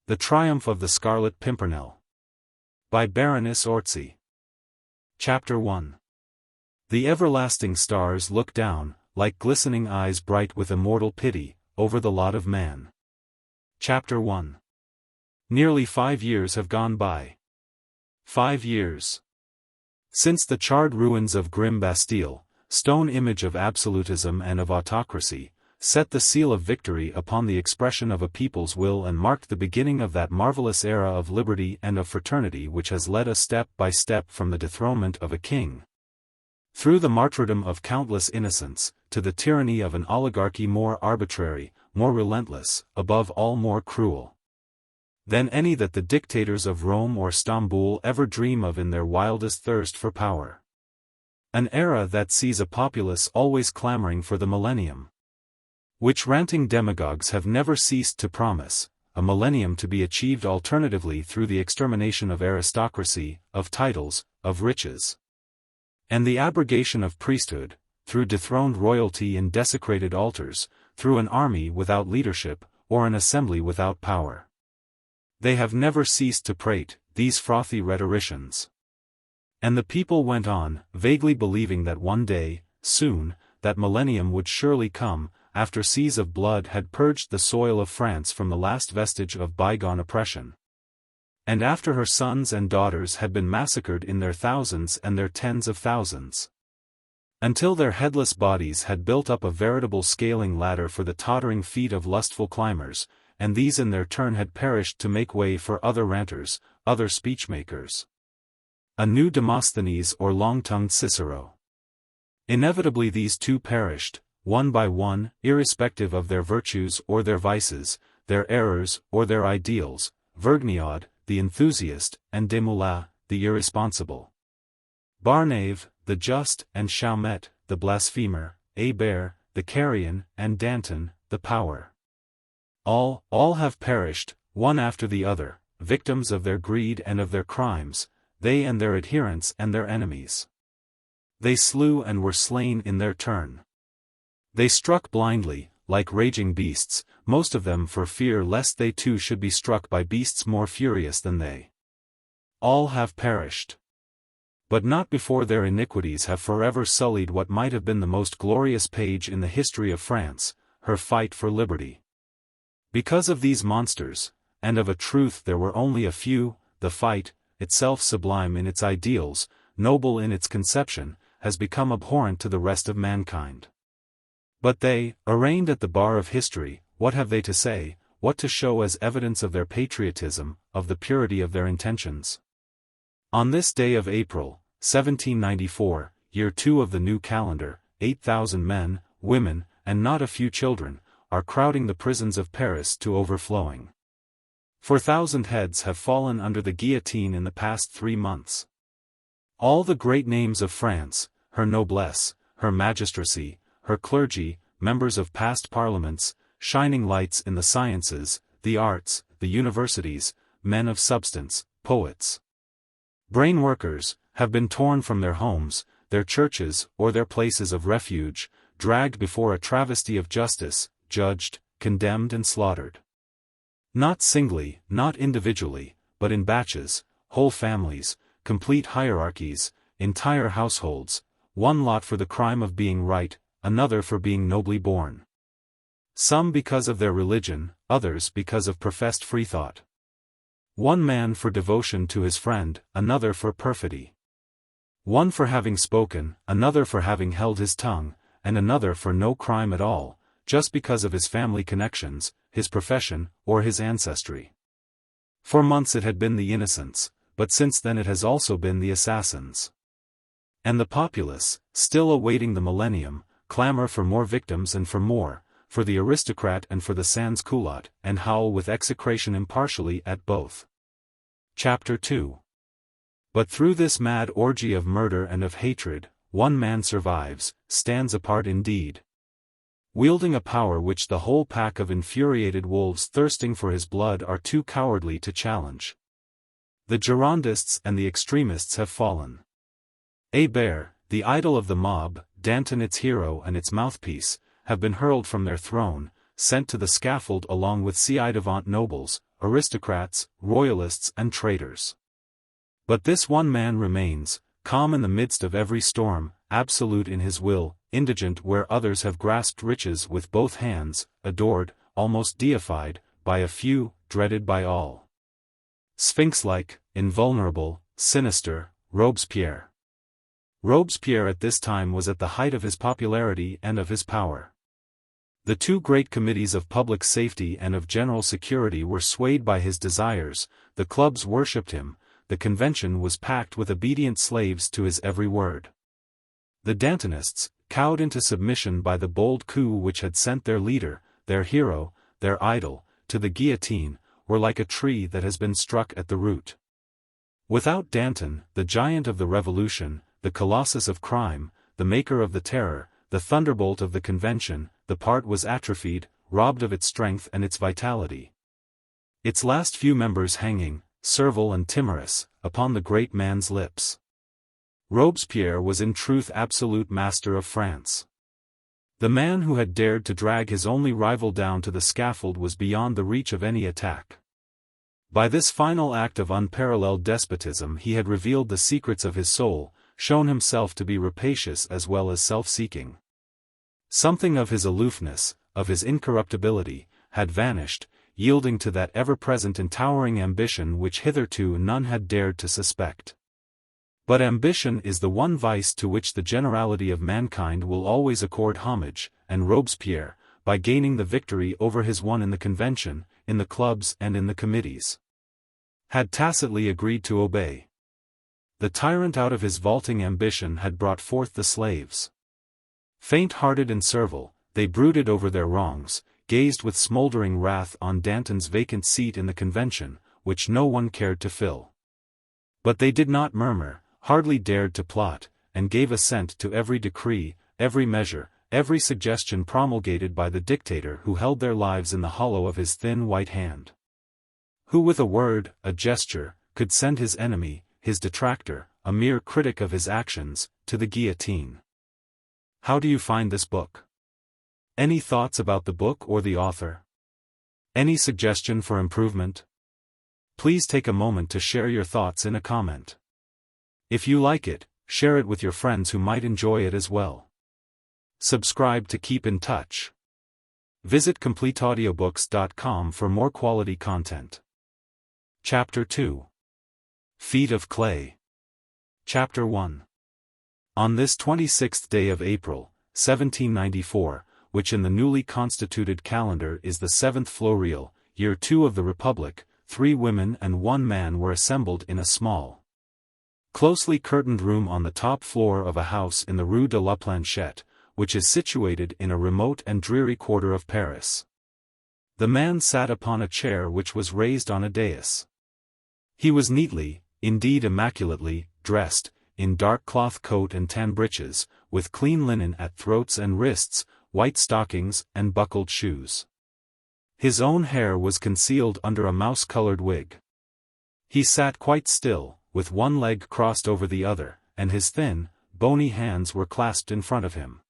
The Triumph of the Scarlet Pimpernel. By Baroness Orczy. Chapter 1. The everlasting stars look down, like glistening eyes bright with immortal pity, over the lot of man. Chapter 1. Nearly 5 years have gone by. 5 years. Since the charred ruins of grim Bastille, stone image of absolutism and of autocracy, set the seal of victory upon the expression of a people's will and marked the beginning of that marvelous era of liberty and of fraternity which has led us step by step from the dethronement of a king, through the martyrdom of countless innocents, to the tyranny of an oligarchy more arbitrary, more relentless, above all more cruel than any that the dictators of Rome or Stamboul ever dream of in their wildest thirst for power. An era that sees a populace always clamoring for the millennium, which ranting demagogues have never ceased to promise, a millennium to be achieved alternatively through the extermination of aristocracy, of titles, of riches, and the abrogation of priesthood, through dethroned royalty in desecrated altars, through an army without leadership, or an assembly without power. They have never ceased to prate, these frothy rhetoricians. And the people went on, vaguely believing that one day, soon, that millennium would surely come, after seas of blood had purged the soil of France from the last vestige of bygone oppression, and after her sons and daughters had been massacred in their thousands and their tens of thousands, until their headless bodies had built up a veritable scaling ladder for the tottering feet of lustful climbers, and these in their turn had perished to make way for other ranters, other speechmakers. A new Demosthenes or long-tongued Cicero. Inevitably these two perished, one by one, irrespective of their virtues or their vices, their errors or their ideals, Vergniaud, the enthusiast, and Desmoulins, the irresponsible. Barnave, the just, and Chaumet, the blasphemer, Hébert, the carrion, and Danton, the power. All have perished, one after the other, victims of their greed and of their crimes, they and their adherents and their enemies. They slew and were slain in their turn. They struck blindly, like raging beasts, most of them for fear lest they too should be struck by beasts more furious than they. All have perished. But not before their iniquities have forever sullied what might have been the most glorious page in the history of France, her fight for liberty. Because of these monsters, and of a truth there were only a few, the fight, itself sublime in its ideals, noble in its conception, has become abhorrent to the rest of mankind. But they, arraigned at the bar of history, what have they to say, what to show as evidence of their patriotism, of the purity of their intentions? On this day of April, 1794, year 2 of the new calendar, 8,000 men, women, and not a few children, are crowding the prisons of Paris to overflowing. 4,000 heads have fallen under the guillotine in the past 3 months. All the great names of France, her noblesse, her magistracy, her clergy, members of past parliaments, shining lights in the sciences, the arts, the universities, men of substance, poets, brain workers, have been torn from their homes, their churches, or their places of refuge, dragged before a travesty of justice, judged, condemned and slaughtered. Not singly, not individually, but in batches, whole families, complete hierarchies, entire households, one lot for the crime of being right, another for being nobly born. Some because of their religion, others because of professed freethought. One man for devotion to his friend, another for perfidy. One for having spoken, another for having held his tongue, and another for no crime at all, just because of his family connections, his profession, or his ancestry. For months it had been the innocents, but since then it has also been the assassins. And the populace, still awaiting the millennium, clamor for more victims and for the aristocrat and for the sans-culotte, and howl with execration impartially at both. Chapter 2. But through this mad orgy of murder and of hatred, one man survives, stands apart indeed, wielding a power which the whole pack of infuriated wolves thirsting for his blood are too cowardly to challenge. The Girondists and the extremists have fallen. Hébert, the idol of the mob, Danton its hero and its mouthpiece, have been hurled from their throne, sent to the scaffold along with ci-devant nobles, aristocrats, royalists and traitors. But this one man remains, calm in the midst of every storm, absolute in his will, indigent where others have grasped riches with both hands, adored, almost deified, by a few, dreaded by all. Sphinx-like, invulnerable, sinister, Robespierre. Robespierre at this time was at the height of his popularity and of his power. The two great committees of public safety and of general security were swayed by his desires, the clubs worshipped him, the convention was packed with obedient slaves to his every word. The Dantonists, cowed into submission by the bold coup which had sent their leader, their hero, their idol, to the guillotine, were like a tree that has been struck at the root. Without Danton, the giant of the Revolution, the colossus of crime, the maker of the terror, the thunderbolt of the convention, the part was atrophied, robbed of its strength and its vitality. Its last few members hanging, servile and timorous, upon the great man's lips. Robespierre was in truth absolute master of France. The man who had dared to drag his only rival down to the scaffold was beyond the reach of any attack. By this final act of unparalleled despotism he had revealed the secrets of his soul, shown himself to be rapacious as well as self-seeking. Something of his aloofness, of his incorruptibility, had vanished, yielding to that ever-present and towering ambition which hitherto none had dared to suspect. But ambition is the one vice to which the generality of mankind will always accord homage, and Robespierre, by gaining the victory over his one in the convention, in the clubs and in the committees, had tacitly agreed to obey. The tyrant out of his vaulting ambition had brought forth the slaves. Faint-hearted and servile, they brooded over their wrongs, gazed with smoldering wrath on Danton's vacant seat in the convention, which no one cared to fill. But they did not murmur, hardly dared to plot, and gave assent to every decree, every measure, every suggestion promulgated by the dictator who held their lives in the hollow of his thin white hand. Who with a word, a gesture, could send his enemy, his detractor, a mere critic of his actions, to the guillotine. How do you find this book? Any thoughts about the book or the author? Any suggestion for improvement? Please take a moment to share your thoughts in a comment. If you like it, share it with your friends who might enjoy it as well. Subscribe to keep in touch. Visit completeaudiobooks.com for more quality content. Chapter 2. Feet of Clay. Chapter 1. On this 26th day of April, 1794, which in the newly constituted calendar is the 7th Floreal, year 2 of the Republic, 3 women and 1 man were assembled in a small, closely curtained room on the top floor of a house in the Rue de la Planchette, which is situated in a remote and dreary quarter of Paris. The man sat upon a chair which was raised on a dais. He was neatly, indeed immaculately, dressed, in dark cloth coat and tan breeches, with clean linen at throats and wrists, white stockings and buckled shoes. His own hair was concealed under a mouse-colored wig. He sat quite still, with one leg crossed over the other, and his thin, bony hands were clasped in front of him.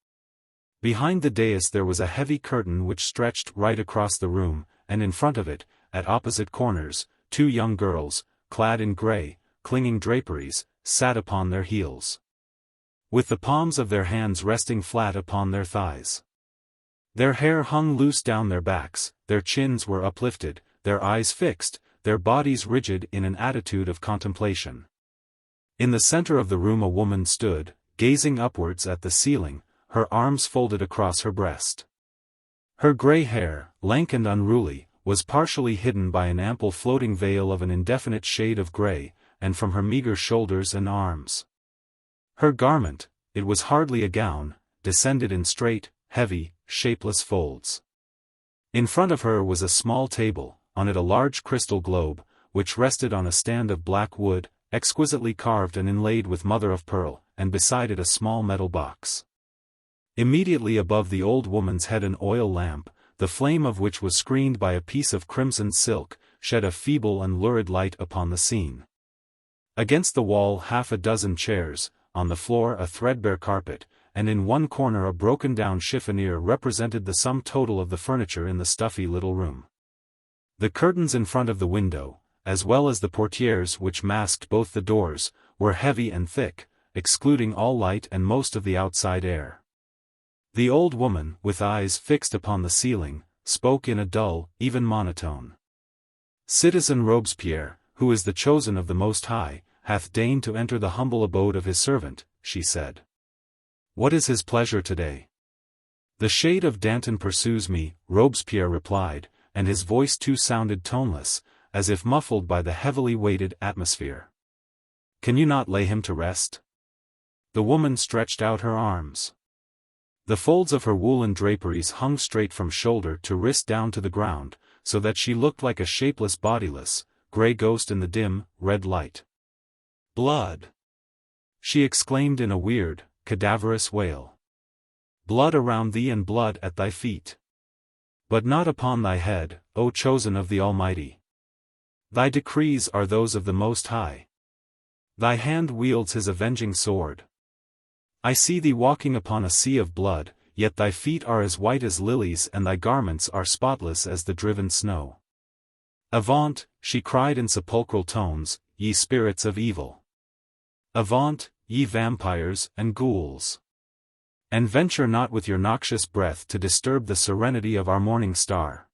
Behind the dais there was a heavy curtain which stretched right across the room, and in front of it, at opposite corners, 2 young girls, clad in grey, clinging draperies, sat upon their heels, with the palms of their hands resting flat upon their thighs. Their hair hung loose down their backs, their chins were uplifted, their eyes fixed, their bodies rigid in an attitude of contemplation. In the center of the room a woman stood, gazing upwards at the ceiling, her arms folded across her breast. Her grey hair, lank and unruly, was partially hidden by an ample floating veil of an indefinite shade of grey, and from her meagre shoulders and arms. Her garment, it was hardly a gown, descended in straight, heavy, shapeless folds. In front of her was a small table, on it a large crystal globe, which rested on a stand of black wood, exquisitely carved and inlaid with mother-of-pearl, and beside it a small metal box. Immediately above the old woman's head an oil lamp, the flame of which was screened by a piece of crimson silk, shed a feeble and lurid light upon the scene. Against the wall 6 chairs, on the floor a threadbare carpet, and in one corner a broken-down chiffonier represented the sum total of the furniture in the stuffy little room. The curtains in front of the window, as well as the portieres which masked both the doors, were heavy and thick, excluding all light and most of the outside air. The old woman, with eyes fixed upon the ceiling, spoke in a dull, even monotone. "Citizen Robespierre, who is the chosen of the Most High, hath deigned to enter the humble abode of his servant," she said. "What is his pleasure today?" "The shade of Danton pursues me," Robespierre replied, and his voice too sounded toneless, as if muffled by the heavily weighted atmosphere. "Can you not lay him to rest?" The woman stretched out her arms. The folds of her woolen draperies hung straight from shoulder to wrist down to the ground, so that she looked like a shapeless bodiless, grey ghost in the dim, red light. "Blood!" she exclaimed in a weird, cadaverous wail. "Blood around thee and blood at thy feet. But not upon thy head, O chosen of the Almighty. Thy decrees are those of the Most High. Thy hand wields his avenging sword. I see thee walking upon a sea of blood, yet thy feet are as white as lilies and thy garments are spotless as the driven snow. Avaunt," she cried in sepulchral tones, "ye spirits of evil. Avaunt, ye vampires and ghouls. And venture not with your noxious breath to disturb the serenity of our morning star."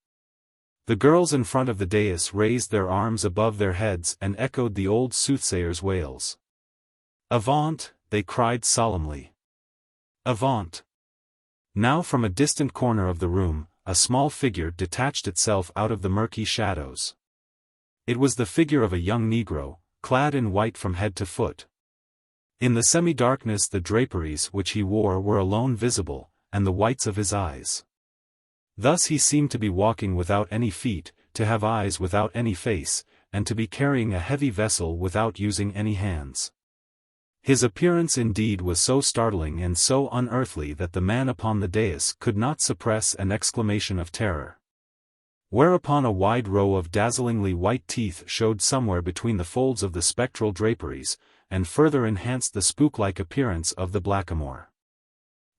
The girls in front of the dais raised their arms above their heads and echoed the old soothsayer's wails. "Avaunt," they cried solemnly. "Avaunt." Now from a distant corner of the room, a small figure detached itself out of the murky shadows. It was the figure of a young Negro, clad in white from head to foot. In the semi-darkness the draperies which he wore were alone visible, and the whites of his eyes. Thus he seemed to be walking without any feet, to have eyes without any face, and to be carrying a heavy vessel without using any hands. His appearance indeed was so startling and so unearthly that the man upon the dais could not suppress an exclamation of terror. Whereupon a wide row of dazzlingly white teeth showed somewhere between the folds of the spectral draperies, and further enhanced the spook-like appearance of the blackamoor.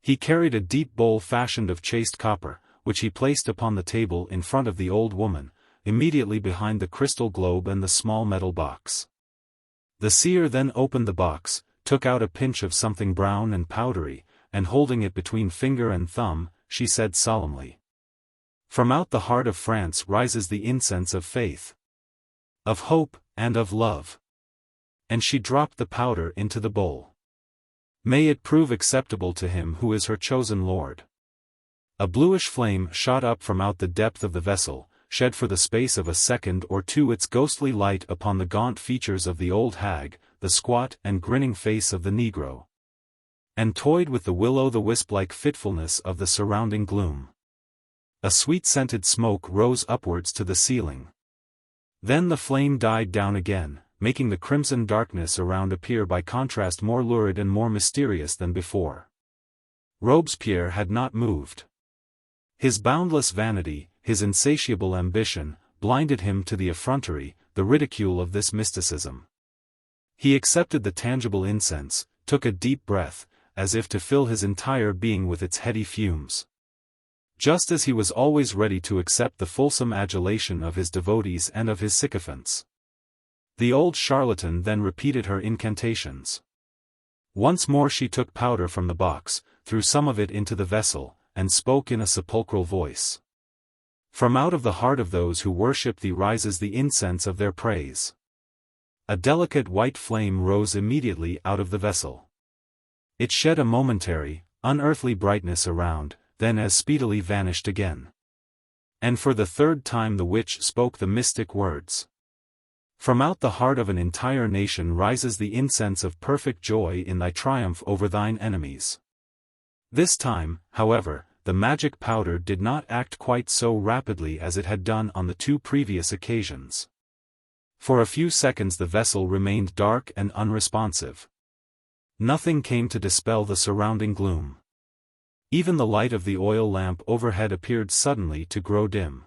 He carried a deep bowl fashioned of chased copper, which he placed upon the table in front of the old woman, immediately behind the crystal globe and the small metal box. The seer then opened the box, took out a pinch of something brown and powdery, and holding it between finger and thumb, she said solemnly, "From out the heart of France rises the incense of faith, of hope, and of love." And she dropped the powder into the bowl. "May it prove acceptable to him who is her chosen lord." A bluish flame shot up from out the depth of the vessel, shed for the space of a second or two its ghostly light upon the gaunt features of the old hag, the squat and grinning face of the Negro, and toyed with the will-o'-the-wisp-like fitfulness of the surrounding gloom. A sweet-scented smoke rose upwards to the ceiling. Then the flame died down again, making the crimson darkness around appear by contrast more lurid and more mysterious than before. Robespierre had not moved. His boundless vanity, his insatiable ambition, blinded him to the effrontery, the ridicule of this mysticism. He accepted the tangible incense, took a deep breath, as if to fill his entire being with its heady fumes. Just as he was always ready to accept the fulsome adulation of his devotees and of his sycophants. The old charlatan then repeated her incantations. Once more she took powder from the box, threw some of it into the vessel, and spoke in a sepulchral voice. "From out of the heart of those who worship thee rises the incense of their praise." A delicate white flame rose immediately out of the vessel. It shed a momentary, unearthly brightness around, then as speedily vanished again. And for the third time the witch spoke the mystic words. "From out the heart of an entire nation rises the incense of perfect joy in thy triumph over thine enemies." This time, however, the magic powder did not act quite so rapidly as it had done on the two previous occasions. For a few seconds the vessel remained dark and unresponsive. Nothing came to dispel the surrounding gloom. Even the light of the oil lamp overhead appeared suddenly to grow dim.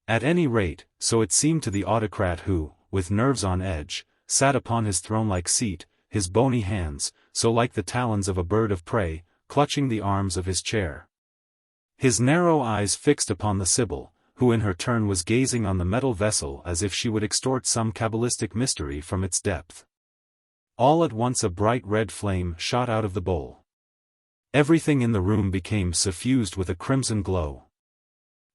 At any rate, so it seemed to the autocrat who, with nerves on edge, sat upon his throne-like seat, his bony hands, so like the talons of a bird of prey, clutching the arms of his chair. His narrow eyes fixed upon the Sibyl, who in her turn was gazing on the metal vessel as if she would extort some cabalistic mystery from its depth. All at once a bright red flame shot out of the bowl. Everything in the room became suffused with a crimson glow.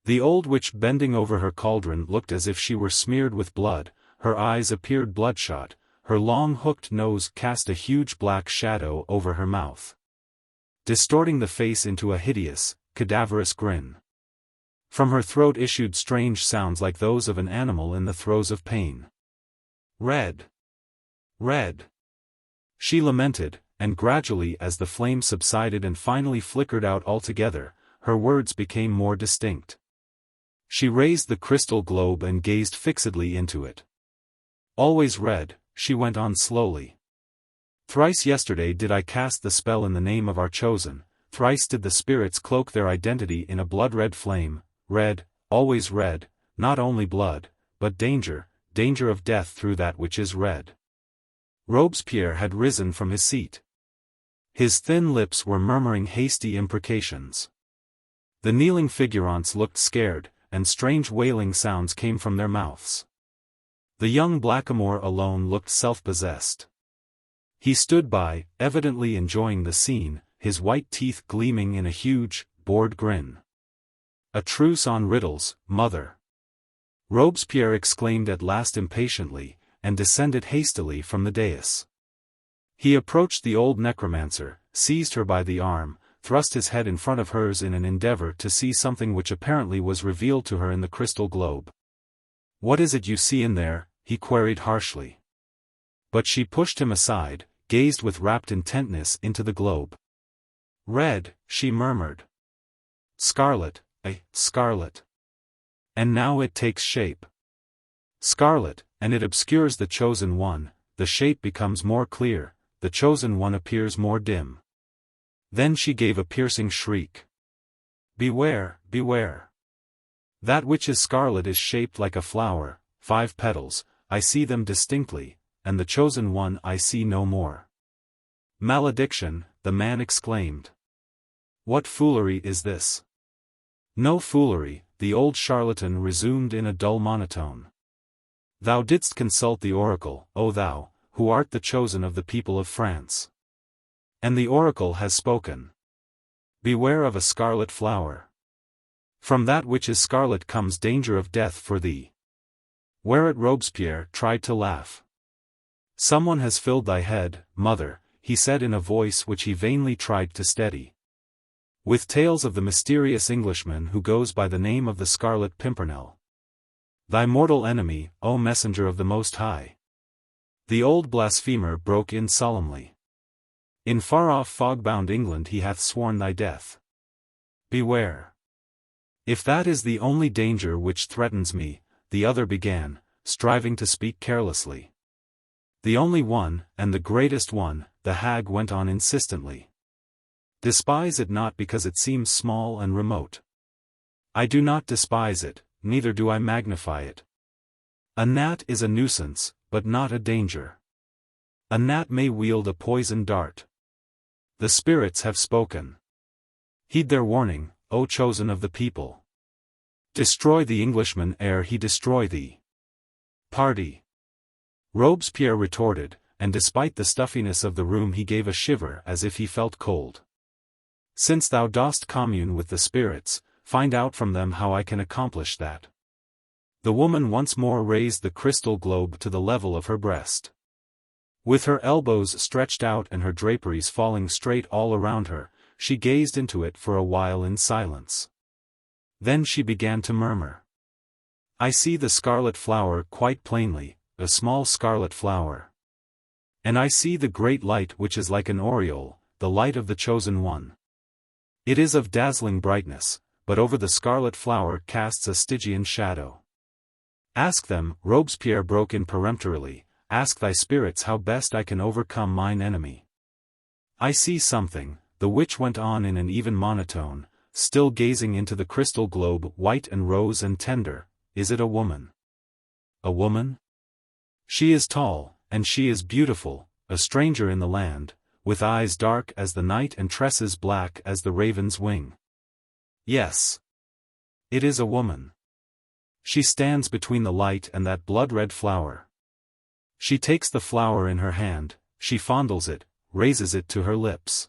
The old witch bending over her cauldron looked as if she were smeared with blood, her eyes appeared bloodshot, her long hooked nose cast a huge black shadow over her mouth, distorting the face into a hideous, cadaverous grin. From her throat issued strange sounds like those of an animal in the throes of pain. Red! Red! She lamented, and gradually as the flame subsided and finally flickered out altogether, her words became more distinct. She raised the crystal globe and gazed fixedly into it. Always red, she went on slowly. Thrice yesterday did I cast the spell in the name of our chosen, thrice did the spirits cloak their identity in a blood-red flame, red, always red, not only blood, but danger, danger of death through that which is red. Robespierre had risen from his seat. His thin lips were murmuring hasty imprecations. The kneeling figurants looked scared, and strange wailing sounds came from their mouths. The young blackamoor alone looked self-possessed. He stood by, evidently enjoying the scene, his white teeth gleaming in a huge, bored grin. "A truce on riddles, mother!" Robespierre exclaimed at last impatiently, and descended hastily from the dais. He approached the old necromancer, seized her by the arm, thrust his head in front of hers in an endeavor to see something which apparently was revealed to her in the crystal globe. "What is it you see in there?" he queried harshly. But she pushed him aside, gazed with rapt intentness into the globe. "Red," she murmured. "Scarlet, scarlet. And now it takes shape. Scarlet, and it obscures the chosen one, the shape becomes more clear, the chosen one appears more dim." Then she gave a piercing shriek. "Beware, beware. That which is scarlet is shaped like a flower, 5 petals, I see them distinctly, and the chosen one I see no more." "Malediction," the man exclaimed. "What foolery is this?" "No foolery," the old charlatan resumed in a dull monotone. "Thou didst consult the oracle, O thou, who art the chosen of the people of France. And the oracle has spoken. Beware of a scarlet flower. From that which is scarlet comes danger of death for thee." Whereat Robespierre tried to laugh. "Someone has filled thy head, mother," he said in a voice which he vainly tried to steady, "with tales of the mysterious Englishman who goes by the name of the Scarlet Pimpernel. Thy mortal enemy, O messenger of the Most High." The old blasphemer broke in solemnly. "In far-off fog-bound England he hath sworn thy death. Beware." "If that is the only danger which threatens me," the other began, striving to speak carelessly. "The only one, and the greatest one," the hag went on insistently. "Despise it not because it seems small and remote. I do not despise it, neither do I magnify it. A gnat is a nuisance, but not a danger. A gnat may wield a poisoned dart. The spirits have spoken. Heed their warning, O chosen of the people. Destroy the Englishman ere he destroy thee. Party." Robespierre retorted, and despite the stuffiness of the room he gave a shiver as if he felt cold. "Since thou dost commune with the spirits, find out from them how I can accomplish that." The woman once more raised the crystal globe to the level of her breast. With her elbows stretched out and her draperies falling straight all around her, she gazed into it for a while in silence. Then she began to murmur. "I see the scarlet flower quite plainly, a small scarlet flower. And I see the great light which is like an aureole, the light of the chosen one. It is of dazzling brightness, but over the scarlet flower casts a Stygian shadow. Ask them," Robespierre broke in peremptorily, "ask thy spirits how best I can overcome mine enemy." "I see something," the witch went on in an even monotone, still gazing into the crystal globe white and rose and tender. "Is it a woman?" "A woman? She is tall, and she is beautiful, a stranger in the land, with eyes dark as the night and tresses black as the raven's wing." "Yes. It is a woman. She stands between the light and that blood-red flower. She takes the flower in her hand, she fondles it, raises it to her lips.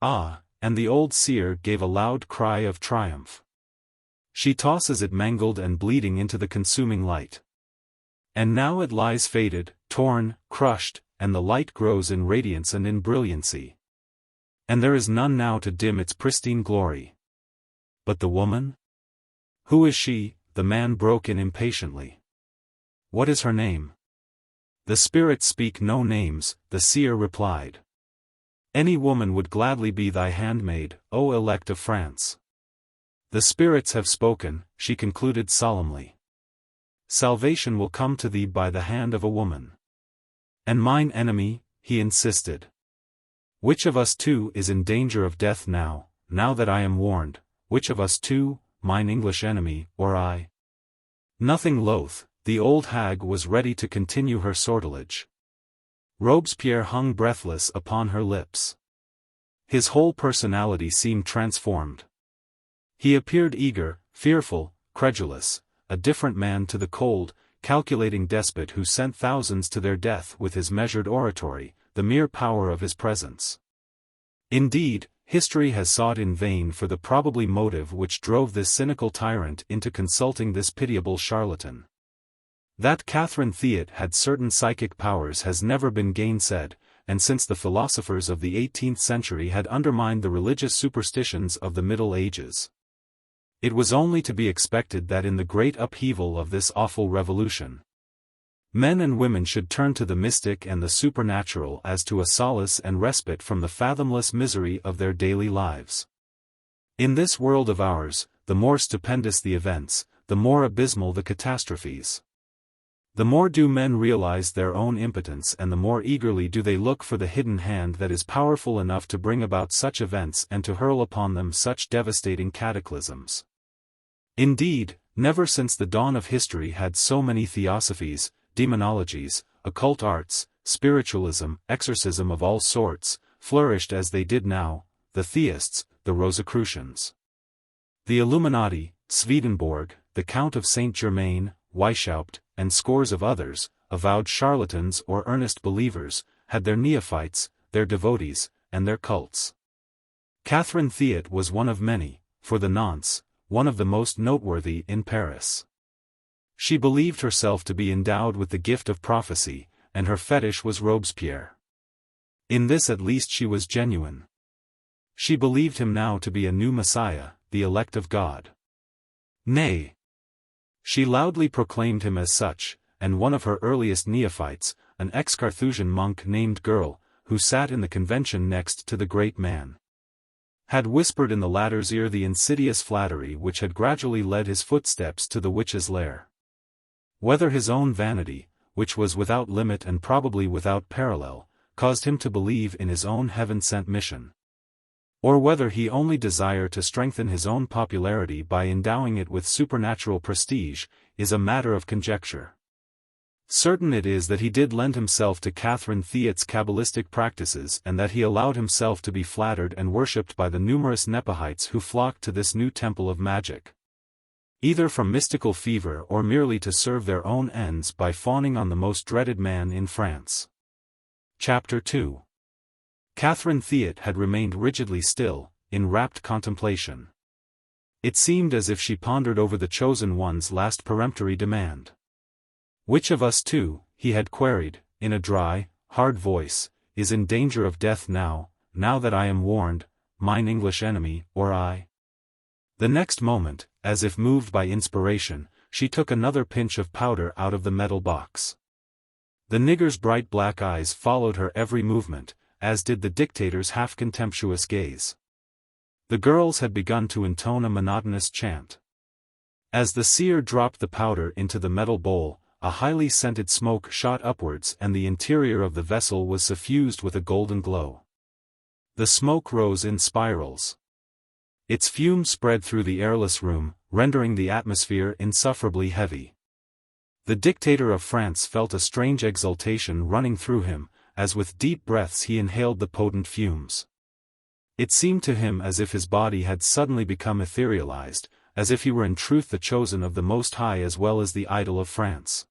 Ah, and the old seer gave a loud cry of triumph. She tosses it mangled and bleeding into the consuming light. And now it lies faded, torn, crushed, and the light grows in radiance and in brilliancy. And there is none now to dim its pristine glory. But the woman? Who is she? The man broke in impatiently. What is her name? The spirits speak no names, the seer replied. Any woman would gladly be thy handmaid, O elect of France. The spirits have spoken, she concluded solemnly. Salvation will come to thee by the hand of a woman. And mine enemy, he insisted. Which of us two is in danger of death now that I am warned, which of us two, mine English enemy, or I? Nothing loath, the old hag was ready to continue her sortilege. Robespierre hung breathless upon her lips. His whole personality seemed transformed. He appeared eager, fearful, credulous, a different man to the cold, calculating despot who sent thousands to their death with his measured oratory, the mere power of his presence. Indeed, history has sought in vain for the probably motive which drove this cynical tyrant into consulting this pitiable charlatan. That Catherine Theot had certain psychic powers has never been gainsaid, and since the philosophers of the 18th century had undermined the religious superstitions of the Middle Ages, it was only to be expected that in the great upheaval of this awful revolution, men and women should turn to the mystic and the supernatural as to a solace and respite from the fathomless misery of their daily lives. In this world of ours, the more stupendous the events, the more abysmal the catastrophes. The more do men realize their own impotence and the more eagerly do they look for the hidden hand that is powerful enough to bring about such events and to hurl upon them such devastating cataclysms. Indeed, never since the dawn of history had so many theosophies, demonologies, occult arts, spiritualism, exorcism of all sorts, flourished as they did now, the theists, the Rosicrucians, the Illuminati, Swedenborg, the Count of Saint-Germain, Weishaupt, and scores of others, avowed charlatans or earnest believers, had their neophytes, their devotees, and their cults. Catherine Theot was one of many, for the nonce, one of the most noteworthy in Paris. She believed herself to be endowed with the gift of prophecy, and her fetish was Robespierre. In this at least she was genuine. She believed him now to be a new Messiah, the elect of God. Nay, she loudly proclaimed him as such, and one of her earliest neophytes, an ex-Carthusian monk named Girl, who sat in the convention next to the great man, had whispered in the latter's ear the insidious flattery which had gradually led his footsteps to the witch's lair. Whether his own vanity, which was without limit and probably without parallel, caused him to believe in his own heaven-sent mission, or whether he only desired to strengthen his own popularity by endowing it with supernatural prestige, is a matter of conjecture. Certain it is that he did lend himself to Catherine Theot's Kabbalistic practices and that he allowed himself to be flattered and worshipped by the numerous Nepihites who flocked to this new temple of magic, either from mystical fever or merely to serve their own ends by fawning on the most dreaded man in France. Chapter 2. Catherine Theot had remained rigidly still, in rapt contemplation. It seemed as if she pondered over the chosen one's last peremptory demand. Which of us two, he had queried, in a dry, hard voice, is in danger of death now that I am warned, mine English enemy, or I? The next moment, as if moved by inspiration, she took another pinch of powder out of the metal box. The nigger's bright black eyes followed her every movement, as did the dictator's half-contemptuous gaze. The girls had begun to intone a monotonous chant. As the seer dropped the powder into the metal bowl, a highly scented smoke shot upwards and the interior of the vessel was suffused with a golden glow. The smoke rose in spirals. Its fumes spread through the airless room, rendering the atmosphere insufferably heavy. The dictator of France felt a strange exultation running through him, as with deep breaths he inhaled the potent fumes. It seemed to him as if his body had suddenly become etherealized, as if he were in truth the chosen of the Most High as well as the idol of France.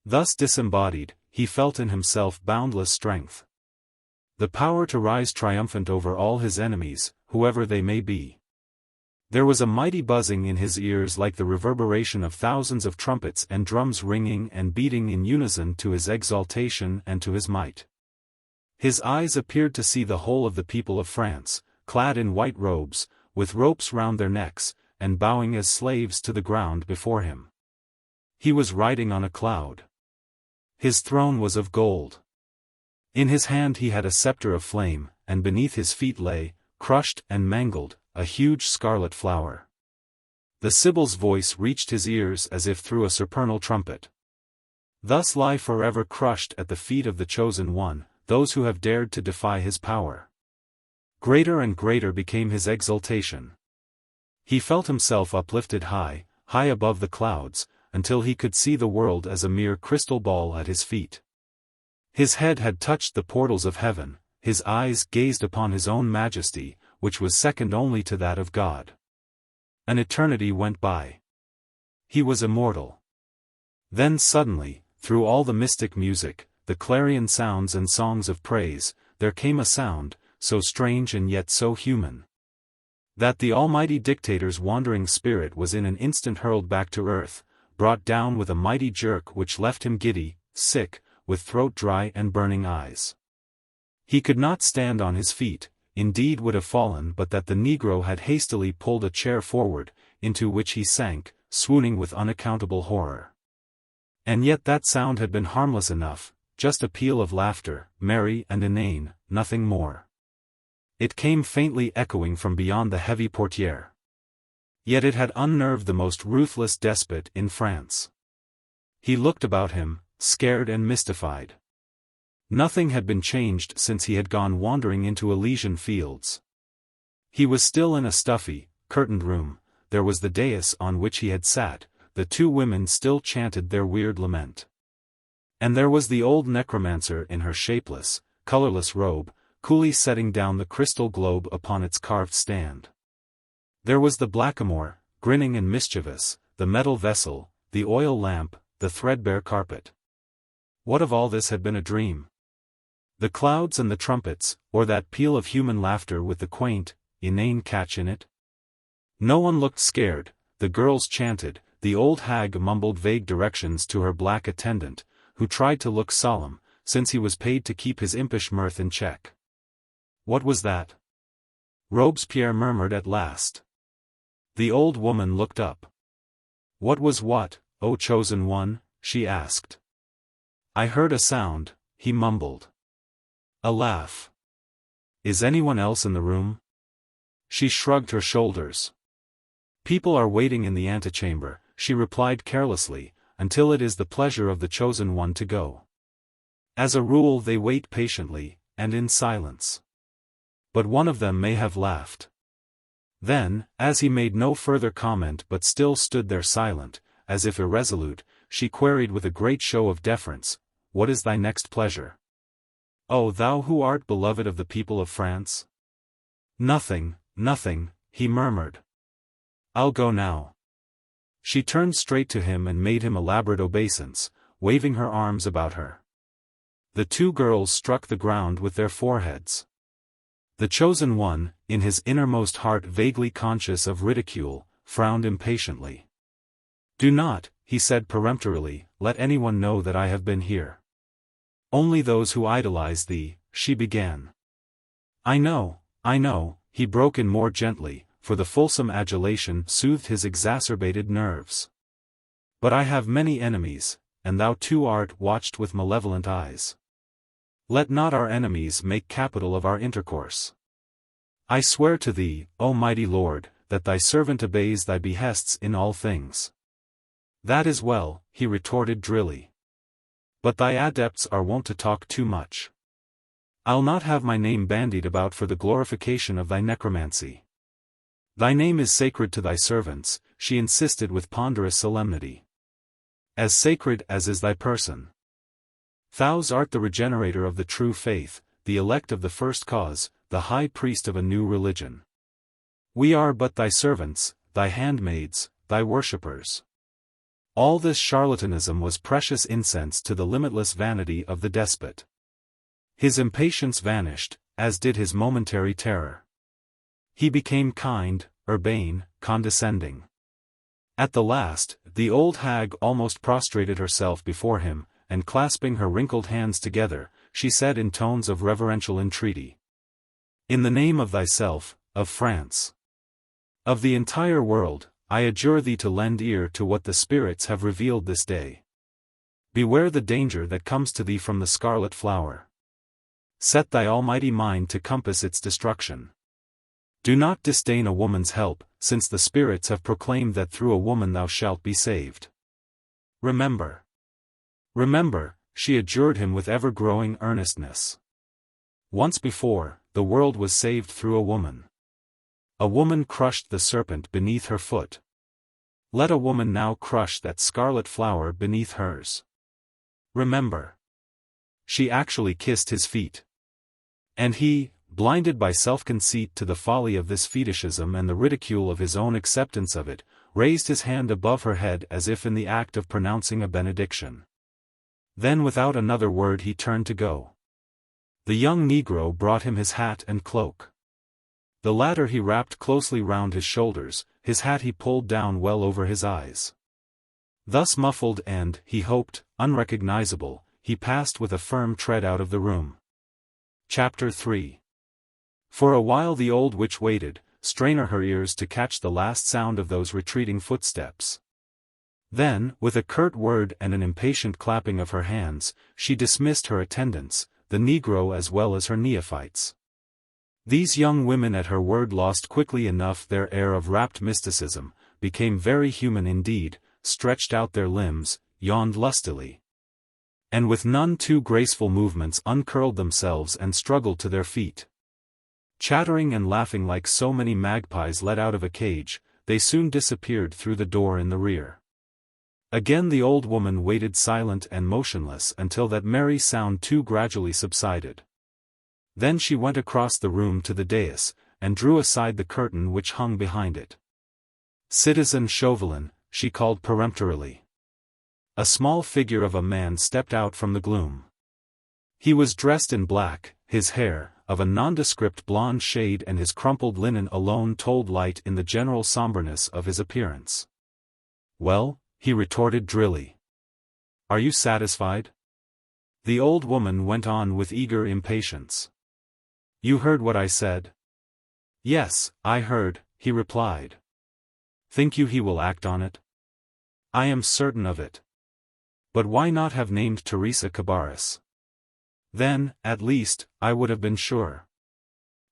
Thus disembodied, he felt in himself boundless strength. The power to rise triumphant over all his enemies, whoever they may be. There was a mighty buzzing in his ears like the reverberation of thousands of trumpets and drums ringing and beating in unison to his exaltation and to his might. His eyes appeared to see the whole of the people of France, clad in white robes, with ropes round their necks, and bowing as slaves to the ground before him. He was riding on a cloud. His throne was of gold. In his hand he had a scepter of flame, and beneath his feet lay, crushed and mangled, a huge scarlet flower. The Sibyl's voice reached his ears as if through a supernal trumpet. Thus lie forever crushed at the feet of the Chosen One, those who have dared to defy his power. Greater and greater became his exultation. He felt himself uplifted high, high above the clouds, until he could see the world as a mere crystal ball at his feet. His head had touched the portals of heaven, his eyes gazed upon his own majesty, which was second only to that of God. An eternity went by. He was immortal. Then suddenly, through all the mystic music, the clarion sounds and songs of praise, there came a sound, so strange and yet so human, that the almighty dictator's wandering spirit was in an instant hurled back to earth, brought down with a mighty jerk which left him giddy, sick, with throat dry and burning eyes. He could not stand on his feet, indeed would have fallen but that the negro had hastily pulled a chair forward, into which he sank, swooning with unaccountable horror. And yet that sound had been harmless enough, just a peal of laughter, merry and inane, nothing more. It came faintly echoing from beyond the heavy portière. Yet it had unnerved the most ruthless despot in France. He looked about him, scared and mystified. Nothing had been changed since he had gone wandering into Elysian fields. He was still in a stuffy, curtained room, there was the dais on which he had sat, the two women still chanted their weird lament. And there was the old necromancer in her shapeless, colorless robe, coolly setting down the crystal globe upon its carved stand. There was the blackamoor, grinning and mischievous, the metal vessel, the oil lamp, the threadbare carpet. What of all this had been a dream? The clouds and the trumpets, or that peal of human laughter with the quaint, inane catch in it? No one looked scared, the girls chanted, the old hag mumbled vague directions to her black attendant, who tried to look solemn, since he was paid to keep his impish mirth in check. What was that? Robespierre murmured at last. The old woman looked up. What was what, O chosen one? She asked. I heard a sound, he mumbled. A laugh. Is anyone else in the room? She shrugged her shoulders. People are waiting in the antechamber, she replied carelessly, until it is the pleasure of the chosen one to go. As a rule they wait patiently, and in silence. But one of them may have laughed. Then, as he made no further comment but still stood there silent, as if irresolute, she queried with a great show of deference, What is thy next pleasure? O thou who art beloved of the people of France? Nothing, nothing, he murmured. I'll go now. She turned straight to him and made him elaborate obeisance, waving her arms about her. The two girls struck the ground with their foreheads. The chosen one, in his innermost heart vaguely conscious of ridicule, frowned impatiently. Do not, he said peremptorily, let anyone know that I have been here. Only those who idolize thee, she began. I know, he broke in more gently, for the fulsome adulation soothed his exacerbated nerves. But I have many enemies, and thou too art watched with malevolent eyes. Let not our enemies make capital of our intercourse. I swear to thee, O mighty Lord, that thy servant obeys thy behests in all things. That is well, he retorted drily. But thy adepts are wont to talk too much. I'll not have my name bandied about for the glorification of thy necromancy. Thy name is sacred to thy servants, she insisted with ponderous solemnity. As sacred as is thy person. Thou art the regenerator of the true faith, the elect of the first cause, the high priest of a new religion. We are but thy servants, thy handmaids, thy worshippers. All this charlatanism was precious incense to the limitless vanity of the despot. His impatience vanished, as did his momentary terror. He became kind, urbane, condescending. At the last, the old hag almost prostrated herself before him, and clasping her wrinkled hands together, she said in tones of reverential entreaty, "In the name of thyself, of France, of the entire world, I adjure thee to lend ear to what the spirits have revealed this day. Beware the danger that comes to thee from the scarlet flower. Set thy almighty mind to compass its destruction. Do not disdain a woman's help, since the spirits have proclaimed that through a woman thou shalt be saved. Remember. Remember," she adjured him with ever-growing earnestness. Once before, the world was saved through a woman. A woman crushed the serpent beneath her foot. Let a woman now crush that scarlet flower beneath hers. Remember. She actually kissed his feet. And he, blinded by self-conceit to the folly of this fetishism and the ridicule of his own acceptance of it, raised his hand above her head as if in the act of pronouncing a benediction. Then without another word he turned to go. The young Negro brought him his hat and cloak. The latter he wrapped closely round his shoulders, his hat he pulled down well over his eyes. Thus muffled and, he hoped, unrecognizable, he passed with a firm tread out of the room. Chapter 3. For a while the old witch waited, straining her ears to catch the last sound of those retreating footsteps. Then, with a curt word and an impatient clapping of her hands, she dismissed her attendants, the Negro as well as her neophytes. These young women at her word lost quickly enough their air of rapt mysticism, became very human indeed, stretched out their limbs, yawned lustily, and with none too graceful movements uncurled themselves and struggled to their feet. Chattering and laughing like so many magpies let out of a cage, they soon disappeared through the door in the rear. Again the old woman waited silent and motionless until that merry sound too gradually subsided. Then she went across the room to the dais, and drew aside the curtain which hung behind it. "Citizen Chauvelin," she called peremptorily. A small figure of a man stepped out from the gloom. He was dressed in black, his hair, of a nondescript blonde shade, and his crumpled linen alone told light in the general somberness of his appearance. "Well," he retorted drily. "Are you satisfied?" The old woman went on with eager impatience. "You heard what I said?" "Yes, I heard," he replied. "Think you he will act on it?" "I am certain of it." "But why not have named Theresia Cabarrus?" "Then, at least, I would have been sure."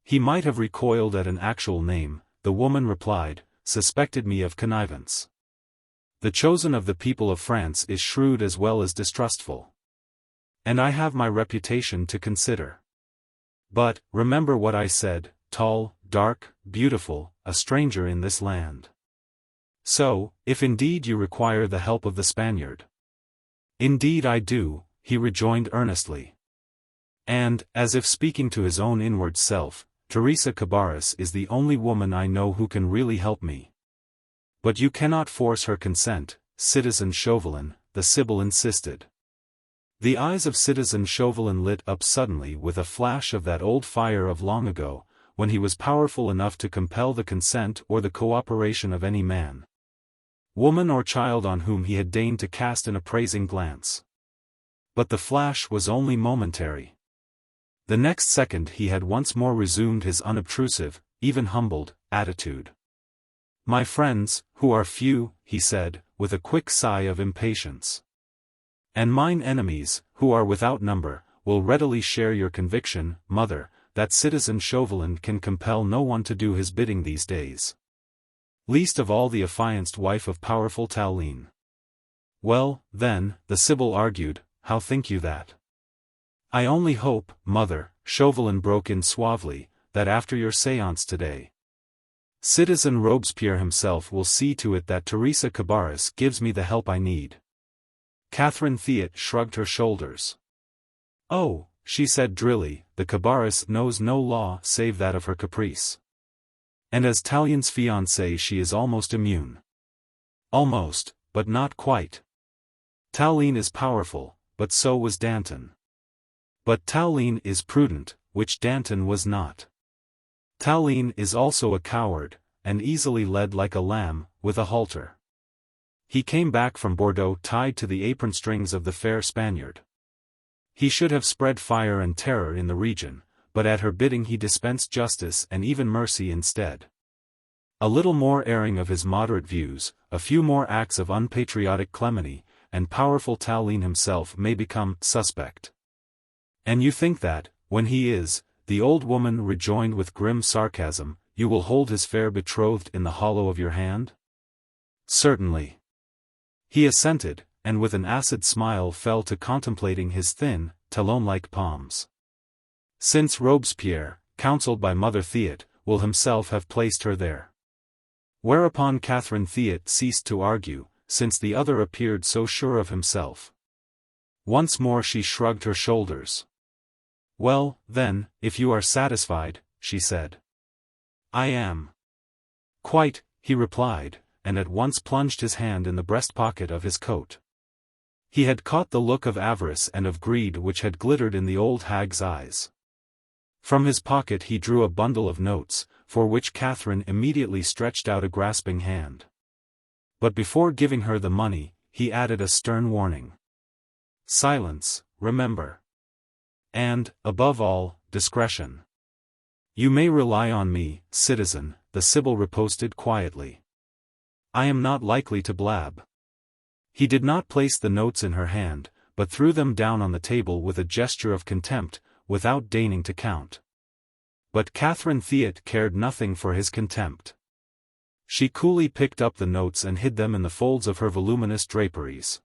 "He might have recoiled at an actual name," the woman replied, "suspected me of connivance. The chosen of the people of France is shrewd as well as distrustful. And I have my reputation to consider. But, remember what I said, tall, dark, beautiful, a stranger in this land. So, if indeed you require the help of the Spaniard." "Indeed I do," he rejoined earnestly. "And, as if speaking to his own inward self, Theresia Cabarrus is the only woman I know who can really help me." "But you cannot force her consent, Citizen Chauvelin," the Sibyl insisted. The eyes of Citizen Chauvelin lit up suddenly with a flash of that old fire of long ago, when he was powerful enough to compel the consent or the cooperation of any man, woman or child on whom he had deigned to cast an appraising glance. But the flash was only momentary. The next second he had once more resumed his unobtrusive, even humbled, attitude. "My friends, who are few," he said, with a quick sigh of impatience, "and mine enemies, who are without number, will readily share your conviction, mother, that Citizen Chauvelin can compel no one to do his bidding these days. Least of all the affianced wife of powerful Tallien." "Well, then," the Sibyl argued, "how think you that?" "I only hope, mother," Chauvelin broke in suavely, "that after your séance today, Citizen Robespierre himself will see to it that Theresia Cabarrus gives me the help I need." Catherine Theot shrugged her shoulders. "Oh," she said drily, "the Cabarrus knows no law save that of her caprice. And as Tallien's fiancée she is almost immune. Almost, but not quite. Tallien is powerful, but so was Danton. But Tallien is prudent, which Danton was not. Tallien is also a coward, and easily led like a lamb, with a halter. He came back from Bordeaux tied to the apron strings of the fair Spaniard. He should have spread fire and terror in the region, but at her bidding he dispensed justice and even mercy instead. A little more airing of his moderate views, a few more acts of unpatriotic clemency, and powerful Tallien himself may become suspect. And you think that, when he is, the old woman rejoined with grim sarcasm, you will hold his fair betrothed in the hollow of your hand? Certainly. He assented, and with an acid smile fell to contemplating his thin, talon-like palms. Since Robespierre, counselled by Mother Theat, will himself have placed her there. Whereupon Catherine Theat ceased to argue, since the other appeared so sure of himself. Once more she shrugged her shoulders. Well, then, if you are satisfied, she said. I am. Quite, he replied, and at once plunged his hand in the breast-pocket of his coat. He had caught the look of avarice and of greed which had glittered in the old hag's eyes. From his pocket he drew a bundle of notes, for which Catherine immediately stretched out a grasping hand. But before giving her the money, he added a stern warning. Silence, remember. And, above all, discretion. You may rely on me, citizen, the Sibyl riposted quietly. I am not likely to blab. He did not place the notes in her hand, but threw them down on the table with a gesture of contempt, without deigning to count. But Catherine Theat cared nothing for his contempt. She coolly picked up the notes and hid them in the folds of her voluminous draperies.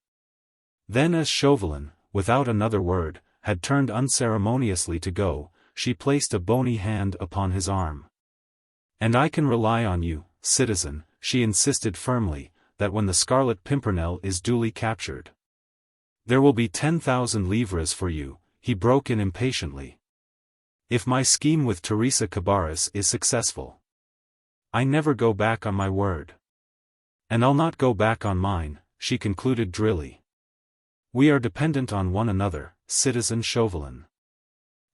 Then as Chauvelin, without another word, had turned unceremoniously to go, she placed a bony hand upon his arm. And I can rely on you, citizen, she insisted firmly, that when the Scarlet Pimpernel is duly captured. There will be 10,000 livres for you, he broke in impatiently. If my scheme with Theresia Cabarrus is successful. I never go back on my word. And I'll not go back on mine, she concluded drily. We are dependent on one another, citizen Chauvelin.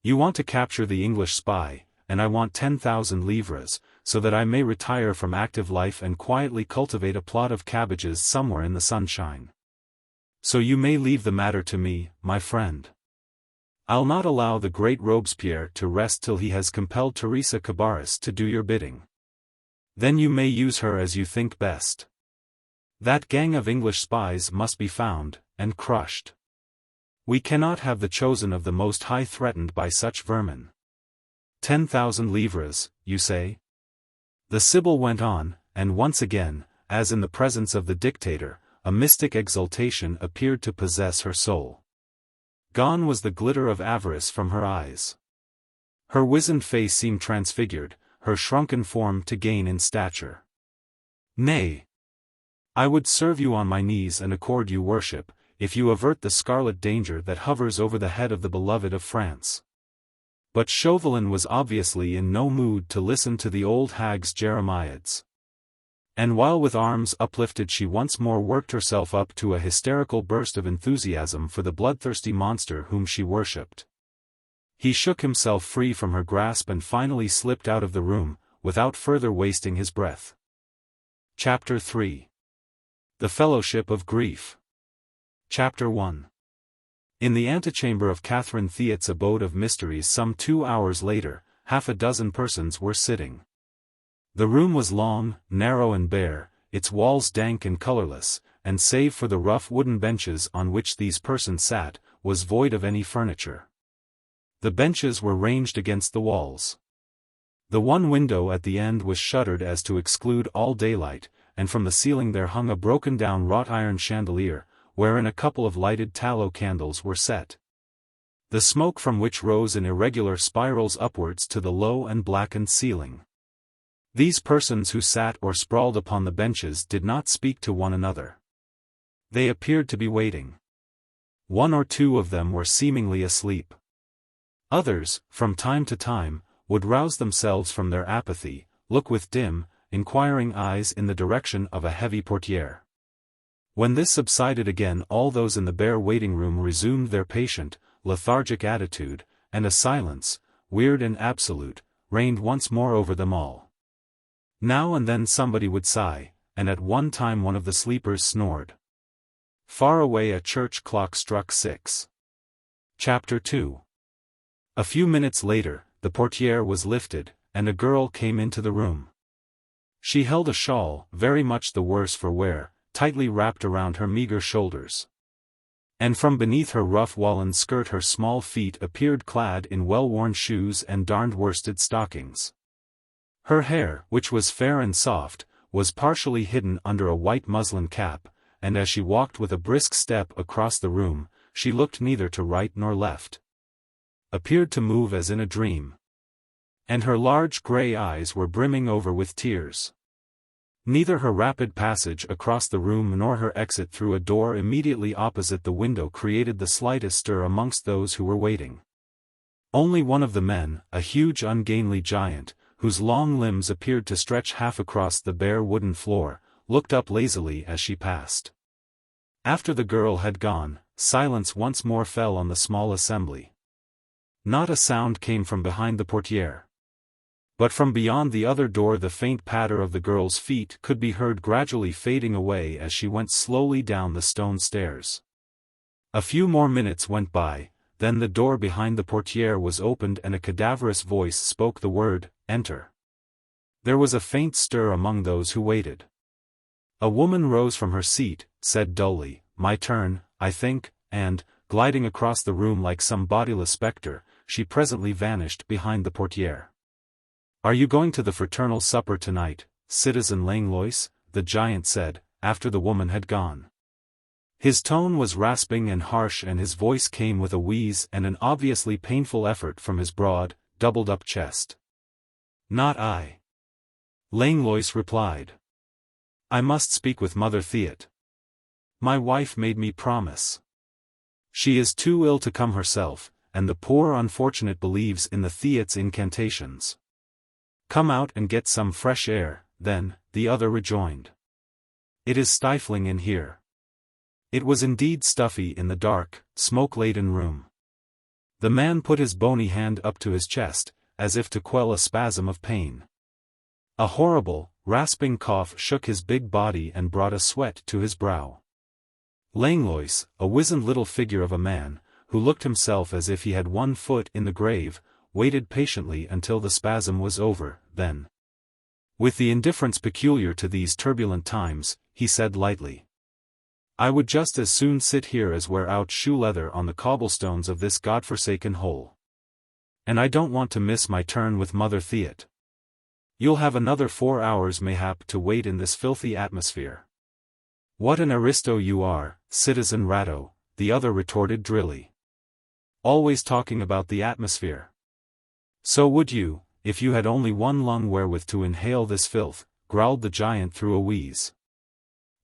You want to capture the English spy, and I want 10,000 livres, so that I may retire from active life and quietly cultivate a plot of cabbages somewhere in the sunshine. So you may leave the matter to me, my friend. I'll not allow the great Robespierre to rest till he has compelled Theresia Cabarrus to do your bidding. Then you may use her as you think best. That gang of English spies must be found, and crushed. We cannot have the chosen of the Most High threatened by such vermin. 10,000 livres, you say? The Sibyl went on, and once again, as in the presence of the dictator, a mystic exultation appeared to possess her soul. Gone was the glitter of avarice from her eyes. Her wizened face seemed transfigured, her shrunken form to gain in stature. Nay. I would serve you on my knees and accord you worship, if you avert the scarlet danger that hovers over the head of the beloved of France. But Chauvelin was obviously in no mood to listen to the old hag's jeremiads. And while with arms uplifted she once more worked herself up to a hysterical burst of enthusiasm for the bloodthirsty monster whom she worshipped, he shook himself free from her grasp and finally slipped out of the room, without further wasting his breath. Chapter 3. The Fellowship of Grief. Chapter 1. In the antechamber of Catherine Theat's abode of mysteries some 2 hours later, half a dozen persons were sitting. The room was long, narrow and bare, its walls dank and colorless, and save for the rough wooden benches on which these persons sat, was void of any furniture. The benches were ranged against the walls. The one window at the end was shuttered as to exclude all daylight, and from the ceiling there hung a broken-down wrought-iron chandelier, wherein a couple of lighted tallow candles were set. The smoke from which rose in irregular spirals upwards to the low and blackened ceiling. These persons who sat or sprawled upon the benches did not speak to one another. They appeared to be waiting. 1 or 2 of them were seemingly asleep. Others, from time to time, would rouse themselves from their apathy, look with dim, inquiring eyes in the direction of a heavy portière. When this subsided again, all those in the bare waiting room resumed their patient, lethargic attitude, and a silence, weird and absolute, reigned once more over them all. Now and then somebody would sigh, and at one time one of the sleepers snored. Far away a church clock struck 6. Chapter 2. A few minutes later, the portière was lifted, and a girl came into the room. She held a shawl, very much the worse for wear, tightly wrapped around her meager shoulders. And from beneath her rough woolen skirt her small feet appeared clad in well-worn shoes and darned worsted stockings. Her hair, which was fair and soft, was partially hidden under a white muslin cap, and as she walked with a brisk step across the room, she looked neither to right nor left. Appeared to move as in a dream. And her large grey eyes were brimming over with tears. Neither her rapid passage across the room nor her exit through a door immediately opposite the window created the slightest stir amongst those who were waiting. Only one of the men, a huge ungainly giant, whose long limbs appeared to stretch half across the bare wooden floor, looked up lazily as she passed. After the girl had gone, silence once more fell on the small assembly. Not a sound came from behind the portière. But from beyond the other door the faint patter of the girl's feet could be heard gradually fading away as she went slowly down the stone stairs. A few more minutes went by, then the door behind the portière was opened and a cadaverous voice spoke the word, "Enter." There was a faint stir among those who waited. A woman rose from her seat, said dully, "My turn, I think," and, gliding across the room like some bodiless spectre, she presently vanished behind the portière. "Are you going to the fraternal supper tonight, Citizen Langlois?" the giant said, after the woman had gone. His tone was rasping and harsh and his voice came with a wheeze and an obviously painful effort from his broad, doubled-up chest. "Not I," Langlois replied. "I must speak with Mother Theat. My wife made me promise. She is too ill to come herself, and the poor unfortunate believes in the Theat's incantations." "Come out and get some fresh air, then," the other rejoined. "It is stifling in here." It was indeed stuffy in the dark, smoke-laden room. The man put his bony hand up to his chest, as if to quell a spasm of pain. A horrible, rasping cough shook his big body and brought a sweat to his brow. Langlois, a wizened little figure of a man, who looked himself as if he had one foot in the grave, waited patiently until the spasm was over, then, with the indifference peculiar to these turbulent times, he said lightly, "I would just as soon sit here as wear out shoe leather on the cobblestones of this godforsaken hole. And I don't want to miss my turn with Mother Theat. You'll have another 4 hours mayhap to wait in this filthy atmosphere." "What an aristo you are, Citizen Rateau," the other retorted drily. "Always talking about the atmosphere. So would you, if you had only one lung wherewith to inhale this filth," growled the giant through a wheeze.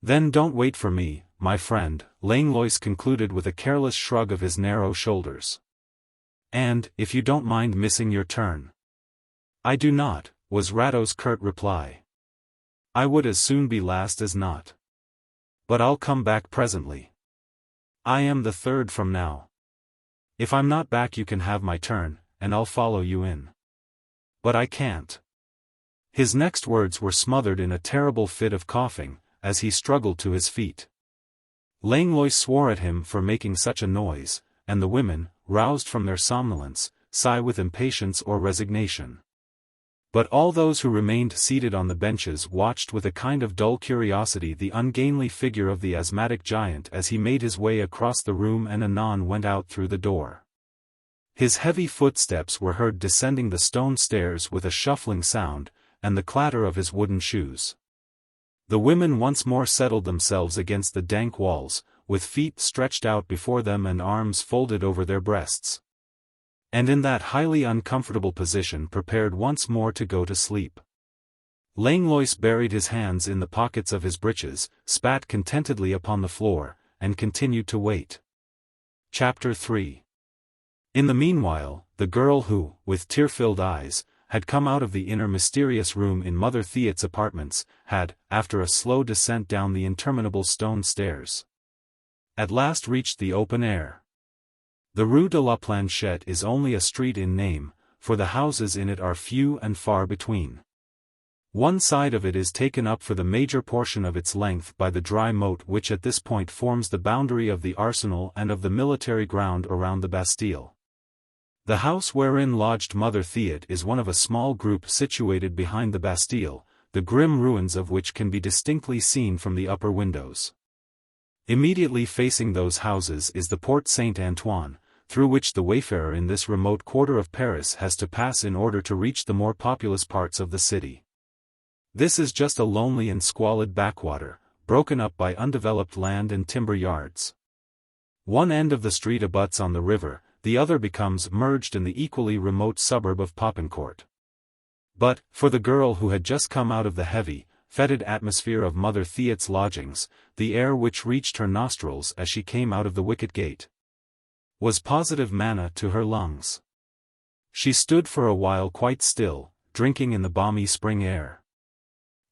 "Then don't wait for me, my friend," Langlois concluded with a careless shrug of his narrow shoulders. "And, if you don't mind missing your turn." "I do not," was Rateau's curt reply. "I would as soon be last as not. But I'll come back presently. I am the third from now. If I'm not back you can have my turn, and I'll follow you in." "But I can't." His next words were smothered in a terrible fit of coughing, as he struggled to his feet. Langlois swore at him for making such a noise, and the women, roused from their somnolence, sigh with impatience or resignation. But all those who remained seated on the benches watched with a kind of dull curiosity the ungainly figure of the asthmatic giant as he made his way across the room and anon went out through the door. His heavy footsteps were heard descending the stone stairs with a shuffling sound, and the clatter of his wooden shoes. The women once more settled themselves against the dank walls, with feet stretched out before them and arms folded over their breasts. And in that highly uncomfortable position prepared once more to go to sleep. Langlois buried his hands in the pockets of his breeches, spat contentedly upon the floor, and continued to wait. Chapter 3. In the meanwhile, the girl who, with tear-filled eyes, had come out of the inner mysterious room in Mother Theot's apartments, had, after a slow descent down the interminable stone stairs, at last reached the open air. The Rue de la Planchette is only a street in name, for the houses in it are few and far between. One side of it is taken up for the major portion of its length by the dry moat which at this point forms the boundary of the arsenal and of the military ground around the Bastille. The house wherein lodged Mother Theot is one of a small group situated behind the Bastille, the grim ruins of which can be distinctly seen from the upper windows. Immediately facing those houses is the Porte Saint-Antoine, through which the wayfarer in this remote quarter of Paris has to pass in order to reach the more populous parts of the city. This is just a lonely and squalid backwater, broken up by undeveloped land and timber yards. One end of the street abuts on the river, the other becomes merged in the equally remote suburb of Popincourt. But, for the girl who had just come out of the heavy, fetid atmosphere of Mother Theot's lodgings, the air which reached her nostrils as she came out of the wicket gate was positive manna to her lungs. She stood for a while quite still, drinking in the balmy spring air,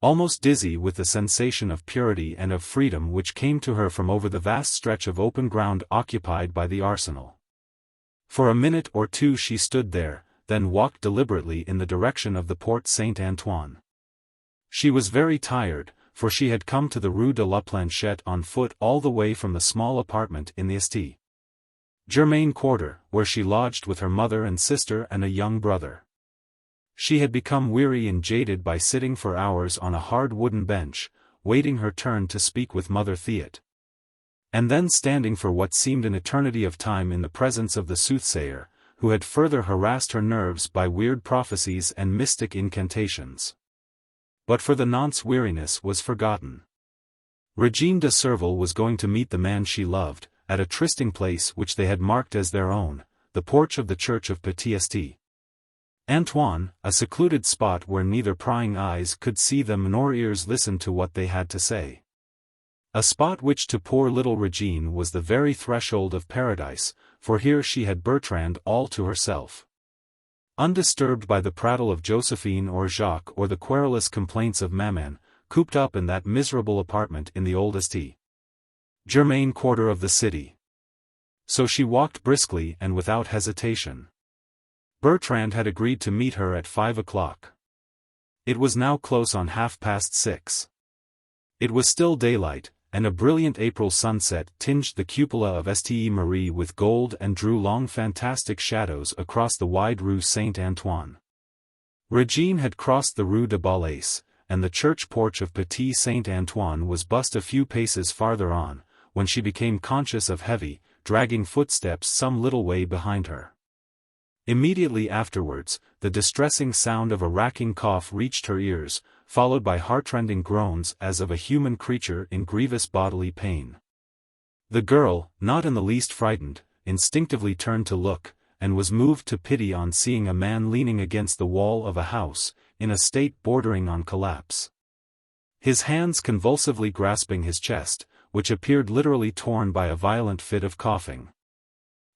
almost dizzy with the sensation of purity and of freedom which came to her from over the vast stretch of open ground occupied by the arsenal. For a minute or two she stood there, then walked deliberately in the direction of the Porte Saint-Antoine. She was very tired, for she had come to the Rue de la Planchette on foot all the way from the small apartment in the St. Germain quarter, where she lodged with her mother and sister and a young brother. She had become weary and jaded by sitting for hours on a hard wooden bench, waiting her turn to speak with Mother Theot, and then standing for what seemed an eternity of time in the presence of the soothsayer, who had further harassed her nerves by weird prophecies and mystic incantations. But for the nonce weariness was forgotten. Régine de Serval was going to meet the man she loved, at a trysting place which they had marked as their own, the porch of the church of Petit St. Antoine, a secluded spot where neither prying eyes could see them nor ears listen to what they had to say. A spot which to poor little Régine was the very threshold of paradise, for here she had Bertrand all to herself. Undisturbed by the prattle of Josephine or Jacques or the querulous complaints of Maman, cooped up in that miserable apartment in the old St. Germain quarter of the city. So she walked briskly and without hesitation. Bertrand had agreed to meet her at 5 o'clock. It was now close on 6:30. It was still daylight, and a brilliant April sunset tinged the cupola of Ste Marie with gold and drew long fantastic shadows across the wide Rue Saint-Antoine. Régine had crossed the Rue de Balais, and the church porch of Petit Saint-Antoine was but a few paces farther on, when she became conscious of heavy, dragging footsteps some little way behind her. Immediately afterwards, the distressing sound of a racking cough reached her ears, followed by heartrending groans as of a human creature in grievous bodily pain. The girl, not in the least frightened, instinctively turned to look, and was moved to pity on seeing a man leaning against the wall of a house, in a state bordering on collapse, his hands convulsively grasping his chest, which appeared literally torn by a violent fit of coughing.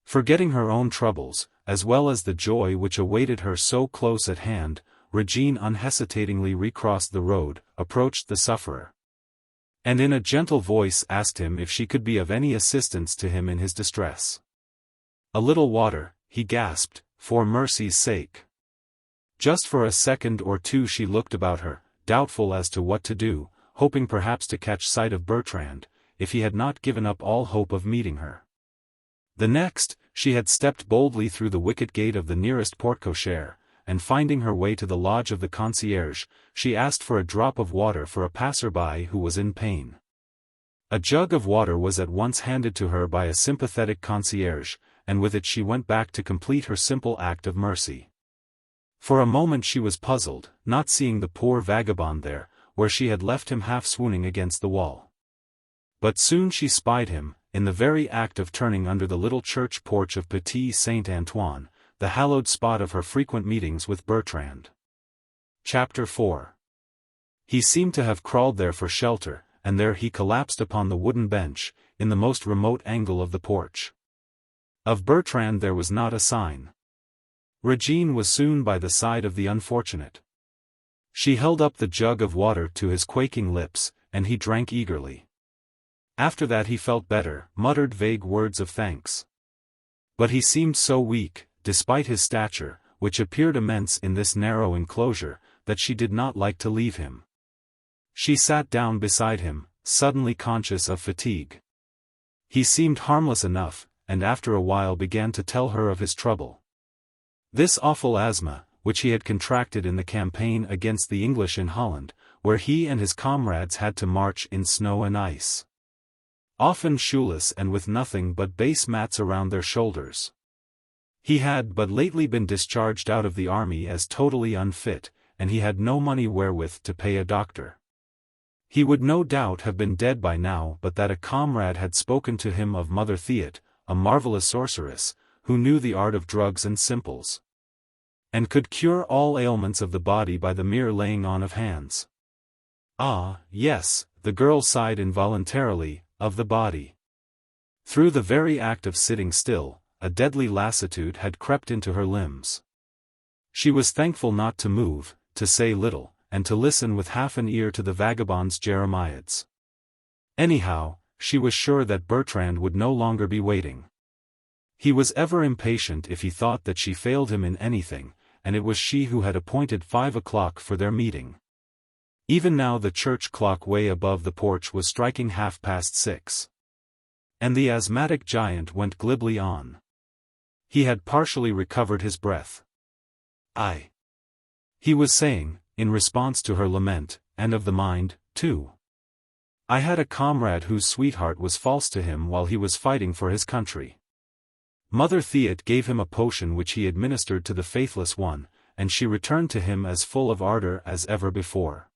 Forgetting her own troubles, as well as the joy which awaited her so close at hand, Régine unhesitatingly recrossed the road, approached the sufferer, and in a gentle voice asked him if she could be of any assistance to him in his distress. "A little water," he gasped, "for mercy's sake." Just for a second or two she looked about her, doubtful as to what to do, hoping perhaps to catch sight of Bertrand, if he had not given up all hope of meeting her. The next, she had stepped boldly through the wicket gate of the nearest porte-cochere, and finding her way to the lodge of the concierge, she asked for a drop of water for a passer-by who was in pain. A jug of water was at once handed to her by a sympathetic concierge, and with it she went back to complete her simple act of mercy. For a moment she was puzzled, not seeing the poor vagabond there, where she had left him half swooning against the wall. But soon she spied him, in the very act of turning under the little church porch of Petit Saint-Antoine, the hallowed spot of her frequent meetings with Bertrand. Chapter 4. He seemed to have crawled there for shelter, and there he collapsed upon the wooden bench, in the most remote angle of the porch. Of Bertrand there was not a sign. Régine was soon by the side of the unfortunate. She held up the jug of water to his quaking lips, and he drank eagerly. After that he felt better, muttered vague words of thanks. But he seemed so weak, despite his stature, which appeared immense in this narrow enclosure, that she did not like to leave him. She sat down beside him, suddenly conscious of fatigue. He seemed harmless enough, and after a while began to tell her of his trouble. This awful asthma, which he had contracted in the campaign against the English in Holland, where he and his comrades had to march in snow and ice. Often shoeless and with nothing but base mats around their shoulders. He had but lately been discharged out of the army as totally unfit, and he had no money wherewith to pay a doctor. He would no doubt have been dead by now but that a comrade had spoken to him of Mother Theot, a marvelous sorceress, who knew the art of drugs and simples, and could cure all ailments of the body by the mere laying on of hands. Ah, yes, the girl sighed involuntarily, of the body. Through the very act of sitting still, a deadly lassitude had crept into her limbs. She was thankful not to move, to say little, and to listen with half an ear to the vagabond's jeremiads. Anyhow, she was sure that Bertrand would no longer be waiting. He was ever impatient if he thought that she failed him in anything, and it was she who had appointed 5 o'clock for their meeting. Even now the church clock way above the porch was striking 6:30. And the asthmatic giant went glibly on. He had partially recovered his breath. He was saying, in response to her lament, and of the mind, too. I had a comrade whose sweetheart was false to him while he was fighting for his country. Mother Theot gave him a potion which he administered to the faithless one, and she returned to him as full of ardor as ever before.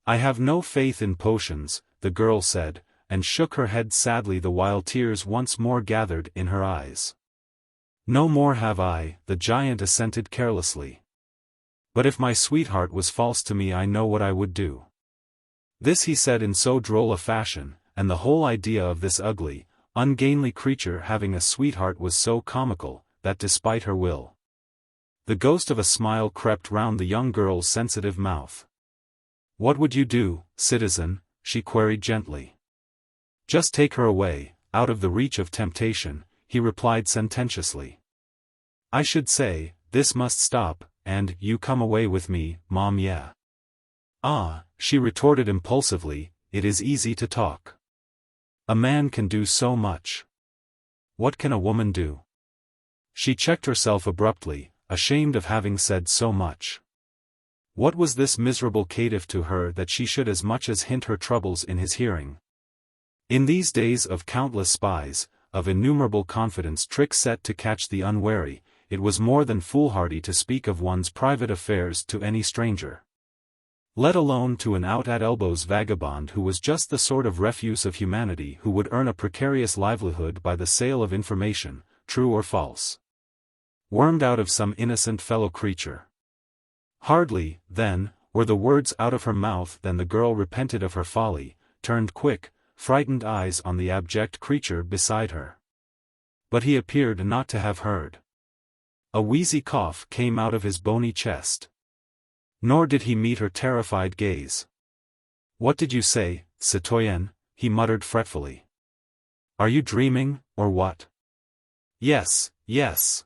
I have no faith in potions, the girl said, and shook her head sadly the while tears once more gathered in her eyes. No more have I, the giant assented carelessly. But if my sweetheart was false to me I know what I would do. This he said in so droll a fashion, and the whole idea of this ugly, ungainly creature having a sweetheart was so comical, that despite her will, the ghost of a smile crept round the young girl's sensitive mouth. What would you do, citizen? She queried gently. Just take her away, out of the reach of temptation, he replied sententiously. I should say, this must stop, and you come away with me, Mom. Yeah. Ah, she retorted impulsively, it is easy to talk. A man can do so much. What can a woman do? She checked herself abruptly, ashamed of having said so much. What was this miserable caitiff to her that she should as much as hint her troubles in his hearing? In these days of countless spies, of innumerable confidence tricks set to catch the unwary, it was more than foolhardy to speak of one's private affairs to any stranger. Let alone to an out-at-elbows vagabond who was just the sort of refuse of humanity who would earn a precarious livelihood by the sale of information, true or false, wormed out of some innocent fellow creature. Hardly, then, were the words out of her mouth than the girl repented of her folly, turned quick, frightened eyes on the abject creature beside her. But he appeared not to have heard. A wheezy cough came out of his bony chest. Nor did he meet her terrified gaze. What did you say, citoyenne? He muttered fretfully. Are you dreaming, or what? Yes, yes.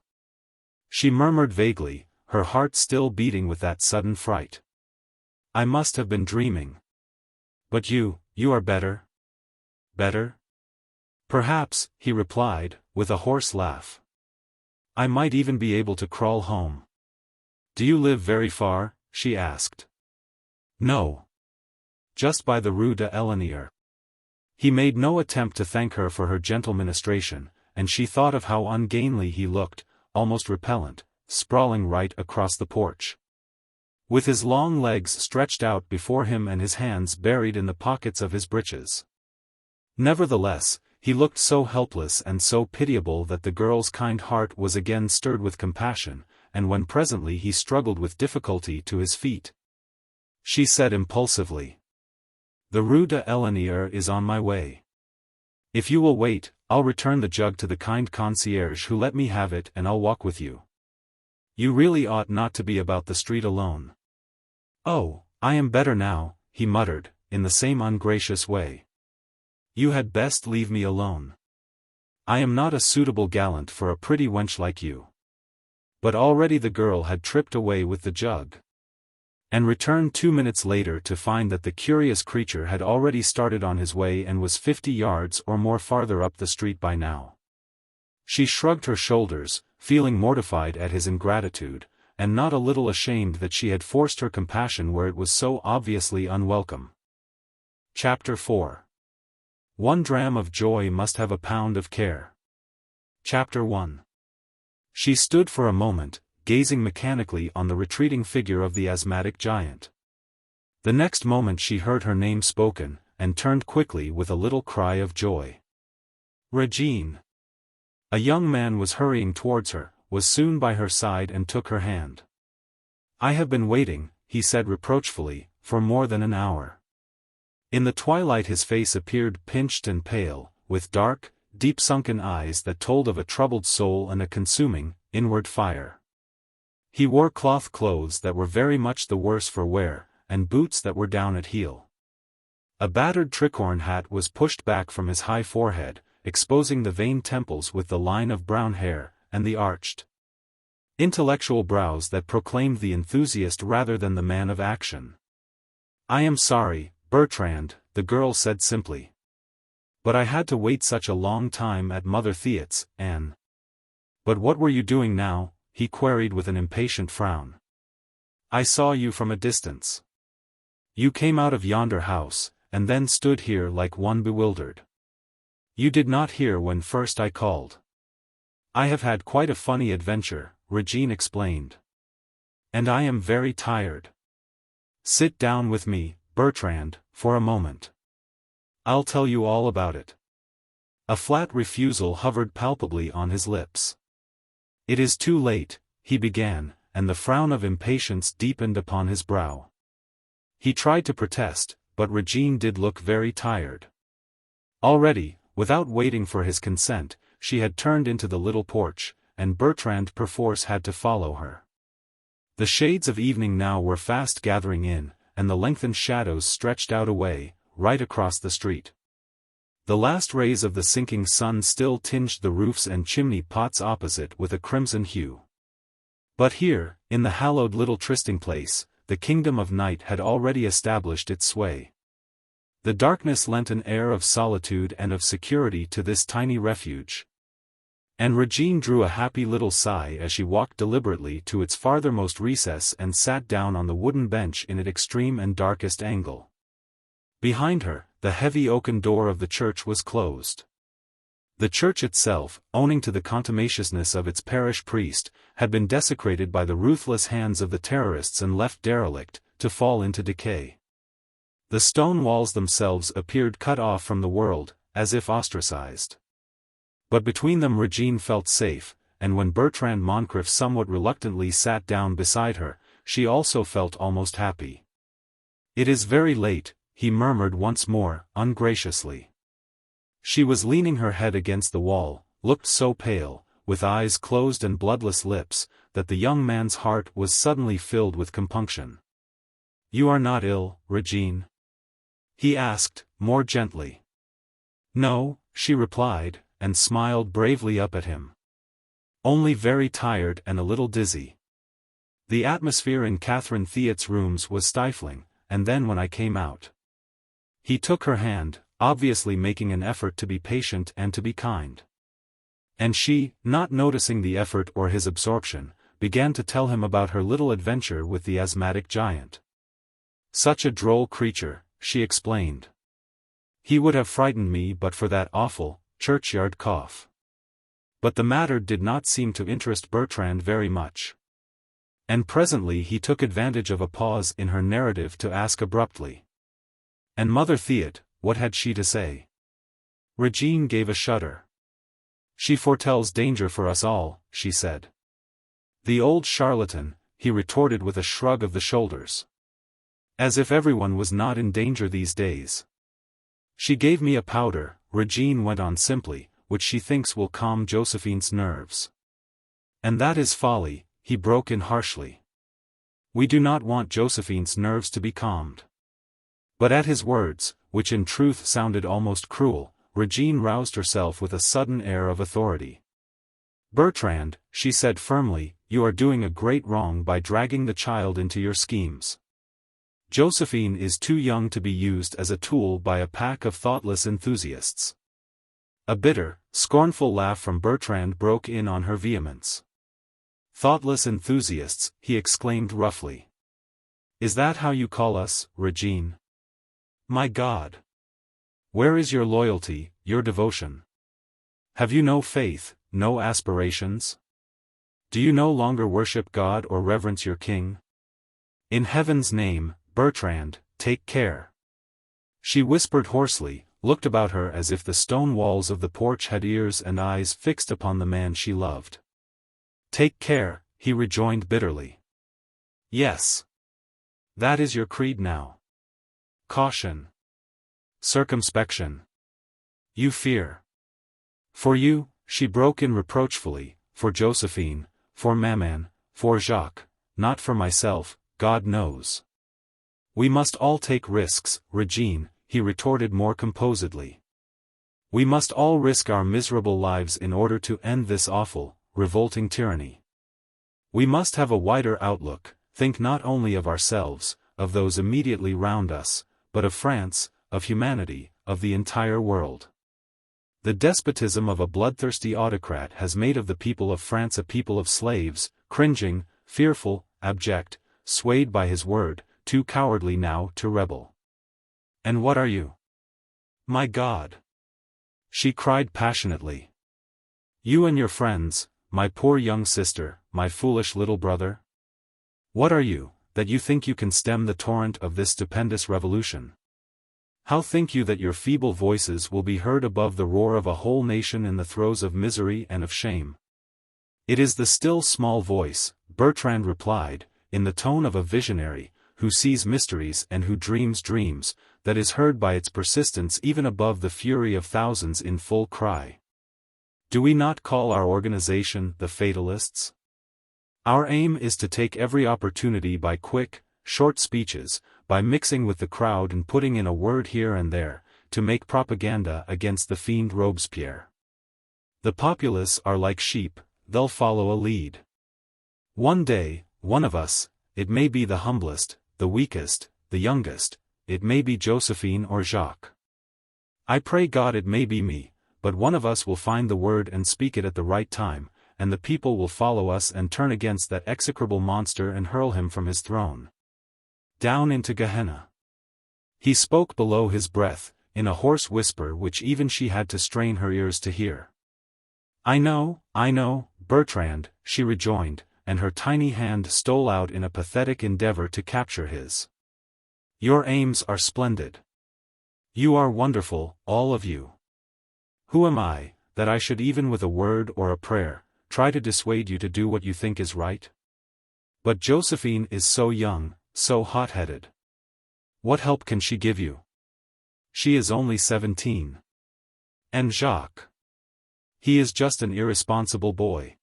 She murmured vaguely, her heart still beating with that sudden fright. I must have been dreaming. But you are better? Better? Perhaps, he replied, with a hoarse laugh. I might even be able to crawl home. Do you live very far? She asked. No. Just by the Rue de l'Elenier. He made no attempt to thank her for her gentle ministration, and she thought of how ungainly he looked, almost repellent, sprawling right across the porch, with his long legs stretched out before him and his hands buried in the pockets of his breeches. Nevertheless, he looked so helpless and so pitiable that the girl's kind heart was again stirred with compassion, and when presently he struggled with difficulty to his feet, she said impulsively, The Rue de l'Elenier is on my way. If you will wait, I'll return the jug to the kind concierge who let me have it and I'll walk with you. You really ought not to be about the street alone. Oh, I am better now, he muttered, in the same ungracious way. You had best leave me alone. I am not a suitable gallant for a pretty wench like you. But already the girl had tripped away with the jug, and returned 2 minutes later to find that the curious creature had already started on his way and was 50 yards or more farther up the street by now. She shrugged her shoulders, feeling mortified at his ingratitude, and not a little ashamed that she had forced her compassion where it was so obviously unwelcome. Chapter 4. 1 dram of joy must have a pound of care. Chapter 1. She stood for a moment, gazing mechanically on the retreating figure of the asthmatic giant. The next moment she heard her name spoken, and turned quickly with a little cry of joy. Régine! A young man was hurrying towards her, was soon by her side and took her hand. I have been waiting, he said reproachfully, for more than an hour. In the twilight his face appeared pinched and pale, with dark, deep-sunken eyes that told of a troubled soul and a consuming, inward fire. He wore cloth clothes that were very much the worse for wear, and boots that were down at heel. A battered tricorn hat was pushed back from his high forehead, exposing the veined temples with the line of brown hair, and the arched, intellectual brows that proclaimed the enthusiast rather than the man of action. I am sorry, Bertrand, the girl said simply. But I had to wait such a long time at Mother Theat's, Anne. But what were you doing now? He queried with an impatient frown. I saw you from a distance. You came out of yonder house, and then stood here like one bewildered. You did not hear when first I called. I have had quite a funny adventure, Régine explained. And I am very tired. Sit down with me, Bertrand, for a moment. I'll tell you all about it. A flat refusal hovered palpably on his lips. It is too late, he began, and the frown of impatience deepened upon his brow. He tried to protest, but Régine did look very tired. Already, without waiting for his consent, she had turned into the little porch, and Bertrand perforce had to follow her. The shades of evening now were fast gathering in, and the lengthened shadows stretched out away, right across the street. The last rays of the sinking sun still tinged the roofs and chimney pots opposite with a crimson hue. But here, in the hallowed little trysting place, the kingdom of night had already established its sway. The darkness lent an air of solitude and of security to this tiny refuge. And Régine drew a happy little sigh as she walked deliberately to its farthermost recess and sat down on the wooden bench in its extreme and darkest angle. Behind her, the heavy oaken door of the church was closed. The church itself, owing to the contumaciousness of its parish priest, had been desecrated by the ruthless hands of the terrorists and left derelict, to fall into decay. The stone walls themselves appeared cut off from the world, as if ostracized. But between them Régine felt safe, and when Bertrand Moncrif somewhat reluctantly sat down beside her, she also felt almost happy. It is very late, he murmured once more, ungraciously. She was leaning her head against the wall, looked so pale, with eyes closed and bloodless lips, that the young man's heart was suddenly filled with compunction. You are not ill, Régine? He asked, more gently. No, she replied, and smiled bravely up at him. Only very tired and a little dizzy. The atmosphere in Catherine Theat's rooms was stifling, and then when I came out. He took her hand, obviously making an effort to be patient and to be kind. And she, not noticing the effort or his absorption, began to tell him about her little adventure with the asthmatic giant. Such a droll creature, she explained. He would have frightened me but for that awful, churchyard cough. But the matter did not seem to interest Bertrand very much. And presently he took advantage of a pause in her narrative to ask abruptly. And Mother Theat, what had she to say? Régine gave a shudder. She foretells danger for us all, she said. The old charlatan, he retorted with a shrug of the shoulders. As if everyone was not in danger these days. She gave me a powder, Régine went on simply, which she thinks will calm Josephine's nerves. And that is folly, he broke in harshly. We do not want Josephine's nerves to be calmed. But at his words, which in truth sounded almost cruel, Régine roused herself with a sudden air of authority. Bertrand, she said firmly, you are doing a great wrong by dragging the child into your schemes. Josephine is too young to be used as a tool by a pack of thoughtless enthusiasts. A bitter, scornful laugh from Bertrand broke in on her vehemence. Thoughtless enthusiasts, he exclaimed roughly. Is that how you call us, Régine? My God! Where is your loyalty, your devotion? Have you no faith, no aspirations? Do you no longer worship God or reverence your king? In heaven's name, Bertrand, take care. She whispered hoarsely, looked about her as if the stone walls of the porch had ears and eyes fixed upon the man she loved. Take care, he rejoined bitterly. Yes. That is your creed now. Caution. Circumspection. You fear. For you, she broke in reproachfully, for Josephine, for Maman, for Jacques, not for myself, God knows. We must all take risks, Régine, he retorted more composedly. We must all risk our miserable lives in order to end this awful, revolting tyranny. We must have a wider outlook, think not only of ourselves, of those immediately round us, but of France, of humanity, of the entire world. The despotism of a bloodthirsty autocrat has made of the people of France a people of slaves, cringing, fearful, abject, swayed by his word, too cowardly now to rebel. And what are you? My God! She cried passionately. You and your friends, my poor young sister, my foolish little brother? What are you, that you think you can stem the torrent of this stupendous revolution? How think you that your feeble voices will be heard above the roar of a whole nation in the throes of misery and of shame? It is the still small voice, Bertrand replied, in the tone of a visionary, who sees mysteries and who dreams dreams, that is heard by its persistence even above the fury of thousands in full cry. Do we not call our organization the Fatalists? Our aim is to take every opportunity by quick, short speeches, by mixing with the crowd and putting in a word here and there, to make propaganda against the fiend Robespierre. The populace are like sheep, they'll follow a lead. One day, one of us, it may be the humblest, the weakest, the youngest, it may be Josephine or Jacques. I pray God it may be me, but one of us will find the word and speak it at the right time, and the people will follow us and turn against that execrable monster and hurl him from his throne. Down into Gehenna. He spoke below his breath, in a hoarse whisper which even she had to strain her ears to hear. I know, Bertrand, she rejoined, and her tiny hand stole out in a pathetic endeavor to capture his. Your aims are splendid. You are wonderful, all of you. Who am I, that I should even with a word or a prayer, try to dissuade you to do what you think is right? But Josephine is so young, so hot-headed. What help can she give you? She is only 17. And Jacques? He is just an irresponsible boy.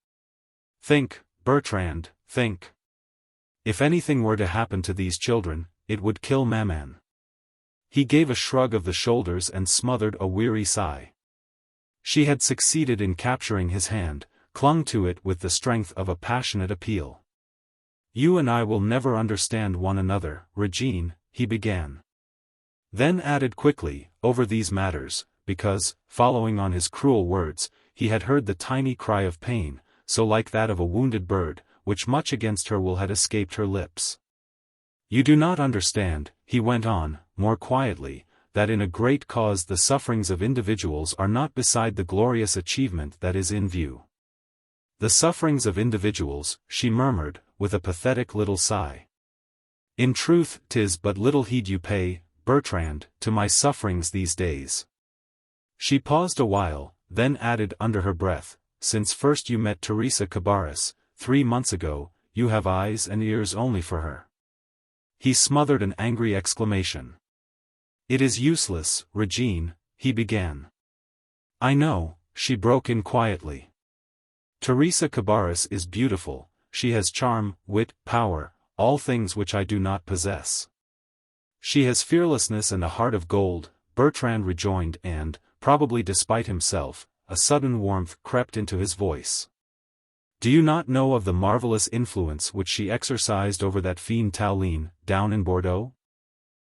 Think, Bertrand, think. If anything were to happen to these children, it would kill Maman. He gave a shrug of the shoulders and smothered a weary sigh. She had succeeded in capturing his hand, clung to it with the strength of a passionate appeal. You and I will never understand one another, Régine, he began. Then added quickly, over these matters, because, following on his cruel words, he had heard the tiny cry of pain, so like that of a wounded bird, which much against her will had escaped her lips. You do not understand, he went on, more quietly, that in a great cause the sufferings of individuals are not beside the glorious achievement that is in view. The sufferings of individuals, she murmured, with a pathetic little sigh. In truth, 'tis but little heed you pay, Bertrand, to my sufferings these days. She paused a while, then added under her breath, since first you met Theresia Cabarrus, 3 months ago, you have eyes and ears only for her. He smothered an angry exclamation. It is useless, Régine, he began. I know, she broke in quietly. Theresia Cabarrus is beautiful, she has charm, wit, power, all things which I do not possess. She has fearlessness and a heart of gold, Bertrand rejoined, and, probably despite himself, a sudden warmth crept into his voice. Do you not know of the marvelous influence which she exercised over that fiend Tallien, down in Bordeaux?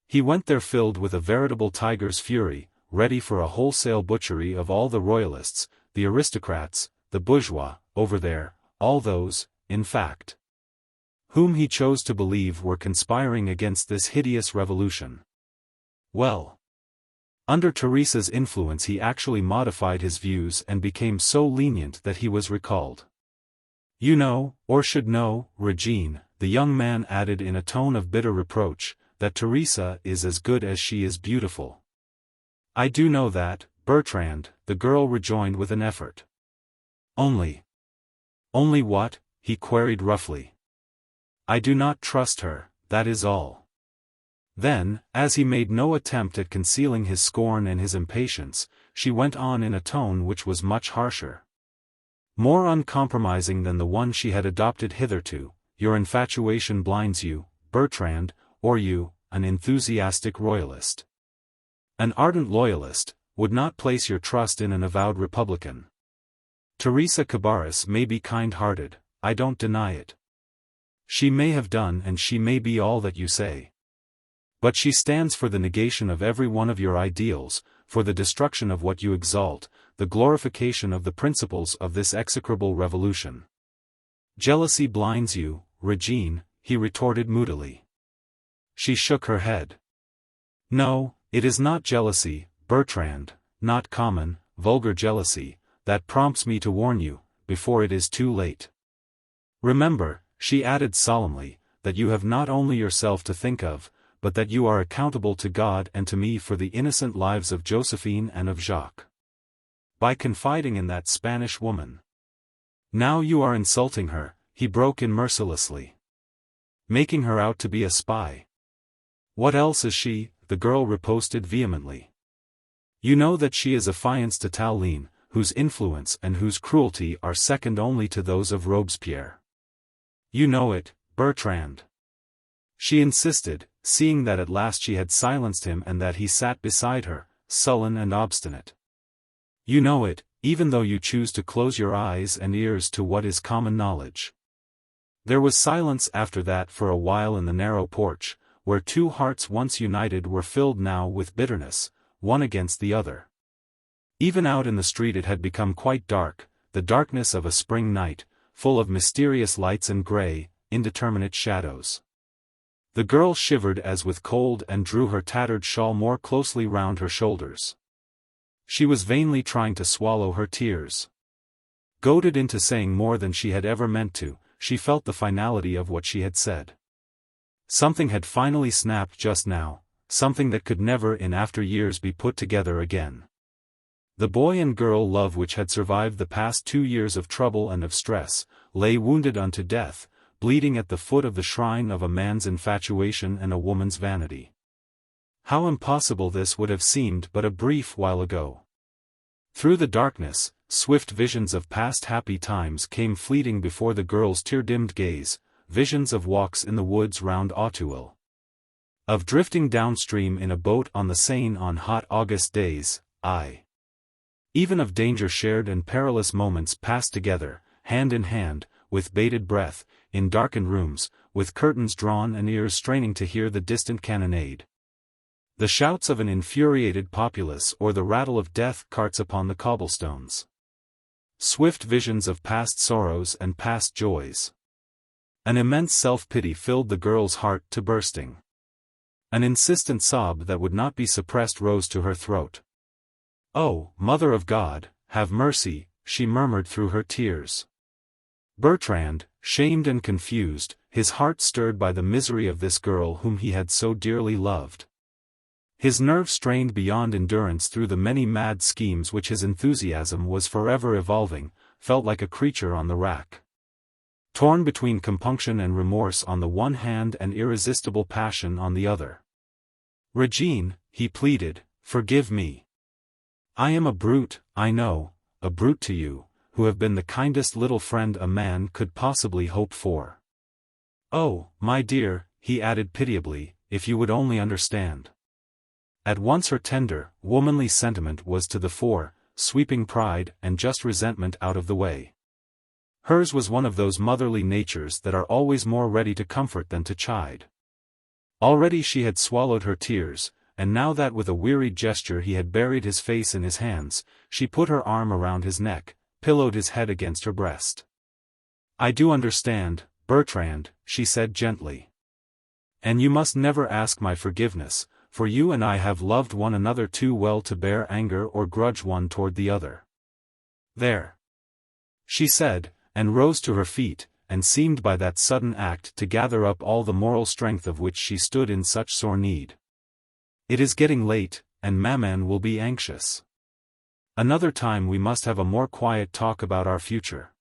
He went there filled with a veritable tiger's fury, ready for a wholesale butchery of all the royalists, the aristocrats, the bourgeois, over there, all those, in fact, whom he chose to believe were conspiring against this hideous revolution. Well, under Theresa's influence he actually modified his views and became so lenient that he was recalled. You know, or should know, Régine, the young man added in a tone of bitter reproach, that Theresa is as good as she is beautiful. I do know that, Bertrand, the girl rejoined with an effort. Only what? He queried roughly. I do not trust her, that is all. Then, as he made no attempt at concealing his scorn and his impatience, she went on in a tone which was much harsher, more uncompromising than the one she had adopted hitherto. Your infatuation blinds you, Bertrand, or you, an enthusiastic royalist, an ardent loyalist, would not place your trust in an avowed republican. Theresia Cabarrus may be kind-hearted, I don't deny it. She may have done and she may be all that you say. But she stands for the negation of every one of your ideals, for the destruction of what you exalt, the glorification of the principles of this execrable revolution. Jealousy blinds you, Régine, he retorted moodily. She shook her head. No, it is not jealousy, Bertrand, not common, vulgar jealousy, that prompts me to warn you, before it is too late. Remember, she added solemnly, that you have not only yourself to think of, but that you are accountable to God and to me for the innocent lives of Josephine and of Jacques. By confiding in that Spanish woman. Now you are insulting her, he broke in mercilessly. Making her out to be a spy. What else is she? The girl riposted vehemently. You know that she is affianced to Tallien, whose influence and whose cruelty are second only to those of Robespierre. You know it, Bertrand. She insisted, seeing that at last she had silenced him and that he sat beside her, sullen and obstinate. You know it, even though you choose to close your eyes and ears to what is common knowledge. There was silence after that for a while in the narrow porch, where two hearts once united were filled now with bitterness, one against the other. Even out in the street it had become quite dark, the darkness of a spring night, full of mysterious lights and grey, indeterminate shadows. The girl shivered as with cold and drew her tattered shawl more closely round her shoulders. She was vainly trying to swallow her tears. Goaded into saying more than she had ever meant to, she felt the finality of what she had said. Something had finally snapped just now, something that could never in after years be put together again. The boy and girl love which had survived the past 2 years of trouble and of stress, lay wounded unto death, bleeding at the foot of the shrine of a man's infatuation and a woman's vanity. How impossible this would have seemed but a brief while ago. Through the darkness, swift visions of past happy times came fleeting before the girl's tear-dimmed gaze, visions of walks in the woods round Auteuil, of drifting downstream in a boat on the Seine on hot August days, even of danger shared and perilous moments passed together, hand in hand, with bated breath, in darkened rooms, with curtains drawn and ears straining to hear the distant cannonade, the shouts of an infuriated populace or the rattle of death carts upon the cobblestones. Swift visions of past sorrows and past joys. An immense self-pity filled the girl's heart to bursting. An insistent sob that would not be suppressed rose to her throat. "Oh, Mother of God, have mercy," she murmured through her tears. Bertrand, shamed and confused, his heart stirred by the misery of this girl whom he had so dearly loved. His nerves strained beyond endurance through the many mad schemes which his enthusiasm was forever evolving, felt like a creature on the rack. Torn between compunction and remorse on the one hand and irresistible passion on the other. "Régine," he pleaded, "forgive me. I am a brute, I know, a brute to you, who have been the kindest little friend a man could possibly hope for. Oh, my dear, he added pitiably, if you would only understand. At once her tender, womanly sentiment was to the fore, sweeping pride and just resentment out of the way. Hers was one of those motherly natures that are always more ready to comfort than to chide. Already she had swallowed her tears, and now that with a wearied gesture he had buried his face in his hands, she put her arm around his neck, pillowed his head against her breast. "I do understand, Bertrand," she said gently. "And you must never ask my forgiveness, for you and I have loved one another too well to bear anger or grudge one toward the other. There," she said, and rose to her feet, and seemed by that sudden act to gather up all the moral strength of which she stood in such sore need. "It is getting late, and maman will be anxious. Another time we must have a more quiet talk about our future.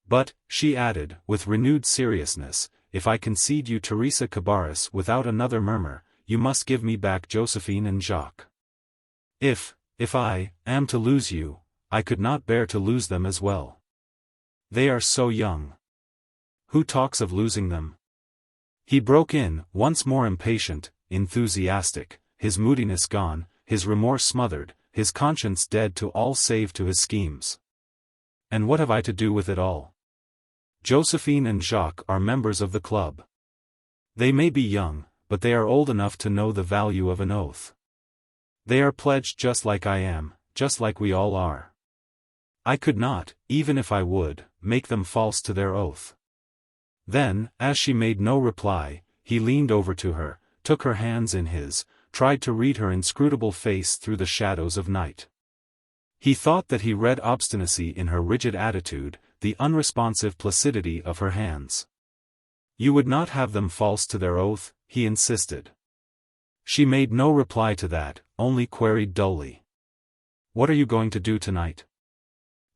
But," she added, with renewed seriousness, "if I concede you Theresia Cabarrus without another murmur, you must give me back Josephine and Jacques. If I am to lose you, I could not bear to lose them as well. They are so young. Who talks of losing them?" He broke in, once more impatient, enthusiastic, his moodiness gone, his remorse smothered, his conscience dead to all save to his schemes. "And what have I to do with it all? Josephine and Jacques are members of the club. They may be young, but they are old enough to know the value of an oath. They are pledged just like I am, just like we all are. I could not, even if I would, make them false to their oath." Then, as she made no reply, he leaned over to her, took her hands in his, tried to read her inscrutable face through the shadows of night. He thought that he read obstinacy in her rigid attitude, the unresponsive placidity of her hands. "You would not have them false to their oath?" he insisted. She made no reply to that, only queried dully, "What are you going to do tonight?"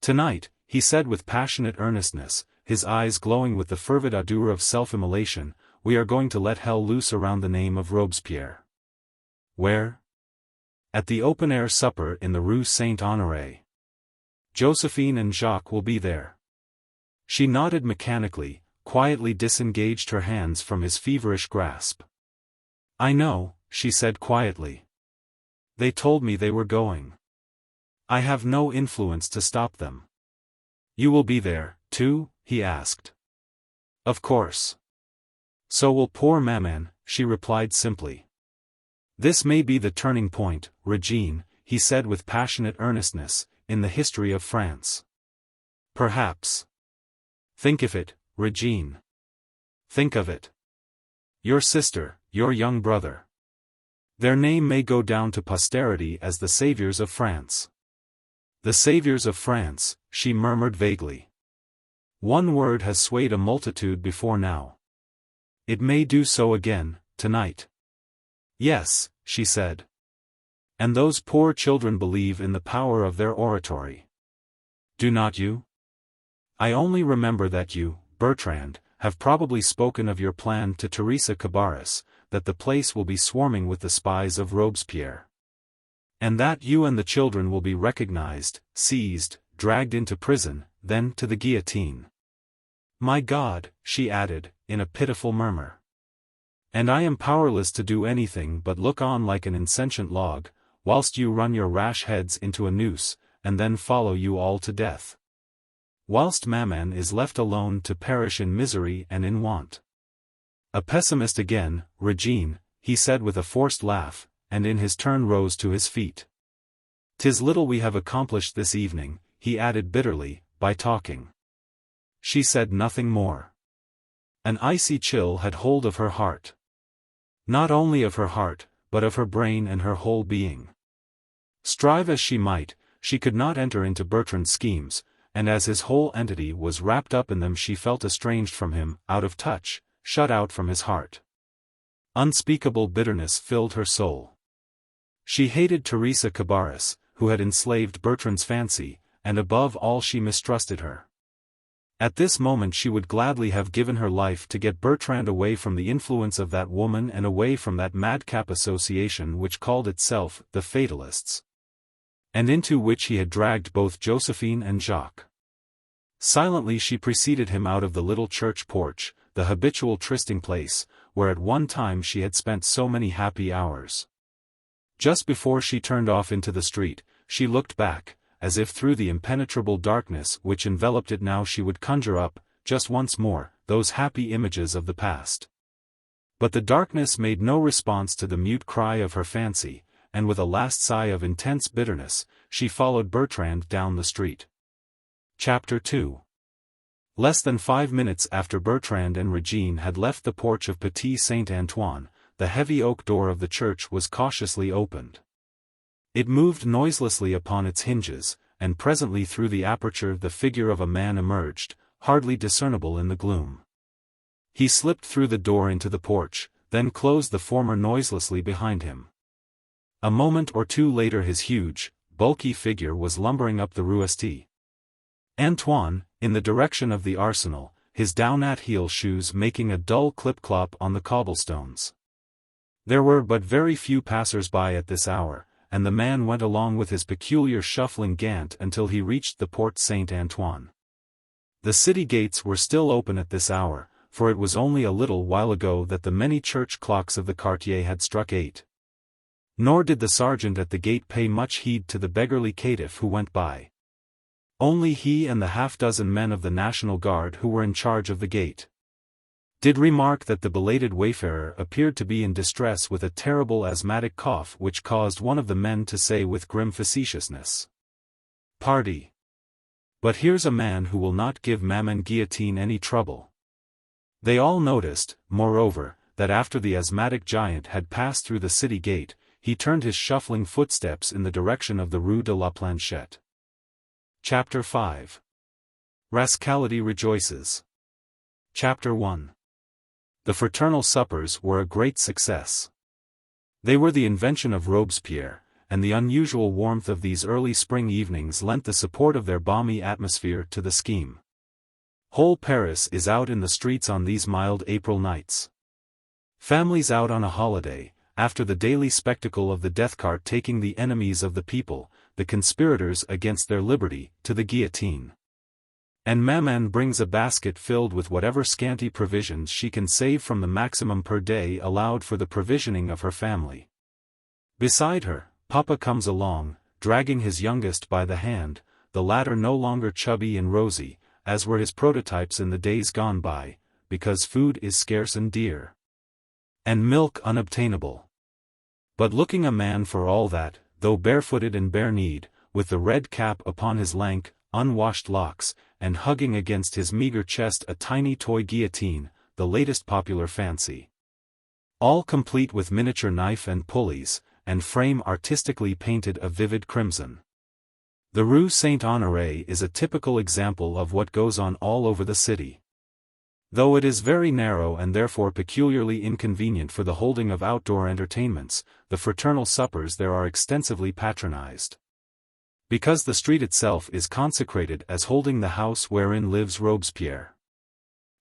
"Tonight," he said with passionate earnestness, his eyes glowing with the fervid ardor of self-immolation, "we are going to let hell loose around the name of Robespierre." "Where?" "At the open-air supper in the Rue Saint-Honoré. Josephine and Jacques will be there." She nodded mechanically, quietly disengaged her hands from his feverish grasp. "I know," she said quietly. "They told me they were going. I have no influence to stop them." "You will be there, too?" he asked. "Of course. So will poor maman," she replied simply. "This may be the turning point, Régine," he said with passionate earnestness, "in the history of France. Perhaps. Think of it, Régine. Think of it. Your sister, your young brother. Their name may go down to posterity as the saviors of France." "The saviors of France," she murmured vaguely. "One word has swayed a multitude before now. It may do so again, tonight." "Yes," she said. "And those poor children believe in the power of their oratory. Do not you? I only remember that you, Bertrand, have probably spoken of your plan to Theresia Cabarrus, that the place will be swarming with the spies of Robespierre. And that you and the children will be recognized, seized, dragged into prison, then to the guillotine. My God," she added, in a pitiful murmur. "And I am powerless to do anything but look on like an insentient log, whilst you run your rash heads into a noose, and then follow you all to death. Whilst maman is left alone to perish in misery and in want." "A pessimist again, Régine," he said with a forced laugh, and in his turn rose to his feet. "'Tis little we have accomplished this evening," he added bitterly, "by talking." She said nothing more. An icy chill had hold of her heart. Not only of her heart, but of her brain and her whole being. Strive as she might, she could not enter into Bertrand's schemes, and as his whole entity was wrapped up in them she felt estranged from him, out of touch, shut out from his heart. Unspeakable bitterness filled her soul. She hated Theresia Cabarrus, who had enslaved Bertrand's fancy, and above all she mistrusted her. At this moment she would gladly have given her life to get Bertrand away from the influence of that woman and away from that madcap association which called itself the Fatalists, and into which he had dragged both Josephine and Jacques. Silently she preceded him out of the little church porch, the habitual trysting place, where at one time she had spent so many happy hours. Just before she turned off into the street, she looked back, as if through the impenetrable darkness which enveloped it now she would conjure up, just once more, those happy images of the past. But the darkness made no response to the mute cry of her fancy, and with a last sigh of intense bitterness, she followed Bertrand down the street. Chapter 2. Less than 5 minutes after Bertrand and Régine had left the porch of Petit Saint-Antoine, the heavy oak door of the church was cautiously opened. It moved noiselessly upon its hinges, and presently through the aperture the figure of a man emerged, hardly discernible in the gloom. He slipped through the door into the porch, then closed the former noiselessly behind him. A moment or two later his huge, bulky figure was lumbering up the Rue St. Antoine, in the direction of the Arsenal, his down-at-heel shoes making a dull clip-clop on the cobblestones. There were but very few passers-by at this hour, and the man went along with his peculiar shuffling gait until he reached the Porte Saint-Antoine. The city gates were still open at this hour, for it was only a little while ago that the many church clocks of the quartier had struck 8. Nor did the sergeant at the gate pay much heed to the beggarly caitiff who went by. Only he and the half-dozen men of the National Guard who were in charge of the gate did remark that the belated wayfarer appeared to be in distress with a terrible asthmatic cough which caused one of the men to say with grim facetiousness, "Pardy. But here's a man who will not give Maman Guillotine any trouble." They all noticed, moreover, that after the asthmatic giant had passed through the city gate, he turned his shuffling footsteps in the direction of the Rue de la Planchette. Chapter 5. Rascality Rejoices. Chapter 1. The fraternal suppers were a great success. They were the invention of Robespierre, and the unusual warmth of these early spring evenings lent the support of their balmy atmosphere to the scheme. Whole Paris is out in the streets on these mild April nights. Families out on a holiday, after the daily spectacle of the death cart taking the enemies of the people, the conspirators against their liberty, to the guillotine. And Maman brings a basket filled with whatever scanty provisions she can save from the maximum per day allowed for the provisioning of her family. Beside her, Papa comes along, dragging his youngest by the hand, the latter no longer chubby and rosy, as were his prototypes in the days gone by, because food is scarce and dear, and milk unobtainable. But looking a man for all that, though barefooted and bare-kneed, with the red cap upon his lank, unwashed locks, and hugging against his meager chest a tiny toy guillotine, the latest popular fancy. All complete with miniature knife and pulleys, and frame artistically painted a vivid crimson. The Rue Saint-Honoré is a typical example of what goes on all over the city. Though it is very narrow and therefore peculiarly inconvenient for the holding of outdoor entertainments, the fraternal suppers there are extensively patronized. Because the street itself is consecrated as holding the house wherein lives Robespierre.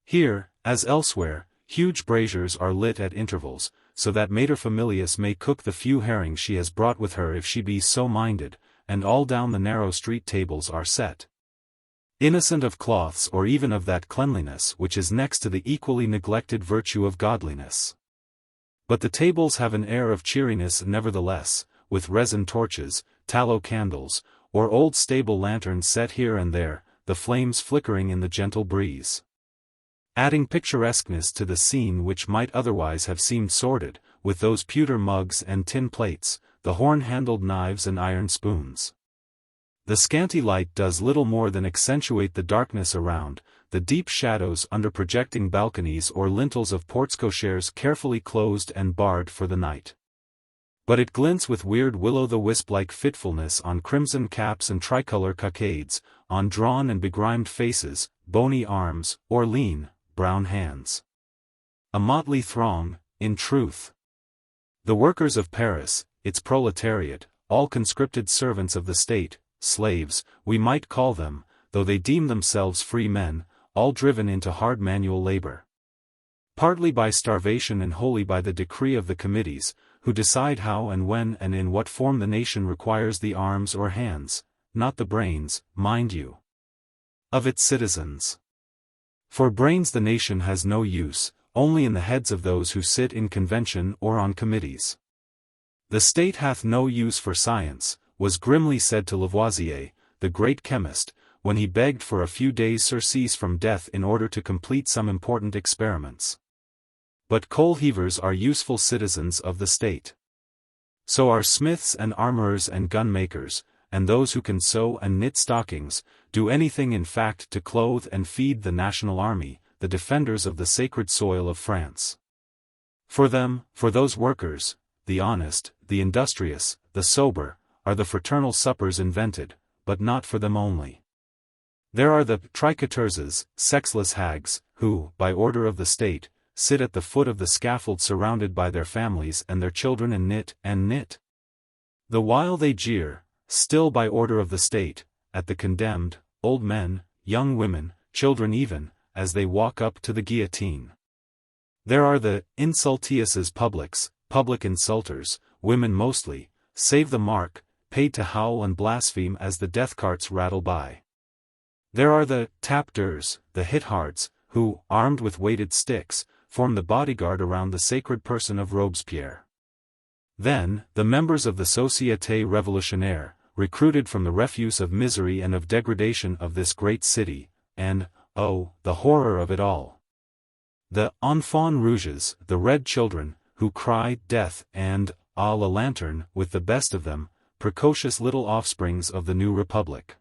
Here, as elsewhere, huge braziers are lit at intervals, so that materfamilias may cook the few herrings she has brought with her if she be so minded, and all down the narrow street tables are set. Innocent of cloths or even of that cleanliness which is next to the equally neglected virtue of godliness. But the tables have an air of cheeriness nevertheless, with resin torches, tallow candles, or old stable lanterns set here and there, the flames flickering in the gentle breeze, adding picturesqueness to the scene which might otherwise have seemed sordid, with those pewter mugs and tin plates, the horn-handled knives and iron spoons. The scanty light does little more than accentuate the darkness around, the deep shadows under projecting balconies or lintels of porte-cochères carefully closed and barred for the night. But it glints with weird will-o'-the-wisp-like fitfulness on crimson caps and tricolor cockades, on drawn and begrimed faces, bony arms, or lean, brown hands. A motley throng, in truth. The workers of Paris, its proletariat, all conscripted servants of the state, slaves, we might call them, though they deem themselves free men, all driven into hard manual labor. Partly by starvation and wholly by the decree of the committees, who decide how and when and in what form the nation requires the arms or hands, not the brains, mind you. of its citizens. For brains the nation has no use, only in the heads of those who sit in convention or on committees. The state hath no use for science, was grimly said to Lavoisier, the great chemist, when he begged for a few days' surcease from death in order to complete some important experiments. But coal heavers are useful citizens of the state. So are smiths and armorers and gun makers, and those who can sew and knit stockings, do anything in fact to clothe and feed the national army, the defenders of the sacred soil of France. For them, for those workers, the honest, the industrious, the sober, are the fraternal suppers invented, but not for them only. There are the tricoteuses, sexless hags, who, by order of the state, sit at the foot of the scaffold surrounded by their families and their children and knit. The while they jeer, still by order of the state, at the condemned, old men, young women, children even, as they walk up to the guillotine. There are the insultiuses publics, public insulters, women mostly, save the mark, paid to howl and blaspheme as the death carts rattle by. There are the tapteurs, the hithards, who, armed with weighted sticks, form the bodyguard around the sacred person of Robespierre. Then, the members of the Société Révolutionnaire, recruited from the refuse of misery and of degradation of this great city, and, oh, the horror of it all! The enfants rouges, the red children, who cry death and, la lanterne, with the best of them, precocious little offsprings of the new republic.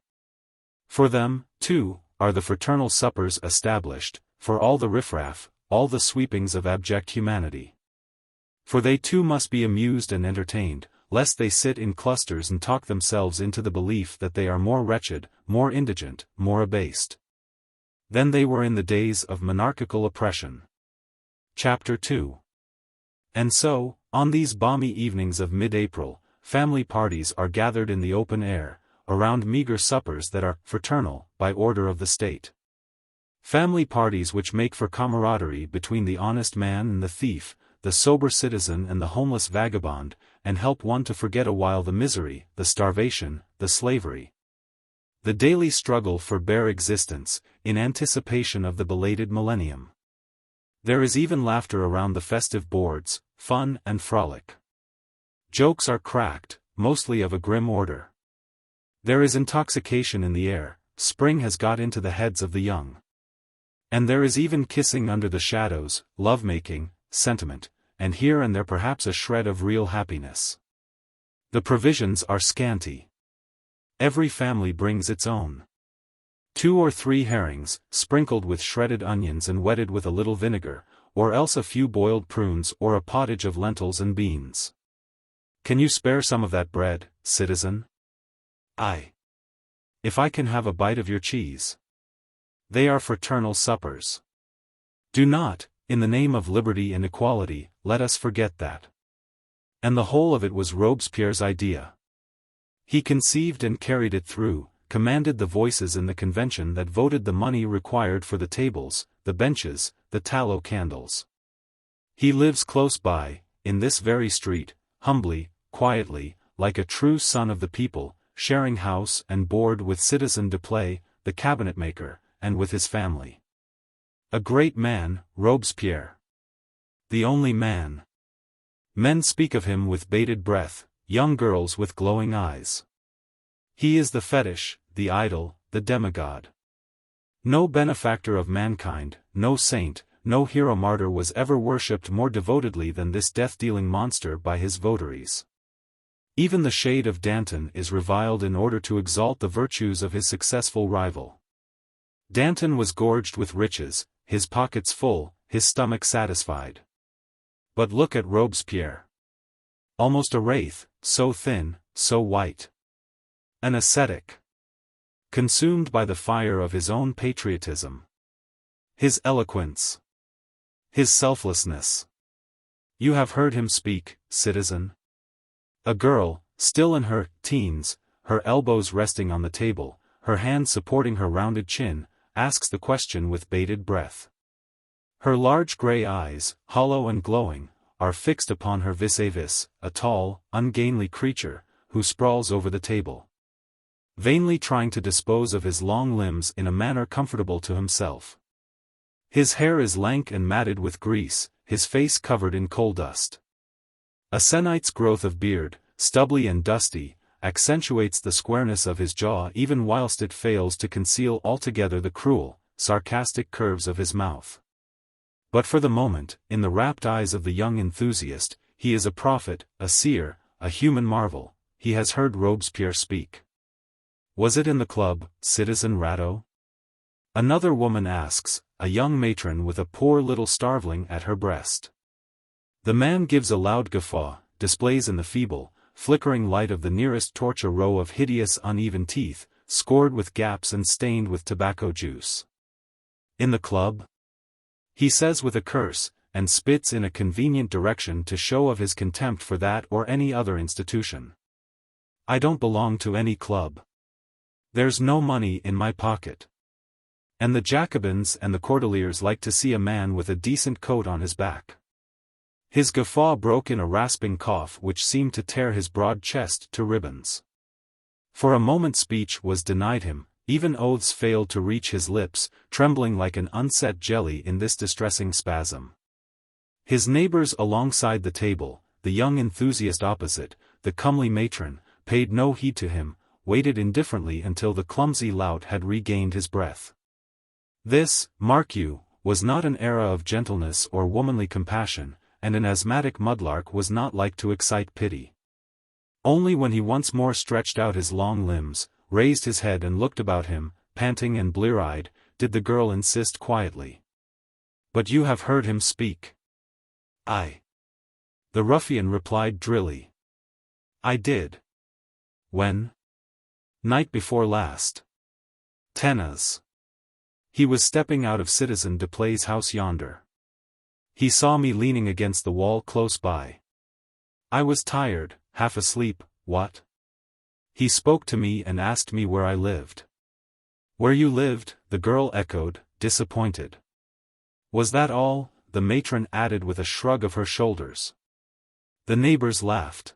For them, too, are the fraternal suppers established, for all the riffraff, all the sweepings of abject humanity. For they too must be amused and entertained, lest they sit in clusters and talk themselves into the belief that they are more wretched, more indigent, more abased than they were in the days of monarchical oppression. Chapter 2. And so, on these balmy evenings of mid-April, family parties are gathered in the open air, around meager suppers that are fraternal, by order of the state. Family parties which make for camaraderie between the honest man and the thief, the sober citizen and the homeless vagabond, and help one to forget a while the misery, the starvation, the slavery, the daily struggle for bare existence, in anticipation of the belated millennium. There is even laughter around the festive boards, fun and frolic. Jokes are cracked, mostly of a grim order. There is intoxication in the air, spring has got into the heads of the young. And there is even kissing under the shadows, love-making, sentiment, and here and there perhaps a shred of real happiness. The provisions are scanty. Every family brings its own. 2 or 3 herrings, sprinkled with shredded onions and wetted with a little vinegar, or else a few boiled prunes or a pottage of lentils and beans. Can you spare some of that bread, citizen? Aye. If I can have a bite of your cheese. They are fraternal suppers. Do not, in the name of liberty and equality, let us forget that. And the whole of it was Robespierre's idea. He conceived and carried it through, commanded the voices in the convention that voted the money required for the tables, the benches, the tallow candles. He lives close by, in this very street, humbly, quietly, like a true son of the people, sharing house and board with Citizen Duplay, the cabinet-maker, and with his family. A great man, Robespierre. The only man. Men speak of him with bated breath, young girls with glowing eyes. He is the fetish, the idol, the demigod. No benefactor of mankind, no saint, no hero-martyr was ever worshipped more devotedly than this death-dealing monster by his votaries. Even the shade of Danton is reviled in order to exalt the virtues of his successful rival. Danton was gorged with riches, his pockets full, his stomach satisfied. But look at Robespierre. Almost a wraith, so thin, so white. An ascetic. Consumed by the fire of his own patriotism. His eloquence. His selflessness. You have heard him speak, citizen? A girl, still in her teens, her elbows resting on the table, her hands supporting her rounded chin, asks the question with bated breath. Her large grey eyes, hollow and glowing, are fixed upon her vis-a-vis, a tall, ungainly creature, who sprawls over the table. vainly trying to dispose of his long limbs in a manner comfortable to himself. His hair is lank and matted with grease, his face covered in coal dust. A senate's growth of beard, stubbly and dusty, accentuates the squareness of his jaw even whilst it fails to conceal altogether the cruel, sarcastic curves of his mouth. But for the moment, in the rapt eyes of the young enthusiast, he is a prophet, a seer, a human marvel. He has heard Robespierre speak. Was it in the club, Citizen Rateau? Another woman asks, a young matron with a poor little starveling at her breast. The man gives a loud guffaw, displays in the feeble, flickering light of the nearest torch a row of hideous uneven teeth, scored with gaps and stained with tobacco juice. In the club? He says with a curse, and spits in a convenient direction to show of his contempt for that or any other institution. I don't belong to any club. There's no money in my pocket. And the Jacobins and the Cordeliers like to see a man with a decent coat on his back. His guffaw broke in a rasping cough which seemed to tear his broad chest to ribbons. For a moment speech was denied him, even oaths failed to reach his lips, trembling like an unset jelly in this distressing spasm. His neighbors alongside the table, the young enthusiast opposite, the comely matron, paid no heed to him, waited indifferently until the clumsy lout had regained his breath. This, mark you, was not an era of gentleness or womanly compassion, and an asthmatic mudlark was not like to excite pity. Only when he once more stretched out his long limbs, raised his head and looked about him, panting and blear-eyed, did the girl insist quietly. But you have heard him speak. I. The ruffian replied drily. I did. When? Night before last. Tenaz. He was stepping out of Citizen Deplay's house yonder. He saw me leaning against the wall close by. I was tired, half asleep, what? He spoke to me and asked me where I lived. Where you lived, the girl echoed, disappointed. Was that all? The matron added with a shrug of her shoulders. The neighbors laughed.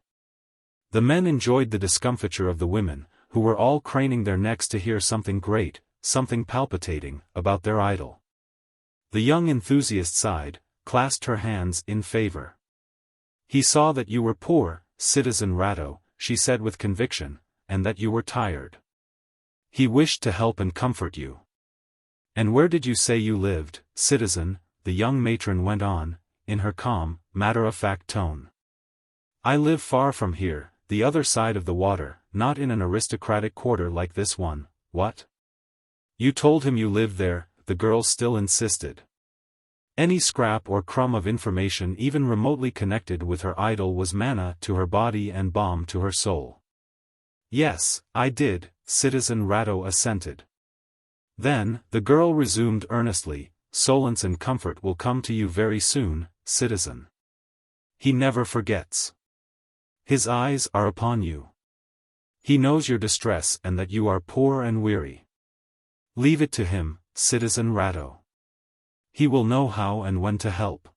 The men enjoyed the discomfiture of the women, who were all craning their necks to hear something great, something palpitating, about their idol. The young enthusiast sighed, clasped her hands in favor. He saw that you were poor, Citizen Rateau, she said with conviction, and that you were tired. He wished to help and comfort you. And where did you say you lived, citizen? The young matron went on, in her calm, matter-of-fact tone. I live far from here, the other side of the water, not in an aristocratic quarter like this one. What? You told him you lived there, the girl still insisted. Any scrap or crumb of information even remotely connected with her idol was manna to her body and balm to her soul. Yes, I did, Citizen Rateau assented. Then, the girl resumed earnestly, solace and comfort will come to you very soon, citizen. He never forgets. His eyes are upon you. He knows your distress and that you are poor and weary. Leave it to him, Citizen Rateau. He will know how and when to help.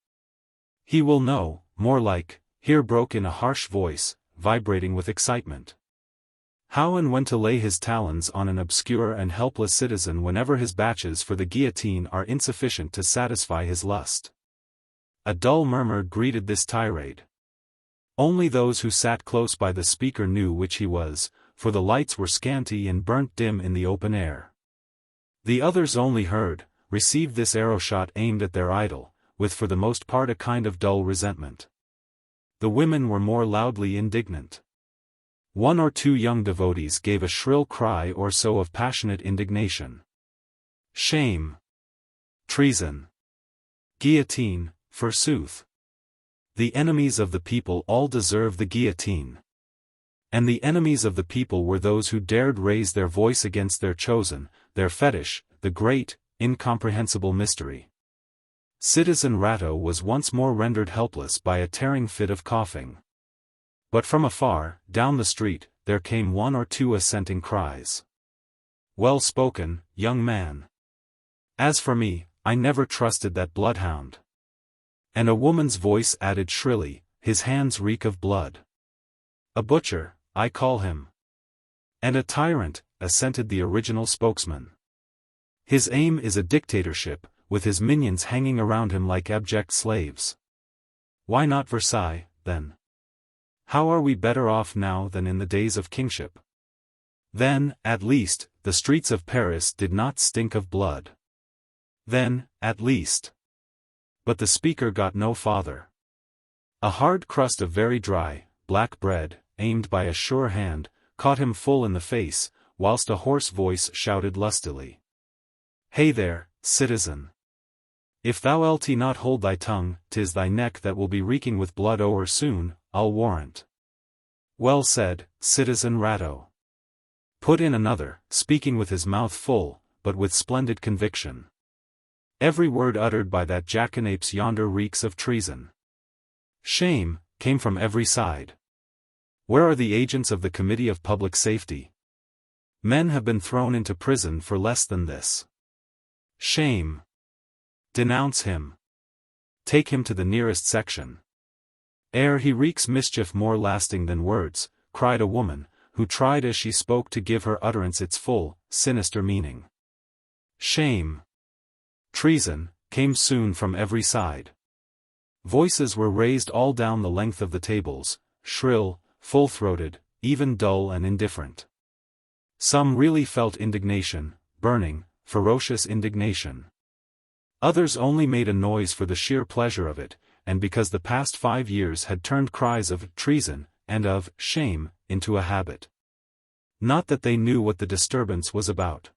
He will know, more like, here broke in a harsh voice, vibrating with excitement. How and when to lay his talons on an obscure and helpless citizen whenever his batches for the guillotine are insufficient to satisfy his lust. A dull murmur greeted this tirade. Only those who sat close by the speaker knew which he was, for the lights were scanty and burnt dim in the open air. The others only heard, received this arrow shot aimed at their idol, with for the most part a kind of dull resentment. The women were more loudly indignant. One or two young devotees gave a shrill cry or so of passionate indignation. Shame! Treason! Guillotine, forsooth! The enemies of the people all deserve the guillotine. And the enemies of the people were those who dared raise their voice against their chosen, their fetish, the great, incomprehensible mystery. Citizen Rateau was once more rendered helpless by a tearing fit of coughing. But from afar, down the street, there came one or two assenting cries. Well spoken, young man. As for me, I never trusted that bloodhound. And a woman's voice added shrilly, his hands reek of blood. A butcher, I call him. And a tyrant, assented the original spokesman. His aim is a dictatorship, with his minions hanging around him like abject slaves. Why not Versailles, then? How are we better off now than in the days of kingship? Then, at least, the streets of Paris did not stink of blood. Then, at least. But the speaker got no farther. A hard crust of very dry, black bread, aimed by a sure hand, caught him full in the face, whilst a hoarse voice shouted lustily. "Hey there, citizen! If thou wilt not hold thy tongue, 'tis thy neck that will be reeking with blood o'er soon, I'll warrant." "Well said, citizen Rateau," put in another, speaking with his mouth full, but with splendid conviction. "Every word uttered by that jackanapes yonder reeks of treason." "Shame," came from every side. "Where are the agents of the Committee of Public Safety? Men have been thrown into prison for less than this." "Shame." "Denounce him. Take him to the nearest section. Ere he wreaks mischief more lasting than words," cried a woman, who tried as she spoke to give her utterance its full, sinister meaning. "Shame." "Treason," came soon from every side. Voices were raised all down the length of the tables, shrill, full-throated, even dull and indifferent. Some really felt indignation, burning, ferocious indignation. Others only made a noise for the sheer pleasure of it, and because the past 5 years had turned cries of treason, and of shame, into a habit. Not that they knew what the disturbance was about.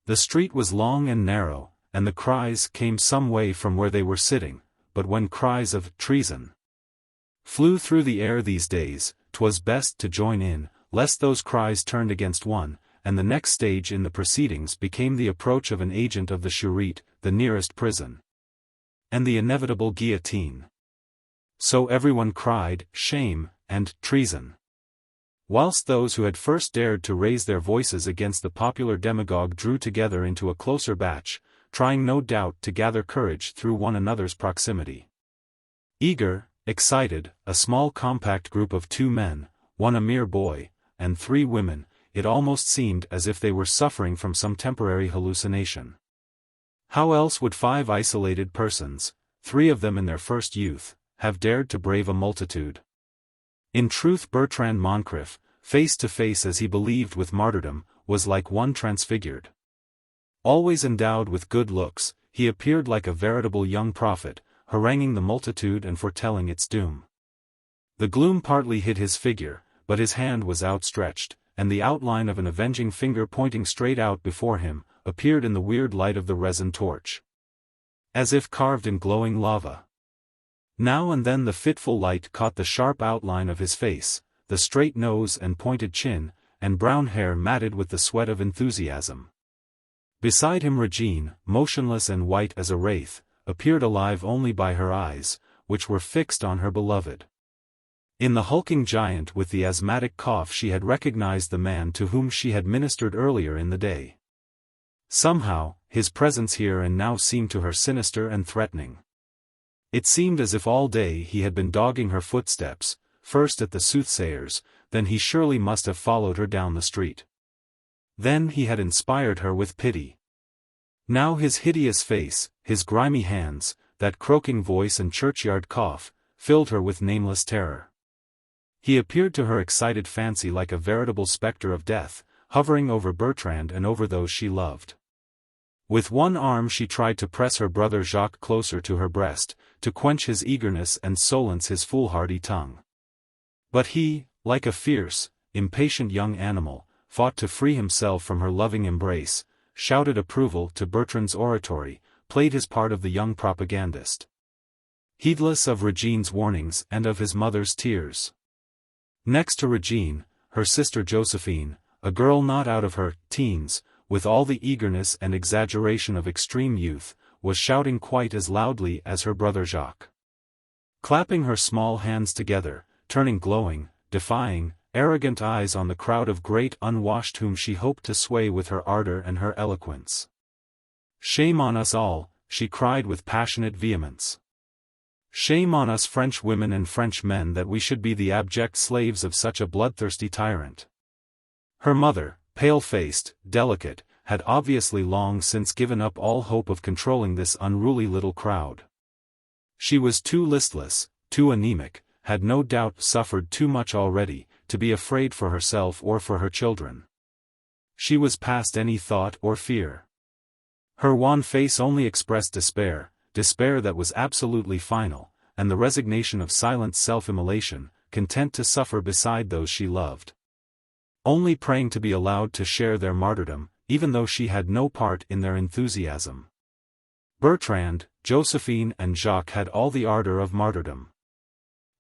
The street was long and narrow, and the cries came some way from where they were sitting, but when cries of treason flew through the air these days, 'twas best to join in, lest those cries turned against one, and the next stage in the proceedings became the approach of an agent of the Charite, the nearest prison, and the inevitable guillotine. So everyone cried, shame, and treason. Whilst those who had first dared to raise their voices against the popular demagogue drew together into a closer batch, trying no doubt to gather courage through one another's proximity. Eager, excited, a small compact group of 2 men, one a mere boy, and 3 women, it almost seemed as if they were suffering from some temporary hallucination. How else would 5 isolated persons, 3 of them in their first youth, have dared to brave a multitude? In truth, Bertrand Moncrif, face to face as he believed with martyrdom, was like one transfigured. Always endowed with good looks, he appeared like a veritable young prophet, haranguing the multitude and foretelling its doom. The gloom partly hid his figure, but his hand was outstretched, and the outline of an avenging finger pointing straight out before him, appeared in the weird light of the resin torch, as if carved in glowing lava. Now and then the fitful light caught the sharp outline of his face, the straight nose and pointed chin, and brown hair matted with the sweat of enthusiasm. Beside him Régine, motionless and white as a wraith, appeared alive only by her eyes, which were fixed on her beloved. In the hulking giant with the asthmatic cough she had recognized the man to whom she had ministered earlier in the day. Somehow, his presence here and now seemed to her sinister and threatening. It seemed as if all day he had been dogging her footsteps, first at the soothsayer's, then he surely must have followed her down the street. Then he had inspired her with pity. Now his hideous face, his grimy hands, that croaking voice and churchyard cough, filled her with nameless terror. He appeared to her excited fancy like a veritable spectre of death, hovering over Bertrand and over those she loved. With one arm she tried to press her brother Jacques closer to her breast, to quench his eagerness and solace his foolhardy tongue. But he, like a fierce, impatient young animal, fought to free himself from her loving embrace, shouted approval to Bertrand's oratory, played his part of the young propagandist, heedless of Régine's warnings and of his mother's tears. Next to Régine, her sister Josephine, a girl not out of her teens, with all the eagerness and exaggeration of extreme youth, was shouting quite as loudly as her brother Jacques. Clapping her small hands together, turning glowing, defying, arrogant eyes on the crowd of great unwashed whom she hoped to sway with her ardor and her eloquence. "Shame on us all," she cried with passionate vehemence. "Shame on us French women and French men that we should be the abject slaves of such a bloodthirsty tyrant." Her mother, pale-faced, delicate, had obviously long since given up all hope of controlling this unruly little crowd. She was too listless, too anemic, had no doubt suffered too much already, to be afraid for herself or for her children. She was past any thought or fear. Her wan face only expressed despair, despair that was absolutely final, and the resignation of silent self-immolation, content to suffer beside those she loved. Only praying to be allowed to share their martyrdom, even though she had no part in their enthusiasm. Bertrand, Josephine and Jacques had all the ardor of martyrdom.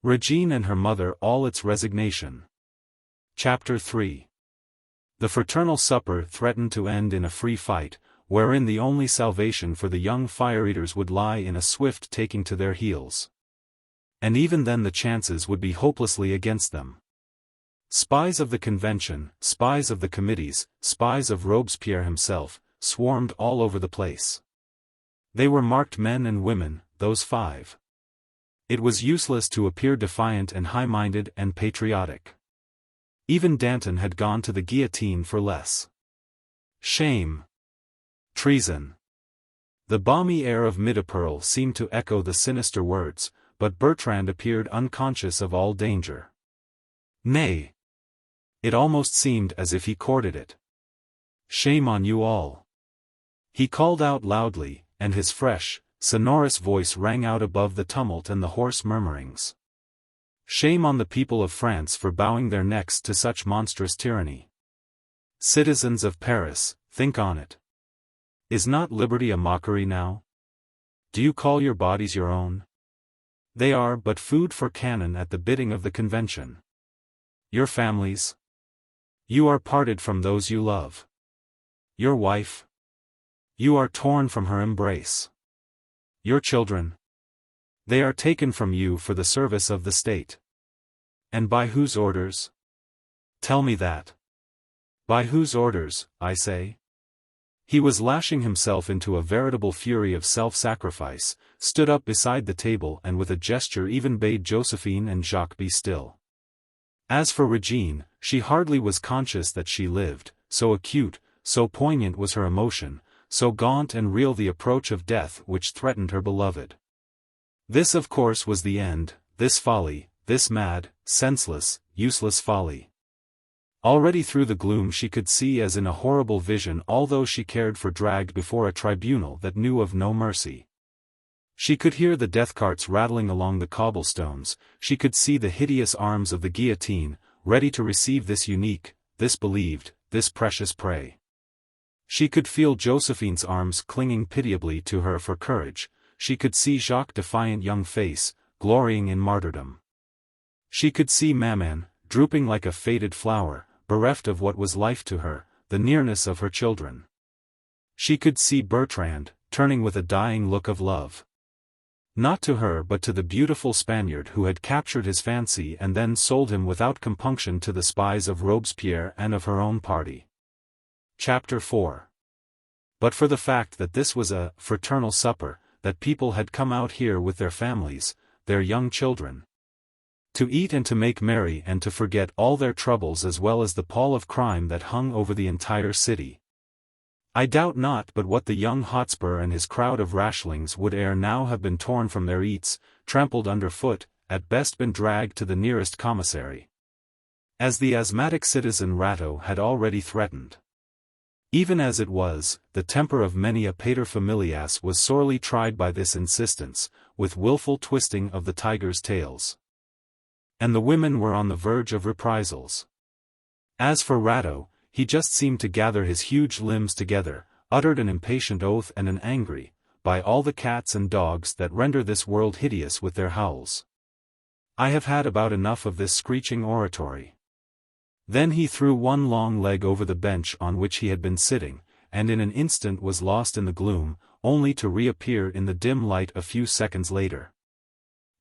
Régine and her mother all its resignation. Chapter 3. The fraternal supper threatened to end in a free fight, wherein the only salvation for the young fire-eaters would lie in a swift taking to their heels. And even then the chances would be hopelessly against them. Spies of the convention, spies of the committees, spies of Robespierre himself, swarmed all over the place. They were marked men and women, those 5. It was useless to appear defiant and high-minded and patriotic. Even Danton had gone to the guillotine for less. Shame. Treason. The balmy air of Midi-Pearl seemed to echo the sinister words, but Bertrand appeared unconscious of all danger. Nay. It almost seemed as if he courted it. Shame on you all. He called out loudly, and his fresh, sonorous voice rang out above the tumult and the hoarse murmurings. Shame on the people of France for bowing their necks to such monstrous tyranny. Citizens of Paris, think on it. Is not liberty a mockery now? Do you call your bodies your own? They are but food for cannon at the bidding of the convention. Your families? You are parted from those you love. Your wife? You are torn from her embrace. Your children? They are taken from you for the service of the state. And by whose orders? Tell me that. By whose orders, I say? He was lashing himself into a veritable fury of self-sacrifice, stood up beside the table and with a gesture even bade Josephine and Jacques be still. As for Régine, she hardly was conscious that she lived, so acute, so poignant was her emotion, so gaunt and real the approach of death which threatened her beloved. This of course was the end, this folly, this mad, senseless, useless folly. Already through the gloom she could see as in a horrible vision all those she cared for dragged before a tribunal that knew of no mercy. She could hear the death carts rattling along the cobblestones, she could see the hideous arms of the guillotine, ready to receive this unique, this believed, this precious prey. She could feel Josephine's arms clinging pitiably to her for courage, she could see Jacques' defiant young face, glorying in martyrdom. She could see Maman, drooping like a faded flower, bereft of what was life to her, the nearness of her children. She could see Bertrand, turning with a dying look of love. Not to her but to the beautiful Spaniard who had captured his fancy and then sold him without compunction to the spies of Robespierre and of her own party. Chapter 4. But for the fact that this was a fraternal supper, that people had come out here with their families, their young children, to eat and to make merry and to forget all their troubles as well as the pall of crime that hung over the entire city. I doubt not but what the young Hotspur and his crowd of rashlings would ere now have been torn from their eats, trampled under foot, at best been dragged to the nearest commissary. As the asthmatic citizen Rateau had already threatened. Even as it was, the temper of many a paterfamilias was sorely tried by this insistence, with willful twisting of the tigers' tails. And the women were on the verge of reprisals. As for Rateau, he just seemed to gather his huge limbs together, uttered an impatient oath and an angry, by all the cats and dogs that render this world hideous with their howls. I have had about enough of this screeching oratory. Then he threw one long leg over the bench on which he had been sitting, and in an instant was lost in the gloom, only to reappear in the dim light a few seconds later.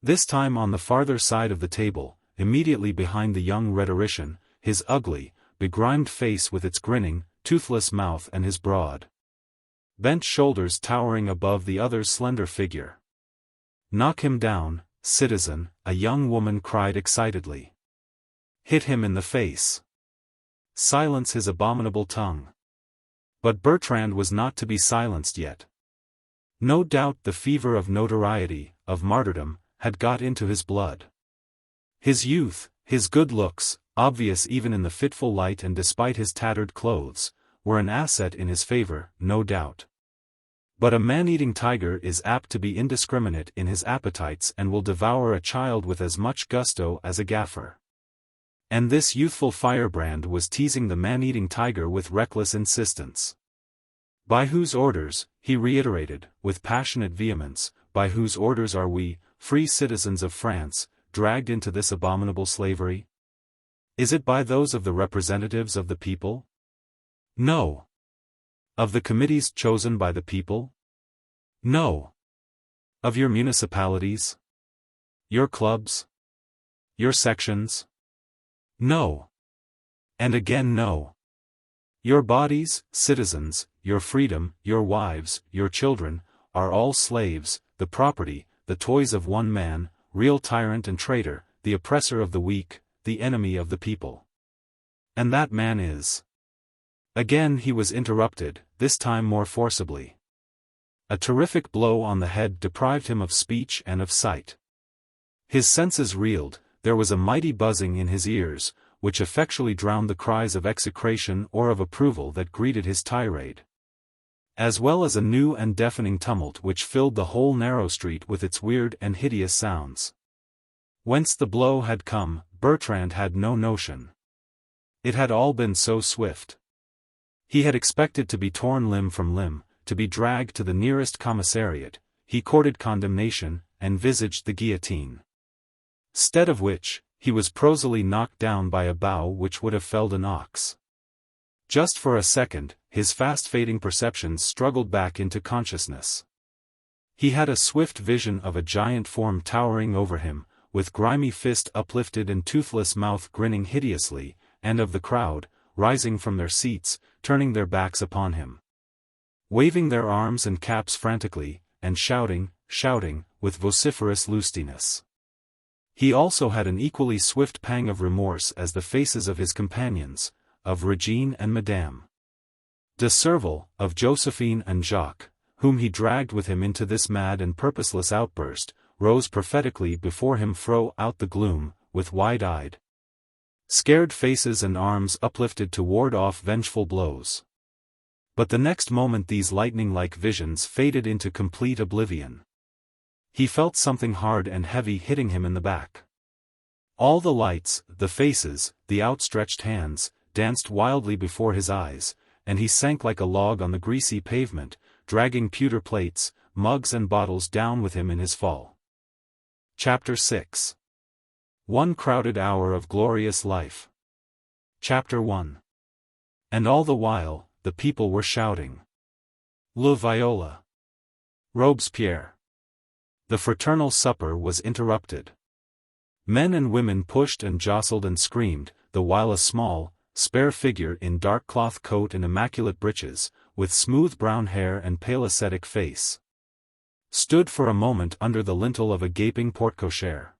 This time on the farther side of the table, immediately behind the young rhetorician, his ugly, begrimed face with its grinning, toothless mouth and his broad, bent shoulders towering above the other's slender figure. "Knock him down, citizen," a young woman cried excitedly. "Hit him in the face." silence his abominable tongue. But Bertrand was not to be silenced yet. No doubt the fever of notoriety, of martyrdom, had got into his blood. His youth, his good looks, obvious even in the fitful light and despite his tattered clothes, were an asset in his favor, no doubt. But a man-eating tiger is apt to be indiscriminate in his appetites and will devour a child with as much gusto as a gaffer. And this youthful firebrand was teasing the man-eating tiger with reckless insistence. By whose orders, he reiterated, with passionate vehemence, by whose orders are we, free citizens of France, dragged into this abominable slavery? Is it by those of the representatives of the people? No. Of the committees chosen by the people? No. Of your municipalities? Your clubs? Your sections? No. And again no. Your bodies, citizens, your freedom, your wives, your children, are all slaves, the property, the toys of one man, real tyrant and traitor, the oppressor of the weak, the enemy of the people. And that man is. Again he was interrupted, this time more forcibly. A terrific blow on the head deprived him of speech and of sight. His senses reeled, there was a mighty buzzing in his ears, which effectually drowned the cries of execration or of approval that greeted his tirade. As well as a new and deafening tumult which filled the whole narrow street with its weird and hideous sounds. Whence the blow had come, Bertrand had no notion. It had all been so swift. He had expected to be torn limb from limb, to be dragged to the nearest commissariat, he courted condemnation, and visaged the guillotine. Stead of which, he was prosily knocked down by a bough which would have felled an ox. Just for a second, his fast-fading perceptions struggled back into consciousness. He had a swift vision of a giant form towering over him, with grimy fist uplifted and toothless mouth grinning hideously, and of the crowd, rising from their seats, turning their backs upon him. Waving their arms and caps frantically, and shouting, with vociferous lustiness. He also had an equally swift pang of remorse as the faces of his companions, of Régine and Madame de Serval, of Josephine and Jacques, whom he dragged with him into this mad and purposeless outburst, rose prophetically before him throughout the gloom, with wide-eyed, scared faces and arms uplifted to ward off vengeful blows. But the next moment these lightning-like visions faded into complete oblivion. He felt something hard and heavy hitting him in the back. All the lights, the faces, the outstretched hands, danced wildly before his eyes, and he sank like a log on the greasy pavement, dragging pewter plates, mugs and bottles down with him in his fall. Chapter 6. One crowded hour of glorious life. Chapter 1. And all the while, the people were shouting. Le Viola. Robespierre. The fraternal supper was interrupted. Men and women pushed and jostled and screamed, the while a small, spare figure in dark cloth coat and immaculate breeches, with smooth brown hair and pale ascetic face, stood for a moment under the lintel of a gaping porte-cochere.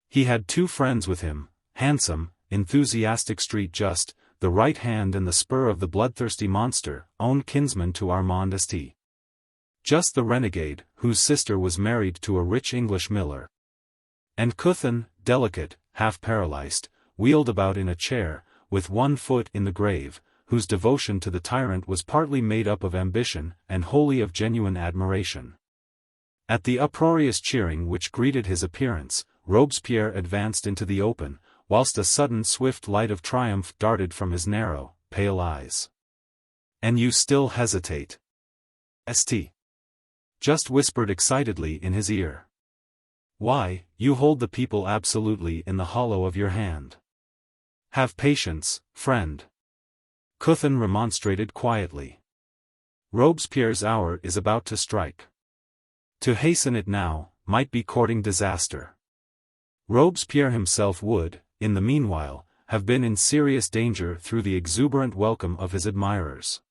He had two friends with him, handsome, enthusiastic street just, the right hand and the spur of the bloodthirsty monster, own kinsman to Armand St. Just the renegade, whose sister was married to a rich English miller. And Couthon, delicate, half paralyzed, wheeled about in a chair, with one foot in the grave, whose devotion to the tyrant was partly made up of ambition and wholly of genuine admiration. At the uproarious cheering which greeted his appearance, Robespierre advanced into the open, whilst a sudden swift light of triumph darted from his narrow, pale eyes. "And you still hesitate?" St. just whispered excitedly in his ear. "Why, you hold the people absolutely in the hollow of your hand." "Have patience, friend," Couthon remonstrated quietly. "Robespierre's hour is about to strike. To hasten it now, might be courting disaster. Robespierre himself would, in the meanwhile, have been in serious danger through the exuberant welcome of his admirers.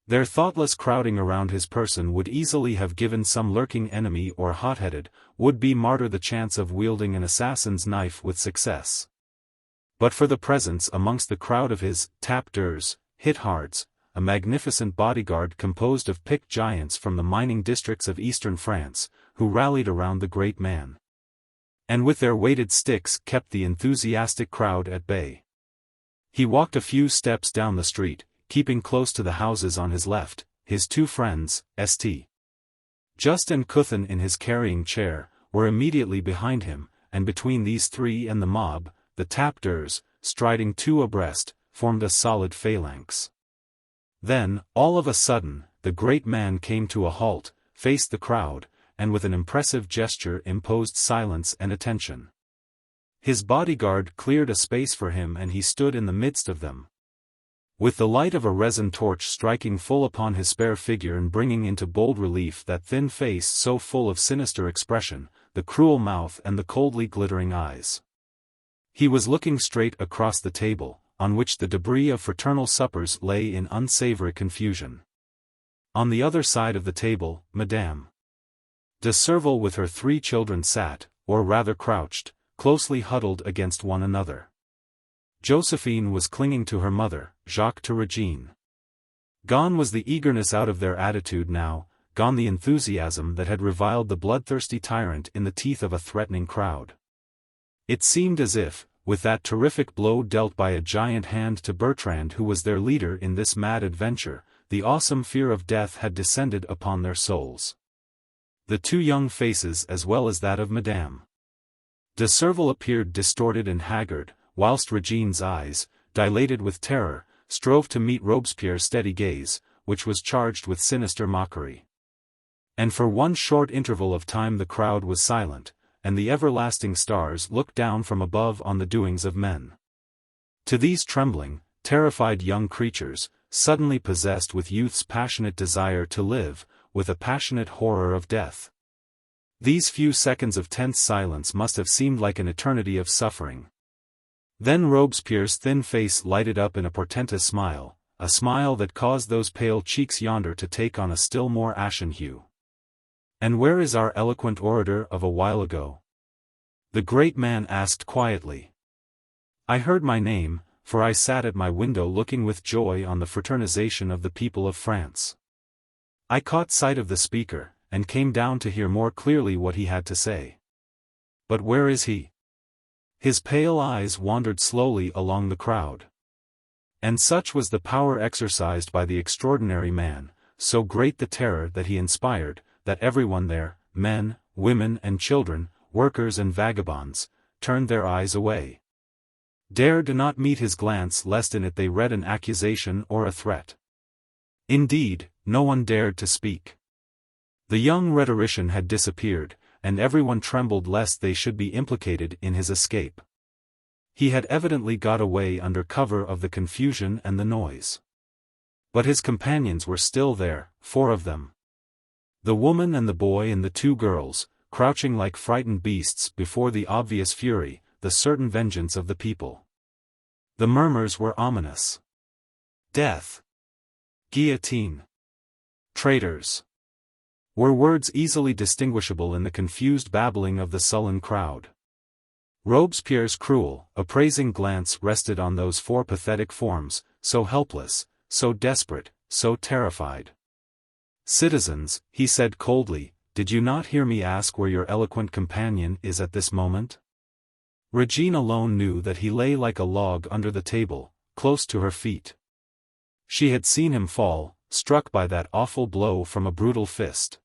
Their thoughtless crowding around his person would easily have given some lurking enemy or hot-headed, would-be martyr the chance of wielding an assassin's knife with success. But for the presence amongst the crowd of his tapteurs, hithards, a magnificent bodyguard composed of picked giants from the mining districts of eastern France, who rallied around the great man, and with their weighted sticks kept the enthusiastic crowd at bay. He walked a few steps down the street, keeping close to the houses on his left, his two friends, St. Just and Cuthan in his carrying chair, were immediately behind him, and between these three and the mob, the tapteurs, striding two abreast, formed a solid phalanx. Then, all of a sudden, the great man came to a halt, faced the crowd, and with an impressive gesture imposed silence and attention. His bodyguard cleared a space for him and he stood in the midst of them. With the light of a resin torch striking full upon his spare figure and bringing into bold relief that thin face so full of sinister expression, the cruel mouth and the coldly glittering eyes. He was looking straight across the table, on which the debris of fraternal suppers lay in unsavory confusion. On the other side of the table, Madame de Serval with her 3 children sat, or rather crouched, closely huddled against one another. Josephine was clinging to her mother, Jacques to Régine. Gone was the eagerness out of their attitude now, gone the enthusiasm that had reviled the bloodthirsty tyrant in the teeth of a threatening crowd. It seemed as if, with that terrific blow dealt by a giant hand to Bertrand who was their leader in this mad adventure, the awesome fear of death had descended upon their souls. The 2 young faces as well as that of Madame de Serval appeared distorted and haggard, whilst Régine's eyes, dilated with terror, strove to meet Robespierre's steady gaze, which was charged with sinister mockery. And for one short interval of time the crowd was silent, and the everlasting stars looked down from above on the doings of men. To these trembling, terrified young creatures, suddenly possessed with youth's passionate desire to live, with a passionate horror of death, these few seconds of tense silence must have seemed like an eternity of suffering. Then Robespierre's thin face lighted up in a portentous smile, a smile that caused those pale cheeks yonder to take on a still more ashen hue. "And where is our eloquent orator of a while ago?" the great man asked quietly. "I heard my name, for I sat at my window looking with joy on the fraternization of the people of France. I caught sight of the speaker, and came down to hear more clearly what he had to say. But where is he?" His pale eyes wandered slowly along the crowd. And such was the power exercised by the extraordinary man, so great the terror that he inspired, that everyone there, men, women and children, workers and vagabonds, turned their eyes away. Dared not meet his glance lest in it they read an accusation or a threat. Indeed, no one dared to speak. The young rhetorician had disappeared, and everyone trembled lest they should be implicated in his escape. He had evidently got away under cover of the confusion and the noise. But his companions were still there, 4 of them. The woman and the boy and the 2 girls, crouching like frightened beasts before the obvious fury, the certain vengeance of the people. The murmurs were ominous. Death. Guillotine. Traitors. Were words easily distinguishable in the confused babbling of the sullen crowd. Robespierre's cruel, appraising glance rested on those 4 pathetic forms, so helpless, so desperate, so terrified. "Citizens," he said coldly, "did you not hear me ask where your eloquent companion is at this moment?" Régine alone knew that he lay like a log under the table, close to her feet. She had seen him fall, struck by that awful blow from a brutal fist.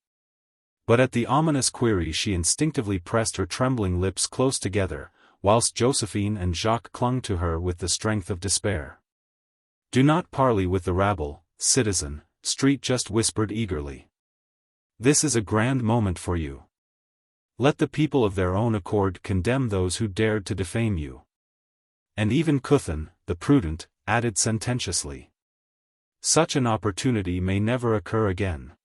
But at the ominous query she instinctively pressed her trembling lips close together, whilst Josephine and Jacques clung to her with the strength of despair. "Do not parley with the rabble, citizen," Street just whispered eagerly. "This is a grand moment for you. Let the people of their own accord condemn those who dared to defame you." And even Cuthan, the prudent, added sententiously, "Such an opportunity may never occur again."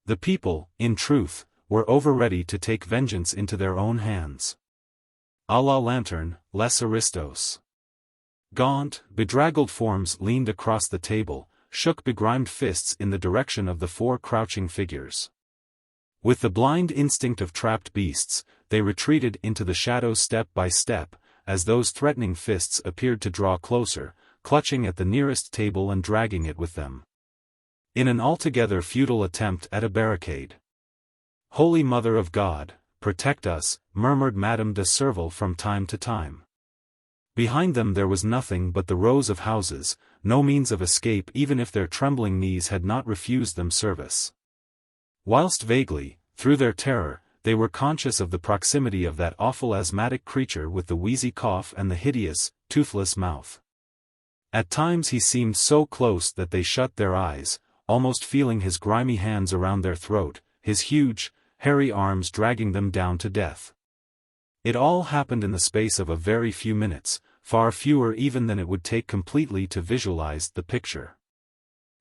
The people, in truth, were over ready to take vengeance into their own hands. A la lanterne, les aristos. Gaunt, bedraggled forms leaned across the table, shook begrimed fists in the direction of the 4 crouching figures. With the blind instinct of trapped beasts, they retreated into the shadows step by step, as those threatening fists appeared to draw closer, clutching at the nearest table and dragging it with them. In an altogether futile attempt at a barricade. "Holy Mother of God, protect us," murmured Madame de Serval from time to time. Behind them there was nothing but the rows of houses, no means of escape even if their trembling knees had not refused them service. Whilst vaguely, through their terror, they were conscious of the proximity of that awful asthmatic creature with the wheezy cough and the hideous, toothless mouth. At times he seemed so close that they shut their eyes, almost feeling his grimy hands around their throat, his huge, hairy arms dragging them down to death. It all happened in the space of a very few minutes, far fewer even than it would take completely to visualize the picture.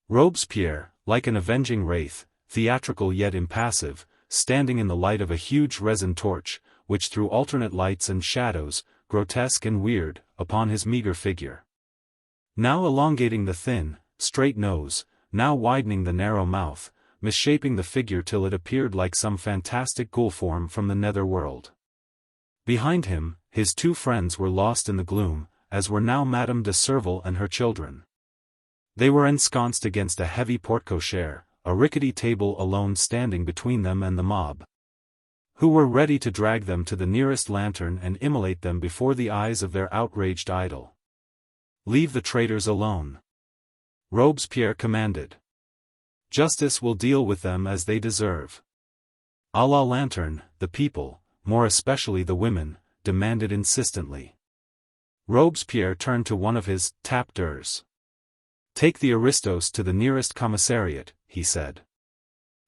Robespierre, like an avenging wraith, theatrical yet impassive, standing in the light of a huge resin torch, which threw alternate lights and shadows, grotesque and weird, upon his meager figure. Now elongating the thin, straight nose, now widening the narrow mouth, misshaping the figure till it appeared like some fantastic ghoul form from the nether world. Behind him, his two friends were lost in the gloom, as were now Madame de Serval and her children. They were ensconced against a heavy porte-cochere, a rickety table alone standing between them and the mob, who were ready to drag them to the nearest lantern and immolate them before the eyes of their outraged idol. "Leave the traitors alone," Robespierre commanded. "Justice will deal with them as they deserve." "A la lantern," the people, more especially the women, demanded insistently. Robespierre turned to one of his captors. "Take the aristos to the nearest commissariat," he said.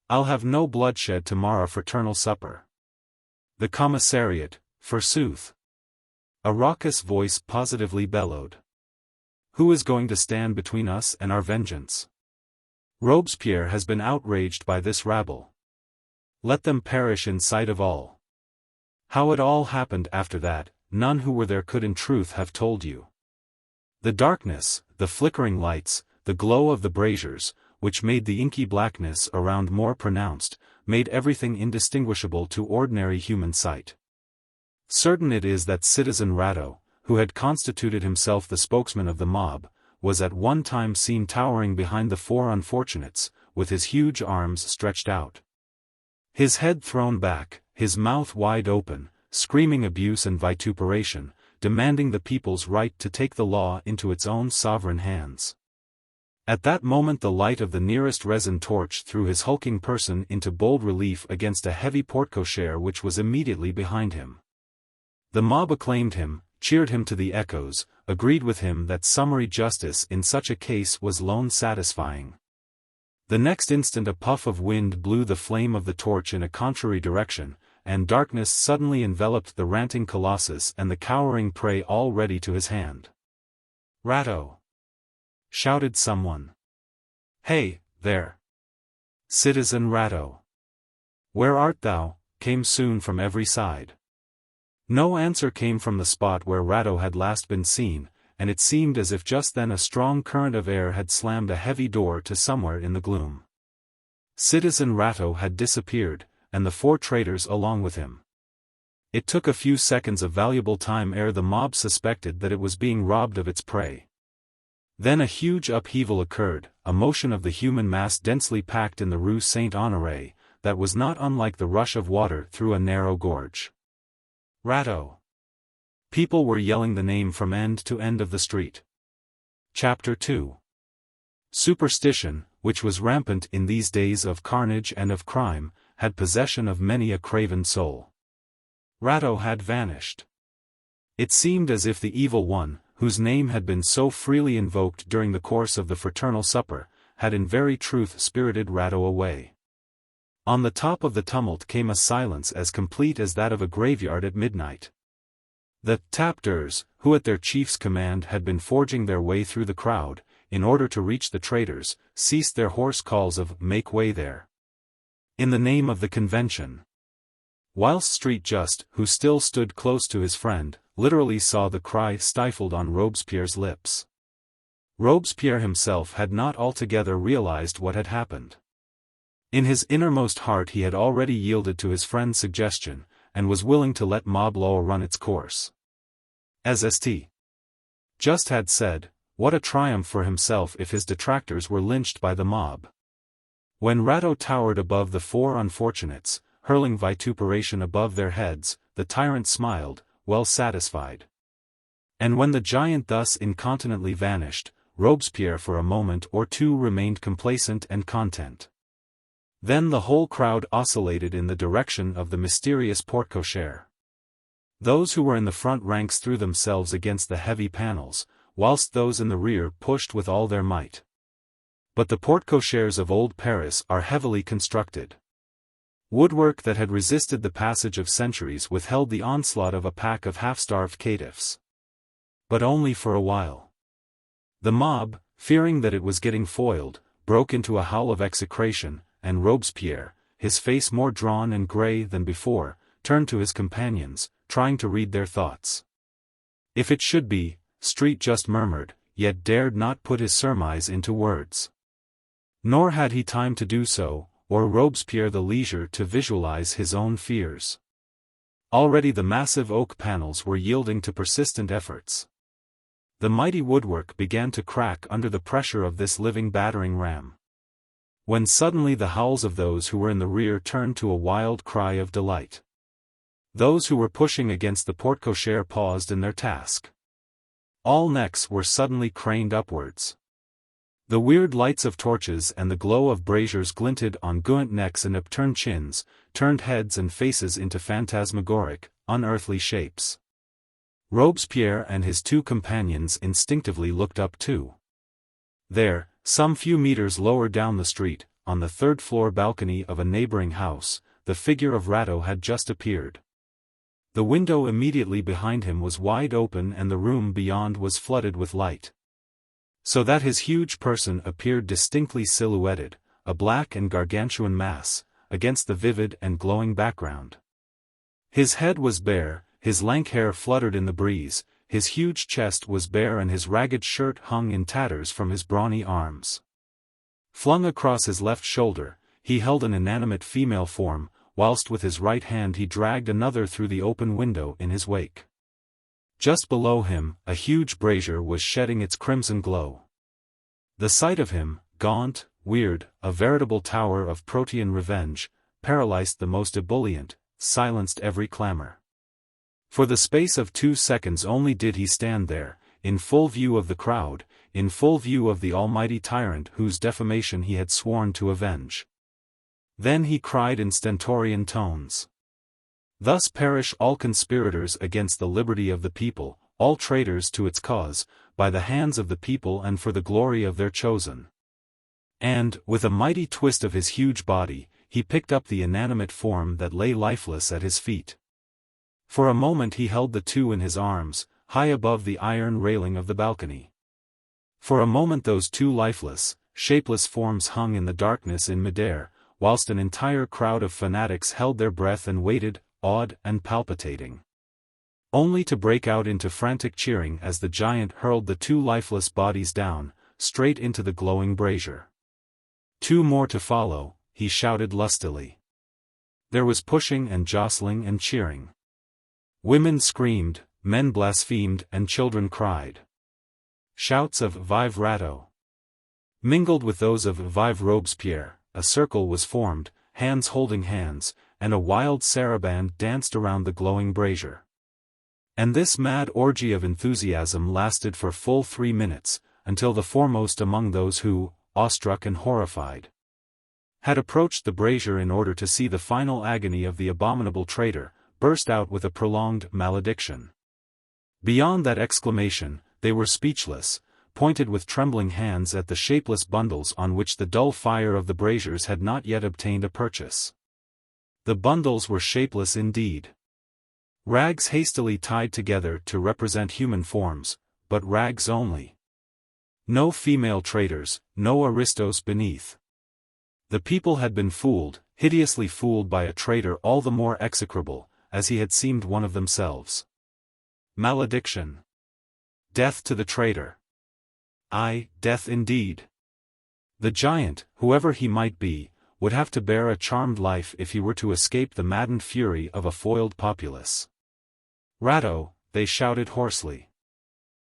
"I'll have no bloodshed tomorrow fraternal supper." "The commissariat, forsooth!" a raucous voice positively bellowed. "Who is going to stand between us and our vengeance? Robespierre has been outraged by this rabble. Let them perish in sight of all." How it all happened after that, none who were there could in truth have told you. The darkness, the flickering lights, the glow of the braziers, which made the inky blackness around more pronounced, made everything indistinguishable to ordinary human sight. Certain it is that Citizen Rateau, who had constituted himself the spokesman of the mob, was at one time seen towering behind the four unfortunates, with his huge arms stretched out. His head thrown back, his mouth wide open, screaming abuse and vituperation, demanding the people's right to take the law into its own sovereign hands. At that moment the light of the nearest resin torch threw his hulking person into bold relief against a heavy porte-cochere which was immediately behind him. The mob acclaimed him, cheered him to the echoes, agreed with him that summary justice in such a case was alone satisfying. The next instant a puff of wind blew the flame of the torch in a contrary direction, and darkness suddenly enveloped the ranting colossus and the cowering prey all ready to his hand. "Rateau!" shouted someone. "Hey, there! Citizen Rateau! Where art thou?" came soon from every side. No answer came from the spot where Rateau had last been seen, and it seemed as if just then a strong current of air had slammed a heavy door to somewhere in the gloom. Citizen Rateau had disappeared, and the four traitors along with him. It took a few seconds of valuable time ere the mob suspected that it was being robbed of its prey. Then a huge upheaval occurred, a motion of the human mass densely packed in the Rue Saint-Honoré, that was not unlike the rush of water through a narrow gorge. "Rateau!" People were yelling the name from end to end of the street. Chapter 2. Superstition, which was rampant in these days of carnage and of crime, had possession of many a craven soul. Rateau had vanished. It seemed as if the evil one, whose name had been so freely invoked during the course of the fraternal supper, had in very truth spirited Rateau away. On the top of the tumult came a silence as complete as that of a graveyard at midnight. The captors, who at their chief's command had been forging their way through the crowd, in order to reach the traitors, ceased their hoarse calls of "Make way there! In the name of the Convention!" Whilst Street Just, who still stood close to his friend, literally saw the cry stifled on Robespierre's lips. Robespierre himself had not altogether realized what had happened. In his innermost heart he had already yielded to his friend's suggestion, and was willing to let mob law run its course. As St. just had said, what a triumph for himself if his detractors were lynched by the mob. When Rateau towered above the four unfortunates, hurling vituperation above their heads, the tyrant smiled, well satisfied. And when the giant thus incontinently vanished, Robespierre for a moment or two remained complacent and content. Then the whole crowd oscillated in the direction of the mysterious porte-cochere. Those who were in the front ranks threw themselves against the heavy panels, whilst those in the rear pushed with all their might. But the porte-cocheres of old Paris are heavily constructed. Woodwork that had resisted the passage of centuries withheld the onslaught of a pack of half-starved caitiffs. But only for a while. The mob, fearing that it was getting foiled, broke into a howl of execration, and Robespierre, his face more drawn and grey than before, turned to his companions, trying to read their thoughts. If it should be, Street just murmured, yet dared not put his surmise into words. Nor had he time to do so, or Robespierre the leisure to visualize his own fears. Already the massive oak panels were yielding to persistent efforts. The mighty woodwork began to crack under the pressure of this living battering ram. When suddenly the howls of those who were in the rear turned to a wild cry of delight. Those who were pushing against the porte-cochere paused in their task. All necks were suddenly craned upwards. The weird lights of torches and the glow of braziers glinted on gaunt necks and upturned chins, turned heads and faces into phantasmagoric, unearthly shapes. Robespierre and his two companions instinctively looked up too. There, some few meters lower down the street, on the third-floor balcony of a neighboring house, the figure of Rateau had just appeared. The window immediately behind him was wide open and the room beyond was flooded with light. So that his huge person appeared distinctly silhouetted, a black and gargantuan mass, against the vivid and glowing background. His head was bare, his lank hair fluttered in the breeze, his huge chest was bare and his ragged shirt hung in tatters from his brawny arms. Flung across his left shoulder, he held an inanimate female form, whilst with his right hand he dragged another through the open window in his wake. Just below him, a huge brazier was shedding its crimson glow. The sight of him, gaunt, weird, a veritable tower of protean revenge, paralyzed the most ebullient, silenced every clamor. For the space of 2 seconds only did he stand there, in full view of the crowd, in full view of the almighty tyrant whose defamation he had sworn to avenge. Then he cried in stentorian tones. Thus perish all conspirators against the liberty of the people, all traitors to its cause, by the hands of the people and for the glory of their chosen. And, with a mighty twist of his huge body, he picked up the inanimate form that lay lifeless at his feet. For a moment he held the two in his arms, high above the iron railing of the balcony. For a moment those two lifeless, shapeless forms hung in the darkness in midair, whilst an entire crowd of fanatics held their breath and waited, awed and palpitating. Only to break out into frantic cheering as the giant hurled the two lifeless bodies down, straight into the glowing brazier. 2 more to follow, he shouted lustily. There was pushing and jostling and cheering. Women screamed, men blasphemed and children cried. Shouts of Vive Rateau mingled with those of Vive Robespierre. A circle was formed, hands holding hands, and a wild saraband danced around the glowing brazier. And this mad orgy of enthusiasm lasted for full 3 minutes, until the foremost among those who, awestruck and horrified, had approached the brazier in order to see the final agony of the abominable traitor, burst out with a prolonged malediction. Beyond that exclamation, they were speechless, pointed with trembling hands at the shapeless bundles on which the dull fire of the braziers had not yet obtained a purchase. The bundles were shapeless indeed. Rags hastily tied together to represent human forms, but rags only. No female traitors, no aristos beneath. The people had been fooled, hideously fooled by a traitor all the more execrable, as he had seemed one of themselves. Malediction. Death to the traitor. Aye, death indeed. The giant, whoever he might be, would have to bear a charmed life if he were to escape the maddened fury of a foiled populace. Rateau, they shouted hoarsely.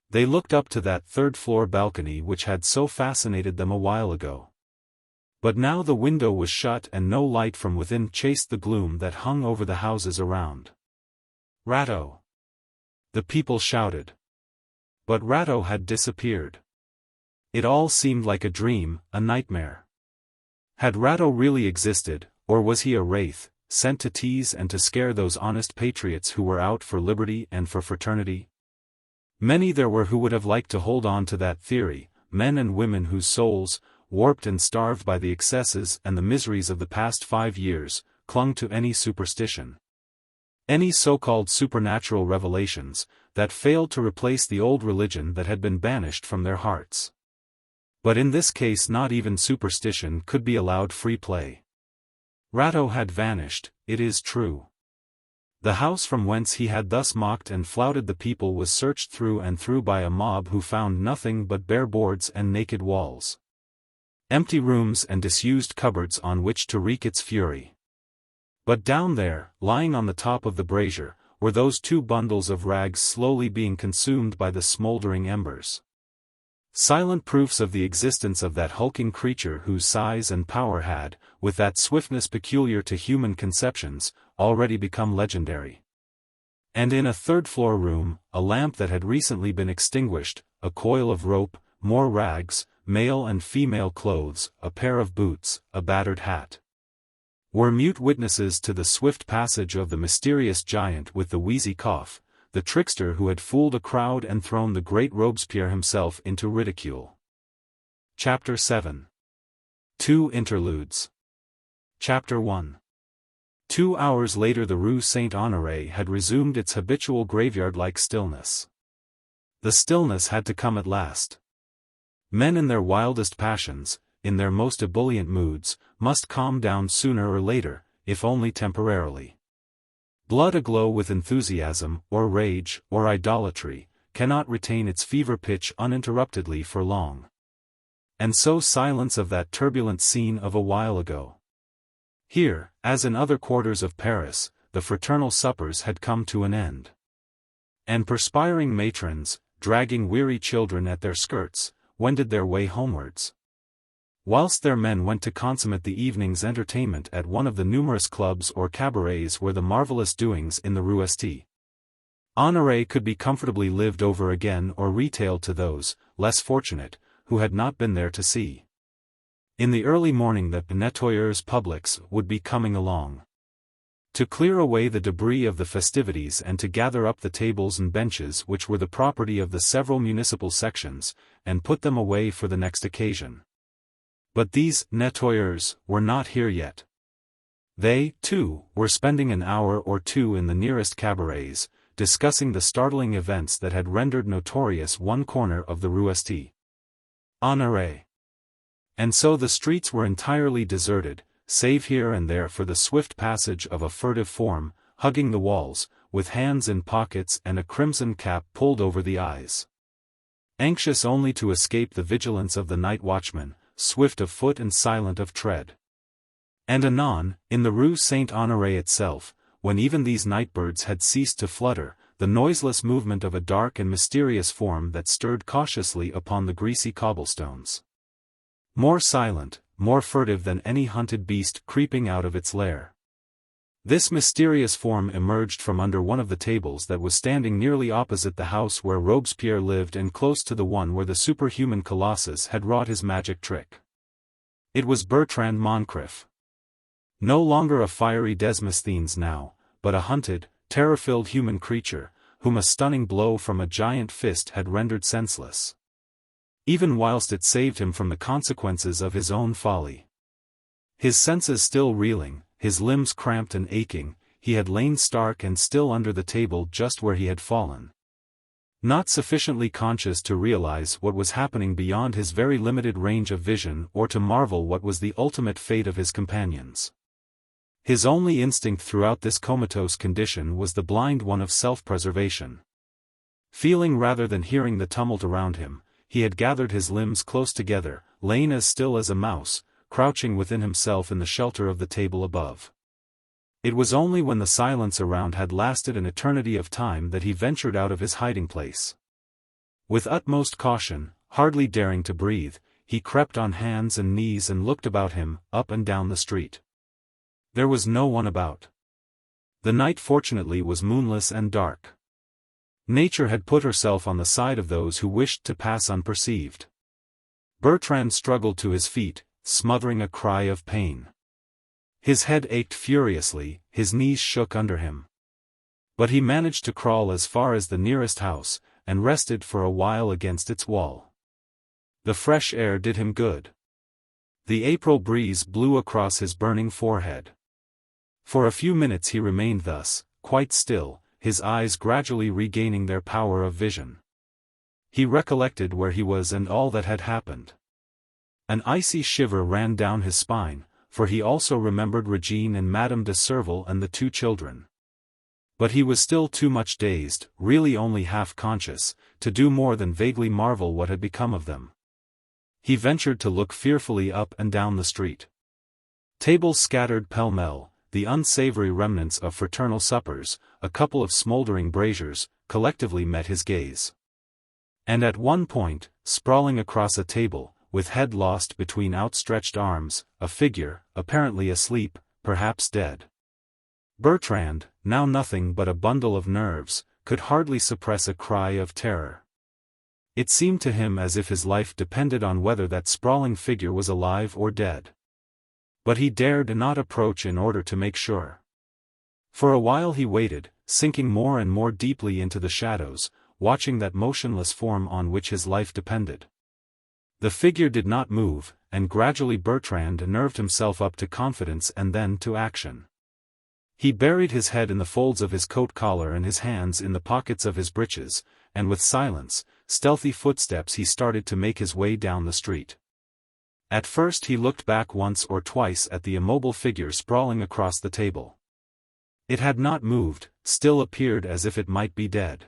They looked up to that third-floor balcony which had so fascinated them a while ago. But now the window was shut and no light from within chased the gloom that hung over the houses around. "Rateau!" the people shouted. But Rateau had disappeared. It all seemed like a dream, a nightmare. Had Rateau really existed, or was he a wraith, sent to tease and to scare those honest patriots who were out for liberty and for fraternity? Many there were who would have liked to hold on to that theory, men and women whose souls, warped and starved by the excesses and the miseries of the past 5 years, clung to any superstition. Any so-called supernatural revelations, that failed to replace the old religion that had been banished from their hearts. But in this case not even superstition could be allowed free play. Rateau had vanished, it is true. The house from whence he had thus mocked and flouted the people was searched through and through by a mob who found nothing but bare boards and naked walls. Empty rooms and disused cupboards on which to wreak its fury. But down there, lying on the top of the brazier, were those 2 bundles of rags slowly being consumed by the smoldering embers. Silent proofs of the existence of that hulking creature whose size and power had, with that swiftness peculiar to human conceptions, already become legendary. And in a third-floor room, a lamp that had recently been extinguished, a coil of rope, more rags, male and female clothes, a pair of boots, a battered hat, were mute witnesses to the swift passage of the mysterious giant with the wheezy cough, the trickster who had fooled a crowd and thrown the great Robespierre himself into ridicule. Chapter 7. 2 Interludes. Chapter 1. 2 hours later the Rue Saint-Honoré had resumed its habitual graveyard-like stillness. The stillness had to come at last. Men in their wildest passions, in their most ebullient moods, must calm down sooner or later, if only temporarily. Blood aglow with enthusiasm, or rage, or idolatry, cannot retain its fever pitch uninterruptedly for long. And so silence of that turbulent scene of a while ago. Here, as in other quarters of Paris, the fraternal suppers had come to an end. And perspiring matrons, dragging weary children at their skirts, wended their way homewards. Whilst their men went to consummate the evening's entertainment at one of the numerous clubs or cabarets where the marvellous doings in the Rue Saint-Honoré could be comfortably lived over again or retailed to those, less fortunate, who had not been there to see. In the early morning the nettoyeurs publics would be coming along. To clear away the debris of the festivities and to gather up the tables and benches which were the property of the several municipal sections, and put them away for the next occasion. But these nettoyeurs were not here yet. They, too, were spending an hour or 2 in the nearest cabarets, discussing the startling events that had rendered notorious one corner of the Rue Saint-Honoré. And so the streets were entirely deserted, save here and there for the swift passage of a furtive form, hugging the walls, with hands in pockets and a crimson cap pulled over the eyes. Anxious only to escape the vigilance of the night watchman, swift of foot and silent of tread. And anon, in the Rue Saint-Honoré itself, when even these night-birds had ceased to flutter, the noiseless movement of a dark and mysterious form that stirred cautiously upon the greasy cobblestones. More silent, more furtive than any hunted beast creeping out of its lair. This mysterious form emerged from under one of the tables that was standing nearly opposite the house where Robespierre lived and close to the one where the superhuman colossus had wrought his magic trick. It was Bertrand Moncrif. No longer a fiery Desmosthenes now, but a hunted, terror-filled human creature, whom a stunning blow from a giant fist had rendered senseless. Even whilst it saved him from the consequences of his own folly. His senses still reeling, his limbs cramped and aching, he had lain stark and still under the table just where he had fallen. Not sufficiently conscious to realize what was happening beyond his very limited range of vision or to marvel what was the ultimate fate of his companions. His only instinct throughout this comatose condition was the blind one of self-preservation. Feeling rather than hearing the tumult around him, he had gathered his limbs close together, lain as still as a mouse, crouching within himself in the shelter of the table above. It was only when the silence around had lasted an eternity of time that he ventured out of his hiding place. With utmost caution, hardly daring to breathe, he crept on hands and knees and looked about him, up and down the street. There was no one about. The night fortunately was moonless and dark. Nature had put herself on the side of those who wished to pass unperceived. Bertrand struggled to his feet, smothering a cry of pain. His head ached furiously, his knees shook under him. But he managed to crawl as far as the nearest house, and rested for a while against its wall. The fresh air did him good. The April breeze blew across his burning forehead. For a few minutes he remained thus, quite still, his eyes gradually regaining their power of vision. He recollected where he was and all that had happened. An icy shiver ran down his spine, for he also remembered Régine and Madame de Serval and the 2 children. But he was still too much dazed, really only half conscious, to do more than vaguely marvel what had become of them. He ventured to look fearfully up and down the street. Tables scattered pell-mell, the unsavory remnants of fraternal suppers, a couple of smoldering braziers, collectively met his gaze. And at one point, sprawling across a table, with head lost between outstretched arms, a figure, apparently asleep, perhaps dead. Bertrand, now nothing but a bundle of nerves, could hardly suppress a cry of terror. It seemed to him as if his life depended on whether that sprawling figure was alive or dead. But he dared not approach in order to make sure. For a while he waited, sinking more and more deeply into the shadows, watching that motionless form on which his life depended. The figure did not move, and gradually Bertrand nerved himself up to confidence and then to action. He buried his head in the folds of his coat collar and his hands in the pockets of his breeches, and with silence, stealthy footsteps he started to make his way down the street. At first he looked back once or twice at the immobile figure sprawling across the table. It had not moved, still appeared as if it might be dead.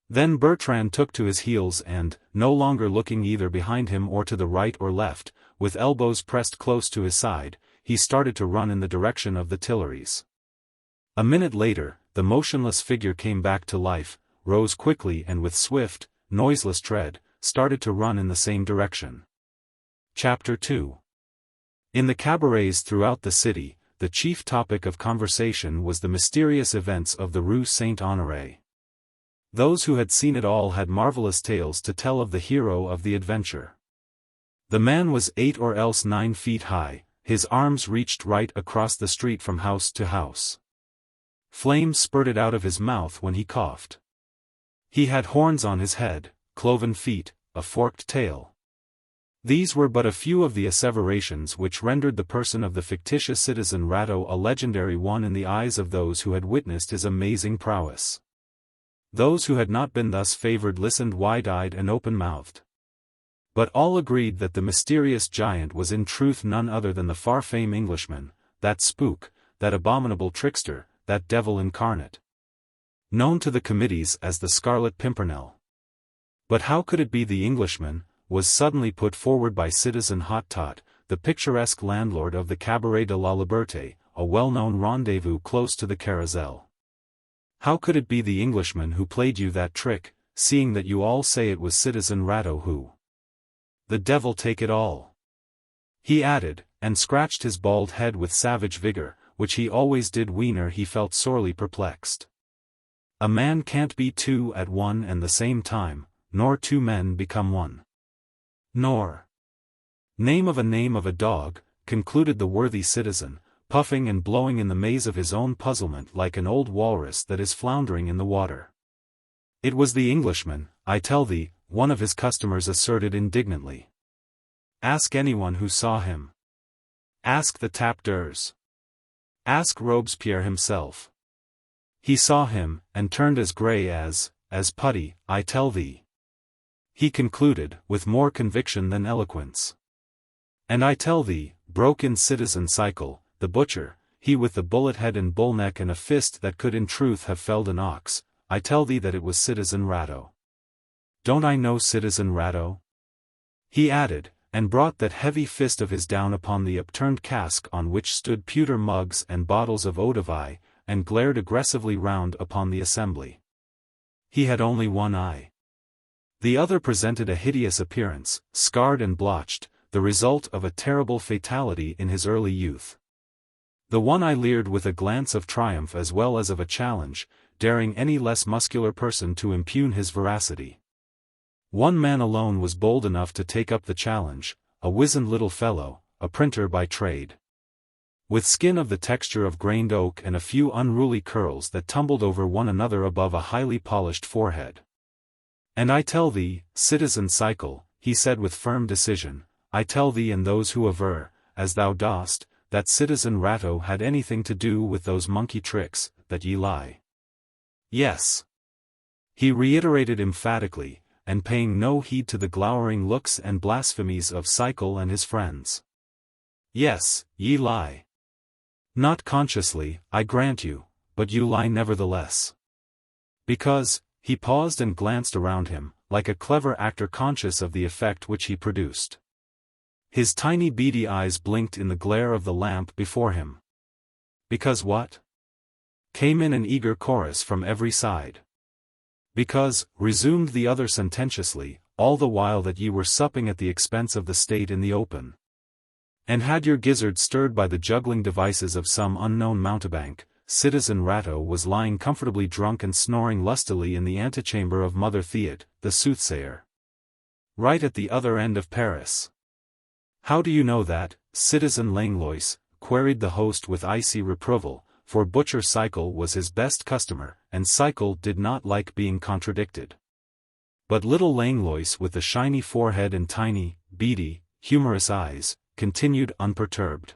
Then Bertrand took to his heels and, no longer looking either behind him or to the right or left, with elbows pressed close to his side, he started to run in the direction of the Tuileries. A minute later, the motionless figure came back to life, rose quickly and with swift, noiseless tread, started to run in the same direction. Chapter 2. In the cabarets throughout the city, the chief topic of conversation was the mysterious events of the Rue Saint-Honoré. Those who had seen it all had marvelous tales to tell of the hero of the adventure. The man was 8 or else 9 feet high, his arms reached right across the street from house to house. Flames spurted out of his mouth when he coughed. He had horns on his head, cloven feet, a forked tail. These were but a few of the asseverations which rendered the person of the fictitious citizen Rateau a legendary one in the eyes of those who had witnessed his amazing prowess. Those who had not been thus favored listened wide-eyed and open-mouthed. But all agreed that the mysterious giant was in truth none other than the far-famed Englishman, that spook, that abominable trickster, that devil incarnate, known to the committees as the Scarlet Pimpernel. But how could it be the Englishman, was suddenly put forward by Citizen Hottot, the picturesque landlord of the Cabaret de la Liberté, a well-known rendezvous close to the Carrousel. How could it be the Englishman who played you that trick, seeing that you all say it was Citizen Rateau who? The devil take it all! He added, and scratched his bald head with savage vigor, which he always did whene'er he felt sorely perplexed. A man can't be 2 at one and the same time, nor 2 men become 1. Nor. Name of a dog, concluded the worthy citizen, puffing and blowing in the maze of his own puzzlement like an old walrus that is floundering in the water. It was the Englishman, I tell thee, one of his customers asserted indignantly. Ask anyone who saw him. Ask the tap d'oeuvres. Ask Robespierre himself. He saw him, and turned as grey as putty, I tell thee. He concluded, with more conviction than eloquence. And I tell thee, broke in Citizen Cycle, the butcher, he with the bullet head and bull neck and a fist that could in truth have felled an ox, I tell thee that it was Citizen Rateau. Don't I know Citizen Rateau? He added, and brought that heavy fist of his down upon the upturned cask on which stood pewter mugs and bottles of eau de vie, and glared aggressively round upon the assembly. He had only one eye. The other presented a hideous appearance, scarred and blotched, the result of a terrible fatality in his early youth. The one eye leered with a glance of triumph as well as of a challenge, daring any less muscular person to impugn his veracity. One man alone was bold enough to take up the challenge, a wizened little fellow, a printer by trade. With skin of the texture of grained oak and a few unruly curls that tumbled over one another above a highly polished forehead. "And I tell thee, citizen Cycle," he said with firm decision, "I tell thee and those who aver, as thou dost, that citizen Rateau had anything to do with those monkey tricks, that ye lie." "Yes," he reiterated emphatically, and paying no heed to the glowering looks and blasphemies of Cycle and his friends. "Yes, ye lie. Not consciously, I grant you, but you lie nevertheless. Because," he paused and glanced around him, like a clever actor conscious of the effect which he produced. His tiny beady eyes blinked in the glare of the lamp before him. "Because what?" came in an eager chorus from every side. "Because," resumed the other sententiously, "all the while that ye were supping at the expense of the state in the open, and had your gizzard stirred by the juggling devices of some unknown mountebank, citizen Rateau was lying comfortably drunk and snoring lustily in the antechamber of Mother Theod, the soothsayer, right at the other end of Paris." "How do you know that, citizen Langlois?" queried the host with icy reproval, for butcher Cycle was his best customer, and Cycle did not like being contradicted. But little Langlois with the shiny forehead and tiny, beady, humorous eyes, continued unperturbed.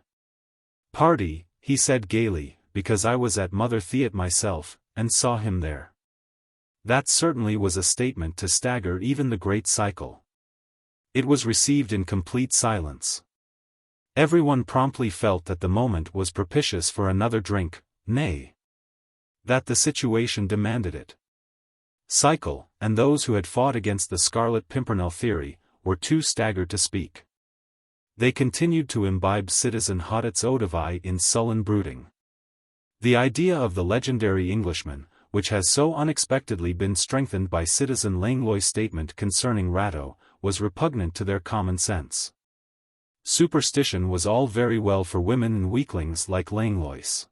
"Party," he said gaily, "because I was at Mother Theod myself, and saw him there." That certainly was a statement to stagger even the great Cycle. It was received in complete silence. Everyone promptly felt that the moment was propitious for another drink, nay, that the situation demanded it. Cycle, and those who had fought against the Scarlet Pimpernel theory, were too staggered to speak. They continued to imbibe citizen Hodit's eau de vie in sullen brooding. The idea of the legendary Englishman, which has so unexpectedly been strengthened by citizen Langlois' statement concerning Rateau, was repugnant to their common sense. Superstition was all very well for women and weaklings like Langlois.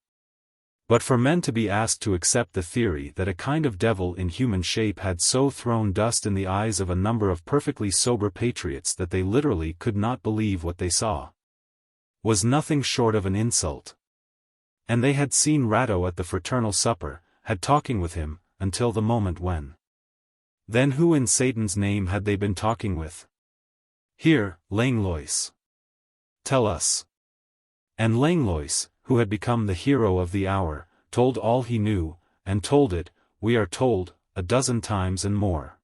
But for men to be asked to accept the theory that a kind of devil in human shape had so thrown dust in the eyes of a number of perfectly sober patriots that they literally could not believe what they saw, was nothing short of an insult. And they had seen Rateau at the fraternal supper, had talking with him, until the moment when. Then who in Satan's name had they been talking with? "Here, Langlois. Tell us." And Langlois, who had become the hero of the hour, told all he knew, and told it, we are told, a dozen times and more.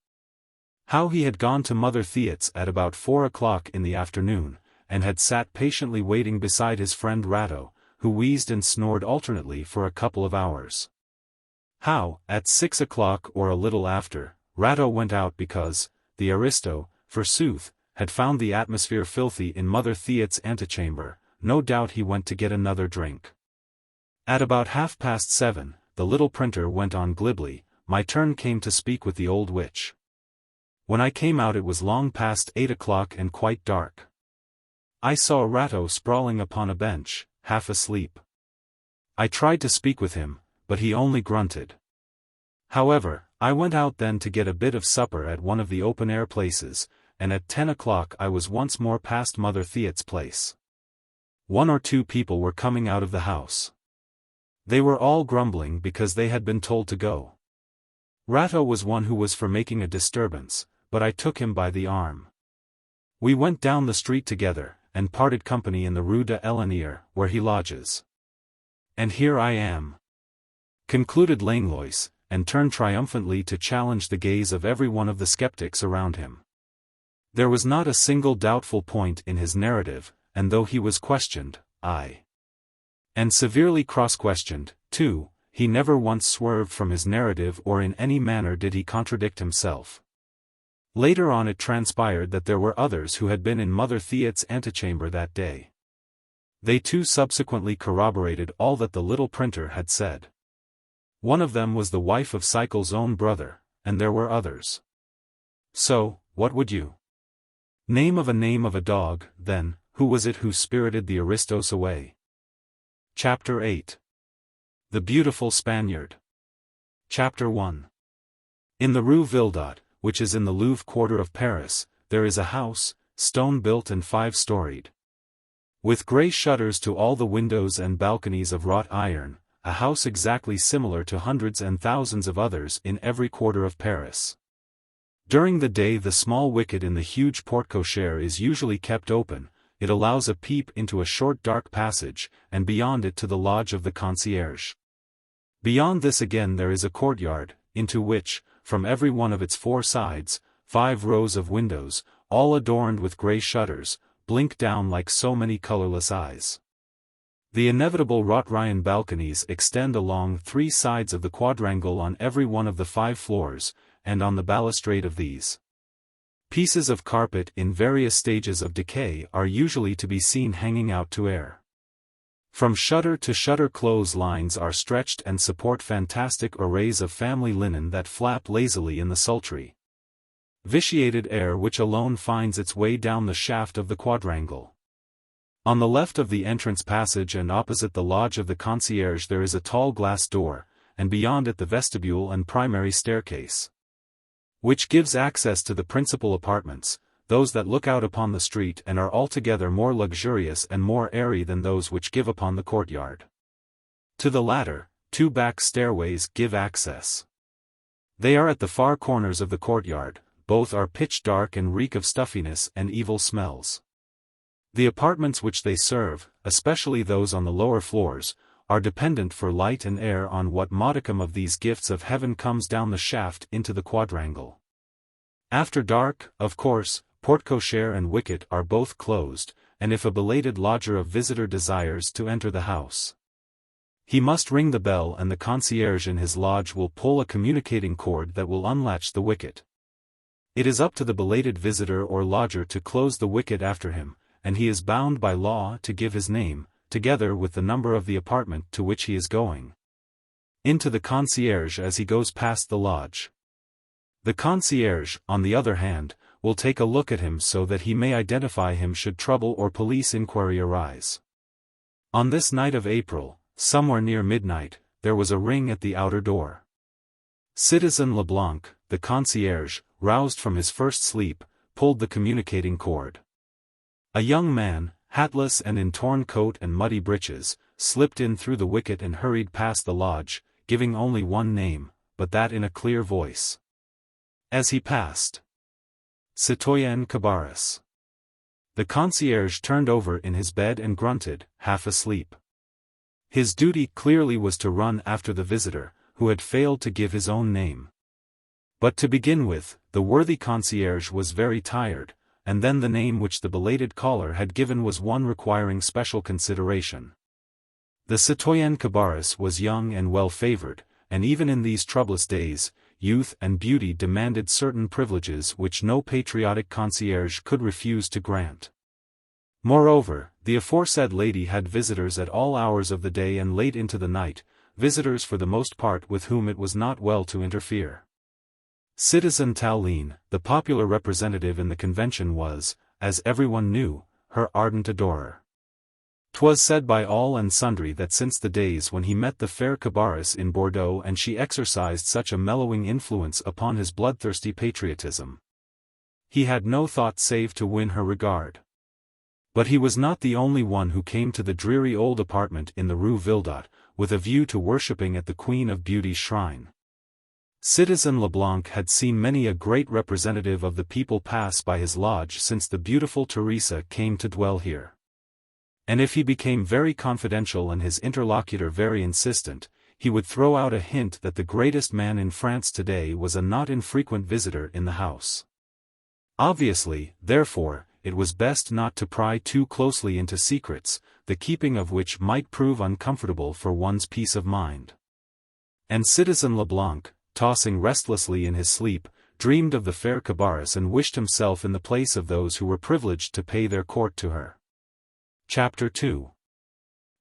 How he had gone to Mother Theod's at about 4 o'clock in the afternoon, and had sat patiently waiting beside his friend Rateau, who wheezed and snored alternately for a couple of hours. How, at 6 o'clock or a little after, Rateau went out because, the aristo, forsooth, had found the atmosphere filthy in Mother Theod's antechamber. No doubt he went to get another drink. At about 7:30, the little printer went on glibly, my turn came to speak with the old witch. When I came out it was long past 8 o'clock and quite dark. I saw Rateau sprawling upon a bench, half asleep. I tried to speak with him, but he only grunted. However, I went out then to get a bit of supper at one of the open-air places, and at 10 o'clock I was once more past Mother Theod's place. 1 or 2 people were coming out of the house. They were all grumbling because they had been told to go. Rateau was one who was for making a disturbance, but I took him by the arm. We went down the street together, and parted company in the Rue de l'Elenier, where he lodges. And here I am," concluded Langlois, and turned triumphantly to challenge the gaze of every one of the skeptics around him. There was not a single doubtful point in his narrative, and though he was questioned, and severely cross-questioned, too, he never once swerved from his narrative or in any manner did he contradict himself. Later on it transpired that there were others who had been in Mother Theat's antechamber that day. They too subsequently corroborated all that the little printer had said. One of them was the wife of Cycle's own brother, and there were others. So, what would you? Name of a dog, then, who was it who spirited the aristos away? Chapter 8. The Beautiful Spaniard. Chapter 1. In the Rue Villedot, which is in the Louvre quarter of Paris, there is a house, stone-built and 5-storied. With grey shutters to all the windows and balconies of wrought iron, a house exactly similar to hundreds and thousands of others in every quarter of Paris. During the day the small wicket in the huge porte-cochere is usually kept open. It allows a peep into a short dark passage, and beyond it to the lodge of the concierge. Beyond this again there is a courtyard, into which, from every one of its 4 sides, 5 rows of windows, all adorned with grey shutters, blink down like so many colourless eyes. The inevitable wrought iron balconies extend along 3 sides of the quadrangle on every one of the 5 floors, and on the balustrade of these. Pieces of carpet in various stages of decay are usually to be seen hanging out to air. From shutter to shutter clothes lines are stretched and support fantastic arrays of family linen that flap lazily in the sultry, vitiated air which alone finds its way down the shaft of the quadrangle. On the left of the entrance passage and opposite the lodge of the concierge there is a tall glass door, and beyond it the vestibule and primary staircase, which gives access to the principal apartments, those that look out upon the street and are altogether more luxurious and more airy than those which give upon the courtyard. To the latter, 2 back stairways give access. They are at the far corners of the courtyard. Both are pitch dark and reek of stuffiness and evil smells. The apartments which they serve, especially those on the lower floors, are dependent for light and air on what modicum of these gifts of heaven comes down the shaft into the quadrangle. After dark, of course, porte-cochere and wicket are both closed, and if a belated lodger or visitor desires to enter the house, he must ring the bell and the concierge in his lodge will pull a communicating cord that will unlatch the wicket. It is up to the belated visitor or lodger to close the wicket after him, and he is bound by law to give his name, together with the number of the apartment to which he is going, into the concierge as he goes past the lodge. The concierge, on the other hand, will take a look at him so that he may identify him should trouble or police inquiry arise. On this night of April, somewhere near midnight, there was a ring at the outer door. Citizen Leblanc, the concierge, roused from his first sleep, pulled the communicating cord. A young man, hatless and in torn coat and muddy breeches, slipped in through the wicket and hurried past the lodge, giving only one name, but that in a clear voice. As he passed, Citoyenne Cabarrus. The concierge turned over in his bed and grunted, half asleep. His duty clearly was to run after the visitor, who had failed to give his own name. But to begin with, the worthy concierge was very tired, and then the name which the belated caller had given was one requiring special consideration. The Citoyenne Cabarrus was young and well-favored, and even in these troublous days, youth and beauty demanded certain privileges which no patriotic concierge could refuse to grant. Moreover, the aforesaid lady had visitors at all hours of the day and late into the night, visitors for the most part with whom it was not well to interfere. Citizen Tallien, the popular representative in the convention was, as everyone knew, her ardent adorer. 'Twas said by all and sundry that since the days when he met the fair Cabarrus in Bordeaux and she exercised such a mellowing influence upon his bloodthirsty patriotism, he had no thought save to win her regard. But he was not the only one who came to the dreary old apartment in the Rue Villedot, with a view to worshipping at the Queen of Beauty's shrine. Citizen Leblanc had seen many a great representative of the people pass by his lodge since the beautiful Theresia came to dwell here. And if he became very confidential and his interlocutor very insistent, he would throw out a hint that the greatest man in France today was a not infrequent visitor in the house. Obviously, therefore, it was best not to pry too closely into secrets, the keeping of which might prove uncomfortable for one's peace of mind. And Citizen Leblanc, tossing restlessly in his sleep, dreamed of the fair Cabarrus and wished himself in the place of those who were privileged to pay their court to her. Chapter 2.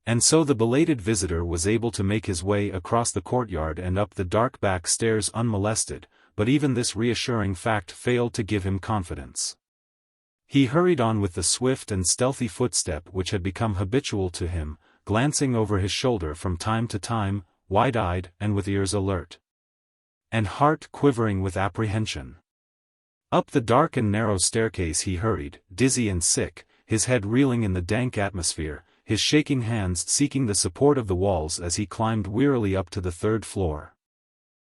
And so the belated visitor was able to make his way across the courtyard and up the dark back stairs unmolested, but even this reassuring fact failed to give him confidence. He hurried on with the swift and stealthy footstep which had become habitual to him, glancing over his shoulder from time to time, wide-eyed and with ears alert, and heart quivering with apprehension. Up the dark and narrow staircase he hurried, dizzy and sick, his head reeling in the dank atmosphere, his shaking hands seeking the support of the walls as he climbed wearily up to the 3rd floor.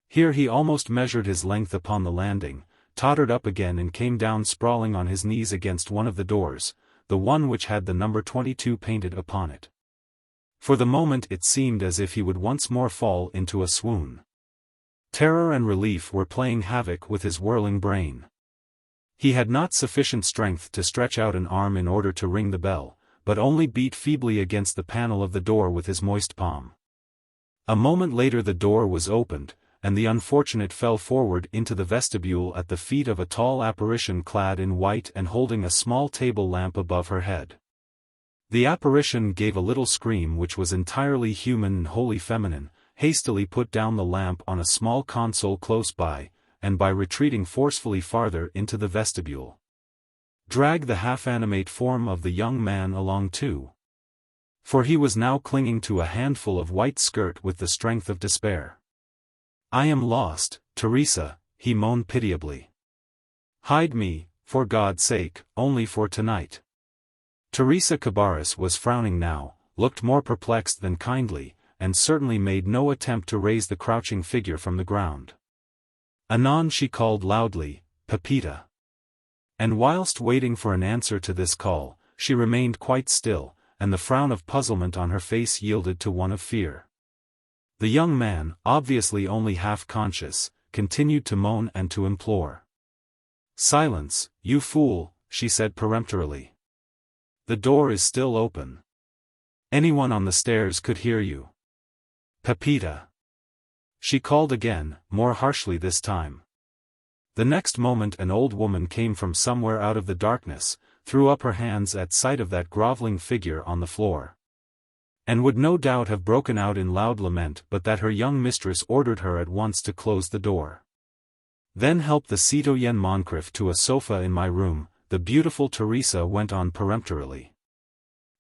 Here he almost measured his length upon the landing, tottered up again and came down sprawling on his knees against one of the doors, the one which had the number 22 painted upon it. For the moment it seemed as if he would once more fall into a swoon. Terror and relief were playing havoc with his whirling brain. He had not sufficient strength to stretch out an arm in order to ring the bell, but only beat feebly against the panel of the door with his moist palm. A moment later the door was opened, and the unfortunate fell forward into the vestibule at the feet of a tall apparition clad in white and holding a small table lamp above her head. The apparition gave a little scream which was entirely human and wholly feminine, hastily put down the lamp on a small console close by, and by retreating forcefully farther into the vestibule, dragged the half-animate form of the young man along too. For he was now clinging to a handful of white skirt with the strength of despair. "I am lost, Theresia," he moaned pitiably. "Hide me, for God's sake, only for tonight." Theresia Cabarrus was frowning now, looked more perplexed than kindly, and certainly made no attempt to raise the crouching figure from the ground. Anon she called loudly, "Pepita." And whilst waiting for an answer to this call, she remained quite still, and the frown of puzzlement on her face yielded to one of fear. The young man, obviously only half conscious, continued to moan and to implore. "Silence, you fool," she said peremptorily. "The door is still open. Anyone on the stairs could hear you. Pepita." She called again, more harshly this time. The next moment an old woman came from somewhere out of the darkness, threw up her hands at sight of that groveling figure on the floor, and would no doubt have broken out in loud lament but that her young mistress ordered her at once to close the door. "Then help the citoyen Moncrif to a sofa in my room," the beautiful Theresia went on peremptorily.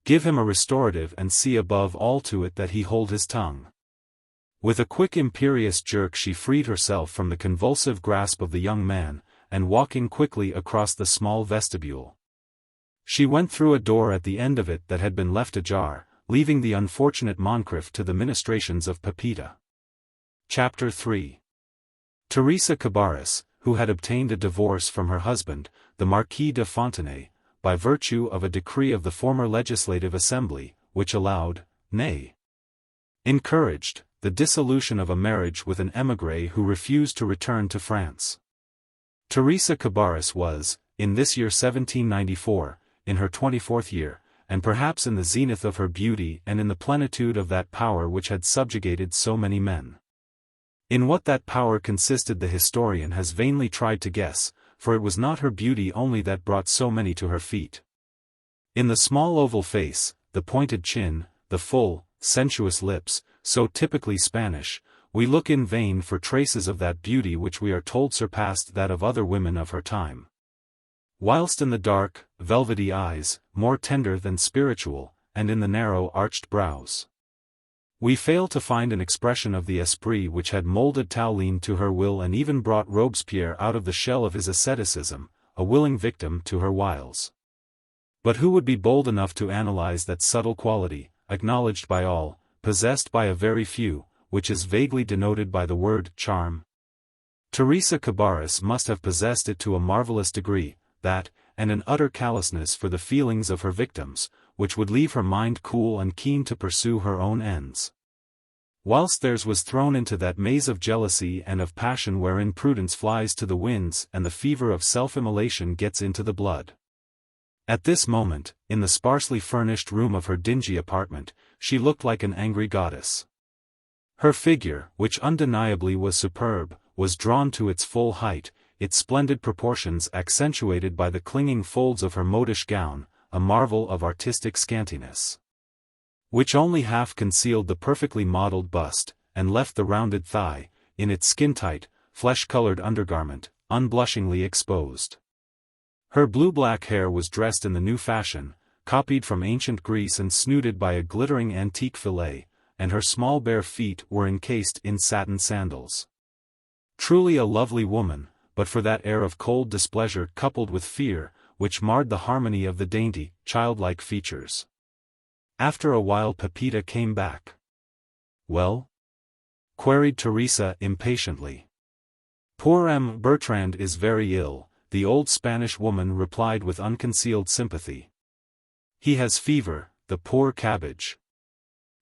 "Give him a restorative and see above all to it that he hold his tongue." With a quick imperious jerk she freed herself from the convulsive grasp of the young man, and walking quickly across the small vestibule, she went through a door at the end of it that had been left ajar, leaving the unfortunate Moncrif to the ministrations of Pepita. Chapter 3. Theresia Cabarrus, who had obtained a divorce from her husband, the Marquis de Fontenay, by virtue of a decree of the former Legislative Assembly, which allowed, nay, encouraged, the dissolution of a marriage with an émigré who refused to return to France. Theresia Cabarrus was, in this year 1794, in her 24th year, and perhaps in the zenith of her beauty and in the plenitude of that power which had subjugated so many men. In what that power consisted the historian has vainly tried to guess, for it was not her beauty only that brought so many to her feet. In the small oval face, the pointed chin, the full, sensuous lips, so typically Spanish, we look in vain for traces of that beauty which we are told surpassed that of other women of her time. Whilst in the dark, velvety eyes, more tender than spiritual, and in the narrow arched brows, we fail to find an expression of the esprit which had molded Tallien to her will and even brought Robespierre out of the shell of his asceticism, a willing victim to her wiles. But who would be bold enough to analyze that subtle quality, acknowledged by all, possessed by a very few, which is vaguely denoted by the word charm? Theresia Cabarrus must have possessed it to a marvelous degree, that, and an utter callousness for the feelings of her victims, which would leave her mind cool and keen to pursue her own ends, whilst theirs was thrown into that maze of jealousy and of passion wherein prudence flies to the winds and the fever of self-immolation gets into the blood. At this moment, in the sparsely furnished room of her dingy apartment, she looked like an angry goddess. Her figure, which undeniably was superb, was drawn to its full height, its splendid proportions accentuated by the clinging folds of her modish gown, a marvel of artistic scantiness, which only half concealed the perfectly modeled bust, and left the rounded thigh, in its skin-tight, flesh-colored undergarment, unblushingly exposed. Her blue-black hair was dressed in the new fashion, copied from ancient Greece and snooded by a glittering antique fillet, and her small bare feet were encased in satin sandals. Truly a lovely woman, but for that air of cold displeasure coupled with fear, which marred the harmony of the dainty, childlike features. After a while Pepita came back. "Well?" queried Theresia impatiently. "Poor Bertrand is very ill," the old Spanish woman replied with unconcealed sympathy. "He has fever, the poor cabbage.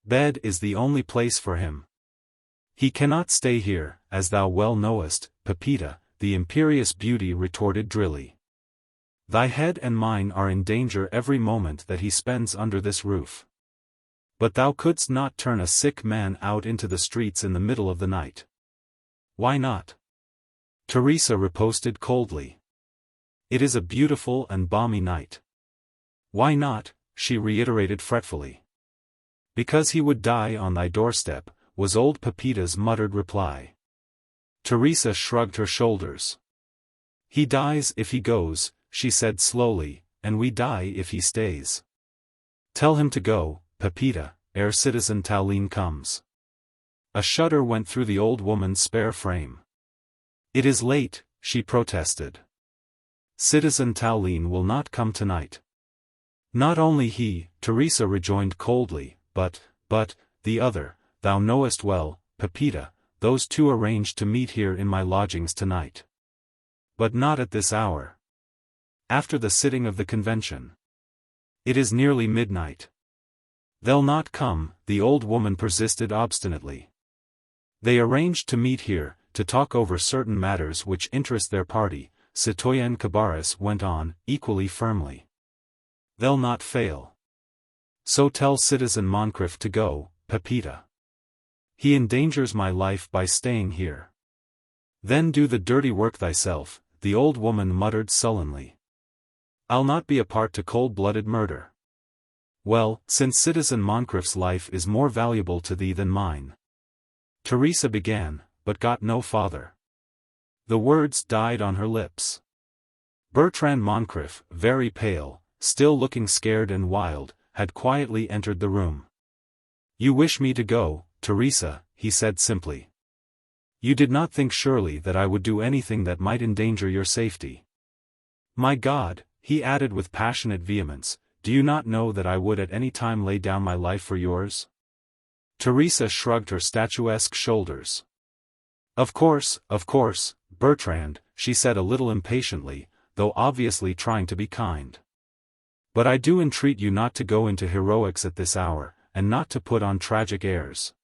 Bed is the only place for him. He cannot stay here, as thou well knowest, Pepita," the imperious beauty retorted drily. "Thy head and mine are in danger every moment that he spends under this roof. But thou couldst not turn a sick man out into the streets in the middle of the night." "Why not?" Theresia riposted coldly. "It is a beautiful and balmy night." "Why not?" she reiterated fretfully. "Because he would die on thy doorstep," was old Pepita's muttered reply. Theresia shrugged her shoulders. "He dies if he goes," she said slowly, "and we die if he stays. Tell him to go, Pepita, ere Citizen Tallien comes." A shudder went through the old woman's spare frame. "It is late," she protested. "Citizen Tallien will not come tonight." "Not only he," Theresia rejoined coldly, but, the other, thou knowest well, Pepita, those two arranged to meet here in my lodgings tonight. But not at this hour. After the sitting of the convention. It is nearly midnight. They'll not come," the old woman persisted obstinately. "They arranged to meet here, to talk over certain matters which interest their party," Citoyenne Cabarrus went on, equally firmly. "They'll not fail. So tell Citizen Moncrif to go, Pepita. He endangers my life by staying here." "Then do the dirty work thyself," the old woman muttered sullenly. "I'll not be a part to cold-blooded murder." "Well, since Citizen Moncrif's life is more valuable to thee than mine," Theresia began, but got no farther. The words died on her lips. Bertrand Moncrif, very pale, still looking scared and wild, had quietly entered the room. "You wish me to go, Theresia," he said simply. "You did not think surely that I would do anything that might endanger your safety." "My God," he added with passionate vehemence, "do you not know that I would at any time lay down my life for yours?" Theresia shrugged her statuesque shoulders. Of course, Bertrand," she said a little impatiently, though obviously trying to be kind. "But I do entreat you not to go into heroics at this hour, and not to put on tragic airs.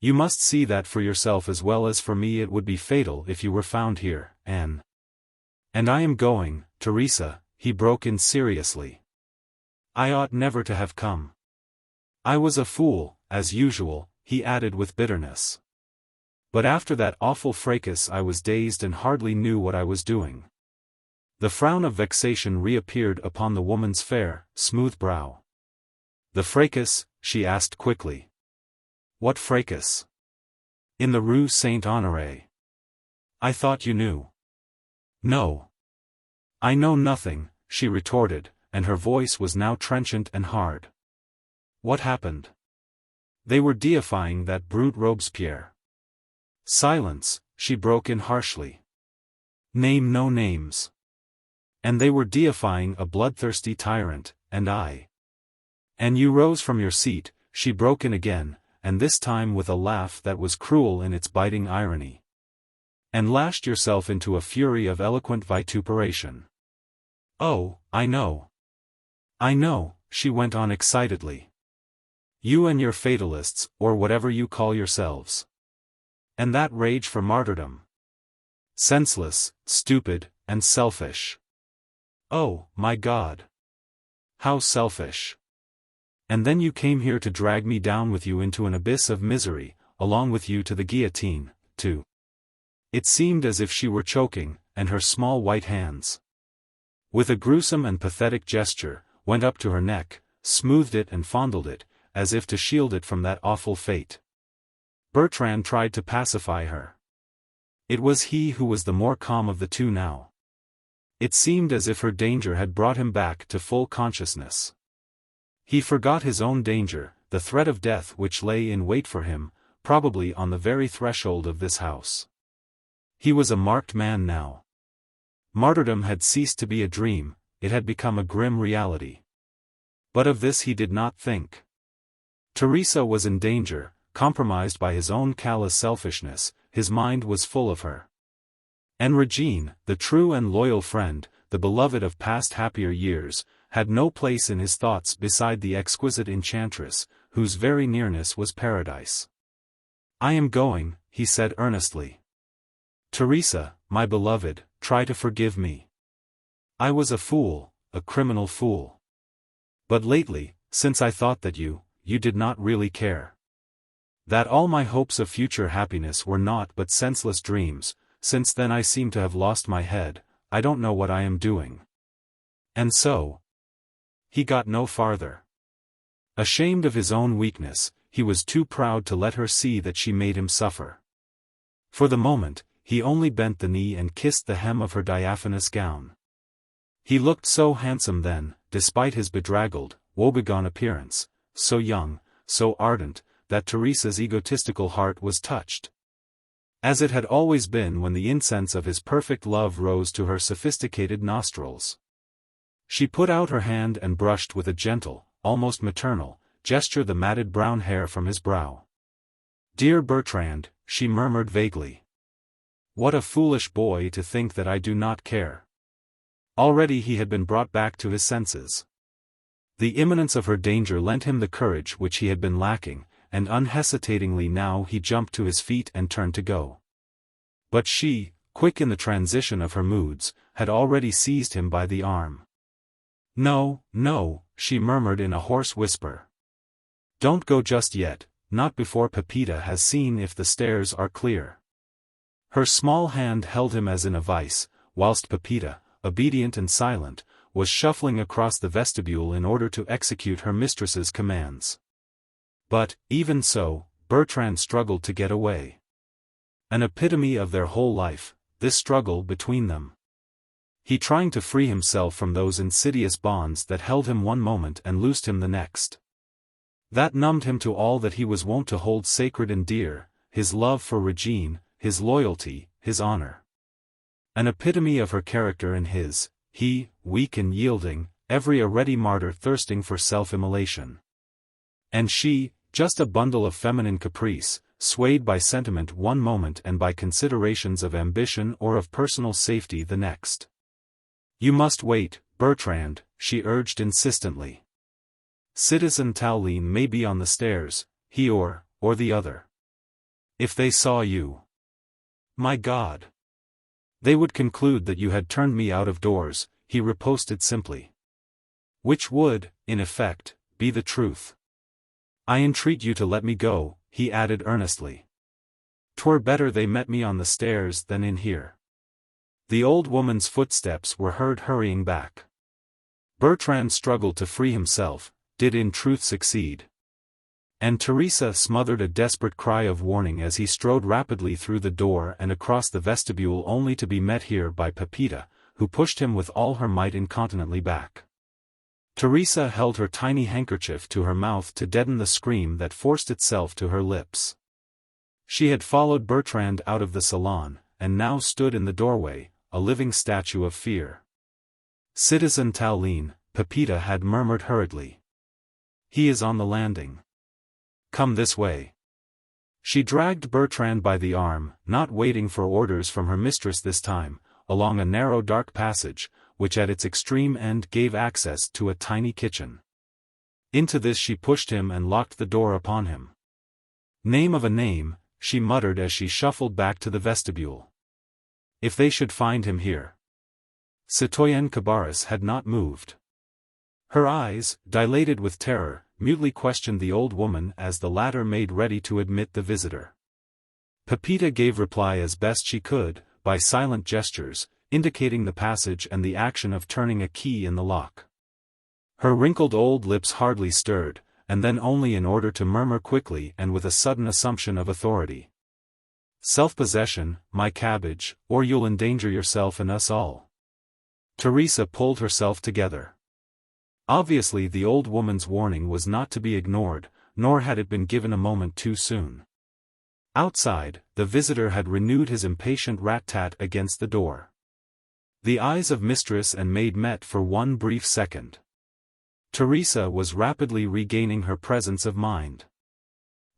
You must see that for yourself as well as for me it would be fatal if you were found here, And I am going, Theresia," he broke in seriously. "I ought never to have come. I was a fool, as usual," he added with bitterness. "But after that awful fracas I was dazed and hardly knew what I was doing." The frown of vexation reappeared upon the woman's fair, smooth brow. "The fracas?" she asked quickly. "What fracas?" "In the Rue Saint-Honoré." "I thought you knew." "No. I know nothing," she retorted, and her voice was now trenchant and hard. "What happened?" "They were deifying that brute Robespierre." "Silence," she broke in harshly. "Name no names." "And they were deifying a bloodthirsty tyrant, and I." "And you rose from your seat," she broke in again, and this time with a laugh that was cruel in its biting irony. "And lashed yourself into a fury of eloquent vituperation." "Oh, I know. I know," she went on excitedly. "You and your fatalists, or whatever you call yourselves. And that rage for martyrdom. Senseless, stupid, and selfish. Oh, my God. How selfish. And then you came here to drag me down with you into an abyss of misery, along with you to the guillotine, too." It seemed as if she were choking, and her small white hands. With a gruesome and pathetic gesture, went up to her neck, smoothed it and fondled it, as if to shield it from that awful fate. Bertrand tried to pacify her. It was he who was the more calm of the two now. It seemed as if her danger had brought him back to full consciousness. He forgot his own danger, the threat of death which lay in wait for him, probably on the very threshold of this house. He was a marked man now. Martyrdom had ceased to be a dream, it had become a grim reality. But of this he did not think. Theresia was in danger, compromised by his own callous selfishness, his mind was full of her. And Régine, the true and loyal friend, the beloved of past happier years, had no place in his thoughts beside the exquisite enchantress, whose very nearness was paradise. "I am going," he said earnestly. "Theresia, my beloved, try to forgive me. I was a fool, a criminal fool. But lately, since I thought that you did not really care. That all my hopes of future happiness were naught but senseless dreams, since then I seem to have lost my head, I don't know what I am doing." And so, he got no farther. Ashamed of his own weakness, he was too proud to let her see that she made him suffer. For the moment, he only bent the knee and kissed the hem of her diaphanous gown. He looked so handsome then, despite his bedraggled, woebegone appearance, so young, so ardent, that Theresia's egotistical heart was touched. As it had always been when the incense of his perfect love rose to her sophisticated nostrils. She put out her hand and brushed with a gentle, almost maternal, gesture the matted brown hair from his brow. "Dear Bertrand," she murmured vaguely. "What a foolish boy to think that I do not care." Already he had been brought back to his senses. The imminence of her danger lent him the courage which he had been lacking, and unhesitatingly now he jumped to his feet and turned to go. But she, quick in the transition of her moods, had already seized him by the arm. "No, no," she murmured in a hoarse whisper. "Don't go just yet, not before Pepita has seen if the stairs are clear." Her small hand held him as in a vice, whilst Pepita, obedient and silent, was shuffling across the vestibule in order to execute her mistress's commands. But, even so, Bertrand struggled to get away. An epitome of their whole life, this struggle between them. He trying to free himself from those insidious bonds that held him one moment and loosed him the next. That numbed him to all that he was wont to hold sacred and dear, his love for Régine, his loyalty, his honor. An epitome of her character and his, he, weak and yielding, every a ready martyr thirsting for self-immolation. And she, just a bundle of feminine caprice, swayed by sentiment one moment and by considerations of ambition or of personal safety the next. "You must wait, Bertrand," she urged insistently. "Citizen Tallien may be on the stairs, he or the other. If they saw you, my God! They would conclude that you had turned me out of doors," he riposted simply. "Which would, in effect, be the truth. I entreat you to let me go," he added earnestly. "'Twere better they met me on the stairs than in here." The old woman's footsteps were heard hurrying back. Bertrand struggled to free himself, did in truth succeed. And Theresia smothered a desperate cry of warning as he strode rapidly through the door and across the vestibule only to be met here by Pepita, who pushed him with all her might incontinently back. Theresia held her tiny handkerchief to her mouth to deaden the scream that forced itself to her lips. She had followed Bertrand out of the salon, and now stood in the doorway, a living statue of fear. "Citizen Tallien," Pepita had murmured hurriedly. "He is on the landing. Come this way." She dragged Bertrand by the arm, not waiting for orders from her mistress this time, along a narrow dark passage, which at its extreme end gave access to a tiny kitchen. Into this she pushed him and locked the door upon him. "Name of a name," she muttered as she shuffled back to the vestibule. "If they should find him here." Citoyenne Cabarrus had not moved. Her eyes, dilated with terror, mutely questioned the old woman as the latter made ready to admit the visitor. Pepita gave reply as best she could, by silent gestures, indicating the passage and the action of turning a key in the lock. Her wrinkled old lips hardly stirred, and then only in order to murmur quickly and with a sudden assumption of authority. "Self-possession, my cabbage, or you'll endanger yourself and us all." Theresia pulled herself together. Obviously the old woman's warning was not to be ignored, nor had it been given a moment too soon. Outside, the visitor had renewed his impatient rat-tat against the door. The eyes of mistress and maid met for one brief second. Theresia was rapidly regaining her presence of mind.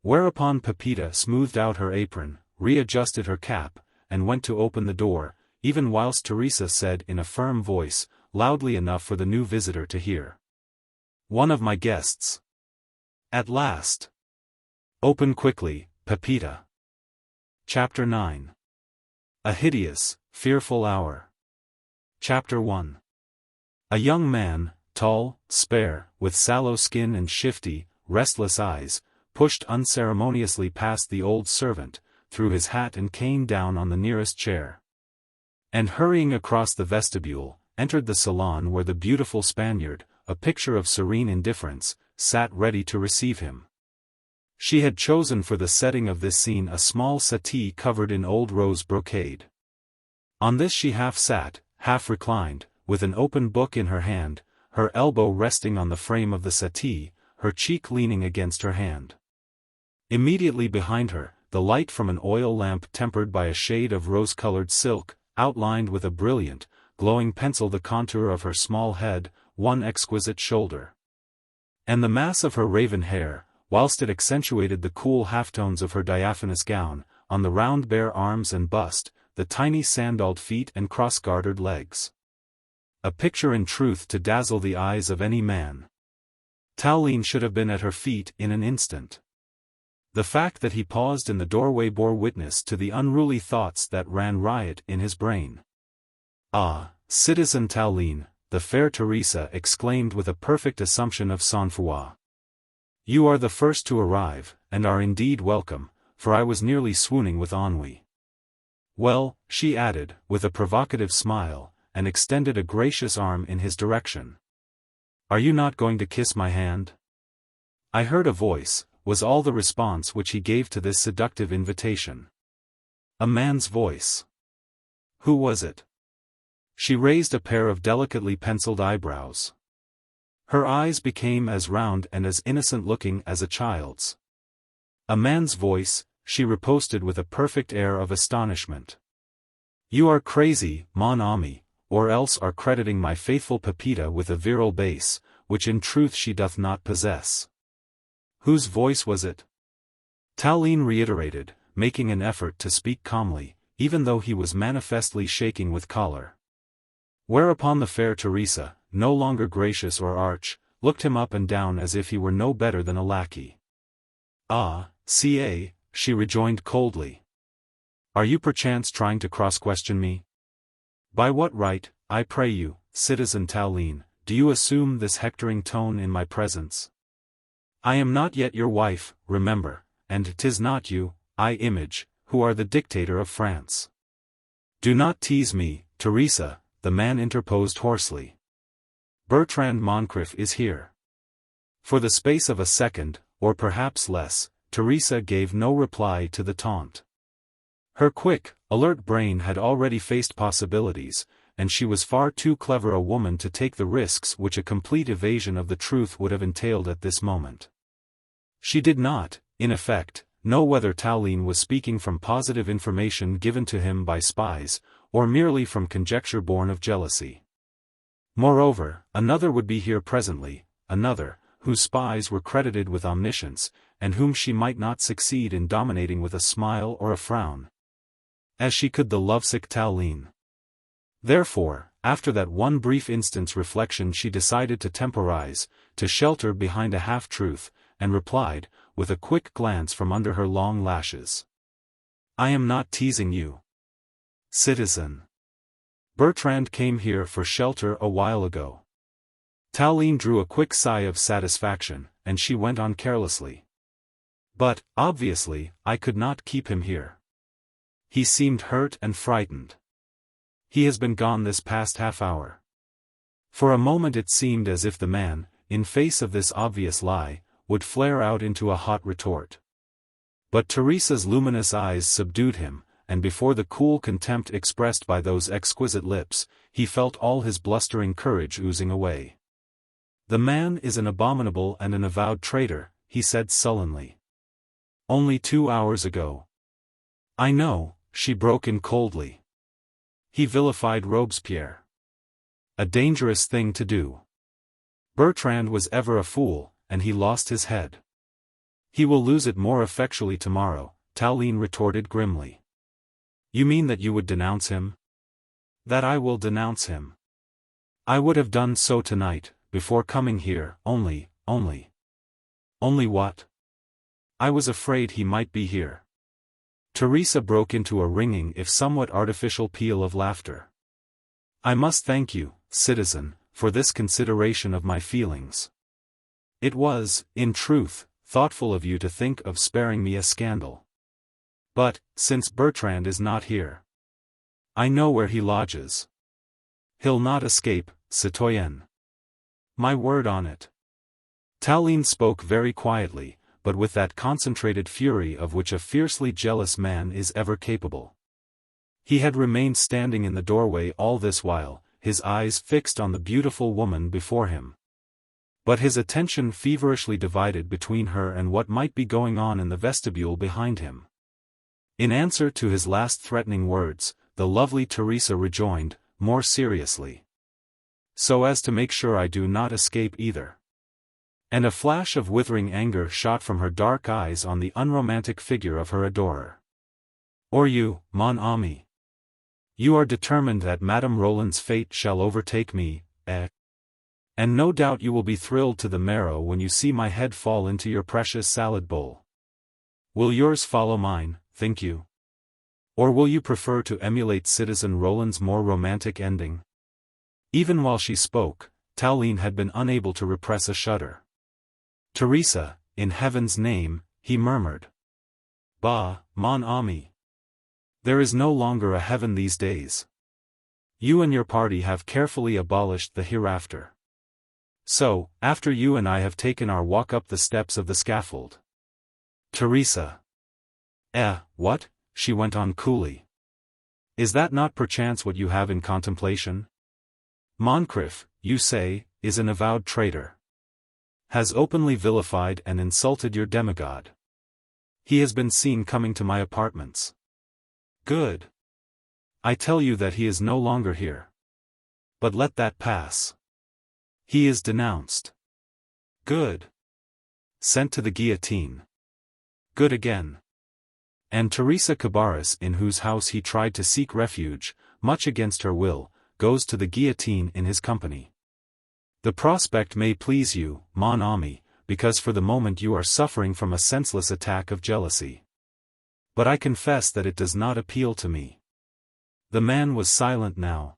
Whereupon Pepita smoothed out her apron, readjusted her cap, and went to open the door, even whilst Theresia said in a firm voice, loudly enough for the new visitor to hear. "One of my guests. At last. Open quickly, Pepita." Chapter 9. A hideous, fearful hour. Chapter 1. A young man, tall, spare, with sallow skin and shifty, restless eyes, pushed unceremoniously past the old servant, threw his hat and cane down on the nearest chair, and hurrying across the vestibule, entered the salon where the beautiful Spaniard, a picture of serene indifference, sat ready to receive him. She had chosen for the setting of this scene a small settee covered in old rose brocade. On this she half sat, half reclined, with an open book in her hand, her elbow resting on the frame of the settee, her cheek leaning against her hand. Immediately behind her, the light from an oil lamp tempered by a shade of rose-colored silk, outlined with a brilliant, glowing pencil the contour of her small head, one exquisite shoulder, and the mass of her raven hair, whilst it accentuated the cool halftones of her diaphanous gown, on the round bare arms and bust, the tiny sandalled feet and cross-gartered legs. A picture in truth to dazzle the eyes of any man. Tallien should have been at her feet in an instant. The fact that he paused in the doorway bore witness to the unruly thoughts that ran riot in his brain. "Ah, Citizen Tallien," the fair Theresia exclaimed with a perfect assumption of sang-froid. "You are the first to arrive, and are indeed welcome, for I was nearly swooning with ennui." "Well," she added, with a provocative smile, and extended a gracious arm in his direction. "Are you not going to kiss my hand?" "I heard a voice," was all the response which he gave to this seductive invitation. A man's voice. Who was it? She raised a pair of delicately penciled eyebrows. Her eyes became as round and as innocent-looking as a child's. "A man's voice," she riposted with a perfect air of astonishment. "You are crazy, mon ami, or else are crediting my faithful Pepita with a virile base, which in truth she doth not possess." "Whose voice was it?" Tallien reiterated, making an effort to speak calmly, even though he was manifestly shaking with choler. Whereupon the fair Theresia, no longer gracious or arch, looked him up and down as if he were no better than a lackey. "Ah, ca," she rejoined coldly. "Are you perchance trying to cross-question me? By what right, I pray you, Citizen Tallien, do you assume this hectoring tone in my presence? I am not yet your wife, remember, and 'tis not you, I image, who are the dictator of France." "Do not tease me, Theresia," the man interposed hoarsely. "Bertrand Moncrif is here." For the space of a second, or perhaps less, Theresia gave no reply to the taunt. Her quick, alert brain had already faced possibilities, and she was far too clever a woman to take the risks which a complete evasion of the truth would have entailed at this moment. She did not, in effect, know whether Tallien was speaking from positive information given to him by spies, or merely from conjecture born of jealousy. Moreover, another would be here presently, another, whose spies were credited with omniscience, and whom she might not succeed in dominating with a smile or a frown, as she could the lovesick Tallien. Therefore, after that one brief instant's reflection she decided to temporize, to shelter behind a half-truth, and replied, with a quick glance from under her long lashes. "I am not teasing you, citizen. Bertrand came here for shelter a while ago." Tallien drew a quick sigh of satisfaction, and she went on carelessly. "But, obviously, I could not keep him here. He seemed hurt and frightened." He has been gone this past half-hour. For a moment it seemed as if the man, in face of this obvious lie, would flare out into a hot retort. But Theresa's luminous eyes subdued him, and before the cool contempt expressed by those exquisite lips, he felt all his blustering courage oozing away. "The man is an abominable and an avowed traitor," he said sullenly. "Only 2 hours ago." "I know," she broke in coldly. "He vilified Robespierre. A dangerous thing to do. Bertrand was ever a fool, and he lost his head." "He will lose it more effectually tomorrow," Tallien retorted grimly. "You mean that you would denounce him?" "That I will denounce him. I would have done so tonight, before coming here, only. Only what?" "I was afraid he might be here." Theresa broke into a ringing if somewhat artificial peal of laughter. "I must thank you, citizen, for this consideration of my feelings. It was, in truth, thoughtful of you to think of sparing me a scandal. But, since Bertrand is not here, I know where he lodges. He'll not escape, citoyenne. My word on it." Tallien spoke very quietly, but with that concentrated fury of which a fiercely jealous man is ever capable. He had remained standing in the doorway all this while, his eyes fixed on the beautiful woman before him. But his attention feverishly divided between her and what might be going on in the vestibule behind him. In answer to his last threatening words, the lovely Theresa rejoined, more seriously. "So as to make sure I do not escape either." And a flash of withering anger shot from her dark eyes on the unromantic figure of her adorer. "Or you, mon ami? You are determined that Madame Roland's fate shall overtake me, eh? And no doubt you will be thrilled to the marrow when you see my head fall into your precious salad bowl. Will yours follow mine, think you? Or will you prefer to emulate Citizen Roland's more romantic ending?" Even while she spoke, Tallien had been unable to repress a shudder. "Theresa, in heaven's name," he murmured. "Bah, mon ami. There is no longer a heaven these days. You and your party have carefully abolished the hereafter. So, after you and I have taken our walk up the steps of the scaffold." "Theresa." What?" she went on coolly. "Is that not perchance what you have in contemplation? Moncrif, you say, is an avowed traitor. Has openly vilified and insulted your demigod. He has been seen coming to my apartments. Good. I tell you that he is no longer here. But let that pass. He is denounced. Good. Sent to the guillotine. Good again. And Theresia Cabarrus, in whose house he tried to seek refuge, much against her will, goes to the guillotine in his company. The prospect may please you, mon ami, because for the moment you are suffering from a senseless attack of jealousy. But I confess that it does not appeal to me." The man was silent now.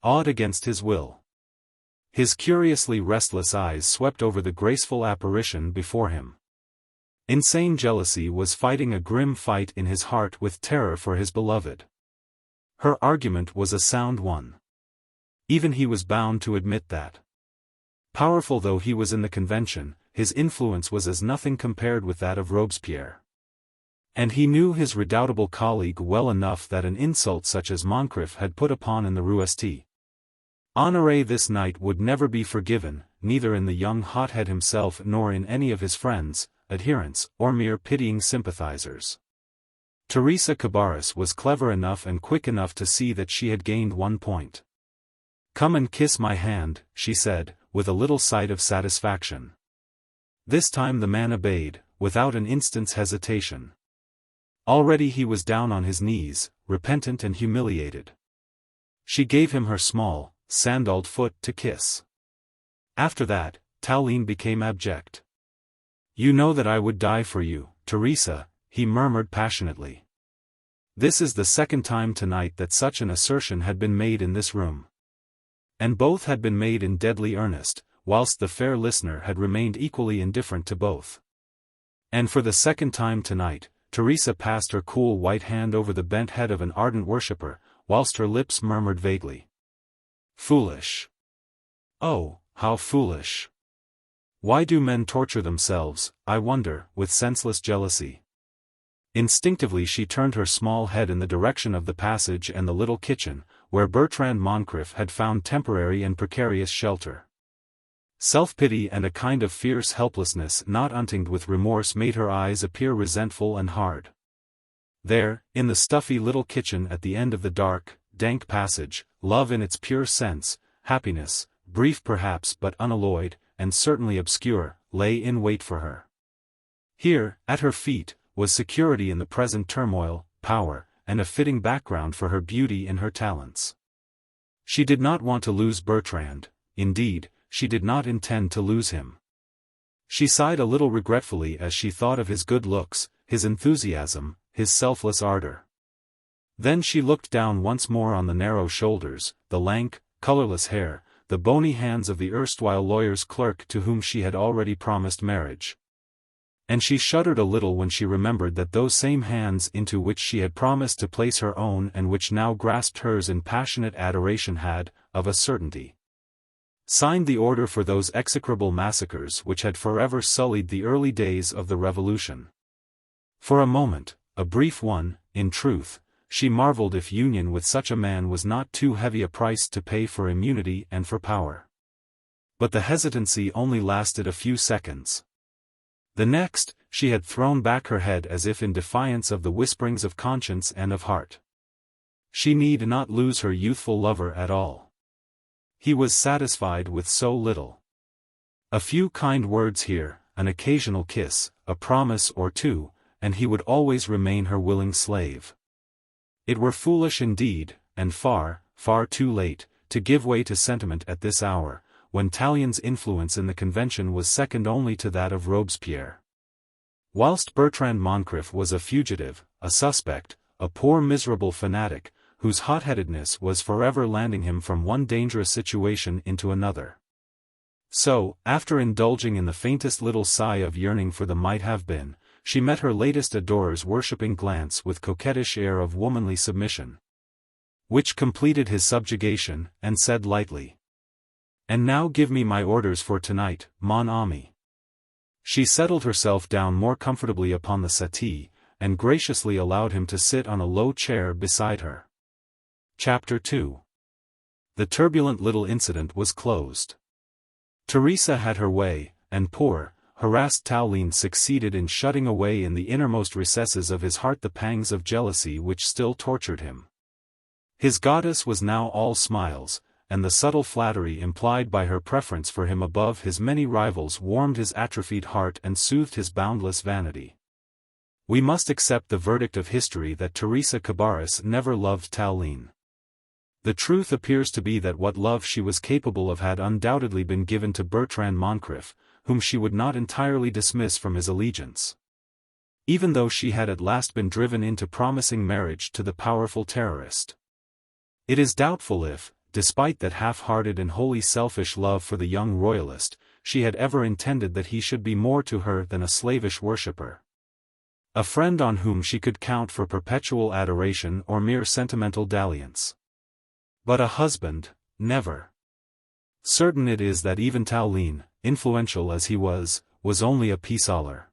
Awed against his will. His curiously restless eyes swept over the graceful apparition before him. Insane jealousy was fighting a grim fight in his heart with terror for his beloved. Her argument was a sound one. Even he was bound to admit that. Powerful though he was in the convention, his influence was as nothing compared with that of Robespierre. And he knew his redoubtable colleague well enough that an insult such as Moncrif had put upon in the Rue St. Honoré this night would never be forgiven, neither in the young hothead himself nor in any of his friends, adherents, or mere pitying sympathizers. Theresia Cabarrus was clever enough and quick enough to see that she had gained one point. "Come and kiss my hand," she said, with a little sigh of satisfaction. This time the man obeyed, without an instant's hesitation. Already he was down on his knees, repentant and humiliated. She gave him her small, sandalled foot to kiss. After that, Tallien became abject. "You know that I would die for you, Theresa," he murmured passionately. This is the second time tonight that such an assertion had been made in this room. And both had been made in deadly earnest, whilst the fair listener had remained equally indifferent to both. And for the second time tonight, Theresa passed her cool white hand over the bent head of an ardent worshipper, whilst her lips murmured vaguely. Foolish. Oh, how foolish. Why do men torture themselves, I wonder, with senseless jealousy? Instinctively she turned her small head in the direction of the passage and the little kitchen, where Bertrand Moncrif had found temporary and precarious shelter. Self-pity and a kind of fierce helplessness not untinged with remorse made her eyes appear resentful and hard. There, in the stuffy little kitchen at the end of the dark, dank passage, love in its pure sense, happiness, brief perhaps but unalloyed, and certainly obscure, lay in wait for her. Here, at her feet, was security in the present turmoil, power, and a fitting background for her beauty and her talents. She did not want to lose Bertrand, indeed, she did not intend to lose him. She sighed a little regretfully as she thought of his good looks, his enthusiasm, his selfless ardor. Then she looked down once more on the narrow shoulders, the lank, colorless hair, the bony hands of the erstwhile lawyer's clerk to whom she had already promised marriage. And she shuddered a little when she remembered that those same hands into which she had promised to place her own and which now grasped hers in passionate adoration had, of a certainty, signed the order for those execrable massacres which had forever sullied the early days of the Revolution. For a moment, a brief one, in truth, she marveled if union with such a man was not too heavy a price to pay for immunity and for power. But the hesitancy only lasted a few seconds. The next, she had thrown back her head as if in defiance of the whisperings of conscience and of heart. She need not lose her youthful lover at all. He was satisfied with so little. A few kind words here, an occasional kiss, a promise or two, and he would always remain her willing slave. It were foolish indeed, and far, far too late, to give way to sentiment at this hour, when Tallien's influence in the Convention was second only to that of Robespierre. Whilst Bertrand Moncrif was a fugitive, a suspect, a poor miserable fanatic, whose hot-headedness was forever landing him from one dangerous situation into another. So, after indulging in the faintest little sigh of yearning for the might-have-been, she met her latest adorer's worshipping glance with coquettish air of womanly submission, which completed his subjugation, and said lightly, "And now give me my orders for tonight, mon ami." She settled herself down more comfortably upon the settee, and graciously allowed him to sit on a low chair beside her. Chapter 2. The turbulent little incident was closed. Theresia had her way, and poor, harassed Tallien succeeded in shutting away in the innermost recesses of his heart the pangs of jealousy which still tortured him. His goddess was now all smiles, and the subtle flattery implied by her preference for him above his many rivals warmed his atrophied heart and soothed his boundless vanity. We must accept the verdict of history that Theresia Cabarrus never loved Tallien. The truth appears to be that what love she was capable of had undoubtedly been given to Bertrand Moncrif, whom she would not entirely dismiss from his allegiance, even though she had at last been driven into promising marriage to the powerful terrorist. It is doubtful if, despite that half-hearted and wholly selfish love for the young royalist, she had ever intended that he should be more to her than a slavish worshipper, a friend on whom she could count for perpetual adoration or mere sentimental dalliance. But a husband, never. Certain it is that even Tallien, influential as he was only a pis-aller.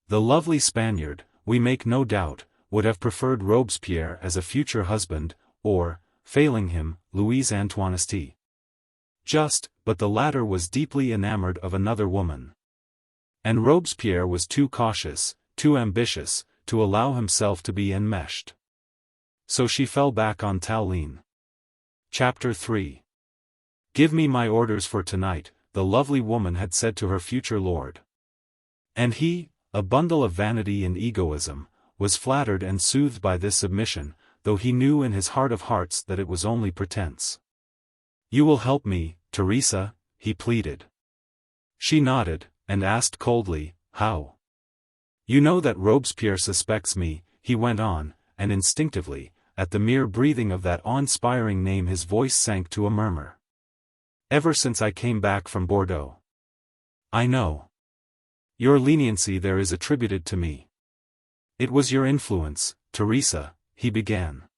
The lovely Spaniard, we make no doubt, would have preferred Robespierre as a future husband, or, failing him, Louise Antoinette. But the latter was deeply enamored of another woman. And Robespierre was too cautious, too ambitious, to allow himself to be enmeshed. So she fell back on Tallien. Chapter 3. "Give me my orders for tonight," the lovely woman had said to her future lord. And he, a bundle of vanity and egoism, was flattered and soothed by this submission, though he knew in his heart of hearts that it was only pretense. "You will help me, Theresia," he pleaded. She nodded, and asked coldly, "How?" "You know that Robespierre suspects me," he went on, and instinctively, at the mere breathing of that awe-inspiring name his voice sank to a murmur. "Ever since I came back from Bordeaux. I know. Your leniency there is attributed to me. It was your influence, Theresia," he began.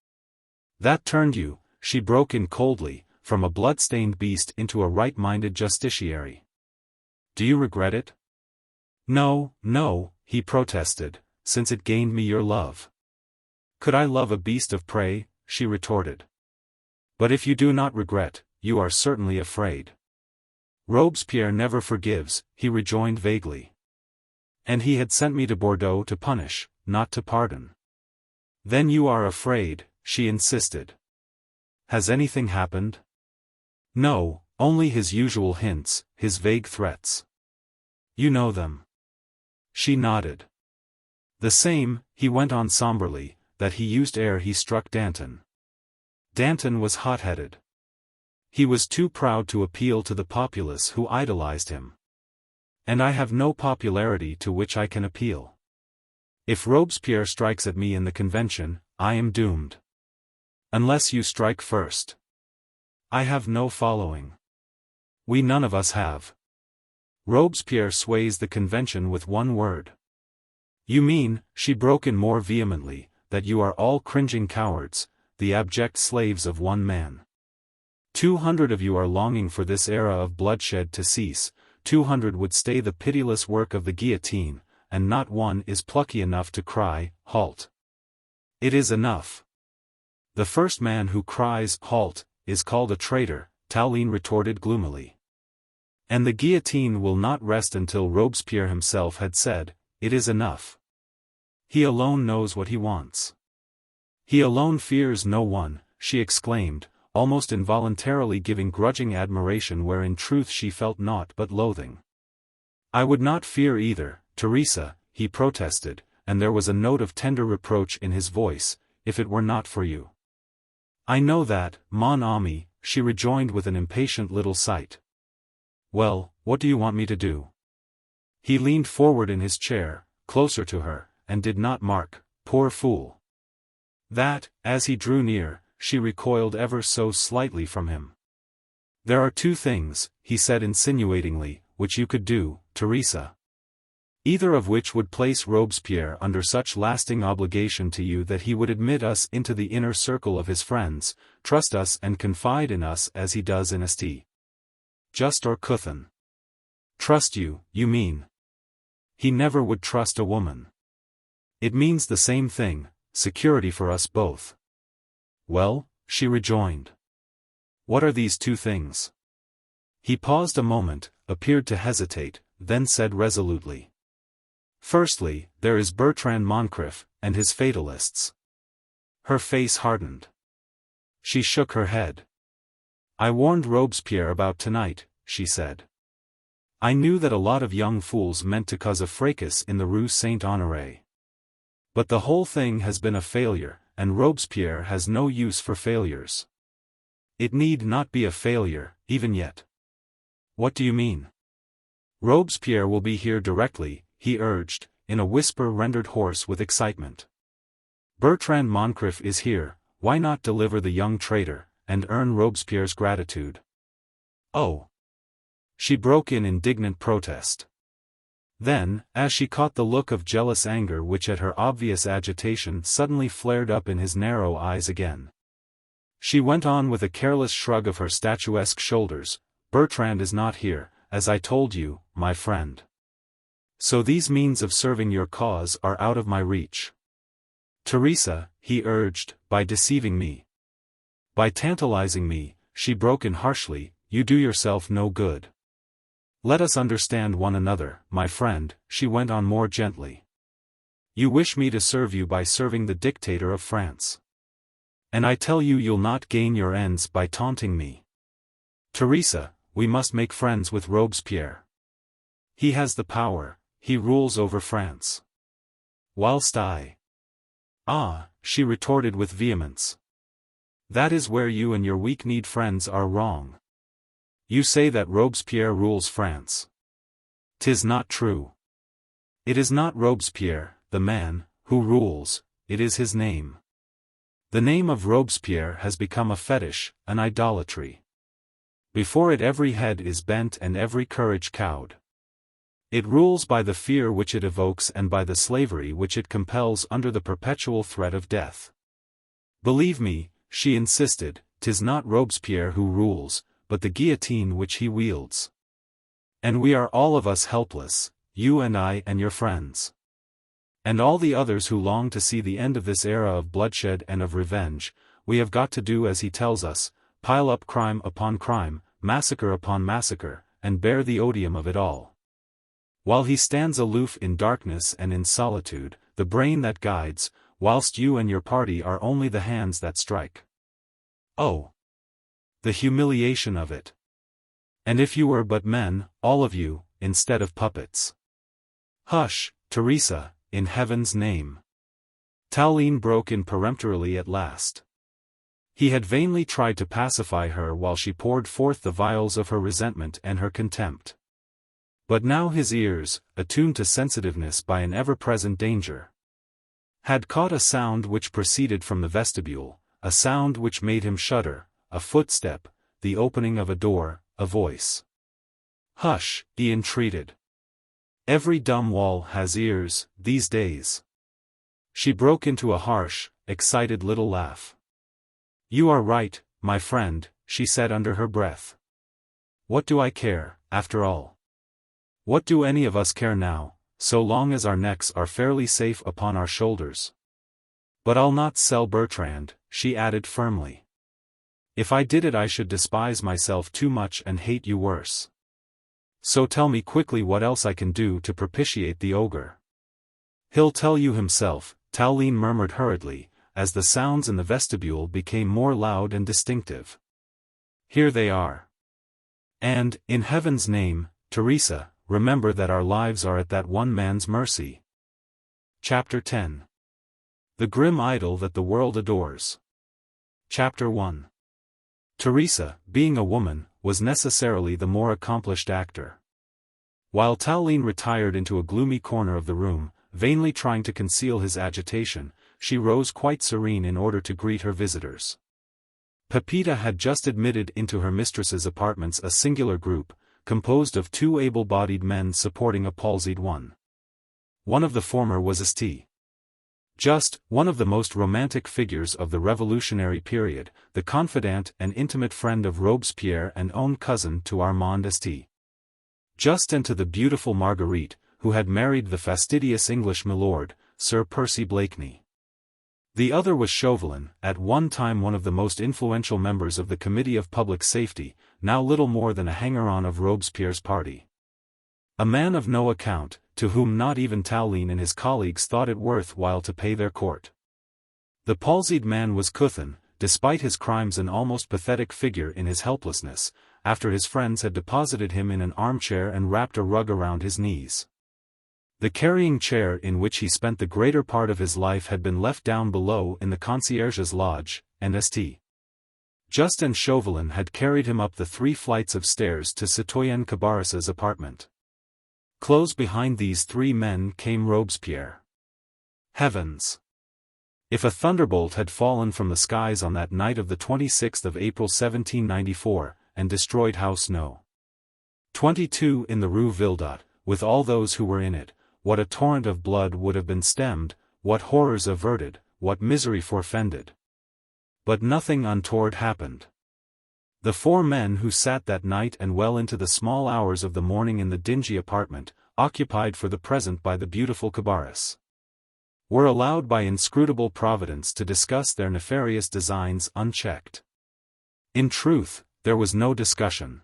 That turned you, she broke in coldly, from a blood-stained beast into a right-minded justiciary. Do you regret it? No, no, he protested, since it gained me your love. Could I love a beast of prey? She retorted. But if you do not regret, you are certainly afraid. Robespierre never forgives, he rejoined vaguely. And he had sent me to Bordeaux to punish, not to pardon. Then you are afraid, she insisted. Has anything happened? No, only his usual hints, his vague threats. You know them. She nodded. The same, he went on somberly, that he used ere he struck Danton. Danton was hot-headed. He was too proud to appeal to the populace who idolized him. And I have no popularity to which I can appeal. If Robespierre strikes at me in the convention, I am doomed. Unless you strike first. I have no following. We none of us have. Robespierre sways the convention with one word. You mean, she broke in more vehemently, that you are all cringing cowards, the abject slaves of one man. 200 of you are longing for this era of bloodshed to cease, 200 would stay the pitiless work of the guillotine, and not one is plucky enough to cry, halt. It is enough. The first man who cries, halt, is called a traitor, Tallien retorted gloomily. And the guillotine will not rest until Robespierre himself had said, it is enough. He alone knows what he wants. He alone fears no one, she exclaimed, almost involuntarily giving grudging admiration where in truth she felt naught but loathing. I would not fear either, Theresia, he protested, and there was a note of tender reproach in his voice, if it were not for you. I know that, mon ami, she rejoined with an impatient little sight. Well, what do you want me to do? He leaned forward in his chair, closer to her, and did not mark, poor fool. That, as he drew near, she recoiled ever so slightly from him. There are two things, he said insinuatingly, which you could do, Theresia. Either of which would place Robespierre under such lasting obligation to you that he would admit us into the inner circle of his friends, trust us and confide in us as he does in Asti. Just or Cuthan. Trust you, you mean. He never would trust a woman. It means the same thing, security for us both. Well, she rejoined. What are these two things? He paused a moment, appeared to hesitate, then said resolutely. Firstly, there is Bertrand Moncrif, and his fatalists. Her face hardened. She shook her head. I warned Robespierre about tonight, she said. I knew that a lot of young fools meant to cause a fracas in the Rue Saint-Honoré. But the whole thing has been a failure, and Robespierre has no use for failures. It need not be a failure, even yet. What do you mean? Robespierre will be here directly, he urged, in a whisper rendered hoarse with excitement. Bertrand Moncrif is here, why not deliver the young traitor, and earn Robespierre's gratitude? Oh! She broke in indignant protest. Then, as she caught the look of jealous anger which at her obvious agitation suddenly flared up in his narrow eyes again, she went on with a careless shrug of her statuesque shoulders, Bertrand is not here, as I told you, my friend. So these means of serving your cause are out of my reach. Theresia, he urged, by deceiving me. By tantalizing me, she broke in harshly, you do yourself no good. Let us understand one another, my friend, she went on more gently. You wish me to serve you by serving the dictator of France. And I tell you you'll not gain your ends by taunting me. Theresia, we must make friends with Robespierre. He has the power, he rules over France. Whilst I... Ah, she retorted with vehemence. That is where you and your weak-kneed friends are wrong. You say that Robespierre rules France. 'Tis not true. It is not Robespierre, the man, who rules, it is his name. The name of Robespierre has become a fetish, an idolatry. Before it every head is bent and every courage cowed. It rules by the fear which it evokes and by the slavery which it compels under the perpetual threat of death. Believe me, she insisted, "'tis not Robespierre who rules, but the guillotine which he wields. And we are all of us helpless, you and I and your friends. And all the others who long to see the end of this era of bloodshed and of revenge. We have got to do as he tells us, pile up crime upon crime, massacre upon massacre, and bear the odium of it all. While he stands aloof in darkness and in solitude, the brain that guides, whilst you and your party are only the hands that strike. Oh! The humiliation of it! And if you were but men, all of you, instead of puppets." "Hush, Theresia, in heaven's name!" Tallien broke in peremptorily at last. He had vainly tried to pacify her while she poured forth the vials of her resentment and her contempt. But now his ears, attuned to sensitiveness by an ever-present danger, had caught a sound which proceeded from the vestibule, a sound which made him shudder, a footstep, the opening of a door, a voice. "Hush," he entreated. "Every dumb wall has ears, these days." She broke into a harsh, excited little laugh. "You are right, my friend," she said under her breath. "What do I care, after all? What do any of us care now, so long as our necks are fairly safe upon our shoulders? But I'll not sell Bertrand," she added firmly. "If I did it I should despise myself too much and hate you worse. So tell me quickly what else I can do to propitiate the ogre." "He'll tell you himself," Tallien murmured hurriedly, as the sounds in the vestibule became more loud and distinctive. "Here they are. And, in heaven's name, Theresia, remember that our lives are at that one man's mercy." Chapter 10. The Grim Idol That the World Adores. Chapter 1. Theresia, being a woman, was necessarily the more accomplished actor. While Tallien retired into a gloomy corner of the room, vainly trying to conceal his agitation, she rose quite serene in order to greet her visitors. Pepita had just admitted into her mistress's apartments a singular group, composed of two able-bodied men supporting a palsied one. One of the former was St. Just, one of the most romantic figures of the revolutionary period, the confidant and intimate friend of Robespierre and own cousin to Armand St. Just and to the beautiful Marguerite, who had married the fastidious English milord, Sir Percy Blakeney. The other was Chauvelin, at one time one of the most influential members of the Committee of Public Safety, now little more than a hanger-on of Robespierre's party. A man of no account, to whom not even Tallien and his colleagues thought it worth while to pay their court. The palsied man was Couthon, despite his crimes an almost pathetic figure in his helplessness, after his friends had deposited him in an armchair and wrapped a rug around his knees. The carrying chair in which he spent the greater part of his life had been left down below in the concierge's lodge, and St. Just and Chauvelin had carried him up the 3 flights of stairs to Citoyenne Cabarrus's apartment. Close behind these 3 men came Robespierre. Heavens! If a thunderbolt had fallen from the skies on that night of the 26th of April 1794, and destroyed House No. 22 in the Rue Villedot, with all those who were in it, what a torrent of blood would have been stemmed, what horrors averted, what misery forfended. But nothing untoward happened. The 4 men who sat that night and well into the small hours of the morning in the dingy apartment, occupied for the present by the beautiful Cabarrus, were allowed by inscrutable providence to discuss their nefarious designs unchecked. In truth, there was no discussion.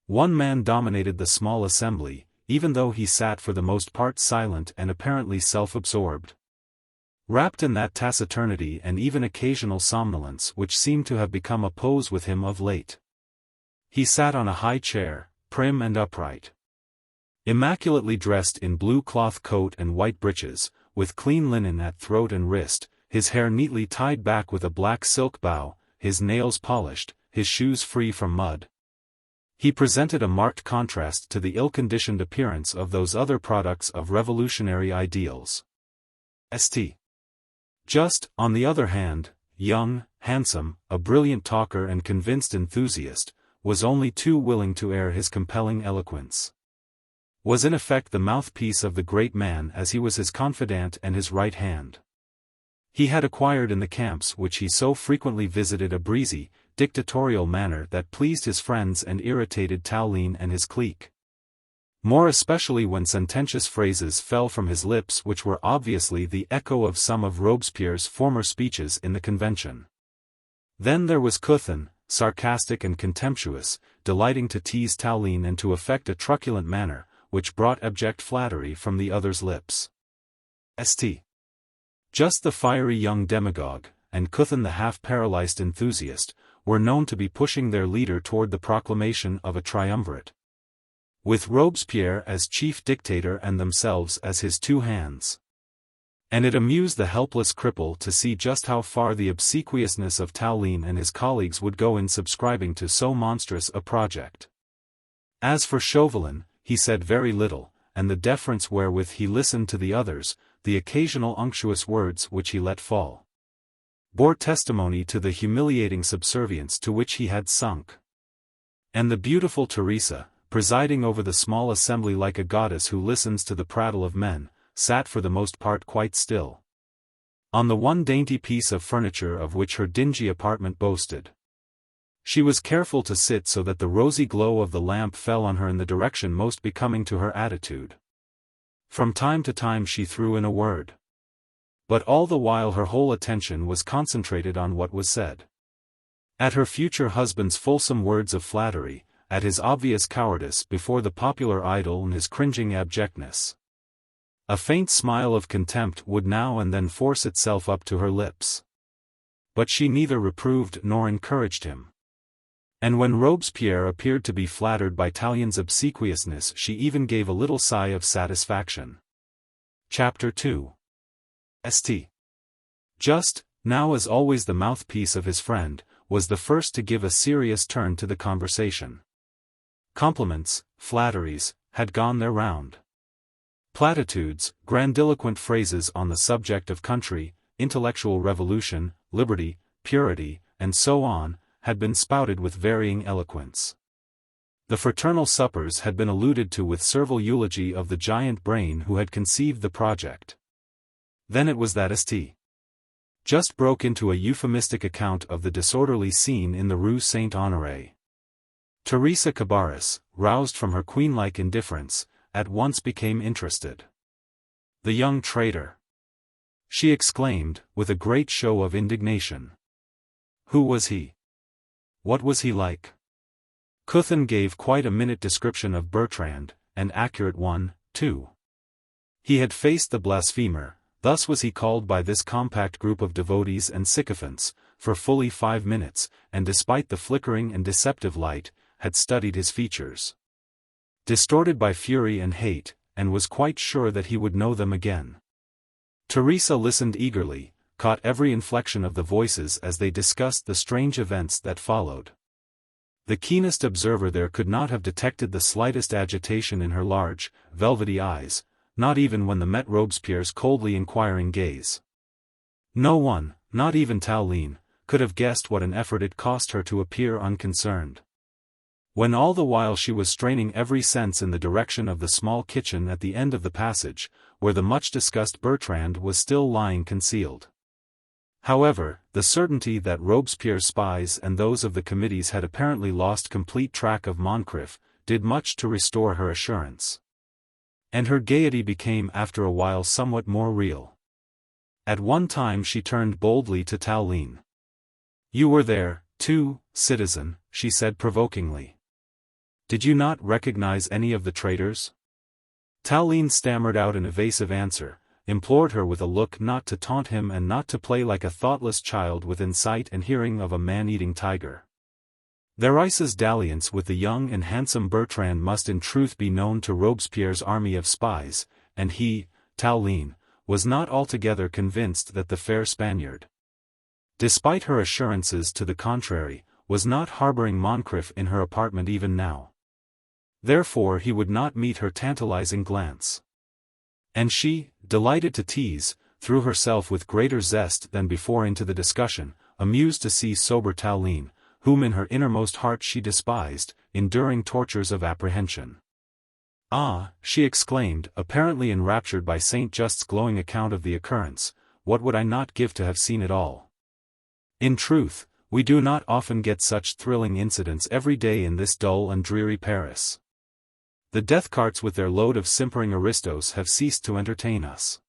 One man dominated the small assembly, even though he sat for the most part silent and apparently self-absorbed. Wrapped in that taciturnity and even occasional somnolence which seemed to have become a pose with him of late. He sat on a high chair, prim and upright. Immaculately dressed in blue cloth coat and white breeches, with clean linen at throat and wrist, his hair neatly tied back with a black silk bow, his nails polished, his shoes free from mud. He presented a marked contrast to the ill-conditioned appearance of those other products of revolutionary ideals. St. Just, on the other hand, young, handsome, a brilliant talker and convinced enthusiast, was only too willing to air his compelling eloquence. Was in effect the mouthpiece of the great man as he was his confidant and his right hand. he had acquired in the camps which he so frequently visited a breezy, dictatorial manner that pleased his friends and irritated Tallien and his clique. More especially when sententious phrases fell from his lips which were obviously the echo of some of Robespierre's former speeches in the Convention. Then there was Couthon, sarcastic and contemptuous, delighting to tease Tallien and to affect a truculent manner, which brought abject flattery from the other's lips. St. Just the fiery young demagogue, and Couthon the half-paralyzed enthusiast, were known to be pushing their leader toward the proclamation of a triumvirate, with Robespierre as chief dictator and themselves as his two hands. And it amused the helpless cripple to see just how far the obsequiousness of Tallien and his colleagues would go in subscribing to so monstrous a project. As for Chauvelin, he said very little, and the deference wherewith he listened to the others, the occasional unctuous words which he let fall, bore testimony to the humiliating subservience to which he had sunk. And the beautiful Theresia, presiding over the small assembly like a goddess who listens to the prattle of men, sat for the most part quite still, on the one dainty piece of furniture of which her dingy apartment boasted. She was careful to sit so that the rosy glow of the lamp fell on her in the direction most becoming to her attitude. From time to time she threw in a word, but all the while her whole attention was concentrated on what was said. At her future husband's fulsome words of flattery, at his obvious cowardice before the popular idol and his cringing abjectness, a faint smile of contempt would now and then force itself up to her lips. But she neither reproved nor encouraged him. And when Robespierre appeared to be flattered by Tallien's obsequiousness, she even gave a little sigh of satisfaction. Chapter 2. St. Just, now as always the mouthpiece of his friend, was the first to give a serious turn to the conversation. Compliments, flatteries, had gone their round. Platitudes, grandiloquent phrases on the subject of country, intellectual revolution, liberty, purity, and so on, had been spouted with varying eloquence. The fraternal suppers had been alluded to with servile eulogy of the giant brain who had conceived the project. Then it was that St. Just broke into a euphemistic account of the disorderly scene in the Rue Saint-Honoré. Theresia Cabarrus, roused from her queen-like indifference, at once became interested. "The young traitor!" she exclaimed, with a great show of indignation. "Who was he? What was he like?" Couthon gave quite a minute description of Bertrand, an accurate one, too. He had faced the blasphemer, thus was he called by this compact group of devotees and sycophants, for fully 5 minutes, and despite the flickering and deceptive light, had studied his features, distorted by fury and hate, and was quite sure that he would know them again. Theresia listened eagerly, caught every inflection of the voices as they discussed the strange events that followed. The keenest observer there could not have detected the slightest agitation in her large, velvety eyes, not even when they met Robespierre's coldly inquiring gaze. No one, not even Tallien, could have guessed what an effort it cost her to appear unconcerned, when all the while she was straining every sense in the direction of the small kitchen at the end of the passage, where the much-discussed Bertrand was still lying concealed. However, the certainty that Robespierre's spies and those of the committees had apparently lost complete track of Moncrif, did much to restore her assurance. And her gaiety became after a while somewhat more real. At one time she turned boldly to Tallien. "You were there, too, citizen," she said provokingly. "Did you not recognize any of the traitors?" Tallien stammered out an evasive answer, implored her with a look not to taunt him and not to play like a thoughtless child within sight and hearing of a man-eating tiger. Theresa's dalliance with the young and handsome Bertrand must in truth be known to Robespierre's army of spies, and he, Tallien, was not altogether convinced that the fair Spaniard, despite her assurances to the contrary, was not harboring Moncrif in her apartment even now. Therefore he would not meet her tantalizing glance. And she, delighted to tease, threw herself with greater zest than before into the discussion, amused to see sober Tallien, whom in her innermost heart she despised, enduring tortures of apprehension. "Ah," she exclaimed, apparently enraptured by Saint Just's glowing account of the occurrence, what would I not give to have seen it all? In truth, we do not often get such thrilling incidents every day in this dull and dreary Paris. The death carts with their load of simpering aristos have ceased to entertain us.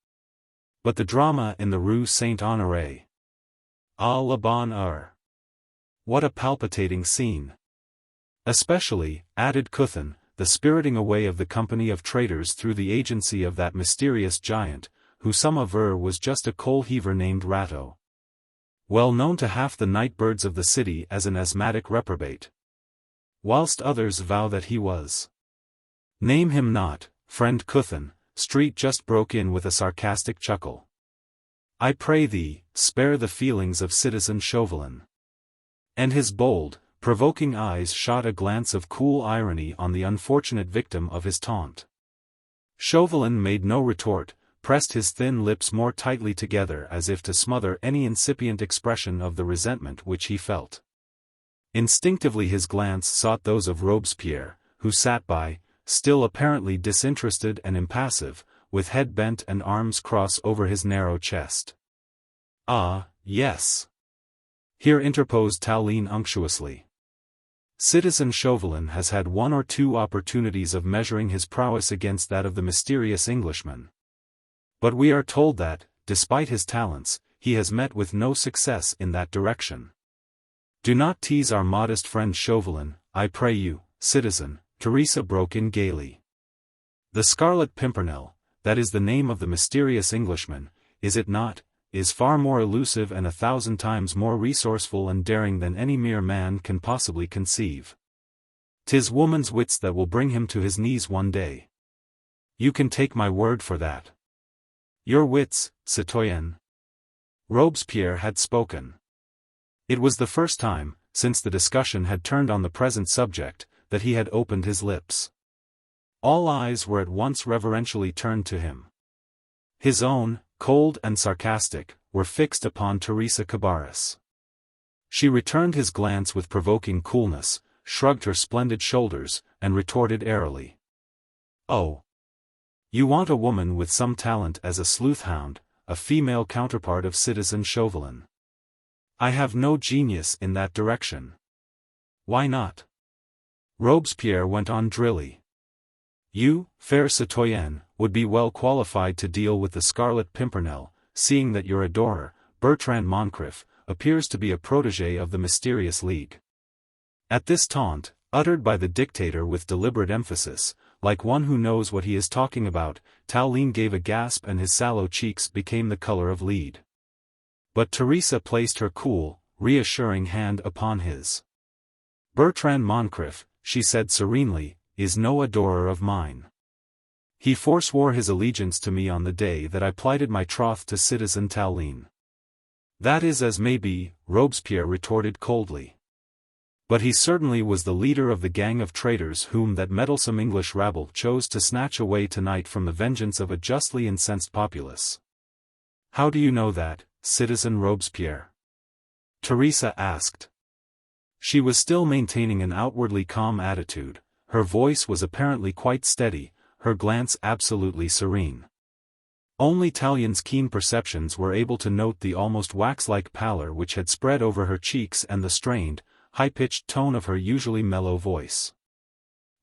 But the drama in the Rue Saint-Honoré. Ah, la bonne heure! What a palpitating scene! Especially, added Cuthan, the spiriting away of the company of traitors through the agency of that mysterious giant, who some aver was just a coal heaver named Rateau, well known to half the night birds of the city as an asthmatic reprobate, whilst others vow that he was. Name him not, friend Cuthan, Street just broke in with a sarcastic chuckle. I pray thee, spare the feelings of Citizen Chauvelin. And his bold, provoking eyes shot a glance of cool irony on the unfortunate victim of his taunt. Chauvelin made no retort, pressed his thin lips more tightly together as if to smother any incipient expression of the resentment which he felt. Instinctively his glance sought those of Robespierre, who sat by, still apparently disinterested and impassive, with head bent and arms crossed over his narrow chest. Ah, yes. Here interposed Tallien unctuously. Citizen Chauvelin has had one or two opportunities of measuring his prowess against that of the mysterious Englishman. But we are told that, despite his talents, he has met with no success in that direction. Do not tease our modest friend Chauvelin, I pray you, citizen, Theresia broke in gaily. The Scarlet Pimpernel, that is the name of the mysterious Englishman, is it not, is far more elusive and 1,000 times more resourceful and daring than any mere man can possibly conceive. 'Tis woman's wits that will bring him to his knees one day. You can take my word for that. Your wits, citoyenne. Robespierre had spoken. It was the first time, since the discussion had turned on the present subject, that he had opened his lips. All eyes were at once reverentially turned to him. His own, cold and sarcastic, were fixed upon Theresia Cabarrus. She returned his glance with provoking coolness, shrugged her splendid shoulders, and retorted airily. Oh! You want a woman with some talent as a sleuth-hound, a female counterpart of Citizen Chauvelin. I have no genius in that direction. Why not? Robespierre went on drily. You, fair citoyenne, would be well qualified to deal with the Scarlet Pimpernel, seeing that your adorer, Bertrand Moncrif, appears to be a protégé of the mysterious league. At this taunt, uttered by the dictator with deliberate emphasis, like one who knows what he is talking about, Tallien gave a gasp and his sallow cheeks became the color of lead. But Theresia placed her cool, reassuring hand upon his. Bertrand Moncrif, she said serenely, is no adorer of mine. He forswore his allegiance to me on the day that I plighted my troth to Citizen Tallien. That is as may be, Robespierre retorted coldly. But he certainly was the leader of the gang of traitors whom that meddlesome English rabble chose to snatch away tonight from the vengeance of a justly incensed populace. How do you know that, Citizen Robespierre? Theresia asked. She was still maintaining an outwardly calm attitude, her voice was apparently quite steady, her glance absolutely serene. Only Tallien's keen perceptions were able to note the almost wax-like pallor which had spread over her cheeks and the strained, high-pitched tone of her usually mellow voice.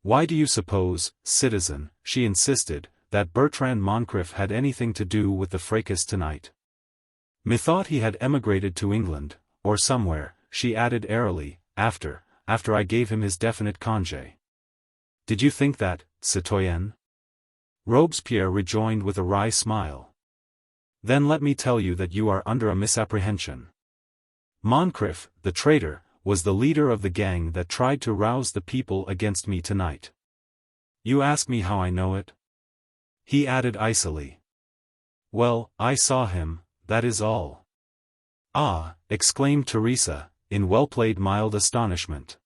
Why do you suppose, citizen, she insisted, that Bertrand Moncrif had anything to do with the fracas tonight? Methought he had emigrated to England, or somewhere, she added airily, after I gave him his definite congé. Did you think that, citoyenne? Robespierre rejoined with a wry smile. Then let me tell you that you are under a misapprehension. Moncrif, the traitor, was the leader of the gang that tried to rouse the people against me tonight. You ask me how I know it? He added icily. Well, I saw him, that is all. Ah, exclaimed Theresia, in well-played mild astonishment.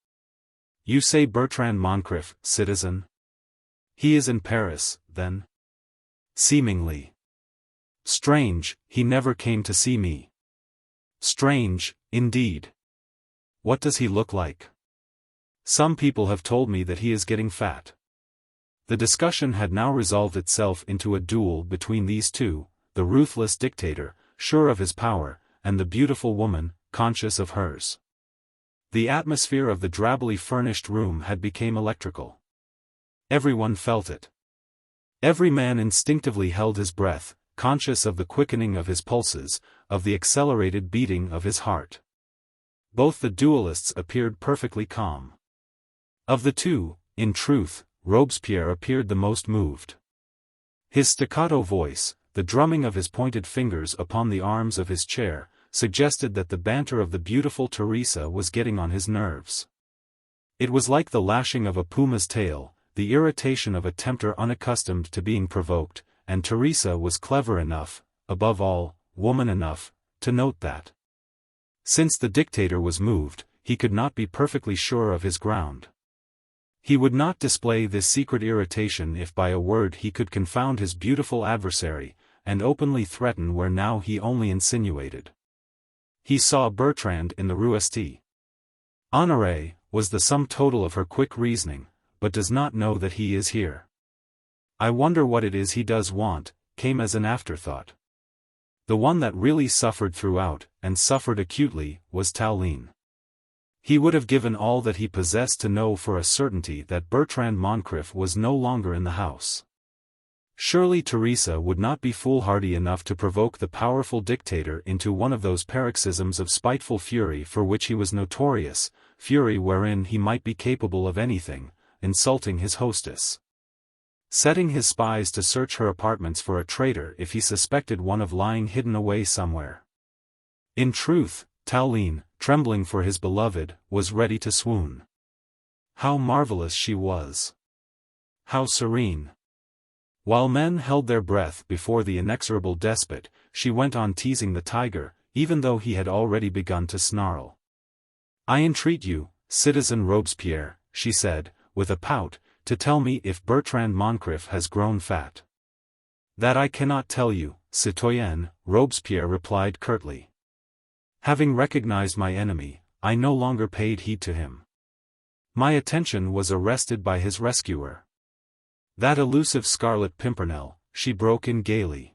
You say Bertrand Moncrif, citizen? He is in Paris, then? Seemingly. Strange, he never came to see me. Strange, indeed. What does he look like? Some people have told me that he is getting fat. The discussion had now resolved itself into a duel between these two, the ruthless dictator, sure of his power, and the beautiful woman, conscious of hers. The atmosphere of the drabbily furnished room had become electrical. Everyone felt it. Every man instinctively held his breath, conscious of the quickening of his pulses, of the accelerated beating of his heart. Both the duelists appeared perfectly calm. Of the two, in truth, Robespierre appeared the most moved. His staccato voice, the drumming of his pointed fingers upon the arms of his chair, suggested that the banter of the beautiful Theresia was getting on his nerves. It was like the lashing of a puma's tail, the irritation of a tempter unaccustomed to being provoked, and Theresia was clever enough, above all, woman enough, to note that. Since the dictator was moved, he could not be perfectly sure of his ground. He would not display this secret irritation if by a word he could confound his beautiful adversary, and openly threaten where now he only insinuated. He saw Bertrand in the Rue St. Honoré, was the sum total of her quick reasoning, but does not know that he is here. I wonder what it is he does want, came as an afterthought. The one that really suffered throughout, and suffered acutely, was Tallien. He would have given all that he possessed to know for a certainty that Bertrand Moncrif was no longer in the house. Surely Theresia would not be foolhardy enough to provoke the powerful dictator into one of those paroxysms of spiteful fury for which he was notorious, fury wherein he might be capable of anything, insulting his hostess, setting his spies to search her apartments for a traitor if he suspected one of lying hidden away somewhere. In truth, Tallien, trembling for his beloved, was ready to swoon. How marvelous she was! How serene! While men held their breath before the inexorable despot, she went on teasing the tiger, even though he had already begun to snarl. I entreat you, Citizen Robespierre, she said, with a pout, to tell me if Bertrand Moncrif has grown fat. That I cannot tell you, citoyenne, Robespierre replied curtly. Having recognized my enemy, I no longer paid heed to him. My attention was arrested by his rescuer. That elusive Scarlet Pimpernel, she broke in gaily.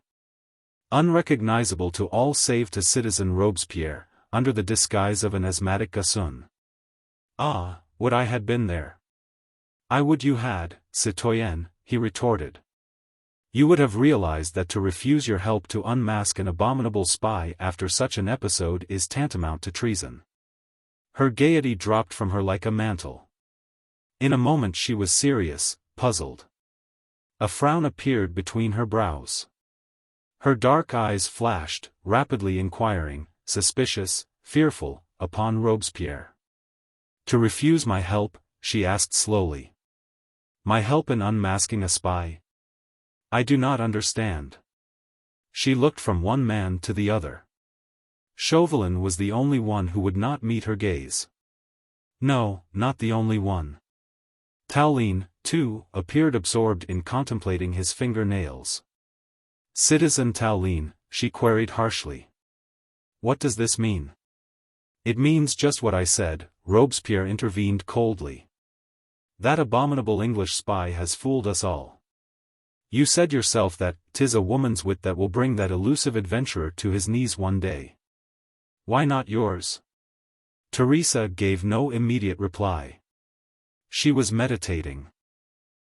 Unrecognizable to all save to Citizen Robespierre, under the disguise of an asthmatic gossoon. Ah, would I had been there! I would you had, citoyenne, he retorted. You would have realized that to refuse your help to unmask an abominable spy after such an episode is tantamount to treason. Her gaiety dropped from her like a mantle. In a moment she was serious, puzzled. A frown appeared between her brows. Her dark eyes flashed, rapidly inquiring, suspicious, fearful, upon Robespierre. To refuse my help, she asked slowly. My help in unmasking a spy? I do not understand. She looked from one man to the other. Chauvelin was the only one who would not meet her gaze. No, not the only one. Tallien, too, appeared absorbed in contemplating his finger-nails. Citizen Tallien, she queried harshly. What does this mean? It means just what I said, Robespierre intervened coldly. That abominable English spy has fooled us all. You said yourself that 'tis a woman's wit that will bring that elusive adventurer to his knees one day. Why not yours? Theresia gave no immediate reply. She was meditating.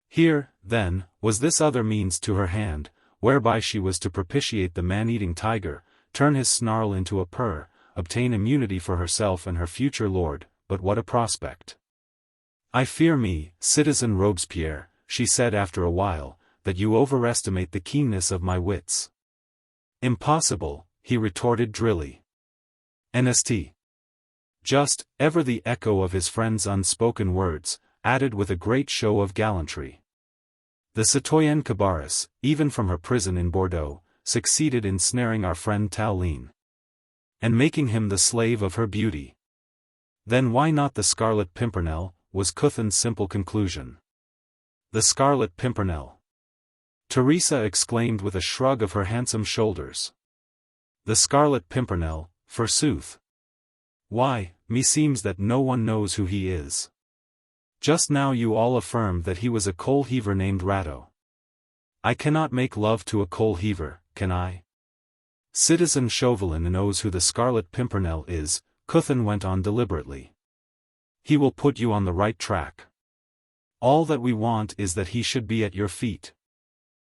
Here, then, was this other means to her hand, whereby she was to propitiate the man-eating tiger, turn his snarl into a purr, obtain immunity for herself and her future lord, but what a prospect! I fear me, Citizen Robespierre, she said after a while, that you overestimate the keenness of my wits. Impossible, he retorted drily. NST. Just, ever the echo of his friend's unspoken words, added with a great show of gallantry. The citoyenne Cabarrus, even from her prison in Bordeaux, succeeded in snaring our friend Tallien, and making him the slave of her beauty. Then why not the Scarlet Pimpernel, was Cuthan's simple conclusion. The Scarlet Pimpernel. Theresia exclaimed with a shrug of her handsome shoulders. The Scarlet Pimpernel, forsooth. Why, meseems that no one knows who he is. Just now you all affirmed that he was a coal heaver named Rateau. I cannot make love to a coal heaver, can I? Citizen Chauvelin knows who the Scarlet Pimpernel is, Cuthan went on deliberately. He will put you on the right track. All that we want is that he should be at your feet.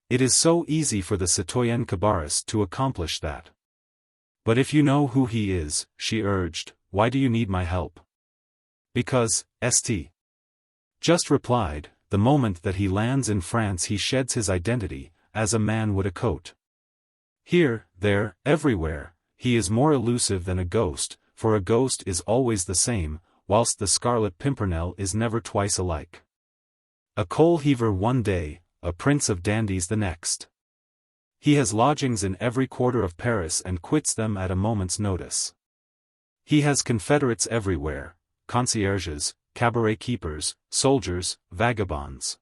It is so easy for the Citoyenne Cabarrus to accomplish that. But if you know who he is, she urged, why do you need my help? Because, St. Just replied, the moment that he lands in France he sheds his identity, as a man would a coat. Here, there, everywhere, he is more elusive than a ghost, for a ghost is always the same, whilst the Scarlet Pimpernel is never twice alike. A coal heaver one day, a prince of dandies the next. He has lodgings in every quarter of Paris and quits them at a moment's notice. He has confederates everywhere, concierges, cabaret keepers, soldiers, vagabonds.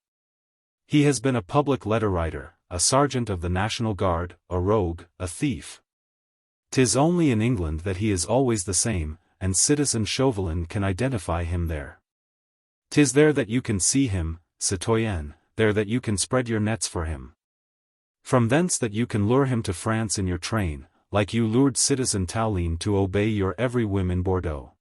He has been a public letter writer, a sergeant of the National Guard, a rogue, a thief. 'Tis only in England that he is always the same, and Citizen Chauvelin can identify him there. 'Tis there that you can see him, citoyenne, there that you can spread your nets for him. From thence that you can lure him to France in your train, like you lured Citizen Tallien to obey your every whim in Bordeaux.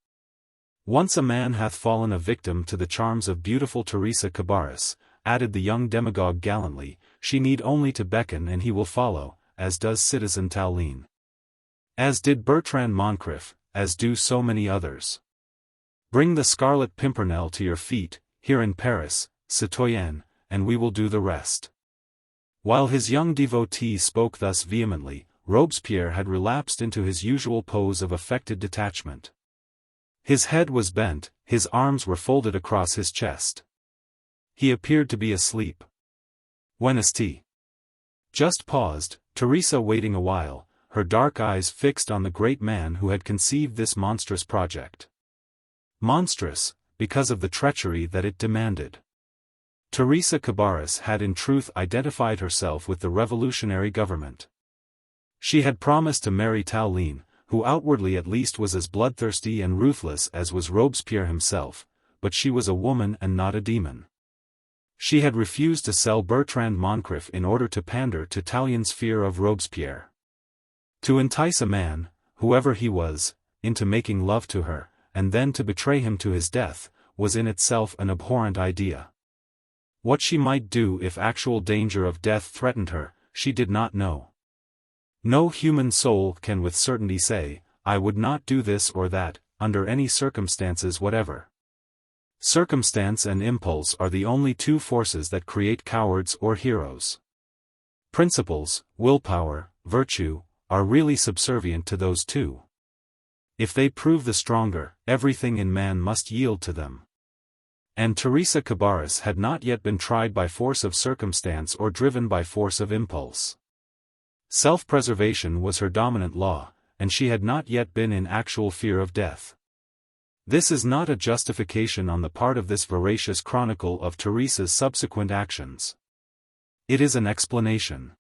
Once a man hath fallen a victim to the charms of beautiful Theresia Cabarrus, added the young demagogue gallantly, she need only to beckon and he will follow, as does Citizen Tallien. As did Bertrand Moncrif, as do so many others. Bring the Scarlet Pimpernel to your feet, here in Paris, citoyenne, and we will do the rest. While his young devotee spoke thus vehemently, Robespierre had relapsed into his usual pose of affected detachment. His head was bent, his arms were folded across his chest. He appeared to be asleep. When St. just paused, Theresia waiting a while, her dark eyes fixed on the great man who had conceived this monstrous project. Monstrous, because of the treachery that it demanded. Theresia Cabarrus had in truth identified herself with the revolutionary government. She had promised to marry Tallien, who outwardly at least was as bloodthirsty and ruthless as was Robespierre himself, but she was a woman and not a demon. She had refused to sell Bertrand Moncrif in order to pander to Tallien's fear of Robespierre. To entice a man, whoever he was, into making love to her, and then to betray him to his death, was in itself an abhorrent idea. What she might do if actual danger of death threatened her, she did not know. No human soul can with certainty say, I would not do this or that, under any circumstances whatever. Circumstance and impulse are the only two forces that create cowards or heroes. Principles, willpower, virtue, are really subservient to those two. If they prove the stronger, everything in man must yield to them. And Theresia Cabarrus had not yet been tried by force of circumstance or driven by force of impulse. Self-preservation was her dominant law, and she had not yet been in actual fear of death. This is not a justification on the part of this veracious chronicle of Theresia's subsequent actions. It is an explanation.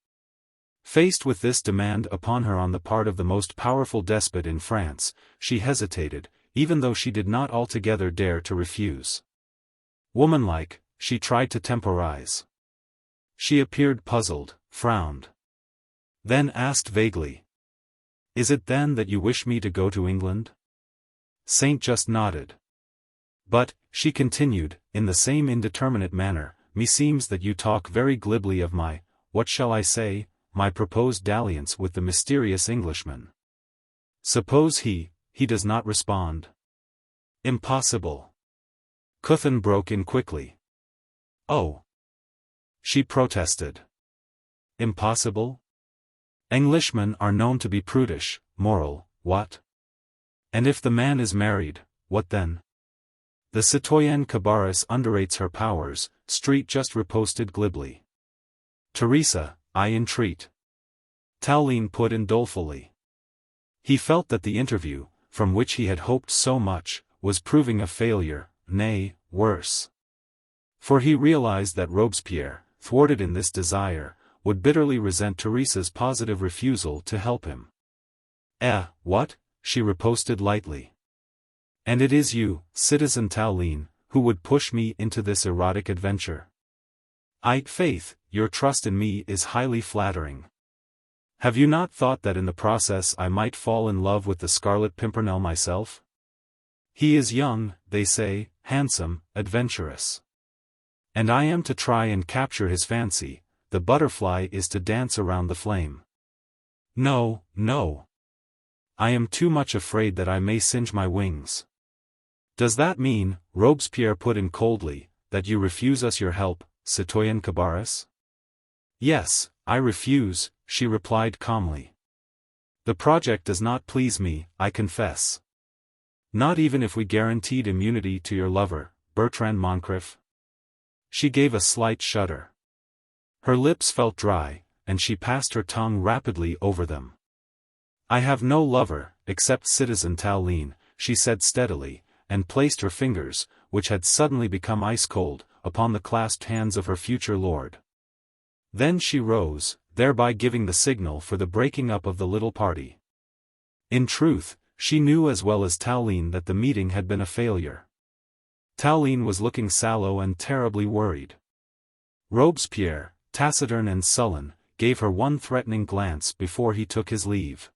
Faced with this demand upon her on the part of the most powerful despot in France, she hesitated, even though she did not altogether dare to refuse. Womanlike, she tried to temporize. She appeared puzzled, frowned. Then asked vaguely. Is it then that you wish me to go to England? Saint just nodded. But, she continued, in the same indeterminate manner, meseems that you talk very glibly of my, what shall I say, my proposed dalliance with the mysterious Englishman. Suppose he does not respond. Impossible. Cuthan broke in quickly. Oh! She protested. Impossible? Englishmen are known to be prudish, moral, what? And if the man is married, what then? The citoyenne Cabarrus underrates her powers, Street just riposted glibly. Theresia, I entreat. Tallien put in dolefully. He felt that the interview, from which he had hoped so much, was proving a failure, nay, worse. For he realized that Robespierre, thwarted in this desire, would bitterly resent Theresia's positive refusal to help him. What? She riposted lightly. And it is you, Citizen Tallien, who would push me into this erotic adventure. Faith, your trust in me is highly flattering. Have you not thought that in the process I might fall in love with the Scarlet Pimpernel myself? He is young, they say, handsome, adventurous. And I am to try and capture his fancy, the butterfly is to dance around the flame. No, no. I am too much afraid that I may singe my wings. Does that mean, Robespierre put in coldly, that you refuse us your help, citoyenne Cabarrus? Yes, I refuse, she replied calmly. The project does not please me, I confess. Not even if we guaranteed immunity to your lover, Bertrand Moncrif? She gave a slight shudder. Her lips felt dry, and she passed her tongue rapidly over them. I have no lover, except Citizen Tallien, she said steadily, and placed her fingers, which had suddenly become ice-cold, upon the clasped hands of her future lord. Then she rose, thereby giving the signal for the breaking up of the little party. In truth, she knew as well as Tallien that the meeting had been a failure. Tallien was looking sallow and terribly worried. Robespierre, taciturn and sullen, gave her one threatening glance before he took his leave.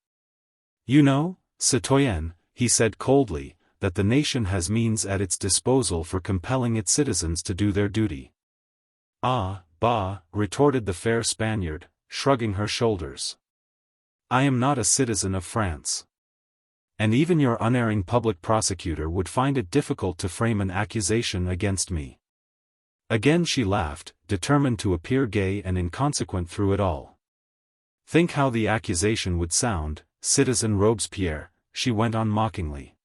You know, citoyenne, he said coldly, that the nation has means at its disposal for compelling its citizens to do their duty. Ah, bah, retorted the fair Spaniard, shrugging her shoulders. I am not a citizen of France. And even your unerring public prosecutor would find it difficult to frame an accusation against me. Again she laughed, determined to appear gay and inconsequent through it all. Think how the accusation would sound, Citizen Robespierre, she went on mockingly.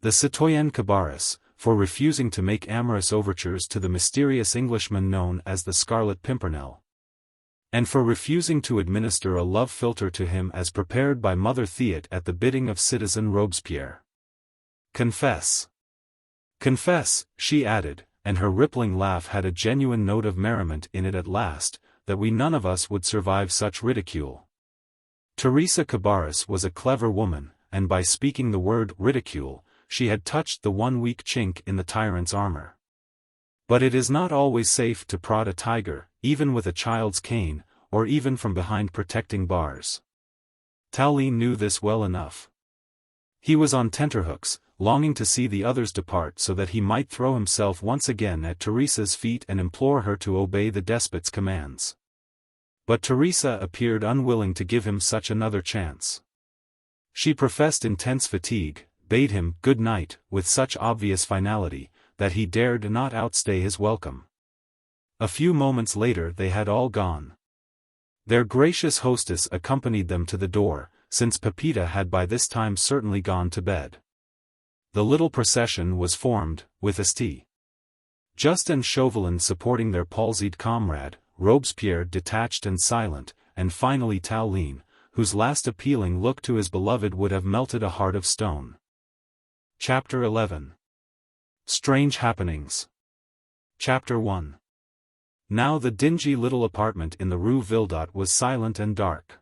The citoyenne Cabarrus, for refusing to make amorous overtures to the mysterious Englishman known as the Scarlet Pimpernel. And for refusing to administer a love philtre to him as prepared by Mother Theat at the bidding of Citizen Robespierre. Confess. Confess, she added, and her rippling laugh had a genuine note of merriment in it at last, that we none of us would survive such ridicule. Theresia Cabarrus was a clever woman, and by speaking the word ridicule, she had touched the one weak chink in the tyrant's armor. But it is not always safe to prod a tiger, even with a child's cane, or even from behind protecting bars. Tallien knew this well enough. He was on tenterhooks, longing to see the others depart so that he might throw himself once again at Theresia's feet and implore her to obey the despot's commands. But Theresia appeared unwilling to give him such another chance. She professed intense fatigue, bade him good night with such obvious finality, that he dared not outstay his welcome. A few moments later they had all gone. Their gracious hostess accompanied them to the door, since Pepita had by this time certainly gone to bed. The little procession was formed, with St. Just and Chauvelin supporting their palsied comrade, Robespierre detached and silent, and finally Tallien, whose last appealing look to his beloved would have melted a heart of stone. Chapter 11. Strange Happenings. Chapter 1. Now the dingy little apartment in the Rue Villdot was silent and dark.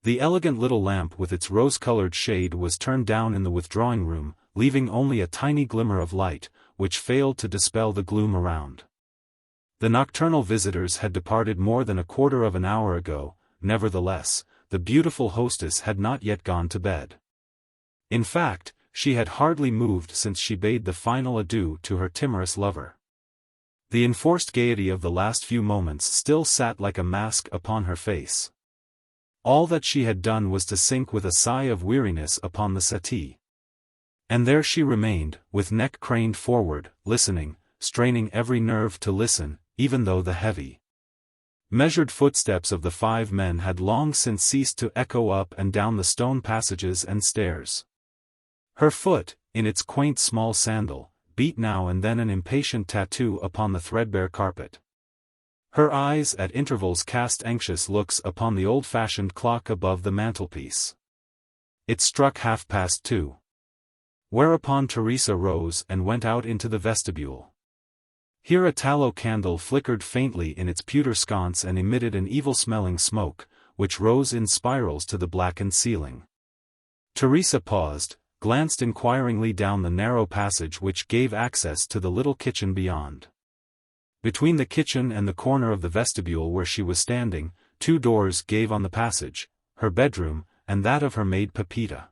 The elegant little lamp with its rose-colored shade was turned down in the withdrawing room, leaving only a tiny glimmer of light, which failed to dispel the gloom around. The nocturnal visitors had departed more than a quarter of an hour ago, nevertheless, the beautiful hostess had not yet gone to bed. In fact, she had hardly moved since she bade the final adieu to her timorous lover. The enforced gaiety of the last few moments still sat like a mask upon her face. All that she had done was to sink with a sigh of weariness upon the settee. And there she remained, with neck craned forward, listening, straining every nerve to listen, even though the heavy, measured footsteps of the 5 men had long since ceased to echo up and down the stone passages and stairs. Her foot, in its quaint small sandal, beat now and then an impatient tattoo upon the threadbare carpet. Her eyes at intervals cast anxious looks upon the old-fashioned clock above the mantelpiece. It struck 2:30. Whereupon Theresia rose and went out into the vestibule. Here a tallow candle flickered faintly in its pewter sconce and emitted an evil-smelling smoke, which rose in spirals to the blackened ceiling. Theresia paused, glanced inquiringly down the narrow passage which gave access to the little kitchen beyond. Between the kitchen and the corner of the vestibule where she was standing, 2 doors gave on the passage, her bedroom, and that of her maid Pepita.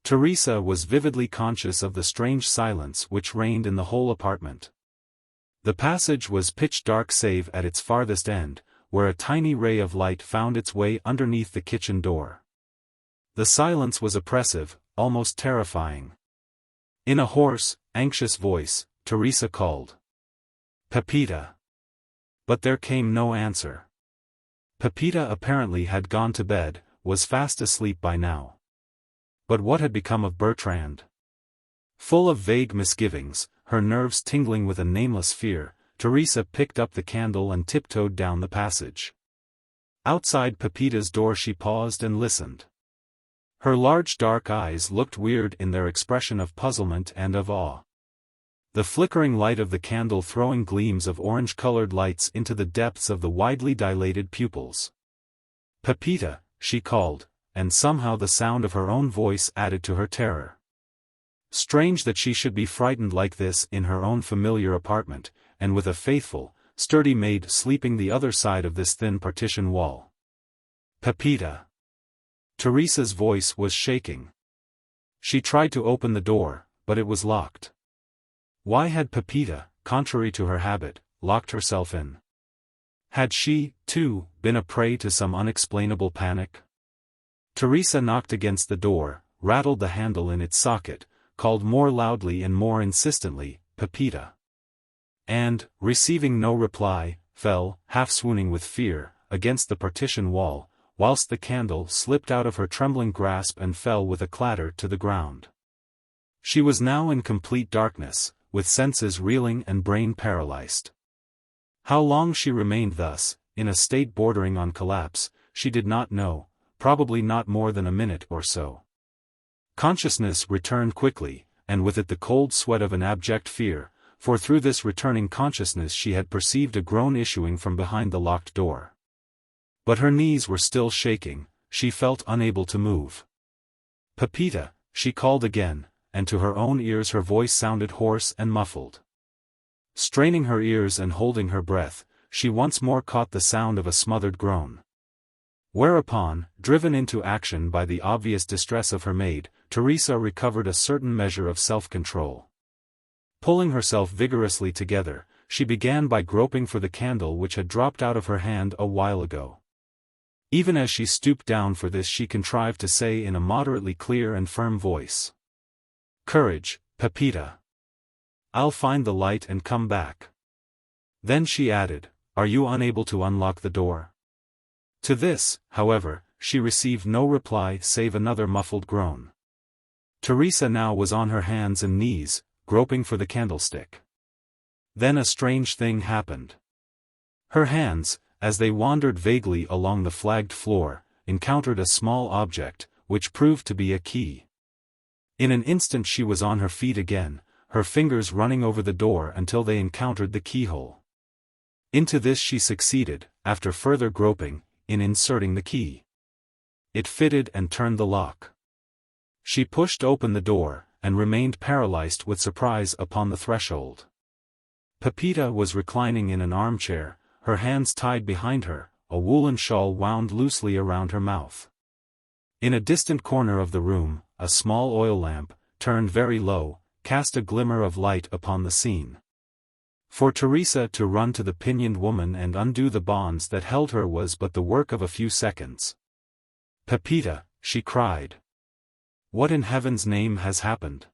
Theresia was vividly conscious of the strange silence which reigned in the whole apartment. The passage was pitch dark save at its farthest end, where a tiny ray of light found its way underneath the kitchen door. The silence was oppressive, almost terrifying. In a hoarse, anxious voice, Theresia called, "Pepita." But there came no answer. Pepita apparently had gone to bed, was fast asleep by now. But what had become of Bertrand? Full of vague misgivings, her nerves tingling with a nameless fear, Theresia picked up the candle and tiptoed down the passage. Outside Pepita's door she paused and listened. Her large dark eyes looked weird in their expression of puzzlement and of awe. The flickering light of the candle throwing gleams of orange-colored lights into the depths of the widely dilated pupils. "Pepita," she called, and somehow the sound of her own voice added to her terror. Strange that she should be frightened like this in her own familiar apartment, and with a faithful, sturdy maid sleeping the other side of this thin partition wall. "Pepita." Theresia's voice was shaking. She tried to open the door, but it was locked. Why had Pepita, contrary to her habit, locked herself in? Had she, too, been a prey to some unexplainable panic? Theresia knocked against the door, rattled the handle in its socket, called more loudly and more insistently, "Pepita." And, receiving no reply, fell, half-swooning with fear, against the partition wall, whilst the candle slipped out of her trembling grasp and fell with a clatter to the ground. She was now in complete darkness, with senses reeling and brain paralyzed. How long she remained thus, in a state bordering on collapse, she did not know, probably not more than a minute or so. Consciousness returned quickly, and with it the cold sweat of an abject fear, for through this returning consciousness she had perceived a groan issuing from behind the locked door. But her knees were still shaking, she felt unable to move. "Pepita," she called again, and to her own ears her voice sounded hoarse and muffled. Straining her ears and holding her breath, she once more caught the sound of a smothered groan. Whereupon, driven into action by the obvious distress of her maid, Theresia recovered a certain measure of self-control. Pulling herself vigorously together, she began by groping for the candle which had dropped out of her hand a while ago. Even as she stooped down for this she contrived to say in a moderately clear and firm voice, "Courage, Pepita. I'll find the light and come back." Then she added, "Are you unable to unlock the door?" To this, however, she received no reply save another muffled groan. Theresia now was on her hands and knees, groping for the candlestick. Then a strange thing happened. Her hands, as they wandered vaguely along the flagged floor, encountered a small object, which proved to be a key. In an instant she was on her feet again, her fingers running over the door until they encountered the keyhole. Into this she succeeded, after further groping, in inserting the key. It fitted and turned the lock. She pushed open the door, and remained paralyzed with surprise upon the threshold. Pepita was reclining in an armchair, her hands tied behind her, a woolen shawl wound loosely around her mouth. In a distant corner of the room, a small oil lamp, turned very low, cast a glimmer of light upon the scene. For Theresia to run to the pinioned woman and undo the bonds that held her was but the work of a few seconds. "Pepita," she cried. "What in heaven's name has happened?"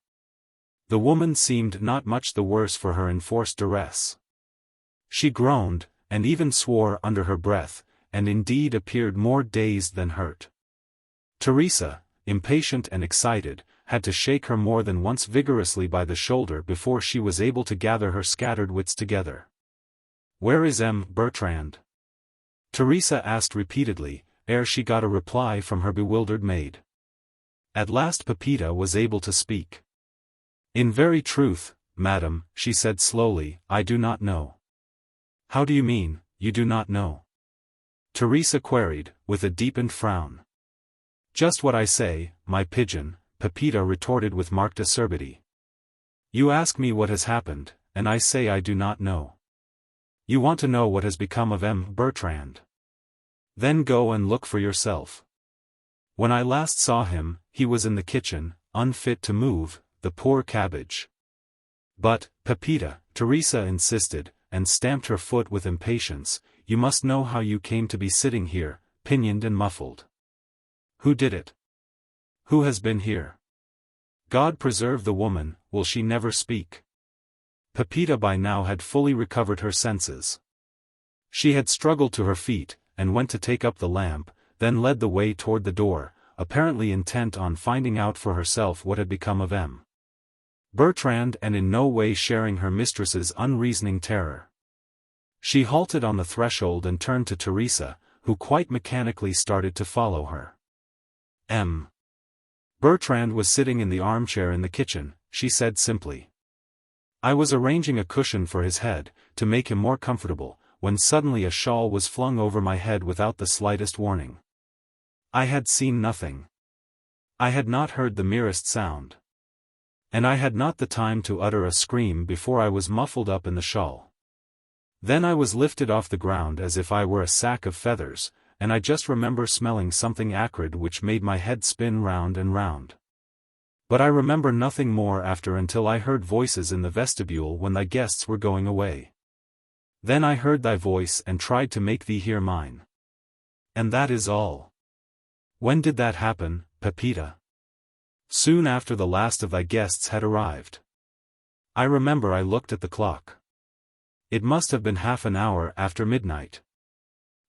The woman seemed not much the worse for her enforced duress. She groaned, and even swore under her breath, and indeed appeared more dazed than hurt. Theresia, impatient and excited, had to shake her more than once vigorously by the shoulder before she was able to gather her scattered wits together. "Where is Bertrand?" Theresia asked repeatedly, ere she got a reply from her bewildered maid. At last Pepita was able to speak. "In very truth, madam," she said slowly, "I do not know." "How do you mean, you do not know?" Theresia queried, with a deepened frown. "Just what I say, my pigeon," Pepita retorted with marked acerbity. "You ask me what has happened, and I say I do not know. You want to know what has become of Bertrand. Then go and look for yourself. When I last saw him, he was in the kitchen, unfit to move, the poor cabbage. But, Pepita, Theresia insisted, and stamped her foot with impatience, you must know how you came to be sitting here, pinioned and muffled. Who did it? Who has been here? God preserve the woman, will she never speak? Pepita by now had fully recovered her senses. She had struggled to her feet, and went to take up the lamp, then led the way toward the door, apparently intent on finding out for herself what had become of Bertrand and in no way sharing her mistress's unreasoning terror. She halted on the threshold and turned to Theresia, who quite mechanically started to follow her. Bertrand was sitting in the armchair in the kitchen, she said simply. I was arranging a cushion for his head, to make him more comfortable, when suddenly a shawl was flung over my head without the slightest warning. I had seen nothing. I had not heard the merest sound. And I had not the time to utter a scream before I was muffled up in the shawl. Then I was lifted off the ground as if I were a sack of feathers, and I just remember smelling something acrid which made my head spin round and round. But I remember nothing more after until I heard voices in the vestibule when thy guests were going away. Then I heard thy voice and tried to make thee hear mine. And that is all. When did that happen, Pepita? Soon after the last of thy guests had arrived. I remember I looked at the clock. It must have been half an hour after midnight.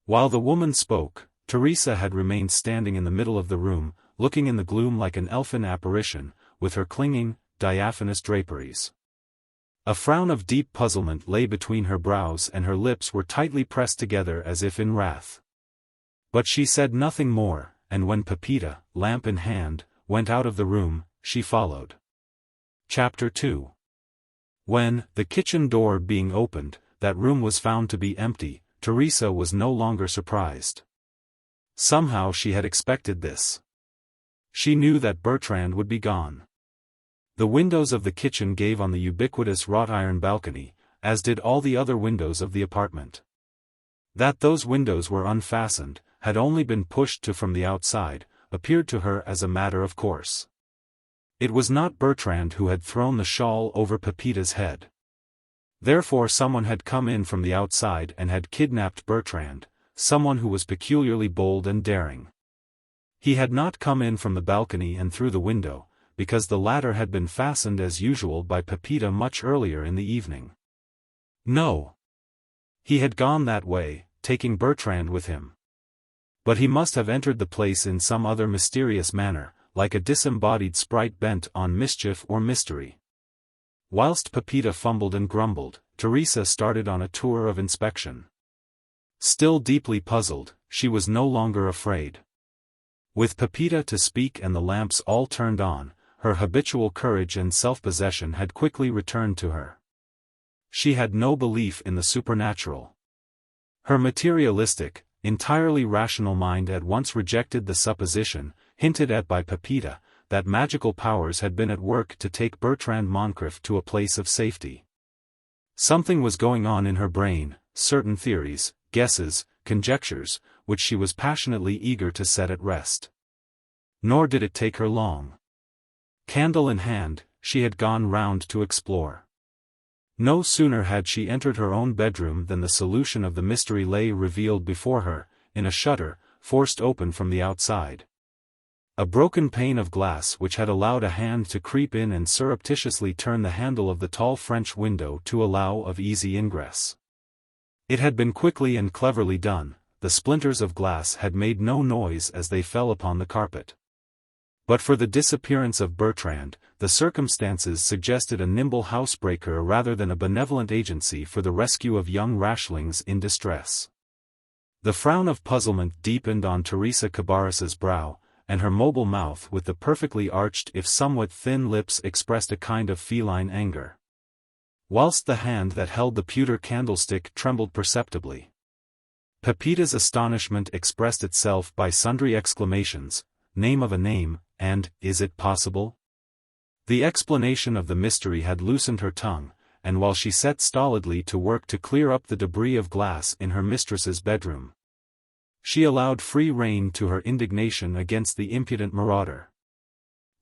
While the woman spoke, Theresia had remained standing in the middle of the room, looking in the gloom like an elfin apparition, with her clinging, diaphanous draperies. A frown of deep puzzlement lay between her brows and her lips were tightly pressed together as if in wrath. But she said nothing more, and when Pepita, lamp in hand, went out of the room, she followed. Chapter 2. When, the kitchen door being opened, that room was found to be empty, Theresia was no longer surprised. Somehow she had expected this. She knew that Bertrand would be gone. The windows of the kitchen gave on the ubiquitous wrought iron balcony, as did all the other windows of the apartment. That those windows were unfastened, had only been pushed to from the outside, appeared to her as a matter of course. It was not Bertrand who had thrown the shawl over Pepita's head. Therefore someone had come in from the outside and had kidnapped Bertrand, someone who was peculiarly bold and daring. He had not come in from the balcony and through the window, because the latter had been fastened as usual by Pepita much earlier in the evening. No. He had gone that way, taking Bertrand with him. But he must have entered the place in some other mysterious manner, like a disembodied sprite bent on mischief or mystery. Whilst Pepita fumbled and grumbled, Theresia started on a tour of inspection. Still deeply puzzled, she was no longer afraid. With Pepita to speak and the lamps all turned on, her habitual courage and self-possession had quickly returned to her. She had no belief in the supernatural. Her materialistic, entirely rational mind at once rejected the supposition, hinted at by Pepita, that magical powers had been at work to take Bertrand Moncrif to a place of safety. Something was going on in her brain, certain theories, guesses, conjectures, which she was passionately eager to set at rest. Nor did it take her long. Candle in hand, she had gone round to explore. No sooner had she entered her own bedroom than the solution of the mystery lay revealed before her, in a shutter, forced open from the outside. A broken pane of glass which had allowed a hand to creep in and surreptitiously turn the handle of the tall French window to allow of easy ingress. It had been quickly and cleverly done, the splinters of glass had made no noise as they fell upon the carpet. But for the disappearance of Bertrand, the circumstances suggested a nimble housebreaker rather than a benevolent agency for the rescue of young rashlings in distress. The frown of puzzlement deepened on Theresia Cabarrus's brow, and her mobile mouth with the perfectly arched if somewhat thin lips expressed a kind of feline anger. Whilst the hand that held the pewter candlestick trembled perceptibly. Pepita's astonishment expressed itself by sundry exclamations, name of a name, and, is it possible? The explanation of the mystery had loosened her tongue, and while she set stolidly to work to clear up the debris of glass in her mistress's bedroom, she allowed free rein to her indignation against the impudent marauder,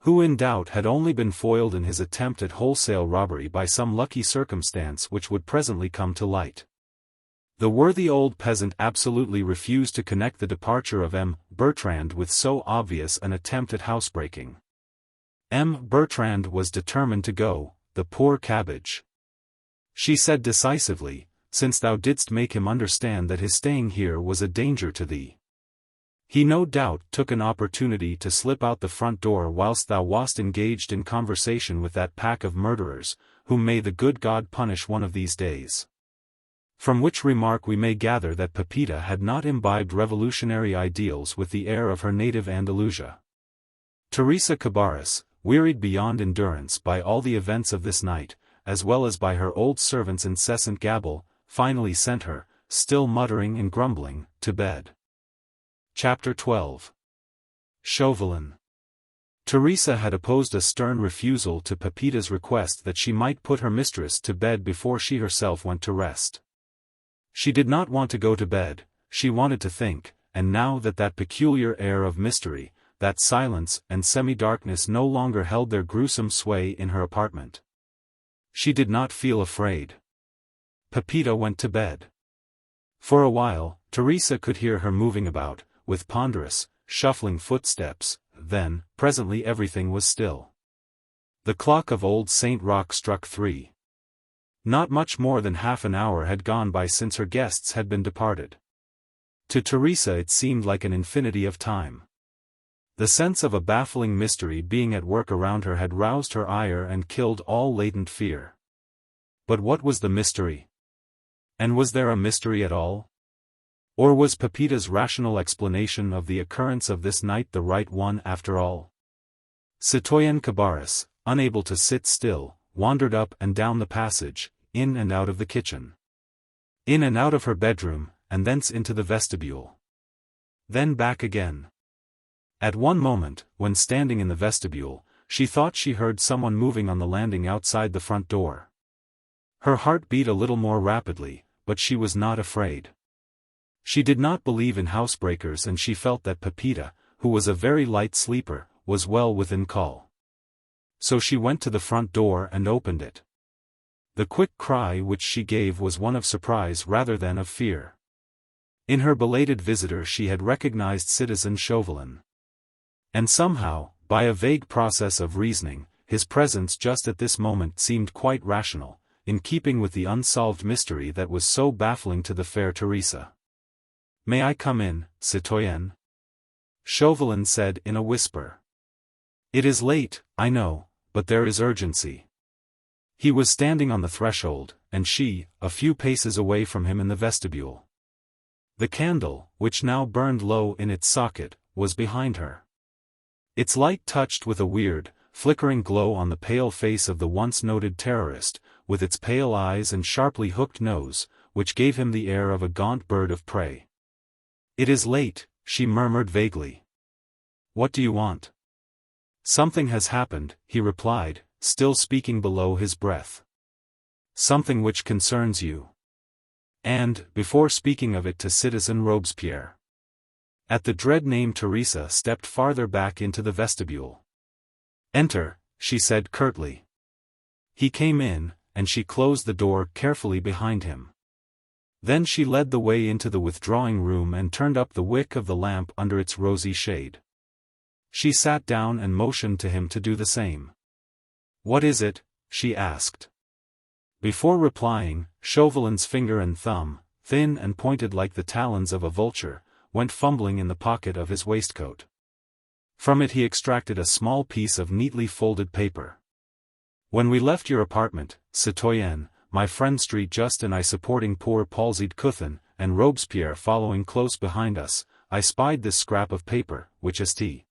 who in doubt had only been foiled in his attempt at wholesale robbery by some lucky circumstance which would presently come to light. The worthy old peasant absolutely refused to connect the departure of M. Bertrand with so obvious an attempt at housebreaking. M. Bertrand was determined to go, the poor cabbage, she said decisively, since thou didst make him understand that his staying here was a danger to thee. He no doubt took an opportunity to slip out the front door whilst thou wast engaged in conversation with that pack of murderers, whom may the good God punish one of these days. From which remark we may gather that Pepita had not imbibed revolutionary ideals with the air of her native Andalusia. Theresia Cabarrus, wearied beyond endurance by all the events of this night, as well as by her old servant's incessant gabble, finally sent her, still muttering and grumbling, to bed. Chapter 12. Chauvelin. Theresia had opposed a stern refusal to Pepita's request that she might put her mistress to bed before she herself went to rest. She did not want to go to bed, she wanted to think, and now that that peculiar air of mystery, that silence and semi-darkness no longer held their gruesome sway in her apartment, she did not feel afraid. Pepita went to bed. For a while, Theresia could hear her moving about, with ponderous, shuffling footsteps, then, presently everything was still. The clock of old St. Roch struck 3. Not much more than half an hour had gone by since her guests had been departed. To Theresia it seemed like an infinity of time. The sense of a baffling mystery being at work around her had roused her ire and killed all latent fear. But what was the mystery? And was there a mystery at all? Or was Pepita's rational explanation of the occurrence of this night the right one after all? Citoyenne Cabarrus, unable to sit still, wandered up and down the passage, in and out of the kitchen, in and out of her bedroom, and thence into the vestibule. Then back again. At one moment, when standing in the vestibule, she thought she heard someone moving on the landing outside the front door. Her heart beat a little more rapidly, but she was not afraid. She did not believe in housebreakers, and she felt that Pepita, who was a very light sleeper, was well within call. So she went to the front door and opened it. The quick cry which she gave was one of surprise rather than of fear. In her belated visitor she had recognized Citizen Chauvelin. And somehow, by a vague process of reasoning, his presence just at this moment seemed quite rational, in keeping with the unsolved mystery that was so baffling to the fair Theresia. "May I come in, citoyenne?" Chauvelin said in a whisper. "It is late, I know, but there is urgency." He was standing on the threshold, and she, a few paces away from him in the vestibule. The candle, which now burned low in its socket, was behind her. Its light touched with a weird, flickering glow on the pale face of the once noted terrorist, with its pale eyes and sharply hooked nose, which gave him the air of a gaunt bird of prey. "It is late," she murmured vaguely. "What do you want?" "Something has happened," he replied, still speaking below his breath. "Something which concerns you." And, before speaking of it to Citizen Robespierre. At the dread name Theresia stepped farther back into the vestibule. "Enter," she said curtly. He came in, and she closed the door carefully behind him. Then she led the way into the withdrawing room and turned up the wick of the lamp under its rosy shade. She sat down and motioned to him to do the same. "What is it?" she asked. Before replying, Chauvelin's finger and thumb, thin and pointed like the talons of a vulture, went fumbling in the pocket of his waistcoat. From it he extracted a small piece of neatly folded paper. "When we left your apartment, citoyenne, my friend Street Just and I supporting poor palsied Cuthin, and Robespierre following close behind us, I spied this scrap of paper, which St.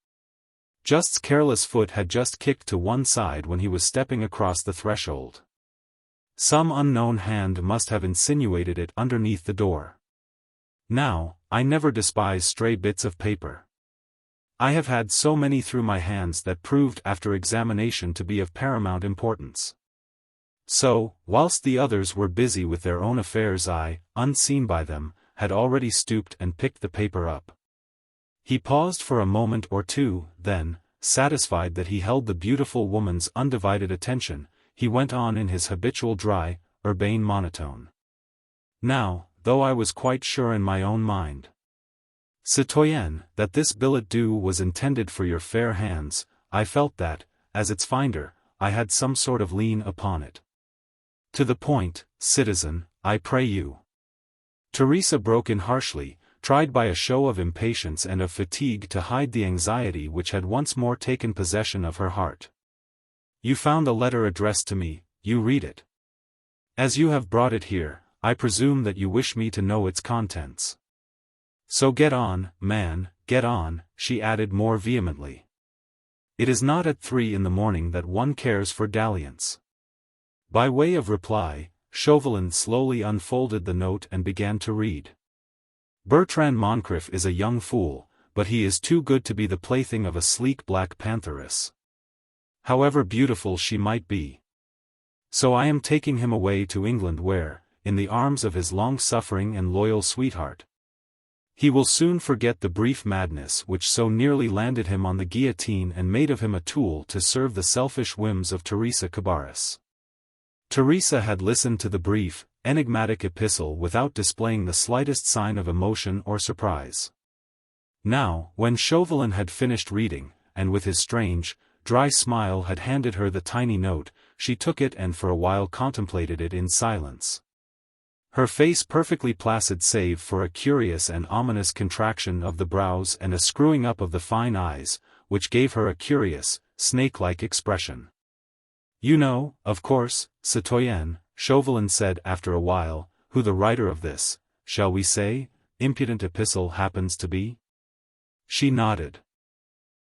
Just's careless foot had just kicked to one side when he was stepping across the threshold. Some unknown hand must have insinuated it underneath the door. Now, I never despise stray bits of paper. I have had so many through my hands that proved after examination to be of paramount importance. So, whilst the others were busy with their own affairs I, unseen by them, had already stooped and picked the paper up. He paused for a moment or two, then, satisfied that he held the beautiful woman's undivided attention, he went on in his habitual dry, urbane monotone. Now, though I was quite sure in my own mind, citoyenne, that this billet doux was intended for your fair hands, I felt that, as its finder, I had some sort of lien upon it. To the point, citizen, I pray you. Theresia broke in harshly, tried by a show of impatience and of fatigue to hide the anxiety which had once more taken possession of her heart. You found a letter addressed to me, you read it. As you have brought it here, I presume that you wish me to know its contents. So get on, man, get on, she added more vehemently. It is not at 3 in the morning that one cares for dalliance. By way of reply, Chauvelin slowly unfolded the note and began to read. Bertrand Moncrif is a young fool, but he is too good to be the plaything of a sleek black pantheress, however beautiful she might be. So I am taking him away to England where, in the arms of his long-suffering and loyal sweetheart, he will soon forget the brief madness which so nearly landed him on the guillotine and made of him a tool to serve the selfish whims of Theresia Cabarrus. Theresia had listened to the brief, enigmatic epistle without displaying the slightest sign of emotion or surprise. Now, when Chauvelin had finished reading, and with his strange, dry smile had handed her the tiny note, she took it and for a while contemplated it in silence. Her face perfectly placid save for a curious and ominous contraction of the brows and a screwing up of the fine eyes, which gave her a curious, snake-like expression. You know, of course, citoyenne, Chauvelin said after a while, who the writer of this, shall we say, impudent epistle happens to be? She nodded.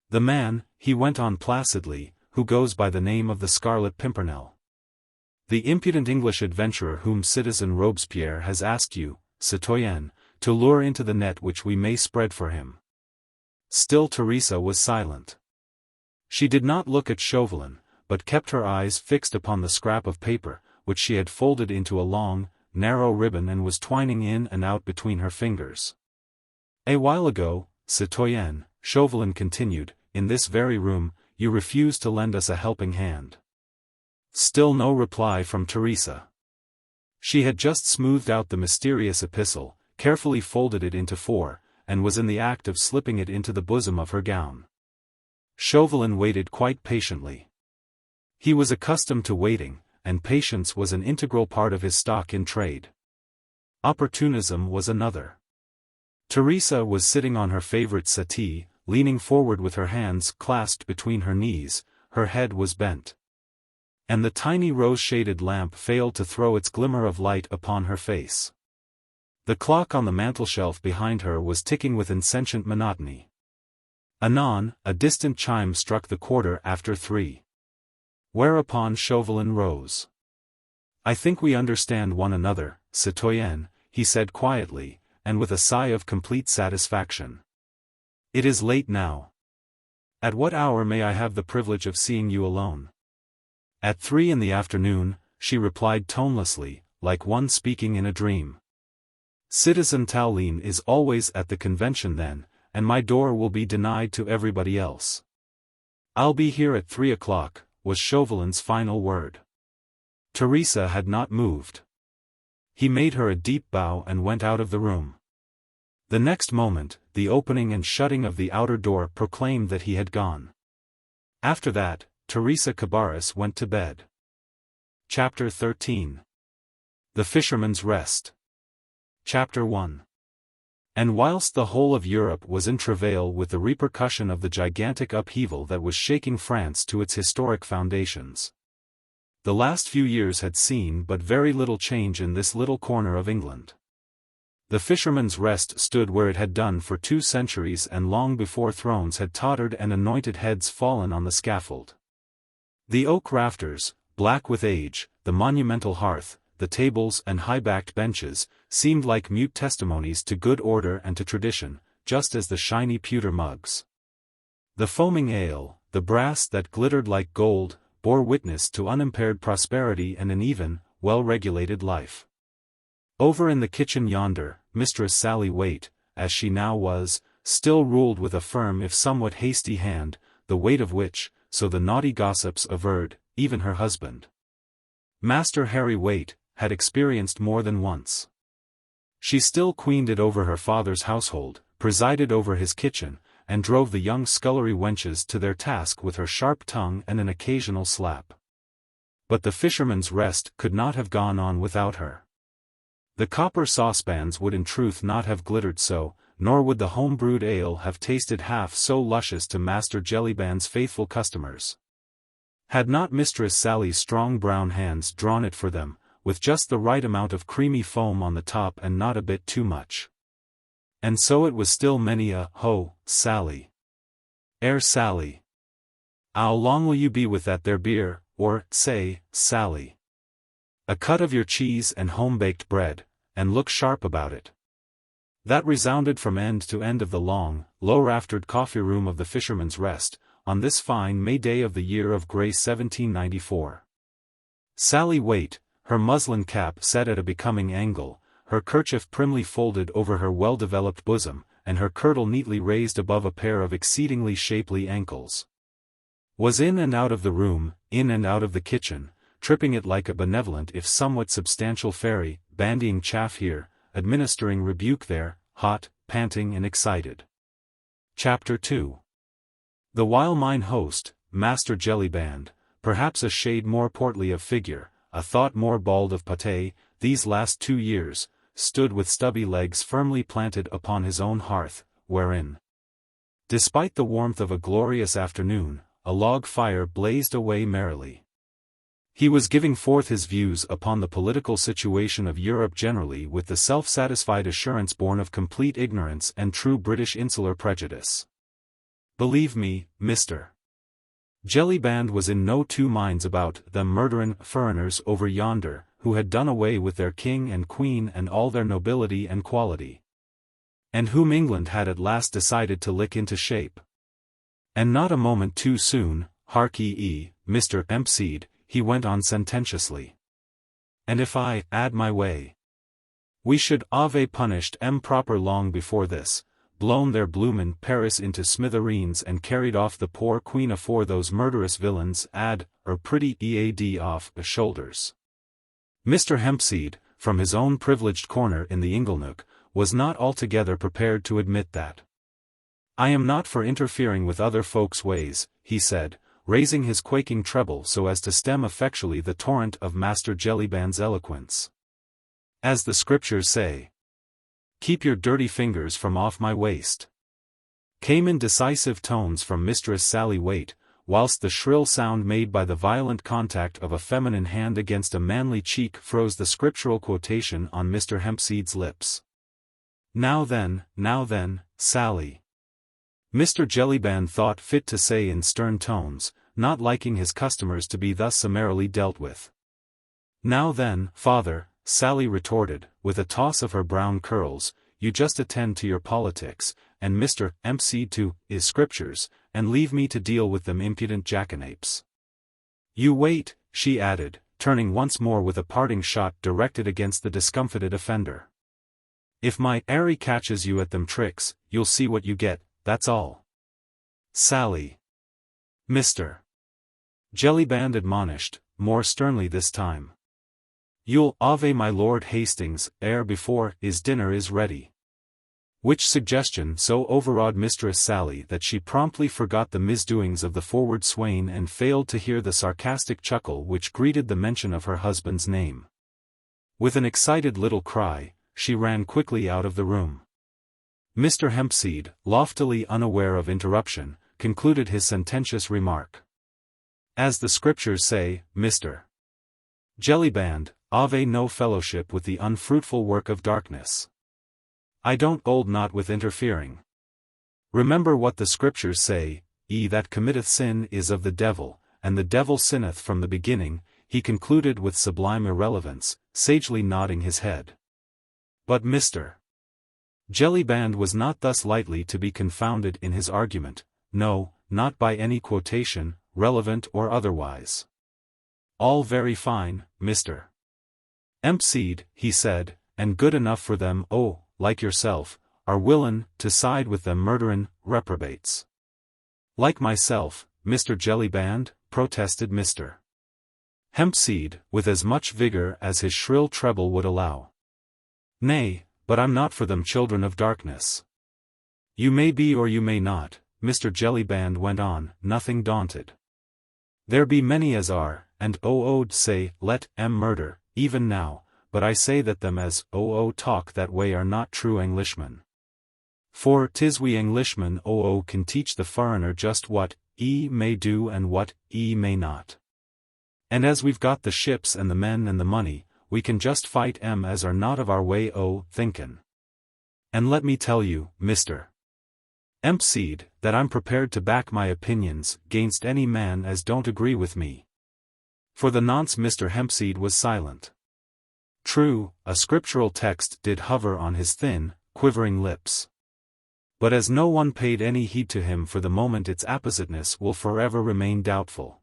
The man, he went on placidly, who goes by the name of the Scarlet Pimpernel. The impudent English adventurer whom Citizen Robespierre has asked you, citoyenne, to lure into the net which we may spread for him. Still Theresia was silent. She did not look at Chauvelin, but kept her eyes fixed upon the scrap of paper, which she had folded into a long, narrow ribbon and was twining in and out between her fingers. A while ago, citoyenne, Chauvelin continued, in this very room, you refused to lend us a helping hand. Still no reply from Theresia. She had just smoothed out the mysterious epistle, carefully folded it into 4, and was in the act of slipping it into the bosom of her gown. Chauvelin waited quite patiently. He was accustomed to waiting, and patience was an integral part of his stock in trade. Opportunism was another. Theresia was sitting on her favorite settee, leaning forward with her hands clasped between her knees, her head was bent. And the tiny rose-shaded lamp failed to throw its glimmer of light upon her face. The clock on the mantelshelf behind her was ticking with insentient monotony. Anon, a distant chime struck the 3:15. Whereupon Chauvelin rose. I think we understand one another, citoyenne, he said quietly, and with a sigh of complete satisfaction. It is late now. At what hour may I have the privilege of seeing you alone? At 3 in the afternoon, she replied tonelessly, like one speaking in a dream. Citizen Tallien is always at the convention then, and my door will be denied to everybody else. I'll be here at 3 o'clock, was Chauvelin's final word. Theresia had not moved. He made her a deep bow and went out of the room. The next moment, the opening and shutting of the outer door proclaimed that he had gone. After that, Theresia Cabarrus went to bed. Chapter 13. The Fisherman's Rest. Chapter 1. And whilst the whole of Europe was in travail with the repercussion of the gigantic upheaval that was shaking France to its historic foundations, the last few years had seen but very little change in this little corner of England. The Fisherman's Rest stood where it had done for 2 centuries and long before thrones had tottered and anointed heads fallen on the scaffold. The oak rafters, black with age, the monumental hearth, the tables and high-backed benches, seemed like mute testimonies to good order and to tradition, just as the shiny pewter mugs. The foaming ale, the brass that glittered like gold, bore witness to unimpaired prosperity and an even, well-regulated life. Over in the kitchen yonder, Mistress Sally Waite, as she now was, still ruled with a firm if somewhat hasty hand, the weight of which, so the naughty gossips averred, even her husband, Master Harry Waite, had experienced more than once. She still queened it over her father's household, presided over his kitchen, and drove the young scullery wenches to their task with her sharp tongue and an occasional slap. But the Fisherman's Rest could not have gone on without her. The copper saucepans would in truth not have glittered so, nor would the home-brewed ale have tasted half so luscious to Master Jellyband's faithful customers, had not Mistress Sally's strong brown hands drawn it for them, with just the right amount of creamy foam on the top and not a bit too much. And so it was still many a, "Ho, Sally! Sally! 'Ow long will you be with that there beer?" or, "Say, Sally, a cut of your cheese and home-baked bread, and look sharp about it." That resounded from end to end of the long, low-raftered coffee-room of the Fisherman's Rest, on this fine May day of the year of grace 1794. Sally Waite, her muslin cap set at a becoming angle, her kerchief primly folded over her well-developed bosom, and her kirtle neatly raised above a pair of exceedingly shapely ankles, was in and out of the room, in and out of the kitchen, tripping it like a benevolent if somewhat substantial fairy, bandying chaff here, administering rebuke there, hot, panting and excited. Chapter 2. The while mine host, Master Jellyband, perhaps a shade more portly of figure, a thought more bald of pate, these last 2 years, stood with stubby legs firmly planted upon his own hearth, wherein, despite the warmth of a glorious afternoon, a log fire blazed away merrily. He was giving forth his views upon the political situation of Europe generally with the self-satisfied assurance born of complete ignorance and true British insular prejudice. Believe me, Mr. Jellyband was in no two minds about "them murderin' furriners over yonder," who had done away with their king and queen and all their nobility and quality, and whom England had at last decided to lick into shape. And not a moment too soon, hark ye, Mr. Empseed, he went on sententiously. And if I add my way, we should have punished proper long before this, blown their bloomin' Paris into smithereens and carried off the poor queen afore those murderous villains pretty ead off the shoulders. Mr. Hempseed, from his own privileged corner in the inglenook, was not altogether prepared to admit that. "I am not for interfering with other folks' ways," he said, raising his quaking treble so as to stem effectually the torrent of Master Jellyband's eloquence. "As the Scriptures say, 'Keep your dirty fingers from off my waist,'" came in decisive tones from Mistress Sally Waite, whilst the shrill sound made by the violent contact of a feminine hand against a manly cheek froze the scriptural quotation on Mr. Hempseed's lips. Now then, Sally," Mr. Jellyband thought fit to say in stern tones, not liking his customers to be thus summarily dealt with. "Now then, father," Sally retorted, with a toss of her brown curls, "you just attend to your politics, and Mr. Empseed to his scriptures, and leave me to deal with them impudent jackanapes. You wait," she added, turning once more with a parting shot directed against the discomfited offender. "If my Harry catches you at them tricks, you'll see what you get, that's all." "Sally!" Mr. Jellyband admonished, more sternly this time. "You'll ave my Lord Hastings before his dinner is ready." Which suggestion so overawed Mistress Sally that she promptly forgot the misdoings of the forward swain and failed to hear the sarcastic chuckle which greeted the mention of her husband's name. With an excited little cry, she ran quickly out of the room. Mr. Hempseed, loftily unaware of interruption, concluded his sententious remark. "As the Scriptures say, Mr. Jellyband, ave no fellowship with the unfruitful work of darkness. I don't hold not with interfering. Remember what the Scriptures say, he that committeth sin is of the devil, and the devil sinneth from the beginning," he concluded with sublime irrelevance, sagely nodding his head. But Mr. Jellyband was not thus lightly to be confounded in his argument, no, not by any quotation, relevant or otherwise. "All very fine, Mr. Empseed," he said, and good enough for them, oh, like yourself, are willin' to side with them murderin' reprobates. Like myself, Mr. Jellyband, protested Mr. Hempseed, with as much vigor as his shrill treble would allow. Nay, but I'm not for them children of darkness. You may be or you may not, Mr. Jellyband went on, nothing daunted. There be many as are, and o'd say, let 'em murder, even now, but I say that them as talk that way are not true Englishmen. For 'tis we Englishmen can teach the foreigner just what may do and what may not. And as we've got the ships and the men and the money, we can just fight 'em as are not of our way thinkin'. And let me tell you, Mr. Hempseed, that I'm prepared to back my opinions 'gainst any man as don't agree with me. For the nonce Mr. Hempseed was silent. True, a scriptural text did hover on his thin, quivering lips. But as no one paid any heed to him for the moment, its appositeness will forever remain doubtful.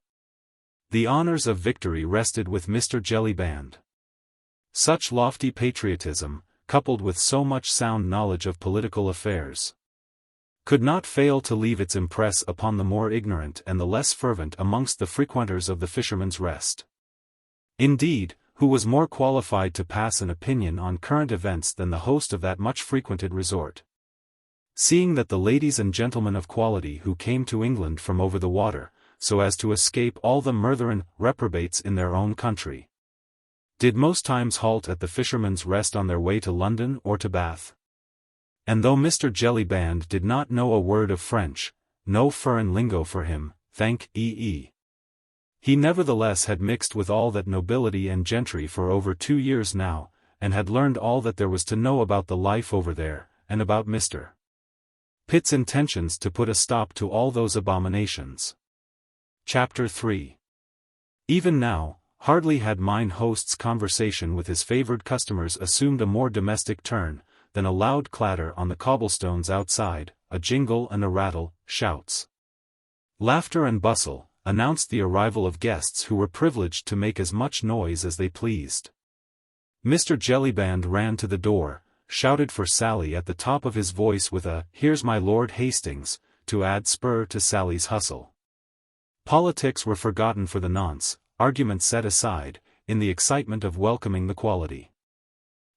The honors of victory rested with Mr. Jellyband. Such lofty patriotism, coupled with so much sound knowledge of political affairs, could not fail to leave its impress upon the more ignorant and the less fervent amongst the frequenters of the Fisherman's Rest. Indeed, who was more qualified to pass an opinion on current events than the host of that much frequented resort? Seeing that the ladies and gentlemen of quality who came to England from over the water, so as to escape all the murtherin' reprobates in their own country, did most times halt at the Fisherman's Rest on their way to London or to Bath. And though Mr. Jellyband did not know a word of French, no foreign lingo for him, thank he nevertheless had mixed with all that nobility and gentry for over 2 years now, and had learned all that there was to know about the life over there, and about Mr. Pitt's intentions to put a stop to all those abominations. Chapter 3. Even now, hardly had mine host's conversation with his favored customers assumed a more domestic turn, than a loud clatter on the cobblestones outside, a jingle and a rattle, shouts, laughter and bustle, announced the arrival of guests who were privileged to make as much noise as they pleased. Mr. Jellyband ran to the door, shouted for Sally at the top of his voice with a "Here's my Lord Hastings," to add spur to Sally's hustle. Politics were forgotten for the nonce, argument set aside, in the excitement of welcoming the quality.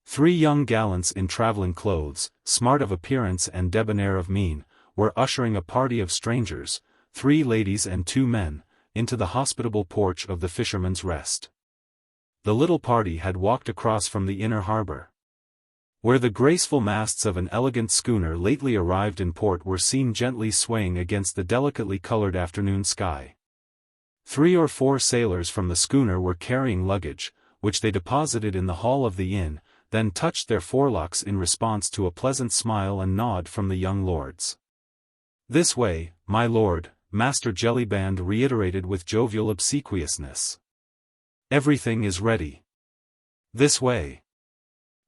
3 young gallants in traveling clothes, smart of appearance and debonair of mien, were ushering a party of strangers, 3 ladies and 2 men, into the hospitable porch of the Fisherman's Rest. The little party had walked across from the inner harbor, where the graceful masts of an elegant schooner lately arrived in port were seen gently swaying against the delicately colored afternoon sky. 3 or 4 sailors from the schooner were carrying luggage, which they deposited in the hall of the inn, then touched their forelocks in response to a pleasant smile and nod from the young lords. "This way, my lord," Master Jellyband reiterated with jovial obsequiousness. "Everything is ready." "This way."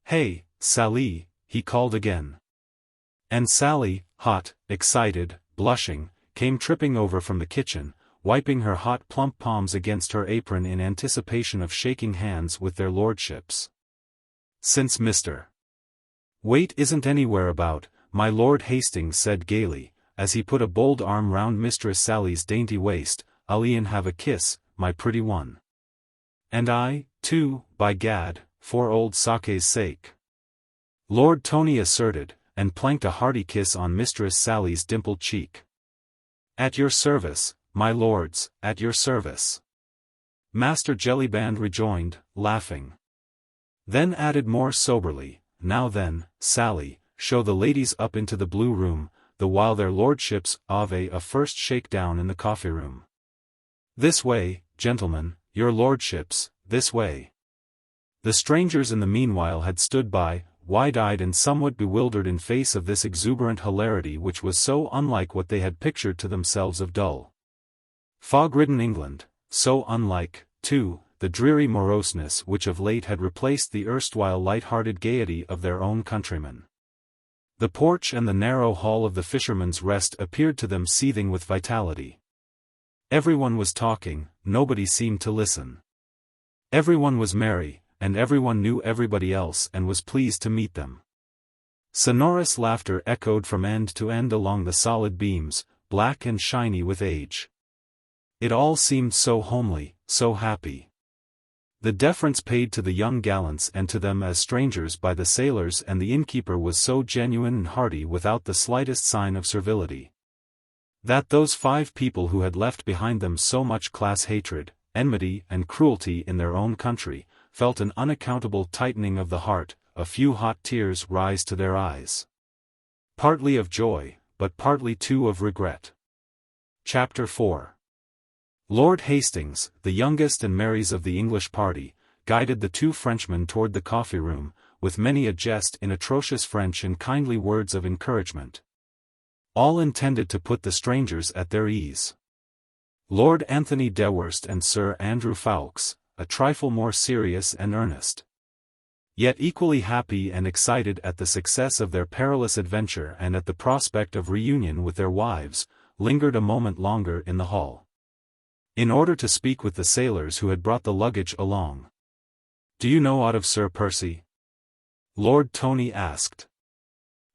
"Hey, Sally," he called again. And Sally, hot, excited, blushing, came tripping over from the kitchen, wiping her hot plump palms against her apron in anticipation of shaking hands with their lordships. "Since Mr. Waite isn't anywhere about," my Lord Hastings said gaily, as he put a bold arm round Mistress Sally's dainty waist, "I'll e'en have a kiss, my pretty one. And I, too, by gad, for old Sake's sake," Lord Tony asserted, and planked a hearty kiss on Mistress Sally's dimpled cheek. "At your service, my lords, at your service," Master Jellyband rejoined, laughing. Then added more soberly, "Now then, Sally, show the ladies up into the blue room, the while their lordships have a first shakedown in the coffee-room. This way, gentlemen, your lordships, this way." The strangers in the meanwhile had stood by, wide-eyed and somewhat bewildered in face of this exuberant hilarity which was so unlike what they had pictured to themselves of dull, fog-ridden England, so unlike, too, the dreary moroseness which of late had replaced the erstwhile light-hearted gaiety of their own countrymen. The porch and the narrow hall of the Fisherman's Rest appeared to them seething with vitality. Everyone was talking, nobody seemed to listen. Everyone was merry, and everyone knew everybody else and was pleased to meet them. Sonorous laughter echoed from end to end along the solid beams, black and shiny with age. It all seemed so homely, so happy. The deference paid to the young gallants and to them as strangers by the sailors and the innkeeper was so genuine and hearty without the slightest sign of servility, that those 5 people who had left behind them so much class hatred, enmity and cruelty in their own country, felt an unaccountable tightening of the heart, a few hot tears rise to their eyes. Partly of joy, but partly too of regret. Chapter 4. Lord Hastings, the youngest and merriest of the English party, guided the 2 Frenchmen toward the coffee-room, with many a jest in atrocious French and kindly words of encouragement, all intended to put the strangers at their ease. Lord Anthony Dewhurst and Sir Andrew Ffoulkes, a trifle more serious and earnest, yet equally happy and excited at the success of their perilous adventure and at the prospect of reunion with their wives, lingered a moment longer in the hall, in order to speak with the sailors who had brought the luggage along. "Do you know aught of Sir Percy?" Lord Tony asked.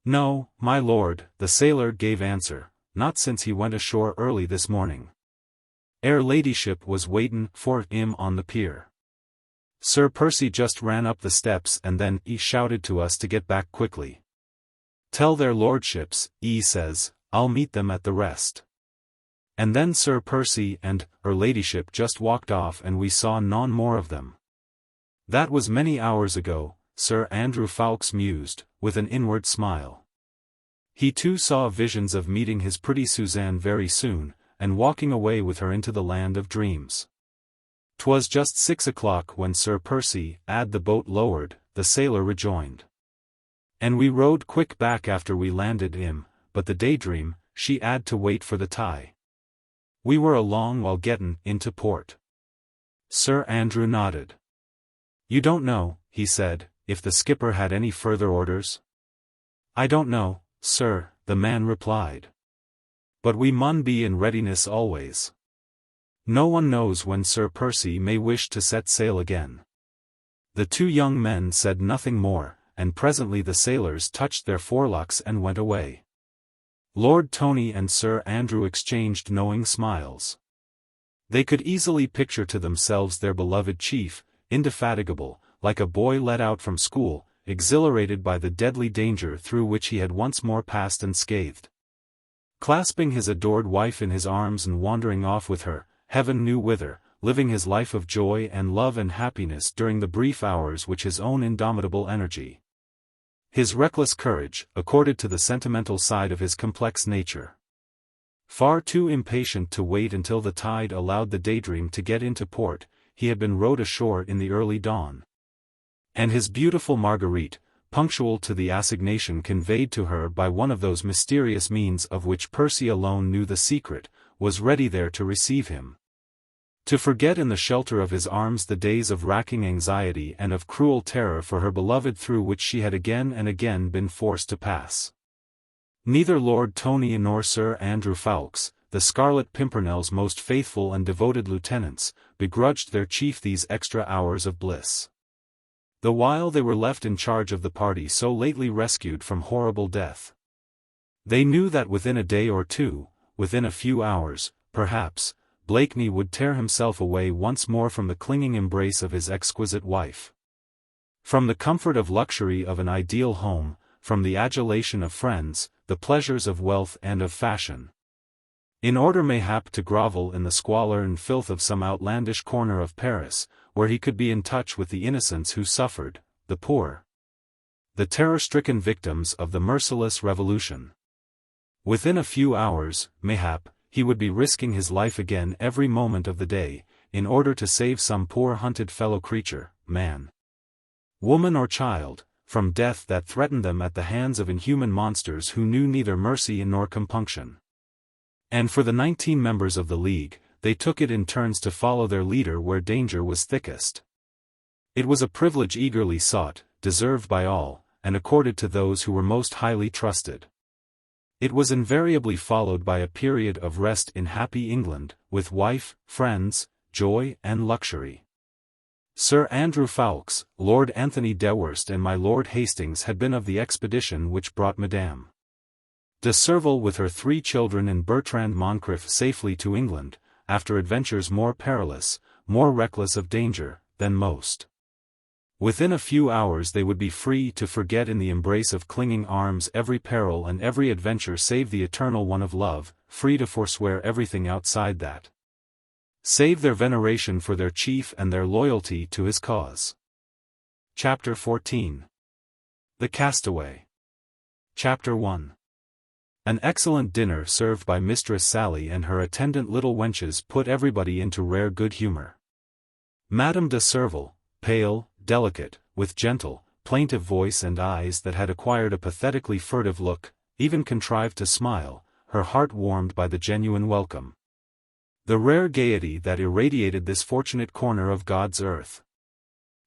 "No, my lord," the sailor gave answer, "not since he went ashore early this morning. 'Er ladyship was waitin' for 'im on the pier. Sir Percy just ran up the steps and then 'e shouted to us to get back quickly. 'Tell their lordships,' 'e says, 'I'll meet them at the rest.' And then Sir Percy and 'er ladyship just walked off and we saw none more of them." "That was many hours ago," Sir Andrew Ffoulkes mused, with an inward smile. He too saw visions of meeting his pretty Suzanne very soon, and walking away with her into the land of dreams. "'Twas just 6 o'clock when Sir Percy 'ad the boat lowered," the sailor rejoined. "And we rowed quick back after we landed 'im, but the Daydream, she 'ad to wait for the tide. We were a long while gettin' into port." Sir Andrew nodded. "You don't know," he said, "if the skipper had any further orders?" "I don't know, sir," the man replied. "But we mun be in readiness always. No one knows when Sir Percy may wish to set sail again." The 2 young men said nothing more, and presently the sailors touched their forelocks and went away. Lord Tony and Sir Andrew exchanged knowing smiles. They could easily picture to themselves their beloved chief, indefatigable, like a boy let out from school, exhilarated by the deadly danger through which he had once more passed unscathed, clasping his adored wife in his arms and wandering off with her, heaven knew whither, living his life of joy and love and happiness during the brief hours which his own indomitable energy, his reckless courage, accorded to the sentimental side of his complex nature. Far too impatient to wait until the tide allowed the Daydream to get into port, he had been rowed ashore in the early dawn. And his beautiful Marguerite, punctual to the assignation conveyed to her by one of those mysterious means of which Percy alone knew the secret, was ready there to receive him, to forget in the shelter of his arms the days of racking anxiety and of cruel terror for her beloved through which she had again and again been forced to pass. Neither Lord Tony nor Sir Andrew Ffoulkes, the Scarlet Pimpernel's most faithful and devoted lieutenants, begrudged their chief these extra hours of bliss, the while they were left in charge of the party so lately rescued from horrible death. They knew that within a day or two, within a few hours, perhaps, Blakeney would tear himself away once more from the clinging embrace of his exquisite wife, from the comfort of luxury of an ideal home, from the adulation of friends, the pleasures of wealth and of fashion, in order mayhap to grovel in the squalor and filth of some outlandish corner of Paris, where he could be in touch with the innocents who suffered, the poor, the terror-stricken victims of the merciless revolution. Within a few hours, mayhap, he would be risking his life again every moment of the day, in order to save some poor hunted fellow creature, man, woman or child, from death that threatened them at the hands of inhuman monsters who knew neither mercy nor compunction. And for the 19 members of the League, they took it in turns to follow their leader where danger was thickest. It was a privilege eagerly sought, deserved by all, and accorded to those who were most highly trusted. It was invariably followed by a period of rest in happy England, with wife, friends, joy and luxury. Sir Andrew Ffoulkes, Lord Anthony Dewhurst and my Lord Hastings had been of the expedition which brought Madame de Serval with her 3 children and Bertrand Moncrif safely to England, after adventures more perilous, more reckless of danger, than most. Within a few hours they would be free to forget in the embrace of clinging arms every peril and every adventure save the eternal one of love, free to forswear everything outside that, save their veneration for their chief and their loyalty to his cause. Chapter 14. The Castaway. Chapter 1. An excellent dinner served by Mistress Sally and her attendant little wenches put everybody into rare good humor. Madame de Serval, pale, delicate, with gentle, plaintive voice and eyes that had acquired a pathetically furtive look, even contrived to smile, her heart warmed by the genuine welcome, the rare gaiety that irradiated this fortunate corner of God's earth.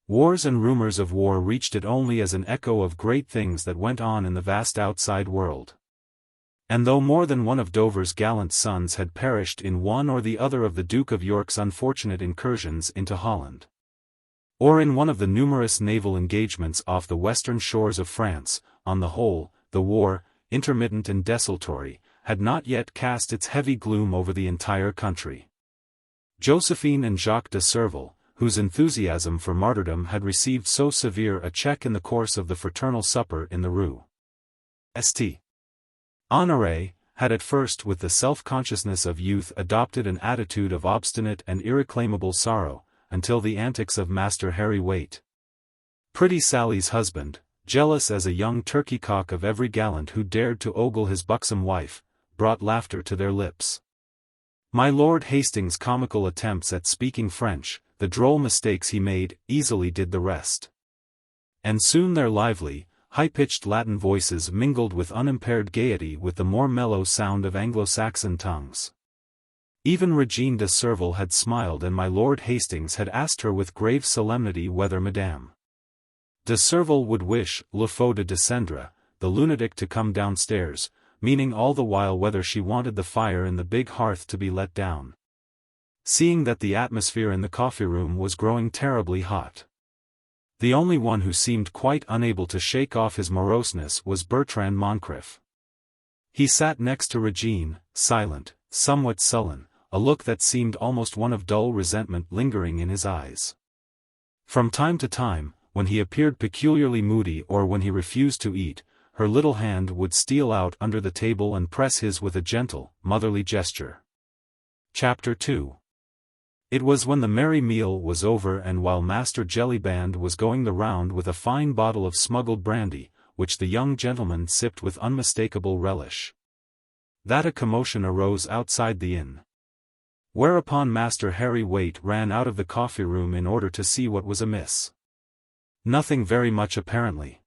Wars and rumors of war reached it only as an echo of great things that went on in the vast outside world. And though more than one of Dover's gallant sons had perished in one or the other of the Duke of York's unfortunate incursions into Holland, or in one of the numerous naval engagements off the western shores of France, on the whole, the war, intermittent and desultory, had not yet cast its heavy gloom over the entire country. Josephine and Jacques de Serval, whose enthusiasm for martyrdom had received so severe a check in the course of the fraternal supper in the Rue St. Honoré, had at first with the self-consciousness of youth adopted an attitude of obstinate and irreclaimable sorrow, until the antics of Master Harry Waite, Pretty Sally's husband, jealous as a young turkey-cock of every gallant who dared to ogle his buxom wife, brought laughter to their lips. My Lord Hastings' comical attempts at speaking French, the droll mistakes he made, easily did the rest. And soon their lively, high-pitched Latin voices mingled with unimpaired gaiety with the more mellow sound of Anglo-Saxon tongues. Even Régine de Serval had smiled and my Lord Hastings had asked her with grave solemnity whether Madame de Serval would wish le fou de descendre, the lunatic to come downstairs, meaning all the while whether she wanted the fire in the big hearth to be let down, seeing that the atmosphere in the coffee-room was growing terribly hot. The only one who seemed quite unable to shake off his moroseness was Bertrand Moncrif. He sat next to Régine, silent, somewhat sullen, a look that seemed almost one of dull resentment lingering in his eyes. From time to time, when he appeared peculiarly moody or when he refused to eat, her little hand would steal out under the table and press his with a gentle, motherly gesture. Chapter 2. It was when the merry meal was over and while Master Jellyband was going the round with a fine bottle of smuggled brandy, which the young gentleman sipped with unmistakable relish, that a commotion arose outside the inn. Whereupon Master Harry Waite ran out of the coffee-room in order to see what was amiss. Nothing very much apparently.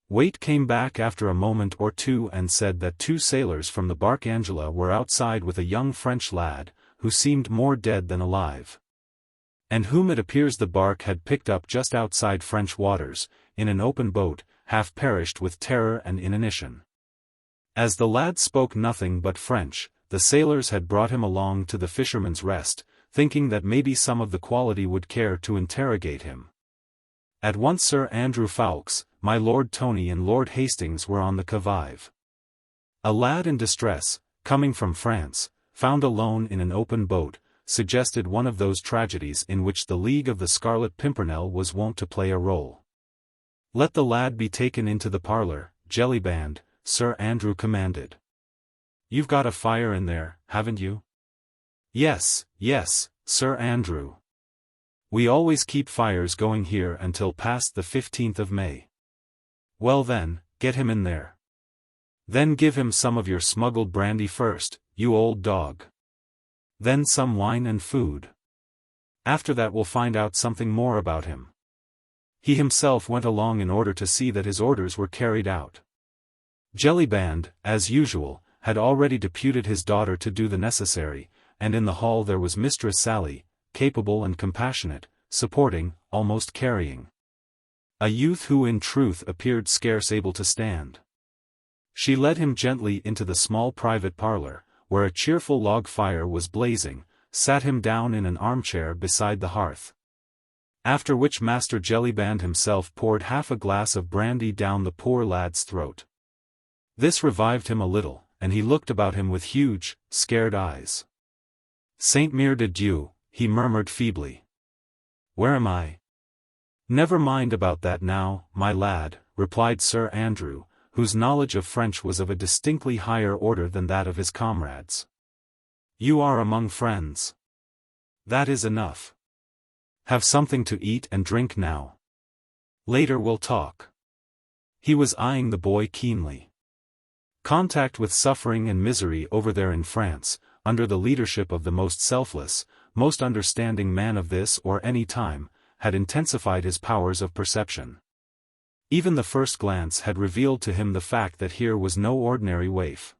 Waite came back after a moment or two and said that 2 sailors from the bark Angela were outside with a young French lad, who seemed more dead than alive, and whom it appears the bark had picked up just outside French waters, in an open boat, half perished with terror and inanition. As the lad spoke nothing but French, the sailors had brought him along to the Fisherman's Rest, thinking that maybe some of the quality would care to interrogate him. At once Sir Andrew Ffoulkes, my Lord Tony and Lord Hastings were on the qui-vive. A lad in distress, coming from France, found alone in an open boat, suggested one of those tragedies in which the League of the Scarlet Pimpernel was wont to play a role. Let the lad be taken into the parlour, Jellyband, Sir Andrew commanded. You've got a fire in there, haven't you? Yes, yes, Sir Andrew. We always keep fires going here until past the 15th of May. Well then, get him in there. Then give him some of your smuggled brandy first, you old dog. Then some wine and food. After that we'll find out something more about him. He himself went along in order to see that his orders were carried out. Jellyband, as usual, had already deputed his daughter to do the necessary, and in the hall there was Mistress Sally, capable and compassionate, supporting, almost carrying, a youth who in truth appeared scarce able to stand. She led him gently into the small private parlour, where a cheerful log fire was blazing, sat him down in an armchair beside the hearth, After which Master Jellyband himself poured half a glass of brandy down the poor lad's throat. This revived him a little, and he looked about him with huge, scared eyes. "Saint Mere de Dieu," he murmured feebly. "Where am I?" "Never mind about that now, my lad," replied Sir Andrew, whose knowledge of French was of a distinctly higher order than that of his comrades. "You are among friends. That is enough. Have something to eat and drink now. Later we'll talk." He was eyeing the boy keenly. Contact with suffering and misery over there in France, under the leadership of the most selfless, most understanding man of this or any time, had intensified his powers of perception. Even the first glance had revealed to him the fact that here was no ordinary waif.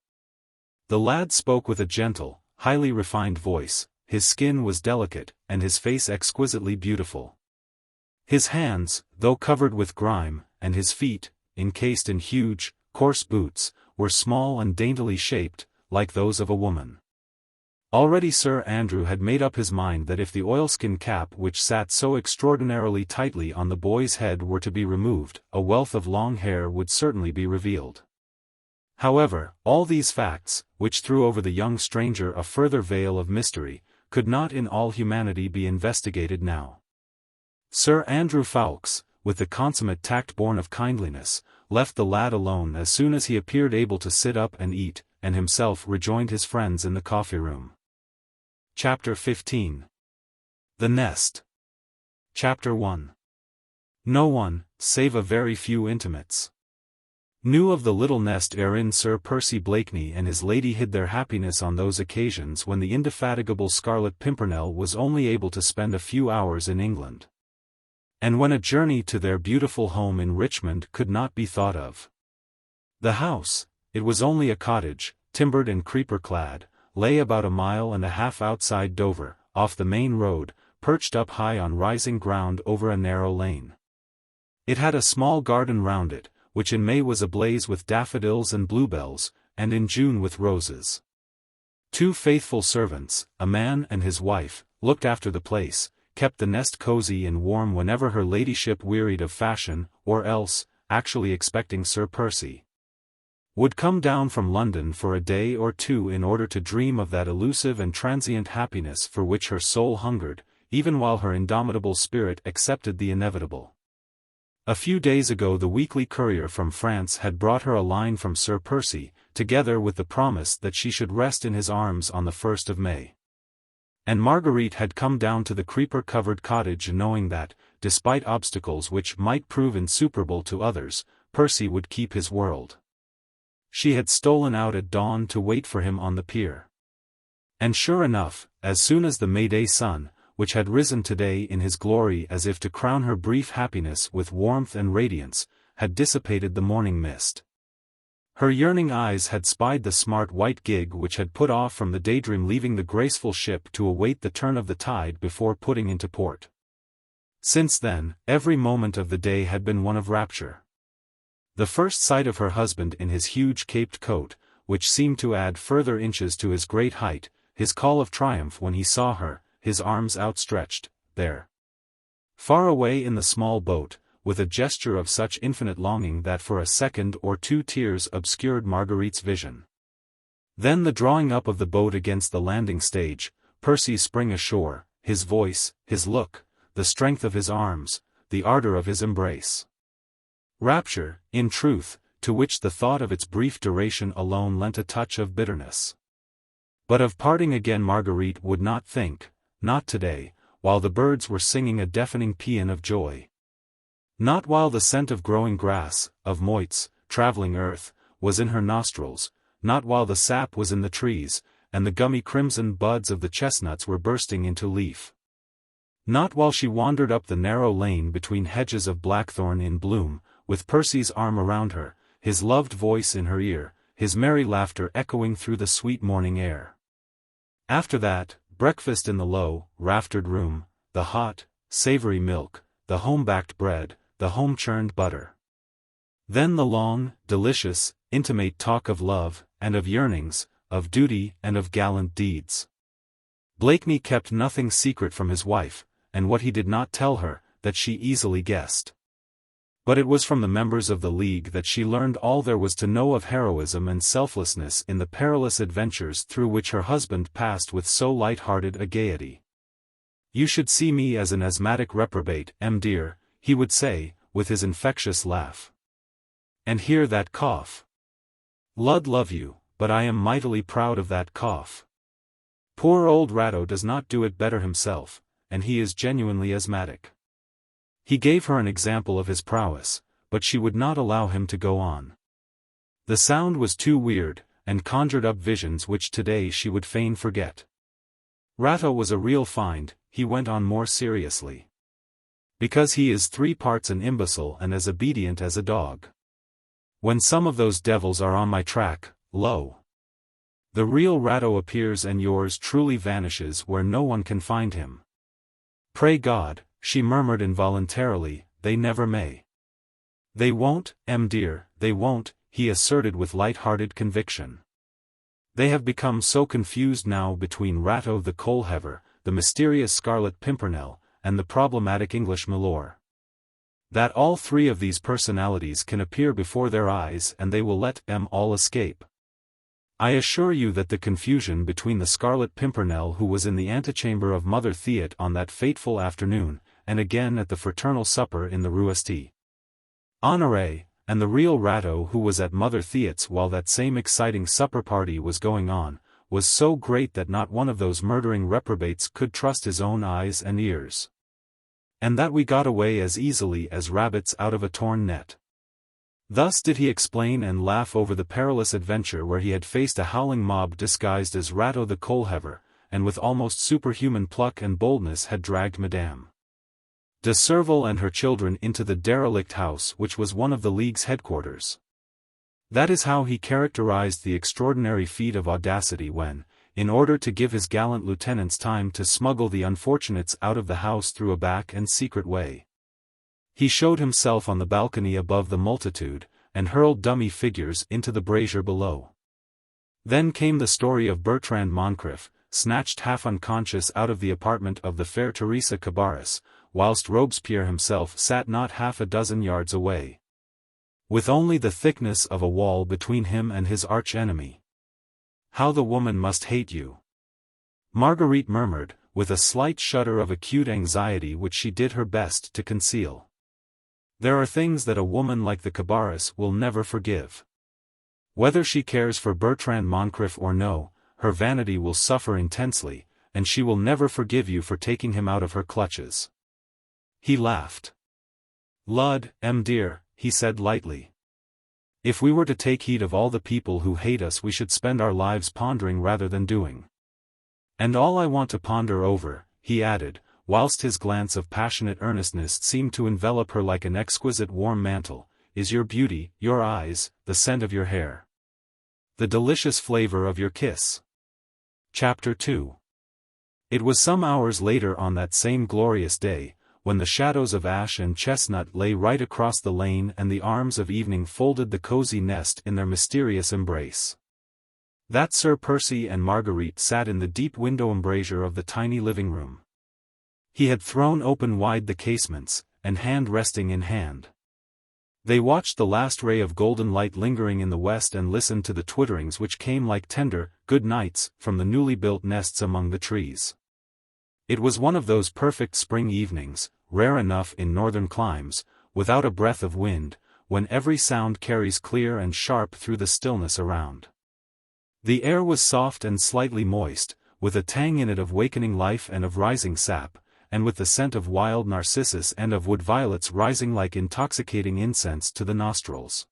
The lad spoke with a gentle, highly refined voice, his skin was delicate, and his face exquisitely beautiful. His hands, though covered with grime, and his feet, encased in huge, coarse boots, were small and daintily shaped, like those of a woman. Already Sir Andrew had made up his mind that if the oilskin cap which sat so extraordinarily tightly on the boy's head were to be removed, a wealth of long hair would certainly be revealed. However, all these facts, which threw over the young stranger a further veil of mystery, could not in all humanity be investigated now. Sir Andrew Ffoulkes, with the consummate tact born of kindliness, left the lad alone as soon as he appeared able to sit up and eat, and himself rejoined his friends in the coffee-room. Chapter 15. The Nest. Chapter 1. No one, save a very few intimates, knew of the little nest wherein Sir Percy Blakeney and his lady hid their happiness on those occasions when the indefatigable Scarlet Pimpernel was only able to spend a few hours in England, and when a journey to their beautiful home in Richmond could not be thought of. The house, it was only a cottage, timbered and creeper-clad, lay about 1.5 miles outside Dover, off the main road, perched up high on rising ground over a narrow lane. It had a small garden round it, which in May was ablaze with daffodils and bluebells, and in June with roses. 2 faithful servants, a man and his wife, looked after the place, kept the nest cosy and warm whenever her ladyship wearied of fashion, or else, actually expecting Sir Percy, would come down from London for a day or two in order to dream of that elusive and transient happiness for which her soul hungered, even while her indomitable spirit accepted the inevitable. A few days ago the weekly courier from France had brought her a line from Sir Percy, together with the promise that she should rest in his arms on the 1st of May. And Marguerite had come down to the creeper-covered cottage knowing that, despite obstacles which might prove insuperable to others, Percy would keep his word. She had stolen out at dawn to wait for him on the pier. And sure enough, as soon as the May-day sun, which had risen today in his glory as if to crown her brief happiness with warmth and radiance, had dissipated the morning mist, her yearning eyes had spied the smart white gig which had put off from the Daydream, leaving the graceful ship to await the turn of the tide before putting into port. Since then, every moment of the day had been one of rapture. The first sight of her husband in his huge caped coat, which seemed to add further inches to his great height, his call of triumph when he saw her, his arms outstretched, there, far away in the small boat, with a gesture of such infinite longing that for a second or two tears obscured Marguerite's vision. Then the drawing up of the boat against the landing stage, Percy's spring ashore, his voice, his look, the strength of his arms, the ardor of his embrace. Rapture, in truth, to which the thought of its brief duration alone lent a touch of bitterness. But of parting again Marguerite would not think, not today, while the birds were singing a deafening paean of joy. Not while the scent of growing grass, of moits, traveling earth, was in her nostrils, not while the sap was in the trees, and the gummy crimson buds of the chestnuts were bursting into leaf. Not while she wandered up the narrow lane between hedges of blackthorn in bloom, with Percy's arm around her, his loved voice in her ear, his merry laughter echoing through the sweet morning air. After that, breakfast in the low, raftered room, the hot, savory milk, the home-baked bread, the home-churned butter. Then the long, delicious, intimate talk of love, and of yearnings, of duty and of gallant deeds. Blakeney kept nothing secret from his wife, and what he did not tell her, that she easily guessed. But it was from the members of the League that she learned all there was to know of heroism and selflessness in the perilous adventures through which her husband passed with so light-hearted a gaiety. "You should see me as an asthmatic reprobate, dear," he would say, with his infectious laugh. "And hear that cough. Lud love you, but I am mightily proud of that cough. Poor old Rateau does not do it better himself, and he is genuinely asthmatic." He gave her an example of his prowess, but she would not allow him to go on. The sound was too weird, and conjured up visions which today she would fain forget. "Rateau was a real find," he went on more seriously. "Because he is 3 parts an imbecile and as obedient as a dog. When some of those devils are on my track, lo! The real Rateau appears and yours truly vanishes where no one can find him. Pray God," she murmured involuntarily, "they never may." "They won't, dear, they won't," he asserted with light-hearted conviction. "They have become so confused now between Rateau the coal-heaver, the mysterious Scarlet Pimpernel, and the problematic English milor, that all 3 of these personalities can appear before their eyes and they will let them all escape. I assure you that the confusion between the Scarlet Pimpernel who was in the antechamber of Mother Theat on that fateful afternoon, and again at the fraternal supper in the Rue St. Honoré, and the real Rateau who was at Mother Theat's while that same exciting supper party was going on, was so great that not one of those murdering reprobates could trust his own eyes and ears. And that we got away as easily as rabbits out of a torn net." Thus did he explain and laugh over the perilous adventure where he had faced a howling mob disguised as Rateau the coal-heaver, and with almost superhuman pluck and boldness had dragged Madame de Serval and her children into the derelict house which was one of the League's headquarters. That is how he characterized the extraordinary feat of audacity when, in order to give his gallant lieutenants time to smuggle the unfortunates out of the house through a back and secret way, he showed himself on the balcony above the multitude, and hurled dummy figures into the brazier below. Then came the story of Bertrand Moncrif, snatched half unconscious out of the apartment of the fair Theresia Cabarrus, whilst Robespierre himself sat not half a dozen yards away, with only the thickness of a wall between him and his arch-enemy. "How the woman must hate you!" Marguerite murmured, with a slight shudder of acute anxiety which she did her best to conceal. There are things that a woman like the Cabarrus will never forgive. Whether she cares for Bertrand Moncrif or no, her vanity will suffer intensely, and she will never forgive you for taking him out of her clutches. He laughed. "Lud, dear," he said lightly. "If we were to take heed of all the people who hate us we should spend our lives pondering rather than doing. And all I want to ponder over," he added, whilst his glance of passionate earnestness seemed to envelop her like an exquisite warm mantle, "is your beauty, your eyes, the scent of your hair, the delicious flavor of your kiss." Chapter 2. It was some hours later on that same glorious day, when the shadows of ash and chestnut lay right across the lane and the arms of evening folded the cozy nest in their mysterious embrace, that Sir Percy and Marguerite sat in the deep window embrasure of the tiny living room. He had thrown open wide the casements, and hand resting in hand, they watched the last ray of golden light lingering in the west and listened to the twitterings which came like tender good nights from the newly built nests among the trees. It was one of those perfect spring evenings, rare enough in northern climes, without a breath of wind, when every sound carries clear and sharp through the stillness around. The air was soft and slightly moist, with a tang in it of wakening life and of rising sap, and with the scent of wild narcissus and of wood violets rising like intoxicating incense to the nostrils.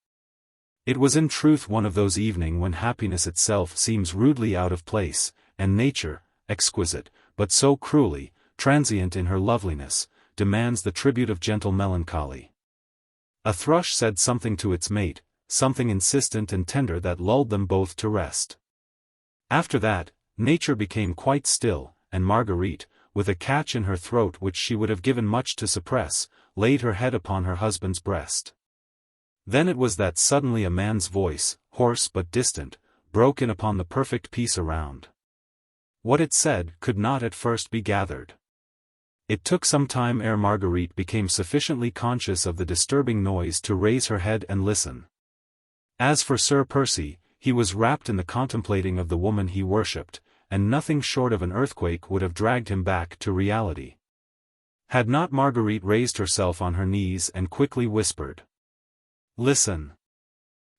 It was in truth one of those evenings when happiness itself seems rudely out of place, and nature, exquisite, but so cruelly, transient in her loveliness, demands the tribute of gentle melancholy. A thrush said something to its mate, something insistent and tender that lulled them both to rest. After that, nature became quite still, and Marguerite, with a catch in her throat which she would have given much to suppress, laid her head upon her husband's breast. Then it was that suddenly a man's voice, hoarse but distant, broke in upon the perfect peace around. What it said could not at first be gathered. It took some time ere Marguerite became sufficiently conscious of the disturbing noise to raise her head and listen. As for Sir Percy, he was wrapped in the contemplating of the woman he worshipped, and nothing short of an earthquake would have dragged him back to reality. Had not Marguerite raised herself on her knees and quickly whispered, "Listen."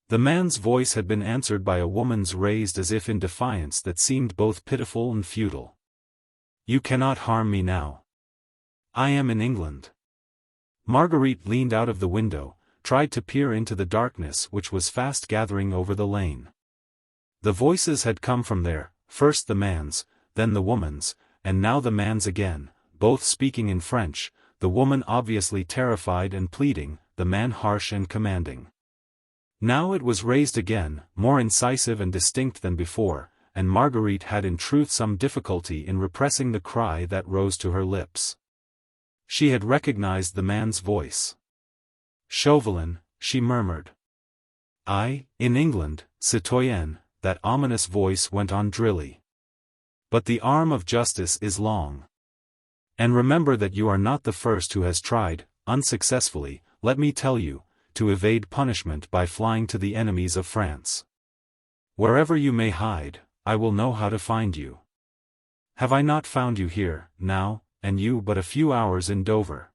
The man's voice had been answered by a woman's raised as if in defiance that seemed both pitiful and futile. "You cannot harm me now. I am in England." Marguerite leaned out of the window, tried to peer into the darkness which was fast gathering over the lane. The voices had come from there, first the man's, then the woman's, and now the man's again, both speaking in French, the woman obviously terrified and pleading, the man harsh and commanding. Now it was raised again, more incisive and distinct than before, and Marguerite had in truth some difficulty in repressing the cry that rose to her lips. She had recognized the man's voice. "Chauvelin," she murmured. "I, in England, citoyenne," that ominous voice went on drily. "But the arm of justice is long. And remember that you are not the first who has tried, unsuccessfully, let me tell you, to evade punishment by flying to the enemies of France. Wherever you may hide, I will know how to find you. Have I not found you here, now, and you but a few hours in Dover?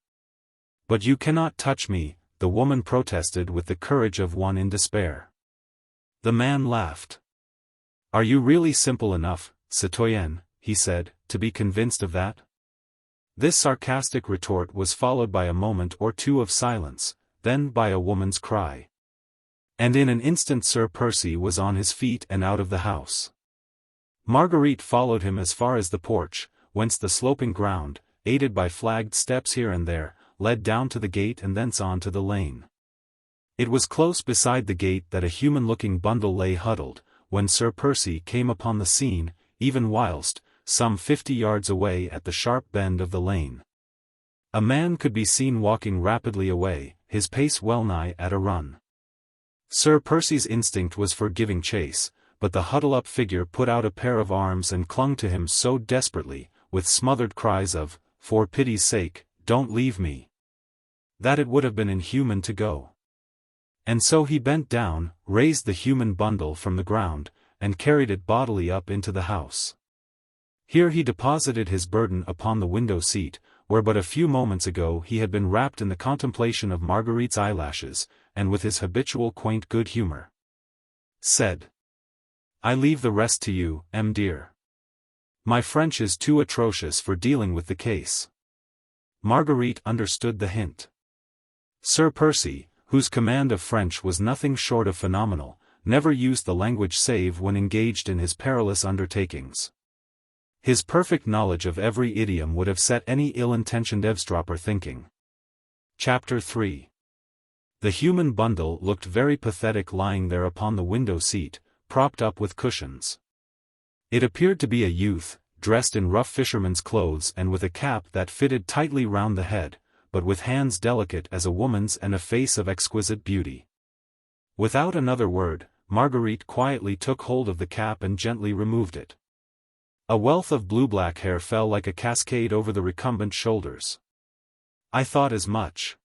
But you cannot touch me," the woman protested with the courage of one in despair. The man laughed. "Are you really simple enough, citoyenne," he said, "to be convinced of that?" This sarcastic retort was followed by a moment or two of silence, then by a woman's cry. And in an instant Sir Percy was on his feet and out of the house. Marguerite followed him as far as the porch, whence the sloping ground, aided by flagged steps here and there, led down to the gate and thence on to the lane. It was close beside the gate that a human-looking bundle lay huddled, when Sir Percy came upon the scene, even whilst, some 50 yards away at the sharp bend of the lane, a man could be seen walking rapidly away, his pace well-nigh at a run. Sir Percy's instinct was for giving chase, but the huddle-up figure put out a pair of arms and clung to him so desperately, with smothered cries of, "For pity's sake, don't leave me," that it would have been inhuman to go. And so he bent down, raised the human bundle from the ground, and carried it bodily up into the house. Here he deposited his burden upon the window seat, where but a few moments ago he had been wrapped in the contemplation of Marguerite's eyelashes, and with his habitual quaint good humor, said, "I leave the rest to you, dear. My French is too atrocious for dealing with the case." Marguerite understood the hint. Sir Percy, whose command of French was nothing short of phenomenal, never used the language save when engaged in his perilous undertakings. His perfect knowledge of every idiom would have set any ill-intentioned eavesdropper thinking. Chapter 3. The human bundle looked very pathetic lying there upon the window seat, propped up with cushions. It appeared to be a youth, dressed in rough fisherman's clothes and with a cap that fitted tightly round the head, but with hands delicate as a woman's and a face of exquisite beauty. Without another word, Marguerite quietly took hold of the cap and gently removed it. A wealth of blue-black hair fell like a cascade over the recumbent shoulders. "I thought as much,"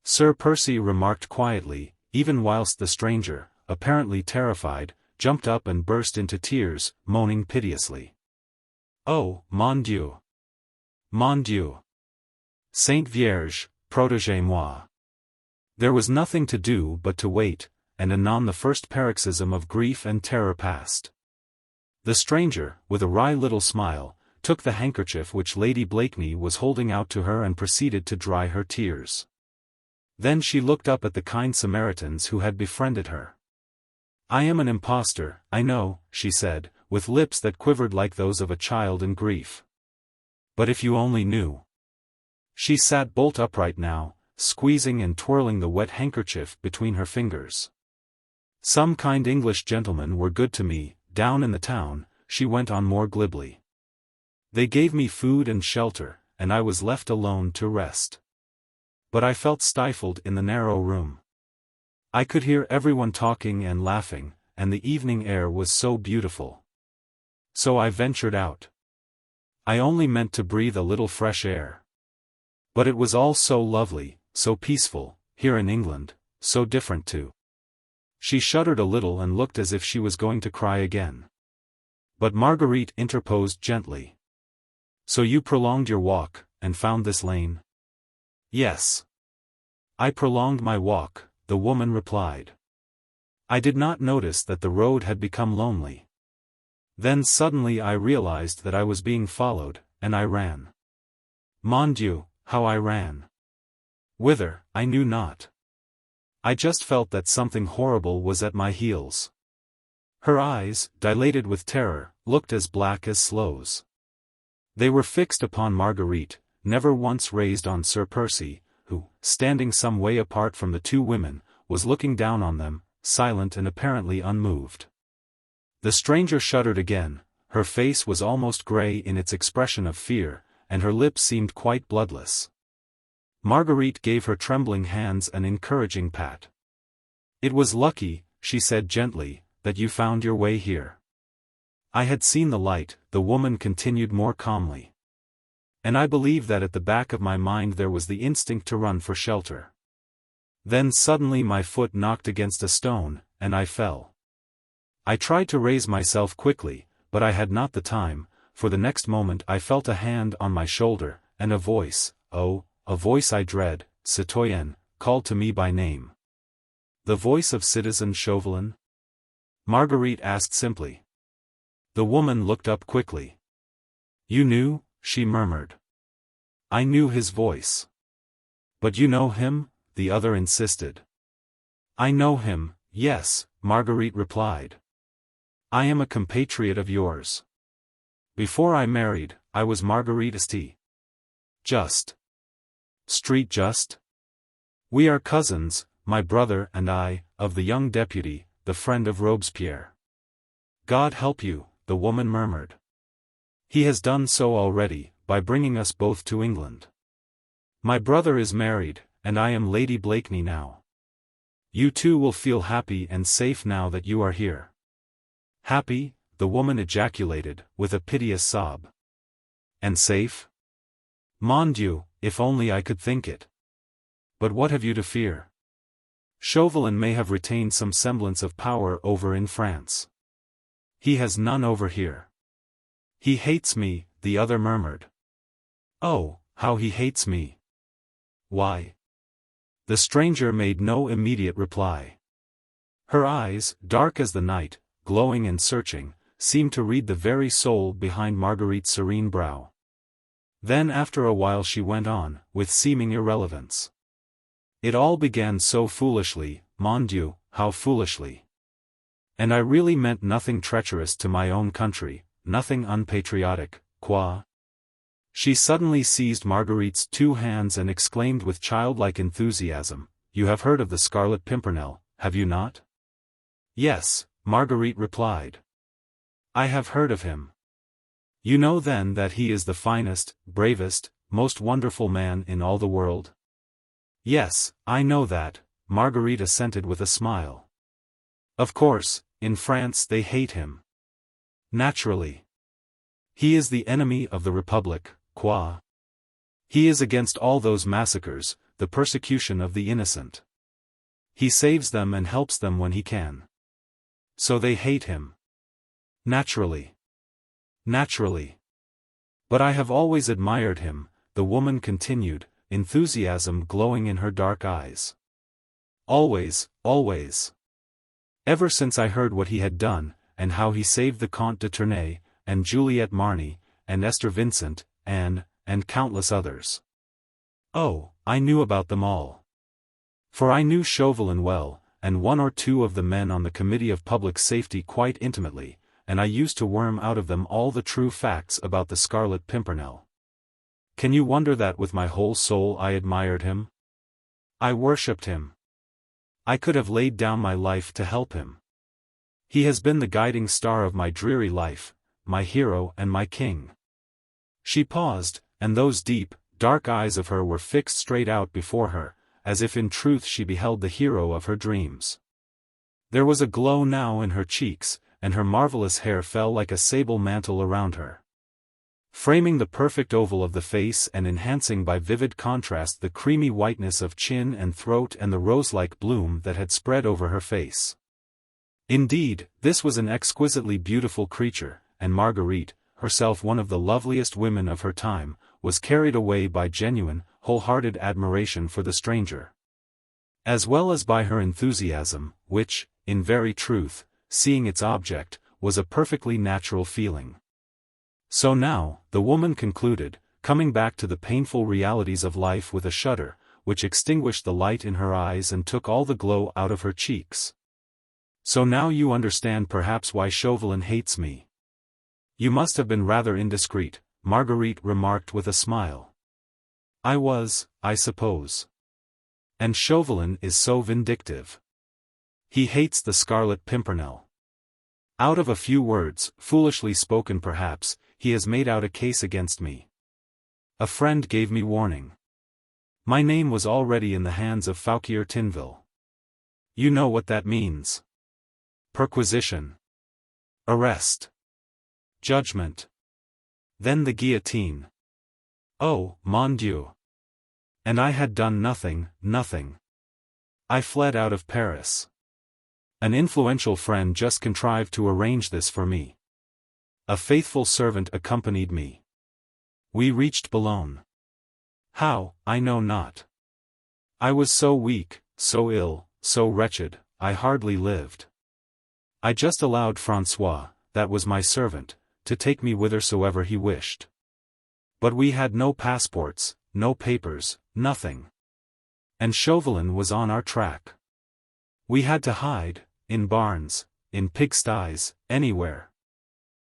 Sir Percy remarked quietly, even whilst the stranger, apparently terrified, jumped up and burst into tears, moaning piteously. "Oh, mon Dieu! Mon Dieu! Sainte Vierge, protégez-moi!" There was nothing to do but to wait, and anon the first paroxysm of grief and terror passed. The stranger, with a wry little smile, took the handkerchief which Lady Blakeney was holding out to her and proceeded to dry her tears. Then she looked up at the kind Samaritans who had befriended her. "I am an impostor, I know," she said, with lips that quivered like those of a child in grief. "But if you only knew." She sat bolt upright now, squeezing and twirling the wet handkerchief between her fingers. "Some kind English gentlemen were good to me, down in the town," she went on more glibly. "They gave me food and shelter, and I was left alone to rest. But I felt stifled in the narrow room. I could hear everyone talking and laughing, and the evening air was so beautiful. So I ventured out. I only meant to breathe a little fresh air. But it was all so lovely, so peaceful, here in England, so different too. She shuddered a little and looked as if she was going to cry again. But Marguerite interposed gently. So you prolonged your walk, and found this lane? Yes. I prolonged my walk, the woman replied. I did not notice that the road had become lonely. Then suddenly I realized that I was being followed, and I ran. Mon Dieu, how I ran! Whither, I knew not. I just felt that something horrible was at my heels. Her eyes, dilated with terror, looked as black as sloes. They were fixed upon Marguerite, never once raised on Sir Percy, who, standing some way apart from the two women, was looking down on them, silent and apparently unmoved. The stranger shuddered again, her face was almost grey in its expression of fear, and her lips seemed quite bloodless. Marguerite gave her trembling hands an encouraging pat. It was lucky, she said gently, that you found your way here. I had seen the light, the woman continued more calmly. And I believe that at the back of my mind there was the instinct to run for shelter. Then suddenly my foot knocked against a stone, and I fell. I tried to raise myself quickly, but I had not the time, for the next moment I felt a hand on my shoulder, and a voice, oh, a voice I dread, citoyenne, called to me by name. The voice of Citizen Chauvelin? Marguerite asked simply. The woman looked up quickly. You knew? She murmured. I knew his voice. But you know him? The other insisted. I know him, yes, Marguerite replied. I am a compatriot of yours. Before I married, I was Marguerite St. Just. Street Just? We are cousins, my brother and I, of the young deputy, the friend of Robespierre. God help you, the woman murmured. He has done so already, by bringing us both to England. My brother is married, and I am Lady Blakeney now. You too will feel happy and safe now that you are here. Happy, the woman ejaculated, with a piteous sob. And safe? Mon Dieu, if only I could think it. But what have you to fear? Chauvelin may have retained some semblance of power over in France. He has none over here. He hates me, the other murmured. Oh, how he hates me. Why? The stranger made no immediate reply. Her eyes, dark as the night, glowing and searching, seemed to read the very soul behind Marguerite's serene brow. Then after a while she went on, with seeming irrelevance. It all began so foolishly, mon Dieu, how foolishly. And I really meant nothing treacherous to my own country, nothing unpatriotic, quoi? She suddenly seized Marguerite's two hands and exclaimed with childlike enthusiasm, You have heard of the Scarlet Pimpernel, have you not? Yes, Marguerite replied. I have heard of him. You know then that he is the finest, bravest, most wonderful man in all the world? Yes, I know that, Marguerite assented with a smile. Of course, in France they hate him. Naturally. He is the enemy of the Republic, quoi? He is against all those massacres, the persecution of the innocent. He saves them and helps them when he can. So they hate him. Naturally. Naturally. But I have always admired him, the woman continued, enthusiasm glowing in her dark eyes. Always, always. Ever since I heard what he had done, and how he saved the Comte de Tournay, and Juliette Marny, and Esther Vincent, and countless others. Oh, I knew about them all. For I knew Chauvelin well, and one or two of the men on the Committee of Public Safety quite intimately, and I used to worm out of them all the true facts about the Scarlet Pimpernel. Can you wonder that with my whole soul I admired him? I worshipped him. I could have laid down my life to help him. He has been the guiding star of my dreary life, my hero and my king. She paused, and those deep, dark eyes of her were fixed straight out before her, as if in truth she beheld the hero of her dreams. There was a glow now in her cheeks, and her marvelous hair fell like a sable mantle around her. framing the perfect oval of the face and enhancing by vivid contrast the creamy whiteness of chin and throat and the rose-like bloom that had spread over her face. Indeed, this was an exquisitely beautiful creature, and Marguerite, herself one of the loveliest women of her time, was carried away by genuine, wholehearted admiration for the stranger, as well as by her enthusiasm, which, in very truth, seeing its object, was a perfectly natural feeling. So now, the woman concluded, coming back to the painful realities of life with a shudder, which extinguished the light in her eyes and took all the glow out of her cheeks. So now you understand perhaps why Chauvelin hates me. You must have been rather indiscreet, Marguerite remarked with a smile. I was, I suppose. And Chauvelin is so vindictive. He hates the Scarlet Pimpernel. Out of a few words, foolishly spoken perhaps, he has made out a case against me. A friend gave me warning. My name was already in the hands of Fouquier Tinville. You know what that means. Perquisition. Arrest. Judgment. Then the guillotine. Oh, mon Dieu. And I had done nothing. I fled out of Paris. An influential friend just contrived to arrange this for me. A faithful servant accompanied me. We reached Boulogne. How, I know not. I was so weak, so ill, so wretched, I hardly lived. I just allowed François, that was my servant, to take me whithersoever he wished. But we had no passports, no papers, nothing. And Chauvelin was on our track. We had to hide, in barns, in pigsties, anywhere.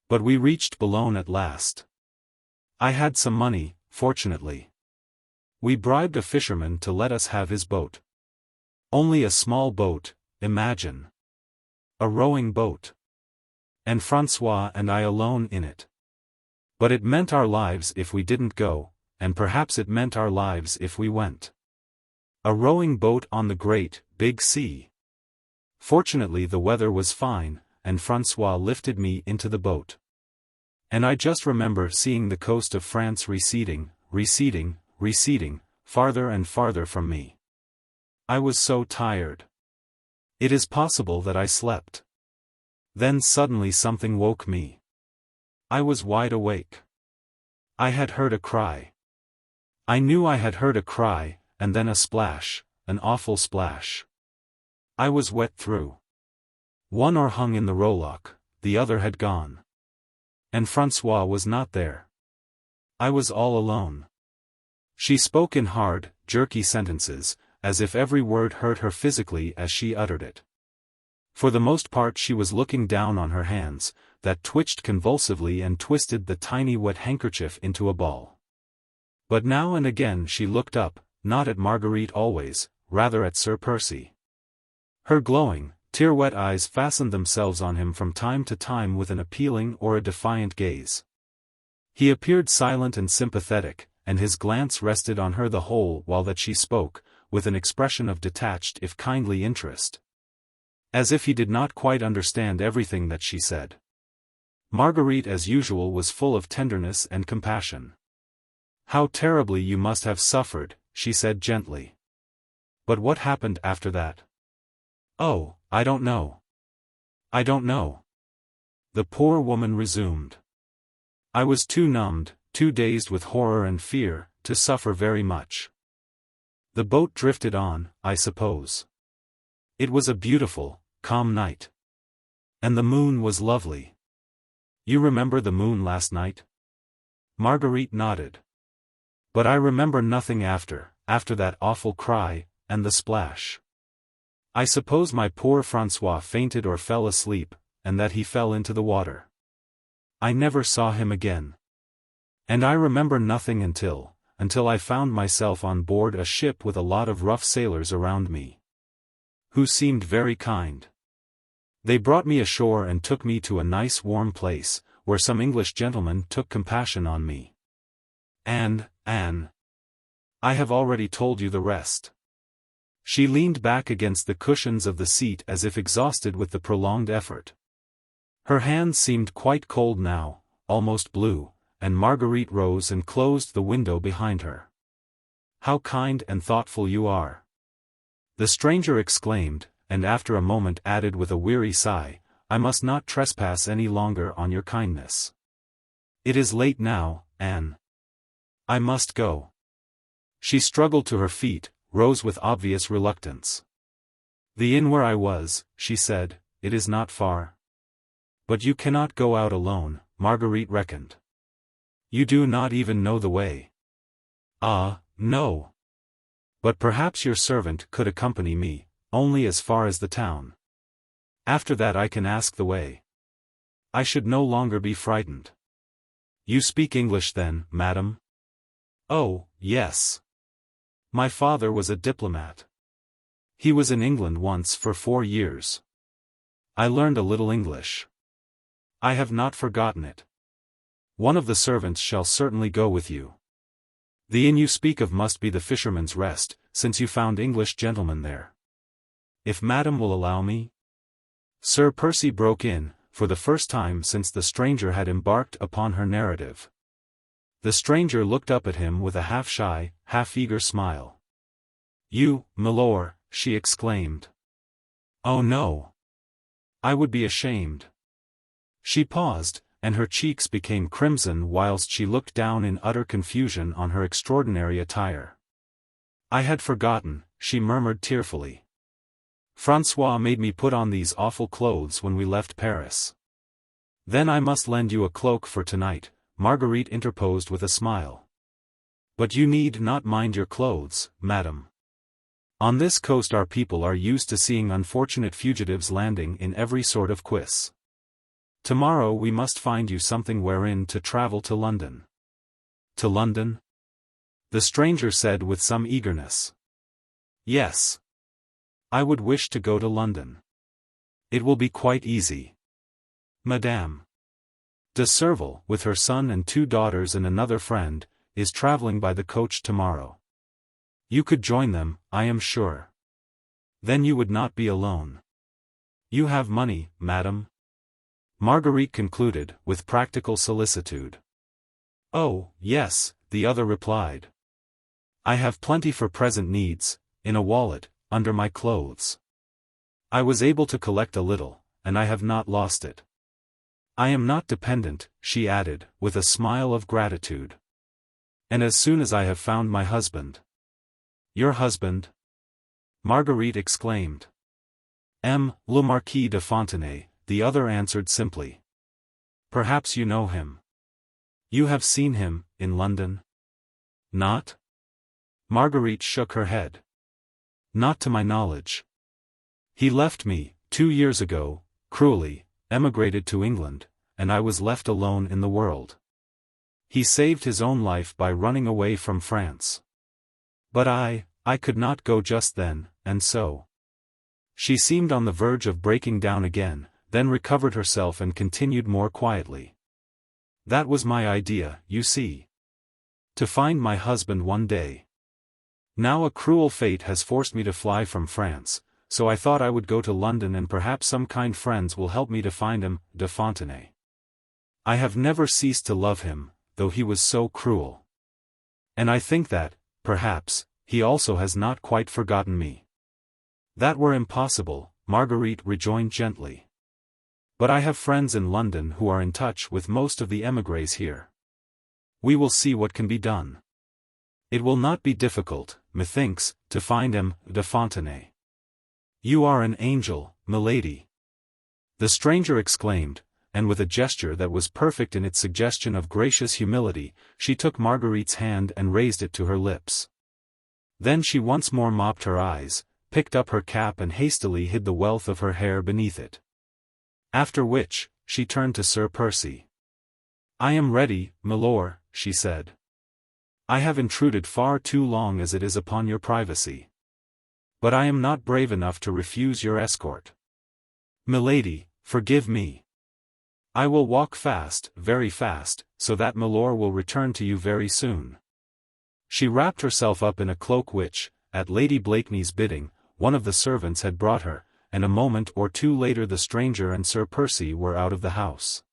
But we reached Boulogne at last. I had some money, fortunately. We bribed a fisherman to let us have his boat. Only a small boat, imagine. A rowing boat. And François and I alone in it. But it meant our lives if we didn't go, and perhaps it meant our lives if we went. A rowing boat on the great, big sea. Fortunately the weather was fine, and François lifted me into the boat. And I just remember seeing the coast of France receding, farther and farther from me. I was so tired. It is possible that I slept. Then suddenly something woke me. I was wide awake. I had heard a cry. I knew I had heard a cry, and then a splash, an awful splash. I was wet through. One oar hung in the rowlock, the other had gone. And François was not there. I was all alone. She spoke in hard, jerky sentences, as if every word hurt her physically as she uttered it. For the most part she was looking down on her hands, that twitched convulsively and twisted the tiny wet handkerchief into a ball. But now and again she looked up, not at Marguerite always, rather at Sir Percy. Her glowing, tear-wet eyes fastened themselves on him from time to time with an appealing or a defiant gaze. He appeared silent and sympathetic, and his glance rested on her the whole while that she spoke, with an expression of detached if kindly interest. As if he did not quite understand everything that she said. Marguerite as usual was full of tenderness and compassion. How terribly you must have suffered, she said gently. But what happened after that? Oh, I don't know. I don't know. The poor woman resumed. I was too numbed, too dazed with horror and fear, to suffer very much. The boat drifted on, I suppose. It was a beautiful, calm night. And the moon was lovely. You remember the moon last night? Marguerite nodded. But I remember nothing after that awful cry, and the splash. I suppose my poor François fainted or fell asleep, and that he fell into the water. I never saw him again. And I remember nothing until I found myself on board a ship with a lot of rough sailors around me. Who seemed very kind. They brought me ashore and took me to a nice warm place, where some English gentlemen took compassion on me. And, Anne. I have already told you the rest. She leaned back against the cushions of the seat as if exhausted with the prolonged effort. Her hands seemed quite cold now, almost blue, and Marguerite rose and closed the window behind her. "How kind and thoughtful you are!" the stranger exclaimed, and after a moment added with a weary sigh, "I must not trespass any longer on your kindness. It is late now, Anne. I must go." She struggled to her feet, rose with obvious reluctance. "The inn where I was," she said, "it is not far." "But you cannot go out alone," Marguerite reckoned. "You do not even know the way." "Ah, no. But perhaps your servant could accompany me, only as far as the town. After that I can ask the way. I should no longer be frightened." "You speak English then, madam?" "Oh, yes. My father was a diplomat. He was in England once for 4 years. I learned a little English. I have not forgotten it. One of the servants shall certainly go with you. The inn you speak of must be the Fisherman's Rest, since you found English gentlemen there." "If madam will allow me?" Sir Percy broke in, for the first time since the stranger had embarked upon her narrative. The stranger looked up at him with a half-shy, half-eager smile. "You, milord," she exclaimed. "Oh no! I would be ashamed." She paused, and her cheeks became crimson whilst she looked down in utter confusion on her extraordinary attire. "I had forgotten," she murmured tearfully. "François made me put on these awful clothes when we left Paris." "Then I must lend you a cloak for tonight," Marguerite interposed with a smile. "But you need not mind your clothes, madam. On this coast our people are used to seeing unfortunate fugitives landing in every sort of quiz. Tomorrow we must find you something wherein to travel to London." "To London?" the stranger said with some eagerness. "Yes. I would wish to go to London. It will be quite easy. Madame de Serval, with her son and 2 daughters and another friend, is traveling by the coach tomorrow. You could join them, I am sure. Then you would not be alone. You have money, madam?" Marguerite concluded, with practical solicitude. "Oh, yes," the other replied. "I have plenty for present needs, in a wallet, under my clothes. I was able to collect a little, and I have not lost it. I am not dependent," she added, with a smile of gratitude. "And as soon as I have found my husband—" "Your husband?" Marguerite exclaimed. Le Marquis de Fontenay," the other answered simply. "Perhaps you know him. You have seen him, in London?" "Not?" Marguerite shook her head. "Not to my knowledge. He left me, 2 years ago, cruelly, emigrated to England, and I was left alone in the world. He saved his own life by running away from France. But I could not go just then, and so—" She seemed on the verge of breaking down again, then recovered herself and continued more quietly. "That was my idea, you see. To find my husband one day. Now a cruel fate has forced me to fly from France, so I thought I would go to London and perhaps some kind friends will help me to find him, de Fontenay. I have never ceased to love him, though he was so cruel. And I think that, perhaps, he also has not quite forgotten me." "That were impossible," Marguerite rejoined gently. "But I have friends in London who are in touch with most of the émigrés here. We will see what can be done. It will not be difficult, methinks, to find him, de Fontenay." "You are an angel, milady," the stranger exclaimed, and with a gesture that was perfect in its suggestion of gracious humility, she took Marguerite's hand and raised it to her lips. Then she once more mopped her eyes, picked up her cap and hastily hid the wealth of her hair beneath it. After which, she turned to Sir Percy. "I am ready, milord," she said. "I have intruded far too long as it is upon your privacy. But I am not brave enough to refuse your escort. Milady, forgive me. I will walk fast, very fast, so that milord will return to you very soon." She wrapped herself up in a cloak which, at Lady Blakeney's bidding, one of the servants had brought her, and a moment or two later the stranger and Sir Percy were out of the house.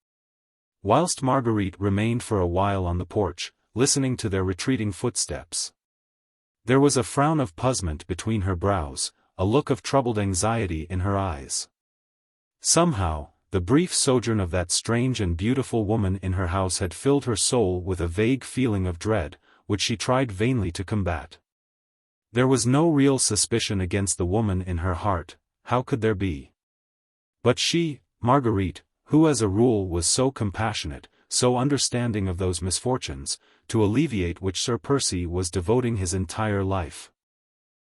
whilst Marguerite remained for a while on the porch, listening to their retreating footsteps. There was a frown of puzzlement between her brows, a look of troubled anxiety in her eyes. Somehow, the brief sojourn of that strange and beautiful woman in her house had filled her soul with a vague feeling of dread, which she tried vainly to combat. There was no real suspicion against the woman in her heart, how could there be? But she, Marguerite, who as a rule was so compassionate, so understanding of those misfortunes, to alleviate which Sir Percy was devoting his entire life,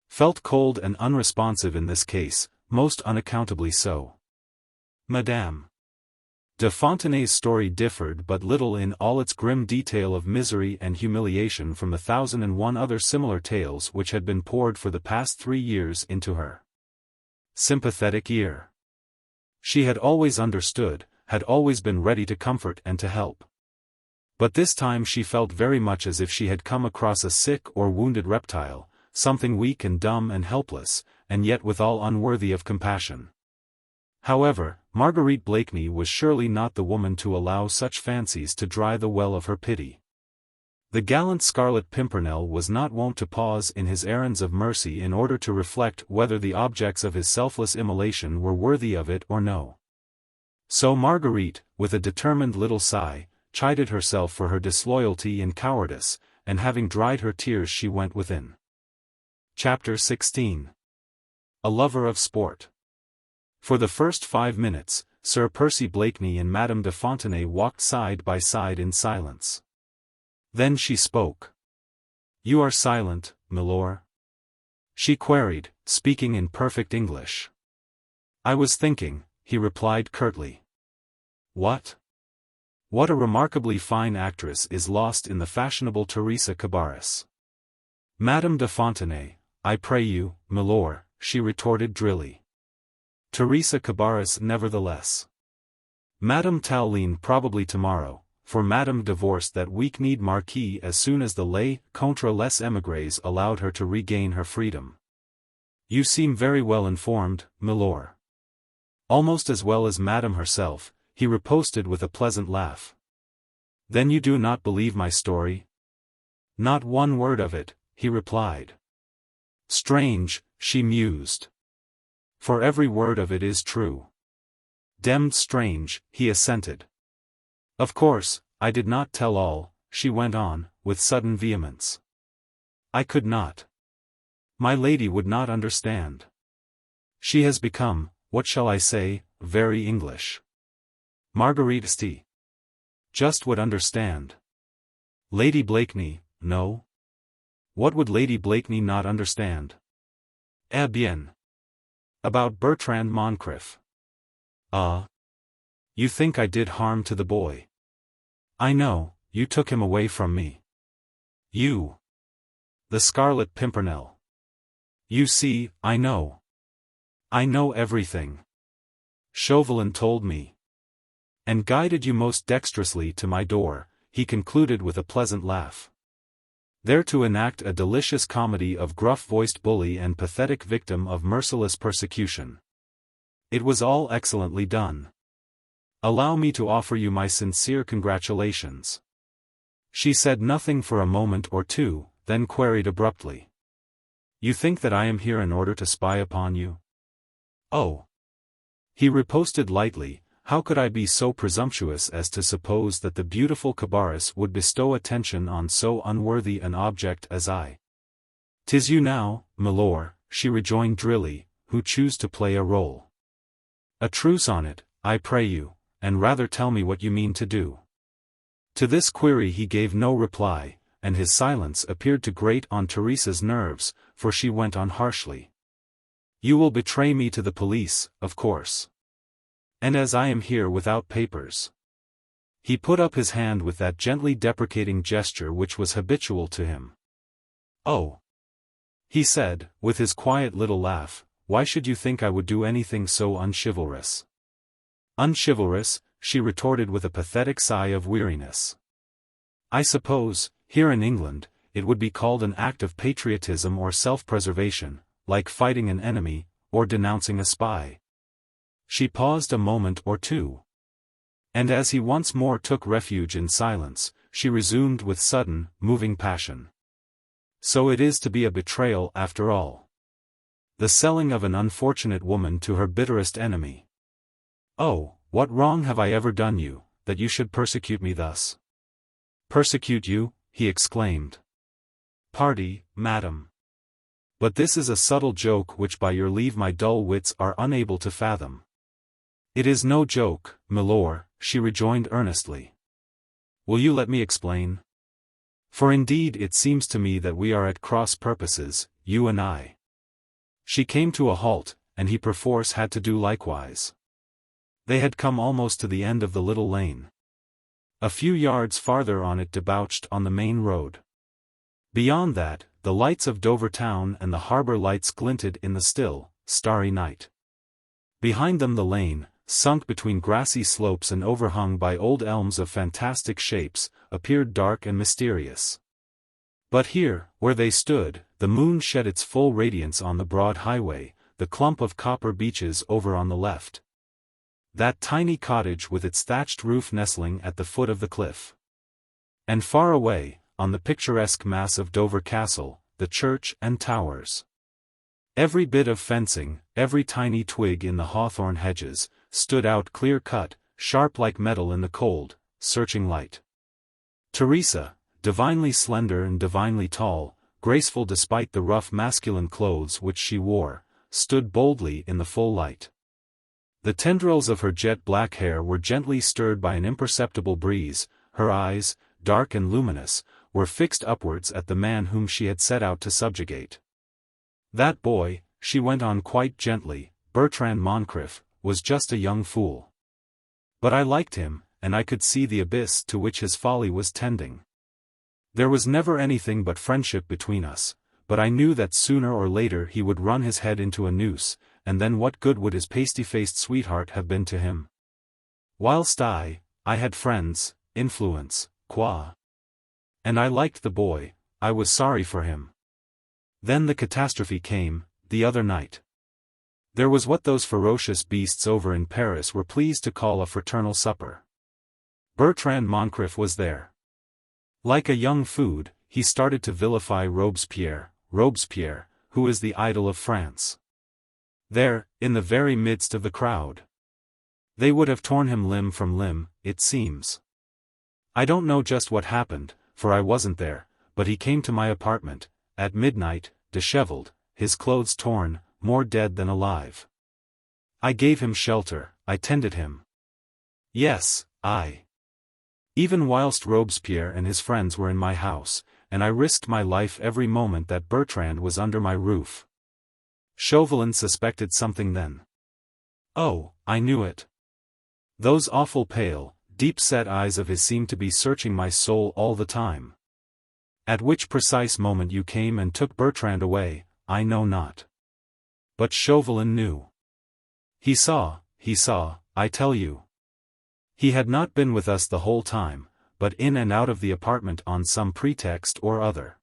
felt cold and unresponsive in this case, most unaccountably so. Madame de Fontenay's story differed but little in all its grim detail of misery and humiliation from the 1,001 other similar tales which had been poured for the past 3 years into her sympathetic ear. She had always understood, had always been ready to comfort and to help. But this time she felt very much as if she had come across a sick or wounded reptile, something weak and dumb and helpless, and yet withal unworthy of compassion. However, Marguerite Blakeney was surely not the woman to allow such fancies to dry the well of her pity. The gallant Scarlet Pimpernel was not wont to pause in his errands of mercy in order to reflect whether the objects of his selfless immolation were worthy of it or no. So Marguerite, with a determined little sigh, chided herself for her disloyalty and cowardice, and having dried her tears she went within. Chapter 16. A Lover of Sport. For the first 5 minutes, Sir Percy Blakeney and Madame de Fontenay walked side by side in silence. Then she spoke. "You are silent, milord?" she queried, speaking in perfect English. "I was thinking," he replied curtly. "What?" "What a remarkably fine actress is lost in the fashionable Theresia Cabarrus." "Madame de Fontenay, I pray you, milord," she retorted drily. "Theresia Cabarrus nevertheless. Madame Tallien probably tomorrow, for Madame divorced that weak-kneed marquis as soon as the ley contre les émigrés allowed her to regain her freedom." "You seem very well informed, milord." "Almost as well as Madame herself," he riposted with a pleasant laugh. "Then you do not believe my story?" "Not one word of it," he replied. "Strange," she mused. "For every word of it is true." "Demmed strange," he assented. "Of course, I did not tell all," she went on, with sudden vehemence. "I could not. My lady would not understand. She has become, what shall I say, very English. Marguerite just would understand. Lady Blakeney, no? What would Lady Blakeney not understand?" "Eh bien. About Bertrand Moncrif." "Ah. You think I did harm to the boy. I know, you took him away from me. You. The Scarlet Pimpernel. You see, I know. I know everything. Chauvelin told me. And guided you most dexterously to my door," he concluded with a pleasant laugh. "There to enact a delicious comedy of gruff-voiced bully and pathetic victim of merciless persecution. It was all excellently done. Allow me to offer you my sincere congratulations." She said nothing for a moment or two, then queried abruptly. "You think that I am here in order to spy upon you?" "Oh." He riposted lightly, "How could I be so presumptuous as to suppose that the beautiful Cabarrus would bestow attention on so unworthy an object as I?" "'Tis you now, milord," she rejoined drily, "who choose to play a role. A truce on it, I pray you, and rather tell me what you mean to do." To this query he gave no reply, and his silence appeared to grate on Theresia's nerves, for she went on harshly. "You will betray me to the police, of course. And as I am here without papers." He put up his hand with that gently deprecating gesture which was habitual to him. "Oh," he said, with his quiet little laugh, "why should you think I would do anything so unchivalrous?" "Unchivalrous," she retorted with a pathetic sigh of weariness. "I suppose, here in England, it would be called an act of patriotism or self-preservation, like fighting an enemy, or denouncing a spy." She paused a moment or two. And as he once more took refuge in silence, she resumed with sudden, moving passion. So it is to be a betrayal after all. The selling of an unfortunate woman to her bitterest enemy. Oh, what wrong have I ever done you, that you should persecute me thus? Persecute you? He exclaimed. Pardy, madam. But this is a subtle joke which by your leave my dull wits are unable to fathom. It is no joke, milor, she rejoined earnestly. Will you let me explain? For indeed it seems to me that we are at cross purposes, you and I. She came to a halt, and he perforce had to do likewise. They had come almost to the end of the little lane. A few yards farther on it debouched on the main road. Beyond that, the lights of Dover town and the harbour lights glinted in the still, starry night. Behind them the lane, sunk between grassy slopes and overhung by old elms of fantastic shapes, appeared dark and mysterious. But here, where they stood, the moon shed its full radiance on the broad highway, the clump of copper beeches over on the left. That tiny cottage with its thatched roof nestling at the foot of the cliff. And far away, on the picturesque mass of Dover Castle, the church and towers. Every bit of fencing, every tiny twig in the hawthorn hedges, stood out clear-cut, sharp like metal in the cold, searching light. Theresia, divinely slender and divinely tall, graceful despite the rough masculine clothes which she wore, stood boldly in the full light. The tendrils of her jet-black hair were gently stirred by an imperceptible breeze, her eyes, dark and luminous, were fixed upwards at the man whom she had set out to subjugate. That boy, she went on quite gently, Bertrand Moncrif, was just a young fool. But I liked him, and I could see the abyss to which his folly was tending. There was never anything but friendship between us, but I knew that sooner or later he would run his head into a noose, and then what good would his pasty-faced sweetheart have been to him? Whilst I had friends, influence, quoi. And I liked the boy, I was sorry for him. Then the catastrophe came, the other night. There was what those ferocious beasts over in Paris were pleased to call a fraternal supper. Bertrand Moncrif was there. Like a young food, he started to vilify Robespierre, who is the idol of France. There, in the very midst of the crowd. They would have torn him limb from limb, it seems. I don't know just what happened, for I wasn't there, but he came to my apartment, at midnight, disheveled, his clothes torn, more dead than alive. I gave him shelter, I tended him. Yes, even whilst Robespierre and his friends were in my house, and I risked my life every moment that Bertrand was under my roof. Chauvelin suspected something then. Oh, I knew it. Those awful pale, deep-set eyes of his seemed to be searching my soul all the time. At which precise moment you came and took Bertrand away, I know not. But Chauvelin knew. He saw, I tell you. He had not been with us the whole time, but in and out of the apartment on some pretext or other.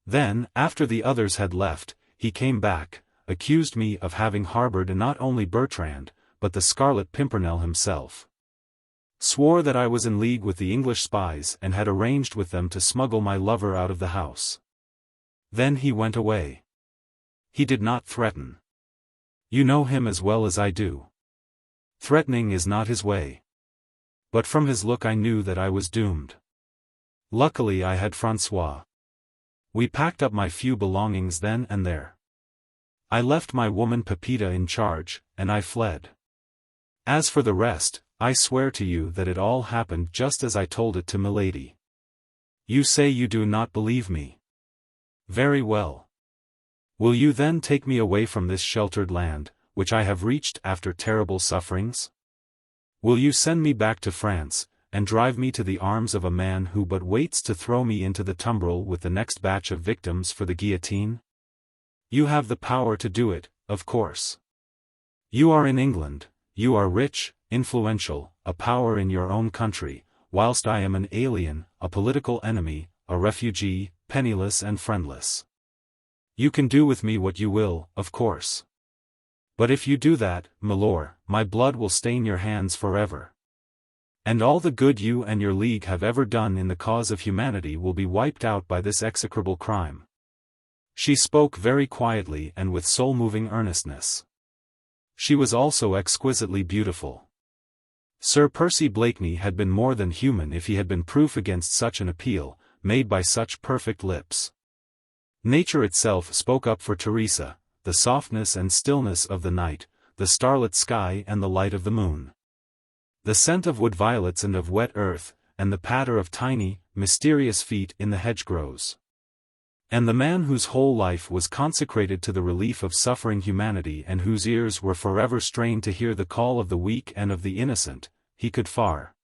Then, after the others had left, he came back, accused me of having harbored not only Bertrand, but the Scarlet Pimpernel himself. Swore that I was in league with the English spies and had arranged with them to smuggle my lover out of the house. Then he went away. He did not threaten. You know him as well as I do. Threatening is not his way. But from his look I knew that I was doomed. Luckily I had François. We packed up my few belongings then and there. I left my woman Pepita in charge, and I fled. As for the rest, I swear to you that it all happened just as I told it to Milady. You say you do not believe me. Very well. Will you then take me away from this sheltered land, which I have reached after terrible sufferings? Will you send me back to France, and drive me to the arms of a man who but waits to throw me into the tumbrel with the next batch of victims for the guillotine? You have the power to do it, of course. You are in England, you are rich, influential, a power in your own country, whilst I am an alien, a political enemy, a refugee, penniless and friendless. You can do with me what you will, of course. But if you do that, milor, my blood will stain your hands forever. And all the good you and your league have ever done in the cause of humanity will be wiped out by this execrable crime. She spoke very quietly and with soul-moving earnestness. She was also exquisitely beautiful. Sir Percy Blakeney had been more than human if he had been proof against such an appeal, made by such perfect lips. Nature itself spoke up for Theresia, the softness and stillness of the night, the starlit sky and the light of the moon. The scent of wood violets and of wet earth, and the patter of tiny, mysterious feet in the hedgerows. And the man whose whole life was consecrated to the relief of suffering humanity and whose ears were forever strained to hear the call of the weak and of the innocent, he could far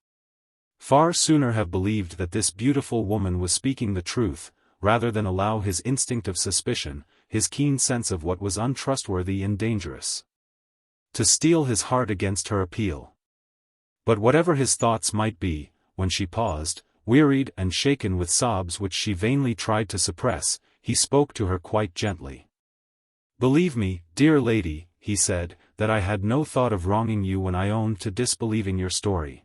sooner have believed that this beautiful woman was speaking the truth, rather than allow his instinct of suspicion, his keen sense of what was untrustworthy and dangerous, to steel his heart against her appeal. But whatever his thoughts might be, when she paused, wearied and shaken with sobs which she vainly tried to suppress, he spoke to her quite gently. "Believe me, dear lady," he said, "that I had no thought of wronging you when I owned to disbelieving your story.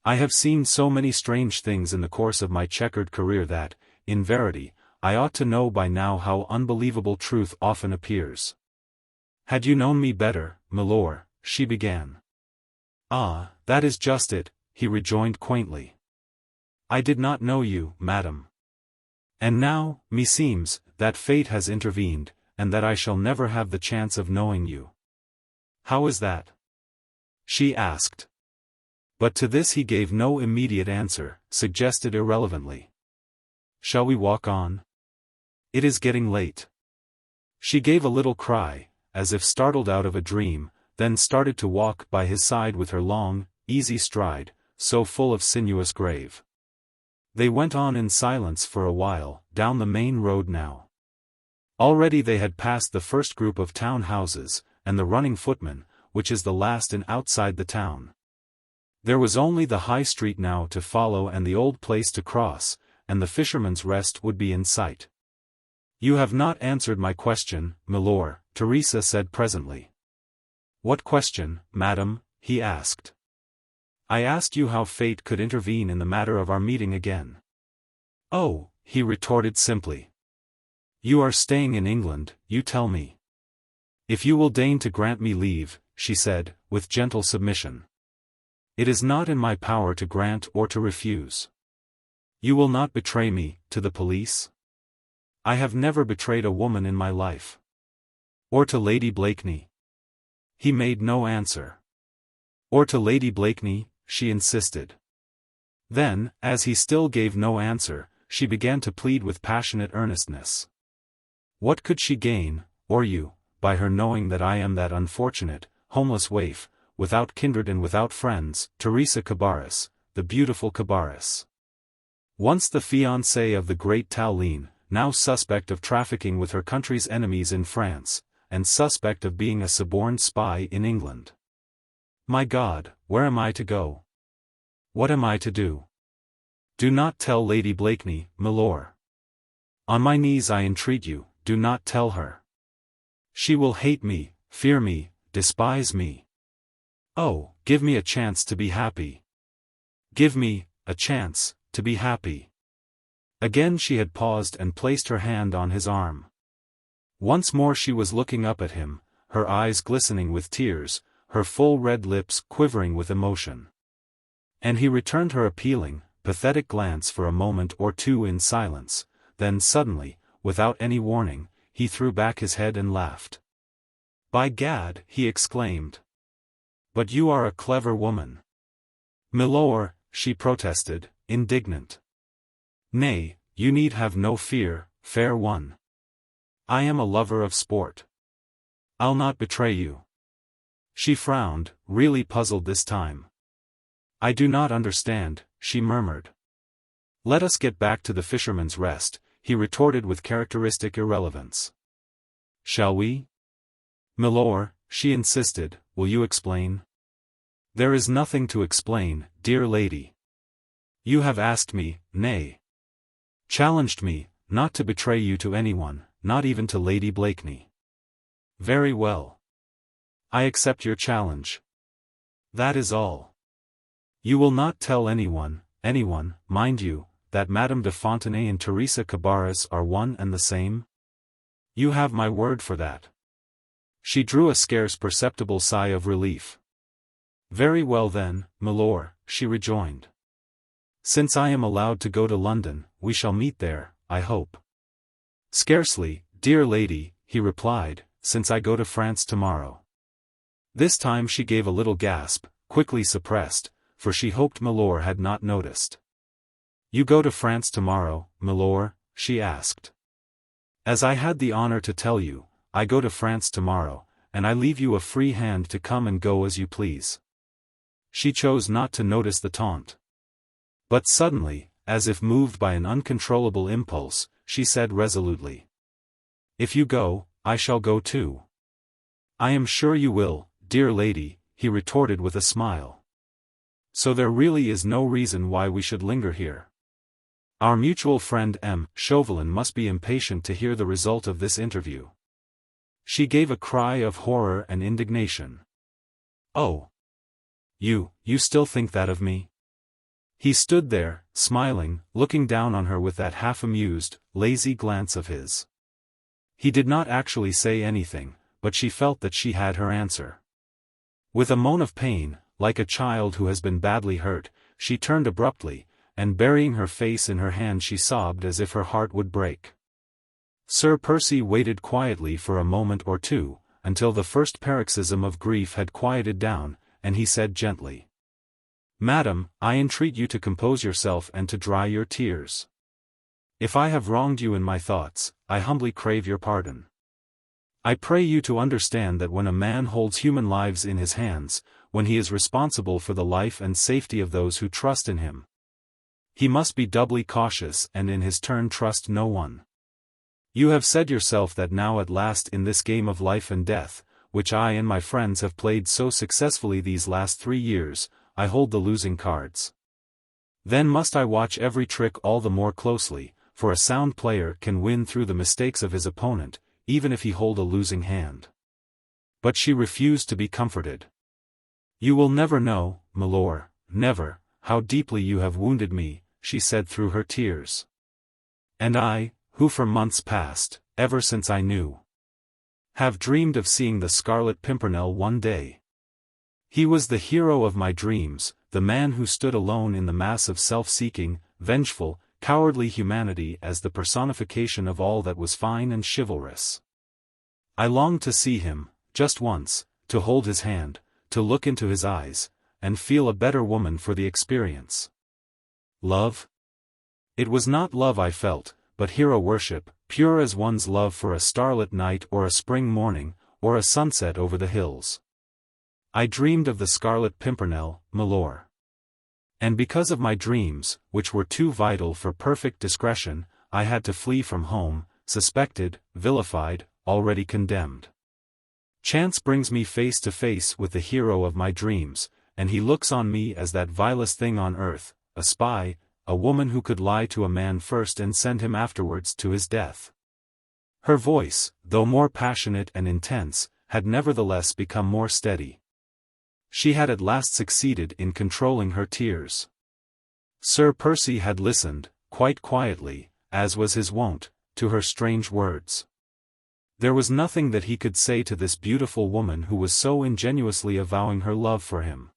I have seen so many strange things in the course of my checkered career that, in verity, I ought to know by now how unbelievable truth often appears. Had you known me better, milord," she began. "Ah, that is just it," he rejoined quaintly. "I did not know you, madam. And now, meseems, that fate has intervened, and that I shall never have the chance of knowing you." "How is that?" she asked. But to this he gave no immediate answer, suggested irrelevantly. "Shall we walk on? It is getting late." She gave a little cry, as if startled out of a dream, then started to walk by his side with her long, easy stride, so full of sinuous grave. They went on in silence for a while, down the main road now. Already they had passed the first group of town houses, and the running footman, which is the last in outside the town. There was only the high street now to follow and the old place to cross, and the Fisherman's Rest would be in sight. "You have not answered my question, milord," Theresia said presently. "What question, madam?" he asked. "I asked you how fate could intervene in the matter of our meeting again." "Oh," he retorted simply. "You are staying in England, you tell me." "If you will deign to grant me leave," she said, with gentle submission. "It is not in my power to grant or to refuse." "You will not betray me, to the police?" "I have never betrayed a woman in my life." "Or to Lady Blakeney?" He made no answer. "Or to Lady Blakeney?" she insisted. Then, as he still gave no answer, she began to plead with passionate earnestness. "What could she gain, or you, by her knowing that I am that unfortunate, homeless waif, without kindred and without friends, Theresia Cabarrus, the beautiful Cabarrus? Once the fiancée of the great Tallien, now suspect of trafficking with her country's enemies in France, and suspect of being a suborned spy in England. My God, where am I to go? What am I to do? Do not tell Lady Blakeney, milord. On my knees I entreat you, do not tell her. She will hate me, fear me, despise me. Oh, give me a chance to be happy. Give me a chance to be happy." Again she had paused and placed her hand on his arm. Once more she was looking up at him, her eyes glistening with tears, her full red lips quivering with emotion. And he returned her appealing, pathetic glance for a moment or two in silence, then suddenly, without any warning, he threw back his head and laughed. "By Gad!" he exclaimed. "But you are a clever woman." "Milord," she protested, indignant. "Nay, you need have no fear, fair one. I am a lover of sport. I'll not betray you." She frowned, really puzzled this time. "I do not understand," she murmured. "Let us get back to the Fisherman's Rest," he retorted with characteristic irrelevance. "Shall we?" "Milord," she insisted, "will you explain?" "There is nothing to explain, dear lady. You have asked me, nay, challenged me, not to betray you to anyone, not even to Lady Blakeney. Very well. I accept your challenge. That is all. You will not tell anyone, mind you, that Madame de Fontenay and Theresia Cabarrus are one and the same? You have my word for that. She drew a scarce perceptible sigh of relief. Very well then, milord, she rejoined. Since I am allowed to go to London, we shall meet there, I hope. Scarcely, dear lady, he replied, since I go to France tomorrow. This time she gave a little gasp, quickly suppressed, for she hoped milord had not noticed. You go to France tomorrow, milord? She asked. As I had the honor to tell you, I go to France tomorrow, and I leave you a free hand to come and go as you please. She chose not to notice the taunt. But suddenly, as if moved by an uncontrollable impulse, she said resolutely. If you go, I shall go too. I am sure you will, dear lady, he retorted with a smile. So there really is no reason why we should linger here. Our mutual friend M. Chauvelin must be impatient to hear the result of this interview. She gave a cry of horror and indignation. Oh! You still think that of me? He stood there, smiling, looking down on her with that half-amused, lazy glance of his. He did not actually say anything, but she felt that she had her answer. With a moan of pain, like a child who has been badly hurt, she turned abruptly, and burying her face in her hand she sobbed as if her heart would break. Sir Percy waited quietly for a moment or two, until the first paroxysm of grief had quieted down, and he said gently. Madam, I entreat you to compose yourself and to dry your tears. If I have wronged you in my thoughts, I humbly crave your pardon. I pray you to understand that when a man holds human lives in his hands, when he is responsible for the life and safety of those who trust in him, he must be doubly cautious and in his turn trust no one. You have said yourself that now at last in this game of life and death, which I and my friends have played so successfully these last 3 years, I hold the losing cards. Then must I watch every trick all the more closely, for a sound player can win through the mistakes of his opponent, even if he hold a losing hand. But she refused to be comforted. You will never know, milord, never, how deeply you have wounded me, she said through her tears. And I, who for months past, ever since I knew, have dreamed of seeing the Scarlet Pimpernel one day. He was the hero of my dreams, the man who stood alone in the mass of self-seeking, vengeful, cowardly humanity as the personification of all that was fine and chivalrous. I longed to see him, just once, to hold his hand, to look into his eyes, and feel a better woman for the experience. Love? It was not love I felt, but hero worship, pure as one's love for a starlit night or a spring morning, or a sunset over the hills. I dreamed of the Scarlet Pimpernel, milord. And because of my dreams, which were too vital for perfect discretion, I had to flee from home, suspected, vilified, already condemned. Chance brings me face to face with the hero of my dreams, and he looks on me as that vilest thing on earth, a spy, a woman who could lie to a man first and send him afterwards to his death. Her voice, though more passionate and intense, had nevertheless become more steady. She had at last succeeded in controlling her tears. Sir Percy had listened, quite quietly, as was his wont, to her strange words. There was nothing that he could say to this beautiful woman who was so ingenuously avowing her love for him.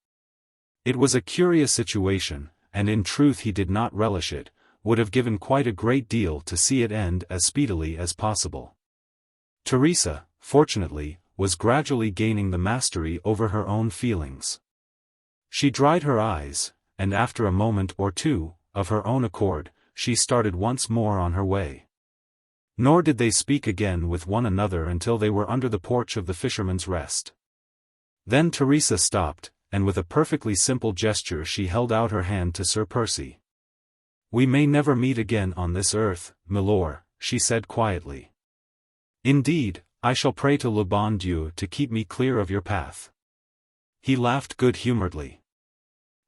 It was a curious situation, and in truth he did not relish it, would have given quite a great deal to see it end as speedily as possible. Theresia, fortunately, was gradually gaining the mastery over her own feelings. She dried her eyes, and after a moment or two, of her own accord, she started once more on her way. Nor did they speak again with one another until they were under the porch of the Fisherman's Rest. Then Theresia stopped, and with a perfectly simple gesture she held out her hand to Sir Percy. We may never meet again on this earth, milord, she said quietly. Indeed, I shall pray to le bon Dieu to keep me clear of your path. He laughed good-humoredly.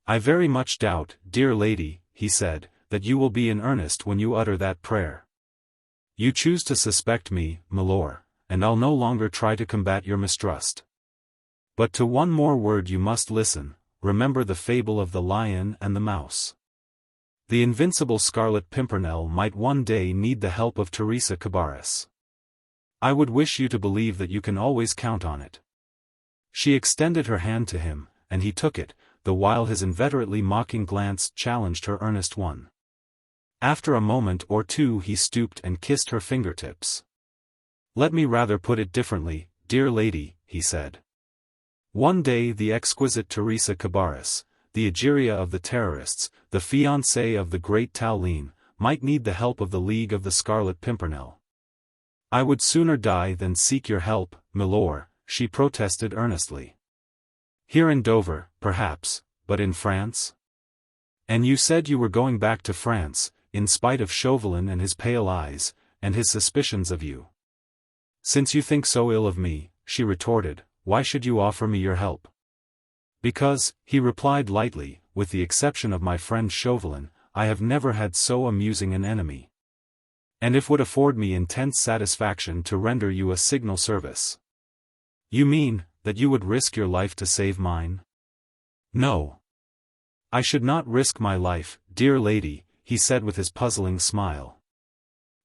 I very much doubt, dear lady, he said, that you will be in earnest when you utter that prayer. You choose to suspect me, milord, and I'll no longer try to combat your mistrust. But to one more word you must listen, remember the fable of the lion and the mouse. The invincible Scarlet Pimpernel might one day need the help of Theresia Cabarrus. I would wish you to believe that you can always count on it. She extended her hand to him, and he took it, the while his inveterately mocking glance challenged her earnest one. After a moment or two he stooped and kissed her fingertips. "Let me rather put it differently, dear lady," he said. "One day the exquisite Theresia Cabarrus, the Egeria of the terrorists, the fiancée of the great Tallien, might need the help of the League of the Scarlet Pimpernel. I would sooner die than seek your help, milord," she protested earnestly. "Here in Dover, perhaps, but in France? And you said you were going back to France, in spite of Chauvelin and his pale eyes, and his suspicions of you. Since you think so ill of me," she retorted, "why should you offer me your help?" "Because," he replied lightly, "with the exception of my friend Chauvelin, I have never had so amusing an enemy. And it would afford me intense satisfaction to render you a signal service." "You mean, that you would risk your life to save mine?" "No. I should not risk my life, dear lady," he said with his puzzling smile.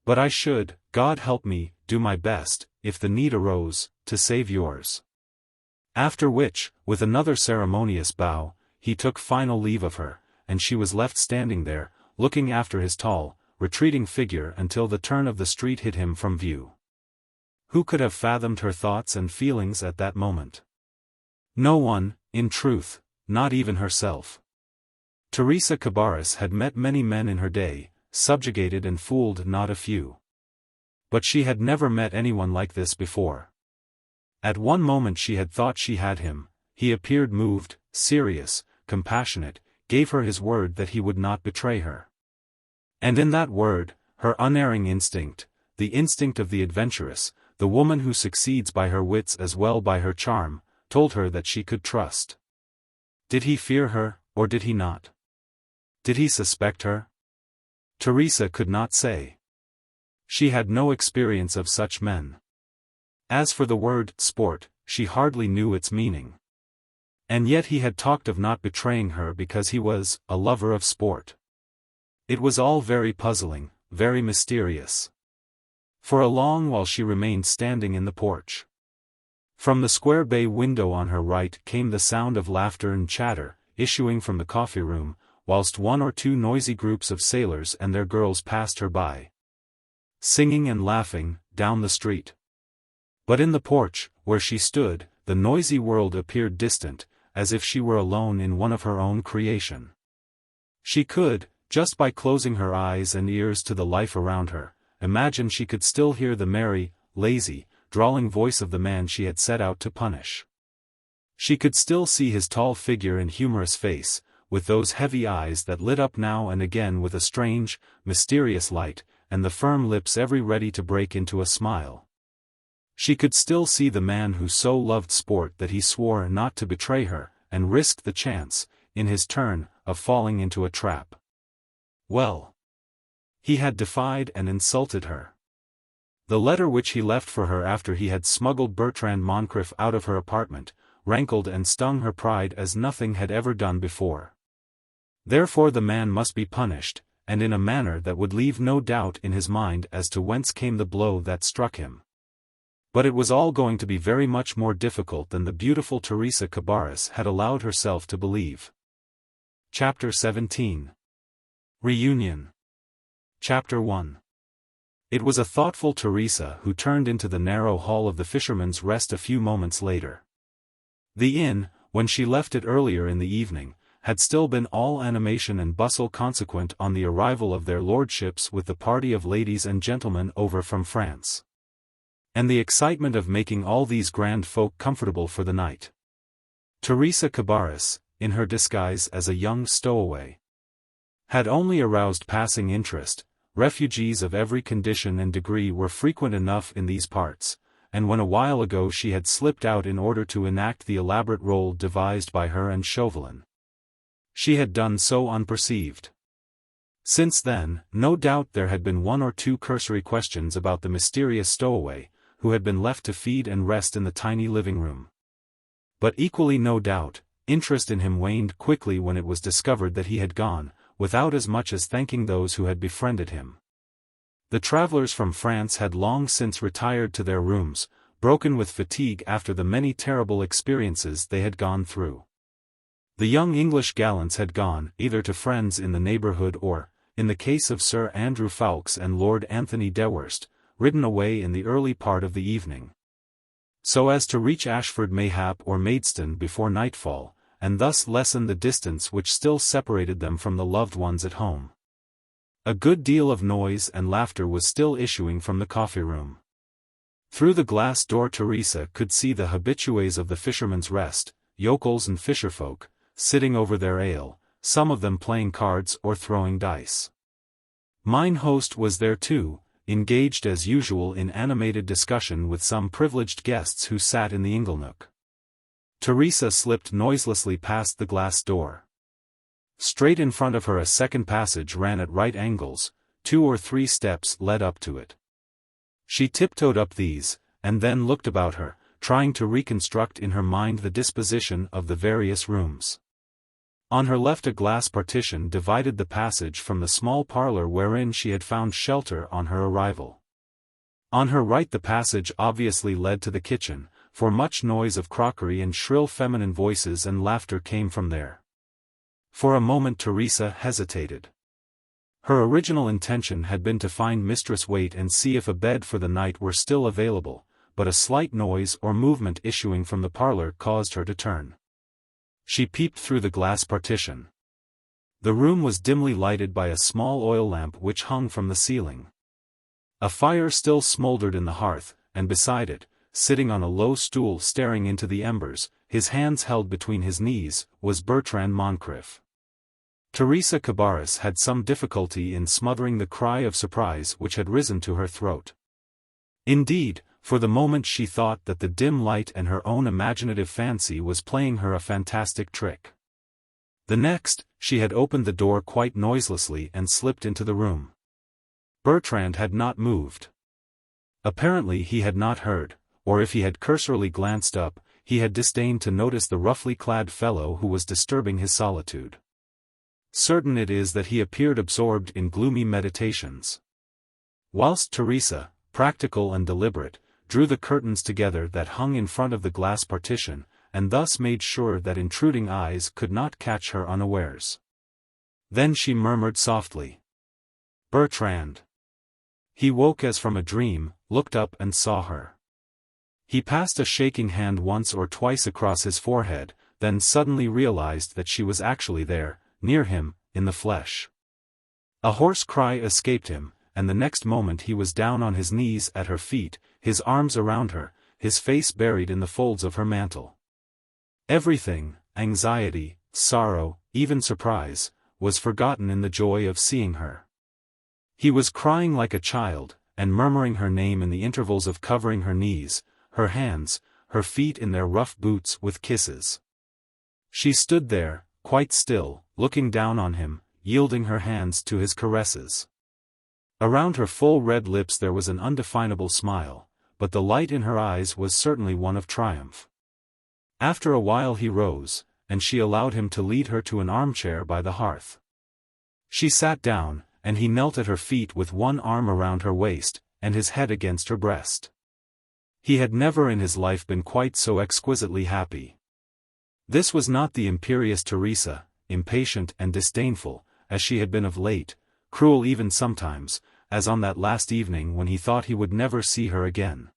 "But I should, God help me, do my best, if the need arose, to save yours." After which, with another ceremonious bow, he took final leave of her, and she was left standing there, looking after his tall, retreating figure until the turn of the street hid him from view. Who could have fathomed her thoughts and feelings at that moment? No one, in truth, not even herself. Theresia Cabarrus had met many men in her day, subjugated and fooled not a few. But she had never met anyone like this before. At one moment she had thought she had him, he appeared moved, serious, compassionate, gave her his word that he would not betray her. And in that word, her unerring instinct, the instinct of the adventuress, the woman who succeeds by her wits as well by her charm, told her that she could trust. Did he fear her, or did he not? Did he suspect her? Theresia could not say. She had no experience of such men. As for the word sport, she hardly knew its meaning. And yet he had talked of not betraying her because he was a lover of sport. It was all very puzzling, very mysterious. For a long while she remained standing in the porch. From the square bay window on her right came the sound of laughter and chatter, issuing from the coffee room, whilst one or two noisy groups of sailors and their girls passed her by, singing and laughing, down the street. But in the porch, where she stood, the noisy world appeared distant, as if she were alone in one of her own creation. She could, just by closing her eyes and ears to the life around her, imagine she could still hear the merry, lazy, drawling voice of the man she had set out to punish. She could still see his tall figure and humorous face, with those heavy eyes that lit up now and again with a strange, mysterious light, and the firm lips ever ready to break into a smile. She could still see the man who so loved sport that he swore not to betray her, and risked the chance, in his turn, of falling into a trap. Well, he had defied and insulted her. The letter which he left for her after he had smuggled Bertrand Moncrif out of her apartment, rankled and stung her pride as nothing had ever done before. Therefore the man must be punished, and in a manner that would leave no doubt in his mind as to whence came the blow that struck him. But it was all going to be very much more difficult than the beautiful Theresia Cabarrus had allowed herself to believe. Chapter 17. Reunion. Chapter 1. It was a thoughtful Theresia who turned into the narrow hall of the Fisherman's Rest a few moments later. The inn, when she left it earlier in the evening, had still been all animation and bustle consequent on the arrival of their lordships with the party of ladies and gentlemen over from France. And the excitement of making all these grand folk comfortable for the night. Theresia Cabarrus, in her disguise as a young stowaway, had only aroused passing interest. Refugees of every condition and degree were frequent enough in these parts, and when a while ago she had slipped out in order to enact the elaborate role devised by her and Chauvelin, she had done so unperceived. Since then, no doubt there had been one or two cursory questions about the mysterious stowaway, who had been left to feed and rest in the tiny living room. But equally no doubt, interest in him waned quickly when it was discovered that he had gone, without as much as thanking those who had befriended him. The travelers from France had long since retired to their rooms, broken with fatigue after the many terrible experiences they had gone through. The young English gallants had gone, either to friends in the neighbourhood or, in the case of Sir Andrew Ffoulkes and Lord Anthony Dewhurst, ridden away in the early part of the evening, so as to reach Ashford mayhap or Maidstone before nightfall, and thus lessen the distance which still separated them from the loved ones at home. A good deal of noise and laughter was still issuing from the coffee-room. Through the glass door Theresia could see the habitués of the Fisherman's Rest, yokels and fisherfolk, sitting over their ale, some of them playing cards or throwing dice. Mine host was there too, engaged as usual in animated discussion with some privileged guests who sat in the inglenook. Theresia slipped noiselessly past the glass door. Straight in front of her a second passage ran at right angles, 2 or 3 steps led up to it. She tiptoed up these, and then looked about her, trying to reconstruct in her mind the disposition of the various rooms. On her left a glass partition divided the passage from the small parlour wherein she had found shelter on her arrival. On her right the passage obviously led to the kitchen, for much noise of crockery and shrill feminine voices and laughter came from there. For a moment Theresia hesitated. Her original intention had been to find Mistress Waite and see if a bed for the night were still available, but a slight noise or movement issuing from the parlour caused her to turn. She peeped through the glass partition. The room was dimly lighted by a small oil lamp which hung from the ceiling. A fire still smouldered in the hearth, and beside it, sitting on a low stool staring into the embers, his hands held between his knees, was Bertrand Moncrif. Theresia Cabarrus had some difficulty in smothering the cry of surprise which had risen to her throat. Indeed, for the moment she thought that the dim light and her own imaginative fancy was playing her a fantastic trick. The next, she had opened the door quite noiselessly and slipped into the room. Bertrand had not moved. Apparently he had not heard, or if he had cursorily glanced up, he had disdained to notice the roughly clad fellow who was disturbing his solitude. Certain it is that he appeared absorbed in gloomy meditations. Whilst Theresia, practical and deliberate, drew the curtains together that hung in front of the glass partition, and thus made sure that intruding eyes could not catch her unawares. Then she murmured softly, "Bertrand." He woke as from a dream, looked up and saw her. He passed a shaking hand once or twice across his forehead, then suddenly realized that she was actually there, near him, in the flesh. A hoarse cry escaped him, and the next moment he was down on his knees at her feet, his arms around her, his face buried in the folds of her mantle. Everything, anxiety, sorrow, even surprise, was forgotten in the joy of seeing her. He was crying like a child, and murmuring her name in the intervals of covering her knees, her hands, her feet in their rough boots with kisses. She stood there, quite still, looking down on him, yielding her hands to his caresses. Around her full red lips there was an undefinable smile, but the light in her eyes was certainly one of triumph. After a while he rose, and she allowed him to lead her to an armchair by the hearth. She sat down, and he knelt at her feet with one arm around her waist, and his head against her breast. He had never in his life been quite so exquisitely happy. This was not the imperious Theresia, impatient and disdainful, as she had been of late, cruel even sometimes, as on that last evening when he thought he would never see her again.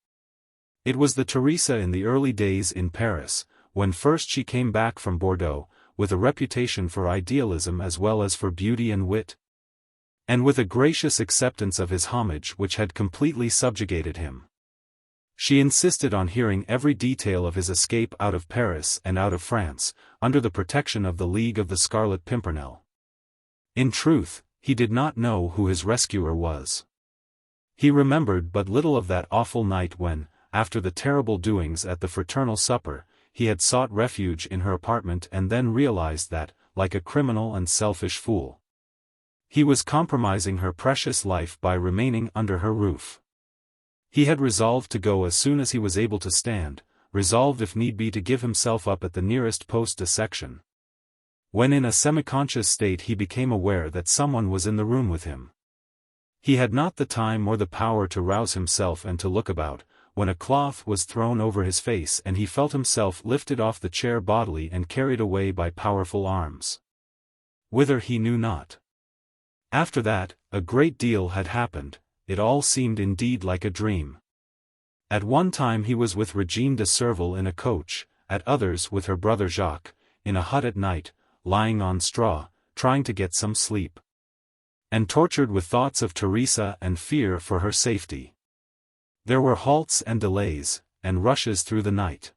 It was the Theresia in the early days in Paris, when first she came back from Bordeaux, with a reputation for idealism as well as for beauty and wit, and with a gracious acceptance of his homage which had completely subjugated him. She insisted on hearing every detail of his escape out of Paris and out of France, under the protection of the League of the Scarlet Pimpernel. In truth, he did not know who his rescuer was. He remembered but little of that awful night when, after the terrible doings at the fraternal supper, he had sought refuge in her apartment and then realized that, like a criminal and selfish fool, he was compromising her precious life by remaining under her roof. He had resolved to go as soon as he was able to stand, resolved if need be to give himself up at the nearest post de section. When in a semi-conscious state he became aware that someone was in the room with him. He had not the time or the power to rouse himself and to look about, when a cloth was thrown over his face and he felt himself lifted off the chair bodily and carried away by powerful arms. Whither he knew not. After that, a great deal had happened. It all seemed indeed like a dream. At one time he was with Régine de Serval in a coach, at others with her brother Jacques, in a hut at night, lying on straw, trying to get some sleep. And tortured with thoughts of Theresia and fear for her safety. There were halts and delays, and rushes through the night.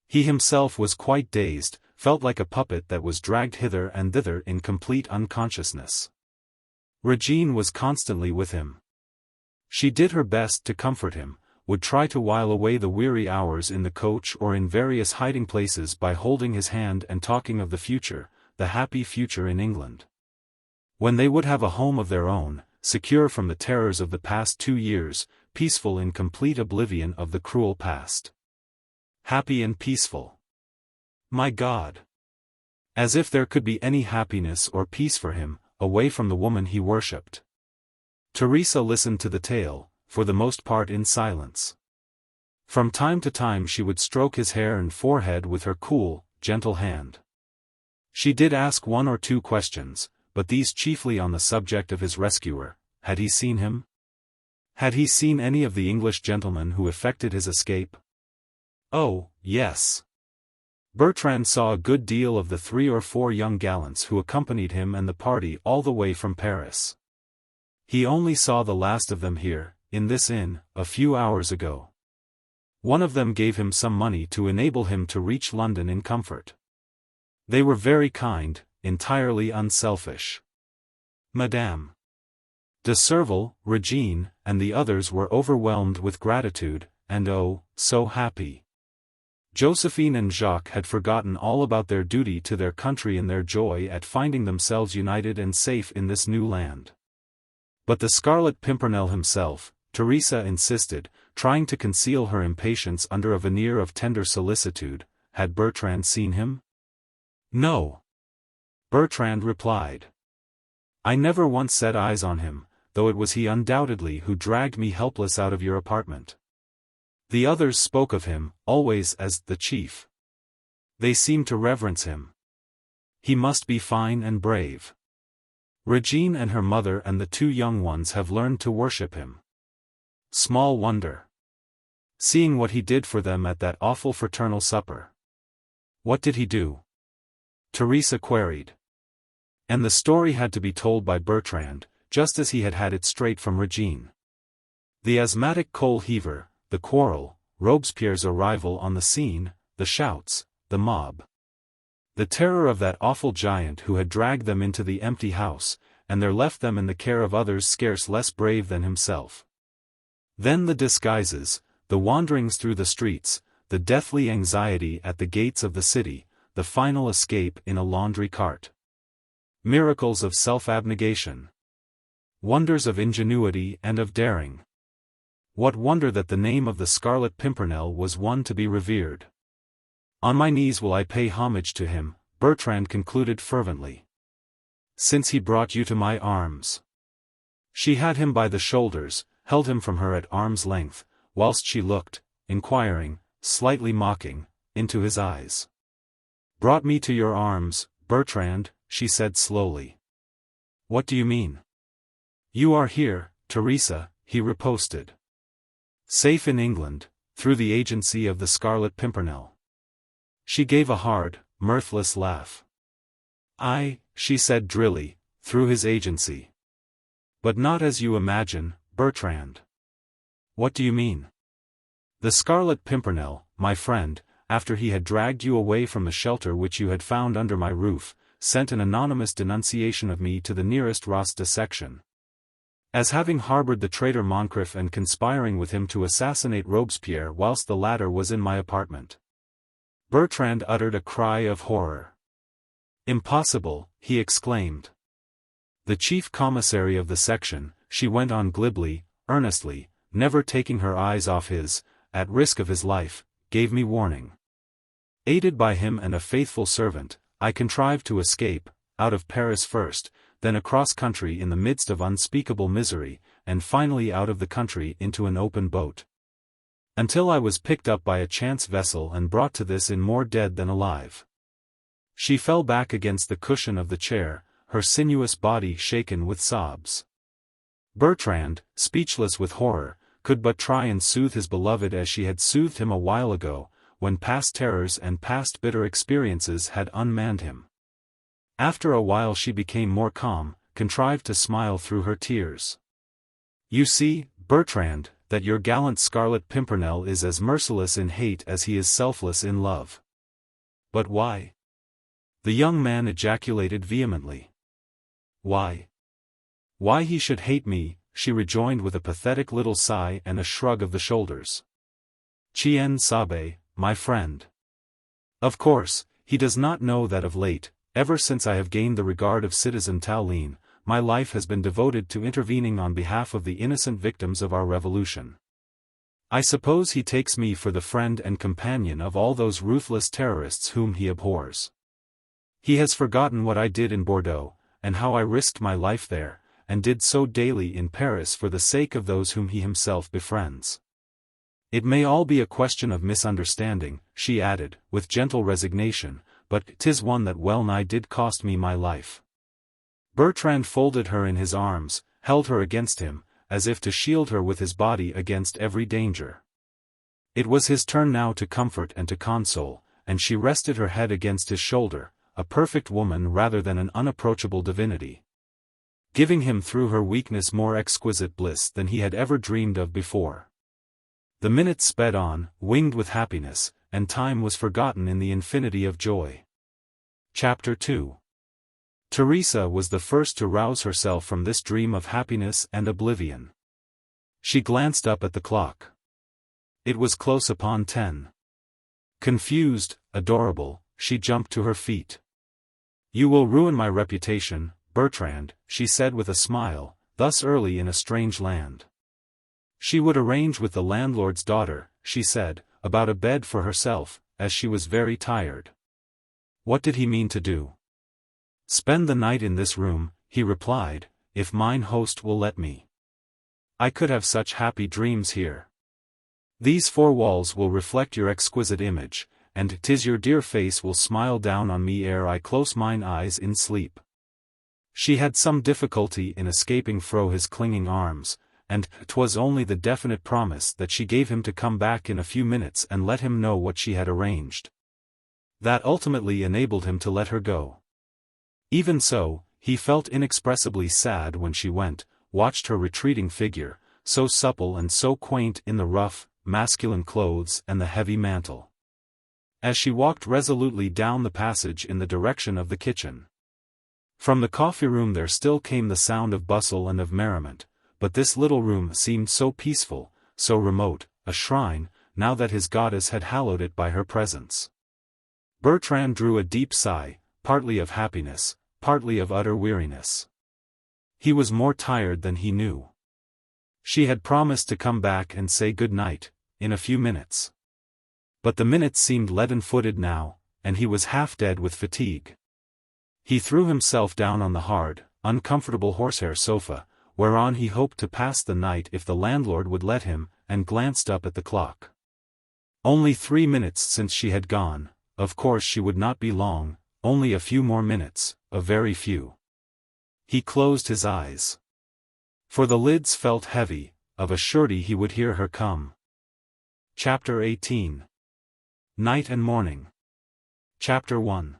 He himself was quite dazed, felt like a puppet that was dragged hither and thither in complete unconsciousness. Régine was constantly with him. She did her best to comfort him, would try to while away the weary hours in the coach or in various hiding places by holding his hand and talking of the future, the happy future in England. When they would have a home of their own, secure from the terrors of the past 2 years, peaceful in complete oblivion of the cruel past. Happy and peaceful. My God! As if there could be any happiness or peace for him, away from the woman he worshipped. Theresia listened to the tale, for the most part in silence. From time to time she would stroke his hair and forehead with her cool, gentle hand. She did ask 1 or 2 questions, but these chiefly on the subject of his rescuer. Had he seen him? Had he seen any of the English gentlemen who effected his escape? Oh, yes. Bertrand saw a good deal of the 3 or 4 young gallants who accompanied him and the party all the way from Paris. He only saw the last of them here, in this inn, a few hours ago. One of them gave him some money to enable him to reach London in comfort. They were very kind, entirely unselfish. Madame de Serval, Régine, and the others were overwhelmed with gratitude, and oh, so happy. Josephine and Jacques had forgotten all about their duty to their country in their joy at finding themselves united and safe in this new land. But the Scarlet Pimpernel himself, Theresia insisted, trying to conceal her impatience under a veneer of tender solicitude, had Bertrand seen him? No. Bertrand replied. I never once set eyes on him, though it was he undoubtedly who dragged me helpless out of your apartment. The others spoke of him, always as the chief. They seemed to reverence him. He must be fine and brave. Régine and her mother and the 2 young ones have learned to worship him. Small wonder. Seeing what he did for them at that awful fraternal supper. What did he do? Theresia queried. And the story had to be told by Bertrand, just as he had had it straight from Régine. The asthmatic coal heaver, the quarrel, Robespierre's arrival on the scene, the shouts, the mob. The terror of that awful giant who had dragged them into the empty house, and there left them in the care of others scarce less brave than himself. Then the disguises, the wanderings through the streets, the deathly anxiety at the gates of the city, the final escape in a laundry cart. Miracles of self-abnegation. Wonders of ingenuity and of daring. What wonder that the name of the Scarlet Pimpernel was one to be revered. On my knees will I pay homage to him, Bertrand concluded fervently. Since he brought you to my arms. She had him by the shoulders, held him from her at arm's length, whilst she looked, inquiring, slightly mocking, into his eyes. Brought me to your arms, Bertrand, she said slowly. What do you mean? You are here, Theresia, he riposted. Safe in England, through the agency of the Scarlet Pimpernel. She gave a hard, mirthless laugh. Aye, she said drily, through his agency. But not as you imagine, Bertrand. What do you mean? The Scarlet Pimpernel, my friend, after he had dragged you away from the shelter which you had found under my roof, sent an anonymous denunciation of me to the nearest post de section. As having harbored the traitor Moncrif and conspiring with him to assassinate Robespierre whilst the latter was in my apartment. Bertrand uttered a cry of horror. Impossible, he exclaimed. The chief commissary of the section, she went on glibly, earnestly, never taking her eyes off his, at risk of his life, gave me warning. Aided by him and a faithful servant, I contrived to escape, out of Paris first, then across country in the midst of unspeakable misery, and finally out of the country into an open boat. Until I was picked up by a chance vessel and brought to this inn more dead than alive. She fell back against the cushion of the chair, her sinuous body shaken with sobs. Bertrand, speechless with horror, could but try and soothe his beloved as she had soothed him a while ago, when past terrors and past bitter experiences had unmanned him. After a while she became more calm, contrived to smile through her tears. "You see, Bertrand, that your gallant Scarlet Pimpernel is as merciless in hate as he is selfless in love." "But why?" the young man ejaculated vehemently. "Why? Why he should hate me," she rejoined with a pathetic little sigh and a shrug of the shoulders. "Chien sabe, my friend. Of course, he does not know that of late, ever since I have gained the regard of Citizen Tallien, my life has been devoted to intervening on behalf of the innocent victims of our revolution. I suppose he takes me for the friend and companion of all those ruthless terrorists whom he abhors. He has forgotten what I did in Bordeaux, and how I risked my life there, and did so daily in Paris for the sake of those whom he himself befriends. It may all be a question of misunderstanding," she added, with gentle resignation, "but 'tis one that well nigh did cost me my life." Bertrand folded her in his arms, held her against him, as if to shield her with his body against every danger. It was his turn now to comfort and to console, and she rested her head against his shoulder, a perfect woman rather than an unapproachable divinity, giving him through her weakness more exquisite bliss than he had ever dreamed of before. The minutes sped on, winged with happiness, and time was forgotten in the infinity of joy. Chapter 2. Theresia was the first to rouse herself from this dream of happiness and oblivion. She glanced up at the clock. It was close upon 10. Confused, adorable, she jumped to her feet. "You will ruin my reputation, Bertrand," she said with a smile, "thus early in a strange land." She would arrange with the landlord's daughter, she said, about a bed for herself, as she was very tired. What did he mean to do? "Spend the night in this room," he replied, "if mine host will let me. I could have such happy dreams here. These four walls will reflect your exquisite image, and 'tis your dear face will smile down on me ere I close mine eyes in sleep." She had some difficulty in escaping fro his clinging arms, and 'twas only the definite promise that she gave him to come back in a few minutes and let him know what she had arranged, that ultimately enabled him to let her go. Even so, he felt inexpressibly sad when she went, watched her retreating figure, so supple and so quaint in the rough, masculine clothes and the heavy mantle, as she walked resolutely down the passage in the direction of the kitchen. From the coffee-room there still came the sound of bustle and of merriment, but this little room seemed so peaceful, so remote, a shrine, now that his goddess had hallowed it by her presence. Bertrand drew a deep sigh, partly of happiness, partly of utter weariness. He was more tired than he knew. She had promised to come back and say good night, in a few minutes. But the minutes seemed leaden-footed now, and he was half dead with fatigue. He threw himself down on the hard, uncomfortable horsehair sofa, whereon he hoped to pass the night if the landlord would let him, and glanced up at the clock. Only 3 minutes since she had gone, of course she would not be long, only a few more minutes, a very few. He closed his eyes. For the lids felt heavy, of a surety he would hear her come. Chapter 18. Night and Morning. Chapter 1.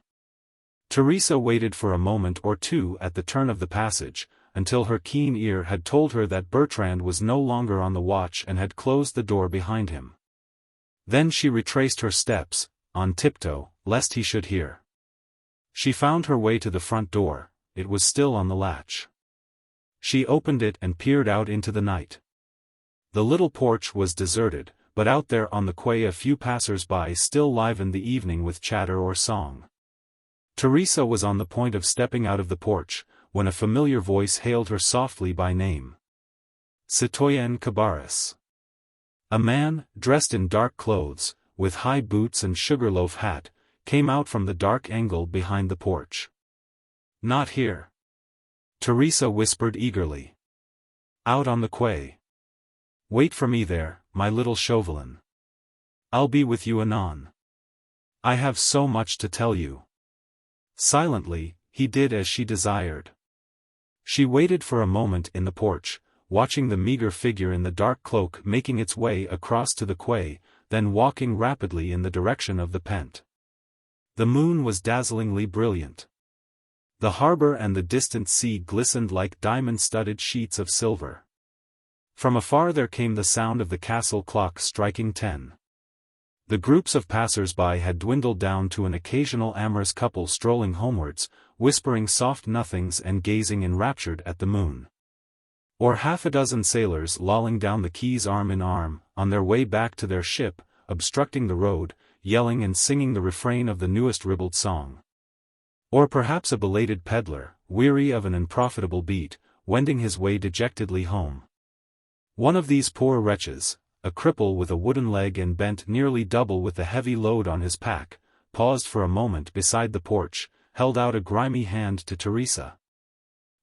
Theresia waited for a moment or two at the turn of the passage, until her keen ear had told her that Bertrand was no longer on the watch and had closed the door behind him. Then she retraced her steps, on tiptoe, lest he should hear. She found her way to the front door, it was still on the latch. She opened it and peered out into the night. The little porch was deserted, but out there on the quay a few passers-by still livened the evening with chatter or song. Theresia was on the point of stepping out of the porch, when a familiar voice hailed her softly by name. Citoyenne Cabarrus. A man, dressed in dark clothes, with high boots and sugarloaf hat, came out from the dark angle behind the porch. "Not here," Theresia whispered eagerly. "Out on the quay. Wait for me there, my little Chauvelin. I'll be with you anon. I have so much to tell you." Silently, he did as she desired. She waited for a moment in the porch, watching the meager figure in the dark cloak making its way across to the quay, then walking rapidly in the direction of the Pent. The moon was dazzlingly brilliant. The harbor and the distant sea glistened like diamond-studded sheets of silver. From afar there came the sound of the castle clock striking 10. The groups of passers-by had dwindled down to an occasional amorous couple strolling homewards, whispering soft nothings and gazing enraptured at the moon. Or half a dozen sailors lolling down the quays arm in arm, on their way back to their ship, obstructing the road, yelling and singing the refrain of the newest ribald song. Or perhaps a belated peddler, weary of an unprofitable beat, wending his way dejectedly home. One of these poor wretches, a cripple with a wooden leg and bent nearly double with the heavy load on his pack, paused for a moment beside the porch, held out a grimy hand to Theresia.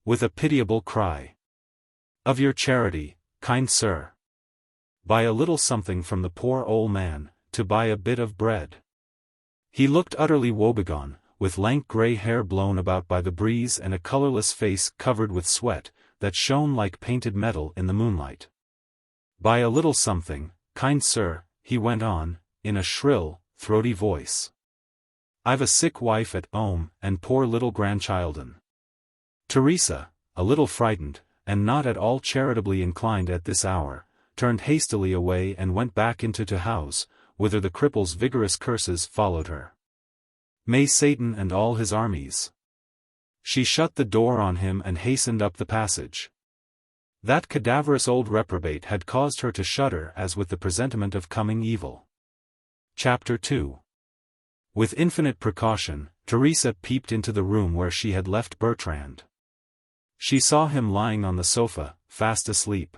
With a pitiable cry. "Of your charity, kind sir. Buy a little something from the poor old man, to buy a bit of bread." He looked utterly woebegone, with lank grey hair blown about by the breeze and a colorless face covered with sweat, that shone like painted metal in the moonlight. "Buy a little something, kind sir," he went on, in a shrill, throaty voice. "I've a sick wife at 'ome, and poor little grandchildren." Theresia, a little frightened, and not at all charitably inclined at this hour, turned hastily away and went back into the house, whither the cripple's vigorous curses followed her. "May Satan and all his armies." She shut the door on him and hastened up the passage. That cadaverous old reprobate had caused her to shudder as with the presentiment of coming evil. Chapter 2. With infinite precaution, Theresia peeped into the room where she had left Bertrand. She saw him lying on the sofa, fast asleep.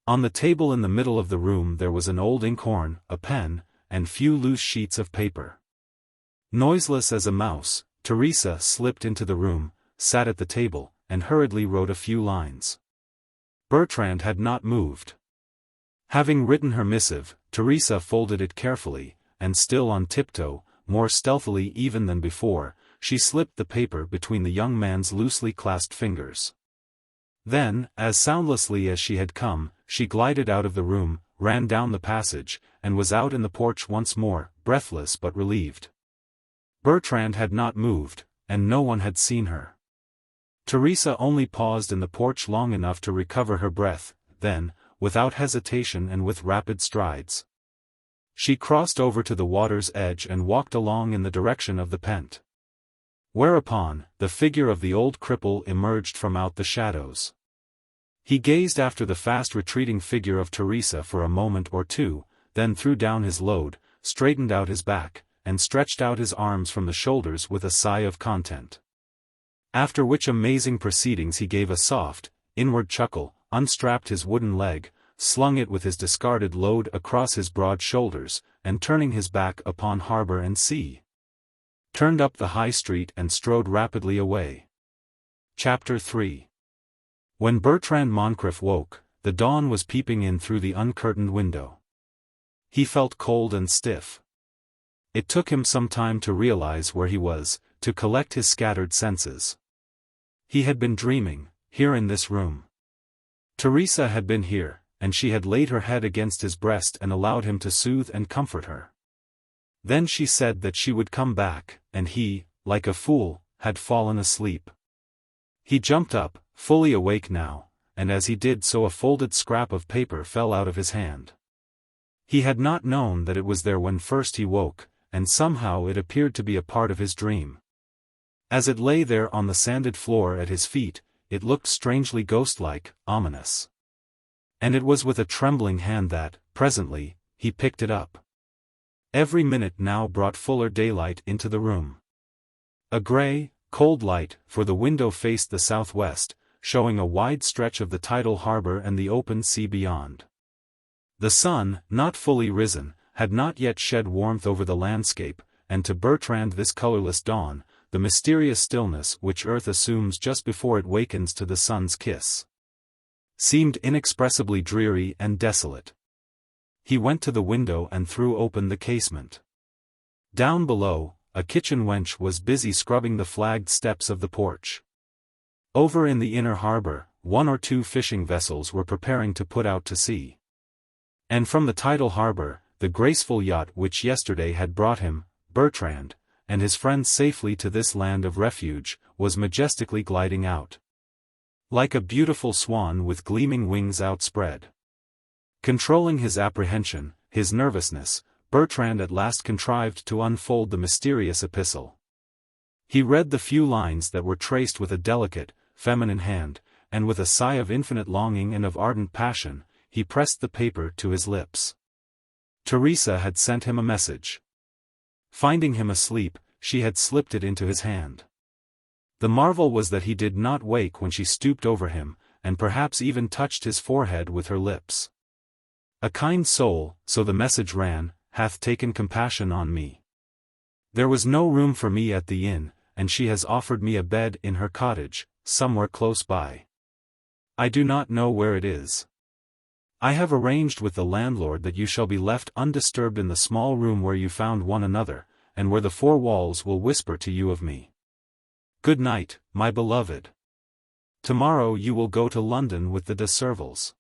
On the table in the middle of the room there was an old inkhorn, a pen, and few loose sheets of paper. Noiseless as a mouse, Theresia slipped into the room, sat at the table, and hurriedly wrote a few lines. Bertrand had not moved. Having written her missive, Theresia folded it carefully, and still on tiptoe, more stealthily even than before, she slipped the paper between the young man's loosely clasped fingers. Then, as soundlessly as she had come, she glided out of the room, ran down the passage, and was out in the porch once more, breathless but relieved. Bertrand had not moved, and no one had seen her. Theresia only paused in the porch long enough to recover her breath, then, without hesitation and with rapid strides, she crossed over to the water's edge and walked along in the direction of the Pent. Whereupon, the figure of the old cripple emerged from out the shadows. He gazed after the fast retreating figure of Theresia for a moment or two, then threw down his load, straightened out his back, and stretched out his arms from the shoulders with a sigh of content. After which amazing proceedings he gave a soft, inward chuckle, unstrapped his wooden leg, slung it with his discarded load across his broad shoulders, and turning his back upon harbor and sea, turned up the high street and strode rapidly away. Chapter 3. When Bertrand Moncrif woke, the dawn was peeping in through the uncurtained window. He felt cold and stiff. It took him some time to realize where he was, to collect his scattered senses. He had been dreaming, here in this room. Theresia had been here, and she had laid her head against his breast and allowed him to soothe and comfort her. Then she said that she would come back, and he, like a fool, had fallen asleep. He jumped up, fully awake now, and as he did so a folded scrap of paper fell out of his hand. He had not known that it was there when first he woke, and somehow it appeared to be a part of his dream. As it lay there on the sanded floor at his feet, it looked strangely ghost-like, ominous. And it was with a trembling hand that, presently, he picked it up. Every minute now brought fuller daylight into the room. A grey, cold light, for the window faced the southwest, showing a wide stretch of the tidal harbor and the open sea beyond. The sun, not fully risen, had not yet shed warmth over the landscape, and to Bertrand this colorless dawn, the mysterious stillness which earth assumes just before it wakens to the sun's kiss, seemed inexpressibly dreary and desolate. He went to the window and threw open the casement. Down below, a kitchen wench was busy scrubbing the flagged steps of the porch. Over in the inner harbor, 1 or 2 fishing vessels were preparing to put out to sea. And from the tidal harbor, the graceful yacht which yesterday had brought him, Bertrand, and his friends safely to this land of refuge, was majestically gliding out. Like a beautiful swan with gleaming wings outspread. Controlling his apprehension, his nervousness, Bertrand at last contrived to unfold the mysterious epistle. He read the few lines that were traced with a delicate, feminine hand, and with a sigh of infinite longing and of ardent passion, he pressed the paper to his lips. Theresia had sent him a message. Finding him asleep, she had slipped it into his hand. The marvel was that he did not wake when she stooped over him, and perhaps even touched his forehead with her lips. A kind soul, so the message ran, hath taken compassion on me. There was no room for me at the inn, and she has offered me a bed in her cottage, somewhere close by. I do not know where it is. I have arranged with the landlord that you shall be left undisturbed in the small room where you found one another, and where the 4 walls will whisper to you of me. Good night, my beloved. Tomorrow you will go to London with the de Servals.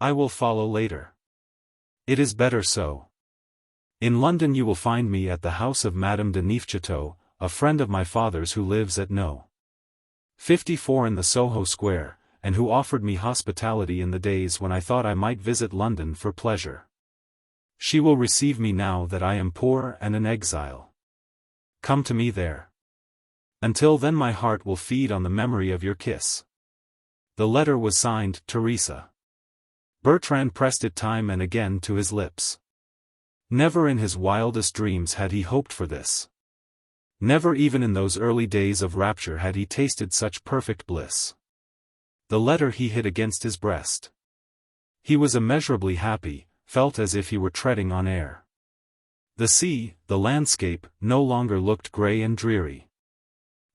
I will follow later. It is better so. In London you will find me at the house of Madame de Neufchateau, a friend of my father's who lives at No. 54 in the Soho Square, and who offered me hospitality in the days when I thought I might visit London for pleasure. She will receive me now that I am poor and an exile. Come to me there. Until then my heart will feed on the memory of your kiss. The letter was signed Theresia. Bertrand pressed it time and again to his lips. Never in his wildest dreams had he hoped for this. Never even in those early days of rapture had he tasted such perfect bliss. The letter he hid against his breast. He was immeasurably happy, felt as if he were treading on air. The sea, the landscape, no longer looked grey and dreary.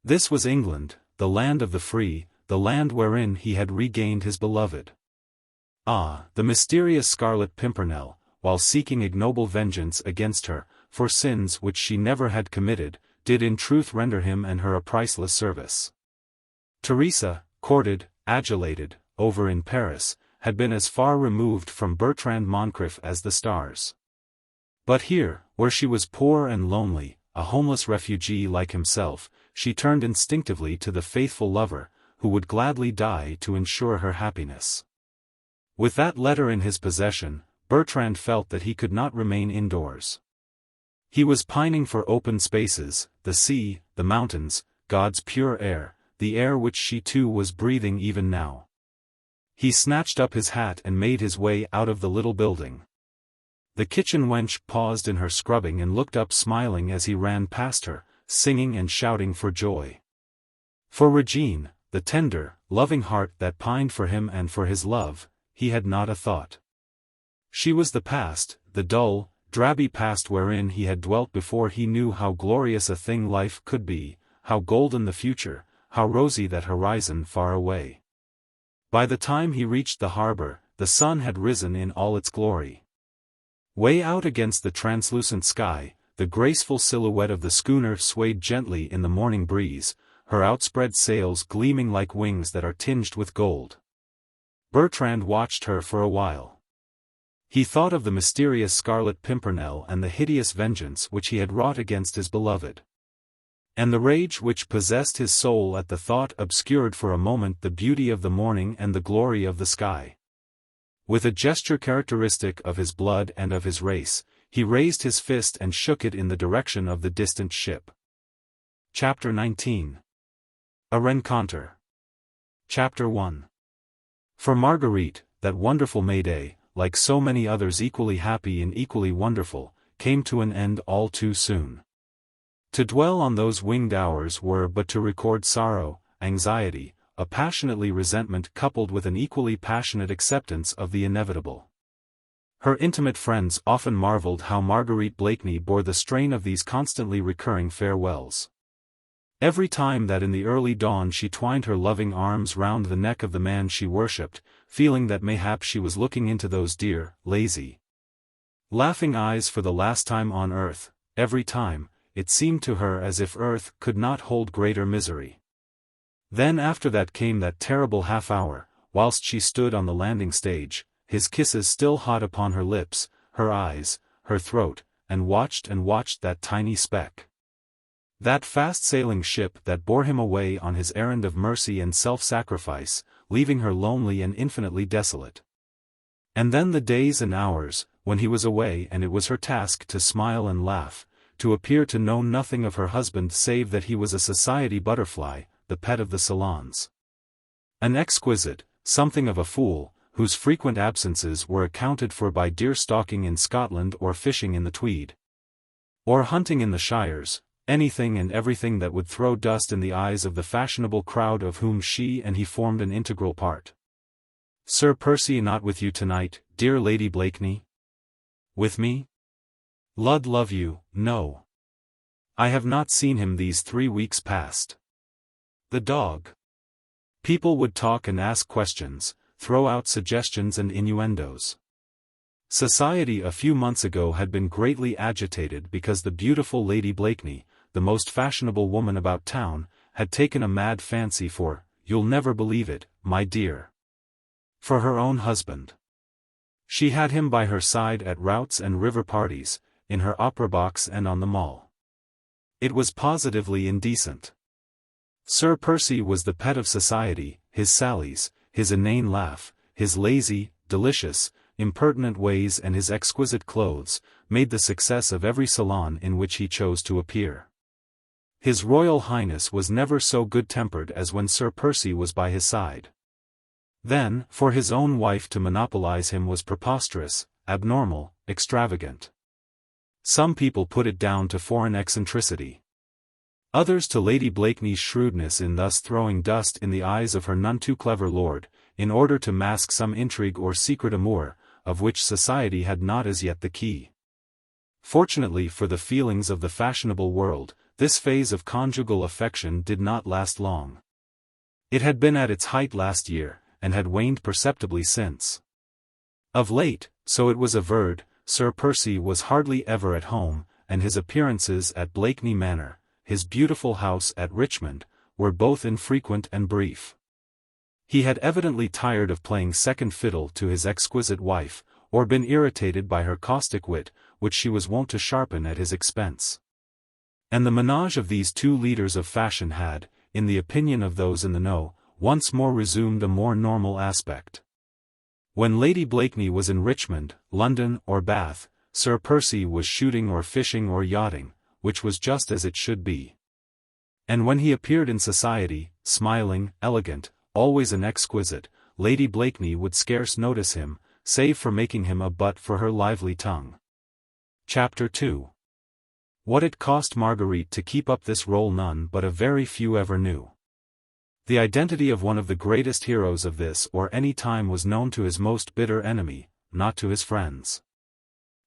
This was England, the land of the free, the land wherein he had regained his beloved. Ah, the mysterious Scarlet Pimpernel, while seeking ignoble vengeance against her, for sins which she never had committed, did in truth render him and her a priceless service. Theresia, courted, adulated, over in Paris, had been as far removed from Bertrand Moncrif as the stars. But here, where she was poor and lonely, a homeless refugee like himself, she turned instinctively to the faithful lover, who would gladly die to ensure her happiness. With that letter in his possession, Bertrand felt that he could not remain indoors. He was pining for open spaces, the sea, the mountains, God's pure air, the air which she too was breathing even now. He snatched up his hat and made his way out of the little building. The kitchen wench paused in her scrubbing and looked up smiling as he ran past her, singing and shouting for joy. For Régine, the tender, loving heart that pined for him and for his love, he had not a thought. She was the past, the dull, drabby past wherein he had dwelt before he knew how glorious a thing life could be, how golden the future, how rosy that horizon far away. By the time he reached the harbor, the sun had risen in all its glory. Way out against the translucent sky, the graceful silhouette of the schooner swayed gently in the morning breeze, her outspread sails gleaming like wings that are tinged with gold. Bertrand watched her for a while. He thought of the mysterious Scarlet Pimpernel and the hideous vengeance which he had wrought against his beloved. And the rage which possessed his soul at the thought obscured for a moment the beauty of the morning and the glory of the sky. With a gesture characteristic of his blood and of his race, he raised his fist and shook it in the direction of the distant ship. Chapter 19. A Rencontre. Chapter 1. For Marguerite, that wonderful May-Day, like so many others equally happy and equally wonderful, came to an end all too soon. To dwell on those winged hours were but to record sorrow, anxiety, a passionately resentment coupled with an equally passionate acceptance of the inevitable. Her intimate friends often marveled how Marguerite Blakeney bore the strain of these constantly recurring farewells. Every time that in the early dawn she twined her loving arms round the neck of the man she worshipped, feeling that mayhap she was looking into those dear, lazy, laughing eyes for the last time on earth, every time, it seemed to her as if earth could not hold greater misery. Then after that came that terrible half-hour, whilst she stood on the landing stage, his kisses still hot upon her lips, her eyes, her throat, and watched that tiny speck, that fast-sailing ship that bore him away on his errand of mercy and self-sacrifice, leaving her lonely and infinitely desolate. And then the days and hours, when he was away and it was her task to smile and laugh, to appear to know nothing of her husband save that he was a society butterfly, the pet of the salons, an exquisite, something of a fool, whose frequent absences were accounted for by deer-stalking in Scotland or fishing in the Tweed, or hunting in the Shires, anything and everything that would throw dust in the eyes of the fashionable crowd of whom she and he formed an integral part. Sir Percy not with you tonight, dear Lady Blakeney? With me? Lud love you, no. I have not seen him these 3 weeks past. The dog. People would talk and ask questions, throw out suggestions and innuendos. Society a few months ago had been greatly agitated because the beautiful Lady Blakeney, the most fashionable woman about town, had taken a mad fancy for, you'll never believe it, my dear, for her own husband. She had him by her side at routs and river parties, in her opera box and on the Mall. It was positively indecent. Sir Percy was the pet of society, his sallies, his inane laugh, his lazy, delicious, impertinent ways and his exquisite clothes, made the success of every salon in which he chose to appear. His Royal Highness was never so good-tempered as when Sir Percy was by his side. Then, for his own wife to monopolize him was preposterous, abnormal, extravagant. Some people put it down to foreign eccentricity. Others to Lady Blakeney's shrewdness in thus throwing dust in the eyes of her none-too-clever lord, in order to mask some intrigue or secret amour, of which society had not as yet the key. Fortunately for the feelings of the fashionable world, this phase of conjugal affection did not last long. It had been at its height last year, and had waned perceptibly since. Of late, so it was averred, Sir Percy was hardly ever at home, and his appearances at Blakeney Manor, his beautiful house at Richmond, were both infrequent and brief. He had evidently tired of playing second fiddle to his exquisite wife, or been irritated by her caustic wit, which she was wont to sharpen at his expense. And the ménage of these two leaders of fashion had, in the opinion of those in the know, once more resumed a more normal aspect. When Lady Blakeney was in Richmond, London, or Bath, Sir Percy was shooting or fishing or yachting, which was just as it should be. And when he appeared in society, smiling, elegant, always an exquisite, Lady Blakeney would scarce notice him, save for making him a butt for her lively tongue. Chapter 2. What it cost Marguerite to keep up this role none but a very few ever knew. The identity of one of the greatest heroes of this or any time was known to his most bitter enemy, not to his friends.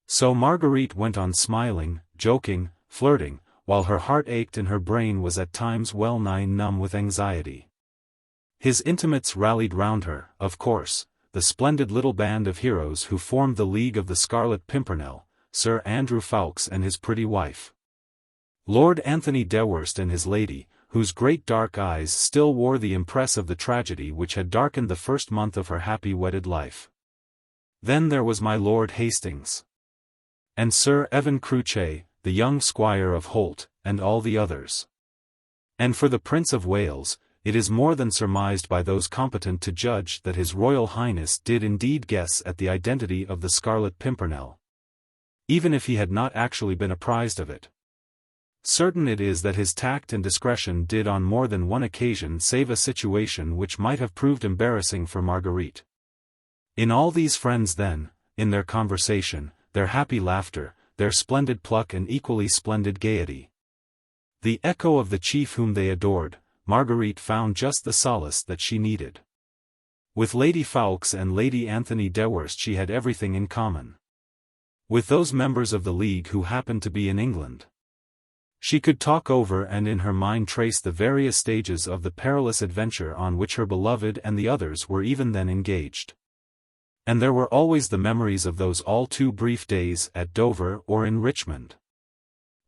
So Marguerite went on smiling, joking, flirting, while her heart ached and her brain was at times well nigh numb with anxiety. His intimates rallied round her, of course, the splendid little band of heroes who formed the League of the Scarlet Pimpernel, Sir Andrew Ffoulkes and his pretty wife, Lord Anthony Dewhurst and his lady, whose great dark eyes still wore the impress of the tragedy which had darkened the first month of her happy wedded life. Then there was my Lord Hastings, and Sir Evan Cruche, the young Squire of Holt, and all the others. And for the Prince of Wales, it is more than surmised by those competent to judge that His Royal Highness did indeed guess at the identity of the Scarlet Pimpernel, even if he had not actually been apprised of it. Certain it is that his tact and discretion did on more than one occasion save a situation which might have proved embarrassing for Marguerite. In all these friends then, in their conversation, their happy laughter, their splendid pluck and equally splendid gaiety, the echo of the chief whom they adored, Marguerite found just the solace that she needed. With Lady Ffoulkes and Lady Anthony Dewhurst she had everything in common. with those members of the League who happened to be in England. She could talk over and in her mind trace the various stages of the perilous adventure on which her beloved and the others were even then engaged. And there were always the memories of those all too brief days at Dover or in Richmond,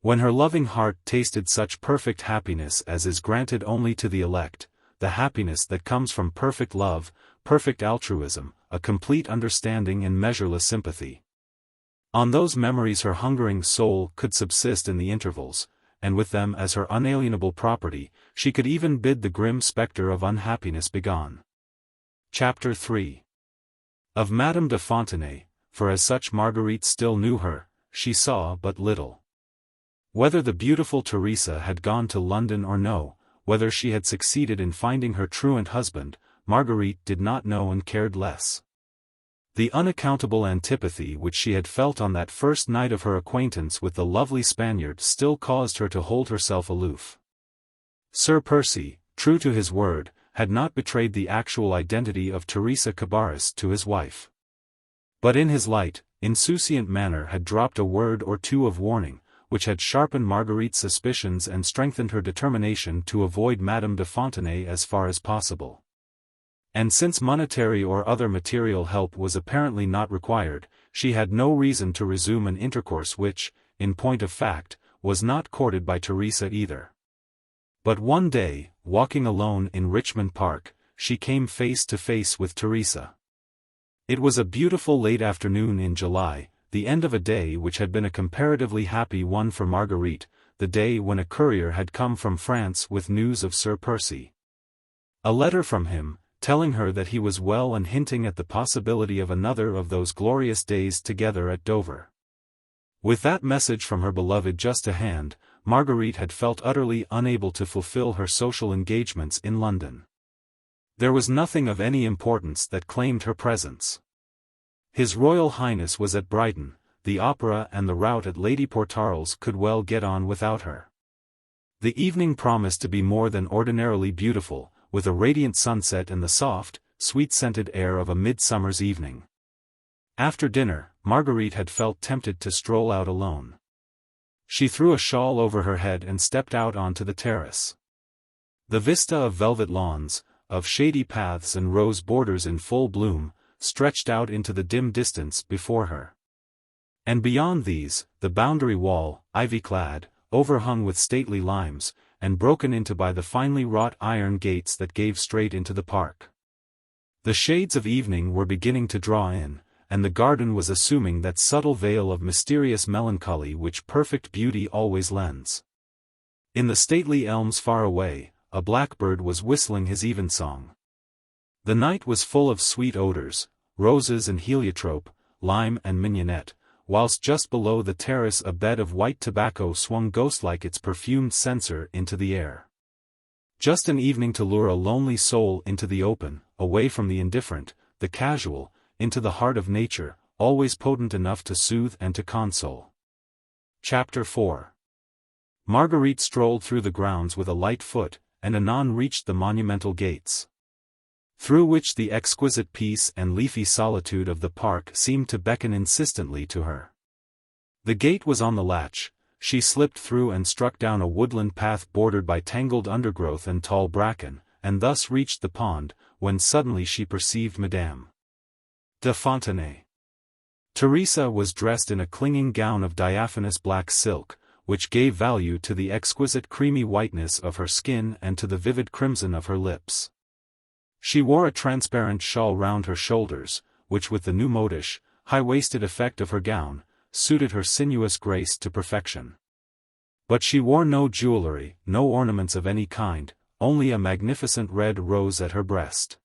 when her loving heart tasted such perfect happiness as is granted only to the elect, the happiness that comes from perfect love, perfect altruism, a complete understanding and measureless sympathy. On those memories her hungering soul could subsist in the intervals, and with them as her unalienable property, she could even bid the grim spectre of unhappiness begone. Chapter 3. Of Madame de Fontenay, for as such Marguerite still knew her, she saw but little. Whether the beautiful Theresia had gone to London or no, whether she had succeeded in finding her truant husband, Marguerite did not know and cared less. The unaccountable antipathy which she had felt on that first night of her acquaintance with the lovely Spaniard still caused her to hold herself aloof. Sir Percy, true to his word, had not betrayed the actual identity of Theresia Cabarrus to his wife. But in his light, insouciant manner had dropped a word or two of warning, which had sharpened Marguerite's suspicions and strengthened her determination to avoid Madame de Fontenay as far as possible. And since monetary or other material help was apparently not required, she had no reason to resume an intercourse which, in point of fact, was not courted by Theresia either. But one day, walking alone in Richmond Park, she came face to face with Theresia. It was a beautiful late afternoon in July, the end of a day which had been a comparatively happy one for Marguerite, the day when a courier had come from France with news of Sir Percy. A letter from him, telling her that he was well and hinting at the possibility of another of those glorious days together at Dover. With that message from her beloved just to hand, Marguerite had felt utterly unable to fulfill her social engagements in London. There was nothing of any importance that claimed her presence. His Royal Highness was at Brighton, the opera and the rout at Lady Portarles could well get on without her. The evening promised to be more than ordinarily beautiful, with a radiant sunset and the soft, sweet-scented air of a midsummer's evening. After dinner, Marguerite had felt tempted to stroll out alone. She threw a shawl over her head and stepped out onto the terrace. The vista of velvet lawns, of shady paths and rose borders in full bloom, stretched out into the dim distance before her. And beyond these, the boundary wall, ivy-clad, overhung with stately limes, and broken into by the finely wrought iron gates that gave straight into the park. The shades of evening were beginning to draw in, and the garden was assuming that subtle veil of mysterious melancholy which perfect beauty always lends. In the stately elms far away, a blackbird was whistling his evensong. The night was full of sweet odors, roses and heliotrope, lime and mignonette, whilst just below the terrace a bed of white tobacco swung ghost-like its perfumed censer into the air. Just an evening to lure a lonely soul into the open, away from the indifferent, the casual, into the heart of nature, always potent enough to soothe and to console. Chapter 4. Marguerite strolled through the grounds with a light foot, and anon reached the monumental gates, through which the exquisite peace and leafy solitude of the park seemed to beckon insistently to her. The gate was on the latch, she slipped through and struck down a woodland path bordered by tangled undergrowth and tall bracken, and thus reached the pond, when suddenly she perceived Madame de Fontenay. Theresia was dressed in a clinging gown of diaphanous black silk, which gave value to the exquisite creamy whiteness of her skin and to the vivid crimson of her lips. She wore a transparent shawl round her shoulders, which with the new modish, high-waisted effect of her gown, suited her sinuous grace to perfection. But she wore no jewellery, no ornaments of any kind, only a magnificent red rose at her breast.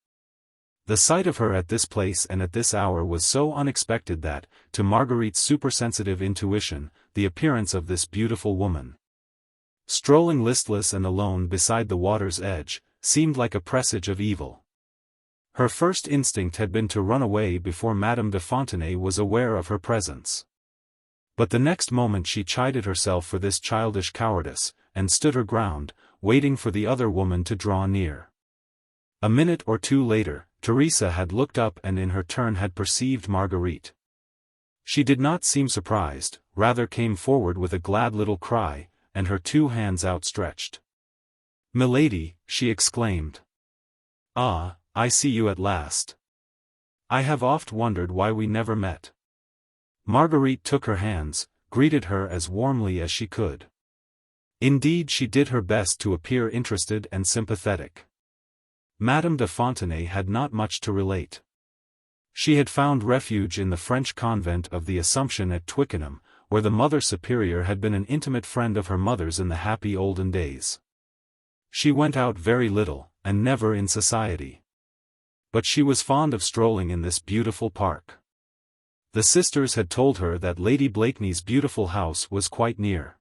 The sight of her at this place and at this hour was so unexpected that, to Marguerite's supersensitive intuition, the appearance of this beautiful woman, strolling listless and alone beside the water's edge, seemed like a presage of evil. Her first instinct had been to run away before Madame de Fontenay was aware of her presence. But the next moment she chided herself for this childish cowardice, and stood her ground, waiting for the other woman to draw near. A minute or two later, Theresia had looked up and in her turn had perceived Marguerite. She did not seem surprised, rather came forward with a glad little cry, and her 2 hands outstretched. "Milady," she exclaimed. "Ah, I see you at last. I have oft wondered why we never met." Marguerite took her hands, greeted her as warmly as she could. Indeed, she did her best to appear interested and sympathetic. Madame de Fontenay had not much to relate. She had found refuge in the French convent of the Assumption at Twickenham, where the Mother Superior had been an intimate friend of her mother's in the happy olden days. She went out very little, and never in society. But she was fond of strolling in this beautiful park. The sisters had told her that Lady Blakeney's beautiful house was quite near.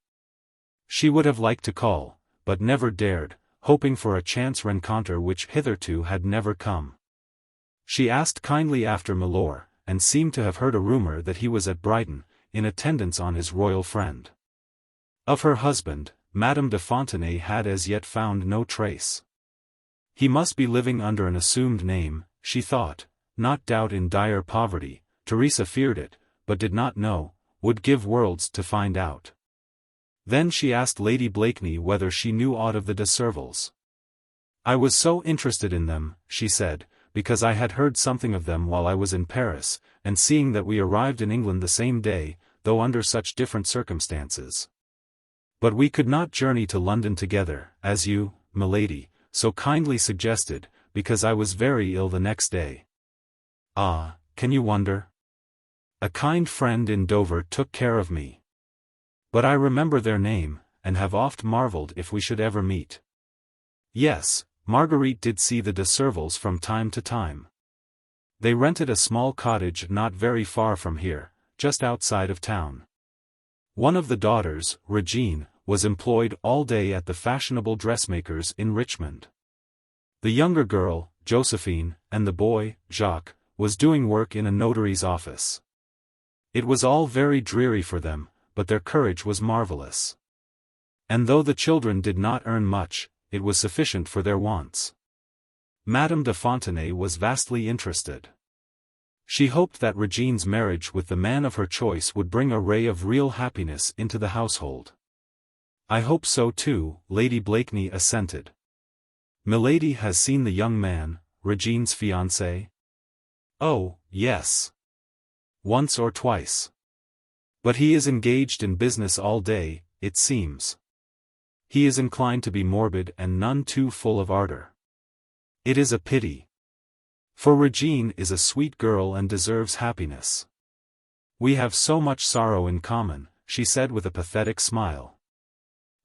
She would have liked to call, but never dared, hoping for a chance rencontre which hitherto had never come. She asked kindly after Milor, and seemed to have heard a rumour that he was at Brighton, in attendance on his royal friend. Of her husband, Madame de Fontenay had as yet found no trace. He must be living under an assumed name, she thought, not doubt in dire poverty. Teresa feared it, but did not know, would give worlds to find out. Then she asked Lady Blakeney whether she knew aught of the de Servals. "I was so interested in them," she said, "because I had heard something of them while I was in Paris, and seeing that we arrived in England the same day, though under such different circumstances. But we could not journey to London together, as you, milady, so kindly suggested, because I was very ill the next day. Ah, can you wonder? A kind friend in Dover took care of me. But I remember their name, and have oft marvelled if we should ever meet." Yes, Marguerite did see the de Servals from time to time. They rented a small cottage not very far from here, just outside of town. One of the daughters, Régine, was employed all day at the fashionable dressmakers in Richmond. The younger girl, Josephine, and the boy, Jacques, was doing work in a notary's office. It was all very dreary for them, but their courage was marvellous. And though the children did not earn much, it was sufficient for their wants. Madame de Fontenay was vastly interested. She hoped that Régine's marriage with the man of her choice would bring a ray of real happiness into the household. "I hope so too," Lady Blakeney assented. "Milady has seen the young man, Régine's fiancé?" "Oh, yes. Once or twice. But he is engaged in business all day, it seems. He is inclined to be morbid and none too full of ardor. It is a pity. For Régine is a sweet girl and deserves happiness. We have so much sorrow in common," she said with a pathetic smile.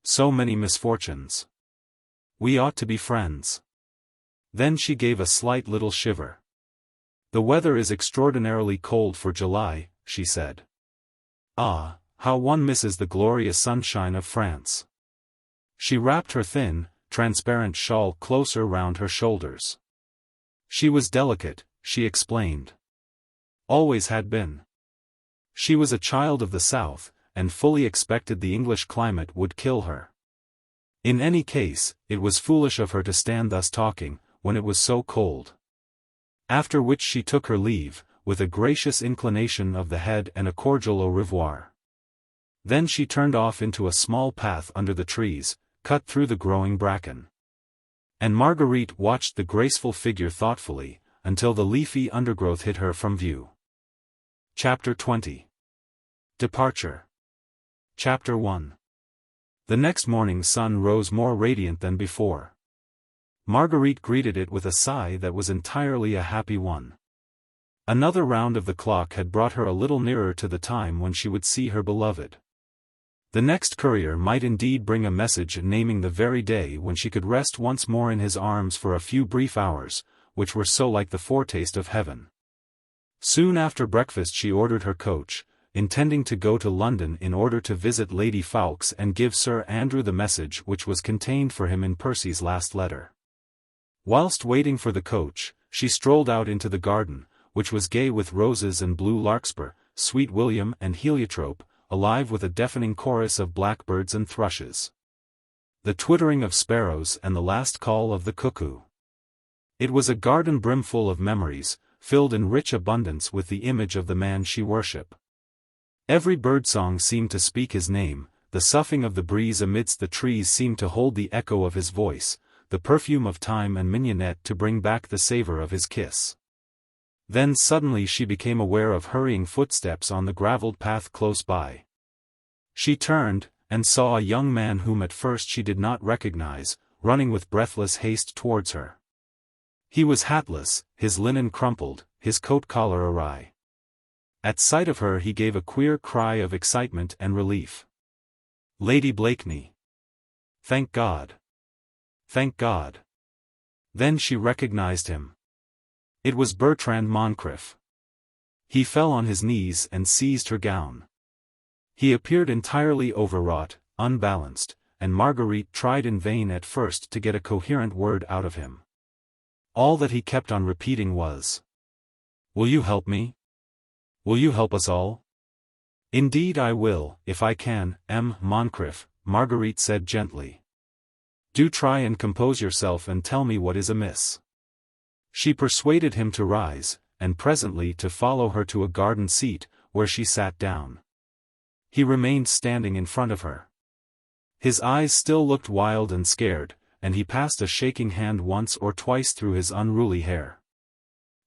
"So many misfortunes. We ought to be friends." Then she gave a slight little shiver. "The weather is extraordinarily cold for July," she said. "Ah, how one misses the glorious sunshine of France." She wrapped her thin, transparent shawl closer round her shoulders. She was delicate, she explained. Always had been. She was a child of the South, and fully expected the English climate would kill her. In any case, it was foolish of her to stand thus talking, when it was so cold. After which she took her leave, with a gracious inclination of the head and a cordial au revoir. Then she turned off into a small path under the trees, cut through the growing bracken. And Marguerite watched the graceful figure thoughtfully, until the leafy undergrowth hid her from view. Chapter 20. Departure. Chapter 1. The next morning's sun rose more radiant than before. Marguerite greeted it with a sigh that was entirely a happy one. Another round of the clock had brought her a little nearer to the time when she would see her beloved. The next courier might indeed bring a message naming the very day when she could rest once more in his arms for a few brief hours, which were so like the foretaste of heaven. Soon after breakfast she ordered her coach, intending to go to London in order to visit Lady Ffoulkes and give Sir Andrew the message which was contained for him in Percy's last letter. Whilst waiting for the coach, she strolled out into the garden, which was gay with roses and blue larkspur, sweet william and heliotrope, alive with a deafening chorus of blackbirds and thrushes, the twittering of sparrows and the last call of the cuckoo. It was a garden brimful of memories, filled in rich abundance with the image of the man she worshipped. Every birdsong seemed to speak his name, the soughing of the breeze amidst the trees seemed to hold the echo of his voice, the perfume of thyme and mignonette to bring back the savor of his kiss. Then suddenly she became aware of hurrying footsteps on the gravelled path close by. She turned, and saw a young man whom at first she did not recognize, running with breathless haste towards her. He was hatless, his linen crumpled, his coat collar awry. At sight of her he gave a queer cry of excitement and relief. "Lady Blakeney! Thank God! Thank God!" Then she recognized him. It was Bertrand Moncrif. He fell on his knees and seized her gown. He appeared entirely overwrought, unbalanced, and Marguerite tried in vain at first to get a coherent word out of him. All that he kept on repeating was, "Will you help me? Will you help us all?" "Indeed I will, if I can, Moncrif," Marguerite said gently. "Do try and compose yourself and tell me what is amiss." She persuaded him to rise, and presently to follow her to a garden seat, where she sat down. He remained standing in front of her. His eyes still looked wild and scared, and he passed a shaking hand once or twice through his unruly hair.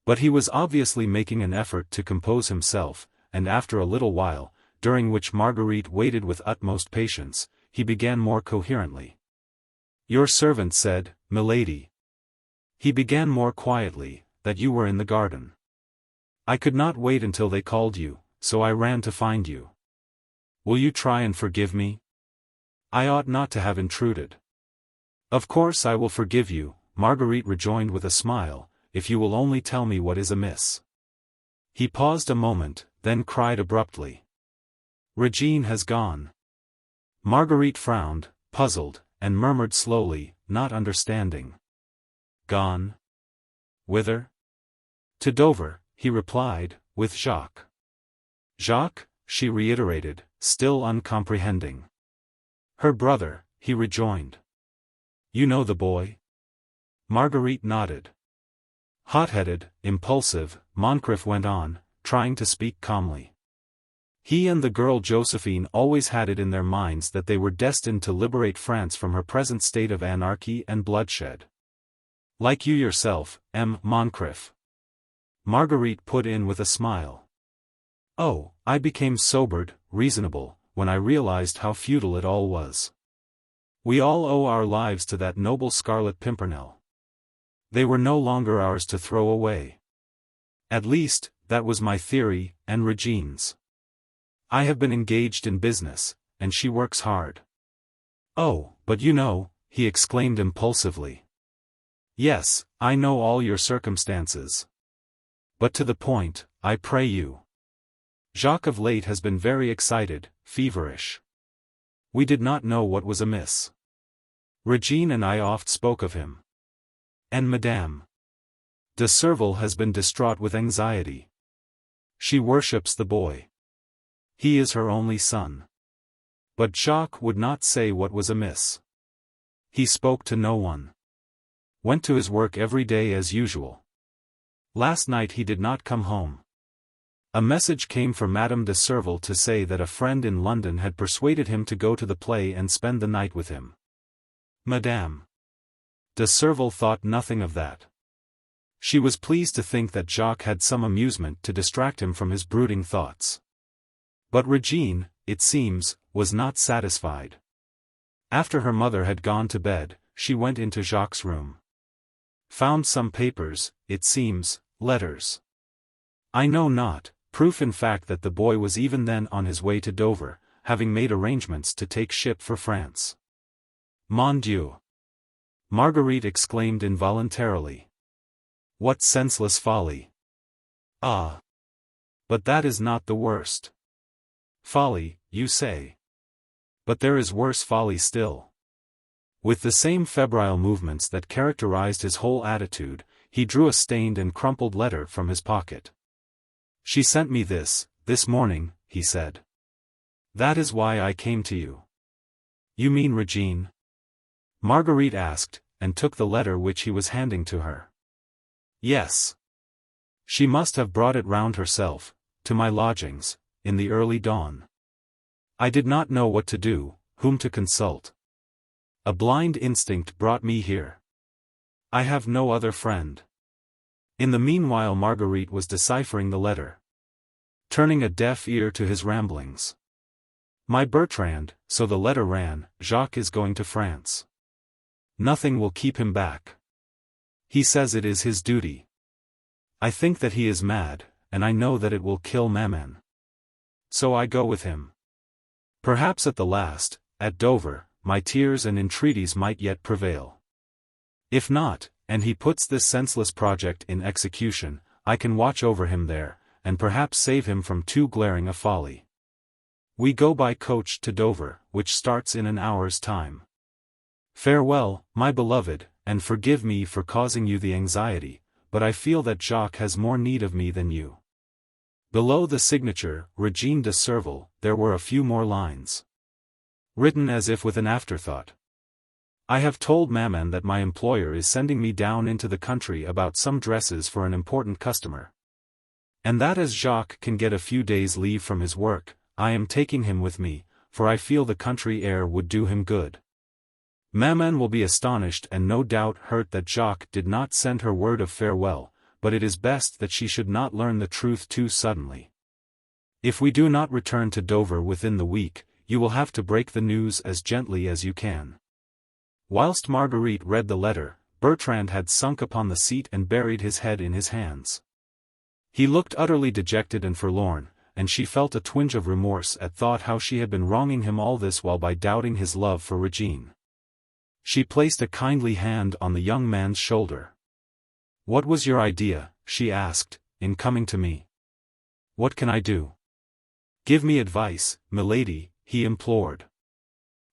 But he was obviously making an effort to compose himself, and after a little while, during which Marguerite waited with utmost patience, he began more coherently. "Your servant said, milady," he began more quietly, "that you were in the garden. I could not wait until they called you, so I ran to find you. Will you try and forgive me? I ought not to have intruded." "Of course I will forgive you," Marguerite rejoined with a smile, "if you will only tell me what is amiss." He paused a moment, then cried abruptly, "Régine has gone." Marguerite frowned, puzzled, and murmured slowly, not understanding. "Gone? Whither?" "To Dover," he replied, "with Jacques." "Jacques?" she reiterated, still uncomprehending. "Her brother," he rejoined. "You know the boy?" Marguerite nodded. Hot-headed, impulsive, Moncrif went on, trying to speak calmly. He and the girl Josephine always had it in their minds that they were destined to liberate France from her present state of anarchy and bloodshed. "Like you yourself, Moncrif," Marguerite put in with a smile. "Oh, I became sobered, reasonable, when I realized how futile it all was. We all owe our lives to that noble Scarlet Pimpernel. They were no longer ours to throw away. At least, that was my theory, and Régine's. I have been engaged in business, and she works hard." "Oh, but you know," he exclaimed impulsively. "Yes, I know all your circumstances. But to the point, I pray you. Jacques of late has been very excited, feverish. We did not know what was amiss. Régine and I oft spoke of him. And Madame de Serval has been distraught with anxiety. She worships the boy. He is her only son. But Jacques would not say what was amiss. He spoke to no one. Went to his work every day as usual. Last night he did not come home. A message came for Madame de Serval to say that a friend in London had persuaded him to go to the play and spend the night with him. Madame de Serval thought nothing of that. She was pleased to think that Jacques had some amusement to distract him from his brooding thoughts. But Régine, it seems, was not satisfied. After her mother had gone to bed, she went into Jacques' room. Found some papers, it seems, letters. I know not, proof in fact that the boy was even then on his way to Dover, having made arrangements to take ship for France. Mon Dieu! Marguerite exclaimed involuntarily. What senseless folly! Ah! But that is not the worst. Folly, you say. But there is worse folly still. With the same febrile movements that characterized his whole attitude, he drew a stained and crumpled letter from his pocket. She sent me this morning, he said. That is why I came to you. You mean Régine? Marguerite asked, and took the letter which he was handing to her. Yes. She must have brought it round herself, to my lodgings, in the early dawn. I did not know what to do, whom to consult. A blind instinct brought me here. I have no other friend. In the meanwhile Marguerite was deciphering the letter, turning a deaf ear to his ramblings. My Bertrand, so the letter ran, Jacques is going to France. Nothing will keep him back. He says it is his duty. I think that he is mad, and I know that it will kill Maman. So I go with him. Perhaps at the last, at Dover, my tears and entreaties might yet prevail. If not, and he puts this senseless project in execution, I can watch over him there, and perhaps save him from too glaring a folly. We go by coach to Dover, which starts in an hour's time. Farewell, my beloved, and forgive me for causing you the anxiety, but I feel that Jacques has more need of me than you. Below the signature, Régine de Serval, there were a few more lines, written as if with an afterthought. I have told Maman that my employer is sending me down into the country about some dresses for an important customer. And that as Jacques can get a few days' leave from his work, I am taking him with me, for I feel the country air would do him good. Maman will be astonished and no doubt hurt that Jacques did not send her word of farewell, but it is best that she should not learn the truth too suddenly. If we do not return to Dover within the week, you will have to break the news as gently as you can. Whilst Marguerite read the letter, Bertrand had sunk upon the seat and buried his head in his hands. He looked utterly dejected and forlorn, and she felt a twinge of remorse at thought how she had been wronging him all this while by doubting his love for Régine. She placed a kindly hand on the young man's shoulder. "What was your idea," she asked, "in coming to me? What can I do? Give me advice, milady," he implored.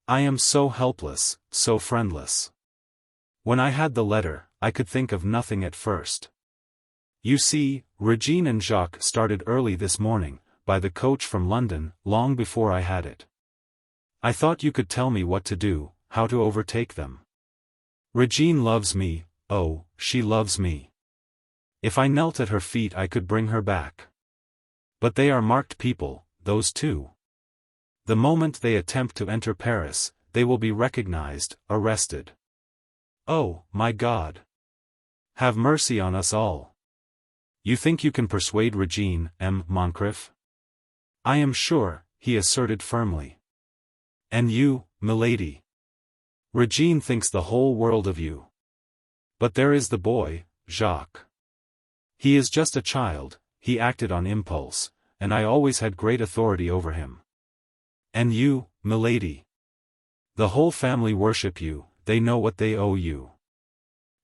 "I am so helpless, so friendless. When I had the letter, I could think of nothing at first. You see, Régine and Jacques started early this morning, by the coach from London, long before I had it. I thought you could tell me what to do, how to overtake them. Régine loves me, oh, she loves me. If I knelt at her feet I could bring her back. But they are marked people, those two. The moment they attempt to enter Paris, they will be recognized, arrested. Oh, my God! Have mercy on us all. You think you can persuade Régine, Moncrif? I am sure," he asserted firmly. "And you, milady? Régine thinks the whole world of you. But there is the boy, Jacques. He is just a child, he acted on impulse, and I always had great authority over him. And you, milady? The whole family worship you, they know what they owe you.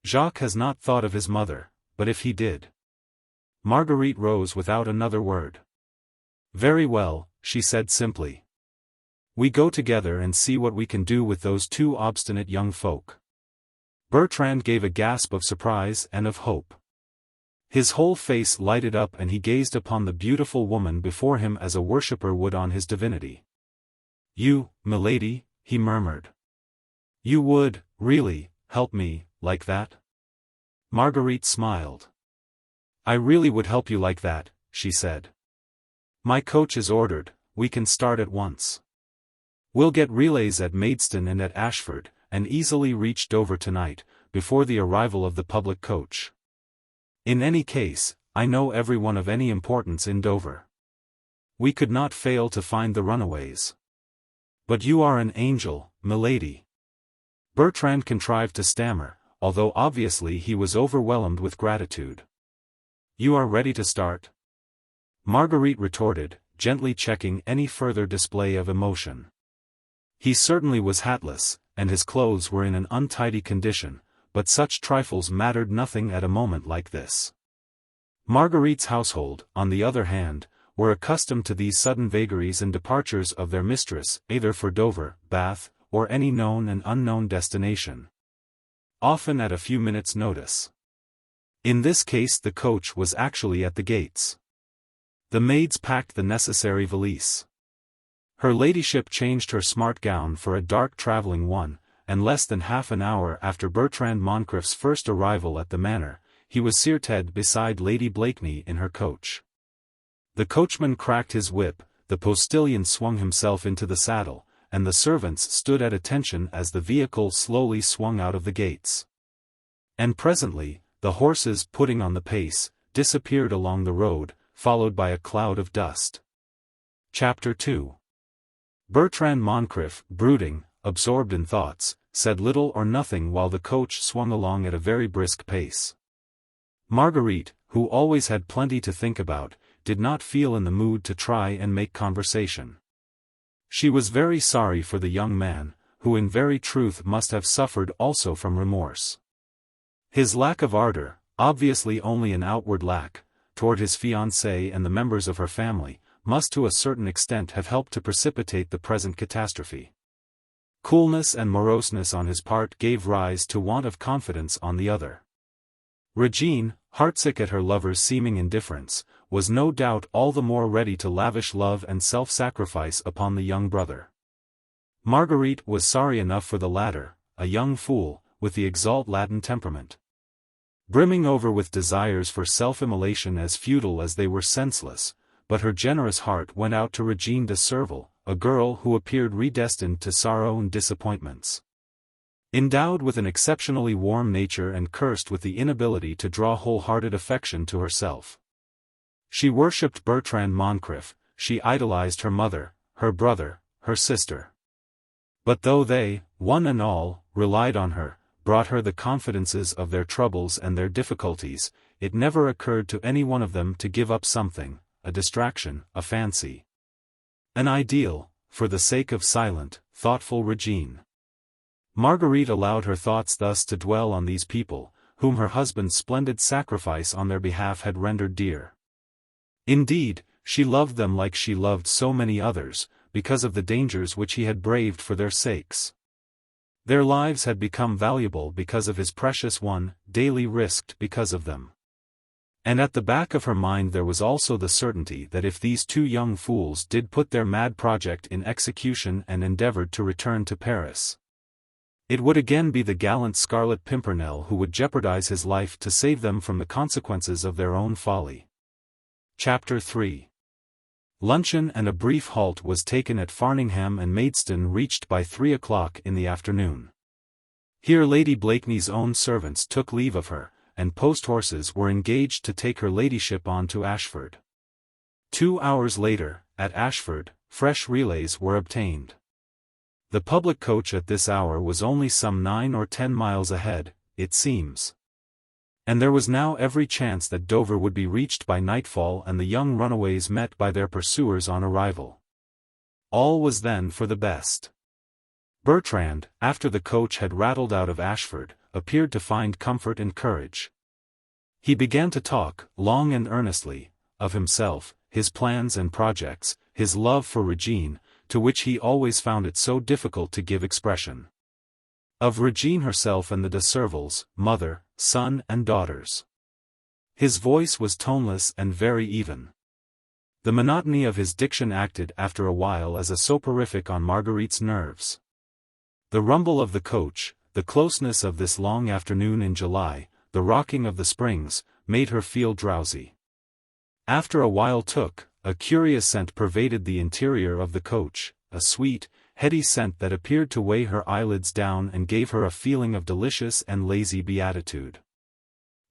Jacques has not thought of his mother, but if he did—" Marguerite rose without another word. "Very well," she said simply. "We go together and see what we can do with those two obstinate young folk." Bertrand gave a gasp of surprise and of hope. His whole face lighted up and he gazed upon the beautiful woman before him as a worshipper would on his divinity. "You, milady," he murmured. "You would, really, help me, like that?" Marguerite smiled. "I really would help you like that," she said. "My coach is ordered, we can start at once. We'll get relays at Maidstone and at Ashford, and easily reach Dover tonight, before the arrival of the public coach. In any case, I know everyone of any importance in Dover. We could not fail to find the runaways. But you are an angel, milady." Bertrand contrived to stammer, although obviously he was overwhelmed with gratitude. "You are ready to start?" Marguerite retorted, gently checking any further display of emotion. He certainly was hatless, and his clothes were in an untidy condition, but such trifles mattered nothing at a moment like this. Marguerite's household, on the other hand, were accustomed to these sudden vagaries and departures of their mistress, either for Dover, Bath, or any known and unknown destination. Often at a few minutes' notice. In this case the coach was actually at the gates. The maids packed the necessary valise. Her ladyship changed her smart gown for a dark travelling one, and less than half an hour after Bertrand Moncrif's first arrival at the manor, he was seated beside Lady Blakeney in her coach. The coachman cracked his whip, the postilion swung himself into the saddle, and the servants stood at attention as the vehicle slowly swung out of the gates. And presently, the horses, putting on the pace, disappeared along the road, followed by a cloud of dust. Chapter 2. Bertrand Moncrif, brooding, absorbed in thoughts, said little or nothing while the coach swung along at a very brisk pace. Marguerite, who always had plenty to think about, did not feel in the mood to try and make conversation. She was very sorry for the young man, who in very truth must have suffered also from remorse. His lack of ardor, obviously only an outward lack, toward his fiancée and the members of her family, must to a certain extent have helped to precipitate the present catastrophe. Coolness and moroseness on his part gave rise to want of confidence on the other. Régine, heartsick at her lover's seeming indifference, was no doubt all the more ready to lavish love and self-sacrifice upon the young brother. Marguerite was sorry enough for the latter, a young fool, with the exalt Latin temperament. Brimming over with desires for self-immolation as futile as they were senseless, but her generous heart went out to Régine de Serval, a girl who appeared redestined to sorrow and disappointments. Endowed with an exceptionally warm nature and cursed with the inability to draw wholehearted affection to herself. She worshipped Bertrand Moncrif, she idolized her mother, her brother, her sister. But though they, one and all, relied on her, brought her the confidences of their troubles and their difficulties, it never occurred to any one of them to give up something, a distraction, a fancy, an ideal, for the sake of silent, thoughtful Régine. Marguerite allowed her thoughts thus to dwell on these people, whom her husband's splendid sacrifice on their behalf had rendered dear. Indeed, she loved them like she loved so many others, because of the dangers which he had braved for their sakes. Their lives had become valuable because of his precious one, daily risked because of them. And at the back of her mind there was also the certainty that if these two young fools did put their mad project in execution and endeavored to return to Paris, it would again be the gallant Scarlet Pimpernel who would jeopardize his life to save them from the consequences of their own folly. Chapter 3. Luncheon and a brief halt was taken at Farningham and Maidstone reached by 3 o'clock in the afternoon. Here Lady Blakeney's own servants took leave of her, and post-horses were engaged to take her ladyship on to Ashford. 2 hours later, at Ashford, fresh relays were obtained. The public coach at this hour was only some 9 or 10 miles ahead, it seems. And there was now every chance that Dover would be reached by nightfall and the young runaways met by their pursuers on arrival. All was then for the best. Bertrand, after the coach had rattled out of Ashford, appeared to find comfort and courage. He began to talk, long and earnestly, of himself, his plans and projects, his love for Régine, to which he always found it so difficult to give expression. Of Régine herself and the de Servals, mother, son and daughters. His voice was toneless and very even. The monotony of his diction acted after a while as a soporific on Marguerite's nerves. The rumble of the coach, the closeness of this long afternoon in July, the rocking of the springs, made her feel drowsy. After a while a curious scent pervaded the interior of the coach, a sweet, heady scent that appeared to weigh her eyelids down and gave her a feeling of delicious and lazy beatitude.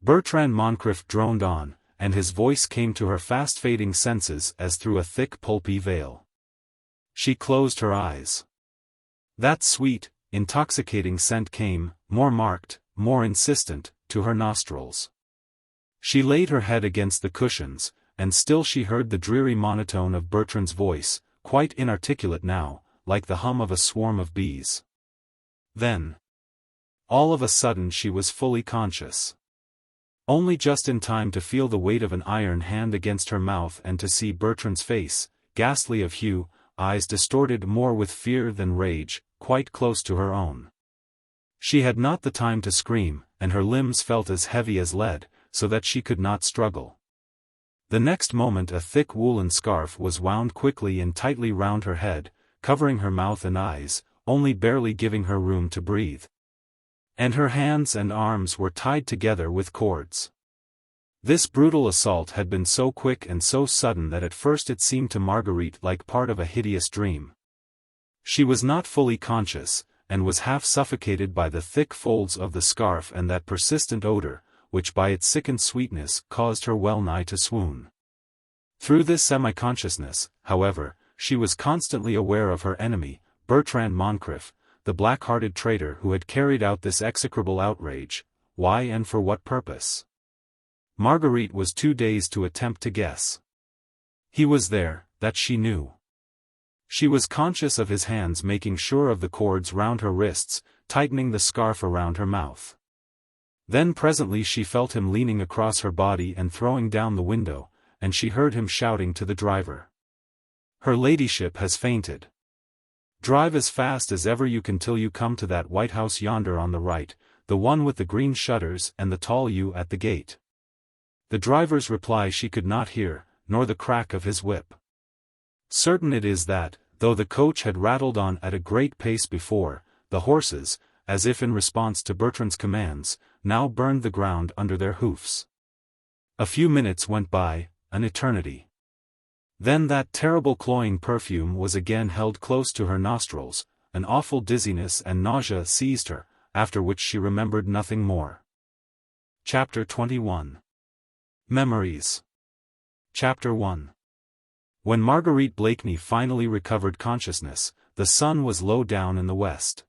Bertrand Moncrif droned on, and his voice came to her fast-fading senses as through a thick pulpy veil. She closed her eyes. That sweet, intoxicating scent came, more marked, more insistent, to her nostrils. She laid her head against the cushions, and still she heard the dreary monotone of Bertrand's voice, quite inarticulate now, like the hum of a swarm of bees. Then, all of a sudden she was fully conscious. Only just in time to feel the weight of an iron hand against her mouth and to see Bertrand's face, ghastly of hue, eyes distorted more with fear than rage, quite close to her own. She had not the time to scream, and her limbs felt as heavy as lead, so that she could not struggle. The next moment a thick woolen scarf was wound quickly and tightly round her head, covering her mouth and eyes, only barely giving her room to breathe. And her hands and arms were tied together with cords. This brutal assault had been so quick and so sudden that at first it seemed to Marguerite like part of a hideous dream. She was not fully conscious, and was half suffocated by the thick folds of the scarf and that persistent odor, which by its sickened sweetness caused her well nigh to swoon. Through this semi-consciousness, however, she was constantly aware of her enemy, Bertrand Moncrif, the black-hearted traitor who had carried out this execrable outrage. Why and for what purpose? Marguerite was too dazed to attempt to guess. He was there, that she knew. She was conscious of his hands making sure of the cords round her wrists, tightening the scarf around her mouth. Then presently she felt him leaning across her body and throwing down the window, and she heard him shouting to the driver. "Her ladyship has fainted. Drive as fast as ever you can till you come to that white house yonder on the right, the one with the green shutters and the tall yew at the gate." The driver's reply she could not hear, nor the crack of his whip. Certain it is that, though the coach had rattled on at a great pace before, the horses, as if in response to Bertrand's commands, now burned the ground under their hoofs. A few minutes went by, an eternity. Then that terrible cloying perfume was again held close to her nostrils, an awful dizziness and nausea seized her, after which she remembered nothing more. Chapter 21. Memories. Chapter 1. When Marguerite Blakeney finally recovered consciousness, the sun was low down in the west.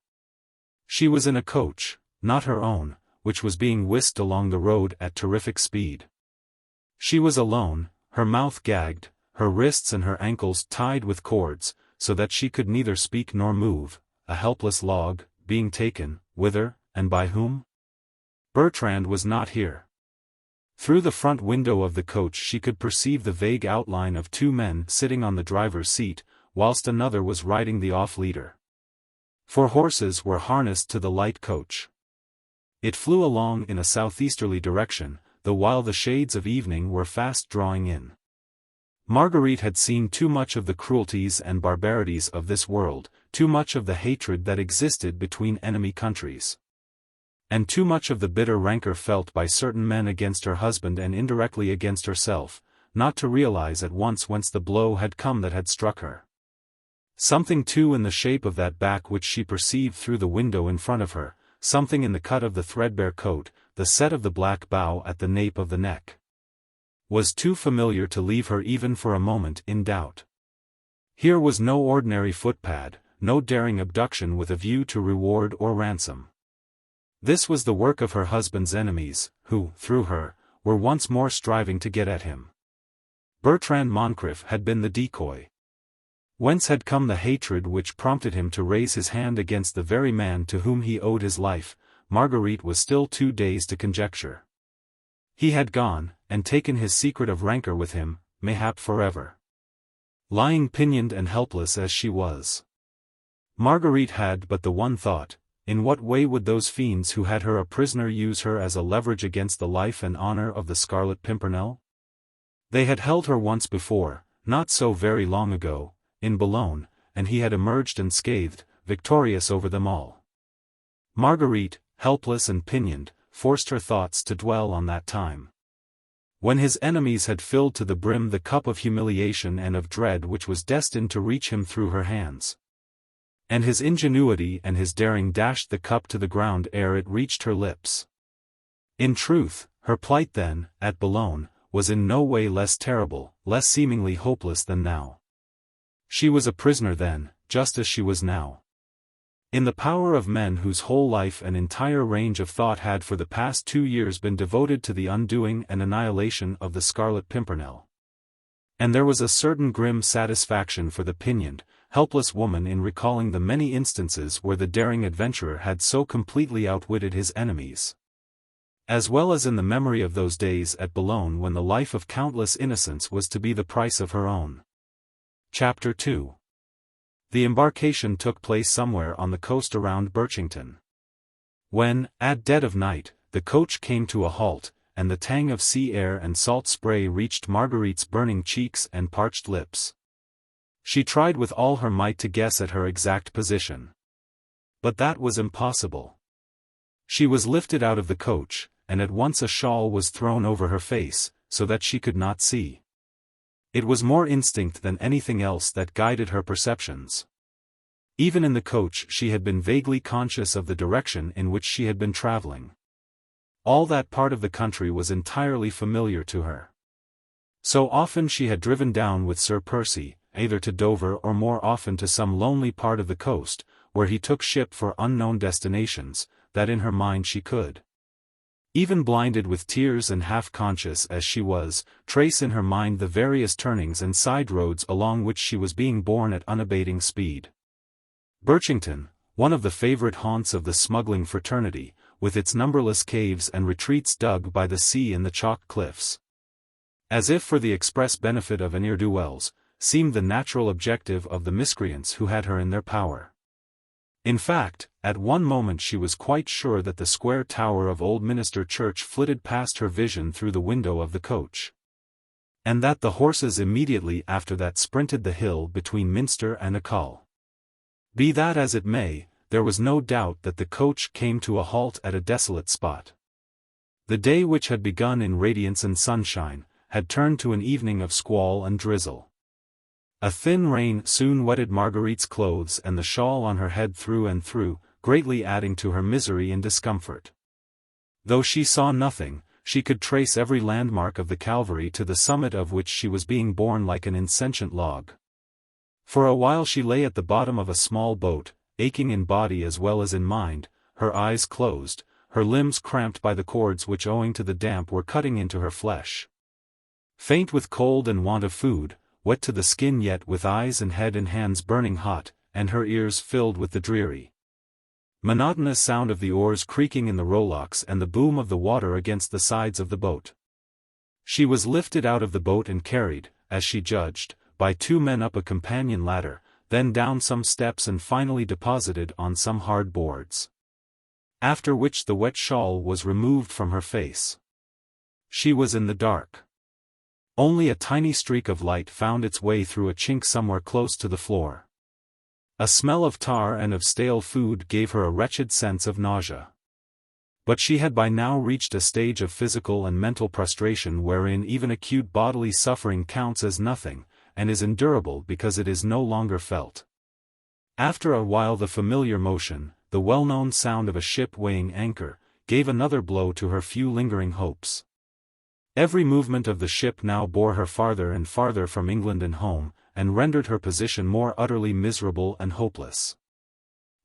She was in a coach, not her own, which was being whisked along the road at terrific speed. She was alone, her mouth gagged, her wrists and her ankles tied with cords, so that she could neither speak nor move, a helpless log, being taken, whither, and by whom? Bertrand was not here. Through the front window of the coach she could perceive the vague outline of two men sitting on the driver's seat, whilst another was riding the off-leader. 4 horses were harnessed to the light coach. It flew along in a southeasterly direction, though while the shades of evening were fast drawing in. Marguerite had seen too much of the cruelties and barbarities of this world, too much of the hatred that existed between enemy countries, and too much of the bitter rancor felt by certain men against her husband and indirectly against herself, not to realize at once whence the blow had come that had struck her. Something too in the shape of that back which she perceived through the window in front of her, something in the cut of the threadbare coat, the set of the black bow at the nape of the neck, was too familiar to leave her even for a moment in doubt. Here was no ordinary footpad, no daring abduction with a view to reward or ransom. This was the work of her husband's enemies, who, through her, were once more striving to get at him. Bertrand Moncrif had been the decoy. Whence had come the hatred which prompted him to raise his hand against the very man to whom he owed his life? Marguerite was still too dazed to conjecture. He had gone, and taken his secret of rancor with him, mayhap forever. Lying pinioned and helpless as she was, Marguerite had but the one thought: in what way would those fiends who had her a prisoner use her as a leverage against the life and honor of the Scarlet Pimpernel? They had held her once before, not so very long ago, in Boulogne, and he had emerged unscathed, victorious over them all. Marguerite, helpless and pinioned, forced her thoughts to dwell on that time, when his enemies had filled to the brim the cup of humiliation and of dread which was destined to reach him through her hands. And his ingenuity and his daring dashed the cup to the ground ere it reached her lips. In truth, her plight then, at Boulogne, was in no way less terrible, less seemingly hopeless than now. She was a prisoner then, just as she was now, in the power of men whose whole life and entire range of thought had for the past 2 years been devoted to the undoing and annihilation of the Scarlet Pimpernel. And there was a certain grim satisfaction for the pinioned, helpless woman in recalling the many instances where the daring adventurer had so completely outwitted his enemies, as well as in the memory of those days at Boulogne when the life of countless innocents was to be the price of her own. Chapter 2. The embarkation took place somewhere on the coast around Birchington. When, at dead of night, the coach came to a halt, and the tang of sea air and salt spray reached Marguerite's burning cheeks and parched lips, she tried with all her might to guess at her exact position. But that was impossible. She was lifted out of the coach, and at once a shawl was thrown over her face, so that she could not see. It was more instinct than anything else that guided her perceptions. Even in the coach she had been vaguely conscious of the direction in which she had been traveling. All that part of the country was entirely familiar to her. So often she had driven down with Sir Percy, either to Dover or more often to some lonely part of the coast, where he took ship for unknown destinations, that in her mind she could, even blinded with tears and half-conscious as she was, trace in her mind the various turnings and side roads along which she was being borne at unabating speed. Birchington, one of the favorite haunts of the smuggling fraternity, with its numberless caves and retreats dug by the sea in the chalk cliffs, as if for the express benefit of ne'er-do-wells, seemed the natural objective of the miscreants who had her in their power. In fact, at one moment she was quite sure that the square tower of Old Minster Church flitted past her vision through the window of the coach, and that the horses immediately after that sprinted the hill between Minster and Acull. Be that as it may, there was no doubt that the coach came to a halt at a desolate spot. The day which had begun in radiance and sunshine, had turned to an evening of squall and drizzle. A thin rain soon wetted Marguerite's clothes and the shawl on her head through and through, greatly adding to her misery and discomfort. Though she saw nothing, she could trace every landmark of the Calvary to the summit of which she was being borne like an insentient log. For a while she lay at the bottom of a small boat, aching in body as well as in mind, her eyes closed, her limbs cramped by the cords which owing to the damp were cutting into her flesh. Faint with cold and want of food, wet to the skin yet with eyes and head and hands burning hot, and her ears filled with the dreary, monotonous sound of the oars creaking in the rowlocks and the boom of the water against the sides of the boat. She was lifted out of the boat and carried, as she judged, by two men up a companion ladder, then down some steps and finally deposited on some hard boards. After which the wet shawl was removed from her face. She was in the dark. Only a tiny streak of light found its way through a chink somewhere close to the floor. A smell of tar and of stale food gave her a wretched sense of nausea. But she had by now reached a stage of physical and mental prostration wherein even acute bodily suffering counts as nothing, and is endurable because it is no longer felt. After a while the familiar motion, the well-known sound of a ship weighing anchor, gave another blow to her few lingering hopes. Every movement of the ship now bore her farther and farther from England and home, and rendered her position more utterly miserable and hopeless.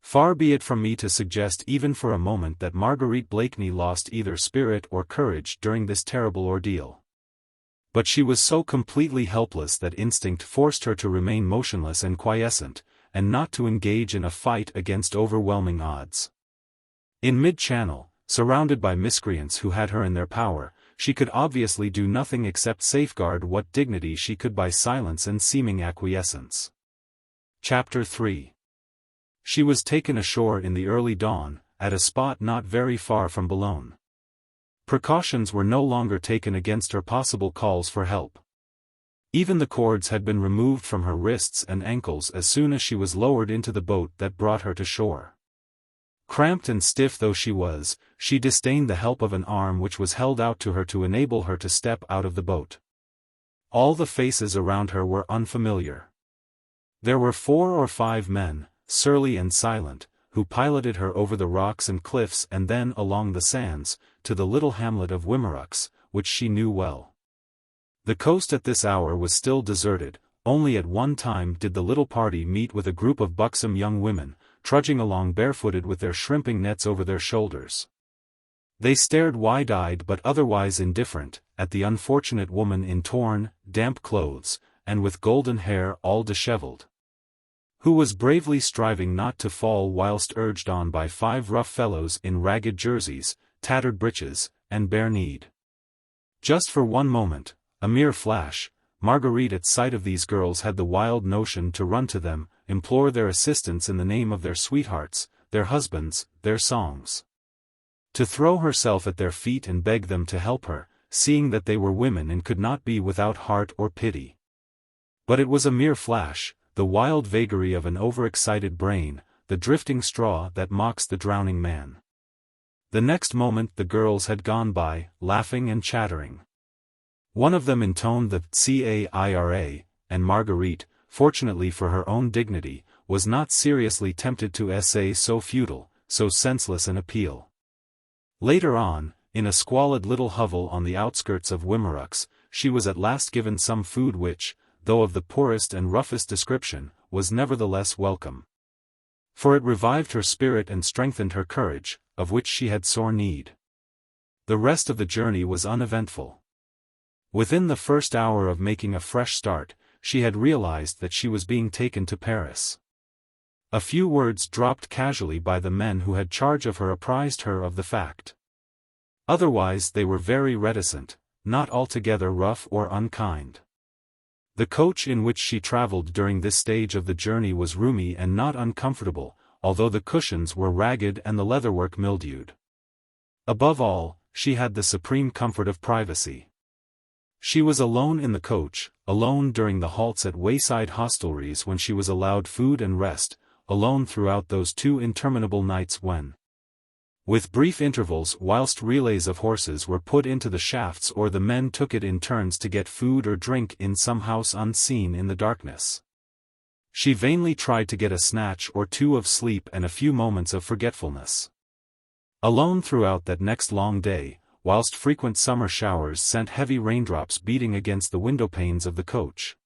Far be it from me to suggest even for a moment that Marguerite Blakeney lost either spirit or courage during this terrible ordeal. But she was so completely helpless that instinct forced her to remain motionless and quiescent, and not to engage in a fight against overwhelming odds. In mid-channel, surrounded by miscreants who had her in their power, she could obviously do nothing except safeguard what dignity she could by silence and seeming acquiescence. Chapter 3. She was taken ashore in the early dawn, at a spot not very far from Boulogne. Precautions were no longer taken against her possible calls for help. Even the cords had been removed from her wrists and ankles as soon as she was lowered into the boat that brought her to shore. Cramped and stiff though she was, she disdained the help of an arm which was held out to her to enable her to step out of the boat. All the faces around her were unfamiliar. There were 4 or 5 men, surly and silent, who piloted her over the rocks and cliffs and then along the sands, to the little hamlet of Wimereux, which she knew well. The coast at this hour was still deserted, only at one time did the little party meet with a group of buxom young women, trudging along barefooted with their shrimping nets over their shoulders. They stared wide-eyed but otherwise indifferent, at the unfortunate woman in torn, damp clothes, and with golden hair all dishevelled, who was bravely striving not to fall whilst urged on by 5 rough fellows in ragged jerseys, tattered breeches, and bare-kneed. Just for one moment, a mere flash, Marguerite at sight of these girls had the wild notion to run to them, implore their assistance in the name of their sweethearts, their husbands, their songs. To throw herself at their feet and beg them to help her, seeing that they were women and could not be without heart or pity. But it was a mere flash, the wild vagary of an overexcited brain, the drifting straw that mocks the drowning man. The next moment the girls had gone by, laughing and chattering. One of them intoned the caira, and Marguerite, fortunately for her own dignity, was not seriously tempted to essay so futile, so senseless an appeal. Later on, in a squalid little hovel on the outskirts of Wimereux, she was at last given some food which, though of the poorest and roughest description, was nevertheless welcome. For it revived her spirit and strengthened her courage, of which she had sore need. The rest of the journey was uneventful. Within the first hour of making a fresh start, she had realized that she was being taken to Paris. A few words dropped casually by the men who had charge of her apprised her of the fact. Otherwise they were very reticent, not altogether rough or unkind. The coach in which she traveled during this stage of the journey was roomy and not uncomfortable, although the cushions were ragged and the leatherwork mildewed. Above all, she had the supreme comfort of privacy. She was alone in the coach, alone during the halts at wayside hostelries when she was allowed food and rest, alone throughout those 2 interminable nights when, with brief intervals whilst relays of horses were put into the shafts or the men took it in turns to get food or drink in some house unseen in the darkness, she vainly tried to get a snatch or 2 of sleep and a few moments of forgetfulness. Alone throughout that next long day, whilst frequent summer showers sent heavy raindrops beating against the window-panes of the coach,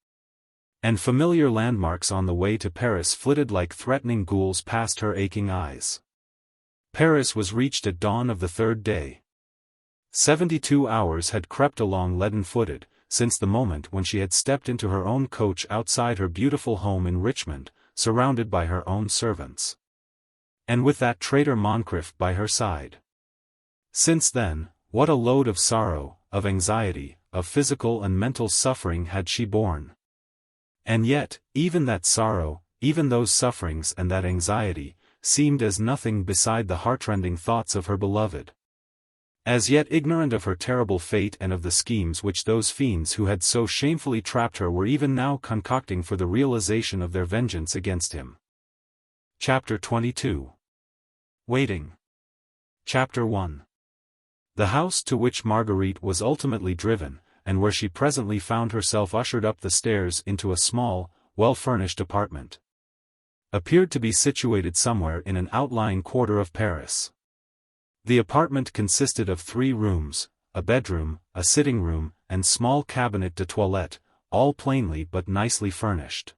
and familiar landmarks on the way to Paris flitted like threatening ghouls past her aching eyes. Paris was reached at dawn of the 3rd day. 72 hours had crept along leaden-footed, since the moment when she had stepped into her own coach outside her beautiful home in Richmond, surrounded by her own servants, and with that traitor Moncrif by her side. Since then, what a load of sorrow, of anxiety, of physical and mental suffering had she borne. And yet, even that sorrow, even those sufferings and that anxiety, seemed as nothing beside the heartrending thoughts of her beloved. As yet ignorant of her terrible fate and of the schemes which those fiends who had so shamefully trapped her were even now concocting for the realization of their vengeance against him. Chapter 22. Waiting. Chapter 1. The house to which Marguerite was ultimately driven, and where she presently found herself ushered up the stairs into a small, well-furnished apartment, appeared to be situated somewhere in an outlying quarter of Paris. The apartment consisted of 3 rooms, a bedroom, a sitting room, and small cabinet de toilette, all plainly but nicely furnished.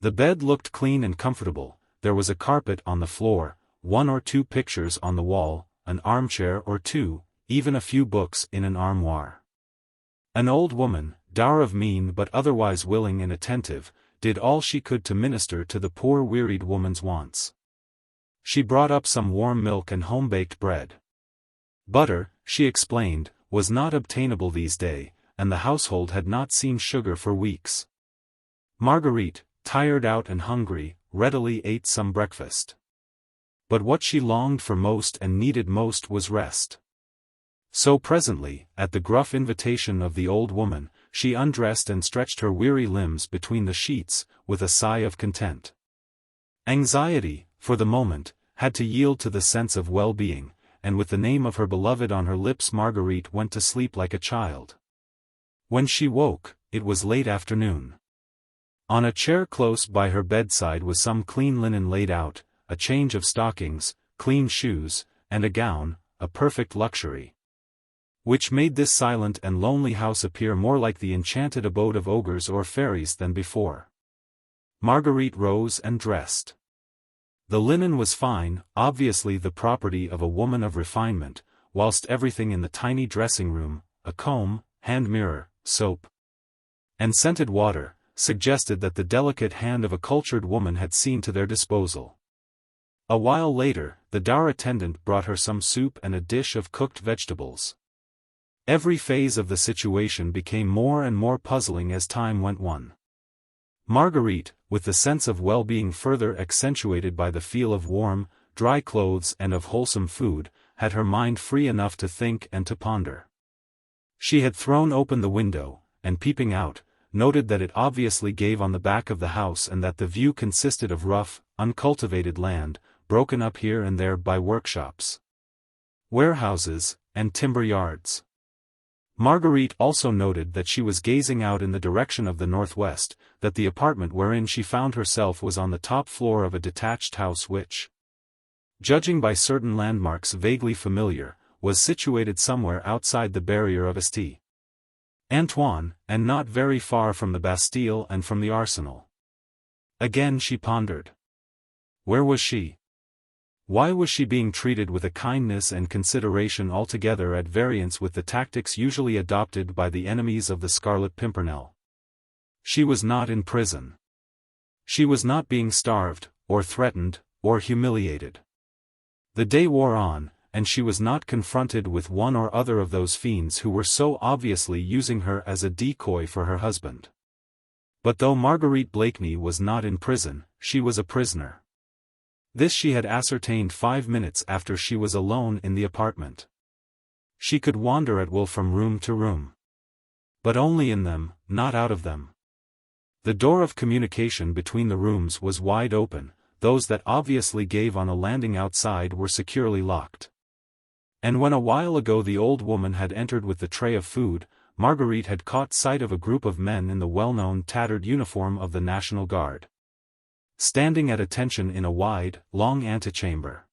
The bed looked clean and comfortable, there was a carpet on the floor, 1 or 2 pictures on the wall, an armchair or 2, even a few books in an armoire. An old woman, dour of mien but otherwise willing and attentive, did all she could to minister to the poor wearied woman's wants. She brought up some warm milk and home-baked bread. Butter, she explained, was not obtainable these days, and the household had not seen sugar for weeks. Marguerite, tired out and hungry, readily ate some breakfast. But what she longed for most and needed most was rest. So presently, at the gruff invitation of the old woman, she undressed and stretched her weary limbs between the sheets, with a sigh of content. Anxiety, for the moment, had to yield to the sense of well-being, and with the name of her beloved on her lips Marguerite went to sleep like a child. When she woke, it was late afternoon. On a chair close by her bedside was some clean linen laid out, a change of stockings, clean shoes, and a gown, a perfect luxury, which made this silent and lonely house appear more like the enchanted abode of ogres or fairies than before. Marguerite rose and dressed. The linen was fine, obviously the property of a woman of refinement, whilst everything in the tiny dressing-room, a comb, hand mirror, soap, and scented water, suggested that the delicate hand of a cultured woman had seen to their disposal. A while later, the dour attendant brought her some soup and a dish of cooked vegetables. Every phase of the situation became more and more puzzling as time went on. Marguerite, with the sense of well-being further accentuated by the feel of warm, dry clothes and of wholesome food, had her mind free enough to think and to ponder. She had thrown open the window, and peeping out, noted that it obviously gave on the back of the house and that the view consisted of rough, uncultivated land, broken up here and there by workshops. warehouses, and timber yards. Marguerite also noted that she was gazing out in the direction of the northwest, that the apartment wherein she found herself was on the top floor of a detached house which, judging by certain landmarks vaguely familiar, was situated somewhere outside the barrier of St. Antoine, and not very far from the Bastille and from the Arsenal. Again she pondered. Where was she? Why was she being treated with a kindness and consideration altogether at variance with the tactics usually adopted by the enemies of the Scarlet Pimpernel? She was not in prison. She was not being starved, or threatened, or humiliated. The day wore on, and she was not confronted with one or other of those fiends who were so obviously using her as a decoy for her husband. But though Marguerite Blakeney was not in prison, she was a prisoner. This she had ascertained 5 minutes after she was alone in the apartment. She could wander at will from room to room. But only in them, not out of them. The door of communication between the rooms was wide open, those that obviously gave on a landing outside were securely locked. And when a while ago the old woman had entered with the tray of food, Marguerite had caught sight of a group of men in the well-known tattered uniform of the National Guard, standing at attention in a wide, long antechamber.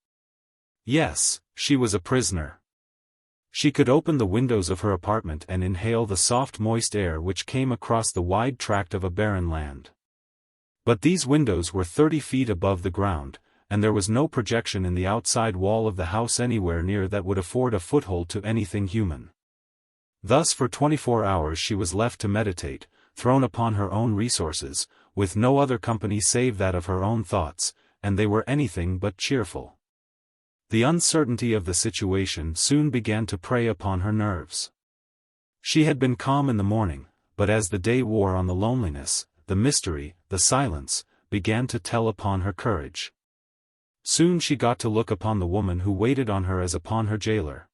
Yes, she was a prisoner. She could open the windows of her apartment and inhale the soft moist air which came across the wide tract of a barren land. But these windows were 30 feet above the ground, and there was no projection in the outside wall of the house anywhere near that would afford a foothold to anything human. Thus for 24 hours she was left to meditate, thrown upon her own resources, with no other company save that of her own thoughts, and they were anything but cheerful. The uncertainty of the situation soon began to prey upon her nerves. She had been calm in the morning, but as the day wore on the loneliness, the mystery, the silence, began to tell upon her courage. Soon she got to look upon the woman who waited on her as upon her jailer.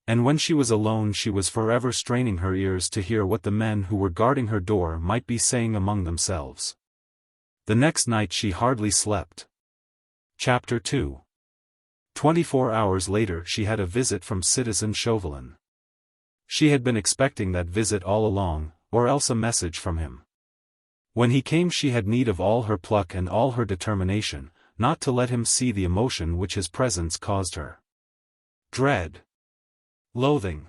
And when she was alone she was forever straining her ears to hear what the men who were guarding her door might be saying among themselves. The next night she hardly slept. Chapter 2. 24 hours later she had a visit from Citizen Chauvelin. She had been expecting that visit all along, or else a message from him. When he came she had need of all her pluck and all her determination, not to let him see the emotion which his presence caused her. Dread. Loathing.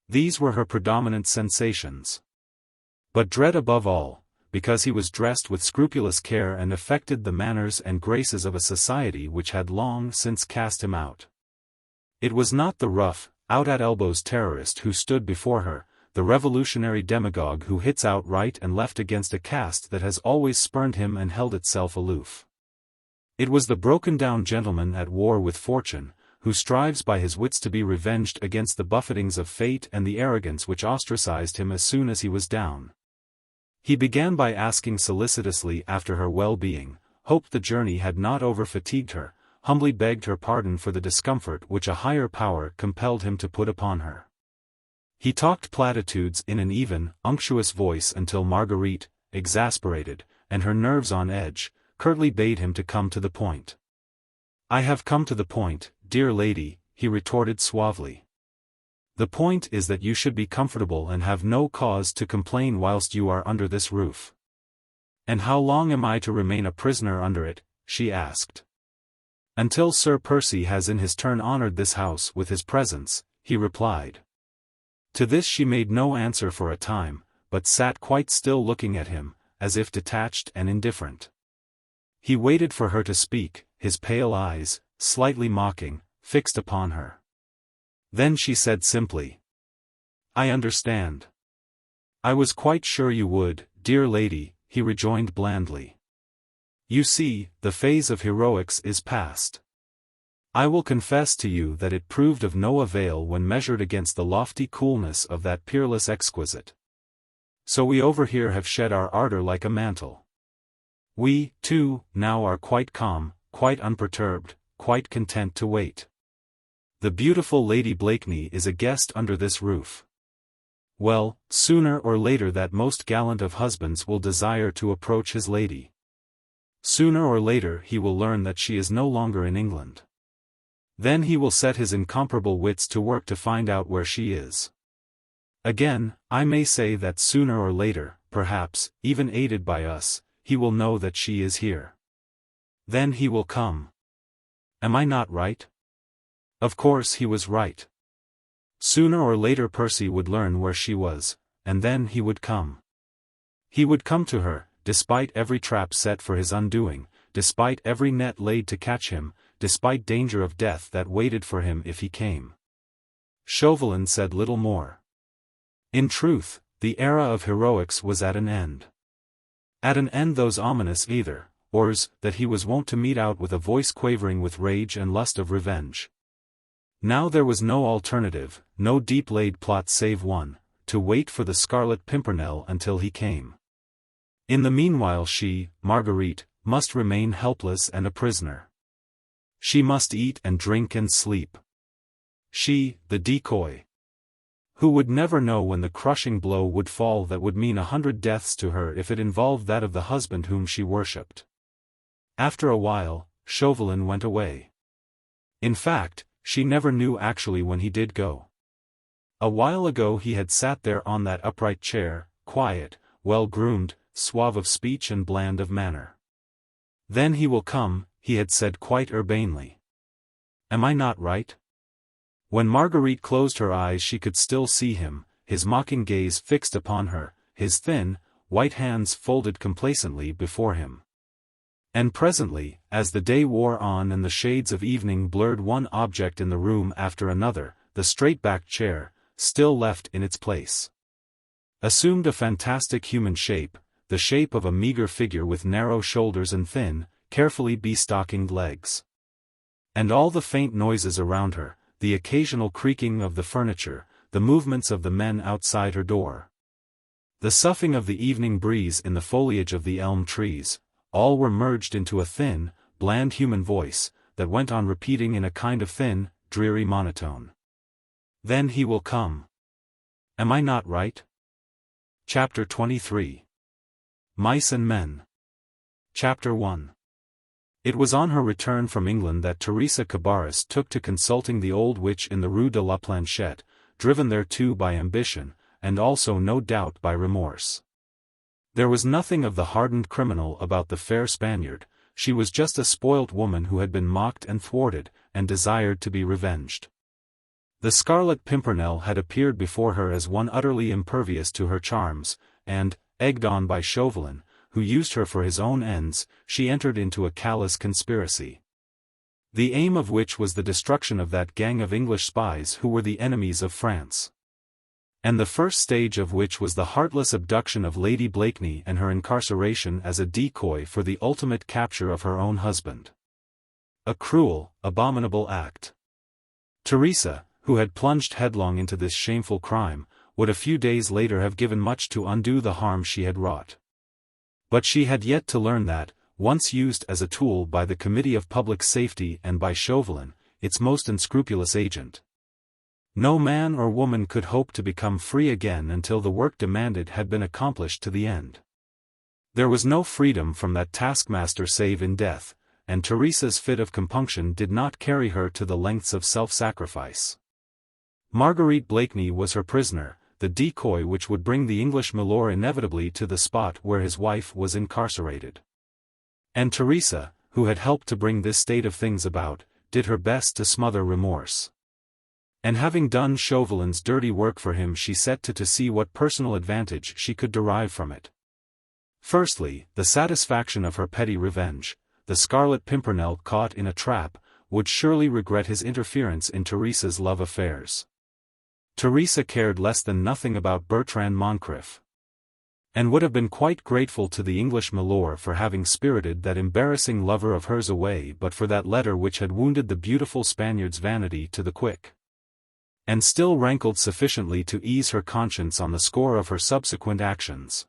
These were her predominant sensations. But dread above all, because he was dressed with scrupulous care and affected the manners and graces of a society which had long since cast him out. It was not the rough, out-at-elbows terrorist who stood before her, the revolutionary demagogue who hits out right and left against a caste that has always spurned him and held itself aloof. It was the broken-down gentleman at war with fortune, who strives by his wits to be revenged against the buffetings of fate and the arrogance which ostracized him as soon as he was down. He began by asking solicitously after her well-being, hoped the journey had not over-fatigued her, humbly begged her pardon for the discomfort which a higher power compelled him to put upon her. He talked platitudes in an even, unctuous voice until Marguerite, exasperated, and her nerves on edge, curtly bade him to come to the point. "I have come to the point, dear lady," he retorted suavely. "The point is that you should be comfortable and have no cause to complain whilst you are under this roof." "And how long am I to remain a prisoner under it?" she asked. "Until Sir Percy has in his turn honored this house with his presence," he replied. To this she made no answer for a time, but sat quite still looking at him, as if detached and indifferent. He waited for her to speak, his pale eyes, slightly mocking, fixed upon her. Then she said simply, "I understand." "I was quite sure you would, dear lady," he rejoined blandly. "You see, the phase of heroics is past. I will confess to you that it proved of no avail when measured against the lofty coolness of that peerless exquisite. So we over here have shed our ardor like a mantle. We, too, now are quite calm, quite unperturbed, quite content to wait. The beautiful Lady Blakeney is a guest under this roof. Well, sooner or later that most gallant of husbands will desire to approach his lady. Sooner or later he will learn that she is no longer in England. Then he will set his incomparable wits to work to find out where she is. Again, I may say that sooner or later, perhaps, even aided by us, he will know that she is here. Then he will come. Am I not right? Of course he was right. Sooner or later Percy would learn where she was, and then he would come. He would come to her, despite every trap set for his undoing, despite every net laid to catch him, despite danger of death that waited for him if he came. Chauvelin said little more. In truth, the era of heroics was at an end. At an end those ominous either-ors that he was wont to meet out with a voice quavering with rage and lust of revenge. Now there was no alternative, no deep-laid plot save one, to wait for the Scarlet Pimpernel until he came. In the meanwhile she, Marguerite, must remain helpless and a prisoner. She must eat and drink and sleep. She, the decoy, who would never know when the crushing blow would fall that would mean 100 deaths to her if it involved that of the husband whom she worshipped. After a while, Chauvelin went away. In fact, she never knew actually when he did go. A while ago he had sat there on that upright chair, quiet, well-groomed, suave of speech and bland of manner. Then he will come, he had said quite urbanely. Am I not right? When Marguerite closed her eyes she could still see him, his mocking gaze fixed upon her, his thin, white hands folded complacently before him. And presently, as the day wore on and the shades of evening blurred one object in the room after another, the straight-backed chair, still left in its place, assumed a fantastic human shape, the shape of a meager figure with narrow shoulders and thin, carefully bestockinged legs. And all the faint noises around her, the occasional creaking of the furniture, the movements of the men outside her door, the soughing of the evening breeze in the foliage of the elm trees, all were merged into a thin, bland human voice, that went on repeating in a kind of thin, dreary monotone. Then he will come. Am I not right? Chapter 23. Mice and Men. Chapter 1. It was on her return from England that Theresia Cabarrus took to consulting the old witch in the Rue de la Planchette, driven thereto by ambition, and also no doubt by remorse. There was nothing of the hardened criminal about the fair Spaniard, she was just a spoilt woman who had been mocked and thwarted, and desired to be revenged. The Scarlet Pimpernel had appeared before her as one utterly impervious to her charms, and, egged on by Chauvelin, who used her for his own ends, she entered into a callous conspiracy, the aim of which was the destruction of that gang of English spies who were the enemies of France, and the first stage of which was the heartless abduction of Lady Blakeney and her incarceration as a decoy for the ultimate capture of her own husband. A cruel, abominable act. Theresia, who had plunged headlong into this shameful crime, would a few days later have given much to undo the harm she had wrought. But she had yet to learn that, once used as a tool by the Committee of Public Safety and by Chauvelin, its most unscrupulous agent, no man or woman could hope to become free again until the work demanded had been accomplished to the end. There was no freedom from that taskmaster save in death, and Theresia's fit of compunction did not carry her to the lengths of self-sacrifice. Marguerite Blakeney was her prisoner, the decoy which would bring the English milord inevitably to the spot where his wife was incarcerated. And Theresia, who had helped to bring this state of things about, did her best to smother remorse. And having done Chauvelin's dirty work for him she set to see what personal advantage she could derive from it. Firstly, the satisfaction of her petty revenge. The Scarlet Pimpernel caught in a trap, would surely regret his interference in Theresia's love affairs. Theresia cared less than nothing about Bertrand Moncrif, and would have been quite grateful to the English milord for having spirited that embarrassing lover of hers away but for that letter which had wounded the beautiful Spaniard's vanity to the quick, and still rankled sufficiently to ease her conscience on the score of her subsequent actions.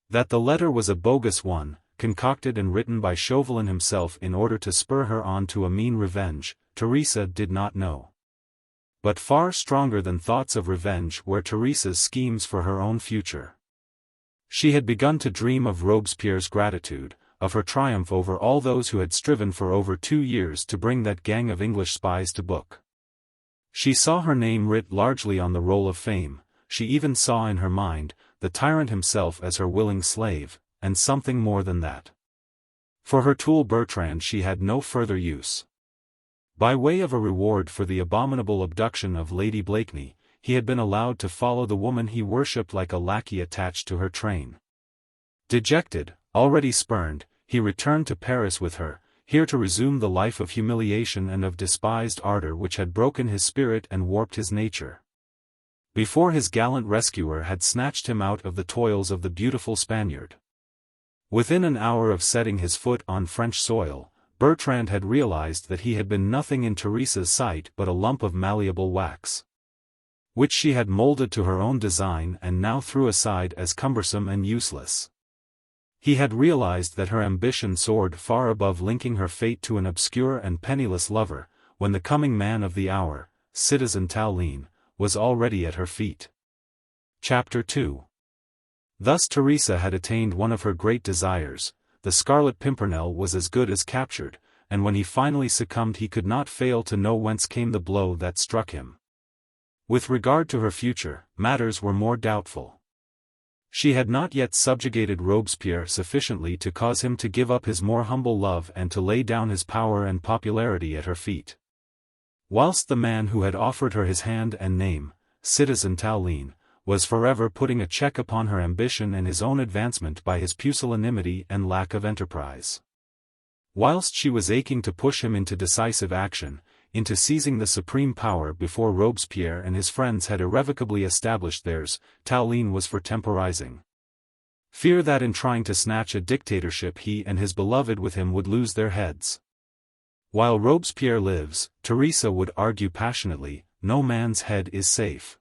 That the letter was a bogus one, concocted and written by Chauvelin himself in order to spur her on to a mean revenge, Theresia did not know. But far stronger than thoughts of revenge were Theresia's schemes for her own future. She had begun to dream of Robespierre's gratitude, of her triumph over all those who had striven for over 2 years to bring that gang of English spies to book. She saw her name writ largely on the roll of fame, she even saw in her mind, the tyrant himself as her willing slave, and something more than that. For her tool Bertrand she had no further use. By way of a reward for the abominable abduction of Lady Blakeney, he had been allowed to follow the woman he worshipped like a lackey attached to her train. Dejected, already spurned, he returned to Paris with her, here to resume the life of humiliation and of despised ardor which had broken his spirit and warped his nature. Before his gallant rescuer had snatched him out of the toils of the beautiful Spaniard. Within an hour of setting his foot on French soil, Bertrand had realized that he had been nothing in Theresa's sight but a lump of malleable wax, which she had molded to her own design and now threw aside as cumbersome and useless. He had realized that her ambition soared far above linking her fate to an obscure and penniless lover, when the coming man of the hour, Citizen Tallien, was already at her feet. Chapter 2. Thus Theresa had attained one of her great desires. The Scarlet Pimpernel was as good as captured, and when he finally succumbed he could not fail to know whence came the blow that struck him. With regard to her future, matters were more doubtful. She had not yet subjugated Robespierre sufficiently to cause him to give up his more humble love and to lay down his power and popularity at her feet. Whilst the man who had offered her his hand and name, Citizen Tallien, was forever putting a check upon her ambition and his own advancement by his pusillanimity and lack of enterprise. Whilst she was aching to push him into decisive action, into seizing the supreme power before Robespierre and his friends had irrevocably established theirs, Tallien was for temporizing. Fear that in trying to snatch a dictatorship he and his beloved with him would lose their heads. While Robespierre lives, Theresa would argue passionately, no man's head is safe.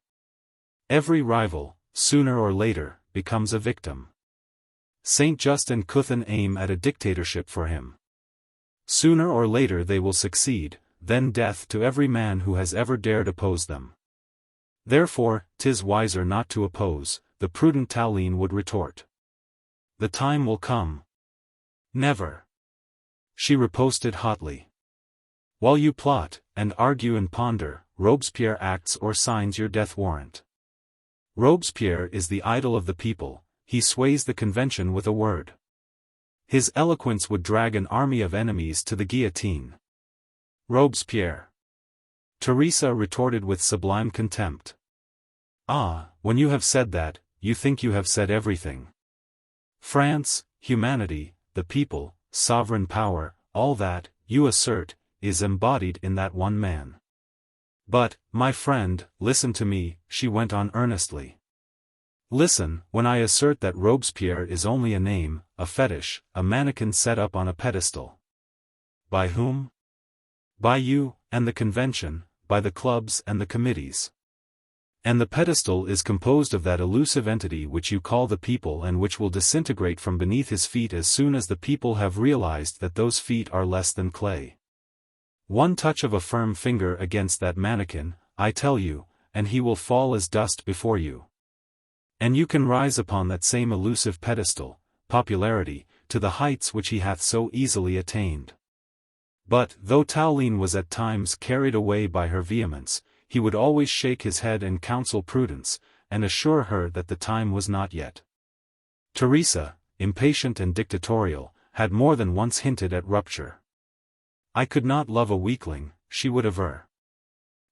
Every rival, sooner or later, becomes a victim. Saint Just and Cuthan aim at a dictatorship for him. Sooner or later they will succeed, then death to every man who has ever dared oppose them. Therefore, 'tis wiser not to oppose, the prudent Tallien would retort. The time will come. Never. She riposted hotly. While you plot, and argue and ponder, Robespierre acts or signs your death warrant. Robespierre is the idol of the people, he sways the convention with a word. His eloquence would drag an army of enemies to the guillotine. Robespierre. Theresa retorted with sublime contempt. Ah, when you have said that, you think you have said everything. France, humanity, the people, sovereign power, all that, you assert, is embodied in that one man. But, my friend, listen to me, she went on earnestly. Listen, when I assert that Robespierre is only a name, a fetish, a mannequin set up on a pedestal. By whom? By you, and the convention, by the clubs and the committees. And the pedestal is composed of that elusive entity which you call the people and which will disintegrate from beneath his feet as soon as the people have realized that those feet are less than clay. One touch of a firm finger against that mannequin, I tell you, and he will fall as dust before you. And you can rise upon that same elusive pedestal, popularity, to the heights which he hath so easily attained. But, though Tallien was at times carried away by her vehemence, he would always shake his head and counsel prudence, and assure her that the time was not yet. Theresa, impatient and dictatorial, had more than once hinted at rupture. I could not love a weakling, she would aver.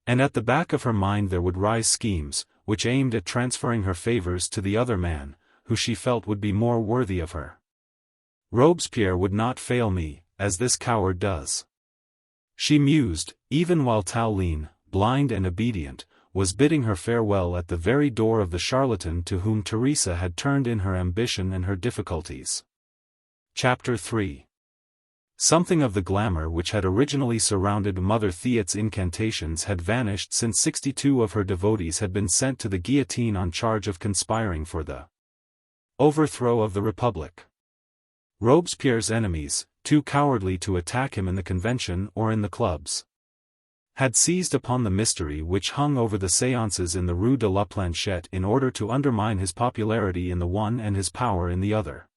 And at the back of her mind there would rise schemes, which aimed at transferring her favors to the other man, who she felt would be more worthy of her. Robespierre would not fail me, as this coward does. She mused, even while Tallien, blind and obedient, was bidding her farewell at the very door of the charlatan to whom Theresa had turned in her ambition and her difficulties. Chapter 3. Something of the glamour which had originally surrounded Mother Theat's incantations had vanished since 62 of her devotees had been sent to the guillotine on charge of conspiring for the overthrow of the Republic. Robespierre's enemies, too cowardly to attack him in the convention or in the clubs, had seized upon the mystery which hung over the séances in the Rue de la Planchette in order to undermine his popularity in the one and his power in the other.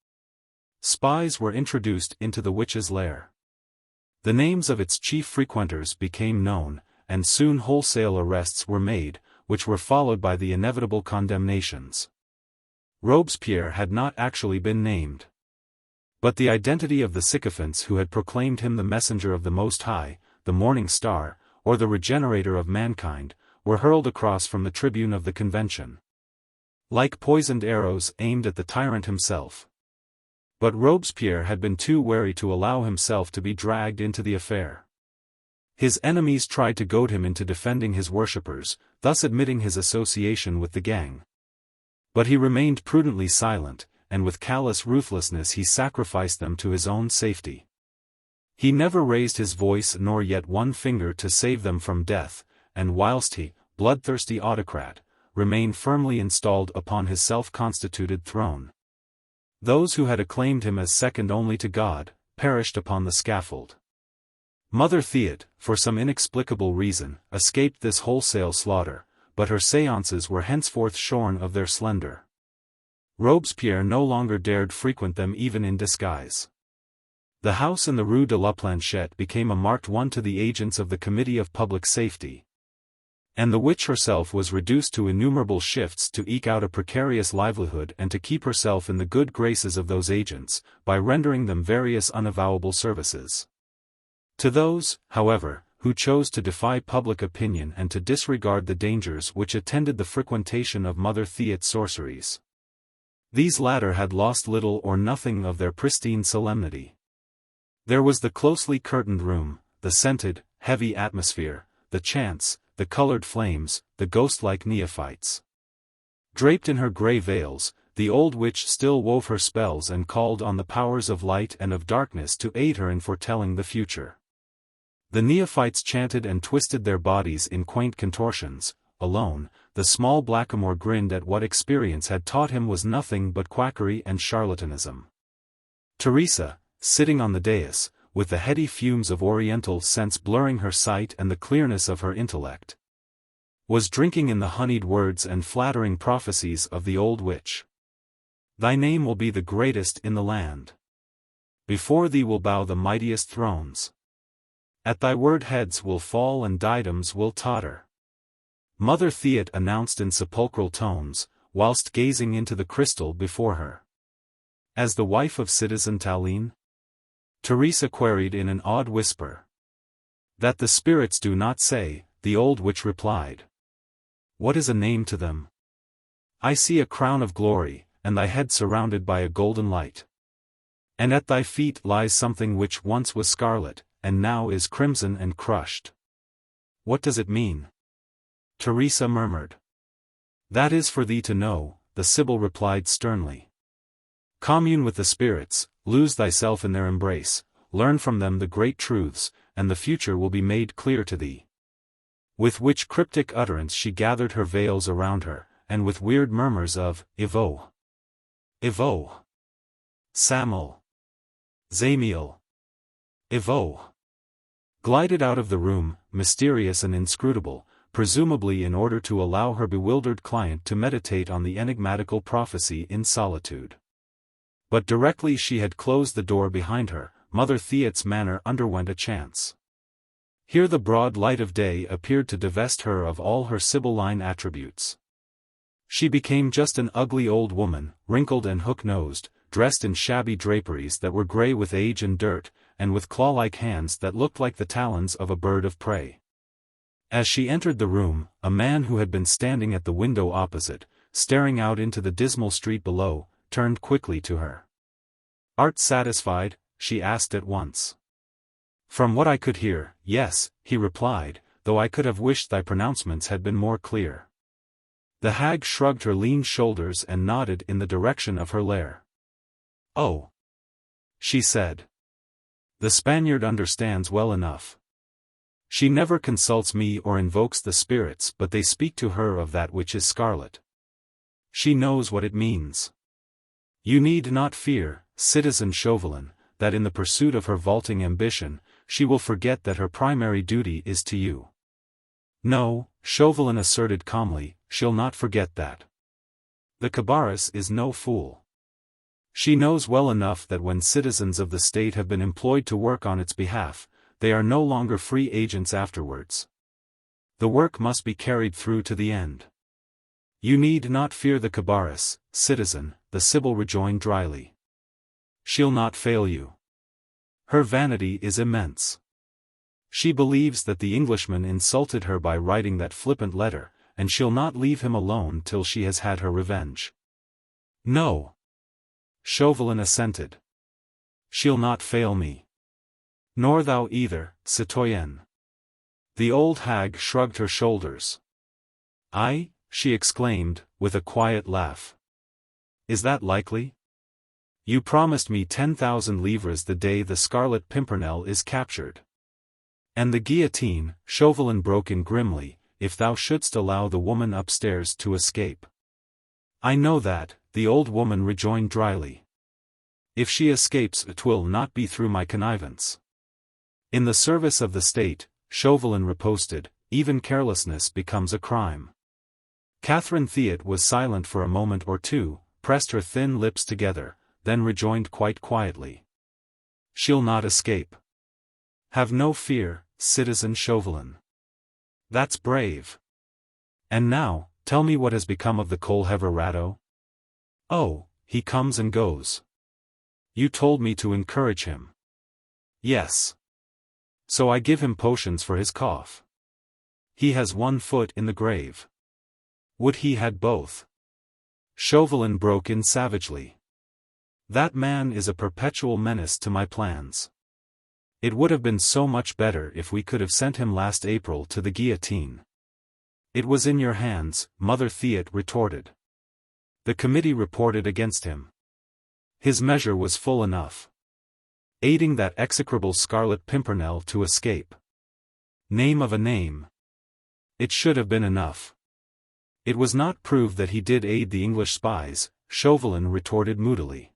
Spies were introduced into the witch's lair. The names of its chief frequenters became known, and soon wholesale arrests were made, which were followed by the inevitable condemnations. Robespierre had not actually been named. But the identity of the sycophants who had proclaimed him the messenger of the Most High, the Morning Star, or the regenerator of mankind, were hurled across from the tribune of the convention, like poisoned arrows aimed at the tyrant himself. But Robespierre had been too wary to allow himself to be dragged into the affair. His enemies tried to goad him into defending his worshippers, thus admitting his association with the gang. But he remained prudently silent, and with callous ruthlessness he sacrificed them to his own safety. He never raised his voice nor yet one finger to save them from death, and whilst he, bloodthirsty autocrat, remained firmly installed upon his self-constituted throne, those who had acclaimed him as second only to God, perished upon the scaffold. Mother Theot, for some inexplicable reason, escaped this wholesale slaughter, but her séances were henceforth shorn of their splendor. Robespierre no longer dared frequent them even in disguise. The house in the Rue de la Planchette became a marked one to the agents of the Committee of Public Safety. And the witch herself was reduced to innumerable shifts to eke out a precarious livelihood and to keep herself in the good graces of those agents, by rendering them various unavowable services. To those, however, who chose to defy public opinion and to disregard the dangers which attended the frequentation of Mother Theot's sorceries, these latter had lost little or nothing of their pristine solemnity. There was the closely curtained room, the scented, heavy atmosphere, the chants, the colored flames, the ghost-like neophytes. Draped in her grey veils, the old witch still wove her spells and called on the powers of light and of darkness to aid her in foretelling the future. The neophytes chanted and twisted their bodies in quaint contortions. Alone, the small blackamoor grinned at what experience had taught him was nothing but quackery and charlatanism. Theresia, sitting on the dais, with the heady fumes of oriental scents blurring her sight and the clearness of her intellect, was drinking in the honeyed words and flattering prophecies of the old witch. Thy name will be the greatest in the land. Before thee will bow the mightiest thrones. At thy word heads will fall and diadems will totter. Mother Theot announced in sepulchral tones, whilst gazing into the crystal before her. As the wife of Citizen Tallien? Theresia queried in an awed whisper. That the spirits do not say, the old witch replied. What is a name to them? I see a crown of glory, and thy head surrounded by a golden light. And at thy feet lies something which once was scarlet, and now is crimson and crushed. What does it mean? Theresia murmured. That is for thee to know, the Sibyl replied sternly. Commune with the spirits, lose thyself in their embrace, learn from them the great truths, and the future will be made clear to thee. With which cryptic utterance she gathered her veils around her, and with weird murmurs of, Ivo, Ivo, Samuel, Zamiel, Ivo, glided out of the room, mysterious and inscrutable, presumably in order to allow her bewildered client to meditate on the enigmatical prophecy in solitude. But directly she had closed the door behind her, Mother Theot's manner underwent a change. Here the broad light of day appeared to divest her of all her sibylline attributes. She became just an ugly old woman, wrinkled and hook-nosed, dressed in shabby draperies that were grey with age and dirt, and with claw-like hands that looked like the talons of a bird of prey. As she entered the room, a man who had been standing at the window opposite, staring out into the dismal street below, turned quickly to her. Art satisfied? She asked at once. From what I could hear, yes, he replied, though I could have wished thy pronouncements had been more clear. The hag shrugged her lean shoulders and nodded in the direction of her lair. Oh, she said. The Spaniard understands well enough. She never consults me or invokes the spirits, but they speak to her of that which is scarlet. She knows what it means. You need not fear, Citizen Chauvelin, that in the pursuit of her vaulting ambition, she will forget that her primary duty is to you. No, Chauvelin asserted calmly, she'll not forget that. The Cabarrus is no fool. She knows well enough that when citizens of the state have been employed to work on its behalf, they are no longer free agents afterwards. The work must be carried through to the end. You need not fear the Cabarrus, citizen, the Sibyl rejoined dryly. She'll not fail you. Her vanity is immense. She believes that the Englishman insulted her by writing that flippant letter, and she'll not leave him alone till she has had her revenge. No. Chauvelin assented. She'll not fail me. Nor thou either, citoyenne. The old hag shrugged her shoulders. I, she exclaimed, with a quiet laugh. Is that likely? You promised me 10,000 livres the day the Scarlet Pimpernel is captured. And the guillotine, Chauvelin broke in grimly, if thou shouldst allow the woman upstairs to escape. I know that, the old woman rejoined dryly. If she escapes, 'twill not be through my connivance. In the service of the state, Chauvelin riposted, even carelessness becomes a crime. Catherine Theot was silent for a moment or two, pressed her thin lips together, then rejoined quite quietly. She'll not escape. Have no fear, citizen Chauvelin. That's brave. And now, tell me what has become of the coal-heaver Rateau? Oh, he comes and goes. You told me to encourage him. Yes. So I give him potions for his cough. He has one foot in the grave. Would he had both? Chauvelin broke in savagely. That man is a perpetual menace to my plans. It would have been so much better if we could have sent him last April to the guillotine. It was in your hands, Mother Theot retorted. The committee reported against him. His measure was full enough. Aiding that execrable Scarlet Pimpernel to escape. Name of a name. It should have been enough. It was not proved that he did aid the English spies, Chauvelin retorted moodily.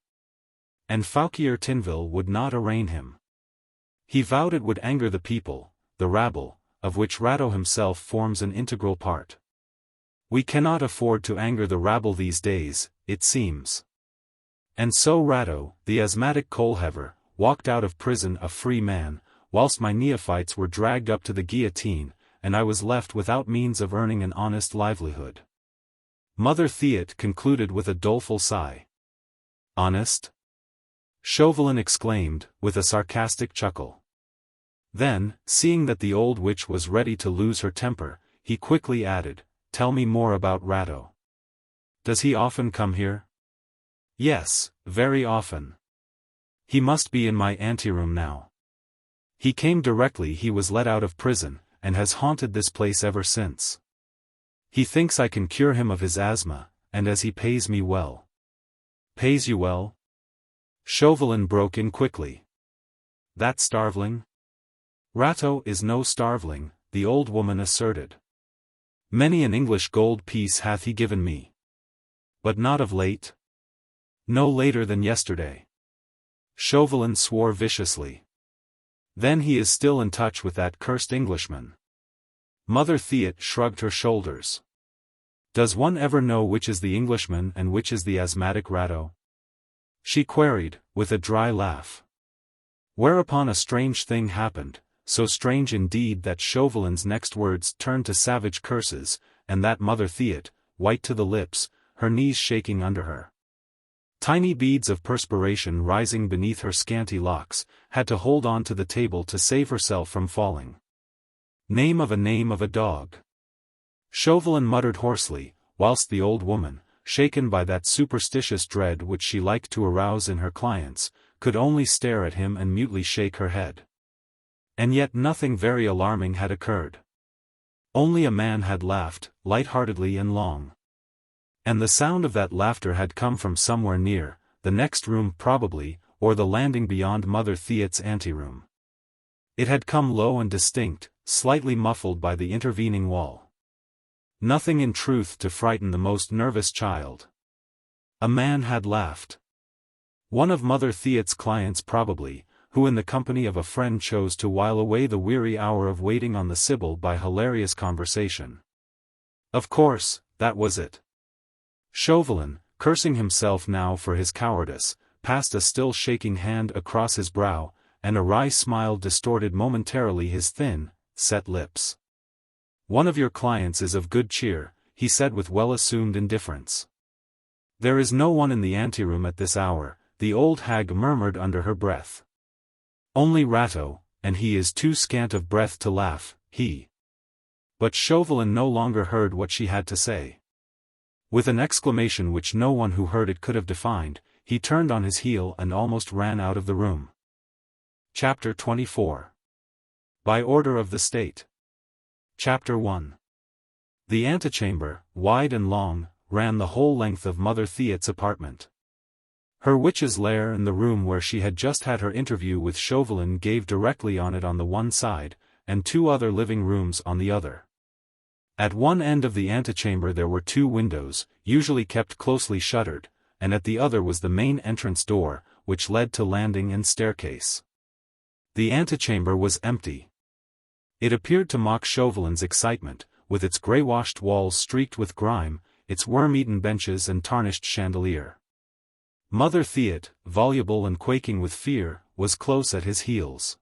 And Fouquier Tinville would not arraign him. He vowed it would anger the people, the rabble, of which Rateau himself forms an integral part. We cannot afford to anger the rabble these days, it seems. And so Rateau, the asthmatic coal-heaver, walked out of prison a free man, whilst my neophytes were dragged up to the guillotine, and I was left without means of earning an honest livelihood. Mother Theot concluded with a doleful sigh. Honest? Chauvelin exclaimed, with a sarcastic chuckle. Then, seeing that the old witch was ready to lose her temper, he quickly added, Tell me more about Rateau. Does he often come here? Yes, very often. He must be in my anteroom now. He came directly he was let out of prison, and has haunted this place ever since. He thinks I can cure him of his asthma, and as he pays me well. Pays you well? Chauvelin broke in quickly. That starveling? Rateau is no starveling, the old woman asserted. Many an English gold piece hath he given me. But not of late. No later than yesterday. Chauvelin swore viciously. Then he is still in touch with that cursed Englishman. Mother Theot shrugged her shoulders. Does one ever know which is the Englishman and which is the asthmatic Rateau? She queried, with a dry laugh. Whereupon a strange thing happened, so strange indeed that Chauvelin's next words turned to savage curses, and that Mother Theot, white to the lips, her knees shaking under her. Tiny beads of perspiration rising beneath her scanty locks, had to hold on to the table to save herself from falling. Name of a dog. Chauvelin muttered hoarsely, whilst the old woman, shaken by that superstitious dread which she liked to arouse in her clients, could only stare at him and mutely shake her head. And yet nothing very alarming had occurred. Only a man had laughed, light-heartedly and long. And the sound of that laughter had come from somewhere near, the next room probably, or the landing beyond Mother Theot's anteroom. It had come low and distinct, slightly muffled by the intervening wall. Nothing in truth to frighten the most nervous child. A man had laughed. One of Mother Theot's clients probably, who in the company of a friend chose to while away the weary hour of waiting on the Sibyl by hilarious conversation. Of course, that was it. Chauvelin, cursing himself now for his cowardice, passed a still shaking hand across his brow, and a wry smile distorted momentarily his thin, set lips. "One of your clients is of good cheer," he said with well-assumed indifference. "There is no one in the anteroom at this hour," the old hag murmured under her breath. "Only Rateau, and he is too scant of breath to laugh, he." But Chauvelin no longer heard what she had to say. With an exclamation which no one who heard it could have defined, he turned on his heel and almost ran out of the room. Chapter 24. By Order of the State. Chapter 1. The antechamber, wide and long, ran the whole length of Mother Theot's apartment. Her witch's lair and the room where she had just had her interview with Chauvelin gave directly on it on the one side, and two other living rooms on the other. At one end of the antechamber there were two windows, usually kept closely shuttered, and at the other was the main entrance door, which led to landing and staircase. The antechamber was empty. It appeared to mock Chauvelin's excitement, with its grey-washed walls streaked with grime, its worm-eaten benches and tarnished chandelier. Mother Theot, voluble and quaking with fear, was close at his heels.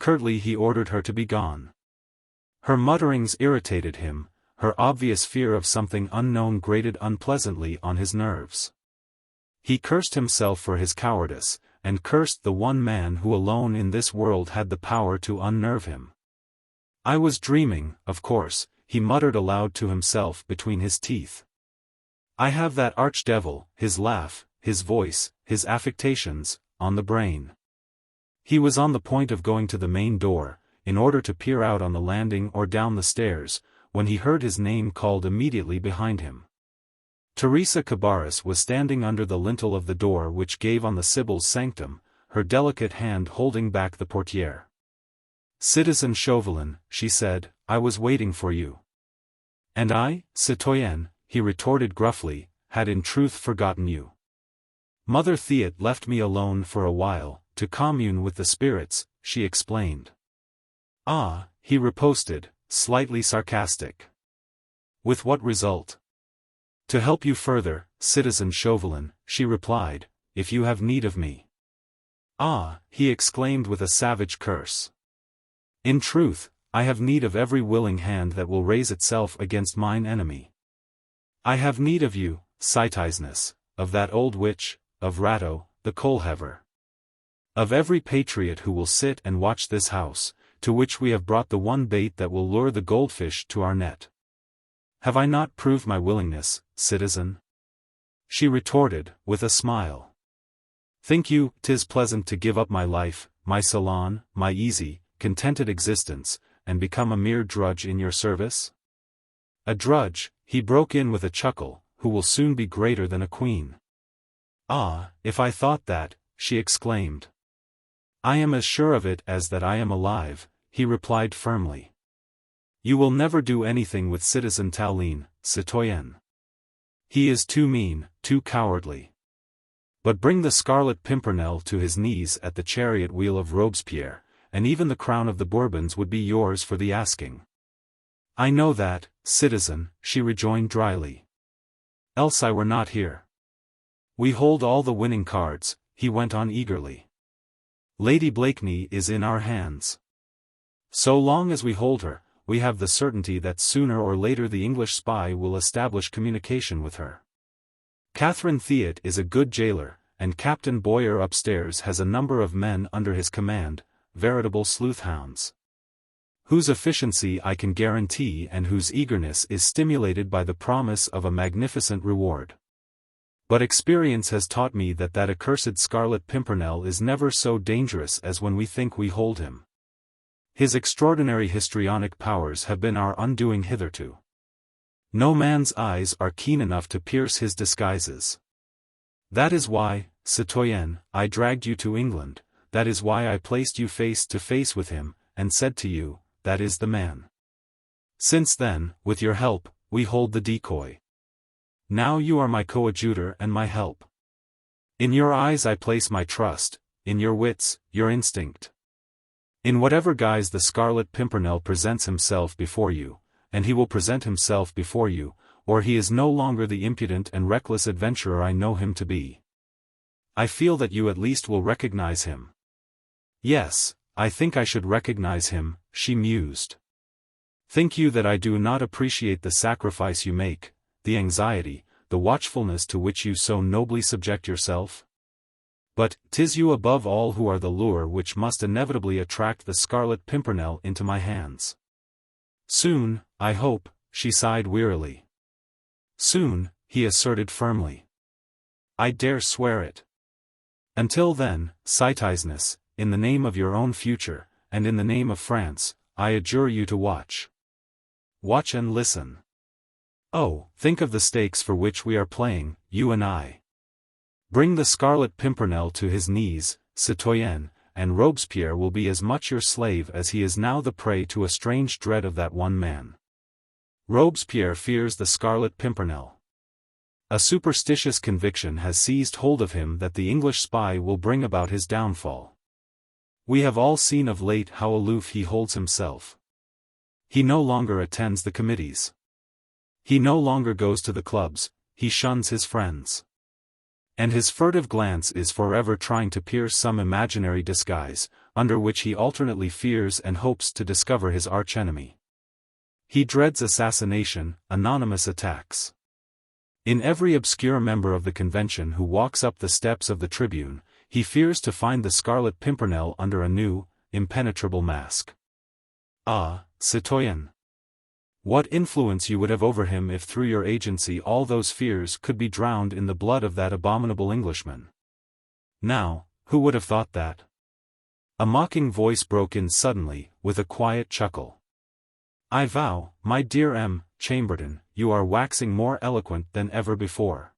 Curtly he ordered her to be gone. Her mutterings irritated him, her obvious fear of something unknown grated unpleasantly on his nerves. He cursed himself for his cowardice, and cursed the one man who alone in this world had the power to unnerve him. "I was dreaming, of course," he muttered aloud to himself between his teeth. "I have that archdevil, his laugh, his voice, his affectations, on the brain." He was on the point of going to the main door, in order to peer out on the landing or down the stairs, when he heard his name called immediately behind him. Theresia Cabarrus was standing under the lintel of the door which gave on the Sibyl's sanctum, her delicate hand holding back the portière. "Citizen Chauvelin," she said, "I was waiting for you." "And I, citoyenne," he retorted gruffly, "had in truth forgotten you. Mother Theot left me alone for a while, to commune with the spirits," she explained. "Ah," he riposted, slightly sarcastic. "With what result?" "To help you further, citizen Chauvelin," she replied, "if you have need of me." "Ah," he exclaimed with a savage curse. "In truth, I have need of every willing hand that will raise itself against mine enemy. I have need of you, citizeness, of that old witch, of Rateau, the coal-heaver. Of every patriot who will sit and watch this house, to which we have brought the one bait that will lure the goldfish to our net. Have I not proved my willingness, citizen?" She retorted, with a smile. "Think you 'tis pleasant to give up my life, my salon, my easy, contented existence, and become a mere drudge in your service?" "A drudge," he broke in with a chuckle, "who will soon be greater than a queen." "Ah, if I thought that," she exclaimed. "I am as sure of it as that I am alive," he replied firmly. "You will never do anything with Citizen Tallien, citoyenne. He is too mean, too cowardly. But bring the Scarlet Pimpernel to his knees at the chariot wheel of Robespierre, and even the crown of the Bourbons would be yours for the asking." "I know that, citizen," she rejoined dryly. "Else I were not here. We hold all the winning cards," he went on eagerly. "Lady Blakeney is in our hands. So long as we hold her, we have the certainty that sooner or later the English spy will establish communication with her. Catherine Theot is a good jailer, and Captain Boyer upstairs has a number of men under his command, veritable sleuth-hounds, whose efficiency I can guarantee and whose eagerness is stimulated by the promise of a magnificent reward. But experience has taught me that that accursed Scarlet Pimpernel is never so dangerous as when we think we hold him. His extraordinary histrionic powers have been our undoing hitherto. No man's eyes are keen enough to pierce his disguises. That is why, citoyenne, I dragged you to England, that is why I placed you face to face with him, and said to you, that is the man. Since then, with your help, we hold the decoy. Now you are my coadjutor and my help. In your eyes I place my trust, in your wits, your instinct. In whatever guise the Scarlet Pimpernel presents himself before you, and he will present himself before you, or he is no longer the impudent and reckless adventurer I know him to be. I feel that you at least will recognize him. Yes, I think I should recognize him, she mused. Think you that I do not appreciate the sacrifice you make, the anxiety, the watchfulness to which you so nobly subject yourself? But 'tis you above all who are the lure which must inevitably attract the Scarlet Pimpernel into my hands. Soon, I hope, she sighed wearily. Soon, he asserted firmly. I dare swear it. Until then, citizeness, in the name of your own future, and in the name of France, I adjure you to watch. Watch and listen. Oh, think of the stakes for which we are playing, you and I. Bring the Scarlet Pimpernel to his knees, citoyenne, and Robespierre will be as much your slave as he is now the prey to a strange dread of that one man. Robespierre fears the Scarlet Pimpernel. A superstitious conviction has seized hold of him that the English spy will bring about his downfall. We have all seen of late how aloof he holds himself. He no longer attends the committees. He no longer goes to the clubs, he shuns his friends. And his furtive glance is forever trying to pierce some imaginary disguise, under which he alternately fears and hopes to discover his archenemy. He dreads assassination, anonymous attacks. In every obscure member of the convention who walks up the steps of the tribune, he fears to find the Scarlet Pimpernel under a new, impenetrable mask. Ah, citoyen! What influence you would have over him if through your agency all those fears could be drowned in the blood of that abominable Englishman. Now, who would have thought that? A mocking voice broke in suddenly, with a quiet chuckle. I vow, my dear M. Chamberlain, you are waxing more eloquent than ever before.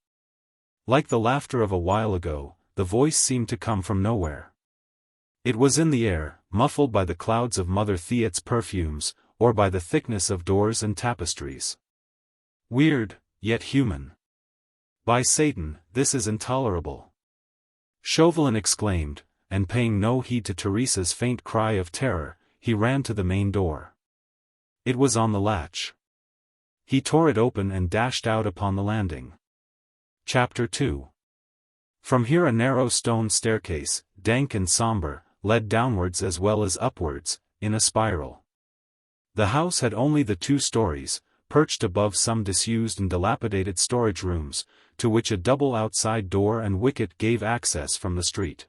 Like the laughter of a while ago, the voice seemed to come from nowhere. It was in the air, muffled by the clouds of Mother Theat's perfumes, or by the thickness of doors and tapestries. Weird, yet human. By Satan, this is intolerable. Chauvelin exclaimed, and paying no heed to Theresa's faint cry of terror, he ran to the main door. It was on the latch. He tore it open and dashed out upon the landing. Chapter 2. From here a narrow stone staircase, dank and sombre, led downwards as well as upwards, in a spiral. The house had only the 2 stories, perched above some disused and dilapidated storage rooms, to which a double outside door and wicket gave access from the street.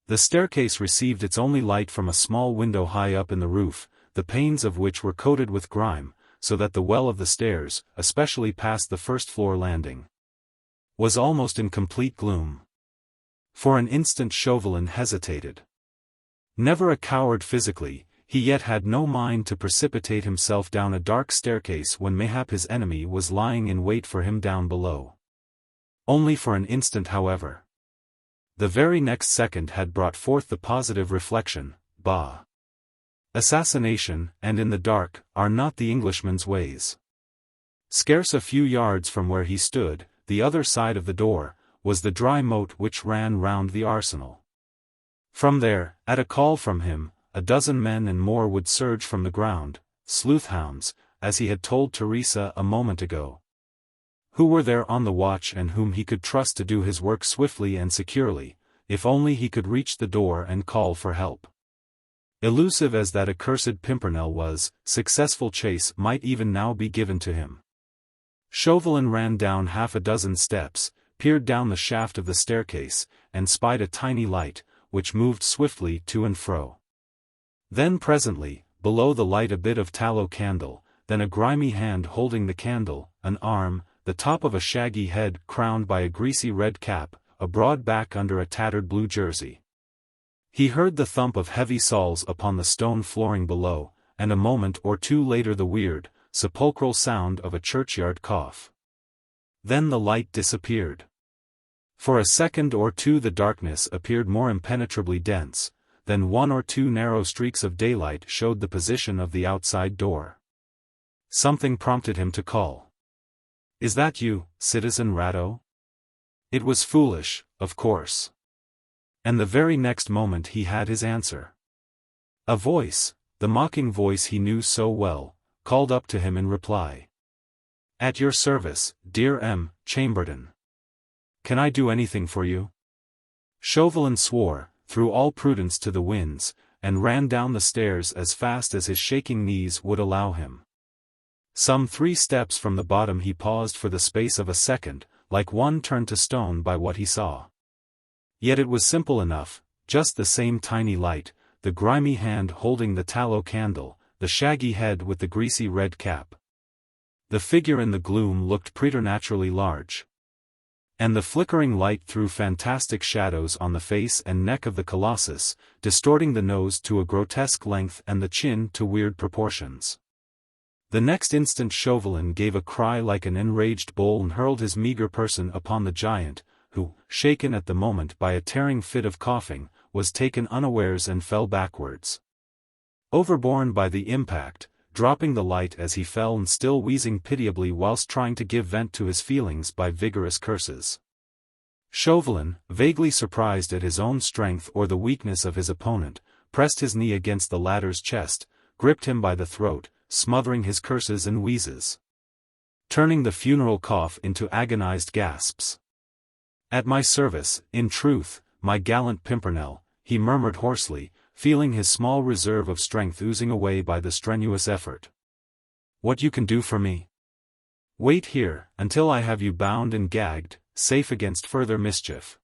The staircase received its only light from a small window high up in the roof, the panes of which were coated with grime, so that the well of the stairs, especially past the first-floor landing, was almost in complete gloom. For an instant Chauvelin hesitated. Never a coward physically, he yet had no mind to precipitate himself down a dark staircase when mayhap his enemy was lying in wait for him down below. Only for an instant, however. The very next second had brought forth the positive reflection, bah! Assassination, and in the dark, are not the Englishman's ways. Scarce a few yards from where he stood, the other side of the door, was the dry moat which ran round the arsenal. From there, at a call from him, a dozen men and more would surge from the ground, sleuth-hounds, as he had told Theresa a moment ago. Who were there on the watch and whom he could trust to do his work swiftly and securely, if only he could reach the door and call for help. Elusive as that accursed Pimpernel was, successful chase might even now be given to him. Chauvelin ran down half a dozen steps, peered down the shaft of the staircase, and spied a tiny light, which moved swiftly to and fro. Then presently, below the light a bit of tallow candle, then a grimy hand holding the candle, an arm, the top of a shaggy head crowned by a greasy red cap, a broad back under a tattered blue jersey. He heard the thump of heavy soles upon the stone flooring below, and a moment or two later the weird, sepulchral sound of a churchyard cough. Then the light disappeared. For a second or two the darkness appeared more impenetrably dense, then 1 or 2 narrow streaks of daylight showed the position of the outside door. Something prompted him to call. "Is that you, Citizen Rateau?" It was foolish, of course. And the very next moment he had his answer. A voice, the mocking voice he knew so well, called up to him in reply. "At your service, dear M. Chamberlain. Can I do anything for you?" Chauvelin swore, threw all prudence to the winds, and ran down the stairs as fast as his shaking knees would allow him. Some 3 steps from the bottom he paused for the space of a second, like one turned to stone by what he saw. Yet it was simple enough, just the same tiny light, the grimy hand holding the tallow candle, the shaggy head with the greasy red cap. The figure in the gloom looked preternaturally large. And the flickering light threw fantastic shadows on the face and neck of the colossus, distorting the nose to a grotesque length and the chin to weird proportions. The next instant Chauvelin gave a cry like an enraged bull and hurled his meager person upon the giant, who, shaken at the moment by a tearing fit of coughing, was taken unawares and fell backwards. Overborne by the impact, dropping the light as he fell and still wheezing pitiably whilst trying to give vent to his feelings by vigorous curses. Chauvelin, vaguely surprised at his own strength or the weakness of his opponent, pressed his knee against the latter's chest, gripped him by the throat, smothering his curses and wheezes, turning the funeral cough into agonized gasps. "At my service, in truth, my gallant Pimpernel," he murmured hoarsely, feeling his small reserve of strength oozing away by the strenuous effort. "What you can do for me? Wait here, until I have you bound and gagged, safe against further mischief."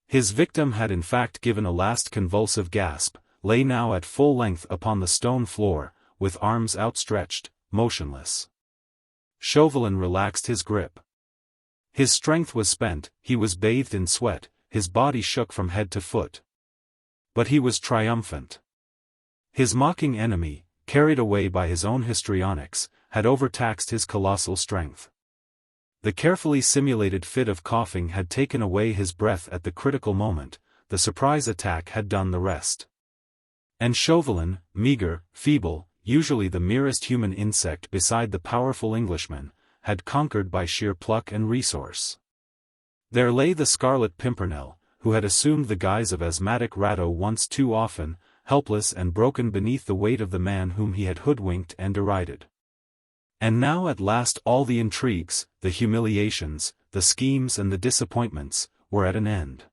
His victim had in fact given a last convulsive gasp, lay now at full length upon the stone floor, with arms outstretched, motionless. Chauvelin relaxed his grip. His strength was spent, he was bathed in sweat, his body shook from head to foot. But he was triumphant. His mocking enemy, carried away by his own histrionics, had overtaxed his colossal strength. The carefully simulated fit of coughing had taken away his breath at the critical moment, the surprise attack had done the rest. And Chauvelin, meager, feeble, usually the merest human insect beside the powerful Englishman, had conquered by sheer pluck and resource. There lay the Scarlet Pimpernel, who had assumed the guise of asthmatic Rateau once too often, helpless and broken beneath the weight of the man whom he had hoodwinked and derided. And now at last all the intrigues, the humiliations, the schemes and the disappointments, were at an end.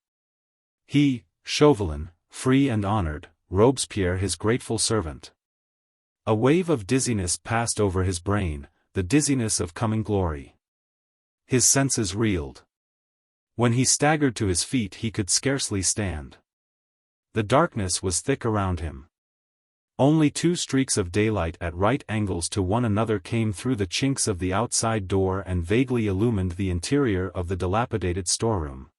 He, Chauvelin, free and honored, Robespierre his grateful servant. A wave of dizziness passed over his brain, the dizziness of coming glory. His senses reeled. When he staggered to his feet he could scarcely stand. The darkness was thick around him. Only 2 streaks of daylight at right angles to one another came through the chinks of the outside door and vaguely illumined the interior of the dilapidated storeroom.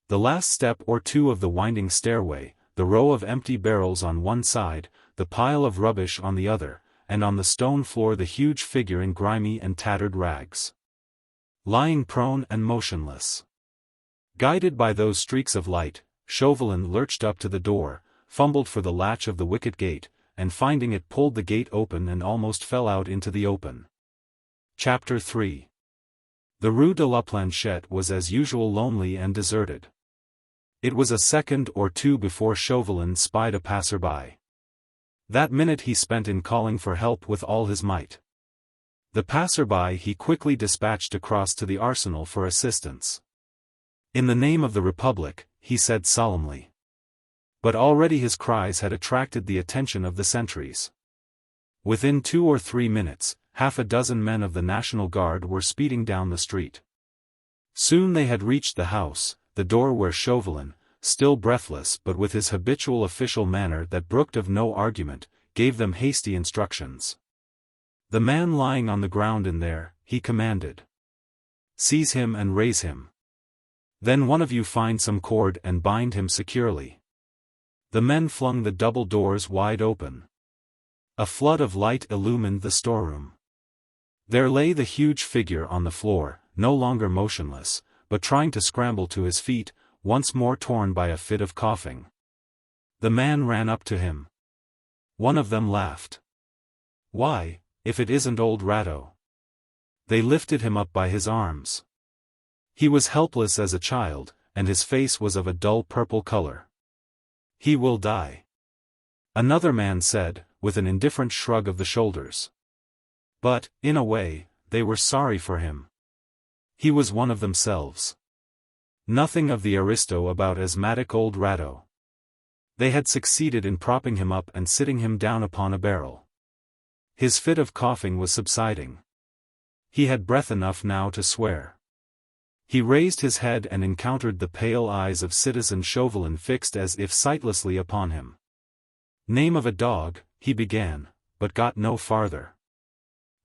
The last step or 2 of the winding stairway, the row of empty barrels on one side, the pile of rubbish on the other, and on the stone floor the huge figure in grimy and tattered rags, lying prone and motionless. Guided by those streaks of light, Chauvelin lurched up to the door, fumbled for the latch of the wicket gate, and finding it pulled the gate open and almost fell out into the open. Chapter 3. The Rue de la Planchette was as usual lonely and deserted. It was a second or 2 before Chauvelin spied a passer-by. That minute he spent in calling for help with all his might. The passer-by he quickly dispatched across to the arsenal for assistance. "In the name of the Republic," he said solemnly. But already his cries had attracted the attention of the sentries. Within 2 or 3 minutes, half a dozen men of the National Guard were speeding down the street. Soon they had reached the house, the door where Chauvelin, still breathless but with his habitual official manner that brooked of no argument, gave them hasty instructions. "The man lying on the ground in there," he commanded. "Seize him and raise him. Then one of you find some cord and bind him securely." The men flung the double doors wide open. A flood of light illumined the storeroom. There lay the huge figure on the floor, no longer motionless, but trying to scramble to his feet, once more torn by a fit of coughing. The man ran up to him. One of them laughed. "Why, if it isn't old Rateau." They lifted him up by his arms. He was helpless as a child, and his face was of a dull purple color. "He will die," another man said, with an indifferent shrug of the shoulders. But, in a way, they were sorry for him. He was one of themselves. Nothing of the aristo about asthmatic old Rateau. They had succeeded in propping him up and sitting him down upon a barrel. His fit of coughing was subsiding. He had breath enough now to swear. He raised his head and encountered the pale eyes of Citizen Chauvelin fixed as if sightlessly upon him. "Name of a dog," he began, but got no farther.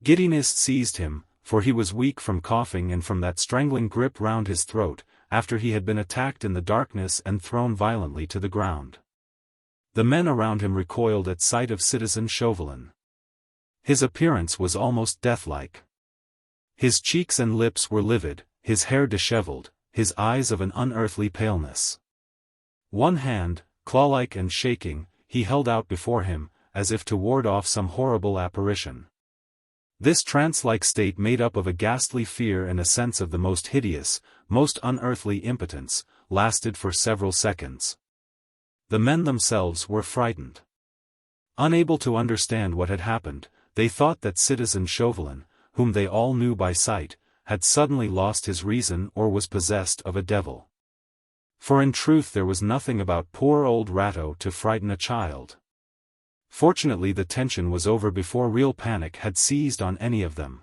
Giddiness seized him, for he was weak from coughing and from that strangling grip round his throat, after he had been attacked in the darkness and thrown violently to the ground. The men around him recoiled at sight of Citizen Chauvelin. His appearance was almost deathlike. His cheeks and lips were livid, his hair disheveled, his eyes of an unearthly paleness. One hand, claw-like and shaking, he held out before him, as if to ward off some horrible apparition. This trance-like state made up of a ghastly fear and a sense of the most hideous, most unearthly impotence, lasted for several seconds. The men themselves were frightened. Unable to understand what had happened, they thought that Citizen Chauvelin, whom they all knew by sight, had suddenly lost his reason or was possessed of a devil. For in truth there was nothing about poor old Rateau to frighten a child. Fortunately the tension was over before real panic had seized on any of them.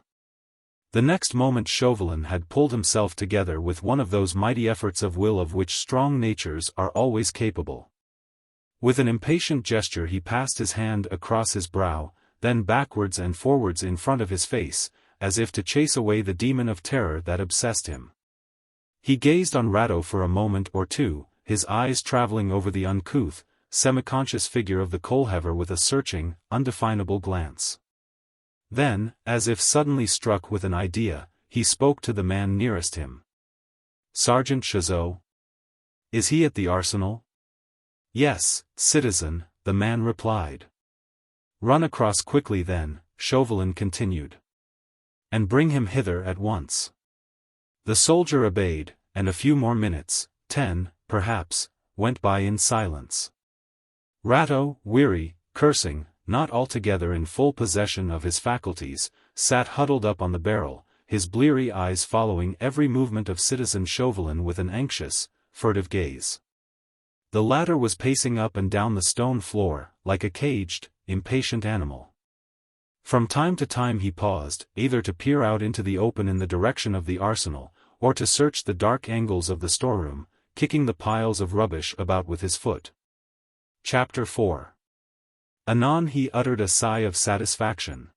The next moment Chauvelin had pulled himself together with one of those mighty efforts of will of which strong natures are always capable. With an impatient gesture he passed his hand across his brow, then backwards and forwards in front of his face, as if to chase away the demon of terror that obsessed him. He gazed on Rateau for a moment or two, his eyes traveling over the uncouth, semi-conscious figure of the coal-heaver with a searching, undefinable glance. Then, as if suddenly struck with an idea, he spoke to the man nearest him. "Sergeant Chazot? Is he at the arsenal?" "Yes, citizen," the man replied. "Run across quickly then," Chauvelin continued. "And bring him hither at once." The soldier obeyed, and a few more minutes, 10, perhaps, went by in silence. Rateau, weary, cursing, not altogether in full possession of his faculties, sat huddled up on the barrel, his bleary eyes following every movement of Citizen Chauvelin with an anxious, furtive gaze. The latter was pacing up and down the stone floor, like a caged, impatient animal. From time to time he paused, either to peer out into the open in the direction of the arsenal, or to search the dark angles of the storeroom, kicking the piles of rubbish about with his foot. Chapter 4. Anon he uttered a sigh of satisfaction.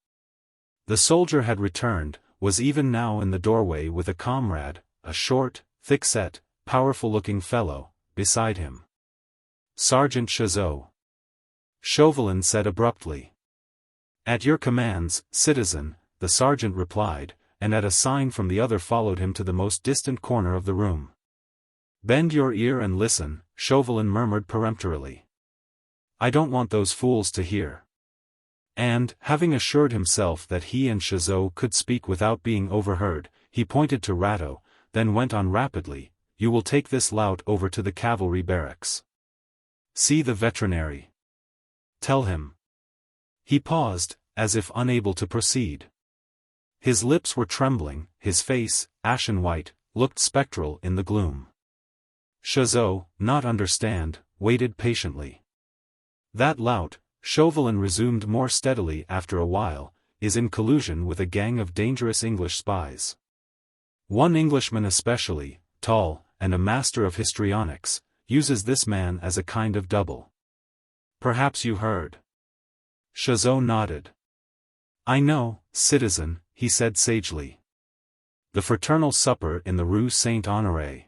The soldier had returned, was even now in the doorway with a comrade, a short, thick-set, powerful-looking fellow, beside him. "Sergeant Chazot," Chauvelin said abruptly. "At your commands, citizen," the sergeant replied, and at a sign from the other followed him to the most distant corner of the room. "Bend your ear and listen," Chauvelin murmured peremptorily. "I don't want those fools to hear." And, having assured himself that he and Chazot could speak without being overheard, he pointed to Rateau, then went on rapidly, "You will take this lout over to the cavalry barracks. See the veterinary. Tell him." He paused, as if unable to proceed. His lips were trembling, his face, ashen white, looked spectral in the gloom. Chazot, not understand, waited patiently. "That lout," Chauvelin resumed more steadily after a while, "is in collusion with a gang of dangerous English spies. One Englishman especially, tall, and a master of histrionics, uses this man as a kind of double. Perhaps you heard." Chazot nodded. "I know, citizen," he said sagely. "The fraternal supper in the Rue Saint-Honoré.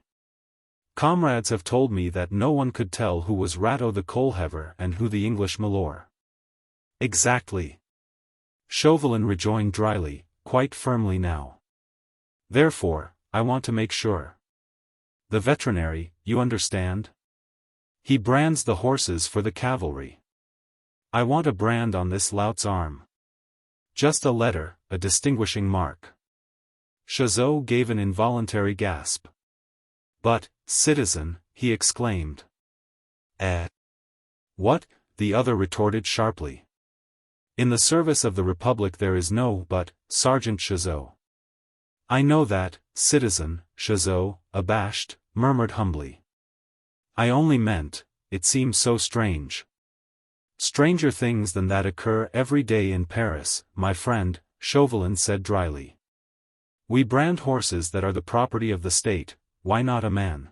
Comrades have told me that no one could tell who was Rateau the coal-heaver and who the English milor." "Exactly," Chauvelin rejoined dryly, quite firmly now. "Therefore, I want to make sure. The veterinary, you understand? He brands the horses for the cavalry. I want a brand on this lout's arm. Just a letter, a distinguishing mark." Chazot gave an involuntary gasp. "But, citizen," he exclaimed. "Eh? What?" the other retorted sharply. "In the service of the Republic there is no but, Sergeant Chazot." "I know that, Citizen Chauvelin, abashed, murmured humbly. I only meant, it seems so strange. Stranger things than that occur every day in Paris, my friend, Chauvelin said dryly. We brand horses that are the property of the state, why not a man?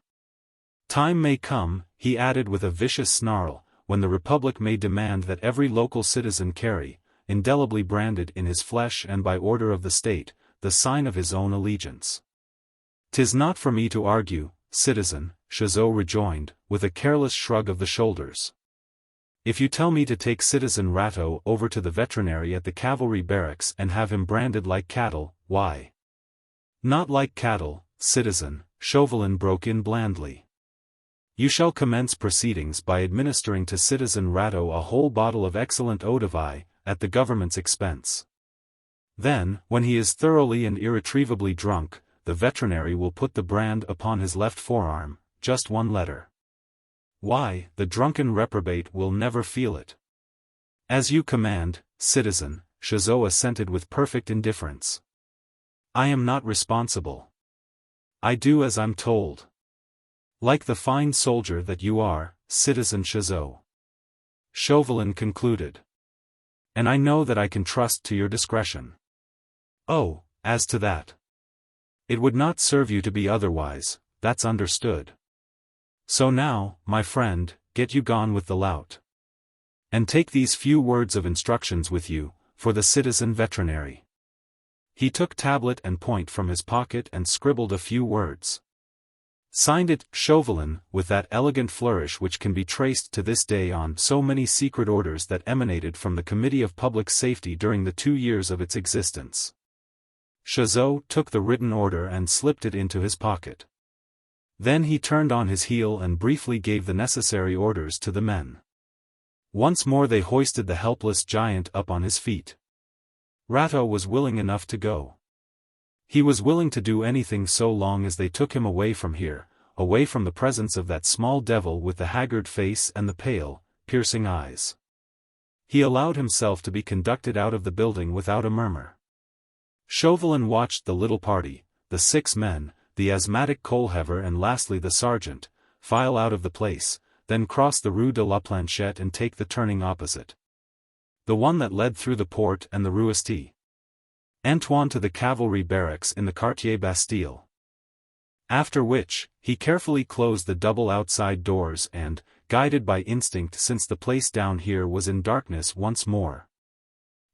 Time may come, he added with a vicious snarl, when the Republic may demand that every local citizen carry, indelibly branded in his flesh and by order of the state, the sign of his own allegiance. 'Tis not for me to argue, citizen, Chauvelin rejoined, with a careless shrug of the shoulders. If you tell me to take citizen Rateau over to the veterinary at the cavalry barracks and have him branded like cattle, why? Not like cattle, citizen, Chauvelin broke in blandly. You shall commence proceedings by administering to citizen Rateau a whole bottle of excellent eau de vie, at the government's expense. Then, when he is thoroughly and irretrievably drunk, the veterinary will put the brand upon his left forearm, just one letter. Why, the drunken reprobate will never feel it. As you command, citizen, Chauvelin assented with perfect indifference. I am not responsible. I do as I'm told. Like the fine soldier that you are, citizen Chauvelin. Chauvelin concluded. And I know that I can trust to your discretion. Oh, as to that. It would not serve you to be otherwise, that's understood. So now, my friend, get you gone with the lout. And take these few words of instructions with you, for the citizen veterinary. He took tablet and point from his pocket and scribbled a few words. Signed it, Chauvelin, with that elegant flourish which can be traced to this day on so many secret orders that emanated from the Committee of Public Safety during the 2 years of its existence. Chauvelin took the written order and slipped it into his pocket. Then he turned on his heel and briefly gave the necessary orders to the men. Once more they hoisted the helpless giant up on his feet. Rateau was willing enough to go. He was willing to do anything so long as they took him away from here, away from the presence of that small devil with the haggard face and the pale, piercing eyes. He allowed himself to be conducted out of the building without a murmur. Chauvelin watched the little party, the 6 men, the asthmatic coal-heaver and lastly the sergeant, file out of the place, then cross the Rue de la Planchette and take the turning opposite. The one that led through the port and the Rue St. Antoine to the cavalry barracks in the Quartier Bastille. After which, he carefully closed the double outside doors and, guided by instinct since the place down here was in darkness once more,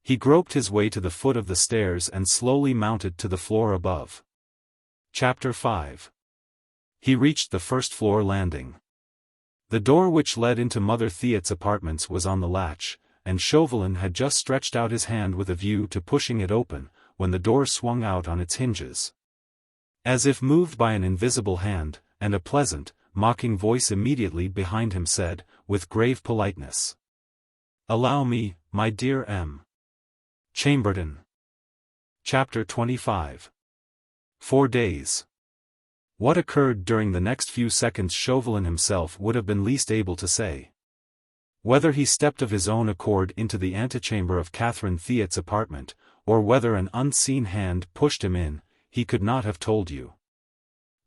he groped his way to the foot of the stairs and slowly mounted to the floor above. Chapter 5. He reached the first-floor landing. The door which led into Mother Theat's apartments was on the latch, and Chauvelin had just stretched out his hand with a view to pushing it open, when the door swung out on its hinges. As if moved by an invisible hand, and a pleasant, mocking voice immediately behind him said, with grave politeness. Allow me, my dear M. Chamberlain. Chapter 25. 4 days. What occurred during the next few seconds Chauvelin himself would have been least able to say. Whether he stepped of his own accord into the antechamber of Catherine Theat's apartment, or whether an unseen hand pushed him in, he could not have told you.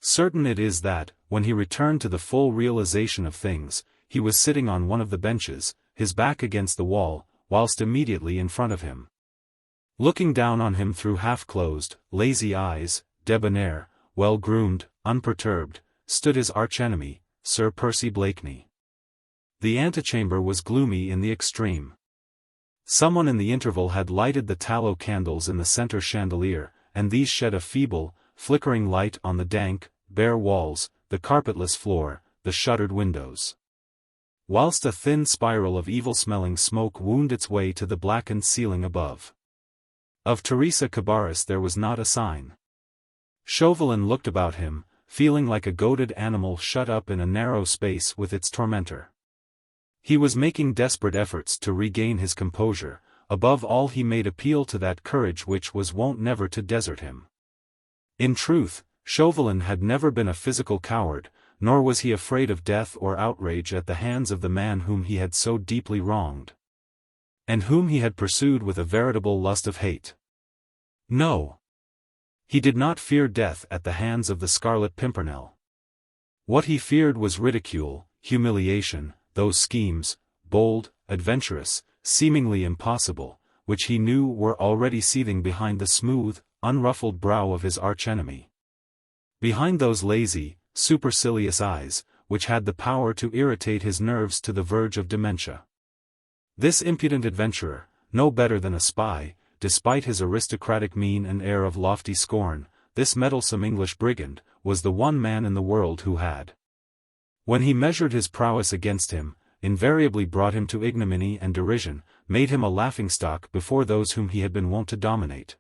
Certain it is that, when he returned to the full realization of things, he was sitting on one of the benches, his back against the wall, whilst immediately in front of him, looking down on him through half-closed, lazy eyes, debonair, well-groomed, unperturbed, stood his archenemy, Sir Percy Blakeney. The antechamber was gloomy in the extreme. Someone in the interval had lighted the tallow candles in the center chandelier, and these shed a feeble, flickering light on the dank, bare walls, the carpetless floor, the shuttered windows. Whilst a thin spiral of evil-smelling smoke wound its way to the blackened ceiling above. Of Theresia Cabarrus there was not a sign. Chauvelin looked about him, feeling like a goaded animal shut up in a narrow space with its tormentor. He was making desperate efforts to regain his composure. Above all he made appeal to that courage which was wont never to desert him. In truth, Chauvelin had never been a physical coward, nor was he afraid of death or outrage at the hands of the man whom he had so deeply wronged, and whom he had pursued with a veritable lust of hate. No. He did not fear death at the hands of the Scarlet Pimpernel. What he feared was ridicule, humiliation, those schemes, bold, adventurous, seemingly impossible, which he knew were already seething behind the smooth, unruffled brow of his archenemy. Behind those lazy, supercilious eyes, which had the power to irritate his nerves to the verge of dementia. This impudent adventurer, no better than a spy, despite his aristocratic mien and air of lofty scorn, this meddlesome English brigand, was the one man in the world who had, when he measured his prowess against him, invariably brought him to ignominy and derision, made him a laughingstock before those whom he had been wont to dominate.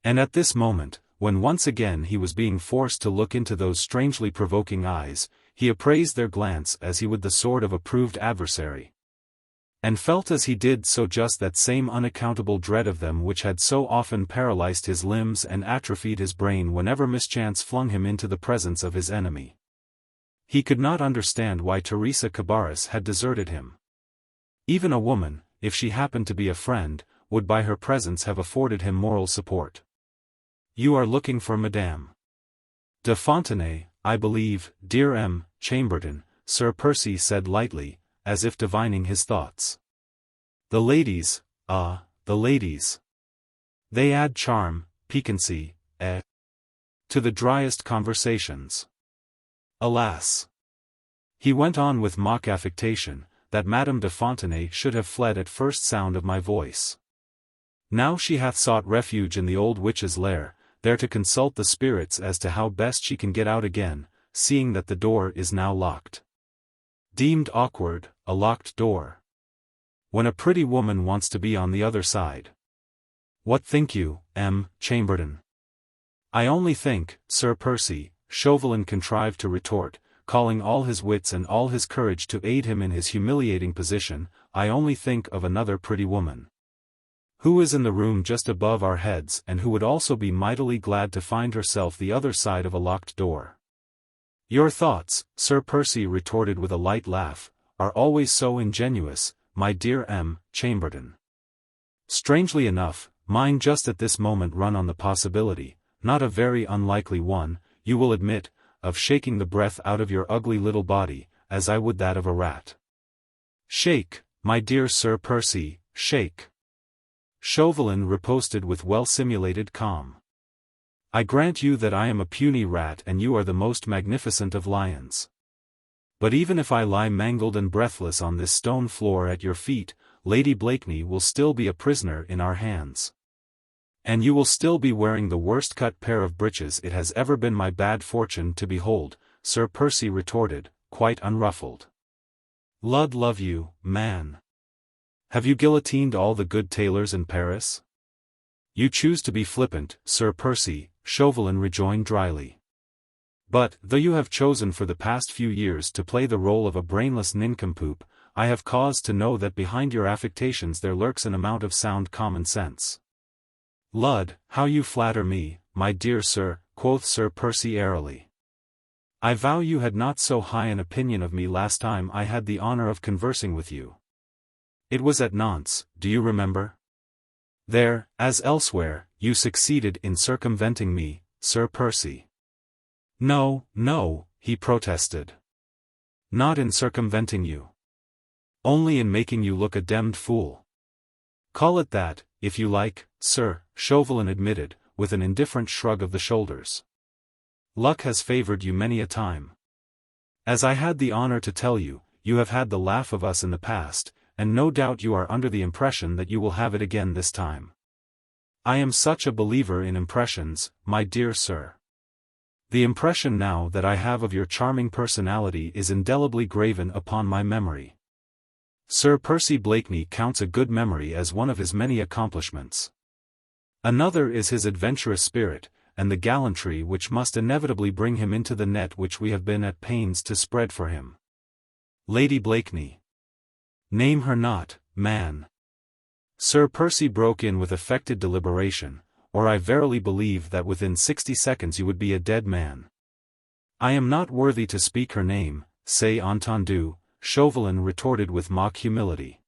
And at this moment, when once again he was being forced to look into those strangely provoking eyes, he appraised their glance as he would the sword of a proved adversary, and felt as he did so just that same unaccountable dread of them which had so often paralyzed his limbs and atrophied his brain whenever mischance flung him into the presence of his enemy. He could not understand why Theresia Cabarrus had deserted him. Even a woman, if she happened to be a friend, would by her presence have afforded him moral support. "You are looking for Madame de Fontenay, I believe, dear M. Chamberlain," Sir Percy said lightly, as if divining his thoughts. "The ladies, the ladies. They add charm, piquancy, to the driest conversations. Alas," he went on with mock affectation, "that Madame de Fontenay should have fled at first sound of my voice. Now she hath sought refuge in the old witch's lair, there to consult the spirits as to how best she can get out again, seeing that the door is now locked. Deemed awkward, a locked door, when a pretty woman wants to be on the other side. What think you, M. Chamberlain?" "I only think, Sir Percy," Chauvelin contrived to retort, calling all his wits and all his courage to aid him in his humiliating position, "I only think of another pretty woman, who is in the room just above our heads and who would also be mightily glad to find herself the other side of a locked door." "Your thoughts," Sir Percy retorted with a light laugh, "are always so ingenuous, my dear M. Chamberlain. Strangely enough, mine just at this moment run on the possibility, not a very unlikely one, you will admit, of shaking the breath out of your ugly little body, as I would that of a rat." "Shake, my dear Sir Percy, shake." Chauvelin riposted with well-simulated calm. "I grant you that I am a puny rat and you are the most magnificent of lions. But even if I lie mangled and breathless on this stone floor at your feet, Lady Blakeney will still be a prisoner in our hands. And you will still be wearing the worst-cut pair of breeches it has ever been my bad fortune to behold," Sir Percy retorted, quite unruffled. "Lud love you, man. Have you guillotined all the good tailors in Paris?" "You choose to be flippant, Sir Percy," Chauvelin rejoined dryly. "But, though you have chosen for the past few years to play the role of a brainless nincompoop, I have cause to know that behind your affectations there lurks an amount of sound common sense." "Lud, how you flatter me, my dear sir," quoth Sir Percy airily. "I vow you had not so high an opinion of me last time I had the honor of conversing with you. It was at Nantes, do you remember? There, as elsewhere, you succeeded in circumventing me, Sir Percy." "No, no," he protested. "Not in circumventing you. Only in making you look a demmed fool." "Call it that, if you like, sir," Chauvelin admitted, with an indifferent shrug of the shoulders. "Luck has favored you many a time. As I had the honor to tell you, you have had the laugh of us in the past, and no doubt you are under the impression that you will have it again this time. I am such a believer in impressions, my dear sir. The impression now that I have of your charming personality is indelibly graven upon my memory." Sir Percy Blakeney counts a good memory as one of his many accomplishments. Another is his adventurous spirit, and the gallantry which must inevitably bring him into the net which we have been at pains to spread for him. Lady Blakeney. Name her not, man. Sir Percy broke in with affected deliberation, or I verily believe that within 60 seconds you would be a dead man. I am not worthy to speak her name, c'est entendu, Chauvelin retorted with mock humility.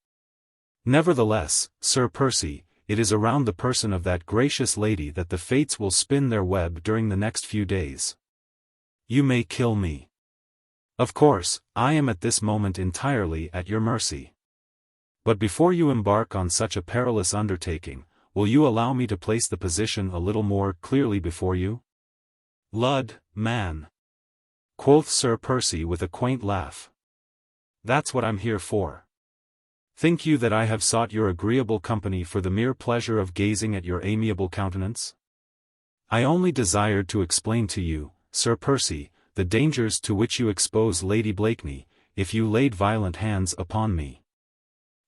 Nevertheless, Sir Percy, it is around the person of that gracious lady that the fates will spin their web during the next few days. You may kill me. Of course, I am at this moment entirely at your mercy. But before you embark on such a perilous undertaking, will you allow me to place the position a little more clearly before you? Lud, man! Quoth Sir Percy with a quaint laugh. That's what I'm here for. Think you that I have sought your agreeable company for the mere pleasure of gazing at your amiable countenance? I only desired to explain to you, Sir Percy, the dangers to which you expose Lady Blakeney, if you laid violent hands upon me.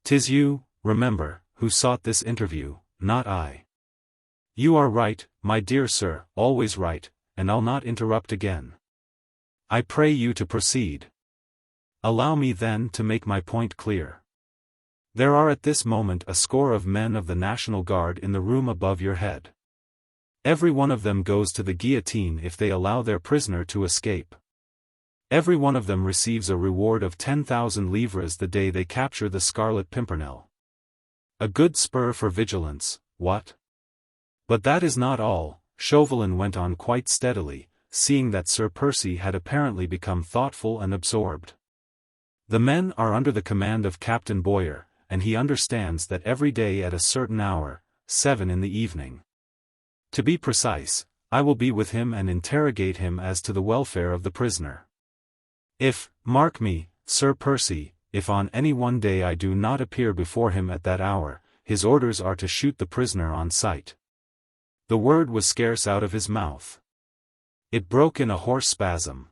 'Tis you, remember, who sought this interview, not I. You are right, my dear sir, always right, and I'll not interrupt again. I pray you to proceed. Allow me then to make my point clear. There are at this moment a score of men of the National Guard in the room above your head. Every one of them goes to the guillotine if they allow their prisoner to escape. Every one of them receives a reward of 10,000 livres the day they capture the Scarlet Pimpernel. A good spur for vigilance, what? But that is not all, Chauvelin went on quite steadily, seeing that Sir Percy had apparently become thoughtful and absorbed. The men are under the command of Captain Boyer, and he understands that every day at a certain hour, 7 in the evening. To be precise, I will be with him and interrogate him as to the welfare of the prisoner. If, mark me, Sir Percy, if on any one day I do not appear before him at that hour, his orders are to shoot the prisoner on sight. The word was scarce out of his mouth. It broke in a hoarse spasm.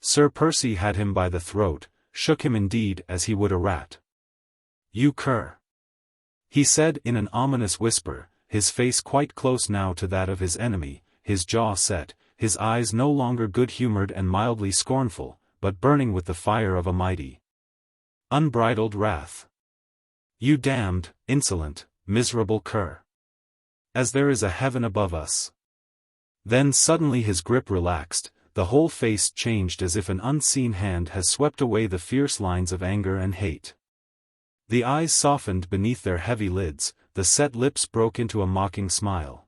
Sir Percy had him by the throat, shook him indeed as he would a rat. You cur! He said in an ominous whisper, his face quite close now to that of his enemy, his jaw set, his eyes no longer good-humored and mildly scornful, but burning with the fire of a mighty, unbridled wrath. You damned, insolent, miserable cur! As there is a heaven above us. Then suddenly his grip relaxed, the whole face changed as if an unseen hand has swept away the fierce lines of anger and hate. The eyes softened beneath their heavy lids, the set lips broke into a mocking smile.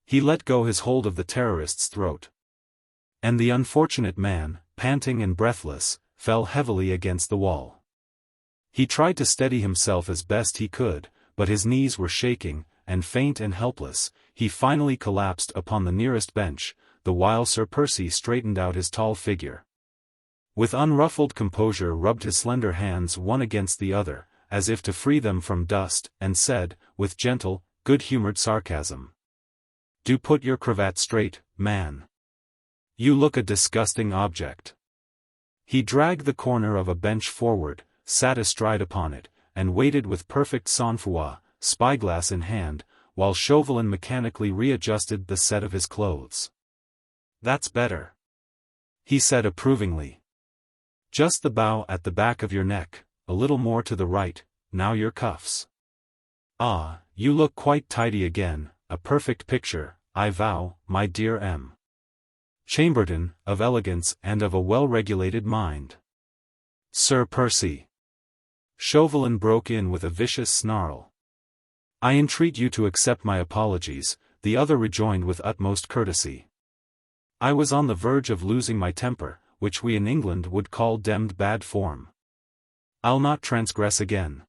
He let go his hold of the terrorist's throat. And the unfortunate man, panting and breathless, fell heavily against the wall. He tried to steady himself as best he could, but his knees were shaking, and faint and helpless, he finally collapsed upon the nearest bench, the while Sir Percy straightened out his tall figure. With unruffled composure rubbed his slender hands one against the other, as if to free them from dust, and said, with gentle, good-humored sarcasm. Do put your cravat straight, man. You look a disgusting object. He dragged the corner of a bench forward, sat astride upon it, and waited with perfect sang-froid, spyglass in hand, while Chauvelin mechanically readjusted the set of his clothes. That's better, he said approvingly. Just the bow at the back of your neck, a little more to the right, now your cuffs. Ah, you look quite tidy again, a perfect picture, I vow, my dear M. Chamberlain, of elegance and of a well-regulated mind. Sir Percy. Chauvelin broke in with a vicious snarl. I entreat you to accept my apologies, the other rejoined with utmost courtesy. I was on the verge of losing my temper, which we in England would call demmed bad form. I'll not transgress again.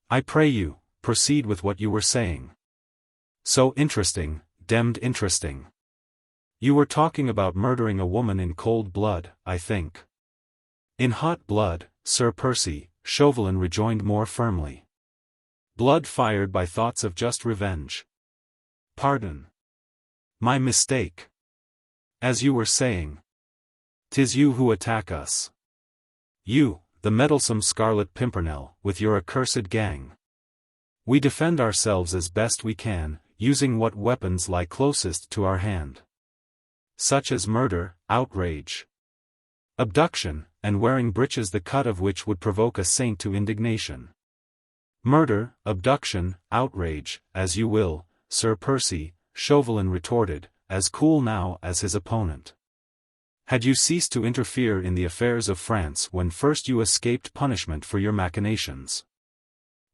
I pray you, proceed with what you were saying. So interesting, demmed interesting. You were talking about murdering a woman in cold blood, I think. In hot blood, Sir Percy, Chauvelin rejoined more firmly. Blood fired by thoughts of just revenge. Pardon. My mistake. As you were saying. 'Tis you who attack us. You, the meddlesome Scarlet Pimpernel, with your accursed gang. We defend ourselves as best we can, using what weapons lie closest to our hand. Such as murder, outrage, abduction, and wearing breeches the cut of which would provoke a saint to indignation. Murder, abduction, outrage, as you will, Sir Percy, Chauvelin retorted, as cool now as his opponent. Had you ceased to interfere in the affairs of France when first you escaped punishment for your machinations?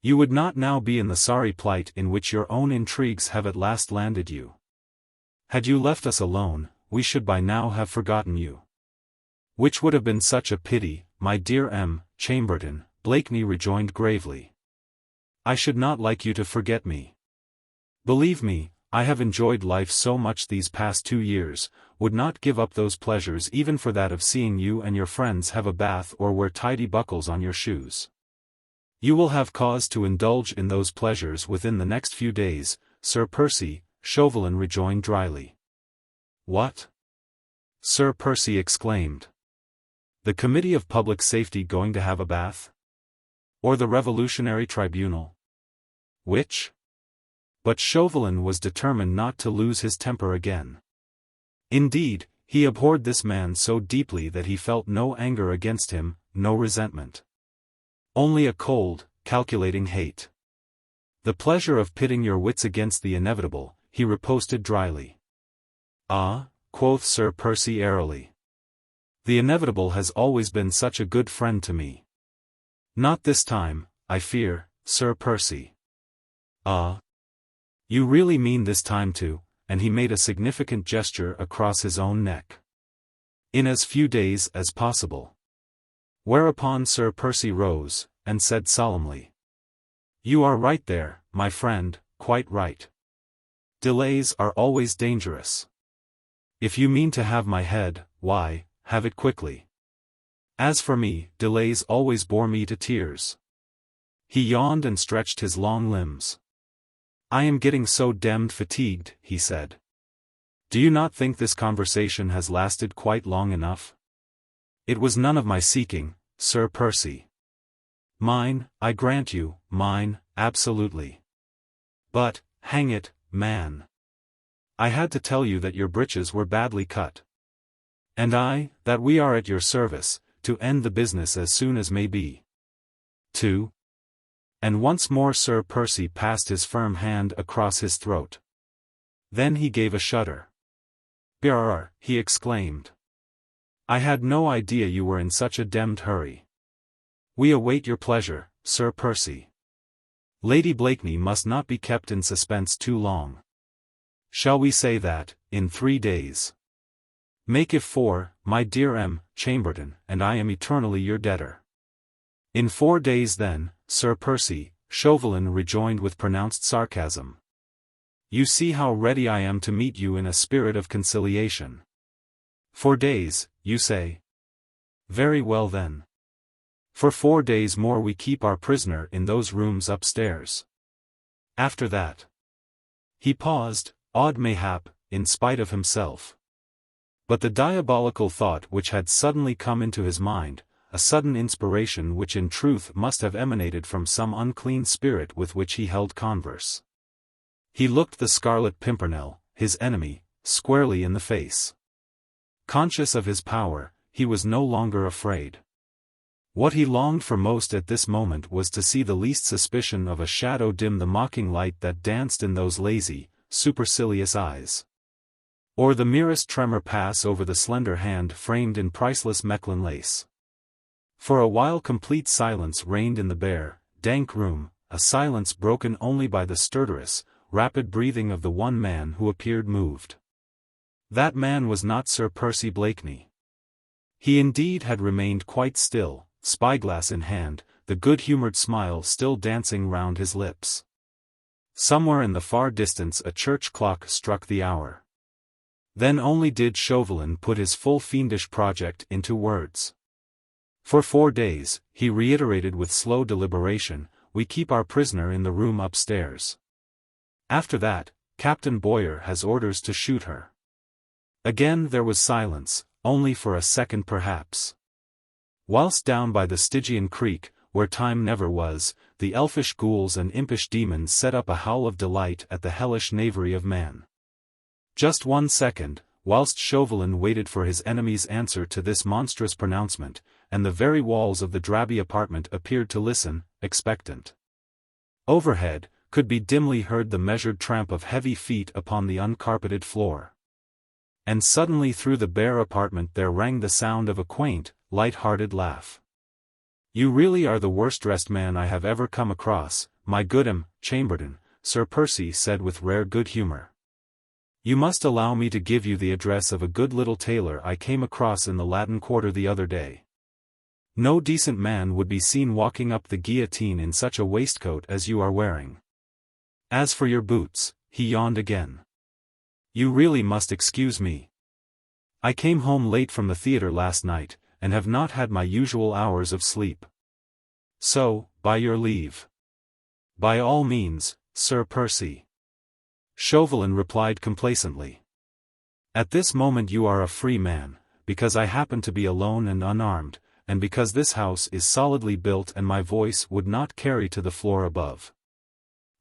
You would not now be in the sorry plight in which your own intrigues have at last landed you. Had you left us alone, we should by now have forgotten you. Which would have been such a pity, my dear Chamberlain, Blakeney rejoined gravely. I should not like you to forget me. Believe me, I have enjoyed life so much these past 2 years, would not give up those pleasures even for that of seeing you and your friends have a bath or wear tidy buckles on your shoes. You will have cause to indulge in those pleasures within the next few days, Sir Percy, Chauvelin rejoined dryly. What? Sir Percy exclaimed. The Committee of Public Safety going to have a bath? Or the Revolutionary Tribunal? Which? But Chauvelin was determined not to lose his temper again. Indeed, he abhorred this man so deeply that he felt no anger against him, no resentment. Only a cold, calculating hate. The pleasure of pitting your wits against the inevitable, he riposted dryly. Ah, quoth Sir Percy airily. The inevitable has always been such a good friend to me. Not this time, I fear, Sir Percy. Ah. You really mean this time too, and he made a significant gesture across his own neck. In as few days as possible. Whereupon Sir Percy rose, and said solemnly. You are right there, my friend, quite right. Delays are always dangerous. If you mean to have my head, why, have it quickly. As for me, delays always bore me to tears. He yawned and stretched his long limbs. I am getting so damned fatigued, he said. Do you not think this conversation has lasted quite long enough? It was none of my seeking, Sir Percy. Mine, I grant you, mine, absolutely. But, hang it, man. I had to tell you that your breeches were badly cut. And that we are at your service, to end the business as soon as may be. 2. And once more Sir Percy passed his firm hand across his throat. Then he gave a shudder. Brrr, he exclaimed. I had no idea you were in such a demmed hurry. We await your pleasure, Sir Percy. Lady Blakeney must not be kept in suspense too long. Shall we say that, in 3 days? Make it 4, my dear Chamberlain, and I am eternally your debtor. In 4 days then, Sir Percy, Chauvelin rejoined with pronounced sarcasm. You see how ready I am to meet you in a spirit of conciliation. 4 days, you say? Very well then. For 4 days more we keep our prisoner in those rooms upstairs. After that. He paused, awed mayhap, in spite of himself. But the diabolical thought which had suddenly come into his mind, a sudden inspiration which in truth must have emanated from some unclean spirit with which he held converse. He looked the Scarlet Pimpernel, his enemy, squarely in the face. Conscious of his power, he was no longer afraid. What he longed for most at this moment was to see the least suspicion of a shadow dim the mocking light that danced in those lazy, supercilious eyes. Or the merest tremor pass over the slender hand framed in priceless Mechlin lace. For a while complete silence reigned in the bare, dank room, a silence broken only by the stertorous, rapid breathing of the one man who appeared moved. That man was not Sir Percy Blakeney. He indeed had remained quite still, spyglass in hand, the good-humoured smile still dancing round his lips. Somewhere in the far distance a church clock struck the hour. Then only did Chauvelin put his full fiendish project into words. For 4 days, he reiterated with slow deliberation, we keep our prisoner in the room upstairs. After that, Captain Boyer has orders to shoot her. Again there was silence, only for a second perhaps. Whilst down by the Stygian creek, where time never was, the elfish ghouls and impish demons set up a howl of delight at the hellish knavery of man. Just 1 second, whilst Chauvelin waited for his enemy's answer to this monstrous pronouncement, and the very walls of the drabby apartment appeared to listen, expectant. Overhead, could be dimly heard the measured tramp of heavy feet upon the uncarpeted floor. And suddenly through the bare apartment there rang the sound of a quaint, light-hearted laugh. You really are the worst-dressed man I have ever come across, my good Chamberlain, Sir Percy said with rare good humor. You must allow me to give you the address of a good little tailor I came across in the Latin Quarter the other day. No decent man would be seen walking up the guillotine in such a waistcoat as you are wearing. As for your boots, he yawned again. You really must excuse me. I came home late from the theatre last night, and have not had my usual hours of sleep. So, by your leave. By all means, Sir Percy. Chauvelin replied complacently. At this moment you are a free man, because I happen to be alone and unarmed, and because this house is solidly built and my voice would not carry to the floor above.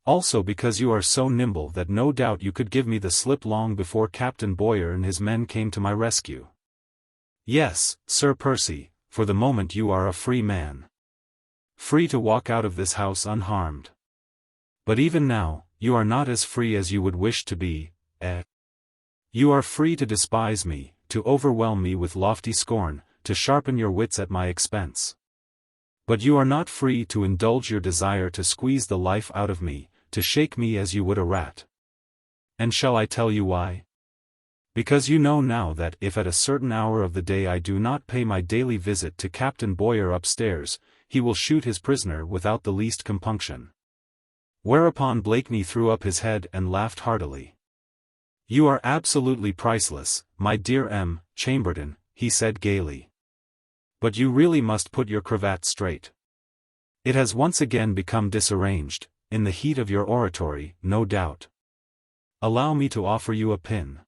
Also because you are so nimble that no doubt you could give me the slip long before Captain Boyer and his men came to my rescue. Yes, Sir Percy, for the moment you are a free man. Free to walk out of this house unharmed. But even now, you are not as free as you would wish to be, You are free to despise me, to overwhelm me with lofty scorn, to sharpen your wits at my expense. But you are not free to indulge your desire to squeeze the life out of me, to shake me as you would a rat. And shall I tell you why? Because you know now that if at a certain hour of the day I do not pay my daily visit to Captain Boyer upstairs, he will shoot his prisoner without the least compunction. Whereupon Blakeney threw up his head and laughed heartily. You are absolutely priceless, my dear Chamberlain, he said gaily. But you really must put your cravat straight. It has once again become disarranged, in the heat of your oratory, no doubt. Allow me to offer you a pin.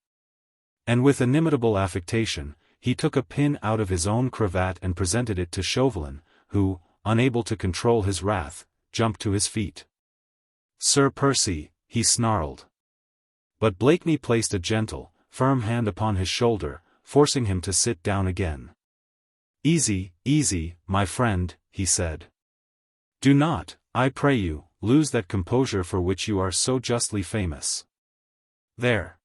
And with inimitable affectation, he took a pin out of his own cravat and presented it to Chauvelin, who, unable to control his wrath, jumped to his feet. Sir Percy, he snarled. But Blakeney placed a gentle, firm hand upon his shoulder, forcing him to sit down again. Easy, easy, my friend, he said. Do not, I pray you, lose that composure for which you are so justly famous. There.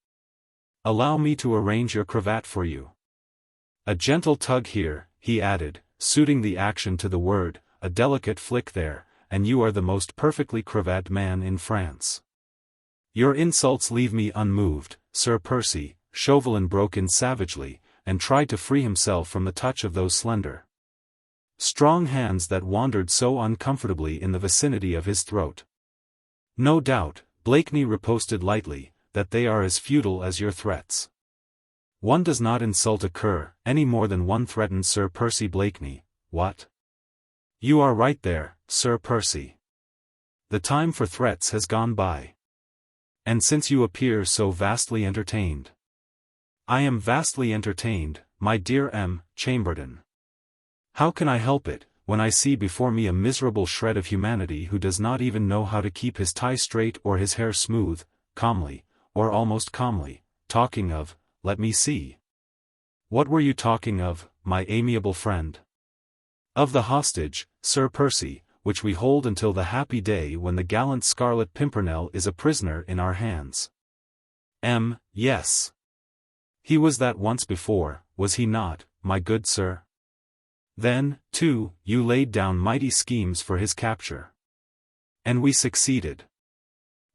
Allow me to arrange your cravat for you. A gentle tug here, he added, suiting the action to the word, a delicate flick there, and you are the most perfectly cravat man in France. Your insults leave me unmoved, Sir Percy, Chauvelin broke in savagely, and tried to free himself from the touch of those slender, strong hands that wandered so uncomfortably in the vicinity of his throat. No doubt, Blakeney riposted lightly, that they are as futile as your threats. One does not insult a cur, any more than one threatens Sir Percy Blakeney, what? You are right there, Sir Percy. The time for threats has gone by. And since you appear so vastly entertained. I am vastly entertained, my dear Chamberlain. How can I help it, when I see before me a miserable shred of humanity who does not even know how to keep his tie straight or his hair smooth, calmly, or almost calmly, talking of, let me see. What were you talking of, my amiable friend? Of the hostage, Sir Percy, which we hold until the happy day when the gallant Scarlet Pimpernel is a prisoner in our hands. Yes. He was that once before, was he not, my good sir? Then, too, you laid down mighty schemes for his capture. And we succeeded.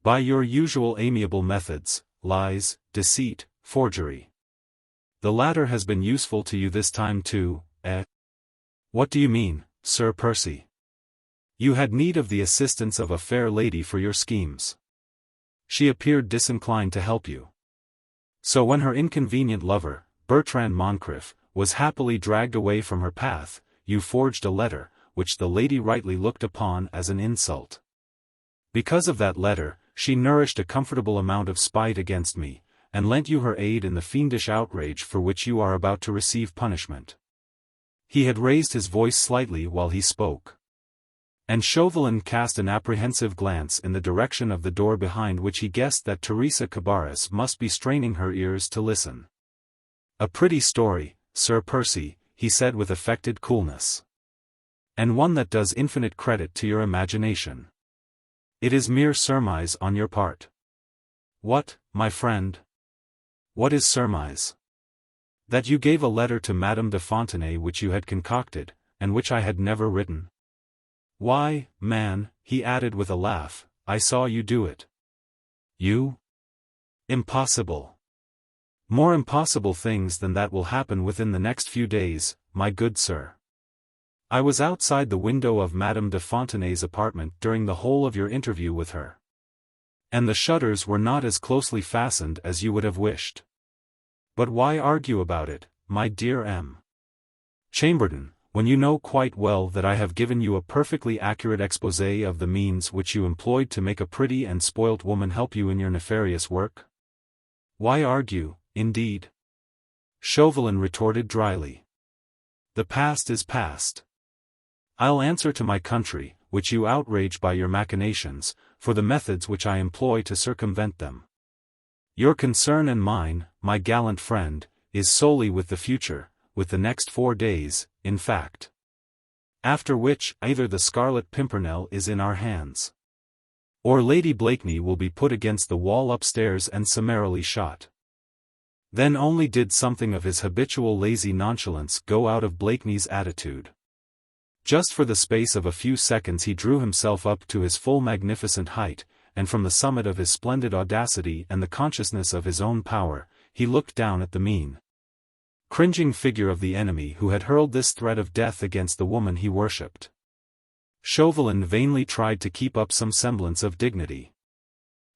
By your usual amiable methods, lies, deceit, forgery. The latter has been useful to you this time too, What do you mean, Sir Percy? You had need of the assistance of a fair lady for your schemes. She appeared disinclined to help you. So when her inconvenient lover, Bertrand Moncrif, was happily dragged away from her path, you forged a letter, which the lady rightly looked upon as an insult. Because of that letter, she nourished a comfortable amount of spite against me, and lent you her aid in the fiendish outrage for which you are about to receive punishment. He had raised his voice slightly while he spoke. And Chauvelin cast an apprehensive glance in the direction of the door behind which he guessed that Theresia Cabarrus must be straining her ears to listen. A pretty story, Sir Percy, he said with affected coolness. And one that does infinite credit to your imagination. It is mere surmise on your part. What, my friend? What is surmise? That you gave a letter to Madame de Fontenay which you had concocted, and which I had never written. Why, man," he added with a laugh, "I saw you do it." "You? Impossible. More impossible things than that will happen within the next few days, my good sir. I was outside the window of Madame de Fontenay's apartment during the whole of your interview with her. And the shutters were not as closely fastened as you would have wished. But why argue about it, my dear M. Chamberlain, when you know quite well that I have given you a perfectly accurate exposé of the means which you employed to make a pretty and spoilt woman help you in your nefarious work? Why argue, indeed?" Chauvelin retorted dryly. "The past is past. I'll answer to my country, which you outrage by your machinations, for the methods which I employ to circumvent them. Your concern and mine, my gallant friend, is solely with the future, with the next 4 days, in fact. After which, either the Scarlet Pimpernel is in our hands, or Lady Blakeney will be put against the wall upstairs and summarily shot." Then only did something of his habitual lazy nonchalance go out of Blakeney's attitude. Just for the space of a few seconds he drew himself up to his full magnificent height, and from the summit of his splendid audacity and the consciousness of his own power, he looked down at the mean, cringing figure of the enemy who had hurled this threat of death against the woman he worshipped. Chauvelin vainly tried to keep up some semblance of dignity.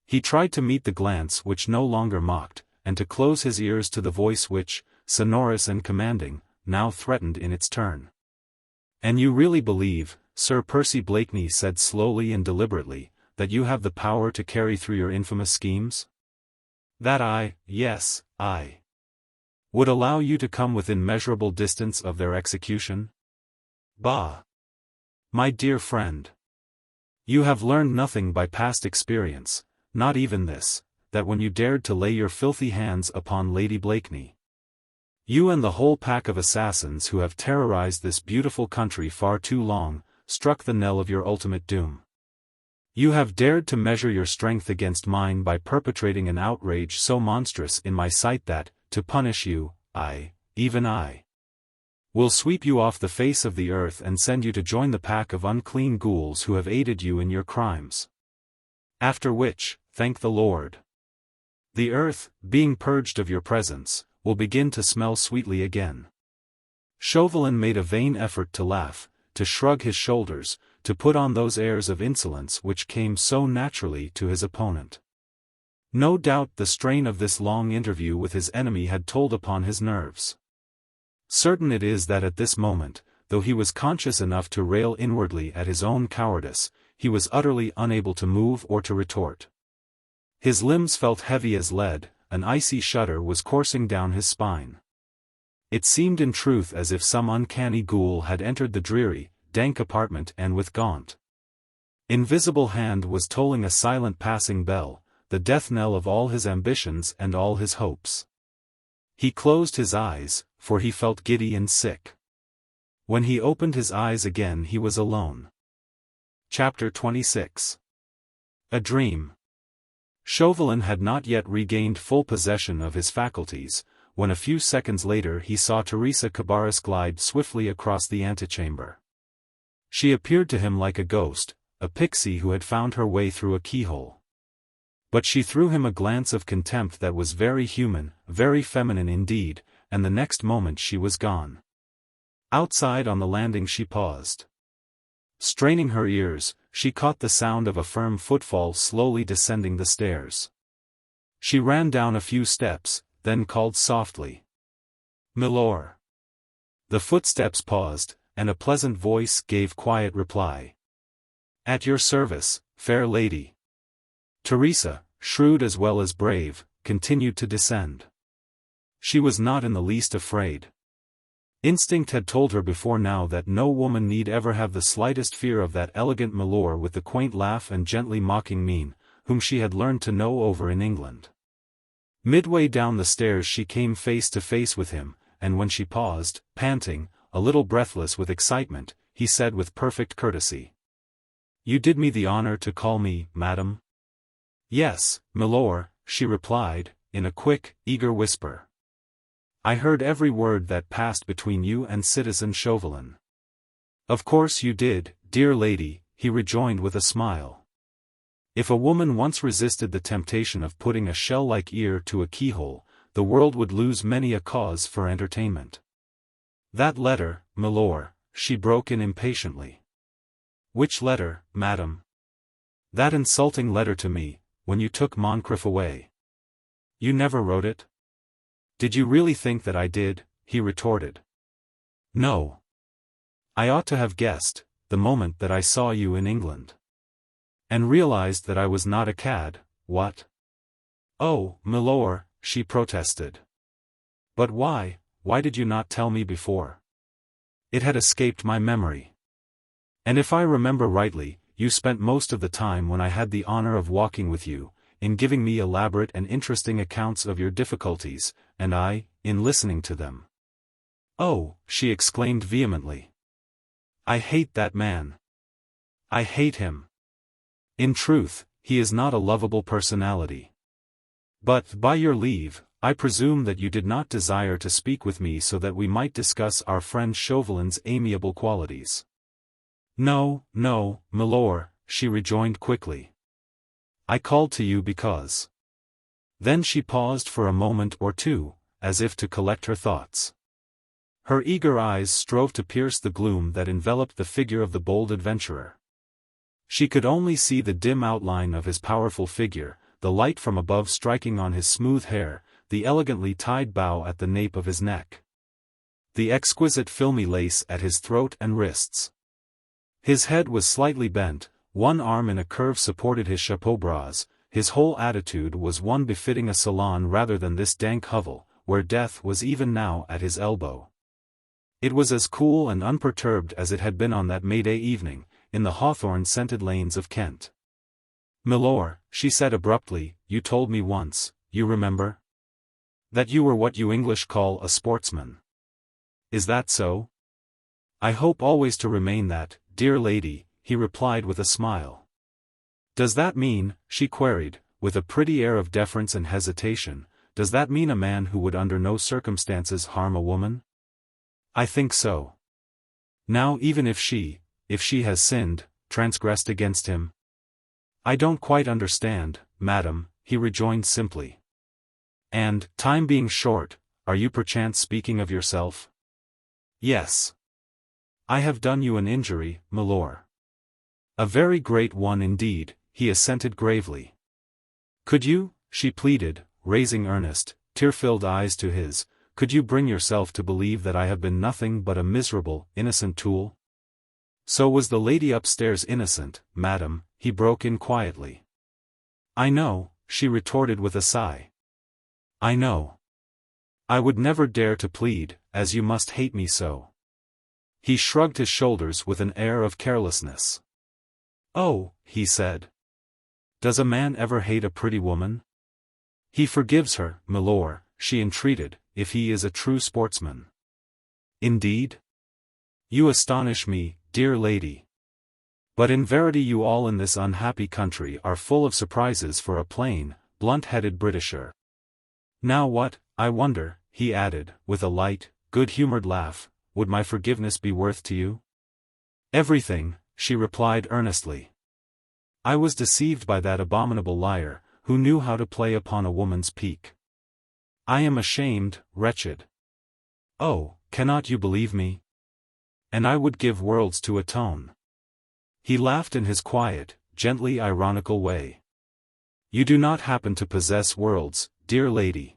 He tried to meet the glance which no longer mocked, and to close his ears to the voice which, sonorous and commanding, now threatened in its turn. "And you really believe, Sir Percy," Blakeney said slowly and deliberately, "that you have the power to carry through your infamous schemes? That yes, I would allow you to come within measurable distance of their execution? Bah! My dear friend, you have learned nothing by past experience, not even this, that when you dared to lay your filthy hands upon Lady Blakeney, you and the whole pack of assassins who have terrorized this beautiful country far too long, struck the knell of your ultimate doom. You have dared to measure your strength against mine by perpetrating an outrage so monstrous in my sight that, to punish you, even I, will sweep you off the face of the earth and send you to join the pack of unclean ghouls who have aided you in your crimes. After which, thank the Lord, the earth, being purged of your presence, will begin to smell sweetly again." Chauvelin made a vain effort to laugh, to shrug his shoulders, to put on those airs of insolence which came so naturally to his opponent. No doubt the strain of this long interview with his enemy had told upon his nerves. Certain it is that at this moment, though he was conscious enough to rail inwardly at his own cowardice, he was utterly unable to move or to retort. His limbs felt heavy as lead, an icy shudder was coursing down his spine. It seemed in truth as if some uncanny ghoul had entered the dreary, dank apartment and with gaunt, invisible hand was tolling a silent passing bell, the death knell of all his ambitions and all his hopes. He closed his eyes, for he felt giddy and sick. When he opened his eyes again he was alone. Chapter 26. A Dream. Chauvelin had not yet regained full possession of his faculties, when a few seconds later he saw Theresia Cabarrus glide swiftly across the antechamber. She appeared to him like a ghost, a pixie who had found her way through a keyhole. But she threw him a glance of contempt that was very human, very feminine indeed, and the next moment she was gone. Outside on the landing she paused. Straining her ears, she caught the sound of a firm footfall slowly descending the stairs. She ran down a few steps, then called softly, "Milor." The footsteps paused, and a pleasant voice gave quiet reply. "At your service, fair lady." Theresia, shrewd as well as brave, continued to descend. She was not in the least afraid. Instinct had told her before now that no woman need ever have the slightest fear of that elegant milor with the quaint laugh and gently mocking mien, whom she had learned to know over in England. Midway down the stairs she came face to face with him, and when she paused, panting, a little breathless with excitement, he said with perfect courtesy, "You did me the honor to call me, madam?" "Yes, milor," she replied, in a quick, eager whisper. "I heard every word that passed between you and Citizen Chauvelin." Of course you did, dear lady, he rejoined with a smile. If a woman once resisted the temptation of putting a shell-like ear to a keyhole, the world would lose many a cause for entertainment. That letter, milord, she broke in impatiently. Which letter, madam? That insulting letter to me, when you took Moncrif away. You never wrote it? Did you really think that I did? He retorted. No. I ought to have guessed, the moment that I saw you in England. And realized that I was not a cad, what? Oh, milord, she protested. But why did you not tell me before? It had escaped my memory. And if I remember rightly, you spent most of the time when I had the honor of walking with you, in giving me elaborate and interesting accounts of your difficulties, and I, in listening to them. Oh, she exclaimed vehemently. I hate that man. I hate him. In truth, he is not a lovable personality. But, by your leave, I presume that you did not desire to speak with me so that we might discuss our friend Chauvelin's amiable qualities. No, milord, she rejoined quickly. I called to you because. Then she paused for a moment or two, as if to collect her thoughts. Her eager eyes strove to pierce the gloom that enveloped the figure of the bold adventurer. She could only see the dim outline of his powerful figure, the light from above striking on his smooth hair, the elegantly tied bow at the nape of his neck. The exquisite filmy lace at his throat and wrists. His head was slightly bent, one arm in a curve supported his chapeau bras, his whole attitude was one befitting a salon rather than this dank hovel, where death was even now at his elbow. It was as cool and unperturbed as it had been on that May-Day evening, in the hawthorn-scented lanes of Kent. Milord, she said abruptly, you told me once, you remember? That you were what you English call a sportsman. Is that so? I hope always to remain that, dear lady, he replied with a smile. Does that mean, she queried, with a pretty air of deference and hesitation, does that mean a man who would under no circumstances harm a woman? I think so. Now even if she has sinned, transgressed against him. I don't quite understand, madam, he rejoined simply. And, time being short, are you perchance speaking of yourself? Yes. I have done you an injury, milord. A very great one indeed, he assented gravely. Could you, she pleaded, raising earnest, tear-filled eyes to his, could you bring yourself to believe that I have been nothing but a miserable, innocent tool? So was the lady upstairs innocent, madam, he broke in quietly. I know, she retorted with a sigh. I know. I would never dare to plead, as you must hate me so. He shrugged his shoulders with an air of carelessness. Oh, he said. Does a man ever hate a pretty woman? He forgives her, milord, she entreated, if he is a true sportsman. Indeed? You astonish me, dear lady. But in verity you all in this unhappy country are full of surprises for a plain, blunt-headed Britisher. Now what, I wonder, he added, with a light, good-humored laugh, would my forgiveness be worth to you? Everything, she replied earnestly. I was deceived by that abominable liar, who knew how to play upon a woman's pique. I am ashamed, wretched. Oh, cannot you believe me? And I would give worlds to atone. He laughed in his quiet, gently ironical way. You do not happen to possess worlds, dear lady.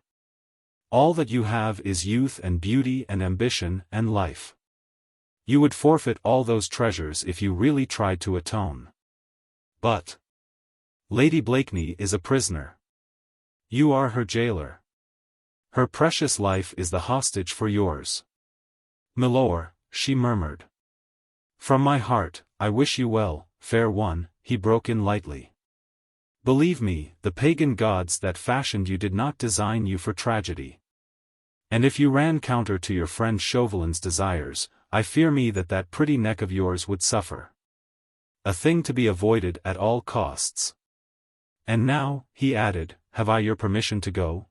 All that you have is youth and beauty and ambition and life. You would forfeit all those treasures if you really tried to atone. But Lady Blakeney is a prisoner. You are her jailer. Her precious life is the hostage for yours. Milord, she murmured. From my heart, I wish you well, fair one, he broke in lightly. Believe me, the pagan gods that fashioned you did not design you for tragedy. And if you ran counter to your friend Chauvelin's desires, I fear me that that pretty neck of yours would suffer. A thing to be avoided at all costs. And now, he added, have I your permission to go?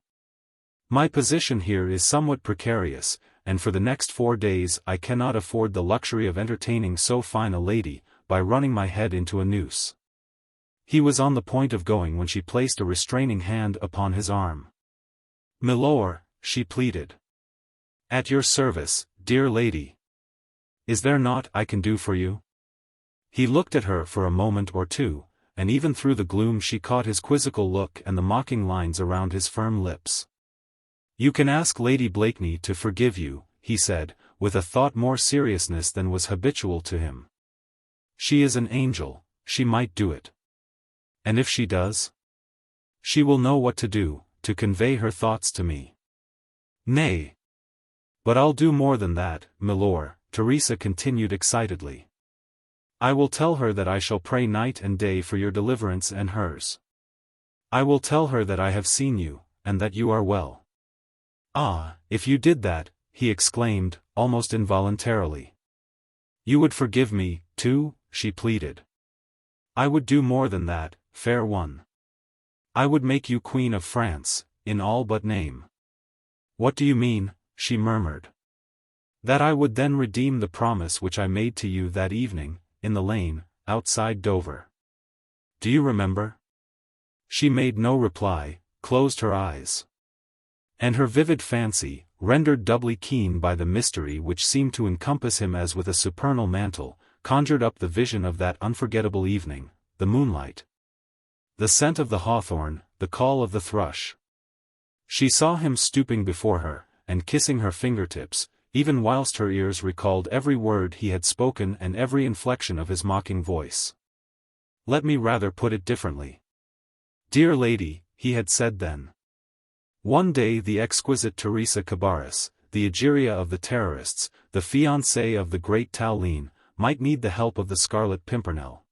My position here is somewhat precarious, and for the next 4 days I cannot afford the luxury of entertaining so fine a lady, by running my head into a noose. He was on the point of going when she placed a restraining hand upon his arm. "Milor," she pleaded. "At your service, dear lady. Is there naught I can do for you?" He looked at her for a moment or two, and even through the gloom she caught his quizzical look and the mocking lines around his firm lips. "You can ask Lady Blakeney to forgive you," he said, with a thought more seriousness than was habitual to him. "She is an angel, she might do it. And if she does? She will know what to do, to convey her thoughts to me." "Nay. But I'll do more than that, milor," Theresia continued excitedly. "I will tell her that I shall pray night and day for your deliverance and hers. I will tell her that I have seen you, and that you are well." "Ah, if you did that," he exclaimed, almost involuntarily. "You would forgive me, too?" she pleaded. "I would do more than that, fair one. I would make you Queen of France, in all but name." "What do you mean?" she murmured. "That I would then redeem the promise which I made to you that evening, in the lane, outside Dover. Do you remember?" She made no reply, closed her eyes. And her vivid fancy, rendered doubly keen by the mystery which seemed to encompass him as with a supernal mantle, conjured up the vision of that unforgettable evening, the moonlight, the scent of the hawthorn, the call of the thrush. She saw him stooping before her, and kissing her fingertips, even whilst her ears recalled every word he had spoken and every inflection of his mocking voice. "Let me rather put it differently. Dear lady," he had said then. "One day the exquisite Theresia Cabarrus, the Egeria of the terrorists, the fiancée of the great Tallien, might need the help of the Scarlet Pimpernel."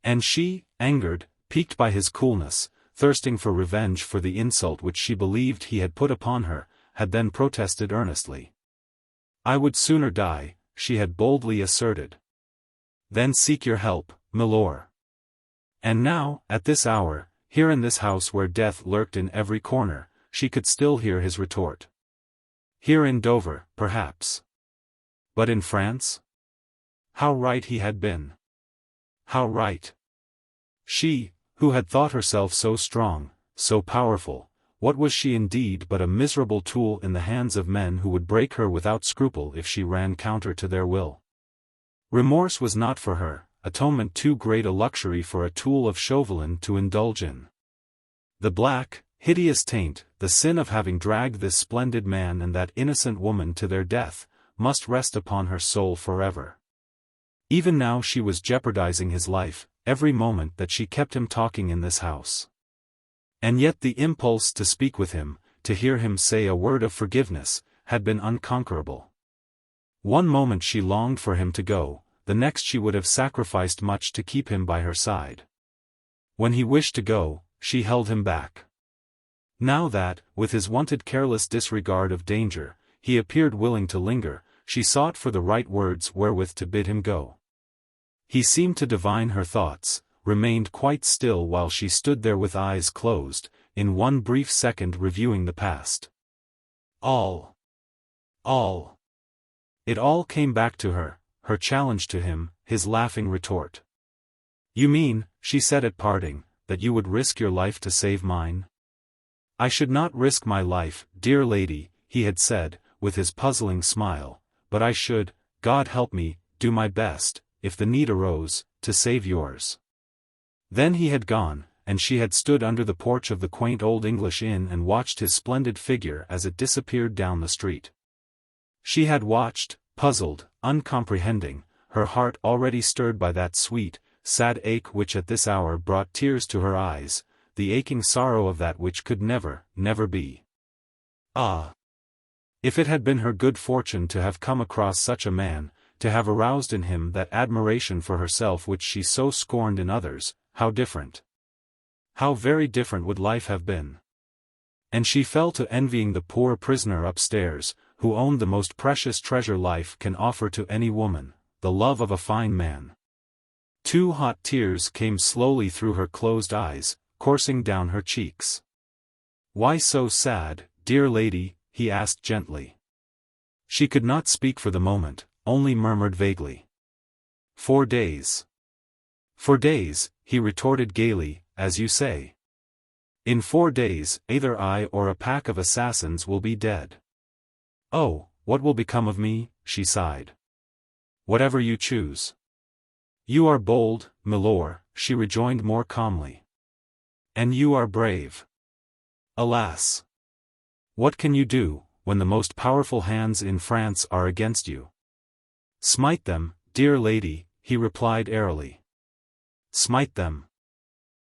And she, angered, piqued by his coolness, thirsting for revenge for the insult which she believed he had put upon her, had then protested earnestly. "I would sooner die," she had boldly asserted, "than seek your help, milor." And now, at this hour, here in this house where death lurked in every corner, she could still hear his retort. Here in Dover, perhaps. But in France? How right he had been. How right. She, who had thought herself so strong, so powerful, what was she indeed but a miserable tool in the hands of men who would break her without scruple if she ran counter to their will? Remorse was not for her, atonement too great a luxury for a tool of Chauvelin to indulge in. The black, hideous taint, the sin of having dragged this splendid man and that innocent woman to their death, must rest upon her soul forever. Even now she was jeopardizing his life, every moment that she kept him talking in this house. And yet the impulse to speak with him, to hear him say a word of forgiveness, had been unconquerable. One moment she longed for him to go, the next she would have sacrificed much to keep him by her side. When he wished to go, she held him back. Now that, with his wonted careless disregard of danger, he appeared willing to linger, she sought for the right words wherewith to bid him go. He seemed to divine her thoughts, remained quite still while she stood there with eyes closed, in one brief second reviewing the past. All. It all came back to her, her challenge to him, his laughing retort. "You mean," she said at parting, "that you would risk your life to save mine?" "I should not risk my life, dear lady," he had said, with his puzzling smile, "but I should, God help me, do my best, if the need arose, to save yours." Then he had gone, and she had stood under the porch of the quaint old English inn and watched his splendid figure as it disappeared down the street. She had watched, puzzled, uncomprehending, her heart already stirred by that sweet, sad ache which at this hour brought tears to her eyes, the aching sorrow of that which could never, never be. Ah! If it had been her good fortune to have come across such a man, to have aroused in him that admiration for herself which she so scorned in others, how different! How very different would life have been! And she fell to envying the poor prisoner upstairs, who owned the most precious treasure life can offer to any woman, the love of a fine man. 2 hot tears came slowly through her closed eyes, coursing down her cheeks. "Why so sad, dear lady?" he asked gently. She could not speak for the moment, only murmured vaguely. 4 days. 4 days, he retorted gaily, as you say. In 4 days, either I or a pack of assassins will be dead. Oh, what will become of me? She sighed. Whatever you choose. You are bold, milord, she rejoined more calmly. And you are brave. Alas! What can you do, when the most powerful hands in France are against you? Smite them, dear lady, he replied airily. Smite them.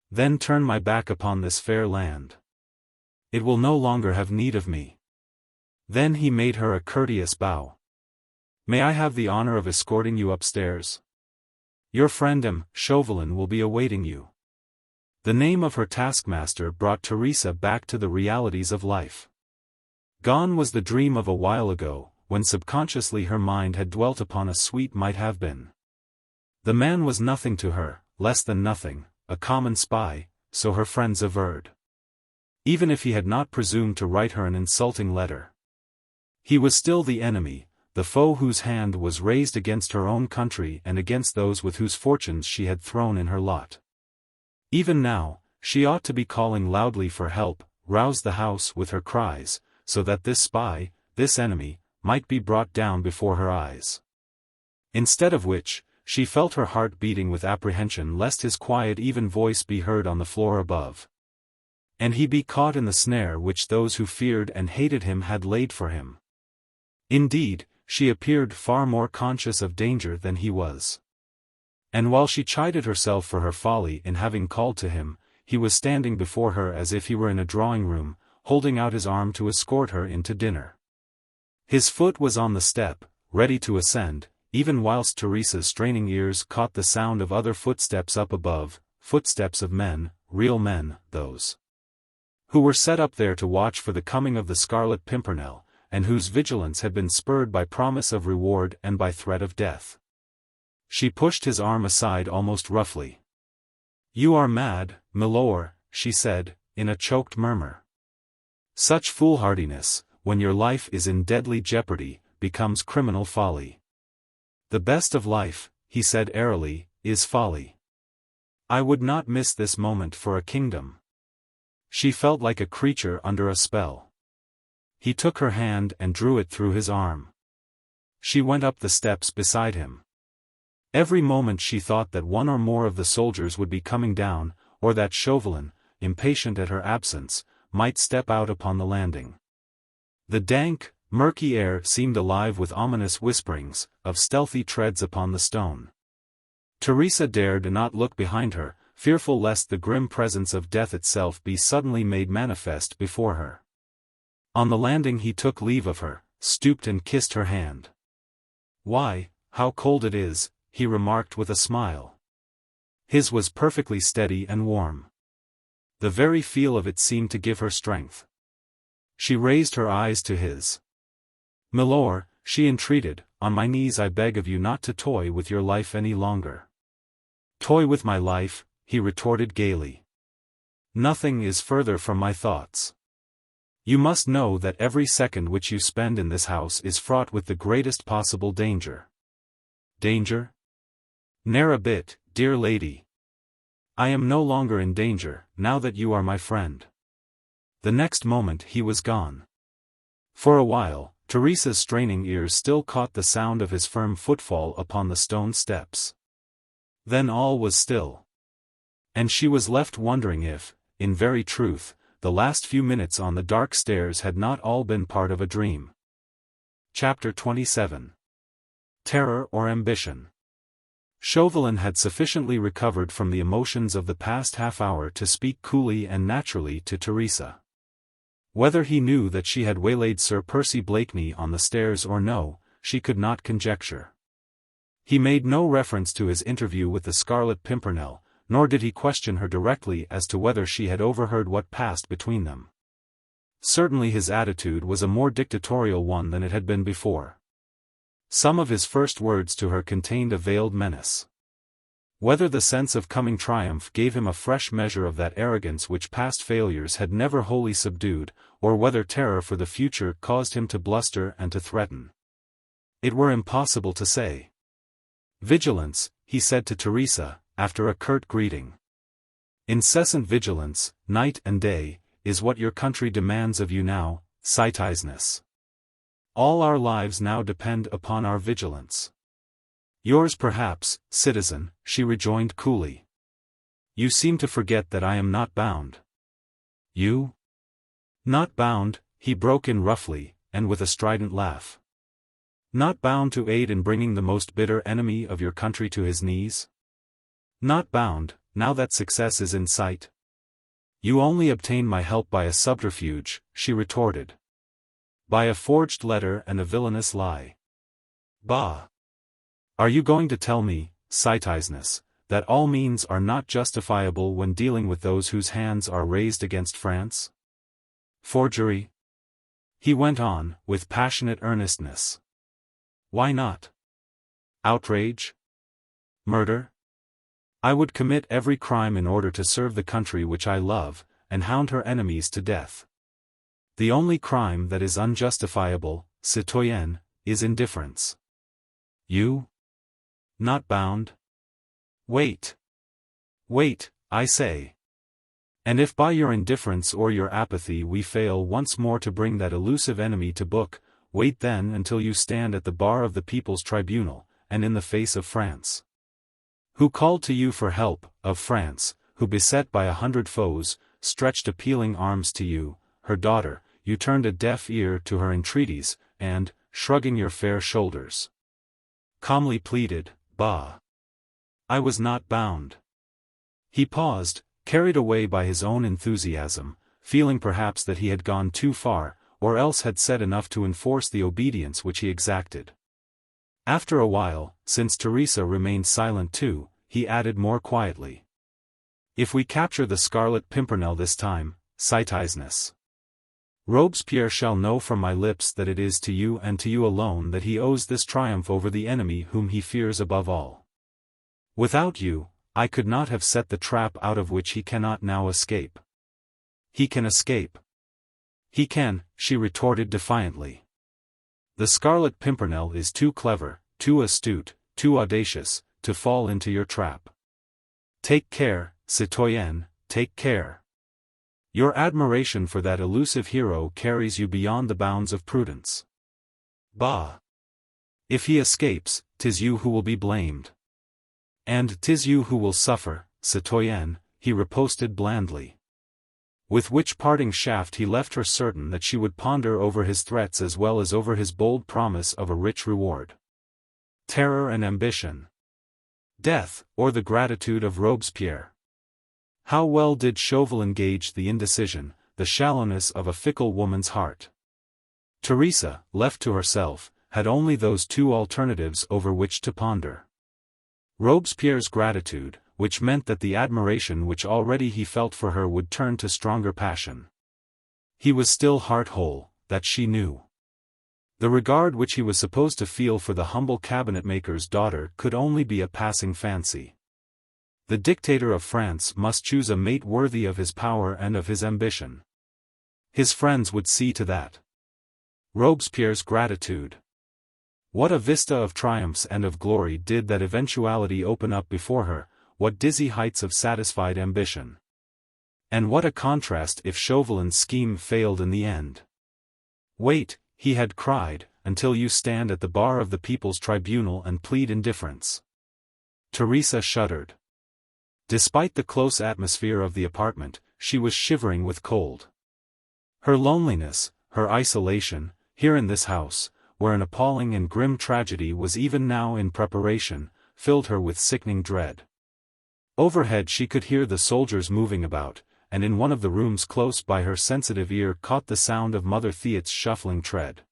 Then turn my back upon this fair land. It will no longer have need of me. Then he made her a courteous bow. May I have the honor of escorting you upstairs? Your friend M. Chauvelin will be awaiting you. The name of her taskmaster brought Theresia back to the realities of life. Gone was the dream of a while ago, when subconsciously her mind had dwelt upon a sweet might-have-been. The man was nothing to her, less than nothing, a common spy, so her friends averred. Even if he had not presumed to write her an insulting letter. He was still the enemy, the foe whose hand was raised against her own country and against those with whose fortunes she had thrown in her lot. Even now, she ought to be calling loudly for help, rouse the house with her cries, so that this spy, this enemy, might be brought down before her eyes. Instead of which, she felt her heart beating with apprehension lest his quiet even voice be heard on the floor above. And he be caught in the snare which those who feared and hated him had laid for him. Indeed, she appeared far more conscious of danger than he was. And while she chided herself for her folly in having called to him, he was standing before her as if he were in a drawing-room, holding out his arm to escort her into dinner. His foot was on the step, ready to ascend, even whilst Theresia's straining ears caught the sound of other footsteps up above, footsteps of men, real men, those who were set up there to watch for the coming of the Scarlet Pimpernel, and whose vigilance had been spurred by promise of reward and by threat of death. She pushed his arm aside almost roughly. You are mad, milord, she said, in a choked murmur. Such foolhardiness, when your life is in deadly jeopardy, becomes criminal folly. The best of life, he said airily, is folly. I would not miss this moment for a kingdom. She felt like a creature under a spell. He took her hand and drew it through his arm. She went up the steps beside him. Every moment she thought that one or more of the soldiers would be coming down, or that Chauvelin, impatient at her absence, might step out upon the landing. The dank, murky air seemed alive with ominous whisperings, of stealthy treads upon the stone. Theresia dared not look behind her, fearful lest the grim presence of death itself be suddenly made manifest before her. On the landing he took leave of her, stooped and kissed her hand. Why, how cold it is, he remarked with a smile. His was perfectly steady and warm. The very feel of it seemed to give her strength. She raised her eyes to his. Milord, she entreated, on my knees I beg of you not to toy with your life any longer. Toy with my life, he retorted gaily. Nothing is further from my thoughts. You must know that every second which you spend in this house is fraught with the greatest possible danger. Danger? Ne'er a bit, dear lady. I am no longer in danger, now that you are my friend. The next moment he was gone. For a while, Theresia's straining ears still caught the sound of his firm footfall upon the stone steps. Then all was still. And she was left wondering if, in very truth, the last few minutes on the dark stairs had not all been part of a dream. Chapter 27. Terror or Ambition. Chauvelin had sufficiently recovered from the emotions of the past half-hour to speak coolly and naturally to Theresia. Whether he knew that she had waylaid Sir Percy Blakeney on the stairs or no, she could not conjecture. He made no reference to his interview with the Scarlet Pimpernel, nor did he question her directly as to whether she had overheard what passed between them. Certainly his attitude was a more dictatorial one than it had been before. Some of his first words to her contained a veiled menace. Whether the sense of coming triumph gave him a fresh measure of that arrogance which past failures had never wholly subdued, or whether terror for the future caused him to bluster and to threaten, it were impossible to say. "Vigilance," he said to Theresia, after a curt greeting. "Incessant vigilance, night and day, is what your country demands of you now, citizeness. All our lives now depend upon our vigilance." "Yours perhaps, citizen," she rejoined coolly. "You seem to forget that I am not bound." "You? Not bound," he broke in roughly, and with a strident laugh. "Not bound to aid in bringing the most bitter enemy of your country to his knees? Not bound, now that success is in sight?" "You only obtain my help by a subterfuge," she retorted. "By a forged letter and a villainous lie." "Bah! Are you going to tell me, citizeness, that all means are not justifiable when dealing with those whose hands are raised against France? Forgery?" he went on, with passionate earnestness. "Why not? Outrage? Murder? I would commit every crime in order to serve the country which I love, and hound her enemies to death. The only crime that is unjustifiable, citoyenne, is indifference. You? Not bound? Wait. Wait, I say. And if by your indifference or your apathy we fail once more to bring that elusive enemy to book, wait then until you stand at the bar of the People's Tribunal, and in the face of France. Who called to you for help, of France, who beset by 100 foes, stretched appealing arms to you, her daughter, you turned a deaf ear to her entreaties, and, shrugging your fair shoulders, calmly pleaded, bah! I was not bound." He paused, carried away by his own enthusiasm, feeling perhaps that he had gone too far, or else had said enough to enforce the obedience which he exacted. After a while, since Theresia remained silent too, he added more quietly. "If we capture the Scarlet Pimpernel this time, citizeness, Robespierre shall know from my lips that it is to you and to you alone that he owes this triumph over the enemy whom he fears above all. Without you, I could not have set the trap out of which he cannot now escape." "He can escape. He can," she retorted defiantly. "The Scarlet Pimpernel is too clever, too astute, too audacious, to fall into your trap. Take care, citoyenne, take care. Your admiration for that elusive hero carries you beyond the bounds of prudence. Bah! If he escapes, 'tis you who will be blamed. And 'tis you who will suffer, citoyenne," he riposted blandly. With which parting shaft he left her certain that she would ponder over his threats as well as over his bold promise of a rich reward. Terror and ambition. Death, or the gratitude of Robespierre. How well did Chauvelin gauge the indecision, the shallowness of a fickle woman's heart. Theresia, left to herself, had only those two alternatives over which to ponder. Robespierre's gratitude, which meant that the admiration which already he felt for her would turn to stronger passion. He was still heart-whole, that she knew. The regard which he was supposed to feel for the humble cabinet-maker's daughter could only be a passing fancy. The dictator of France must choose a mate worthy of his power and of his ambition. His friends would see to that. Robespierre's gratitude. What a vista of triumphs and of glory did that eventuality open up before her, what dizzy heights of satisfied ambition. And what a contrast if Chauvelin's scheme failed in the end. "Wait," he had cried, "until you stand at the bar of the People's Tribunal and plead indifference." Theresia shuddered. Despite the close atmosphere of the apartment, she was shivering with cold. Her loneliness, her isolation, here in this house, where an appalling and grim tragedy was even now in preparation, filled her with sickening dread. Overhead she could hear the soldiers moving about, and in one of the rooms close by her sensitive ear caught the sound of Mother Theat's shuffling tread.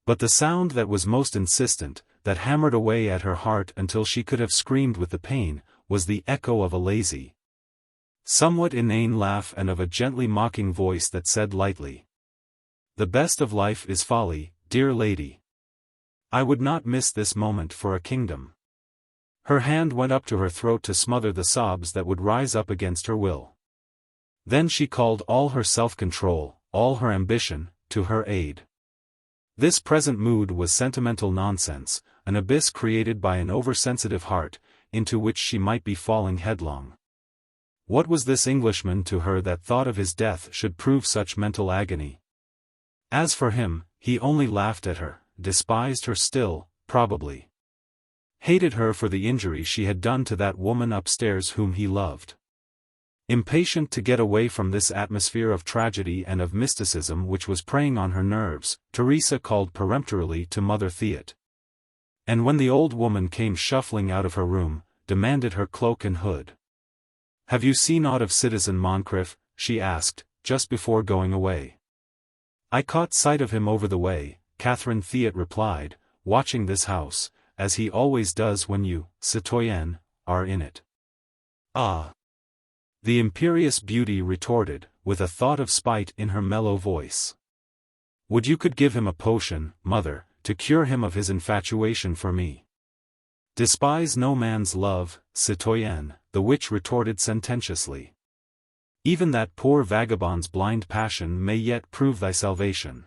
But the sound that was most insistent, that hammered away at her heart until she could have screamed with the pain, was the echo of a lazy, somewhat inane laugh and of a gently mocking voice that said lightly, "The best of life is folly, dear lady. I would not miss this moment for a kingdom." Her hand went up to her throat to smother the sobs that would rise up against her will. Then she called all her self-control, all her ambition, to her aid. This present mood was sentimental nonsense, an abyss created by an oversensitive heart, into which she might be falling headlong. What was this Englishman to her that thought of his death should prove such mental agony? As for him, he only laughed at her, despised her still, probably. Hated her for the injury she had done to that woman upstairs whom he loved. Impatient to get away from this atmosphere of tragedy and of mysticism which was preying on her nerves, Theresia called peremptorily to Mother Theat. And when the old woman came shuffling out of her room, demanded her cloak and hood. "Have you seen aught of Citizen Moncrif?" she asked, just before going away. "I caught sight of him over the way," Catherine Theat replied, "watching this house, as he always does when you, citoyenne, are in it." "Ah!" the imperious beauty retorted, with a thought of spite in her mellow voice. "Would you could give him a potion, mother, to cure him of his infatuation for me." "Despise no man's love, citoyenne," the witch retorted sententiously. "Even that poor vagabond's blind passion may yet prove thy salvation."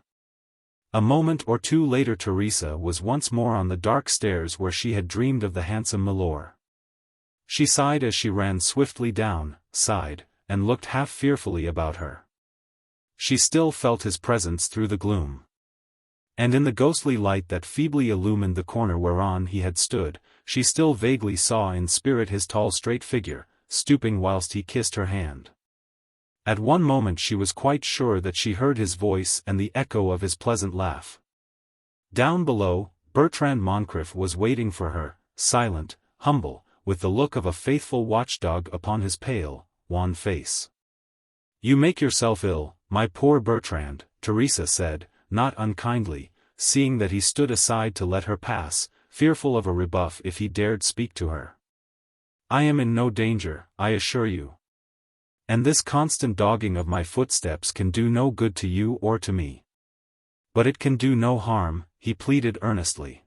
A moment or two later Theresia was once more on the dark stairs where she had dreamed of the handsome milord. She sighed as she ran swiftly down, sighed, and looked half fearfully about her. She still felt his presence through the gloom. And in the ghostly light that feebly illumined the corner whereon he had stood, she still vaguely saw in spirit his tall straight figure, stooping whilst he kissed her hand. At one moment she was quite sure that she heard his voice and the echo of his pleasant laugh. Down below, Bertrand Moncrif was waiting for her, silent, humble, with the look of a faithful watchdog upon his pale, wan face. "You make yourself ill, my poor Bertrand," Theresia said, not unkindly, seeing that he stood aside to let her pass, fearful of a rebuff if he dared speak to her. "I am in no danger, I assure you. And this constant dogging of my footsteps can do no good to you or to me." "But it can do no harm," he pleaded earnestly.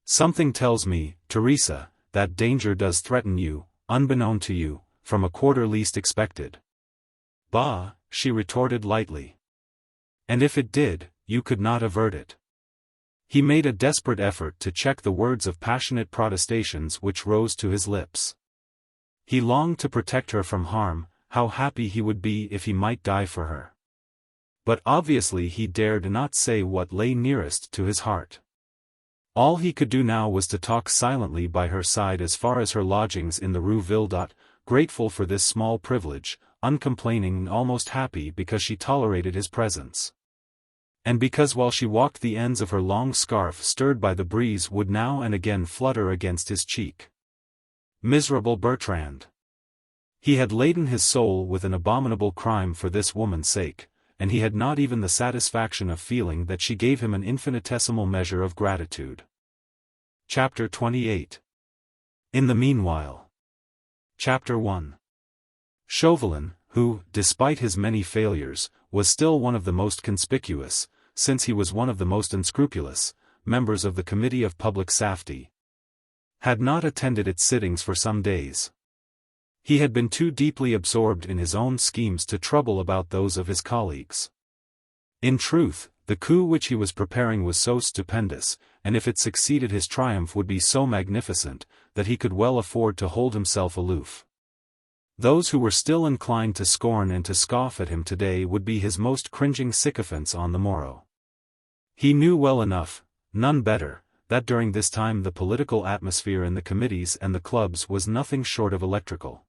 "Something tells me, Theresia, that danger does threaten you, unbeknown to you, from a quarter least expected." "Bah," she retorted lightly. "And if it did, you could not avert it." He made a desperate effort to check the words of passionate protestations which rose to his lips. He longed to protect her from harm, how happy he would be if he might die for her. But obviously he dared not say what lay nearest to his heart. All he could do now was to talk silently by her side as far as her lodgings in the Rue Villedot, grateful for this small privilege, uncomplaining and almost happy because she tolerated his presence. And because while she walked the ends of her long scarf stirred by the breeze would now and again flutter against his cheek. Miserable Bertrand! He had laden his soul with an abominable crime for this woman's sake, and he had not even the satisfaction of feeling that she gave him an infinitesimal measure of gratitude. Chapter 28. In the meanwhile. Chapter 1. Chauvelin, who, despite his many failures, was still one of the most conspicuous, since he was one of the most unscrupulous, members of the Committee of Public Safety, had not attended its sittings for some days. He had been too deeply absorbed in his own schemes to trouble about those of his colleagues. In truth, the coup which he was preparing was so stupendous, and if it succeeded his triumph would be so magnificent, that he could well afford to hold himself aloof. Those who were still inclined to scorn and to scoff at him today would be his most cringing sycophants on the morrow. He knew well enough, none better, that during this time the political atmosphere in the committees and the clubs was nothing short of electrical.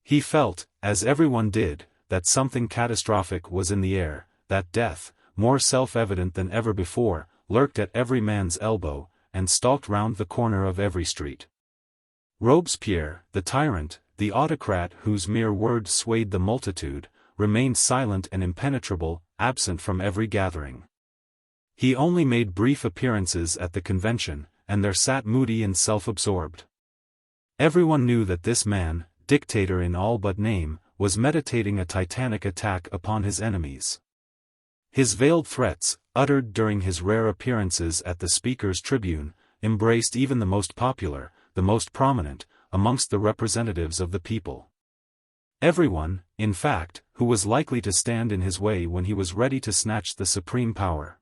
He felt, as everyone did, that something catastrophic was in the air, that death, more self-evident than ever before, lurked at every man's elbow, and stalked round the corner of every street. Robespierre, the tyrant, the autocrat whose mere word swayed the multitude, remained silent and impenetrable, absent from every gathering. He only made brief appearances at the convention, and there sat moody and self-absorbed. Everyone knew that this man, dictator in all but name, was meditating a titanic attack upon his enemies. His veiled threats, uttered during his rare appearances at the Speaker's tribune, embraced even the most popular, the most prominent, amongst the representatives of the people. Everyone, in fact, who was likely to stand in his way when he was ready to snatch the supreme power.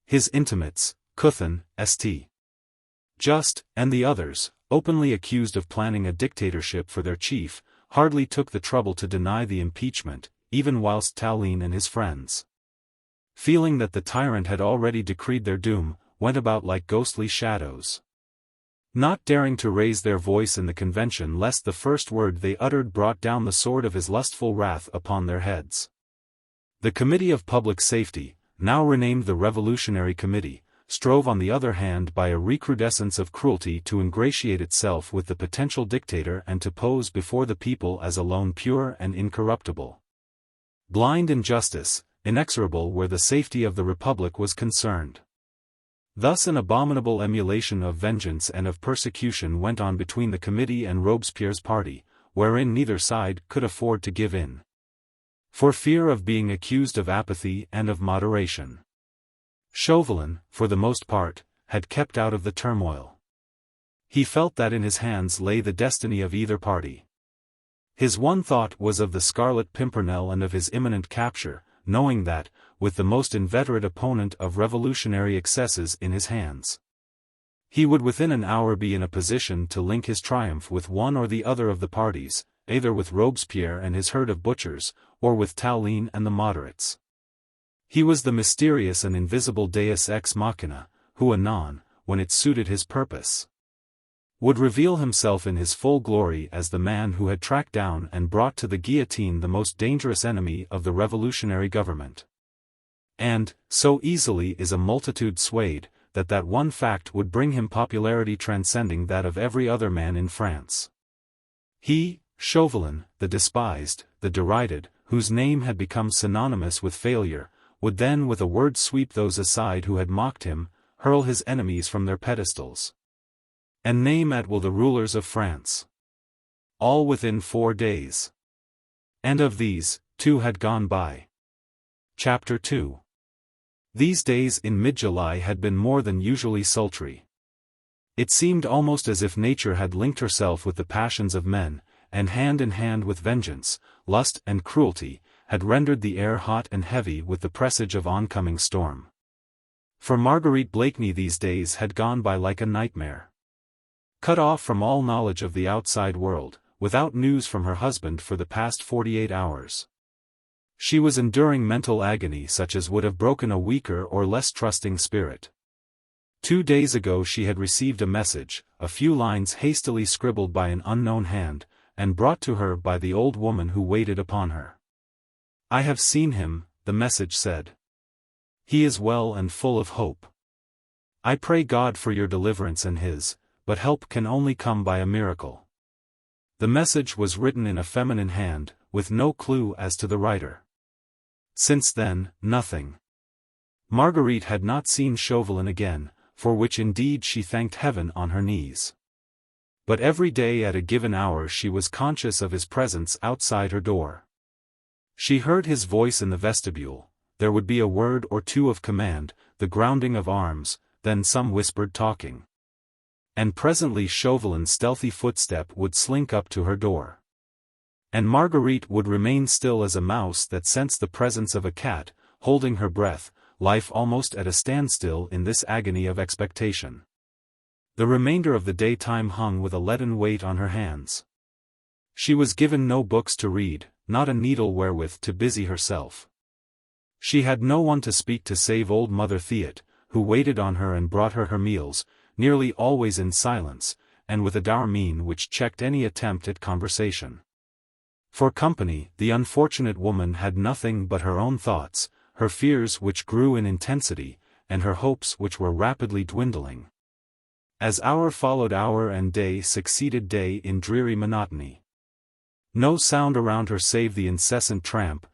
His intimates, Cuthan, St. Just, and the others, openly accused of planning a dictatorship for their chief, hardly took the trouble to deny the impeachment, even whilst Tallien and his friends, feeling that the tyrant had already decreed their doom, went about like ghostly shadows, not daring to raise their voice in the convention lest the first word they uttered brought down the sword of his lustful wrath upon their heads. The Committee of Public Safety, now renamed the Revolutionary Committee, strove on the other hand by a recrudescence of cruelty to ingratiate itself with the potential dictator and to pose before the people as alone pure and incorruptible. Blind in justice, inexorable where the safety of the Republic was concerned. Thus an abominable emulation of vengeance and of persecution went on between the committee and Robespierre's party, wherein neither side could afford to give in, for fear of being accused of apathy and of moderation. Chauvelin, for the most part, had kept out of the turmoil. He felt that in his hands lay the destiny of either party. His one thought was of the Scarlet Pimpernel and of his imminent capture, knowing that, with the most inveterate opponent of revolutionary excesses in his hands, he would within an hour be in a position to link his triumph with one or the other of the parties, either with Robespierre and his herd of butchers, or with Tallien and the moderates. He was the mysterious and invisible deus ex machina, who anon, when it suited his purpose, would reveal himself in his full glory as the man who had tracked down and brought to the guillotine the most dangerous enemy of the revolutionary government. And, so easily is a multitude swayed, that one fact would bring him popularity transcending that of every other man in France. He, Chauvelin, the despised, the derided, whose name had become synonymous with failure, would then with a word sweep those aside who had mocked him, hurl his enemies from their pedestals, and name at will the rulers of France. All within 4 days. And of these, 2 had gone by. Chapter 2. These days in mid-July had been more than usually sultry. It seemed almost as if nature had linked herself with the passions of men, and hand in hand with vengeance, lust and cruelty, had rendered the air hot and heavy with the presage of oncoming storm. For Marguerite Blakeney these days had gone by like a nightmare. Cut off from all knowledge of the outside world, without news from her husband for the past 48 hours. She was enduring mental agony such as would have broken a weaker or less trusting spirit. 2 days ago she had received a message, a few lines hastily scribbled by an unknown hand, and brought to her by the old woman who waited upon her. "I have seen him," the message said. "He is well and full of hope. I pray God for your deliverance and his, but help can only come by a miracle." The message was written in a feminine hand, with no clue as to the writer. Since then, nothing. Marguerite had not seen Chauvelin again, for which indeed she thanked heaven on her knees. But every day at a given hour she was conscious of his presence outside her door. She heard his voice in the vestibule, there would be a word or two of command, the grounding of arms, then some whispered talking. And presently Chauvelin's stealthy footstep would slink up to her door. And Marguerite would remain still as a mouse that scents the presence of a cat, holding her breath, life almost at a standstill in this agony of expectation. The remainder of the daytime hung with a leaden weight on her hands. She was given no books to read, not a needle wherewith to busy herself. She had no one to speak to save old Mother Theat, who waited on her and brought her meals, nearly always in silence, and with a dour mien which checked any attempt at conversation. For company, the unfortunate woman had nothing but her own thoughts, her fears which grew in intensity, and her hopes which were rapidly dwindling, as hour followed hour and day succeeded day in dreary monotony. No sound around her save the incessant tramp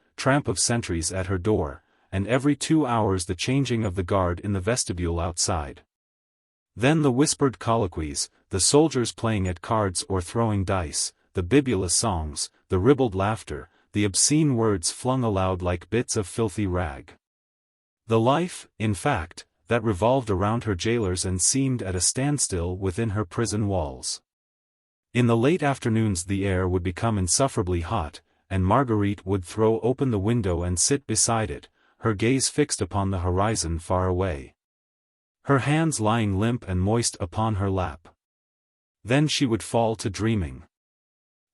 of sentries at her door, and every 2 hours the changing of the guard in the vestibule outside. Then the whispered colloquies, the soldiers playing at cards or throwing dice, the bibulous songs, the ribald laughter, the obscene words flung aloud like bits of filthy rag. The life, in fact, that revolved around her jailers and seemed at a standstill within her prison walls. In the late afternoons the air would become insufferably hot, and Marguerite would throw open the window and sit beside it, her gaze fixed upon the horizon far away. Her hands lying limp and moist upon her lap. Then she would fall to dreaming.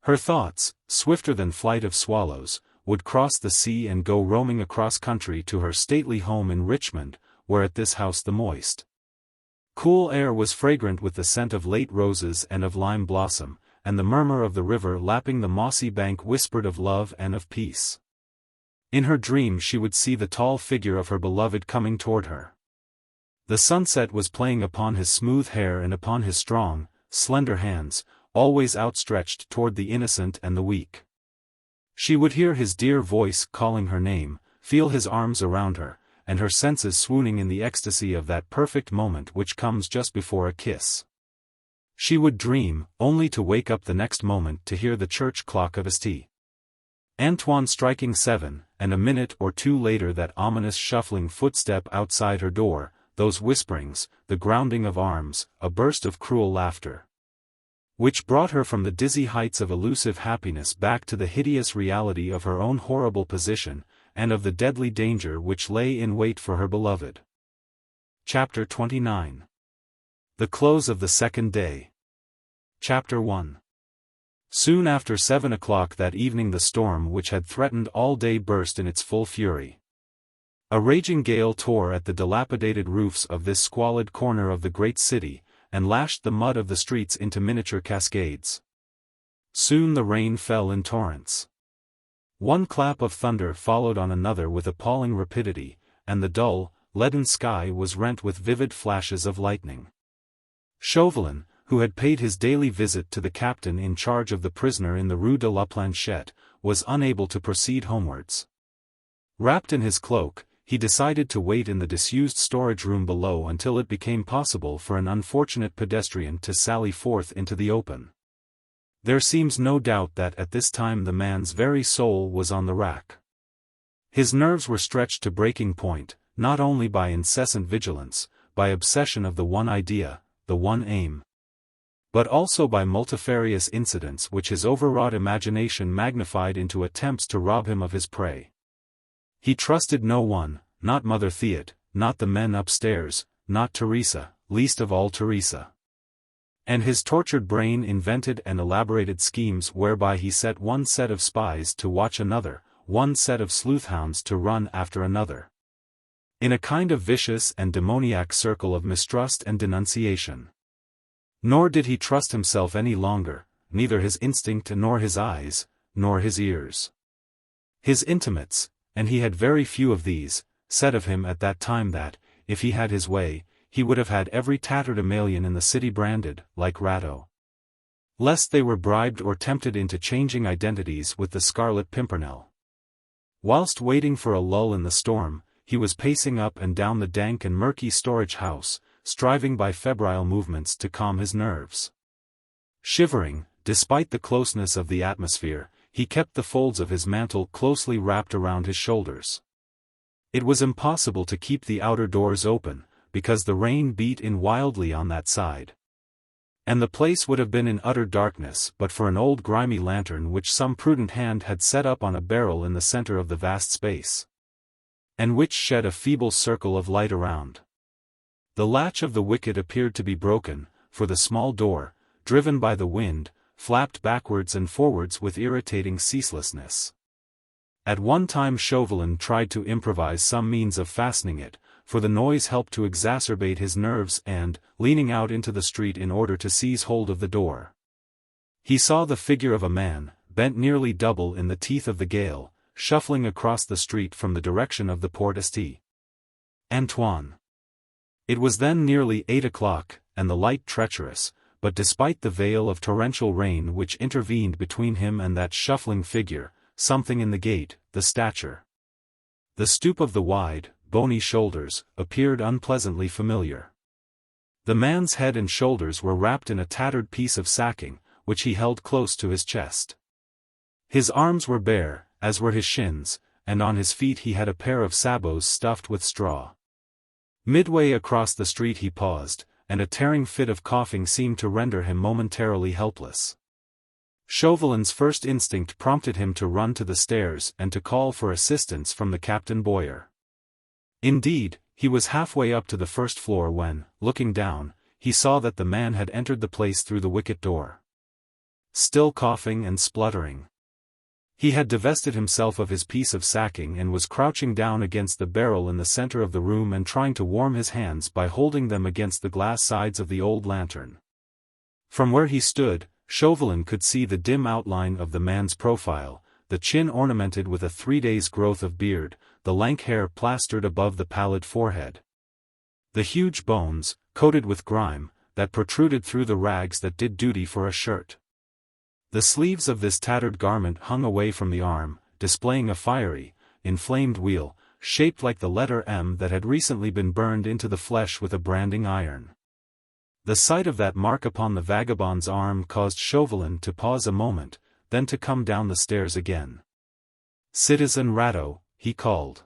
Her thoughts, swifter than flight of swallows, would cross the sea and go roaming across country to her stately home in Richmond, where at this house the moist, cool air was fragrant with the scent of late roses and of lime blossom, and the murmur of the river lapping the mossy bank whispered of love and of peace. In her dream she would see the tall figure of her beloved coming toward her. The sunset was playing upon his smooth hair and upon his strong, slender hands, always outstretched toward the innocent and the weak. She would hear his dear voice calling her name, feel his arms around her, and her senses swooning in the ecstasy of that perfect moment which comes just before a kiss. She would dream, only to wake up the next moment to hear the church clock of St. Antoine striking 7, and a minute or two later that ominous shuffling footstep outside her door, those whisperings, the grounding of arms, a burst of cruel laughter, which brought her from the dizzy heights of elusive happiness back to the hideous reality of her own horrible position, and of the deadly danger which lay in wait for her beloved. Chapter 29. The close of the second day. Chapter 1. Soon after 7 o'clock that evening the storm which had threatened all day burst in its full fury. A raging gale tore at the dilapidated roofs of this squalid corner of the great city, and lashed the mud of the streets into miniature cascades. Soon the rain fell in torrents. One clap of thunder followed on another with appalling rapidity, and the dull, leaden sky was rent with vivid flashes of lightning. Chauvelin, who had paid his daily visit to the captain in charge of the prisoner in the Rue de la Planchette, was unable to proceed homewards. Wrapped in his cloak, he decided to wait in the disused storage room below until it became possible for an unfortunate pedestrian to sally forth into the open. There seems no doubt that at this time the man's very soul was on the rack. His nerves were stretched to breaking point, not only by incessant vigilance, by obsession of the one idea, the one aim, but also by multifarious incidents which his overwrought imagination magnified into attempts to rob him of his prey. He trusted no one, not Mother Theot, not the men upstairs, not Teresa, least of all Teresa. And his tortured brain invented and elaborated schemes whereby he set one set of spies to watch another, one set of sleuth-hounds to run after another, in a kind of vicious and demoniac circle of mistrust and denunciation. Nor did he trust himself any longer, neither his instinct nor his eyes, nor his ears. His intimates, and he had very few of these, said of him at that time that, if he had his way, he would have had every tatterdemalion in the city branded, like Rateau, lest they were bribed or tempted into changing identities with the Scarlet Pimpernel. Whilst waiting for a lull in the storm, he was pacing up and down the dank and murky storage house, striving by febrile movements to calm his nerves. Shivering, despite the closeness of the atmosphere, he kept the folds of his mantle closely wrapped around his shoulders. It was impossible to keep the outer doors open, because the rain beat in wildly on that side. And the place would have been in utter darkness but for an old grimy lantern which some prudent hand had set up on a barrel in the center of the vast space, and which shed a feeble circle of light around. The latch of the wicket appeared to be broken, for the small door, driven by the wind, flapped backwards and forwards with irritating ceaselessness. At one time Chauvelin tried to improvise some means of fastening it, for the noise helped to exacerbate his nerves and, leaning out into the street in order to seize hold of the door, he saw the figure of a man, bent nearly double in the teeth of the gale, shuffling across the street from the direction of the Porte St. Antoine. It was then nearly 8 o'clock, and the light treacherous, but despite the veil of torrential rain which intervened between him and that shuffling figure, something in the gait, the stature, the stoop of the wide, bony shoulders, appeared unpleasantly familiar. The man's head and shoulders were wrapped in a tattered piece of sacking, which he held close to his chest. His arms were bare, as were his shins, and on his feet he had a pair of sabots stuffed with straw. Midway across the street he paused, and a tearing fit of coughing seemed to render him momentarily helpless. Chauvelin's first instinct prompted him to run to the stairs and to call for assistance from the Captain Boyer. Indeed, he was halfway up to the first floor when, looking down, he saw that the man had entered the place through the wicket door. Still coughing and spluttering. He had divested himself of his piece of sacking and was crouching down against the barrel in the center of the room and trying to warm his hands by holding them against the glass sides of the old lantern. From where he stood, Chauvelin could see the dim outline of the man's profile, the chin ornamented with a 3 days' growth of beard, the lank hair plastered above the pallid forehead. The huge bones, coated with grime, that protruded through the rags that did duty for a shirt. The sleeves of this tattered garment hung away from the arm, displaying a fiery, inflamed wheal, shaped like the letter M that had recently been burned into the flesh with a branding iron. The sight of that mark upon the vagabond's arm caused Chauvelin to pause a moment, then to come down the stairs again. "Citizen Rateau," he called.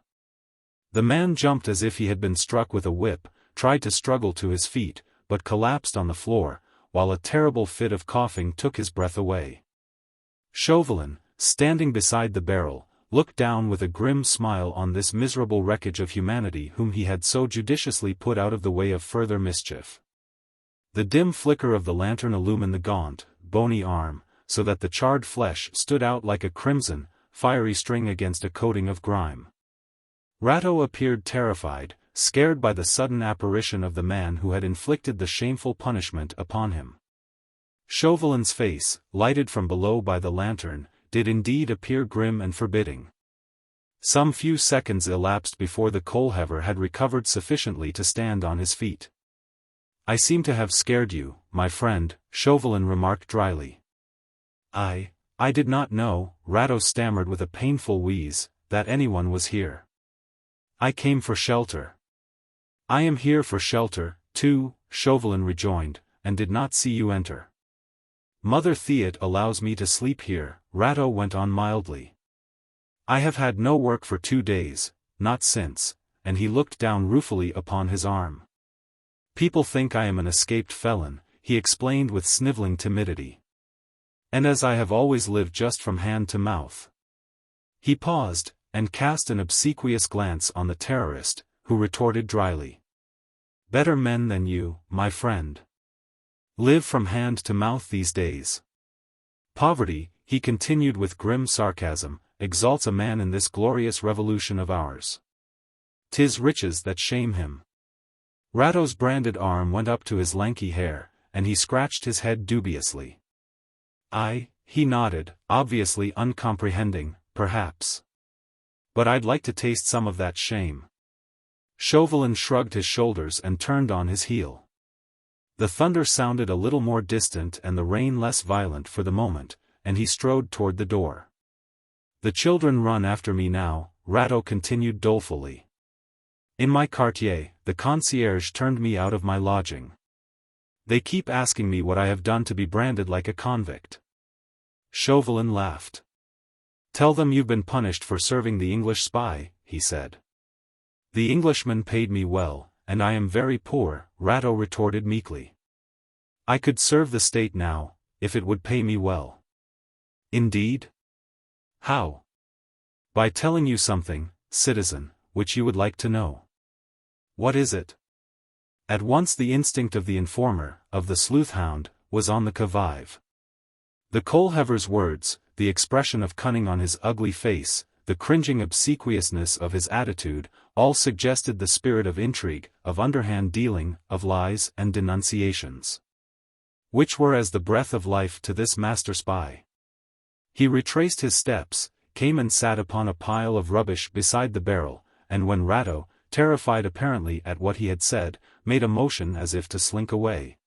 The man jumped as if he had been struck with a whip, tried to struggle to his feet, but collapsed on the floor, while a terrible fit of coughing took his breath away. Chauvelin, standing beside the barrel, looked down with a grim smile on this miserable wreckage of humanity whom he had so judiciously put out of the way of further mischief. The dim flicker of the lantern illumined the gaunt, bony arm, so that the charred flesh stood out like a crimson, fiery string against a coating of grime. Rateau appeared terrified, scared by the sudden apparition of the man who had inflicted the shameful punishment upon him. Chauvelin's face, lighted from below by the lantern, did indeed appear grim and forbidding. Some few seconds elapsed before the coal-heaver had recovered sufficiently to stand on his feet. "I seem to have scared you, my friend," Chauvelin remarked dryly. I did not know," Rateau stammered with a painful wheeze, "that anyone was here. I came for shelter." "I am here for shelter, too," Chauvelin rejoined, "and did not see you enter." "Mother Theot allows me to sleep here," Rateau went on mildly. "I have had no work for 2 days, not since," and he looked down ruefully upon his arm. "People think I am an escaped felon," he explained with sniveling timidity. "And as I have always lived just from hand to mouth." He paused, and cast an obsequious glance on the terrorist, who retorted dryly. "Better men than you, my friend, live from hand to mouth these days. Poverty," he continued with grim sarcasm, "exalts a man in this glorious revolution of ours. 'Tis riches that shame him." Rateau's branded arm went up to his lanky hair, and he scratched his head dubiously. He nodded, obviously uncomprehending, "perhaps. But I'd like to taste some of that shame." Chauvelin shrugged his shoulders and turned on his heel. The thunder sounded a little more distant and the rain less violent for the moment, and he strode toward the door. "The children run after me now," Rateau continued dolefully. "In my quartier, the concierge turned me out of my lodging. They keep asking me what I have done to be branded like a convict." Chauvelin laughed. "Tell them you've been punished for serving the English spy," he said. "The Englishman paid me well, and I am very poor," Rateau retorted meekly. "I could serve the state now, if it would pay me well." "Indeed? How?" "By telling you something, citizen, which you would like to know." "What is it?" At once the instinct of the informer, of the sleuth-hound, was on the qui-vive. The coal-heaver's words, the expression of cunning on his ugly face, the cringing obsequiousness of his attitude, all suggested the spirit of intrigue, of underhand dealing, of lies and denunciations, which were as the breath of life to this master spy. He retraced his steps, came and sat upon a pile of rubbish beside the barrel, and when Rateau, terrified apparently at what he had said, made a motion as if to slink away,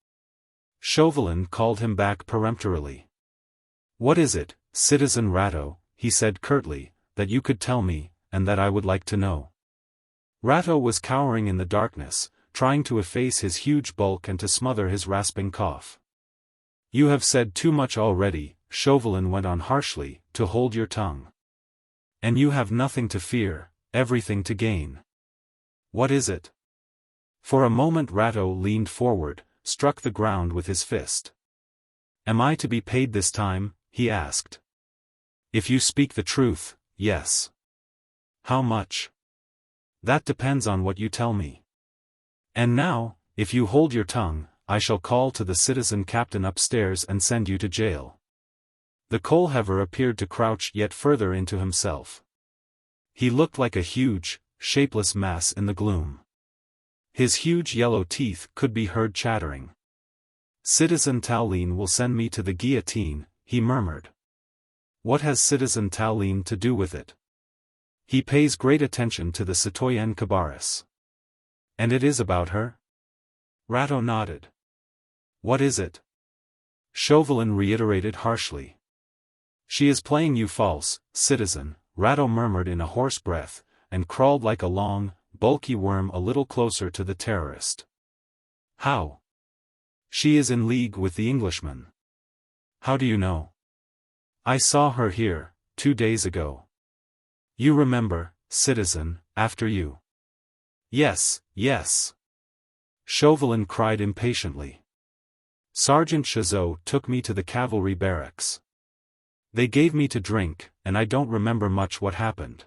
Chauvelin called him back peremptorily. "What is it, Citizen Rateau," he said curtly, "that you could tell me, and that I would like to know?" Rateau was cowering in the darkness, trying to efface his huge bulk and to smother his rasping cough. "You have said too much already," Chauvelin went on harshly, "to hold your tongue. And you have nothing to fear, everything to gain. What is it?" For a moment Rateau leaned forward, struck the ground with his fist. "Am I to be paid this time?" he asked. "If you speak the truth, yes." "How much?" "That depends on what you tell me. And now, if you hold your tongue, I shall call to the citizen captain upstairs and send you to jail." The coal-heaver appeared to crouch yet further into himself. He looked like a huge, shapeless mass in the gloom. His huge yellow teeth could be heard chattering. "Citizen Tallien will send me to the guillotine," he murmured. "What has Citizen Tallien to do with it?" "He pays great attention to the citoyenne Cabarrus." "And it is about her?" Rateau nodded. "What is it?" Chauvelin reiterated harshly. "She is playing you false, citizen," Rateau murmured in a hoarse breath, and crawled like a long, bulky worm a little closer to the terrorist. "How?" "She is in league with the Englishman." "How do you know?" "I saw her here, 2 days ago." "You remember, citizen, after you." "Yes, yes." Chauvelin cried impatiently. "Sergeant Chazot took me to the cavalry barracks. They gave me to drink, and I don't remember much what happened.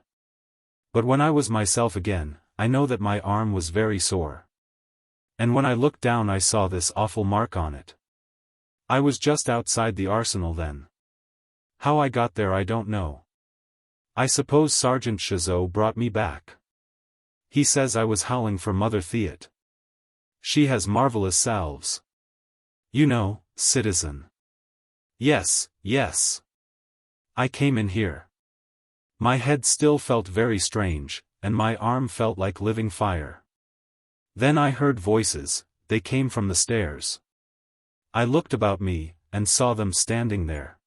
But when I was myself again, I know that my arm was very sore. And when I looked down I saw this awful mark on it. I was just outside the arsenal then. How I got there I don't know. I suppose Sergeant Chazot brought me back. He says I was howling for Mother Theat. She has marvelous salves. You know, citizen." "Yes, yes. I came in here. My head still felt very strange, and my arm felt like living fire. Then I heard voices, they came from the stairs. I looked about me, and saw them standing there."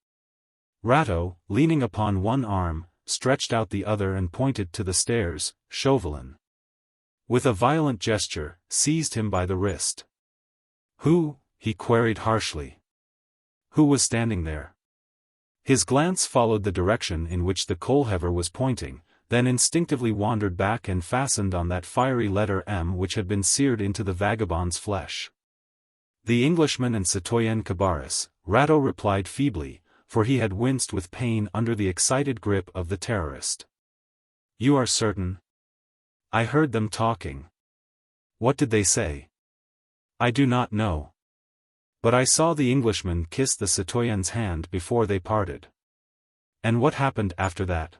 Rateau, leaning upon one arm, stretched out the other and pointed to the stairs. Chauvelin, with a violent gesture, seized him by the wrist. "Who?" he queried harshly. "Who was standing there?" His glance followed the direction in which the coal-heaver was pointing, then instinctively wandered back and fastened on that fiery letter M which had been seared into the vagabond's flesh. "The Englishman and citoyenne Cabarrus," Rateau replied feebly, for he had winced with pain under the excited grip of the terrorist. "You are certain?" "I heard them talking." "What did they say?" "I do not know. But I saw the Englishman kiss the citoyenne's hand before they parted." "And what happened after that?"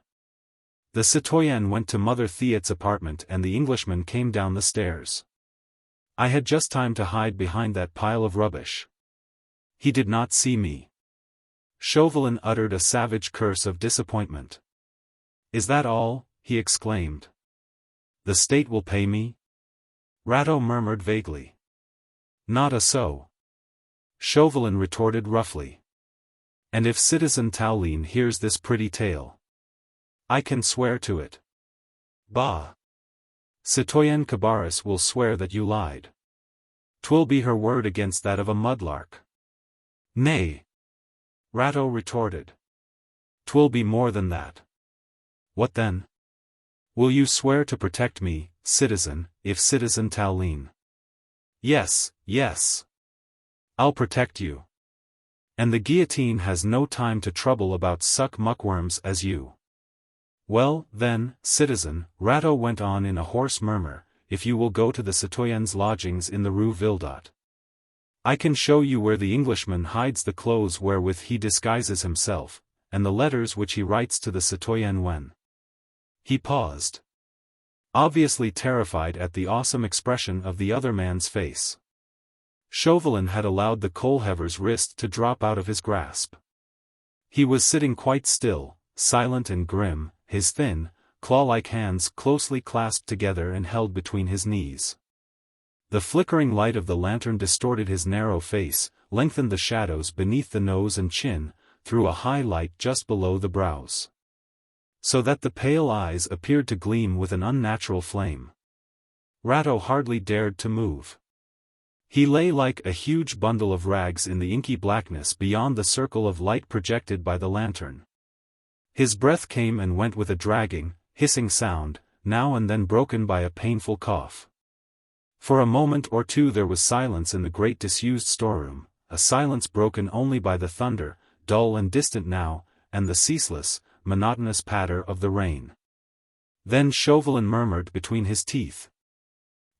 "The citoyenne went to Mother Theat's apartment and the Englishman came down the stairs. I had just time to hide behind that pile of rubbish. He did not see me." Chauvelin uttered a savage curse of disappointment. "Is that all?" he exclaimed. "The state will pay me?" Rateau murmured vaguely. "Not a so." Chauvelin retorted roughly. "And if Citizen Tallien hears this pretty tale?" "I can swear to it." "Bah! Citoyenne Cabarrus will swear that you lied. 'Twill be her word against that of a mudlark." "Nay," Rateau retorted. "'Twill be more than that." "What then?" "Will you swear to protect me, citizen, if Citizen Tallien?" "Yes, yes. I'll protect you. And the guillotine has no time to trouble about suck muckworms as you." "Well, then, citizen," Rateau went on in a hoarse murmur, "if you will go to the citoyenne's lodgings in the Rue Villdot. I can show you where the Englishman hides the clothes wherewith he disguises himself, and the letters which he writes to the citoyenne when—" He paused, obviously terrified at the awesome expression of the other man's face. Chauvelin had allowed the coal-heaver's wrist to drop out of his grasp. He was sitting quite still, silent and grim, his thin, claw-like hands closely clasped together and held between his knees. The flickering light of the lantern distorted his narrow face, lengthened the shadows beneath the nose and chin, threw a high light just below the brows, so that the pale eyes appeared to gleam with an unnatural flame. Rateau hardly dared to move. He lay like a huge bundle of rags in the inky blackness beyond the circle of light projected by the lantern. His breath came and went with a dragging, hissing sound, now and then broken by a painful cough. For a moment or two there was silence in the great disused storeroom, a silence broken only by the thunder, dull and distant now, and the ceaseless, monotonous patter of the rain. Then Chauvelin murmured between his teeth,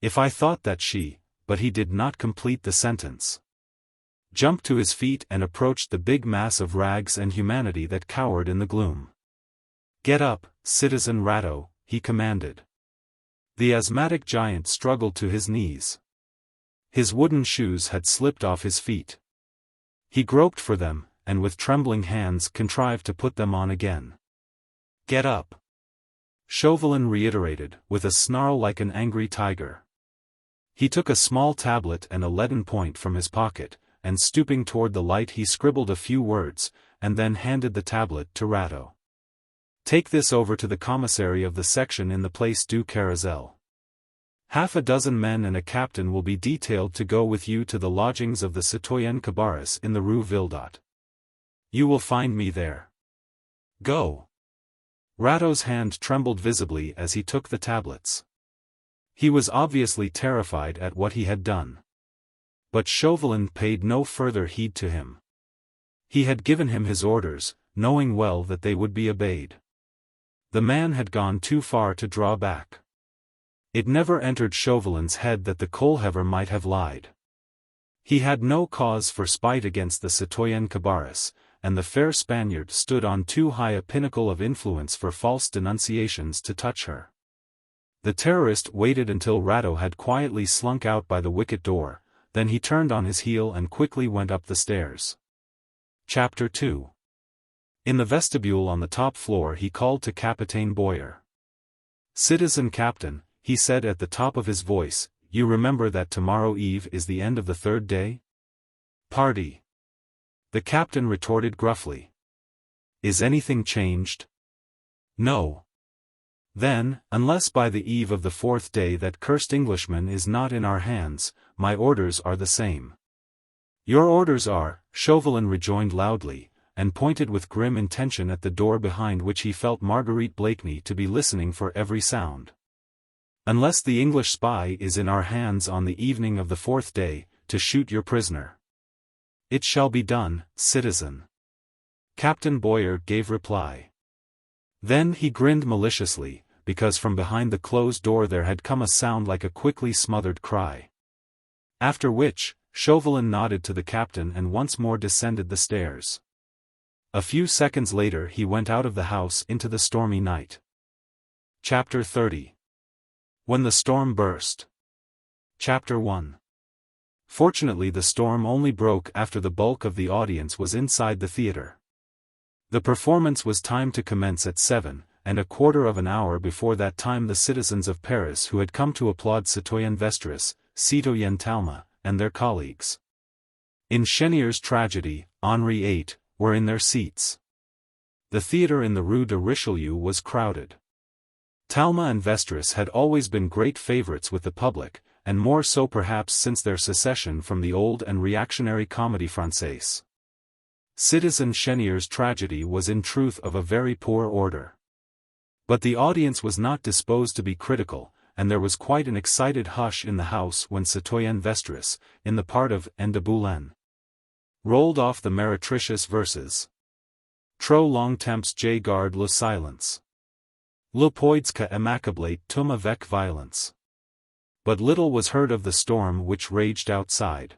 "If I thought that she," but he did not complete the sentence. Jumped to his feet and approached the big mass of rags and humanity that cowered in the gloom. "Get up, Citizen Rateau," he commanded. The asthmatic giant struggled to his knees. His wooden shoes had slipped off his feet. He groped for them, and with trembling hands contrived to put them on again. "Get up," Chauvelin reiterated, with a snarl like an angry tiger. He took a small tablet and a leaden point from his pocket, and stooping toward the light he scribbled a few words, and then handed the tablet to Rateau. "Take this over to the commissary of the section in the Place du Carrousel. Half a dozen men and a captain will be detailed to go with you to the lodgings of the Citoyenne Cabarrus in the Rue Villdot. You will find me there. Go." Rateau's hand trembled visibly as he took the tablets. He was obviously terrified at what he had done. But Chauvelin paid no further heed to him. He had given him his orders, knowing well that they would be obeyed. The man had gone too far to draw back. It never entered Chauvelin's head that the coal-heaver might have lied. He had no cause for spite against the Citoyenne Cabarrus, and the fair Spaniard stood on too high a pinnacle of influence for false denunciations to touch her. The terrorist waited until Rateau had quietly slunk out by the wicket door, then he turned on his heel and quickly went up the stairs. Chapter 2. In the vestibule on the top floor he called to Capitaine Boyer. "Citizen Captain," he said at the top of his voice, "you remember that tomorrow eve is the end of the third day?" "Pardy," the captain retorted gruffly. "Is anything changed?" "No." "Then, unless by the eve of the fourth day that cursed Englishman is not in our hands, my orders are the same." "Your orders are," Chauvelin rejoined loudly, and pointed with grim intention at the door behind which he felt Marguerite Blakeney to be listening for every sound. "Unless the English spy is in our hands on the evening of the fourth day, to shoot your prisoner." "It shall be done, citizen," Captain Boyer gave reply. Then he grinned maliciously, because from behind the closed door there had come a sound like a quickly smothered cry. After which, Chauvelin nodded to the captain and once more descended the stairs. A few seconds later he went out of the house into the stormy night. Chapter 30. When the storm burst. Chapter 1. Fortunately the storm only broke after the bulk of the audience was inside the theatre. The performance was timed to commence at 7, and a quarter of an hour before that time the citizens of Paris who had come to applaud Citoyen Vestris, Citoyen Talma, and their colleagues in Chénier's tragedy, Henri VIII, were in their seats. The theatre in the Rue de Richelieu was crowded. Talma and Vestris had always been great favorites with the public, and more so perhaps since their secession from the old and reactionary Comédie Française. Citizen Chénier's tragedy was in truth of a very poor order. But the audience was not disposed to be critical, and there was quite an excited hush in the house when Citoyen Vestris, in the part of N de Boulen, rolled off the meretricious verses. Trop longtemps j'ai gardé le silence. Le poids que immaculate tum avec violence. But little was heard of the storm which raged outside.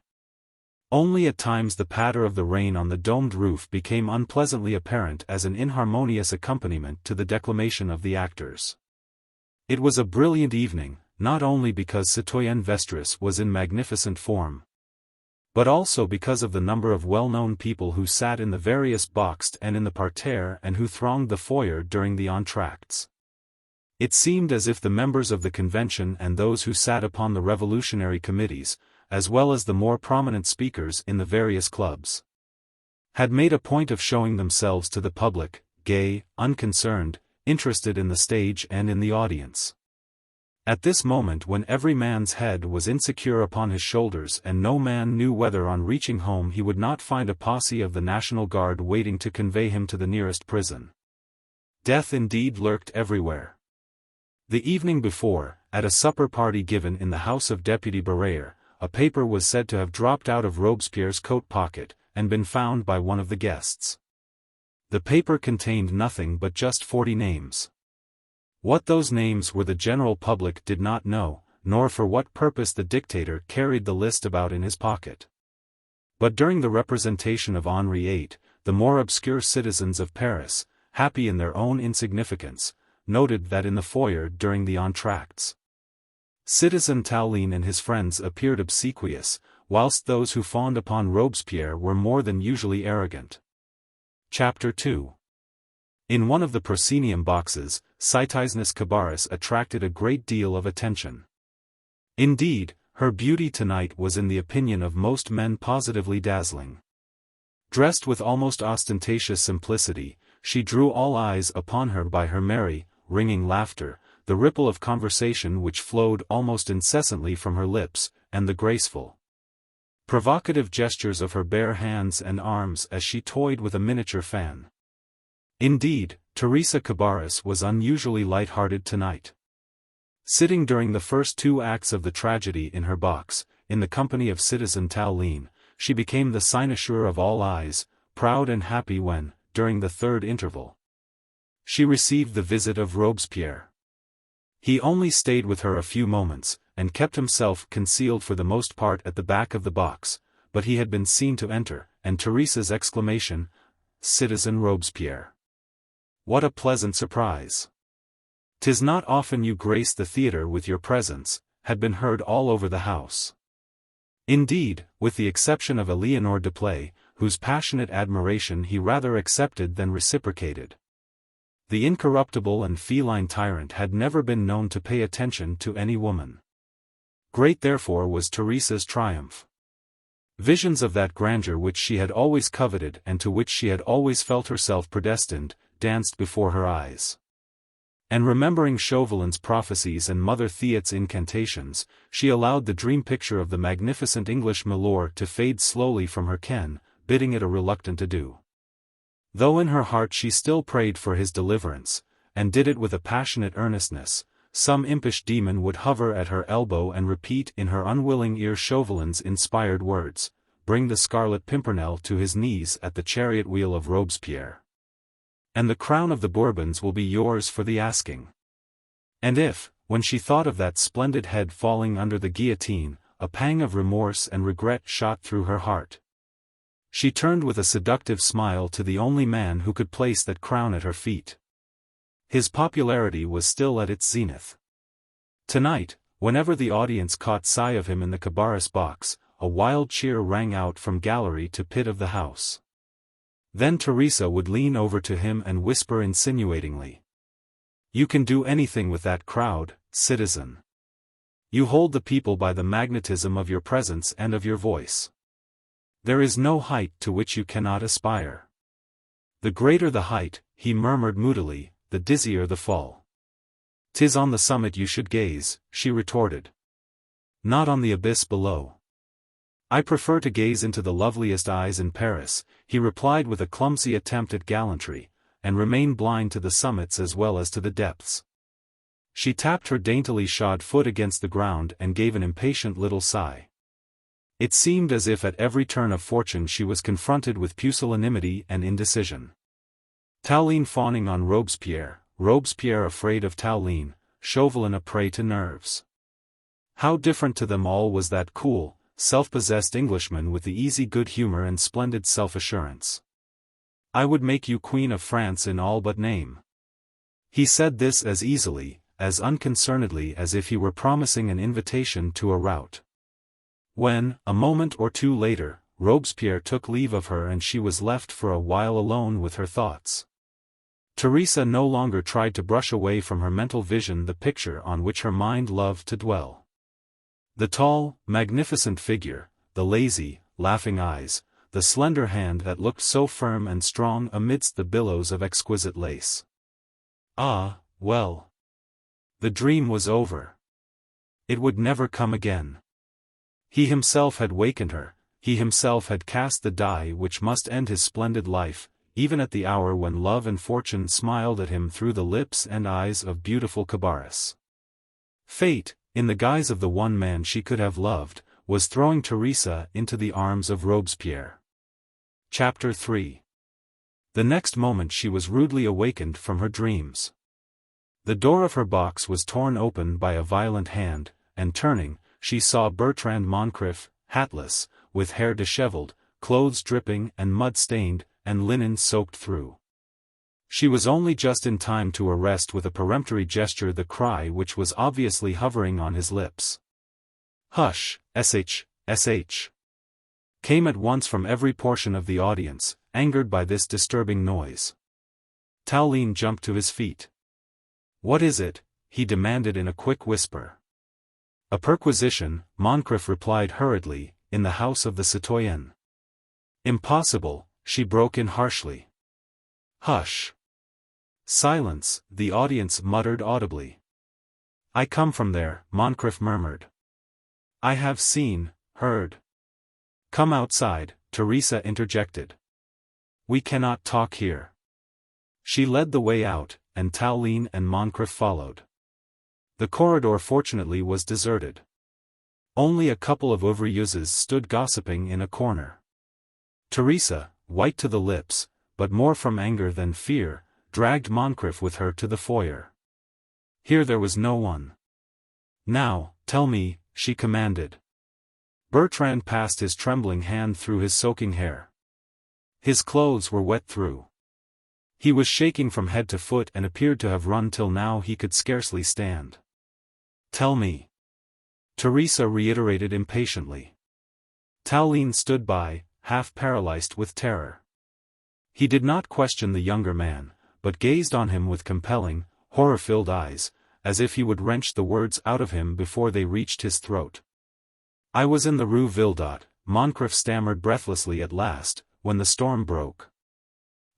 Only at times the patter of the rain on the domed roof became unpleasantly apparent as an inharmonious accompaniment to the declamation of the actors. It was a brilliant evening, not only because Citoyen Vestris was in magnificent form, but also because of the number of well-known people who sat in the various boxed and in the parterre and who thronged the foyer during the entr'actes. It seemed as if the members of the convention and those who sat upon the revolutionary committees, as well as the more prominent speakers in the various clubs, had made a point of showing themselves to the public, gay, unconcerned, interested in the stage and in the audience. At this moment when every man's head was insecure upon his shoulders and no man knew whether on reaching home he would not find a posse of the National Guard waiting to convey him to the nearest prison. Death indeed lurked everywhere. The evening before, at a supper party given in the house of Deputy Barrère, a paper was said to have dropped out of Robespierre's coat pocket, and been found by one of the guests. The paper contained nothing but just 40 names. What those names were the general public did not know, nor for what purpose the dictator carried the list about in his pocket. But during the representation of Henri VIII, the more obscure citizens of Paris, happy in their own insignificance, noted that in the foyer during the entr'actes, Citizen Tallien and his friends appeared obsequious, whilst those who fawned upon Robespierre were more than usually arrogant. Chapter 2. In one of the proscenium boxes, Theresia Cabarrus attracted a great deal of attention. Indeed, her beauty tonight was in the opinion of most men positively dazzling. Dressed with almost ostentatious simplicity, she drew all eyes upon her by her merry, ringing laughter, the ripple of conversation which flowed almost incessantly from her lips, and the graceful, provocative gestures of her bare hands and arms as she toyed with a miniature fan. Indeed, Theresia Cabarrus was unusually light-hearted tonight. Sitting during the first 2 acts of the tragedy in her box, in the company of Citizen Tallien, she became the cynosure of all eyes, proud and happy when, during the 3rd interval, she received the visit of Robespierre. He only stayed with her a few moments, and kept himself concealed for the most part at the back of the box, but he had been seen to enter, and Theresia's exclamation, "Citizen Robespierre! What a pleasant surprise! 'Tis not often you grace the theatre with your presence," had been heard all over the house. Indeed, with the exception of Eleanor de Play, whose passionate admiration he rather accepted than reciprocated, the incorruptible and feline tyrant had never been known to pay attention to any woman. Great therefore was Theresia's triumph. Visions of that grandeur which she had always coveted and to which she had always felt herself predestined, danced before her eyes. And remembering Chauvelin's prophecies and Mother Theat's incantations, she allowed the dream picture of the magnificent English milord to fade slowly from her ken, bidding it a reluctant adieu. Though in her heart she still prayed for his deliverance, and did it with a passionate earnestness, some impish demon would hover at her elbow and repeat in her unwilling ear Chauvelin's inspired words, "Bring the Scarlet Pimpernel to his knees at the chariot wheel of Robespierre, and the crown of the Bourbons will be yours for the asking." And if, when she thought of that splendid head falling under the guillotine, a pang of remorse and regret shot through her heart, she turned with a seductive smile to the only man who could place that crown at her feet. His popularity was still at its zenith. Tonight, whenever the audience caught sight of him in the Cabarrus box, a wild cheer rang out from gallery to pit of the house. Then Theresia would lean over to him and whisper insinuatingly, "You can do anything with that crowd, citizen. You hold the people by the magnetism of your presence and of your voice. There is no height to which you cannot aspire." "The greater the height," he murmured moodily, "the dizzier the fall." "'Tis on the summit you should gaze," she retorted. "Not on the abyss below." "I prefer to gaze into the loveliest eyes in Paris," he replied with a clumsy attempt at gallantry, "and remain blind to the summits as well as to the depths." She tapped her daintily shod foot against the ground and gave an impatient little sigh. It seemed as if at every turn of fortune she was confronted with pusillanimity and indecision. Tallien fawning on Robespierre, Robespierre afraid of Tallien, Chauvelin a prey to nerves. How different to them all was that cool, self-possessed Englishman with the easy good humor and splendid self-assurance. "I would make you Queen of France in all but name." He said this as easily, as unconcernedly as if he were promising an invitation to a rout. When, a moment or two later, Robespierre took leave of her and she was left for a while alone with her thoughts, Theresia no longer tried to brush away from her mental vision the picture on which her mind loved to dwell. The tall, magnificent figure, the lazy, laughing eyes, the slender hand that looked so firm and strong amidst the billows of exquisite lace. Ah, well. The dream was over. It would never come again. He himself had wakened her, he himself had cast the die which must end his splendid life, even at the hour when love and fortune smiled at him through the lips and eyes of beautiful Cabarrus. Fate, in the guise of the one man she could have loved, was throwing Theresia into the arms of Robespierre. Chapter 3. The next moment she was rudely awakened from her dreams. The door of her box was torn open by a violent hand, and turning, she saw Bertrand Moncrif, hatless, with hair disheveled, clothes dripping and mud-stained, and linen soaked through. She was only just in time to arrest with a peremptory gesture the cry which was obviously hovering on his lips. "Hush, sh. Came at once from every portion of the audience, angered by this disturbing noise. Tallien jumped to his feet. "What is it?" he demanded in a quick whisper. "A perquisition," Moncrif replied hurriedly, "in the house of the citoyenne." "Impossible," she broke in harshly. "Hush. Silence," the audience muttered audibly. "I come from there," Moncrif murmured. "I have seen, heard." "Come outside," Theresia interjected. "We cannot talk here." She led the way out, and Tallien and Moncrif followed. The corridor fortunately was deserted. Only a couple of ouvreuses stood gossiping in a corner. Theresia, white to the lips, but more from anger than fear, dragged Moncrif with her to the foyer. Here there was no one. "Now, tell me," she commanded. Bertrand passed his trembling hand through his soaking hair. His clothes were wet through. He was shaking from head to foot and appeared to have run till now he could scarcely stand. "Tell me," Theresia reiterated impatiently. Tallien stood by, half paralyzed with terror. He did not question the younger man, but gazed on him with compelling, horror-filled eyes, as if he would wrench the words out of him before they reached his throat. "I was in the Rue Villedot," Moncrif stammered breathlessly at last, "when the storm broke.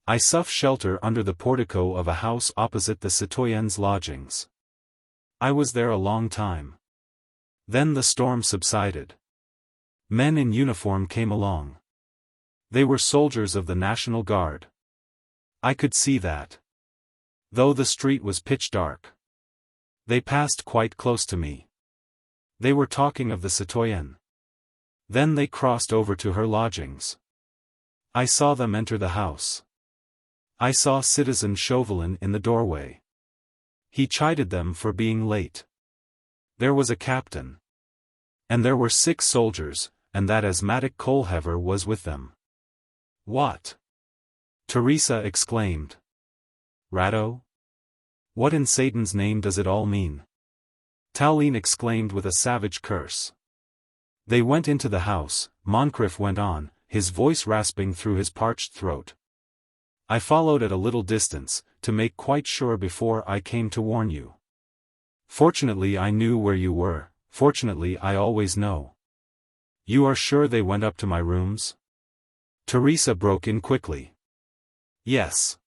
I sought shelter under the portico of a house opposite the citoyenne's lodgings. I was there a long time. Then the storm subsided. Men in uniform came along. They were soldiers of the National Guard. I could see that. Though the street was pitch dark. They passed quite close to me. They were talking of the citoyenne. Then they crossed over to her lodgings. I saw them enter the house. I saw Citizen Chauvelin in the doorway. He chided them for being late. There was a captain. And there were 6 soldiers, and that asthmatic coal-heaver was with them." "What?" Theresia exclaimed. "Rateau? What in Satan's name does it all mean?" Tallien exclaimed with a savage curse. "They went into the house," Moncrif went on, his voice rasping through his parched throat. "I followed at a little distance, to make quite sure before I came to warn you. Fortunately I knew where you were, fortunately I always know." "You are sure they went up to my rooms?" Theresia broke in quickly. "Yes.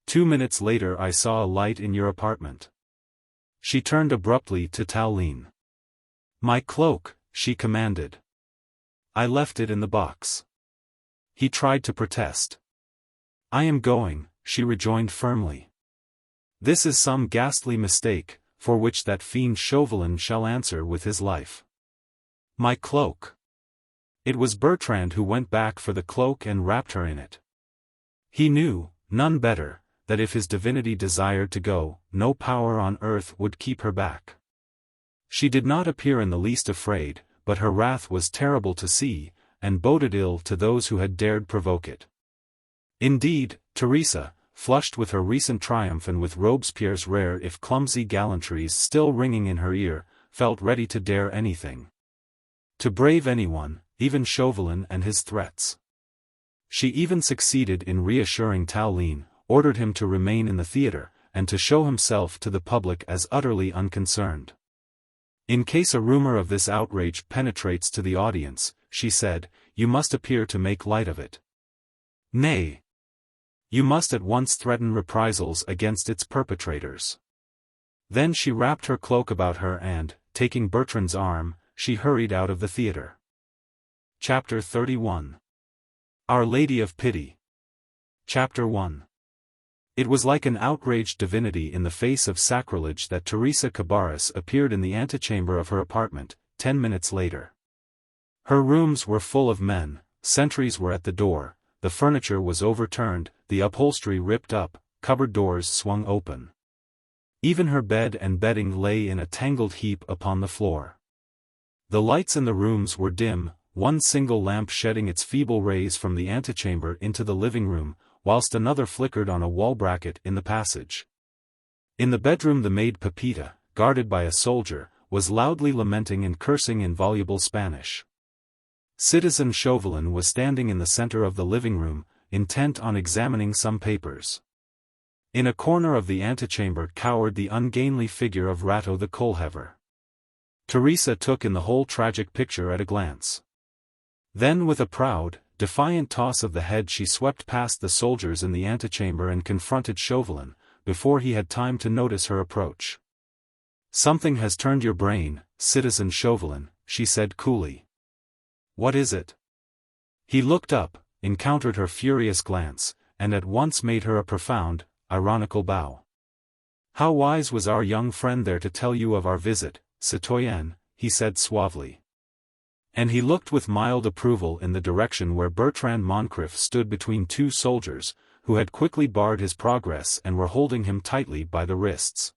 2 minutes later I saw a light in your apartment." She turned abruptly to Tallien. "My cloak," she commanded. "I left it in the box." He tried to protest. "I am going," she rejoined firmly. "This is some ghastly mistake, for which that fiend Chauvelin shall answer with his life." "My cloak." It was Bertrand who went back for the cloak and wrapped her in it. He knew, none better, that if his divinity desired to go, no power on earth would keep her back. She did not appear in the least afraid, but her wrath was terrible to see, and boded ill to those who had dared provoke it. Indeed, Theresia, flushed with her recent triumph and with Robespierre's rare if clumsy gallantries still ringing in her ear, felt ready to dare anything. To brave anyone, even Chauvelin and his threats. She even succeeded in reassuring Tallien, ordered him to remain in the theatre, and to show himself to the public as utterly unconcerned. "In case a rumor of this outrage penetrates to the audience," she said, "you must appear to make light of it. Nay, you must at once threaten reprisals against its perpetrators." Then she wrapped her cloak about her and, taking Bertrand's arm, she hurried out of the theatre. Chapter 31. Our Lady of Pity. Chapter 1. It was like an outraged divinity in the face of sacrilege that Theresia Cabarrus appeared in the antechamber of her apartment, 10 minutes later. Her rooms were full of men, sentries were at the door, the furniture was overturned, the upholstery ripped up, cupboard doors swung open. Even her bed and bedding lay in a tangled heap upon the floor. The lights in the rooms were dim, one single lamp shedding its feeble rays from the antechamber into the living room, whilst another flickered on a wall bracket in the passage. In the bedroom the maid Pepita, guarded by a soldier, was loudly lamenting and cursing in voluble Spanish. Citizen Chauvelin was standing in the center of the living room, intent on examining some papers. In a corner of the antechamber cowered the ungainly figure of Rateau the coal-heaver. Theresia took in the whole tragic picture at a glance. Then with a proud, defiant toss of the head she swept past the soldiers in the antechamber and confronted Chauvelin, before he had time to notice her approach. "Something has turned your brain, Citizen Chauvelin," she said coolly. "What is it?" He looked up, encountered her furious glance, and at once made her a profound, ironical bow. "How wise was our young friend there to tell you of our visit, citoyenne," he said suavely. And he looked with mild approval in the direction where Bertrand Moncrif stood between two soldiers, who had quickly barred his progress and were holding him tightly by the wrists.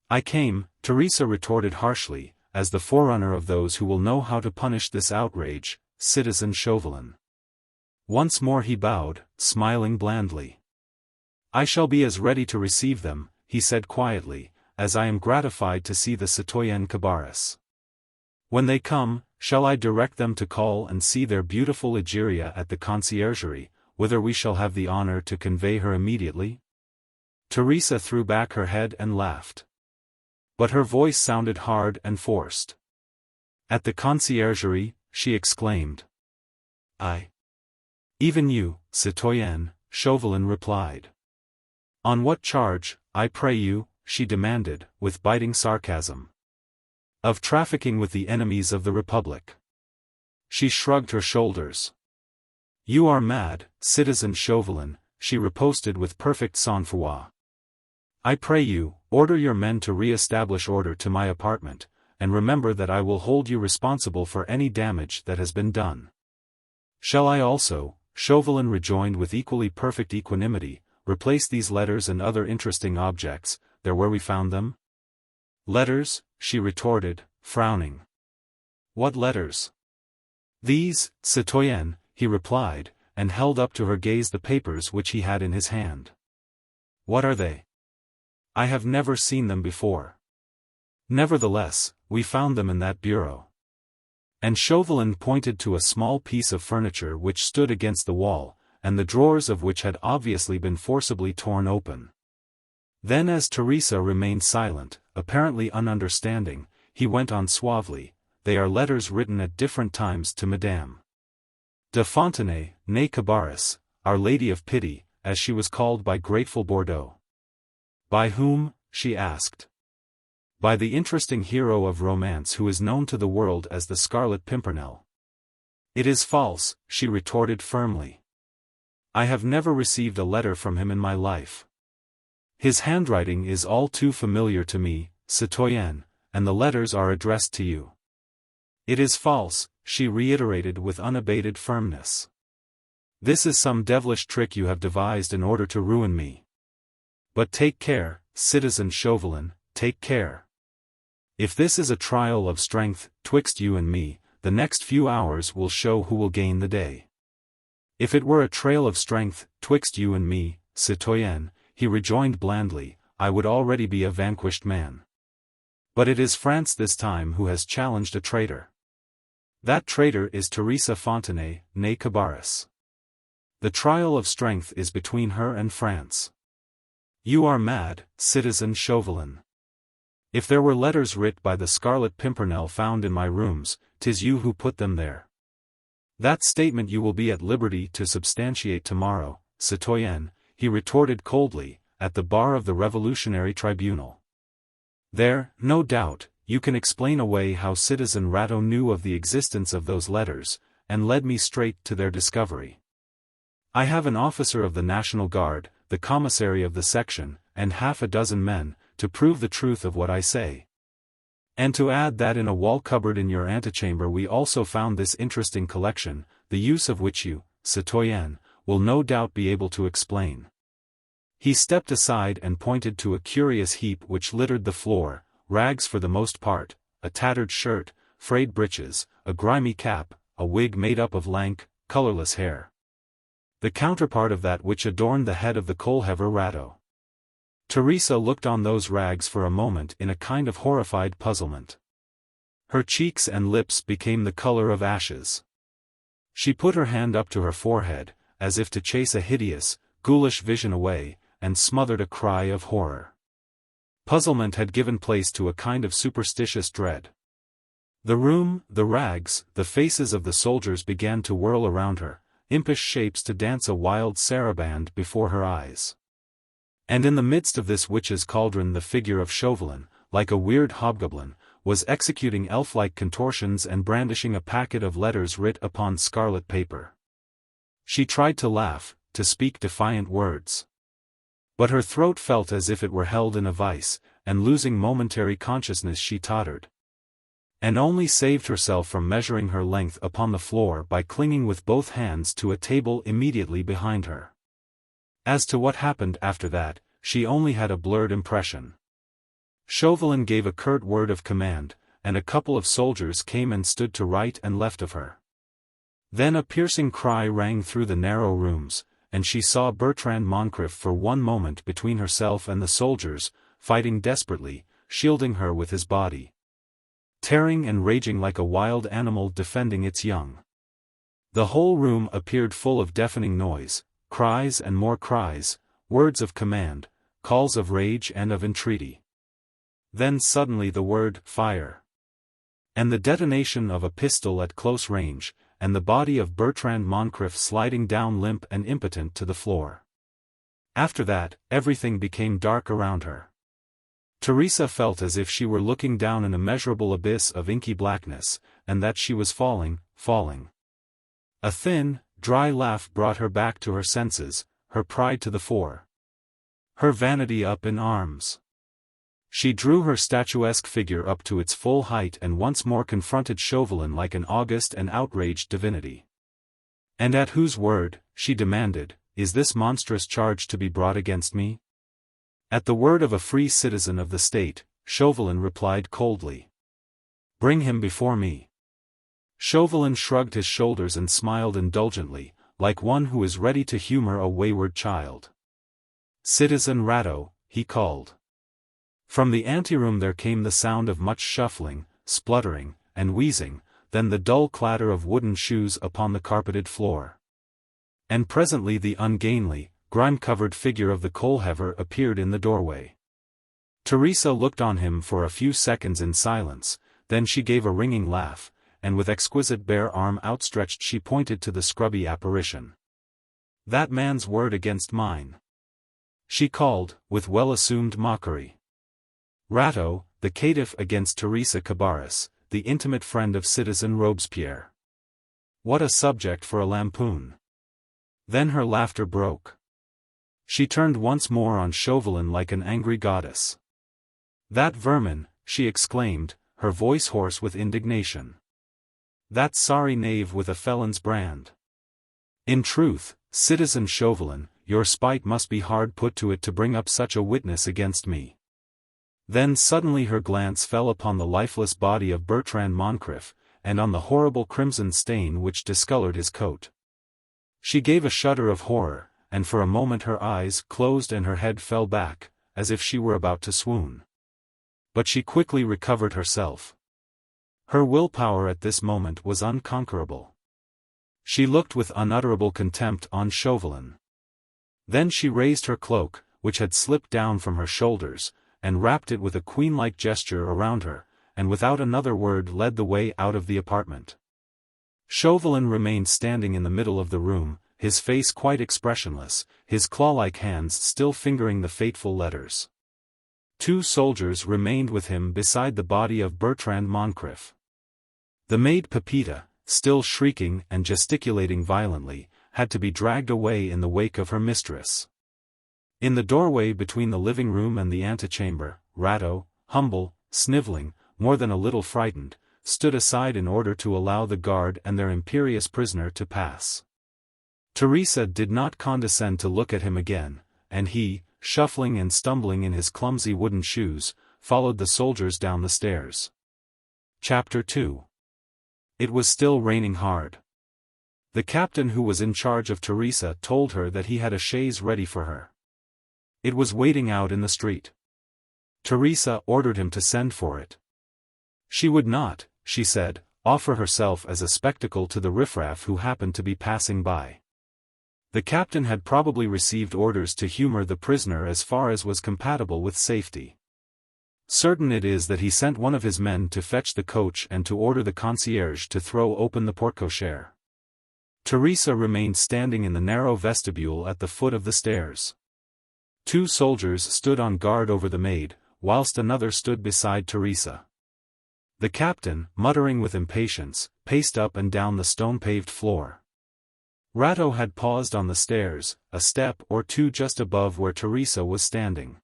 "I came," Theresia retorted harshly, "as the forerunner of those who will know how to punish this outrage, Citizen Chauvelin." Once more he bowed, smiling blandly. "I shall be as ready to receive them," he said quietly, "as I am gratified to see the citoyenne Cabarrus. When they come, shall I direct them to call and see their beautiful Egeria at the conciergerie, whither we shall have the honor to convey her immediately?" Theresia threw back her head and laughed. But her voice sounded hard and forced. "At the conciergerie?" she exclaimed. "I." "Even you, citoyenne," Chauvelin replied. "On what charge, I pray you?" she demanded, with biting sarcasm. "Of trafficking with the enemies of the Republic." She shrugged her shoulders. "You are mad, Citizen Chauvelin," she riposted with perfect sang-froid. "I pray you, order your men to re-establish order to my apartment, and remember that I will hold you responsible for any damage that has been done." "Shall I also," Chauvelin rejoined with equally perfect equanimity, "replace these letters and other interesting objects, there where we found them?" "Letters?" she retorted, frowning. "What letters?" "These, citoyenne," he replied, and held up to her gaze the papers which he had in his hand. "What are they?" "I have never seen them before." "Nevertheless, we found them in that bureau." And Chauvelin pointed to a small piece of furniture which stood against the wall, and the drawers of which had obviously been forcibly torn open. Then as Theresia remained silent, apparently ununderstanding, he went on suavely, "They are letters written at different times to Madame de Fontenay, née Cabarrus, Our Lady of Pity, as she was called by grateful Bordeaux." "By whom?" she asked. "By the interesting hero of romance who is known to the world as the Scarlet Pimpernel." "It is false," she retorted firmly. "I have never received a letter from him in my life. His handwriting is all too familiar to me, citoyenne, and the letters are addressed to you." "It is false," she reiterated with unabated firmness. "This is some devilish trick you have devised in order to ruin me. But take care, Citizen Chauvelin, take care. If this is a trial of strength, twixt you and me, the next few hours will show who will gain the day." "If it were a trail of strength, twixt you and me, citoyenne," he rejoined blandly, "I would already be a vanquished man. But it is France this time who has challenged a traitor. That traitor is Theresia Fontenay, née Cabarrus. The trial of strength is between her and France." "You are mad, Citizen Chauvelin. If there were letters writ by the Scarlet Pimpernel found in my rooms, 'tis you who put them there. That statement you will be at liberty to substantiate tomorrow, citoyenne," he retorted coldly, "at the bar of the Revolutionary Tribunal. There, no doubt, you can explain away how Citizen Rateau knew of the existence of those letters, and led me straight to their discovery. I have an officer of the National Guard, the commissary of the section, and half a dozen men, to prove the truth of what I say. And to add that in a wall cupboard in your antechamber we also found this interesting collection, the use of which you, citoyen, will no doubt be able to explain." He stepped aside and pointed to a curious heap which littered the floor, rags for the most part, a tattered shirt, frayed breeches, a grimy cap, a wig made up of lank, colorless hair. The counterpart of that which adorned the head of the coal-heaver Rateau. Theresia looked on those rags for a moment in a kind of horrified puzzlement. Her cheeks and lips became the color of ashes. She put her hand up to her forehead, as if to chase a hideous, ghoulish vision away, and smothered a cry of horror. Puzzlement had given place to a kind of superstitious dread. The room, the rags, the faces of the soldiers began to whirl around her, impish shapes to dance a wild saraband before her eyes. And in the midst of this witch's cauldron the figure of Chauvelin, like a weird hobgoblin, was executing elf-like contortions and brandishing a packet of letters writ upon scarlet paper. She tried to laugh, to speak defiant words. But her throat felt as if it were held in a vice, and losing momentary consciousness she tottered. And only saved herself from measuring her length upon the floor by clinging with both hands to a table immediately behind her. As to what happened after that, she only had a blurred impression. Chauvelin gave a curt word of command, and a couple of soldiers came and stood to right and left of her. Then a piercing cry rang through the narrow rooms, and she saw Bertrand Moncrif for one moment between herself and the soldiers, fighting desperately, shielding her with his body. Tearing and raging like a wild animal defending its young. The whole room appeared full of deafening noise, cries and more cries, words of command, calls of rage and of entreaty. Then suddenly the word, "Fire!" and the detonation of a pistol at close range, and the body of Bertrand Moncrif sliding down limp and impotent to the floor. After that, everything became dark around her. Theresia felt as if she were looking down an immeasurable abyss of inky blackness, and that she was falling, falling. A thin, dry laugh brought her back to her senses, her pride to the fore. Her vanity up in arms. She drew her statuesque figure up to its full height and once more confronted Chauvelin like an august and outraged divinity. "And at whose word," she demanded, "is this monstrous charge to be brought against me?" "At the word of a free citizen of the state," Chauvelin replied coldly. "Bring him before me." Chauvelin shrugged his shoulders and smiled indulgently, like one who is ready to humor a wayward child. "Citizen Rateau," he called. From the anteroom there came the sound of much shuffling, spluttering, and wheezing, then the dull clatter of wooden shoes upon the carpeted floor. And presently the ungainly, grime-covered figure of the coal-heaver appeared in the doorway. Theresia looked on him for a few seconds in silence, then she gave a ringing laugh, and with exquisite bare arm outstretched she pointed to the scrubby apparition. "That man's word against mine," she called, with well-assumed mockery. "Rateau, the caitiff against Theresia Cabarrus, the intimate friend of citizen Robespierre. What a subject for a lampoon!" Then her laughter broke. She turned once more on Chauvelin like an angry goddess. "That vermin," she exclaimed, her voice hoarse with indignation. "That sorry knave with a felon's brand. In truth, citizen Chauvelin, your spite must be hard put to it to bring up such a witness against me." Then suddenly her glance fell upon the lifeless body of Bertrand Moncrif, and on the horrible crimson stain which discolored his coat. She gave a shudder of horror, and for a moment her eyes closed and her head fell back, as if she were about to swoon. But she quickly recovered herself. Her willpower at this moment was unconquerable. She looked with unutterable contempt on Chauvelin. Then she raised her cloak, which had slipped down from her shoulders, and wrapped it with a queen-like gesture around her, and without another word led the way out of the apartment. Chauvelin remained standing in the middle of the room, his face quite expressionless, his claw-like hands still fingering the fateful letters. 2 soldiers remained with him beside the body of Bertrand Moncrif. The maid Pepita, still shrieking and gesticulating violently, had to be dragged away in the wake of her mistress. In the doorway between the living room and the antechamber, Rateau, humble, sniveling, more than a little frightened, stood aside in order to allow the guard and their imperious prisoner to pass. Theresia did not condescend to look at him again, and he, shuffling and stumbling in his clumsy wooden shoes, followed the soldiers down the stairs. Chapter 2. It was still raining hard. The captain who was in charge of Theresia told her that he had a chaise ready for her. It was waiting out in the street. Theresia ordered him to send for it. She would not, she said, offer herself as a spectacle to the riffraff who happened to be passing by. The captain had probably received orders to humor the prisoner as far as was compatible with safety. Certain it is that he sent one of his men to fetch the coach and to order the concierge to throw open the porte-cochere. Theresia remained standing in the narrow vestibule at the foot of the stairs. 2 soldiers stood on guard over the maid, whilst another stood beside Theresia. The captain, muttering with impatience, paced up and down the stone-paved floor. Rateau had paused on the stairs, a step or two just above where Theresia was standing.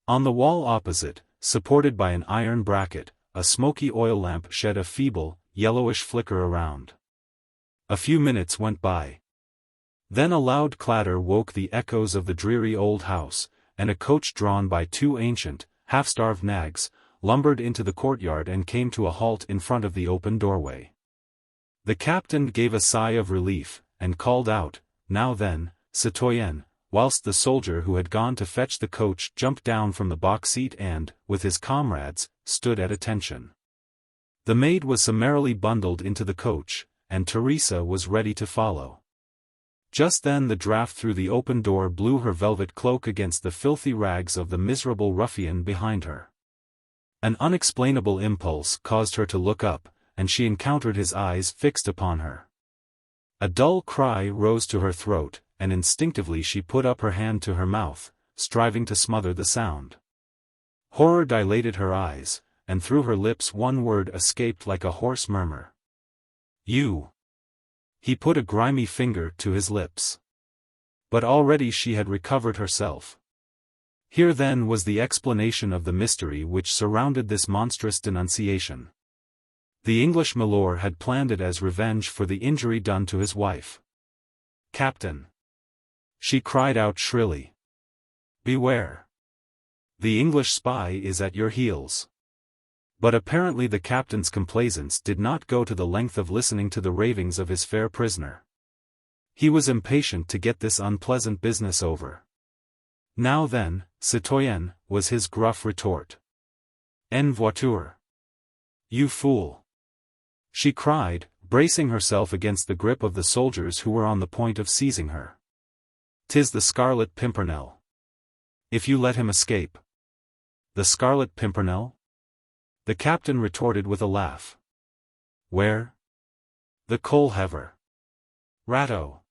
On the wall opposite, supported by an iron bracket, a smoky oil lamp shed a feeble, yellowish flicker around. A few minutes went by. Then a loud clatter woke the echoes of the dreary old house, and a coach drawn by 2 ancient, half-starved nags, lumbered into the courtyard and came to a halt in front of the open doorway. The captain gave a sigh of relief, and called out, "Now then, citoyen," whilst the soldier who had gone to fetch the coach jumped down from the box seat and, with his comrades, stood at attention. The maid was summarily bundled into the coach, and Theresia was ready to follow. Just then the draught through the open door blew her velvet cloak against the filthy rags of the miserable ruffian behind her. An unexplainable impulse caused her to look up, and she encountered his eyes fixed upon her. A dull cry rose to her throat, and instinctively she put up her hand to her mouth, striving to smother the sound. Horror dilated her eyes, and through her lips one word escaped like a hoarse murmur. "You." He put a grimy finger to his lips. But already she had recovered herself. Here then was the explanation of the mystery which surrounded this monstrous denunciation. The English milord had planned it as revenge for the injury done to his wife. "Captain!" she cried out shrilly. "Beware! The English spy is at your heels." But apparently the captain's complaisance did not go to the length of listening to the ravings of his fair prisoner. He was impatient to get this unpleasant business over. "Now then, citoyen," was his gruff retort. "En voiture." "You fool!" she cried, bracing herself against the grip of the soldiers who were on the point of seizing her. "'Tis the Scarlet Pimpernel. If you let him escape." "The Scarlet Pimpernel?" the captain retorted with a laugh. "Where?" "The coal heaver. Rateau.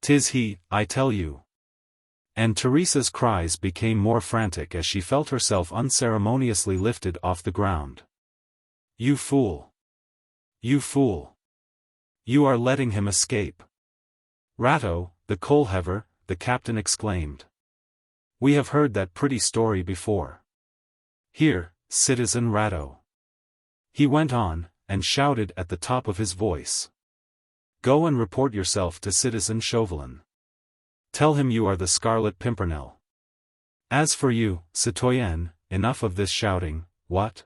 'Tis he, I tell you." And Theresia's cries became more frantic as she felt herself unceremoniously lifted off the ground. "You fool! You fool! You are letting him escape." "Rateau, the coal heaver," the captain exclaimed. "We have heard that pretty story before. Here, Citizen Rateau," he went on, and shouted at the top of his voice. "Go and report yourself to Citizen Chauvelin. Tell him you are the Scarlet Pimpernel. As for you, citoyen, enough of this shouting, what?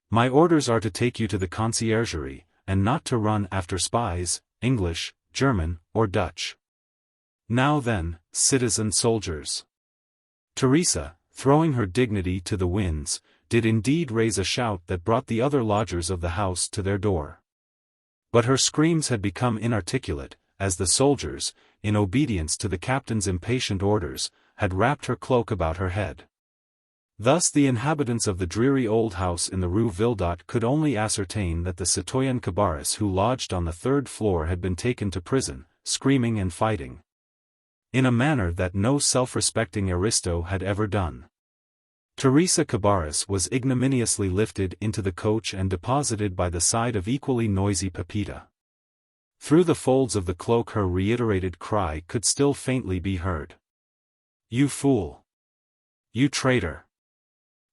My orders are to take you to the conciergerie, and not to run after spies, English, German, or Dutch. Now then, citizen soldiers." Theresia, throwing her dignity to the winds, did indeed raise a shout that brought the other lodgers of the house to their door. But her screams had become inarticulate, as the soldiers, in obedience to the captain's impatient orders, had wrapped her cloak about her head. Thus the inhabitants of the dreary old house in the Rue Villdot could only ascertain that the citoyenne Cabarrus who lodged on the 3rd floor had been taken to prison, screaming and fighting. In a manner that no self-respecting aristo had ever done. Theresia Cabarrus was ignominiously lifted into the coach and deposited by the side of equally noisy Pepita. Through the folds of the cloak her reiterated cry could still faintly be heard. You fool! You traitor!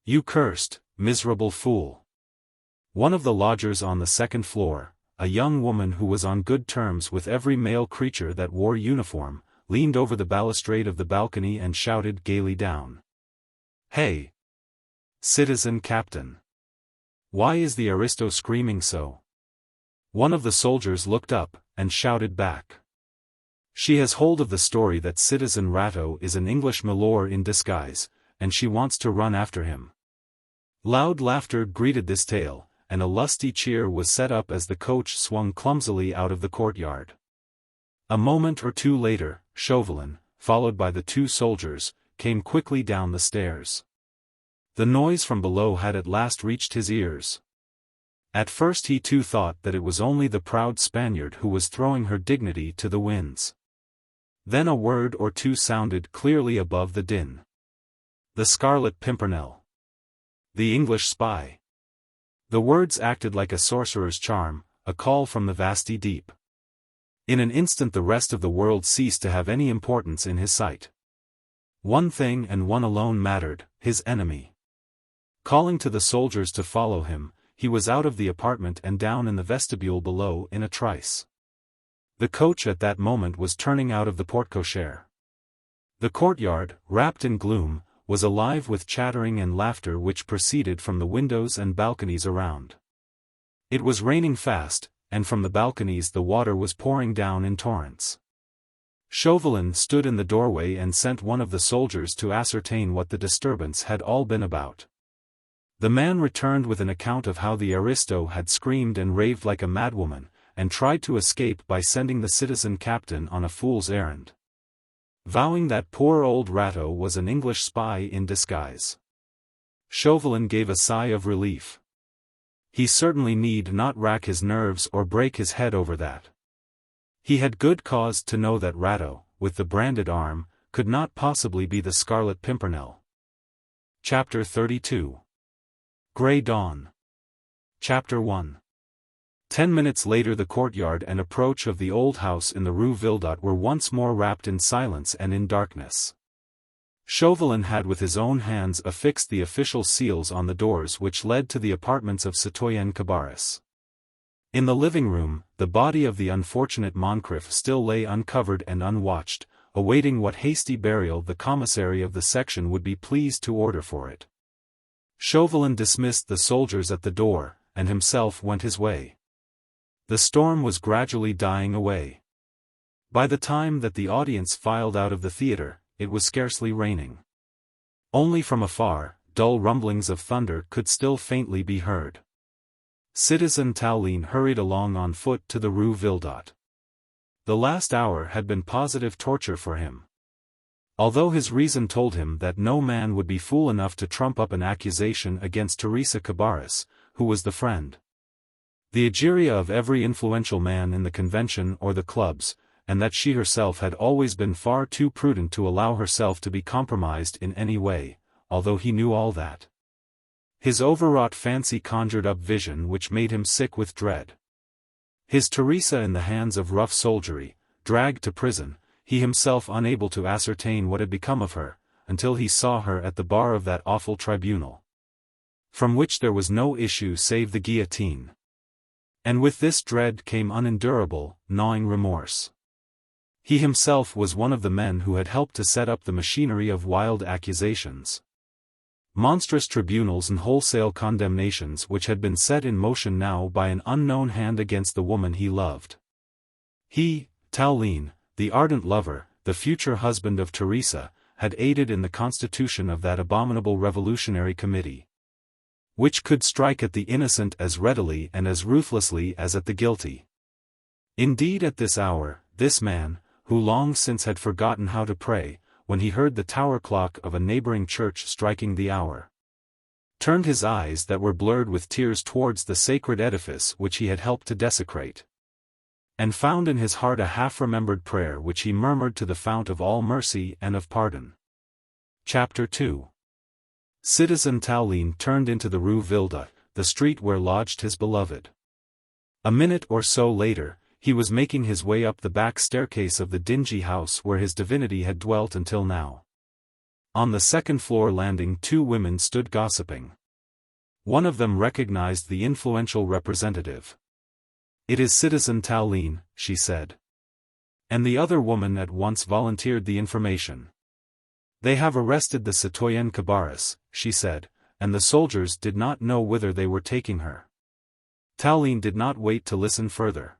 You cursed, miserable fool! One of the lodgers on the second floor, a young woman who was on good terms with every male creature that wore uniform, leaned over the balustrade of the balcony and shouted gaily down. Hey! Citizen Captain! Why is the aristo screaming so? One of the soldiers looked up, and shouted back. She has hold of the story that Citizen Rateau is an English milord in disguise, and she wants to run after him. Loud laughter greeted this tale, and a lusty cheer was set up as the coach swung clumsily out of the courtyard. A moment or two later, Chauvelin, followed by the two soldiers, came quickly down the stairs. The noise from below had at last reached his ears. At first he too thought that it was only the proud Spaniard who was throwing her dignity to the winds. Then a word or two sounded clearly above the din. The Scarlet Pimpernel. The English spy. The words acted like a sorcerer's charm, a call from the vasty deep. In an instant the rest of the world ceased to have any importance in his sight. One thing and one alone mattered, his enemy. Calling to the soldiers to follow him, he was out of the apartment and down in the vestibule below in a trice. The coach at that moment was turning out of the porte-cochere. The courtyard, wrapped in gloom, was alive with chattering and laughter which proceeded from the windows and balconies around. It was raining fast, and from the balconies the water was pouring down in torrents. Chauvelin stood in the doorway and sent one of the soldiers to ascertain what the disturbance had all been about. The man returned with an account of how the aristo had screamed and raved like a madwoman, and tried to escape by sending the citizen captain on a fool's errand. Vowing that poor old Rateau was an English spy in disguise. Chauvelin gave a sigh of relief. He certainly need not rack his nerves or break his head over that. He had good cause to know that Rateau, with the branded arm, could not possibly be the Scarlet Pimpernel. Chapter 32. Grey Dawn. Chapter 1. 10 minutes later the courtyard and approach of the old house in the Rue Villedot were once more wrapped in silence and in darkness. Chauvelin had with his own hands affixed the official seals on the doors which led to the apartments of Citoyenne Cabarrus. In the living room, the body of the unfortunate Moncrif still lay uncovered and unwatched, awaiting what hasty burial the commissary of the section would be pleased to order for it. Chauvelin dismissed the soldiers at the door, and himself went his way. The storm was gradually dying away. By the time that the audience filed out of the theatre, it was scarcely raining. Only from afar, dull rumblings of thunder could still faintly be heard. Citizen Tallien hurried along on foot to the Rue Villedot. The last hour had been positive torture for him. Although his reason told him that no man would be fool enough to trump up an accusation against Theresia Cabarrus, who was the friend, the Egeria of every influential man in the convention or the clubs, and that she herself had always been far too prudent to allow herself to be compromised in any way, although he knew all that. His overwrought fancy conjured up vision which made him sick with dread. His Theresia in the hands of rough soldiery, dragged to prison, he himself unable to ascertain what had become of her, until he saw her at the bar of that awful tribunal, from which there was no issue save the guillotine. And with this dread came unendurable, gnawing remorse. He himself was one of the men who had helped to set up the machinery of wild accusations, monstrous tribunals and wholesale condemnations which had been set in motion now by an unknown hand against the woman he loved. He, Tallien, the ardent lover, the future husband of Theresia, had aided in the constitution of that abominable revolutionary committee, which could strike at the innocent as readily and as ruthlessly as at the guilty. Indeed at this hour, this man, who long since had forgotten how to pray, when he heard the tower clock of a neighboring church striking the hour, turned his eyes that were blurred with tears towards the sacred edifice which he had helped to desecrate, and found in his heart a half-remembered prayer which he murmured to the fount of all mercy and of pardon. Chapter 2. Citizen Tallien turned into the Rue Villedot, the street where lodged his beloved. A minute or so later, he was making his way up the back staircase of the dingy house where his divinity had dwelt until now. On the second-floor landing 2 women stood gossiping. One of them recognized the influential representative. "It is Citizen Tallien," she said. And the other woman at once volunteered the information. "They have arrested the citoyenne Cabarrus," she said, "and the soldiers did not know whither they were taking her." Tallien did not wait to listen further.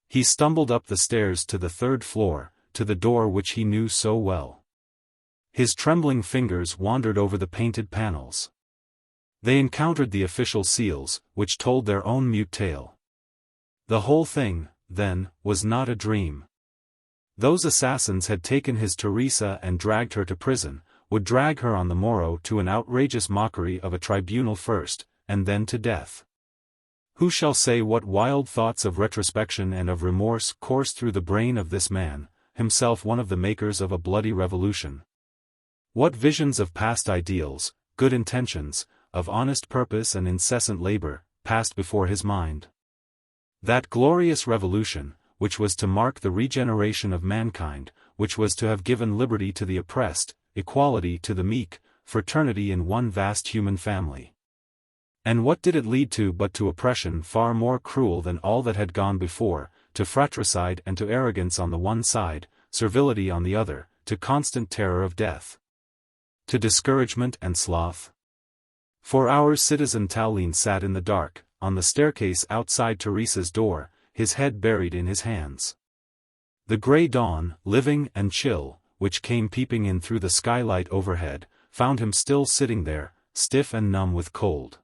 He stumbled up the stairs to the 3rd floor, to the door which he knew so well. His trembling fingers wandered over the painted panels. They encountered the official seals, which told their own mute tale. The whole thing, then, was not a dream. Those assassins had taken his Theresia and dragged her to prison, would drag her on the morrow to an outrageous mockery of a tribunal first, and then to death. Who shall say what wild thoughts of retrospection and of remorse coursed through the brain of this man, himself one of the makers of a bloody revolution? What visions of past ideals, good intentions, of honest purpose and incessant labor, passed before his mind? That glorious revolution, which was to mark the regeneration of mankind, which was to have given liberty to the oppressed, equality to the meek, fraternity in one vast human family. And what did it lead to but to oppression far more cruel than all that had gone before, to fratricide and to arrogance on the one side, servility on the other, to constant terror of death, to discouragement and sloth? For hours Citizen Tallien sat in the dark, on the staircase outside Theresia's door, his head buried in his hands. The grey dawn, living and chill, which came peeping in through the skylight overhead, found him still sitting there, stiff and numb with cold.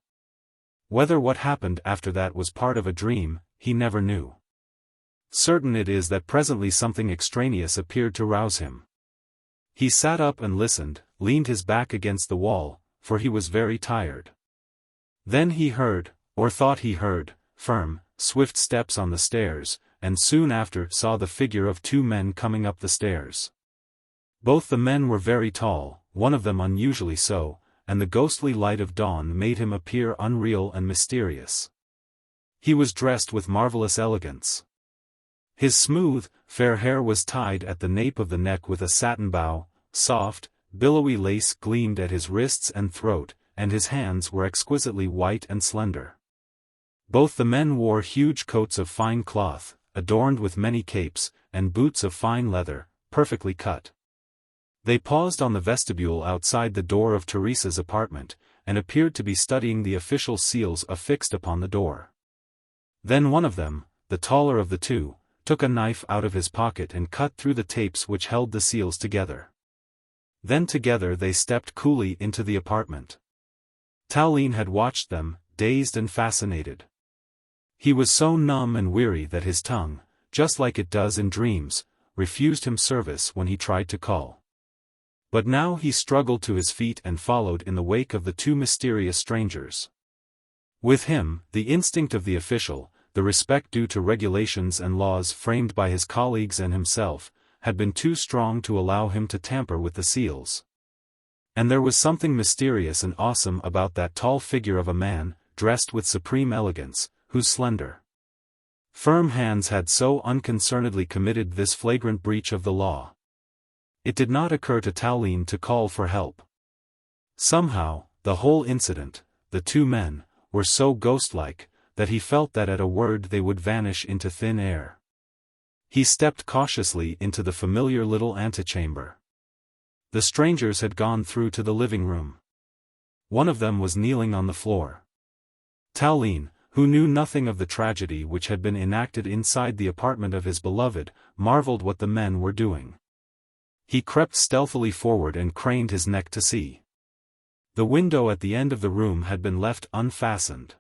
Whether what happened after that was part of a dream, he never knew. Certain it is that presently something extraneous appeared to rouse him. He sat up and listened, leaned his back against the wall, for he was very tired. Then he heard, or thought he heard, firm, swift steps on the stairs, and soon after saw the figure of 2 men coming up the stairs. Both the men were very tall, one of them unusually so, and the ghostly light of dawn made him appear unreal and mysterious. He was dressed with marvelous elegance. His smooth, fair hair was tied at the nape of the neck with a satin bow, soft, billowy lace gleamed at his wrists and throat, and his hands were exquisitely white and slender. Both the men wore huge coats of fine cloth, adorned with many capes, and boots of fine leather, perfectly cut. They paused on the vestibule outside the door of Theresia's apartment, and appeared to be studying the official seals affixed upon the door. Then one of them, the taller of the 2, took a knife out of his pocket and cut through the tapes which held the seals together. Then together they stepped coolly into the apartment. Tallien had watched them, dazed and fascinated. He was so numb and weary that his tongue, just like it does in dreams, refused him service when he tried to call. But now he struggled to his feet and followed in the wake of the 2 mysterious strangers. With him, the instinct of the official, the respect due to regulations and laws framed by his colleagues and himself, had been too strong to allow him to tamper with the seals. And there was something mysterious and awesome about that tall figure of a man, dressed with supreme elegance, whose slender, firm hands had so unconcernedly committed this flagrant breach of the law. It did not occur to Tallien to call for help. Somehow, the whole incident, the 2 men, were so ghost-like, that he felt that at a word they would vanish into thin air. He stepped cautiously into the familiar little antechamber. The strangers had gone through to the living room. One of them was kneeling on the floor. Tallien, who knew nothing of the tragedy which had been enacted inside the apartment of his beloved, marveled what the men were doing. He crept stealthily forward and craned his neck to see. The window at the end of the room had been left unfastened.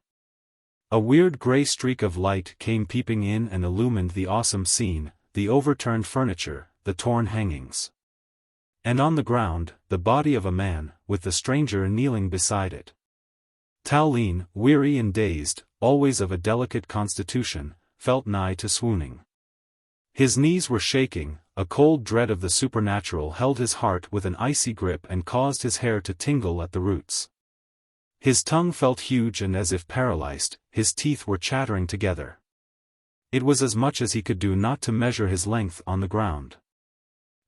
A weird grey streak of light came peeping in and illumined the awesome scene, the overturned furniture, the torn hangings. And on the ground, the body of a man, with the stranger kneeling beside it. Tallien, weary and dazed, always of a delicate constitution, felt nigh to swooning. His knees were shaking, a cold dread of the supernatural held his heart with an icy grip and caused his hair to tingle at the roots. His tongue felt huge and as if paralyzed, his teeth were chattering together. It was as much as he could do not to measure his length on the ground.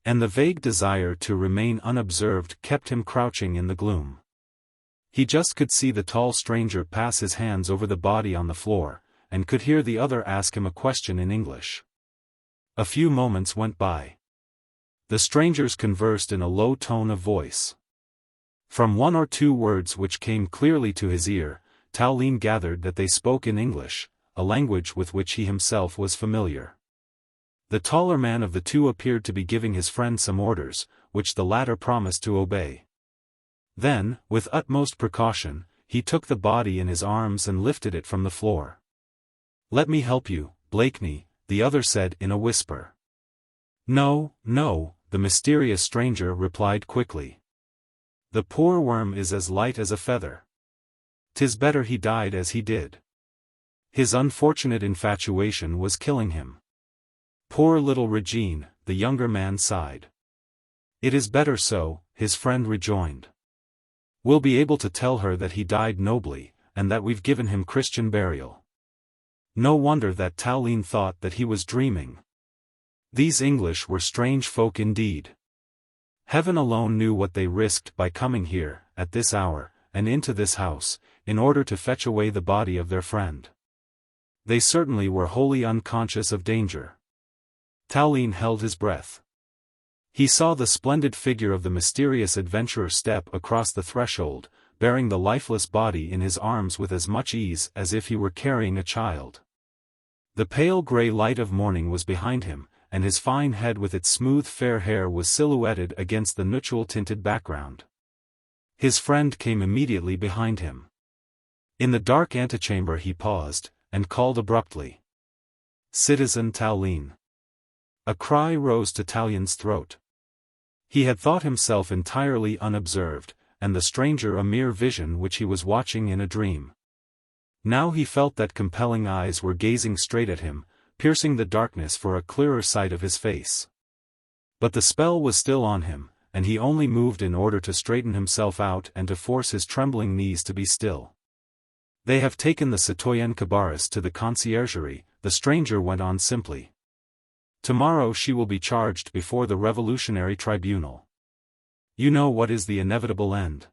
and the vague desire to remain unobserved kept him crouching in the gloom. He just could see the tall stranger pass his hands over the body on the floor, and could hear the other ask him a question in English. A few moments went by. The strangers conversed in a low tone of voice. From one or two words which came clearly to his ear, Tallien gathered that they spoke in English, a language with which he himself was familiar. The taller man of the two appeared to be giving his friend some orders, which the latter promised to obey. Then, with utmost precaution, he took the body in his arms and lifted it from the floor. "Let me help you, Blakeney," the other said in a whisper. "No, no," the mysterious stranger replied quickly. "The poor worm is as light as a feather. 'Tis better he died as he did. His unfortunate infatuation was killing him." "Poor little Régine," the younger man sighed. "It is better so," his friend rejoined. "We'll be able to tell her that he died nobly, and that we've given him Christian burial." No wonder that Tallien thought that he was dreaming. These English were strange folk indeed. Heaven alone knew what they risked by coming here, at this hour, and into this house, in order to fetch away the body of their friend. They certainly were wholly unconscious of danger. Tallien held his breath. He saw the splendid figure of the mysterious adventurer step across the threshold, bearing the lifeless body in his arms with as much ease as if he were carrying a child. The pale grey light of morning was behind him, and his fine head with its smooth fair hair was silhouetted against the nuptial-tinted background. His friend came immediately behind him. In the dark antechamber he paused, and called abruptly, "Citizen Tallien." A cry rose to Tallien's throat. He had thought himself entirely unobserved, and the stranger a mere vision which he was watching in a dream. Now he felt that compelling eyes were gazing straight at him, piercing the darkness for a clearer sight of his face. But the spell was still on him, and he only moved in order to straighten himself out and to force his trembling knees to be still. "They have taken the citoyenne Cabarrus to the conciergerie," the stranger went on simply. "Tomorrow she will be charged before the revolutionary tribunal. You know what is the inevitable end."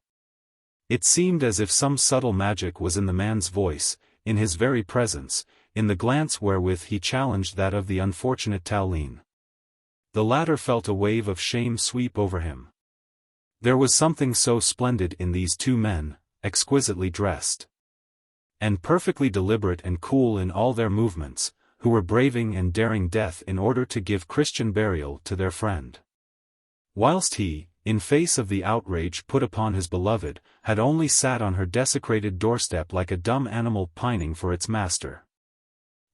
It seemed as if some subtle magic was in the man's voice, in his very presence, in the glance wherewith he challenged that of the unfortunate Tallien. The latter felt a wave of shame sweep over him. There was something so splendid in these two men, exquisitely dressed, and perfectly deliberate and cool in all their movements, who were braving and daring death in order to give Christian burial to their friend. Whilst he, in face of the outrage put upon his beloved, had only sat on her desecrated doorstep like a dumb animal pining for its master.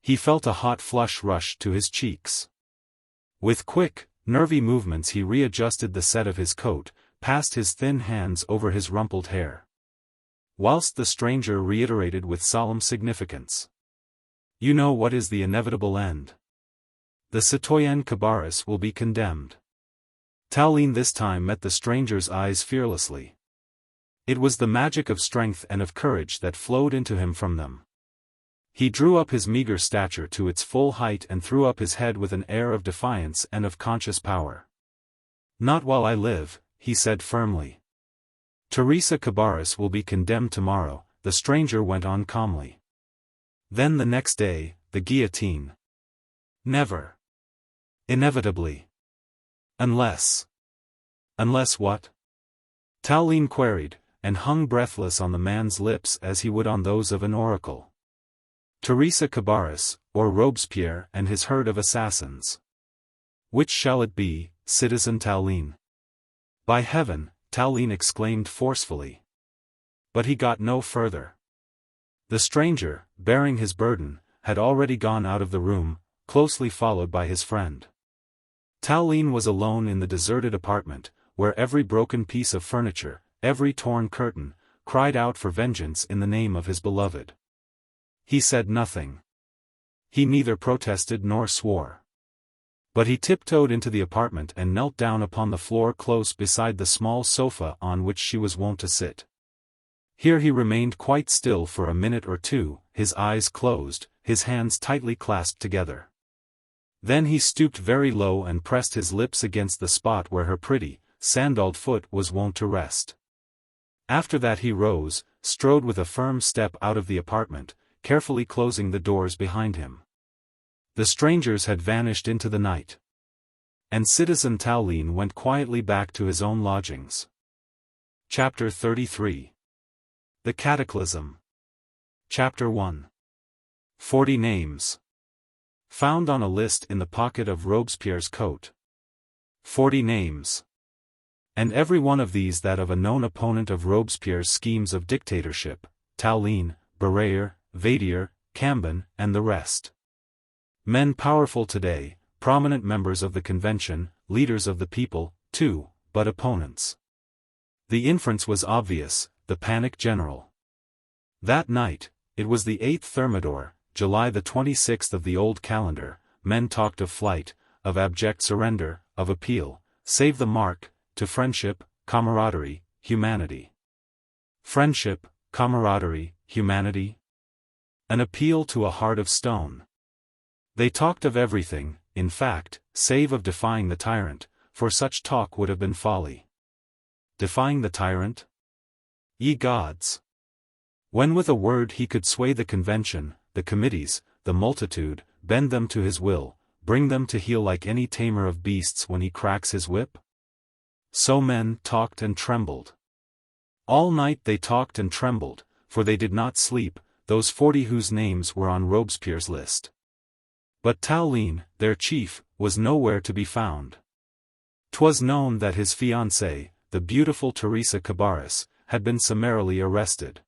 He felt a hot flush rush to his cheeks. With quick, nervy movements he readjusted the set of his coat, passed his thin hands over his rumpled hair. Whilst the stranger reiterated with solemn significance, "You know what is the inevitable end. The citoyenne Cabarrus will be condemned." Tallien this time met the stranger's eyes fearlessly. It was the magic of strength and of courage that flowed into him from them. He drew up his meager stature to its full height and threw up his head with an air of defiance and of conscious power. "Not while I live," he said firmly. "Theresia Cabarrus will be condemned tomorrow," the stranger went on calmly. "Then the next day, the guillotine." "Never." "Inevitably." "Unless—" "Unless what?" Tallien queried, and hung breathless on the man's lips as he would on those of an oracle. "Theresia Cabarrus, or Robespierre and his herd of assassins. Which shall it be, Citizen Tallien?" "By heaven!" Tallien exclaimed forcefully. But he got no further. The stranger, bearing his burden, had already gone out of the room, closely followed by his friend. Tallien was alone in the deserted apartment, where every broken piece of furniture, every torn curtain, cried out for vengeance in the name of his beloved. He said nothing. He neither protested nor swore. But he tiptoed into the apartment and knelt down upon the floor close beside the small sofa on which she was wont to sit. Here he remained quite still for a minute or two, his eyes closed, his hands tightly clasped together. Then he stooped very low and pressed his lips against the spot where her pretty, sandalled foot was wont to rest. After that he rose, strode with a firm step out of the apartment, carefully closing the doors behind him. The strangers had vanished into the night. And Citizen Tallien went quietly back to his own lodgings. Chapter 33. The Cataclysm. Chapter 1. 40 Names. Found on a list in the pocket of Robespierre's coat. 40 names. And every one of these that of a known opponent of Robespierre's schemes of dictatorship, Tallien, Barrère, Vadier, Cambon, and the rest. Men powerful today, prominent members of the convention, leaders of the people, too, but opponents. The inference was obvious, the panic general. That night, it was the 8th Thermidor, July the 26th of the old calendar, men talked of flight, of abject surrender, of appeal, save the mark, to friendship, camaraderie, humanity. Friendship, camaraderie, humanity? An appeal to a heart of stone. They talked of everything, in fact, save of defying the tyrant, for such talk would have been folly. Defying the tyrant? Ye gods! When with a word he could sway the convention, the committees, the multitude, bend them to his will, bring them to heel like any tamer of beasts when he cracks his whip? So men talked and trembled. All night they talked and trembled, for they did not sleep, those 40 whose names were on Robespierre's list. But Tallien, their chief, was nowhere to be found. 'Twas known that his fiancée, the beautiful Theresia Cabarrus, had been summarily arrested.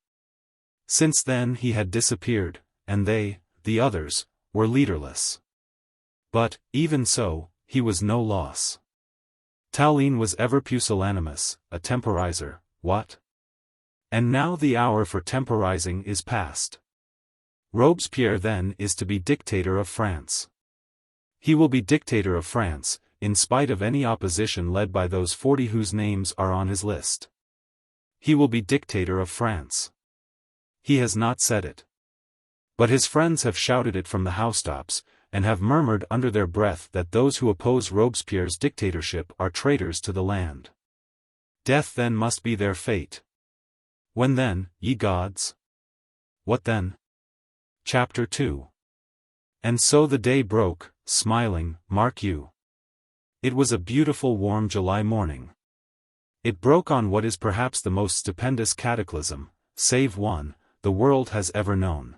Since then he had disappeared, and they, the others, were leaderless. But, even so, he was no loss. Tallien was ever pusillanimous, a temporizer, what? And now the hour for temporizing is past. Robespierre then is to be dictator of France. He will be dictator of France, in spite of any opposition led by those 40 whose names are on his list. He will be dictator of France. He has not said it. But his friends have shouted it from the housetops, and have murmured under their breath that those who oppose Robespierre's dictatorship are traitors to the land. Death then must be their fate. When then, ye gods? What then? Chapter 2. And so the day broke, smiling, mark you. It was a beautiful warm July morning. It broke on what is perhaps the most stupendous cataclysm, save one, the world has ever known.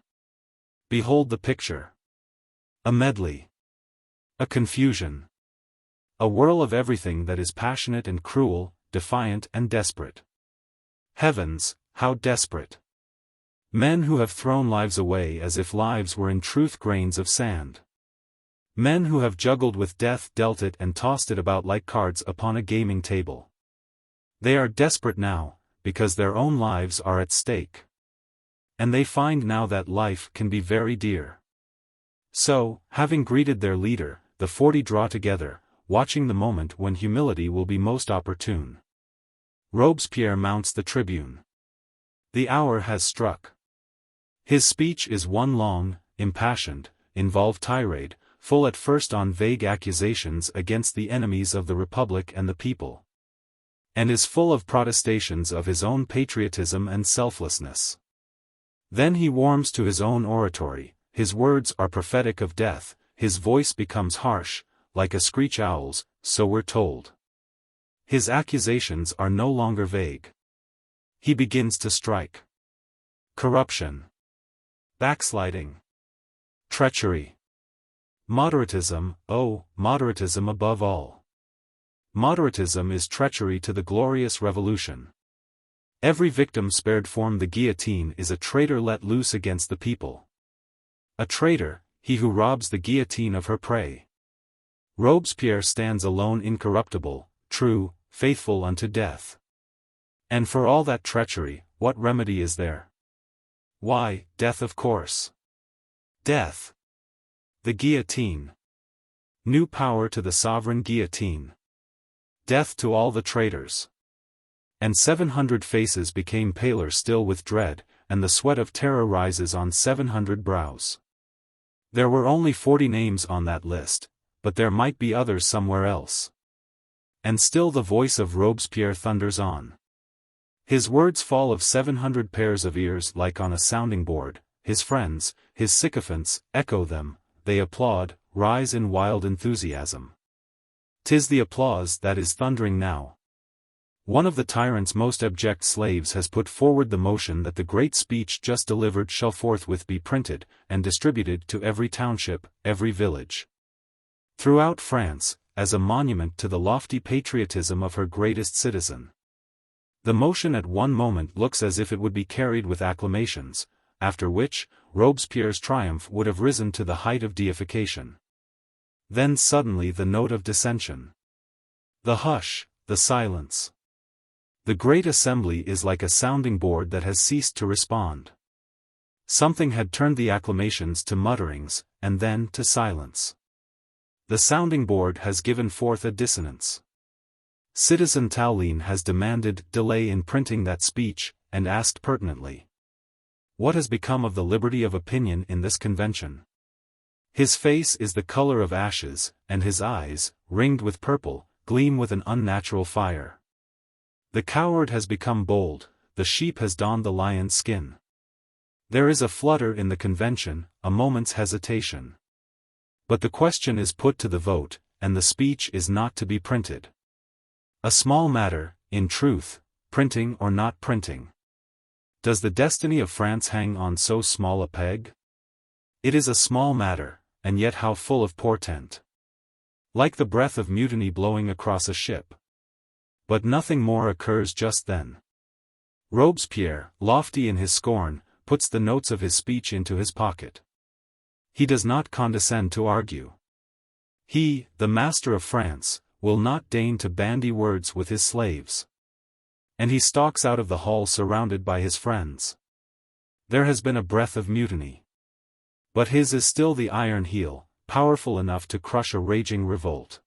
Behold the picture. A medley. A confusion. A whirl of everything that is passionate and cruel, defiant and desperate. Heavens, how desperate! Men who have thrown lives away as if lives were in truth grains of sand. Men who have juggled with death, dealt it and tossed it about like cards upon a gaming table. They are desperate now, because their own lives are at stake. And they find now that life can be very dear. So, having greeted their leader, the 40 draw together, watching the moment when humility will be most opportune. Robespierre mounts the tribune. The hour has struck. His speech is one long, impassioned, involved tirade, full at first on vague accusations against the enemies of the Republic and the people. And is full of protestations of his own patriotism and selflessness. Then he warms to his own oratory, his words are prophetic of death, his voice becomes harsh, like a screech owl's, so we're told. His accusations are no longer vague. He begins to strike. Corruption. Backsliding. Treachery. Moderatism, oh, moderatism above all. Moderatism is treachery to the glorious revolution. Every victim spared from the guillotine is a traitor let loose against the people. A traitor, he who robs the guillotine of her prey. Robespierre stands alone incorruptible, true, faithful unto death. And for all that treachery, what remedy is there? Why, death of course. Death. The guillotine. New power to the sovereign guillotine. Death to all the traitors. And 700 faces became paler still with dread, and the sweat of terror rises on 700 brows. There were only 40 names on that list, but there might be others somewhere else. And still the voice of Robespierre thunders on. His words fall of 700 pairs of ears like on a sounding board, his friends, his sycophants, echo them, they applaud, rise in wild enthusiasm. 'Tis the applause that is thundering now. One of the tyrant's most abject slaves has put forward the motion that the great speech just delivered shall forthwith be printed, and distributed to every township, every village, throughout France, as a monument to the lofty patriotism of her greatest citizen. The motion at one moment looks as if it would be carried with acclamations, after which, Robespierre's triumph would have risen to the height of deification. Then suddenly the note of dissension. The hush, the silence. The great assembly is like a sounding board that has ceased to respond. Something had turned the acclamations to mutterings, and then to silence. The sounding board has given forth a dissonance. Citizen Tallien has demanded delay in printing that speech, and asked pertinently, "What has become of the liberty of opinion in this convention?" His face is the color of ashes, and his eyes, ringed with purple, gleam with an unnatural fire. The coward has become bold, the sheep has donned the lion's skin. There is a flutter in the convention, a moment's hesitation. But the question is put to the vote, and the speech is not to be printed. A small matter, in truth, printing or not printing. Does the destiny of France hang on so small a peg? It is a small matter, and yet how full of portent. Like the breath of mutiny blowing across a ship. But nothing more occurs just then. Robespierre, lofty in his scorn, puts the notes of his speech into his pocket. He does not condescend to argue. He, the master of France, will not deign to bandy words with his slaves. And he stalks out of the hall surrounded by his friends. There has been a breath of mutiny. But his is still the iron heel, powerful enough to crush a raging revolt.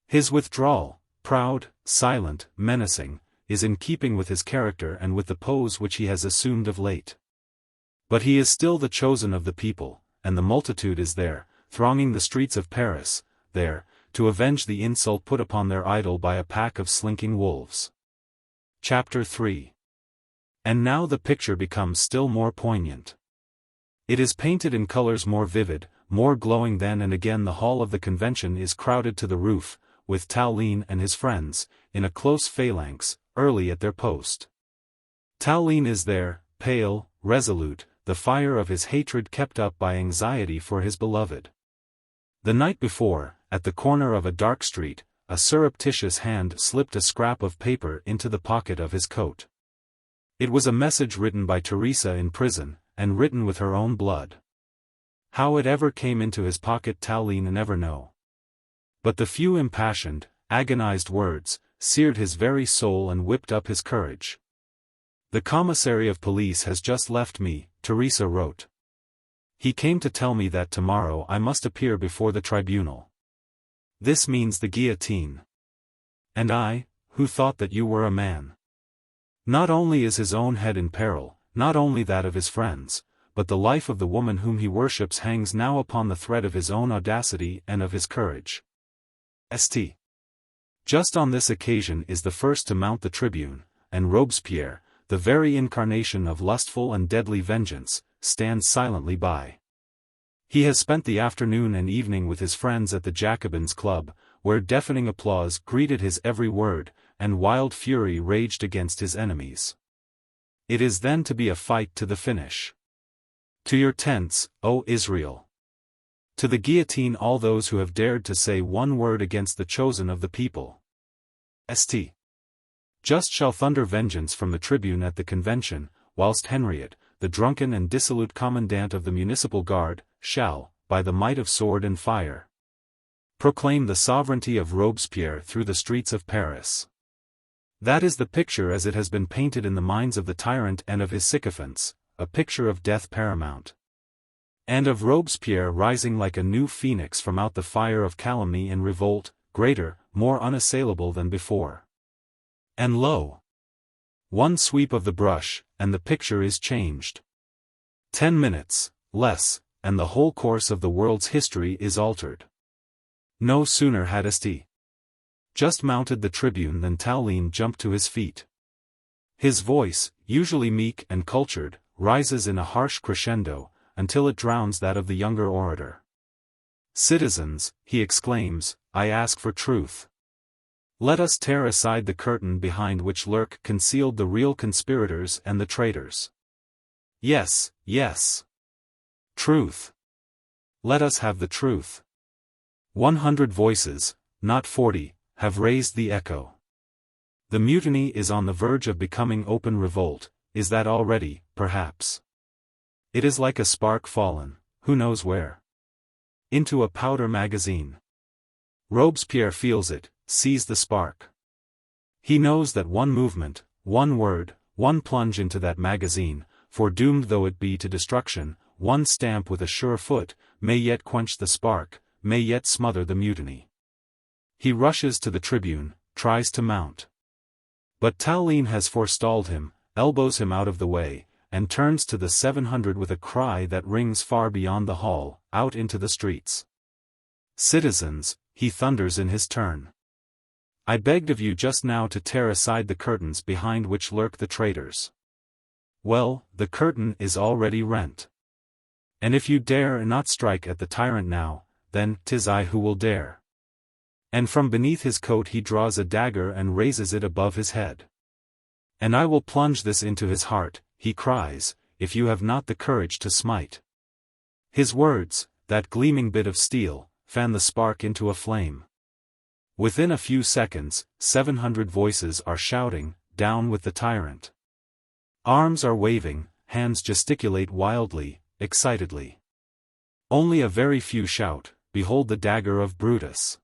His withdrawal, proud, silent, menacing, is in keeping with his character and with the pose which he has assumed of late. But he is still the chosen of the people, and the multitude is there, thronging the streets of Paris, there, to avenge the insult put upon their idol by a pack of slinking wolves. Chapter 3. And now the picture becomes still more poignant. It is painted in colors more vivid, more glowing than, and again the hall of the convention is crowded to the roof, with Tallien and his friends, in a close phalanx, early at their post. Tallien is there, pale, resolute, the fire of his hatred kept up by anxiety for his beloved. The night before, at the corner of a dark street, a surreptitious hand slipped a scrap of paper into the pocket of his coat. It was a message written by Theresia in prison, and written with her own blood. How it ever came into his pocket Tallien never know. But the few impassioned, agonized words, seared his very soul and whipped up his courage. "The commissary of police has just left me," Theresia wrote. "He came to tell me that tomorrow I must appear before the tribunal. This means the guillotine. And I, who thought that you were a man." Not only is his own head in peril, not only that of his friends, but the life of the woman whom he worships hangs now upon the thread of his own audacity and of his courage. St. Just on this occasion is the first to mount the tribune, and Robespierre, the very incarnation of lustful and deadly vengeance, stands silently by. He has spent the afternoon and evening with his friends at the Jacobins' Club, where deafening applause greeted his every word, and wild fury raged against his enemies. It is then to be a fight to the finish. To your tents, O Israel! To the guillotine all those who have dared to say one word against the chosen of the people. St. Just shall thunder vengeance from the tribune at the convention, whilst Henriette, the drunken and dissolute commandant of the municipal guard, shall, by the might of sword and fire, proclaim the sovereignty of Robespierre through the streets of Paris. That is the picture as it has been painted in the minds of the tyrant and of his sycophants, a picture of death paramount. And of Robespierre rising like a new phoenix from out the fire of calumny and revolt, greater, more unassailable than before. And lo! One sweep of the brush, and the picture is changed. 10 minutes, less, and the whole course of the world's history is altered. No sooner had St. just mounted the tribune than Tallien jumped to his feet. His voice, usually meek and cultured, rises in a harsh crescendo, until it drowns that of the younger orator. "Citizens," he exclaims, "I ask for truth. Let us tear aside the curtain behind which lurk concealed the real conspirators and the traitors. Yes, yes. Truth. Let us have the truth." 100 voices, not 40, have raised the echo. The mutiny is on the verge of becoming open revolt, is that already, perhaps? It is like a spark fallen, who knows where? Into a powder magazine. Robespierre feels it, sees the spark. He knows that one movement, one word, one plunge into that magazine, foredoomed though it be to destruction, one stamp with a sure foot, may yet quench the spark, may yet smother the mutiny. He rushes to the tribune, tries to mount. But Tallien has forestalled him, elbows him out of the way, and turns to the 700 with a cry that rings far beyond the hall, out into the streets. "Citizens," he thunders in his turn. "I begged of you just now to tear aside the curtains behind which lurk the traitors. Well, the curtain is already rent. And if you dare not strike at the tyrant now, then 'tis I who will dare." And from beneath his coat he draws a dagger and raises it above his head. "And I will plunge this into his heart," he cries, "if you have not the courage to smite." His words, that gleaming bit of steel, fan the spark into a flame. Within a few seconds, 700 voices are shouting, "Down with the tyrant." Arms are waving, hands gesticulate wildly, excitedly. Only a very few shout, "Behold the dagger of Brutus."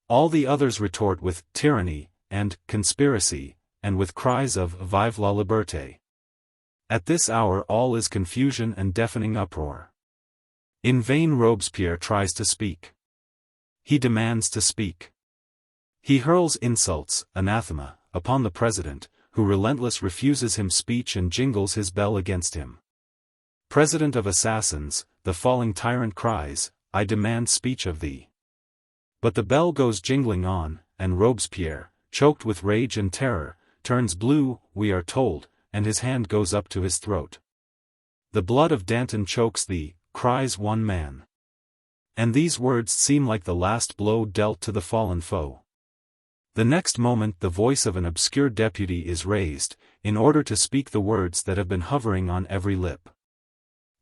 All the others retort with "tyranny," and "conspiracy," and with cries of "Vive la liberté." At this hour all is confusion and deafening uproar. In vain Robespierre tries to speak. He demands to speak. He hurls insults, anathema, upon the president, who relentless refuses him speech and jingles his bell against him. "President of assassins," the falling tyrant cries, "I demand speech of thee." But the bell goes jingling on, and Robespierre, choked with rage and terror, turns blue, we are told, and his hand goes up to his throat. "The blood of Danton chokes thee," cries one man. And these words seem like the last blow dealt to the fallen foe. The next moment the voice of an obscure deputy is raised, in order to speak the words that have been hovering on every lip.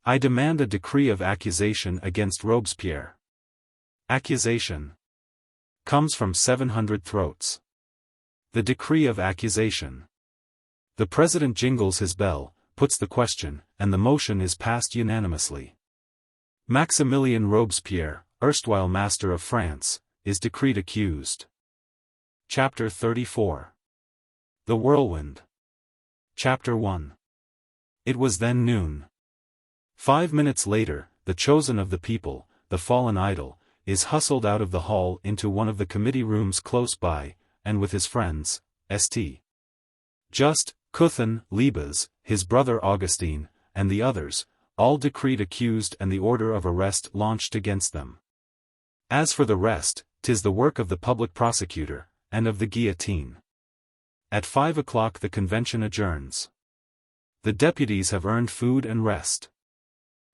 "I demand a decree of accusation against Robespierre." Accusation comes from 700 throats. The decree of accusation. The president jingles his bell, puts the question, and the motion is passed unanimously. Maximilien Robespierre, erstwhile master of France, is decreed accused. Chapter 34. The Whirlwind. Chapter 1. It was then noon. 5 minutes later, the chosen of the people, the fallen idol, is hustled out of the hall into one of the committee rooms close by, and with his friends, St. Just, Couthon, Libas, his brother Augustine, and the others, all decreed accused and the order of arrest launched against them. As for the rest, 'tis the work of the public prosecutor, and of the guillotine. At 5 o'clock the convention adjourns. The deputies have earned food and rest.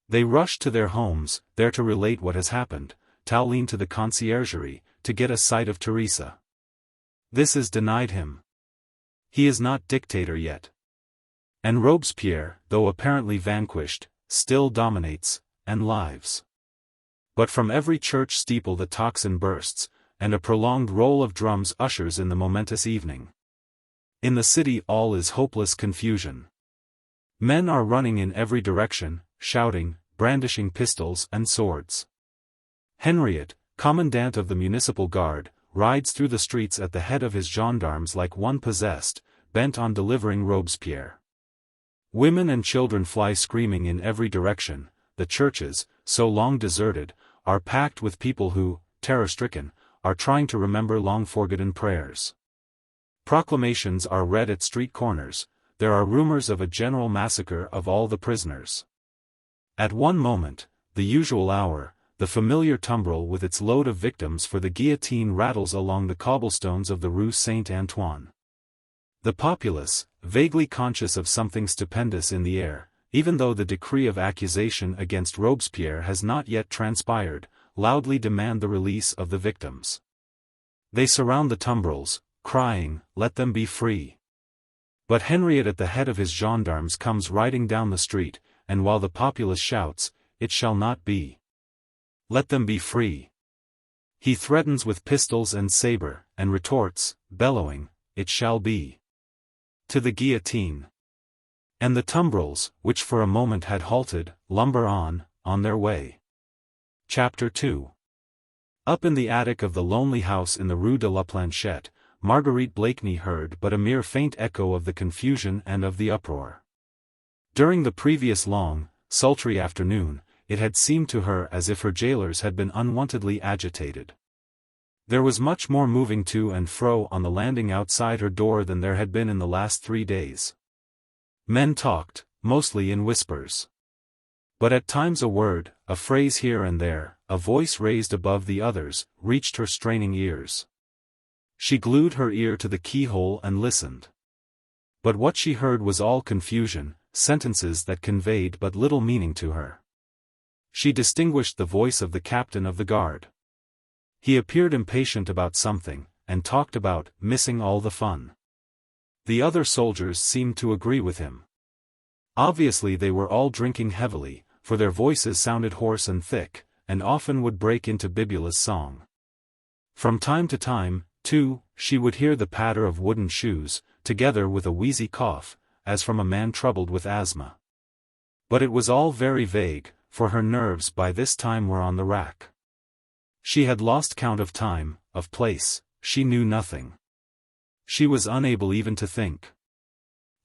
They rush to their homes, there to relate what has happened, Tallien to the conciergerie, to get a sight of Theresia. This is denied him. He is not dictator yet. And Robespierre, though apparently vanquished, still dominates, and lives. But from every church steeple the tocsin bursts, and a prolonged roll of drums ushers in the momentous evening. In the city all is hopeless confusion. Men are running in every direction, shouting, brandishing pistols and swords. Henriot, commandant of the municipal guard, rides through the streets at the head of his gendarmes like one possessed, bent on delivering Robespierre. Women and children fly screaming in every direction. The churches, so long deserted, are packed with people who, terror-stricken, are trying to remember long-forgotten prayers. Proclamations are read at street corners. There are rumors of a general massacre of all the prisoners. At one moment, the usual hour, the familiar tumbril with its load of victims for the guillotine rattles along the cobblestones of the Rue Saint-Antoine. The populace, vaguely conscious of something stupendous in the air, even though the decree of accusation against Robespierre has not yet transpired, loudly demand the release of the victims. They surround the tumbrils, crying, "Let them be free." But Henriot at the head of his gendarmes comes riding down the street, and while the populace shouts, "It shall not be. Let them be free," he threatens with pistols and saber, and retorts, bellowing, "It shall be. To the guillotine." And the tumbrils, which for a moment had halted, lumber on their way. Chapter 2. Up in the attic of the lonely house in the Rue de la Planchette, Marguerite Blakeney heard but a mere faint echo of the confusion and of the uproar. During the previous long, sultry afternoon, it had seemed to her as if her jailers had been unwontedly agitated. There was much more moving to and fro on the landing outside her door than there had been in the last 3 days. Men talked, mostly in whispers. But at times a word, a phrase here and there, a voice raised above the others, reached her straining ears. She glued her ear to the keyhole and listened. But what she heard was all confusion, sentences that conveyed but little meaning to her. She distinguished the voice of the captain of the guard. He appeared impatient about something, and talked about missing all the fun. The other soldiers seemed to agree with him. Obviously they were all drinking heavily, for their voices sounded hoarse and thick, and often would break into bibulous song. From time to time, too, she would hear the patter of wooden shoes, together with a wheezy cough, as from a man troubled with asthma. But it was all very vague, for her nerves by this time were on the rack. She had lost count of time, of place, she knew nothing. She was unable even to think.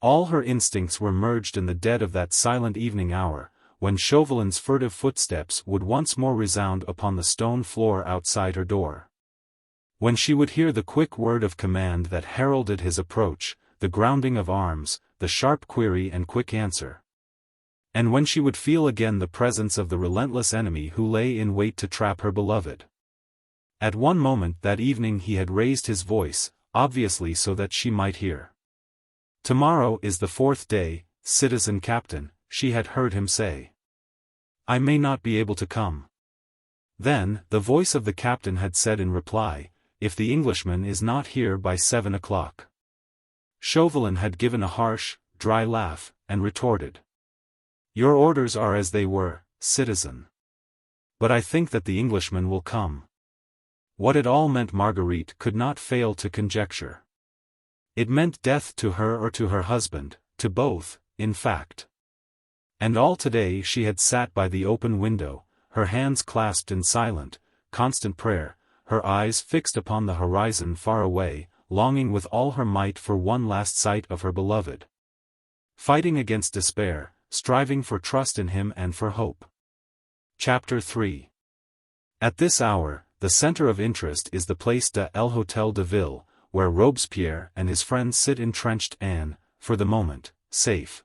All her instincts were merged in the dead of that silent evening hour, when Chauvelin's furtive footsteps would once more resound upon the stone floor outside her door. When she would hear the quick word of command that heralded his approach, the grounding of arms, the sharp query and quick answer. And when she would feel again the presence of the relentless enemy who lay in wait to trap her beloved. At one moment that evening he had raised his voice, obviously so that she might hear. "Tomorrow is the 4th day, citizen captain," she had heard him say. "I may not be able to come." Then, the voice of the captain had said in reply, "If the Englishman is not here by 7 o'clock. Chauvelin had given a harsh, dry laugh, and retorted, "Your orders are as they were, citizen. But I think that the Englishman will come." What it all meant Marguerite could not fail to conjecture. It meant death to her or to her husband, to both, in fact. And all today she had sat by the open window, her hands clasped in silent, constant prayer, her eyes fixed upon the horizon far away, longing with all her might for one last sight of her beloved. Fighting against despair, striving for trust in him and for hope. Chapter 3. At this hour, the center of interest is the Place de l'Hôtel de Ville, where Robespierre and his friends sit entrenched and, for the moment, safe.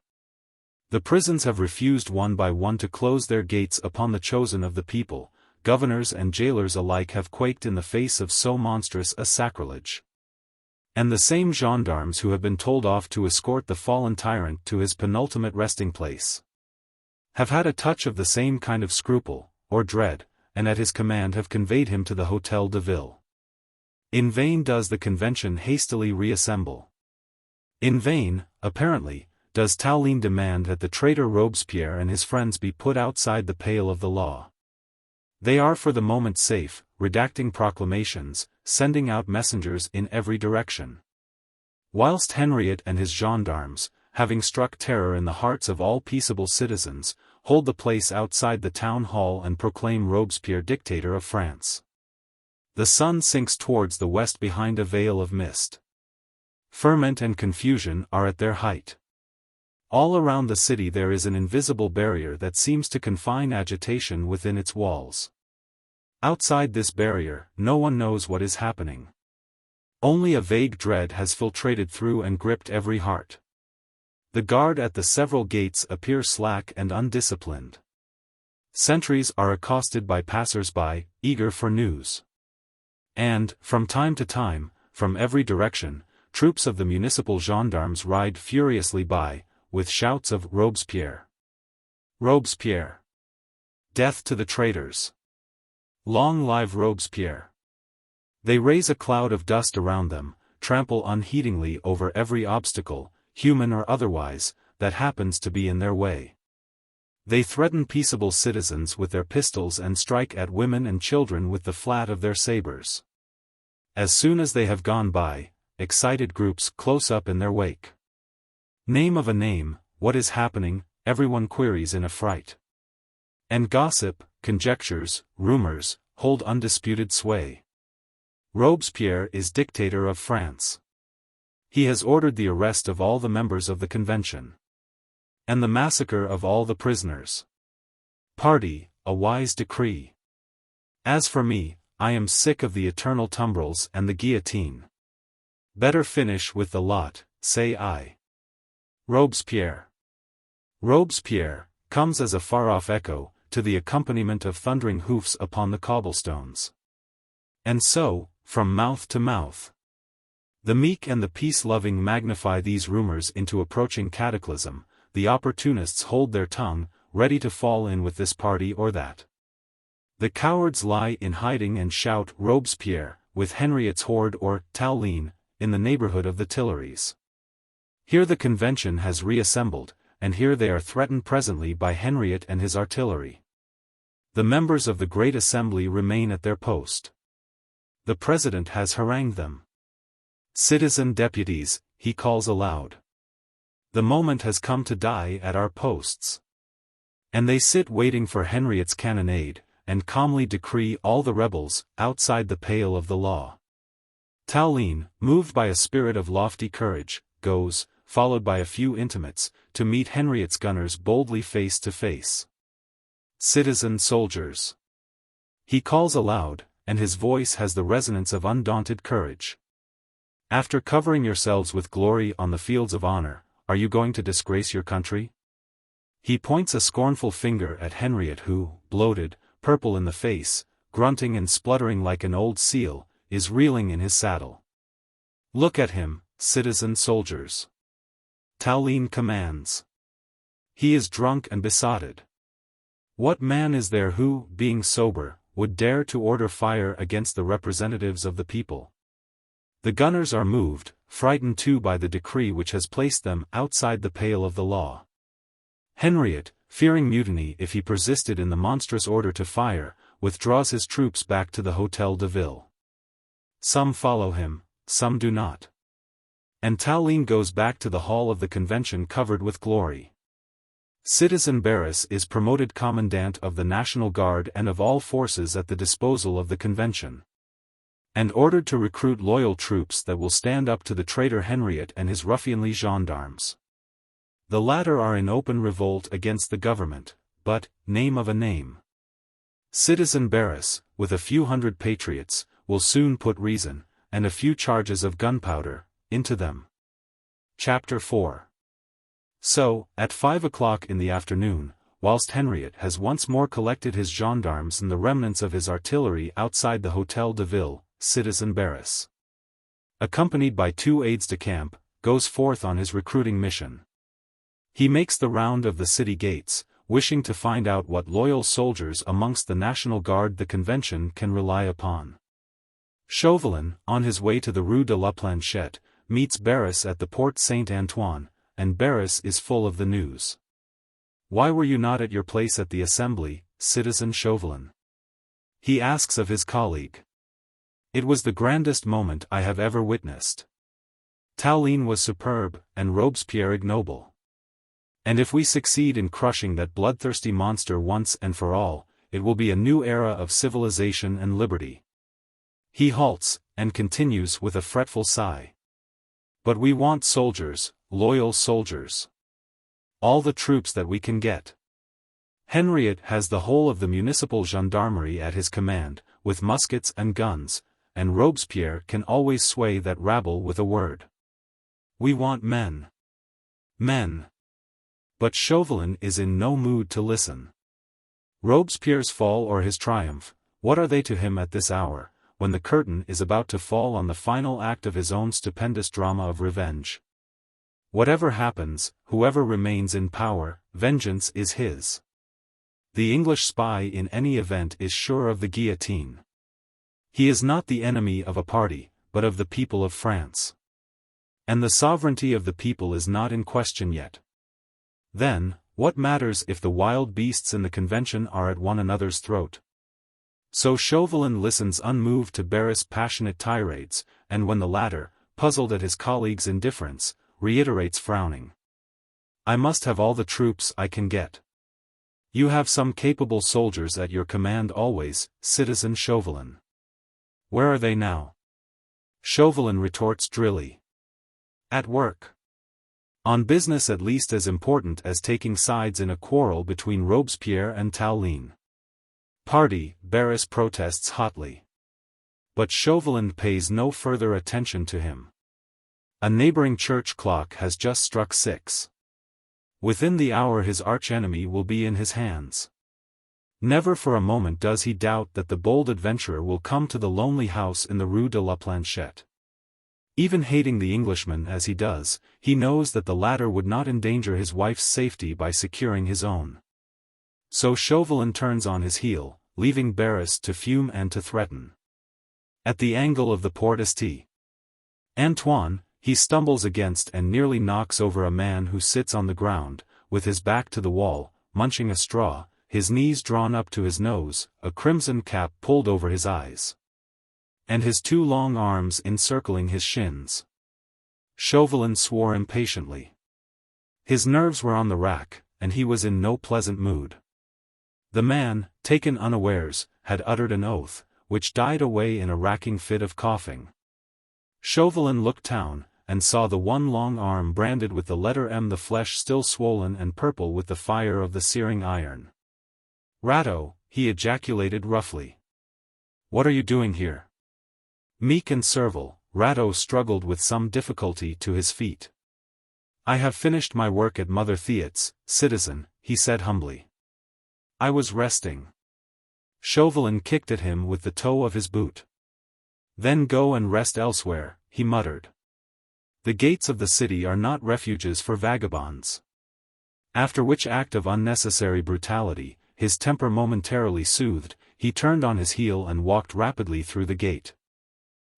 The prisons have refused one by one to close their gates upon the chosen of the people. Governors and jailers alike have quaked in the face of so monstrous a sacrilege. And the same gendarmes who have been told off to escort the fallen tyrant to his penultimate resting place have had a touch of the same kind of scruple, or dread, and at his command have conveyed him to the Hôtel de Ville. In vain does the convention hastily reassemble. In vain, apparently, does Tallien demand that the traitor Robespierre and his friends be put outside the pale of the law. They are for the moment safe, redacting proclamations, sending out messengers in every direction. Whilst Henriot and his gendarmes, having struck terror in the hearts of all peaceable citizens, hold the place outside the town hall and proclaim Robespierre dictator of France. The sun sinks towards the west behind a veil of mist. Ferment and confusion are at their height. All around the city there is an invisible barrier that seems to confine agitation within its walls. Outside this barrier, no one knows what is happening. Only a vague dread has filtrated through and gripped every heart. The guard at the several gates appear slack and undisciplined. Sentries are accosted by passers-by, eager for news. And, from time to time, from every direction, troops of the municipal gendarmes ride furiously by, with shouts of Robespierre. Robespierre. Death to the traitors. Long live Robespierre. They raise a cloud of dust around them, trample unheedingly over every obstacle, human or otherwise, that happens to be in their way. They threaten peaceable citizens with their pistols and strike at women and children with the flat of their sabers. As soon as they have gone by, excited groups close up in their wake. Name of a name, what is happening, everyone queries in affright. And gossip, conjectures, rumors, hold undisputed sway. Robespierre is dictator of France. He has ordered the arrest of all the members of the convention. And the massacre of all the prisoners. Party, a wise decree. As for me, I am sick of the eternal tumbrils and the guillotine. Better finish with the lot, say I. Robespierre. Robespierre, comes as a far-off echo, to the accompaniment of thundering hoofs upon the cobblestones. And so, from mouth to mouth. The meek and the peace-loving magnify these rumors into approaching cataclysm. The opportunists hold their tongue, ready to fall in with this party or that. The cowards lie in hiding and shout Robespierre, with Henriette's horde or Tallien, in the neighborhood of the Tuileries. Here the convention has reassembled, and here they are threatened presently by Henriette and his artillery. The members of the great assembly remain at their post. The president has harangued them. Citizen deputies, he calls aloud. The moment has come to die at our posts. And they sit waiting for Henriette's cannonade, and calmly decree all the rebels, outside the pale of the law. Tallien, moved by a spirit of lofty courage, goes, followed by a few intimates, to meet Henriette's gunners boldly face to face. Citizen soldiers. He calls aloud, and his voice has the resonance of undaunted courage. After covering yourselves with glory on the fields of honor, are you going to disgrace your country? He points a scornful finger at Henriette who, bloated, purple in the face, grunting and spluttering like an old seal, is reeling in his saddle. Look at him, citizen soldiers. Tallien commands. He is drunk and besotted. What man is there who, being sober, would dare to order fire against the representatives of the people? The gunners are moved, frightened too by the decree which has placed them outside the pale of the law. Henriette, fearing mutiny if he persisted in the monstrous order to fire, withdraws his troops back to the Hôtel de Ville. Some follow him, some do not. And Tallien goes back to the hall of the convention covered with glory. Citizen Barras is promoted commandant of the National Guard and of all forces at the disposal of the convention. And ordered to recruit loyal troops that will stand up to the traitor Henriette and his ruffianly gendarmes. The latter are in open revolt against the government, but, name of a name. Citizen Barras, with a few hundred patriots, will soon put reason, and a few charges of gunpowder, into them. Chapter 4. So, at 5 o'clock in the afternoon, whilst Henriette has once more collected his gendarmes and the remnants of his artillery outside the Hôtel de Ville, Citizen Barras, accompanied by 2 aides-de-camp, goes forth on his recruiting mission. He makes the round of the city gates, wishing to find out what loyal soldiers amongst the National Guard the convention can rely upon. Chauvelin, on his way to the Rue de la Planchette, meets Barras at the Porte Saint-Antoine, and Barras is full of the news. Why were you not at your place at the assembly, Citizen Chauvelin? He asks of his colleague. It was the grandest moment I have ever witnessed. Tallien was superb, and Robespierre ignoble. And if we succeed in crushing that bloodthirsty monster once and for all, it will be a new era of civilization and liberty. He halts, and continues with a fretful sigh. But we want soldiers, loyal soldiers. All the troops that we can get. Henriette has the whole of the municipal gendarmerie at his command, with muskets and guns, and Robespierre can always sway that rabble with a word. We want men. Men. But Chauvelin is in no mood to listen. Robespierre's fall or his triumph, what are they to him at this hour, when the curtain is about to fall on the final act of his own stupendous drama of revenge? Whatever happens, whoever remains in power, vengeance is his. The English spy in any event is sure of the guillotine. He is not the enemy of a party, but of the people of France. And the sovereignty of the people is not in question yet. Then, what matters if the wild beasts in the convention are at one another's throat? So Chauvelin listens unmoved to Barras' passionate tirades, and when the latter, puzzled at his colleague's indifference, reiterates frowning. I must have all the troops I can get. You have some capable soldiers at your command always, Citizen Chauvelin. Where are they now? Chauvelin retorts drily. At work. On business at least as important as taking sides in a quarrel between Robespierre and Tallien. Party, Barras protests hotly. But Chauvelin pays no further attention to him. A neighboring church clock has just struck 6. Within the hour his archenemy will be in his hands. Never for a moment does he doubt that the bold adventurer will come to the lonely house in the Rue de la Planchette. Even hating the Englishman as he does, he knows that the latter would not endanger his wife's safety by securing his own. So Chauvelin turns on his heel, leaving Barras to fume and to threaten. At the angle of the Porte St. Antoine, he stumbles against and nearly knocks over a man who sits on the ground, with his back to the wall, munching a straw, his knees drawn up to his nose, a crimson cap pulled over his eyes, and his 2 long arms encircling his shins. Chauvelin swore impatiently. His nerves were on the rack, and he was in no pleasant mood. The man, taken unawares, had uttered an oath, which died away in a racking fit of coughing. Chauvelin looked down, and saw the one long arm branded with the letter M, the flesh still swollen and purple with the fire of the searing iron. Rateau, he ejaculated roughly. What are you doing here? Meek and servile, Rateau struggled with some difficulty to his feet. I have finished my work at Mother Theat's, citizen, he said humbly. I was resting. Chauvelin kicked at him with the toe of his boot. Then go and rest elsewhere, he muttered. The gates of the city are not refuges for vagabonds. After which act of unnecessary brutality, his temper momentarily soothed, he turned on his heel and walked rapidly through the gate.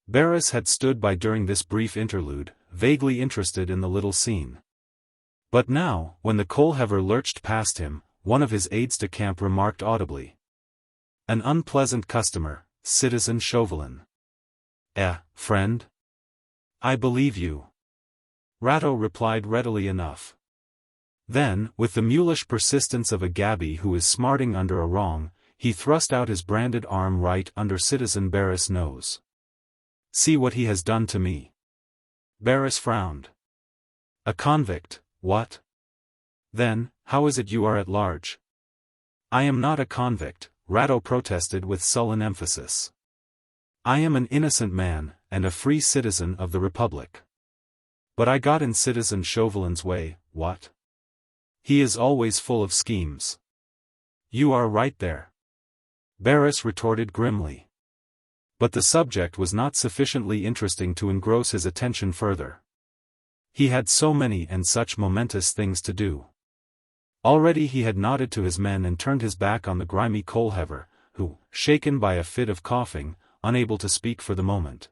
Barras had stood by during this brief interlude, vaguely interested in the little scene. But now, when the coal heaver lurched past him, one of his aides-de-camp remarked audibly. An unpleasant customer, Citizen Chauvelin. Friend? I believe you. Rateau replied readily enough. Then, with the mulish persistence of a gaby who is smarting under a wrong, he thrust out his branded arm right under Citizen Barras' nose. See what he has done to me. Barras frowned. A convict, what? Then, how is it you are at large? I am not a convict, Rateau protested with sullen emphasis. I am an innocent man, and a free citizen of the Republic. But I got in Citizen Chauvelin's way, what? He is always full of schemes. You are right there. Barras retorted grimly. But the subject was not sufficiently interesting to engross his attention further. He had so many and such momentous things to do. Already he had nodded to his men and turned his back on the grimy coal heaver, who, shaken by a fit of coughing, unable to speak for the moment,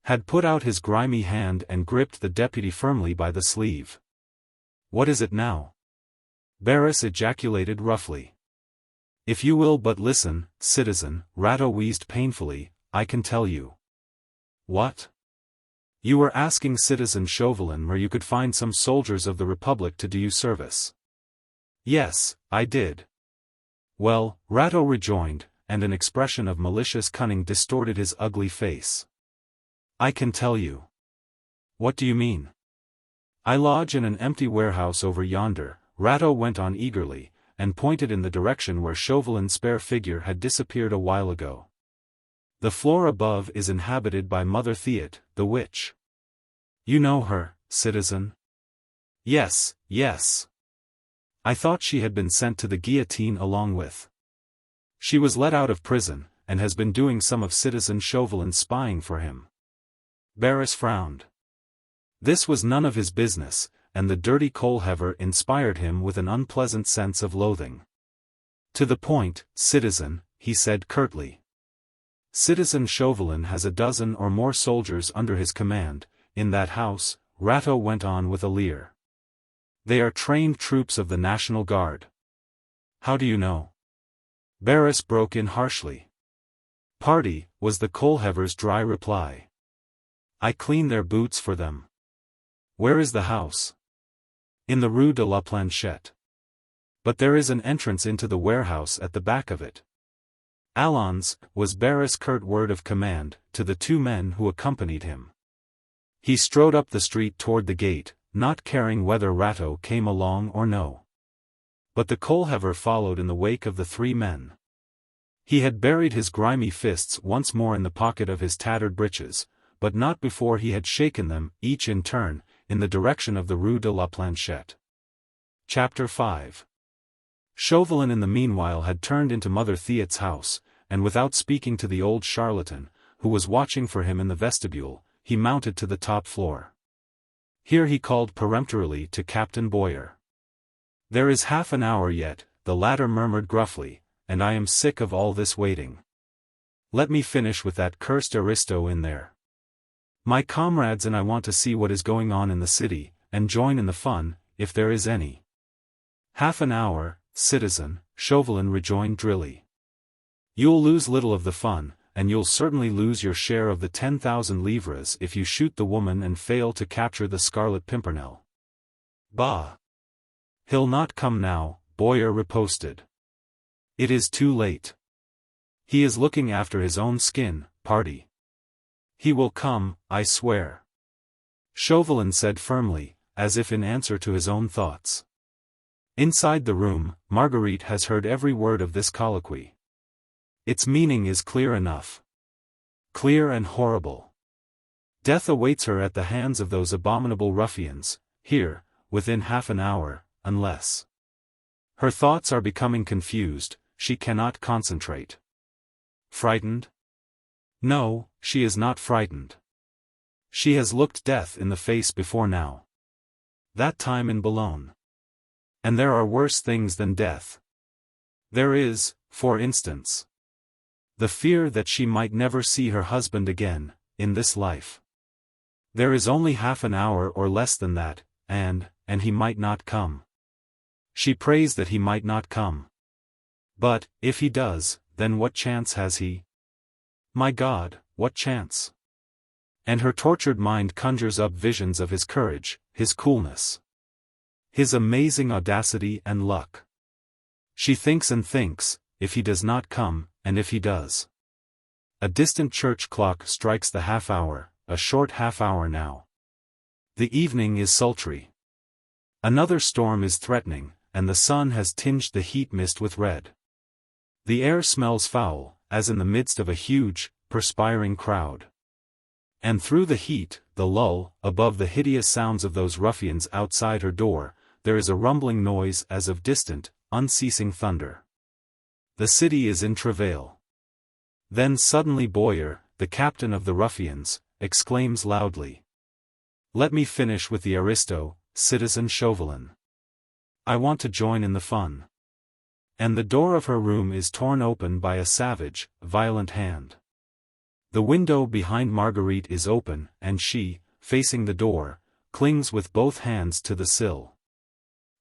had put out his grimy hand and gripped the deputy firmly by the sleeve. What is it now? Barras ejaculated roughly. If you will but listen, citizen, Rateau wheezed painfully, I can tell you. What? You were asking Citizen Chauvelin where you could find some soldiers of the Republic to do you service. Yes, I did. Well, Rateau rejoined, and an expression of malicious cunning distorted his ugly face. I can tell you. What do you mean? I lodge in an empty warehouse over yonder, Rateau went on eagerly, and pointed in the direction where Chauvelin's spare figure had disappeared a while ago. The floor above is inhabited by Mother Theat, the witch. You know her, citizen? Yes, yes. I thought she had been sent to the guillotine along with She was let out of prison, and has been doing some of Citizen Chauvelin's spying for him. Barras frowned. This was none of his business, and the dirty coal-heaver inspired him with an unpleasant sense of loathing. To the point, citizen, he said curtly. Citizen Chauvelin has a dozen or more soldiers under his command, in that house, Rateau went on with a leer. They are trained troops of the National Guard. How do you know? Barras broke in harshly. Party, was the coal-heaver's dry reply. I clean their boots for them. Where is the house? In the Rue de la Planchette. But there is an entrance into the warehouse at the back of it. Allons, was Barras' curt word of command, to the two men who accompanied him. He strode up the street toward the gate, not caring whether Rateau came along or no. But the coal-heaver followed in the wake of the three men. He had buried his grimy fists once more in the pocket of his tattered breeches, but not before he had shaken them, each in turn, in the direction of the Rue de la Planchette. Chapter 5. Chauvelin in the meanwhile had turned into Mother Theat's house, and without speaking to the old charlatan, who was watching for him in the vestibule, he mounted to the top floor. Here he called peremptorily to Captain Boyer. There is half an hour yet, the latter murmured gruffly, and I am sick of all this waiting. Let me finish with that cursed aristo in there. My comrades and I want to see what is going on in the city, and join in the fun, if there is any. Half an hour, citizen, Chauvelin rejoined drily. You'll lose little of the fun, and you'll certainly lose your share of the 10,000 livres if you shoot the woman and fail to capture the Scarlet Pimpernel. Bah! He'll not come now, Boyer riposted. It is too late. He is looking after his own skin, party. He will come, I swear. Chauvelin said firmly, as if in answer to his own thoughts. Inside the room, Marguerite has heard every word of this colloquy. Its meaning is clear enough. Clear and horrible. Death awaits her at the hands of those abominable ruffians, here, within half an hour, unless. Her thoughts are becoming confused, she cannot concentrate. Frightened? No, she is not frightened. She has looked death in the face before now. That time in Boulogne. And there are worse things than death. There is, for instance, the fear that she might never see her husband again, in this life. There is only half an hour or less than that, and he might not come. She prays that he might not come. But, if he does, then what chance has he? My God, what chance? And her tortured mind conjures up visions of his courage, his coolness, his amazing audacity and luck. She thinks and thinks, if he does not come, and if he does. A distant church clock strikes the half-hour, a short half-hour now. The evening is sultry. Another storm is threatening, and the sun has tinged the heat mist with red. The air smells foul, as in the midst of a huge, perspiring crowd. And through the heat, the lull, above the hideous sounds of those ruffians outside her door, there is a rumbling noise as of distant, unceasing thunder. The city is in travail. Then suddenly Boyer, the captain of the ruffians, exclaims loudly. Let me finish with the aristo, Citizen Chauvelin. I want to join in the fun. And the door of her room is torn open by a savage, violent hand. The window behind Marguerite is open, and she, facing the door, clings with both hands to the sill.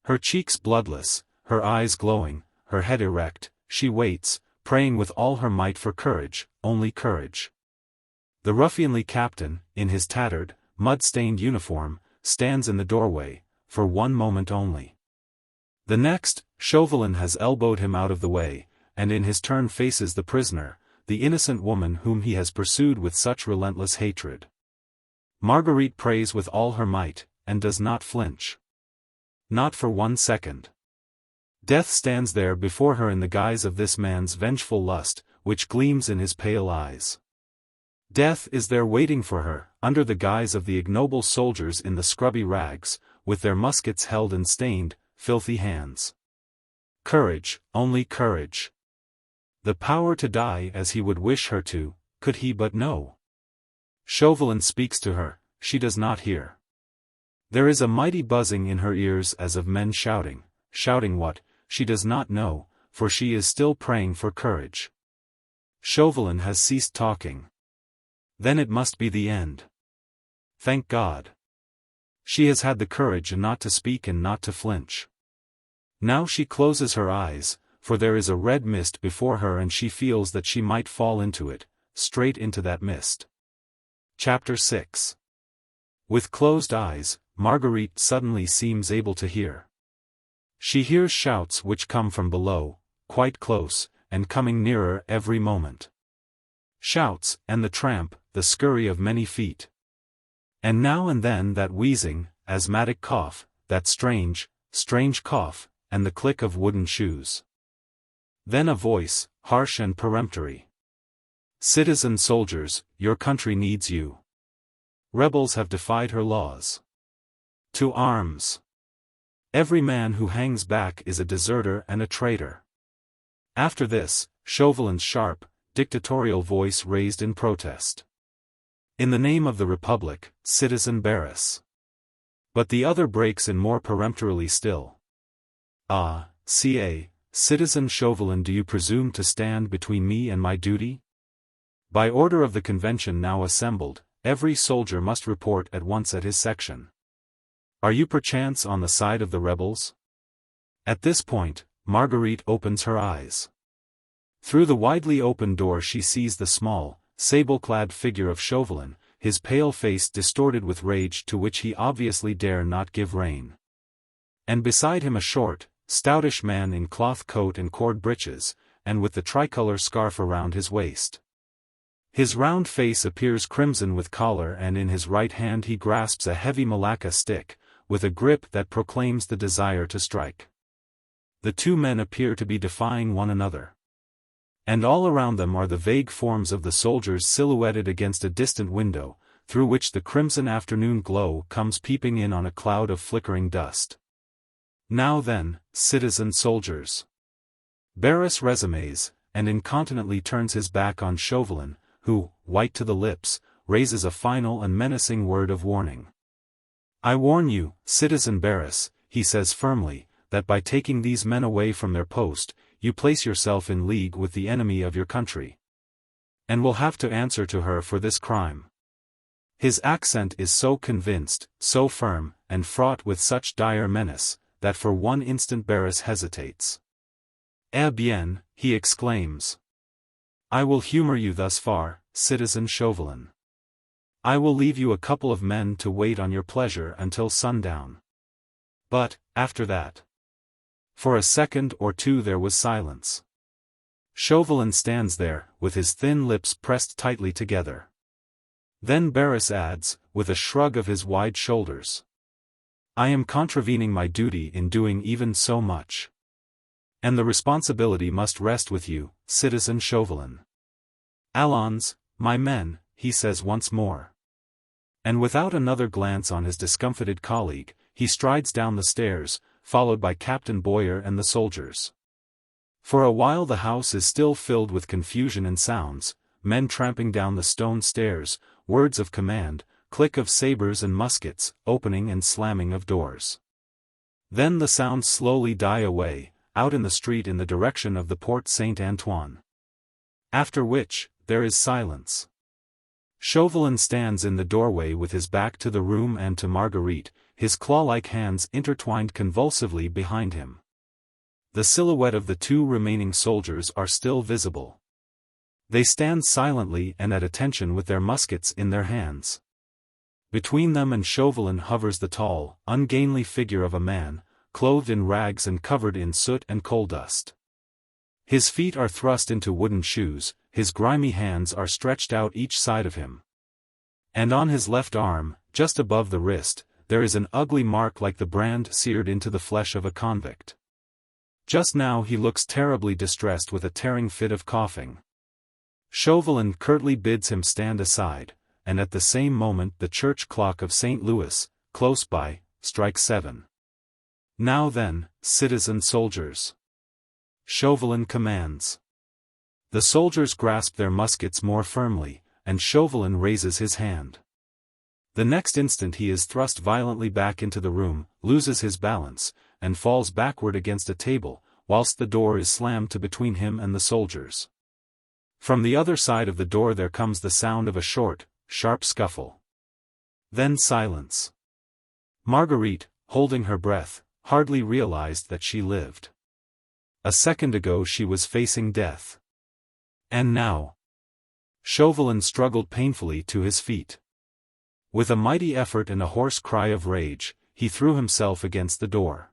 Her cheeks bloodless, her eyes glowing, her head erect, she waits, praying with all her might for courage, only courage. The ruffianly captain, in his tattered, mud-stained uniform, stands in the doorway, for one moment only. The next, Chauvelin has elbowed him out of the way, and in his turn faces the prisoner, the innocent woman whom he has pursued with such relentless hatred. Marguerite prays with all her might, and does not flinch. Not for 1 second. Death stands there before her in the guise of this man's vengeful lust, which gleams in his pale eyes. Death is there waiting for her, under the guise of the ignoble soldiers in the scrubby rags, with their muskets held in stained, filthy hands. Courage, only courage. The power to die as he would wish her to, could he but know. Chauvelin speaks to her, she does not hear. There is a mighty buzzing in her ears as of men shouting. Shouting what, she does not know, for she is still praying for courage. Chauvelin has ceased talking. Then it must be the end. Thank God. She has had the courage not to speak and not to flinch. Now she closes her eyes, for there is a red mist before her and she feels that she might fall into it, straight into that mist. Chapter 6. With closed eyes, Marguerite suddenly seems able to hear. She hears shouts which come from below, quite close, and coming nearer every moment. Shouts, and the tramp, the scurry of many feet. And now and then that wheezing, asthmatic cough, that strange, strange cough, and the click of wooden shoes. Then a voice, harsh and peremptory. Citizen soldiers, your country needs you. Rebels have defied her laws. To arms. Every man who hangs back is a deserter and a traitor. After this, Chauvelin's sharp, dictatorial voice raised in protest. In the name of the Republic, Citizen Barras. But the other breaks in more peremptorily still. Ah, ca, Citizen Chauvelin, do you presume to stand between me and my duty? By order of the convention now assembled, every soldier must report at once at his section. Are you perchance on the side of the rebels? At this point, Marguerite opens her eyes. Through the widely open door she sees the small, sable-clad figure of Chauvelin, his pale face distorted with rage to which he obviously dare not give rein. And beside him a short, stoutish man in cloth coat and cord breeches, and with the tricolour scarf around his waist. His round face appears crimson with choler and in his right hand he grasps a heavy malacca stick, with a grip that proclaims the desire to strike. The two men appear to be defying one another. And all around them are the vague forms of the soldiers silhouetted against a distant window, through which the crimson afternoon glow comes peeping in on a cloud of flickering dust. Now then, citizen soldiers. Barras resumes, and incontinently turns his back on Chauvelin, who, white to the lips, raises a final and menacing word of warning. I warn you, Citizen Barras, he says firmly, that by taking these men away from their post, you place yourself in league with the enemy of your country. And will have to answer to her for this crime. His accent is so convinced, so firm, and fraught with such dire menace, that for one instant Barras hesitates. Eh bien, he exclaims. I will humor you thus far, Citizen Chauvelin. I will leave you a couple of men to wait on your pleasure until sundown. But, after that. For a second or two there was silence. Chauvelin stands there, with his thin lips pressed tightly together. Then Barras adds, with a shrug of his wide shoulders. I am contravening my duty in doing even so much. And the responsibility must rest with you, Citizen Chauvelin. Allons, my men, he says once more. And without another glance on his discomfited colleague, he strides down the stairs, followed by Captain Boyer and the soldiers. For a while the house is still filled with confusion and sounds, men tramping down the stone stairs, words of command, click of sabres and muskets, opening and slamming of doors. Then the sounds slowly die away, out in the street in the direction of the Porte Saint-Antoine. After which, there is silence. Chauvelin stands in the doorway with his back to the room and to Marguerite, his claw-like hands intertwined convulsively behind him. The silhouette of the two remaining soldiers are still visible. They stand silently and at attention with their muskets in their hands. Between them and Chauvelin hovers the tall, ungainly figure of a man, clothed in rags and covered in soot and coal dust. His feet are thrust into wooden shoes, his grimy hands are stretched out each side of him. And on his left arm, just above the wrist, there is an ugly mark like the brand seared into the flesh of a convict. Just now he looks terribly distressed with a tearing fit of coughing. Chauvelin curtly bids him stand aside, and at the same moment the church clock of St. Louis, close by, strikes 7. Now then, citizen soldiers. Chauvelin commands. The soldiers grasp their muskets more firmly, and Chauvelin raises his hand. The next instant he is thrust violently back into the room, loses his balance, and falls backward against a table, whilst the door is slammed to between him and the soldiers. From the other side of the door there comes the sound of a short, sharp scuffle. Then silence. Marguerite, holding her breath, hardly realized that she lived. A second ago she was facing death. And now? Chauvelin struggled painfully to his feet. With a mighty effort and a hoarse cry of rage, he threw himself against the door.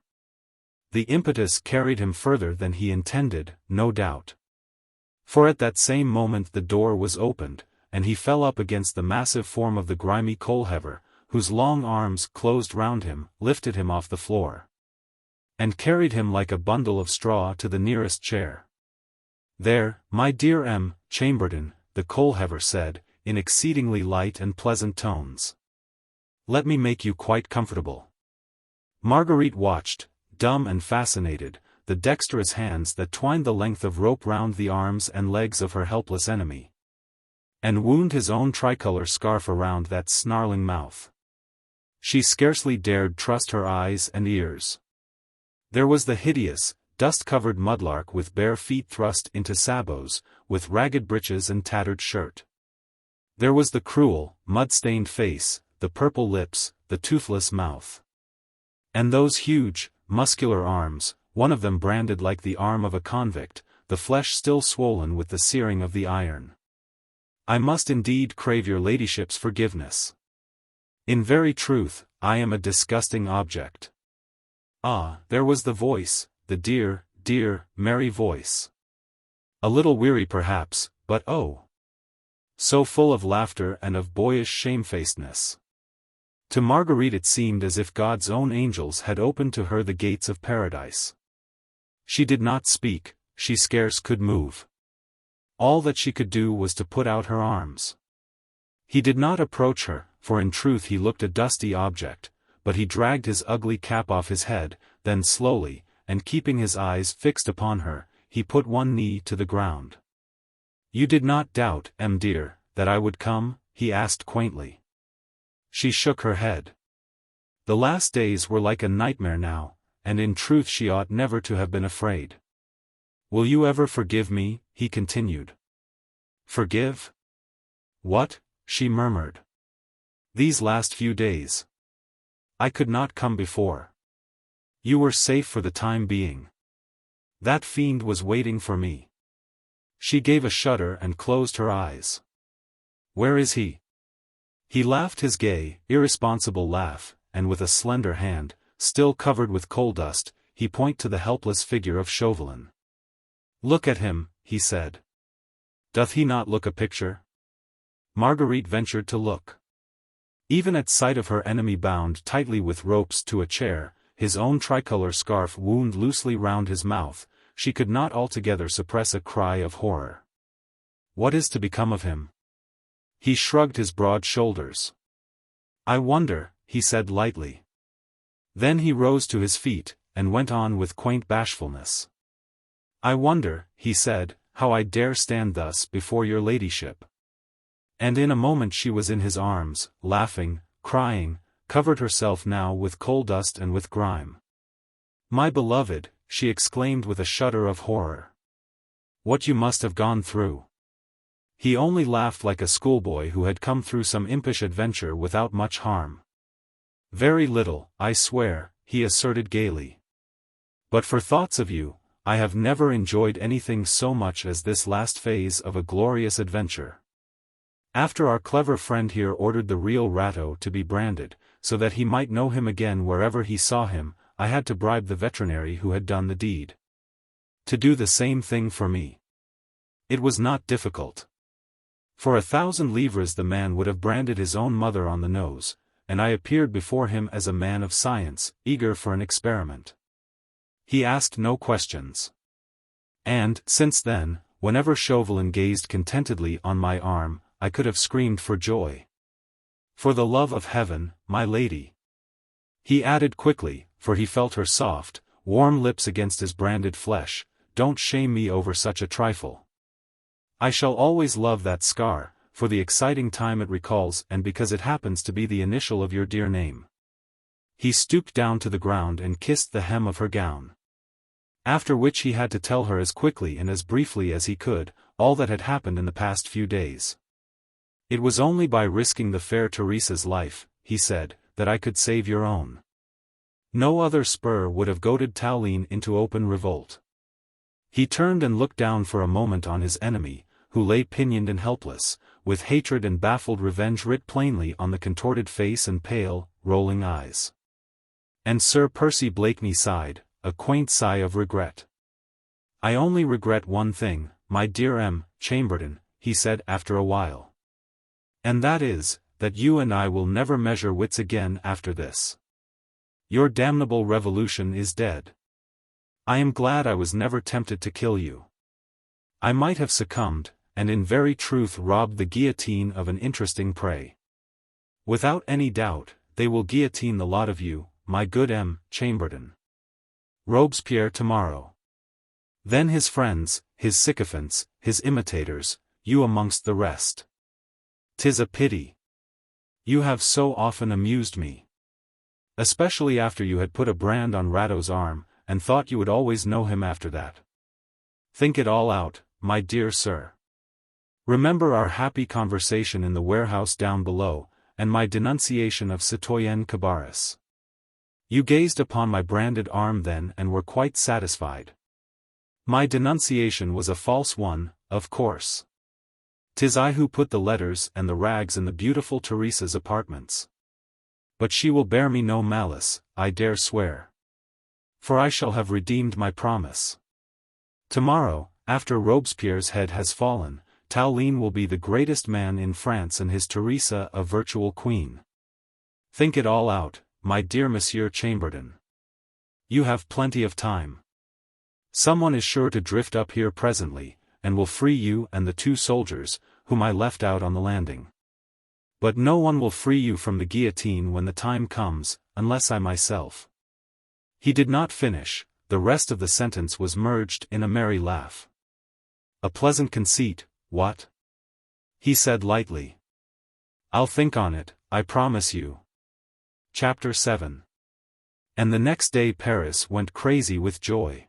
The impetus carried him further than he intended, no doubt. For at that same moment the door was opened, and he fell up against the massive form of the grimy coal-heaver, whose long arms closed round him, lifted him off the floor, and carried him like a bundle of straw to the nearest chair. "There, my dear M. Chambertin," the coal-heaver said, in exceedingly light and pleasant tones. "Let me make you quite comfortable." Marguerite watched, dumb and fascinated, the dexterous hands that twined the length of rope round the arms and legs of her helpless enemy, and wound his own tricolour scarf around that snarling mouth. She scarcely dared trust her eyes and ears. There was the hideous, dust-covered mudlark with bare feet thrust into sabots, with ragged breeches and tattered shirt. There was the cruel, mud-stained face, the purple lips, the toothless mouth. And those huge, muscular arms, one of them branded like the arm of a convict, the flesh still swollen with the searing of the iron. "I must indeed crave your ladyship's forgiveness. In very truth, I am a disgusting object." Ah, there was the voice, the dear, dear, merry voice. A little weary perhaps, but oh, so full of laughter and of boyish shamefacedness. To Marguerite it seemed as if God's own angels had opened to her the gates of paradise. She did not speak, she scarce could move. All that she could do was to put out her arms. He did not approach her, for in truth he looked a dusty object, but he dragged his ugly cap off his head, then slowly, and keeping his eyes fixed upon her, he put one knee to the ground. "You did not doubt, M. dear, that I would come?" he asked quaintly. She shook her head. The last days were like a nightmare now, and in truth she ought never to have been afraid. "Will you ever forgive me?" he continued. "Forgive? What?" she murmured. "These last few days. I could not come before. You were safe for the time being. That fiend was waiting for me." She gave a shudder and closed her eyes. "Where is he?" He laughed his gay, irresponsible laugh, and with a slender hand, still covered with coal dust, he pointed to the helpless figure of Chauvelin. "Look at him," he said. "Doth he not look a picture?" Marguerite ventured to look. Even at sight of her enemy bound tightly with ropes to a chair, his own tricolour scarf wound loosely round his mouth, she could not altogether suppress a cry of horror. What is to become of him? He shrugged his broad shoulders. "I wonder," he said lightly. Then he rose to his feet, and went on with quaint bashfulness. "I wonder," he said, "how I dare stand thus before your ladyship." And in a moment she was in his arms, laughing, crying, covered herself now with coal dust and with grime. "My beloved," she exclaimed with a shudder of horror. "What you must have gone through." He only laughed like a schoolboy who had come through some impish adventure without much harm. "Very little, I swear," he asserted gaily. "But for thoughts of you, I have never enjoyed anything so much as this last phase of a glorious adventure. After our clever friend here ordered the real Rateau to be branded, so that he might know him again wherever he saw him, I had to bribe the veterinary who had done the deed to do the same thing for me. It was not difficult. For 1,000 livres the man would have branded his own mother on the nose, and I appeared before him as a man of science, eager for an experiment. He asked no questions. And, since then, whenever Chauvelin gazed contentedly on my arm, I could have screamed for joy. For the love of heaven, my lady," he added quickly, for he felt her soft, warm lips against his branded flesh, "don't shame me over such a trifle. I shall always love that scar, for the exciting time it recalls and because it happens to be the initial of your dear name. He stooped down to the ground and kissed the hem of her gown. After which he had to tell her as quickly and as briefly as he could, all that had happened in the past few days. It was only by risking the fair Theresa's life, he said, that I could save your own. No other spur would have goaded Tallien into open revolt. He turned and looked down for a moment on his enemy, who lay pinioned and helpless, with hatred and baffled revenge writ plainly on the contorted face and pale, rolling eyes. And Sir Percy Blakeney sighed, a quaint sigh of regret. I only regret one thing, my dear Chamberlain, he said after a while. And that is, that you and I will never measure wits again after this. Your damnable revolution is dead. I am glad I was never tempted to kill you. I might have succumbed, and in very truth robbed the guillotine of an interesting prey. Without any doubt, they will guillotine the lot of you, my good Chamberlain. Robespierre tomorrow. Then his friends, his sycophants, his imitators, you amongst the rest. 'Tis a pity. You have so often amused me. Especially after you had put a brand on Rateau's arm, and thought you would always know him after that. Think it all out, my dear sir. Remember our happy conversation in the warehouse down below, and my denunciation of Citoyenne Cabarrus. You gazed upon my branded arm then and were quite satisfied. My denunciation was a false one, of course. 'Tis I who put the letters and the rags in the beautiful Theresa's apartments. But she will bear me no malice, I dare swear. For I shall have redeemed my promise. Tomorrow, after Robespierre's head has fallen, Tallien will be the greatest man in France and his Theresa a virtual queen. Think it all out, my dear Monsieur Chamberlain. You have plenty of time. Someone is sure to drift up here presently, and will free you and the 2 soldiers, whom I left out on the landing. But no one will free you from the guillotine when the time comes, unless I myself. He did not finish, the rest of the sentence was merged in a merry laugh. A pleasant conceit, what? He said lightly. I'll think on it, I promise you. Chapter 7. And the next day Paris went crazy with joy.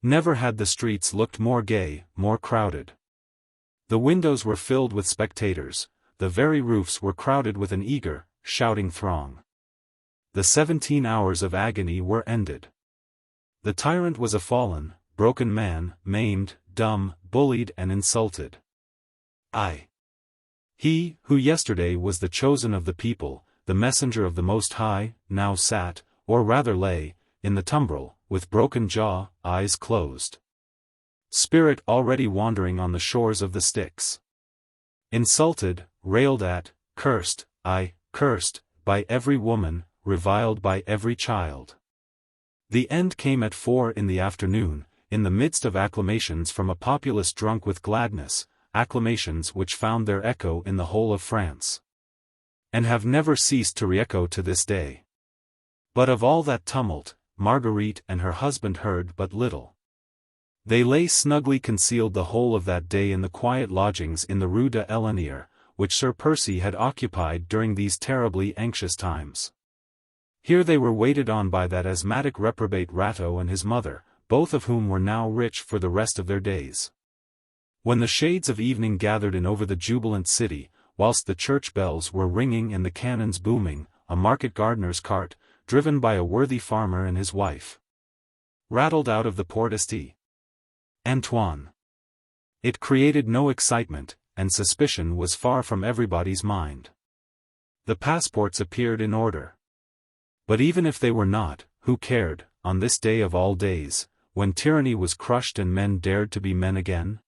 Never had the streets looked more gay, more crowded. The windows were filled with spectators, the very roofs were crowded with an eager, shouting throng. The 17 hours of agony were ended. The tyrant was a fallen, broken man, maimed, dumb, bullied and insulted. He, who yesterday was the chosen of the people, the messenger of the Most High, now sat, or rather lay, in the tumbrel, with broken jaw, eyes closed. Spirit already wandering on the shores of the Styx. Insulted, railed at, cursed, cursed, by every woman, reviled by every child. The end came at 4 in the afternoon, in the midst of acclamations from a populace drunk with gladness, acclamations which found their echo in the whole of France. And have never ceased to re-echo to this day. But of all that tumult, Marguerite and her husband heard but little. They lay snugly concealed the whole of that day in the quiet lodgings in the Rue de l'Elenier, which Sir Percy had occupied during these terribly anxious times. Here they were waited on by that asthmatic reprobate Rateau and his mother, both of whom were now rich for the rest of their days. When the shades of evening gathered in over the jubilant city, whilst the church bells were ringing and the cannons booming, a market gardener's cart, driven by a worthy farmer and his wife, rattled out of the Porte St. Antoine. It created no excitement, and suspicion was far from everybody's mind. The passports appeared in order. But even if they were not, who cared, on this day of all days, when tyranny was crushed and men dared to be men again?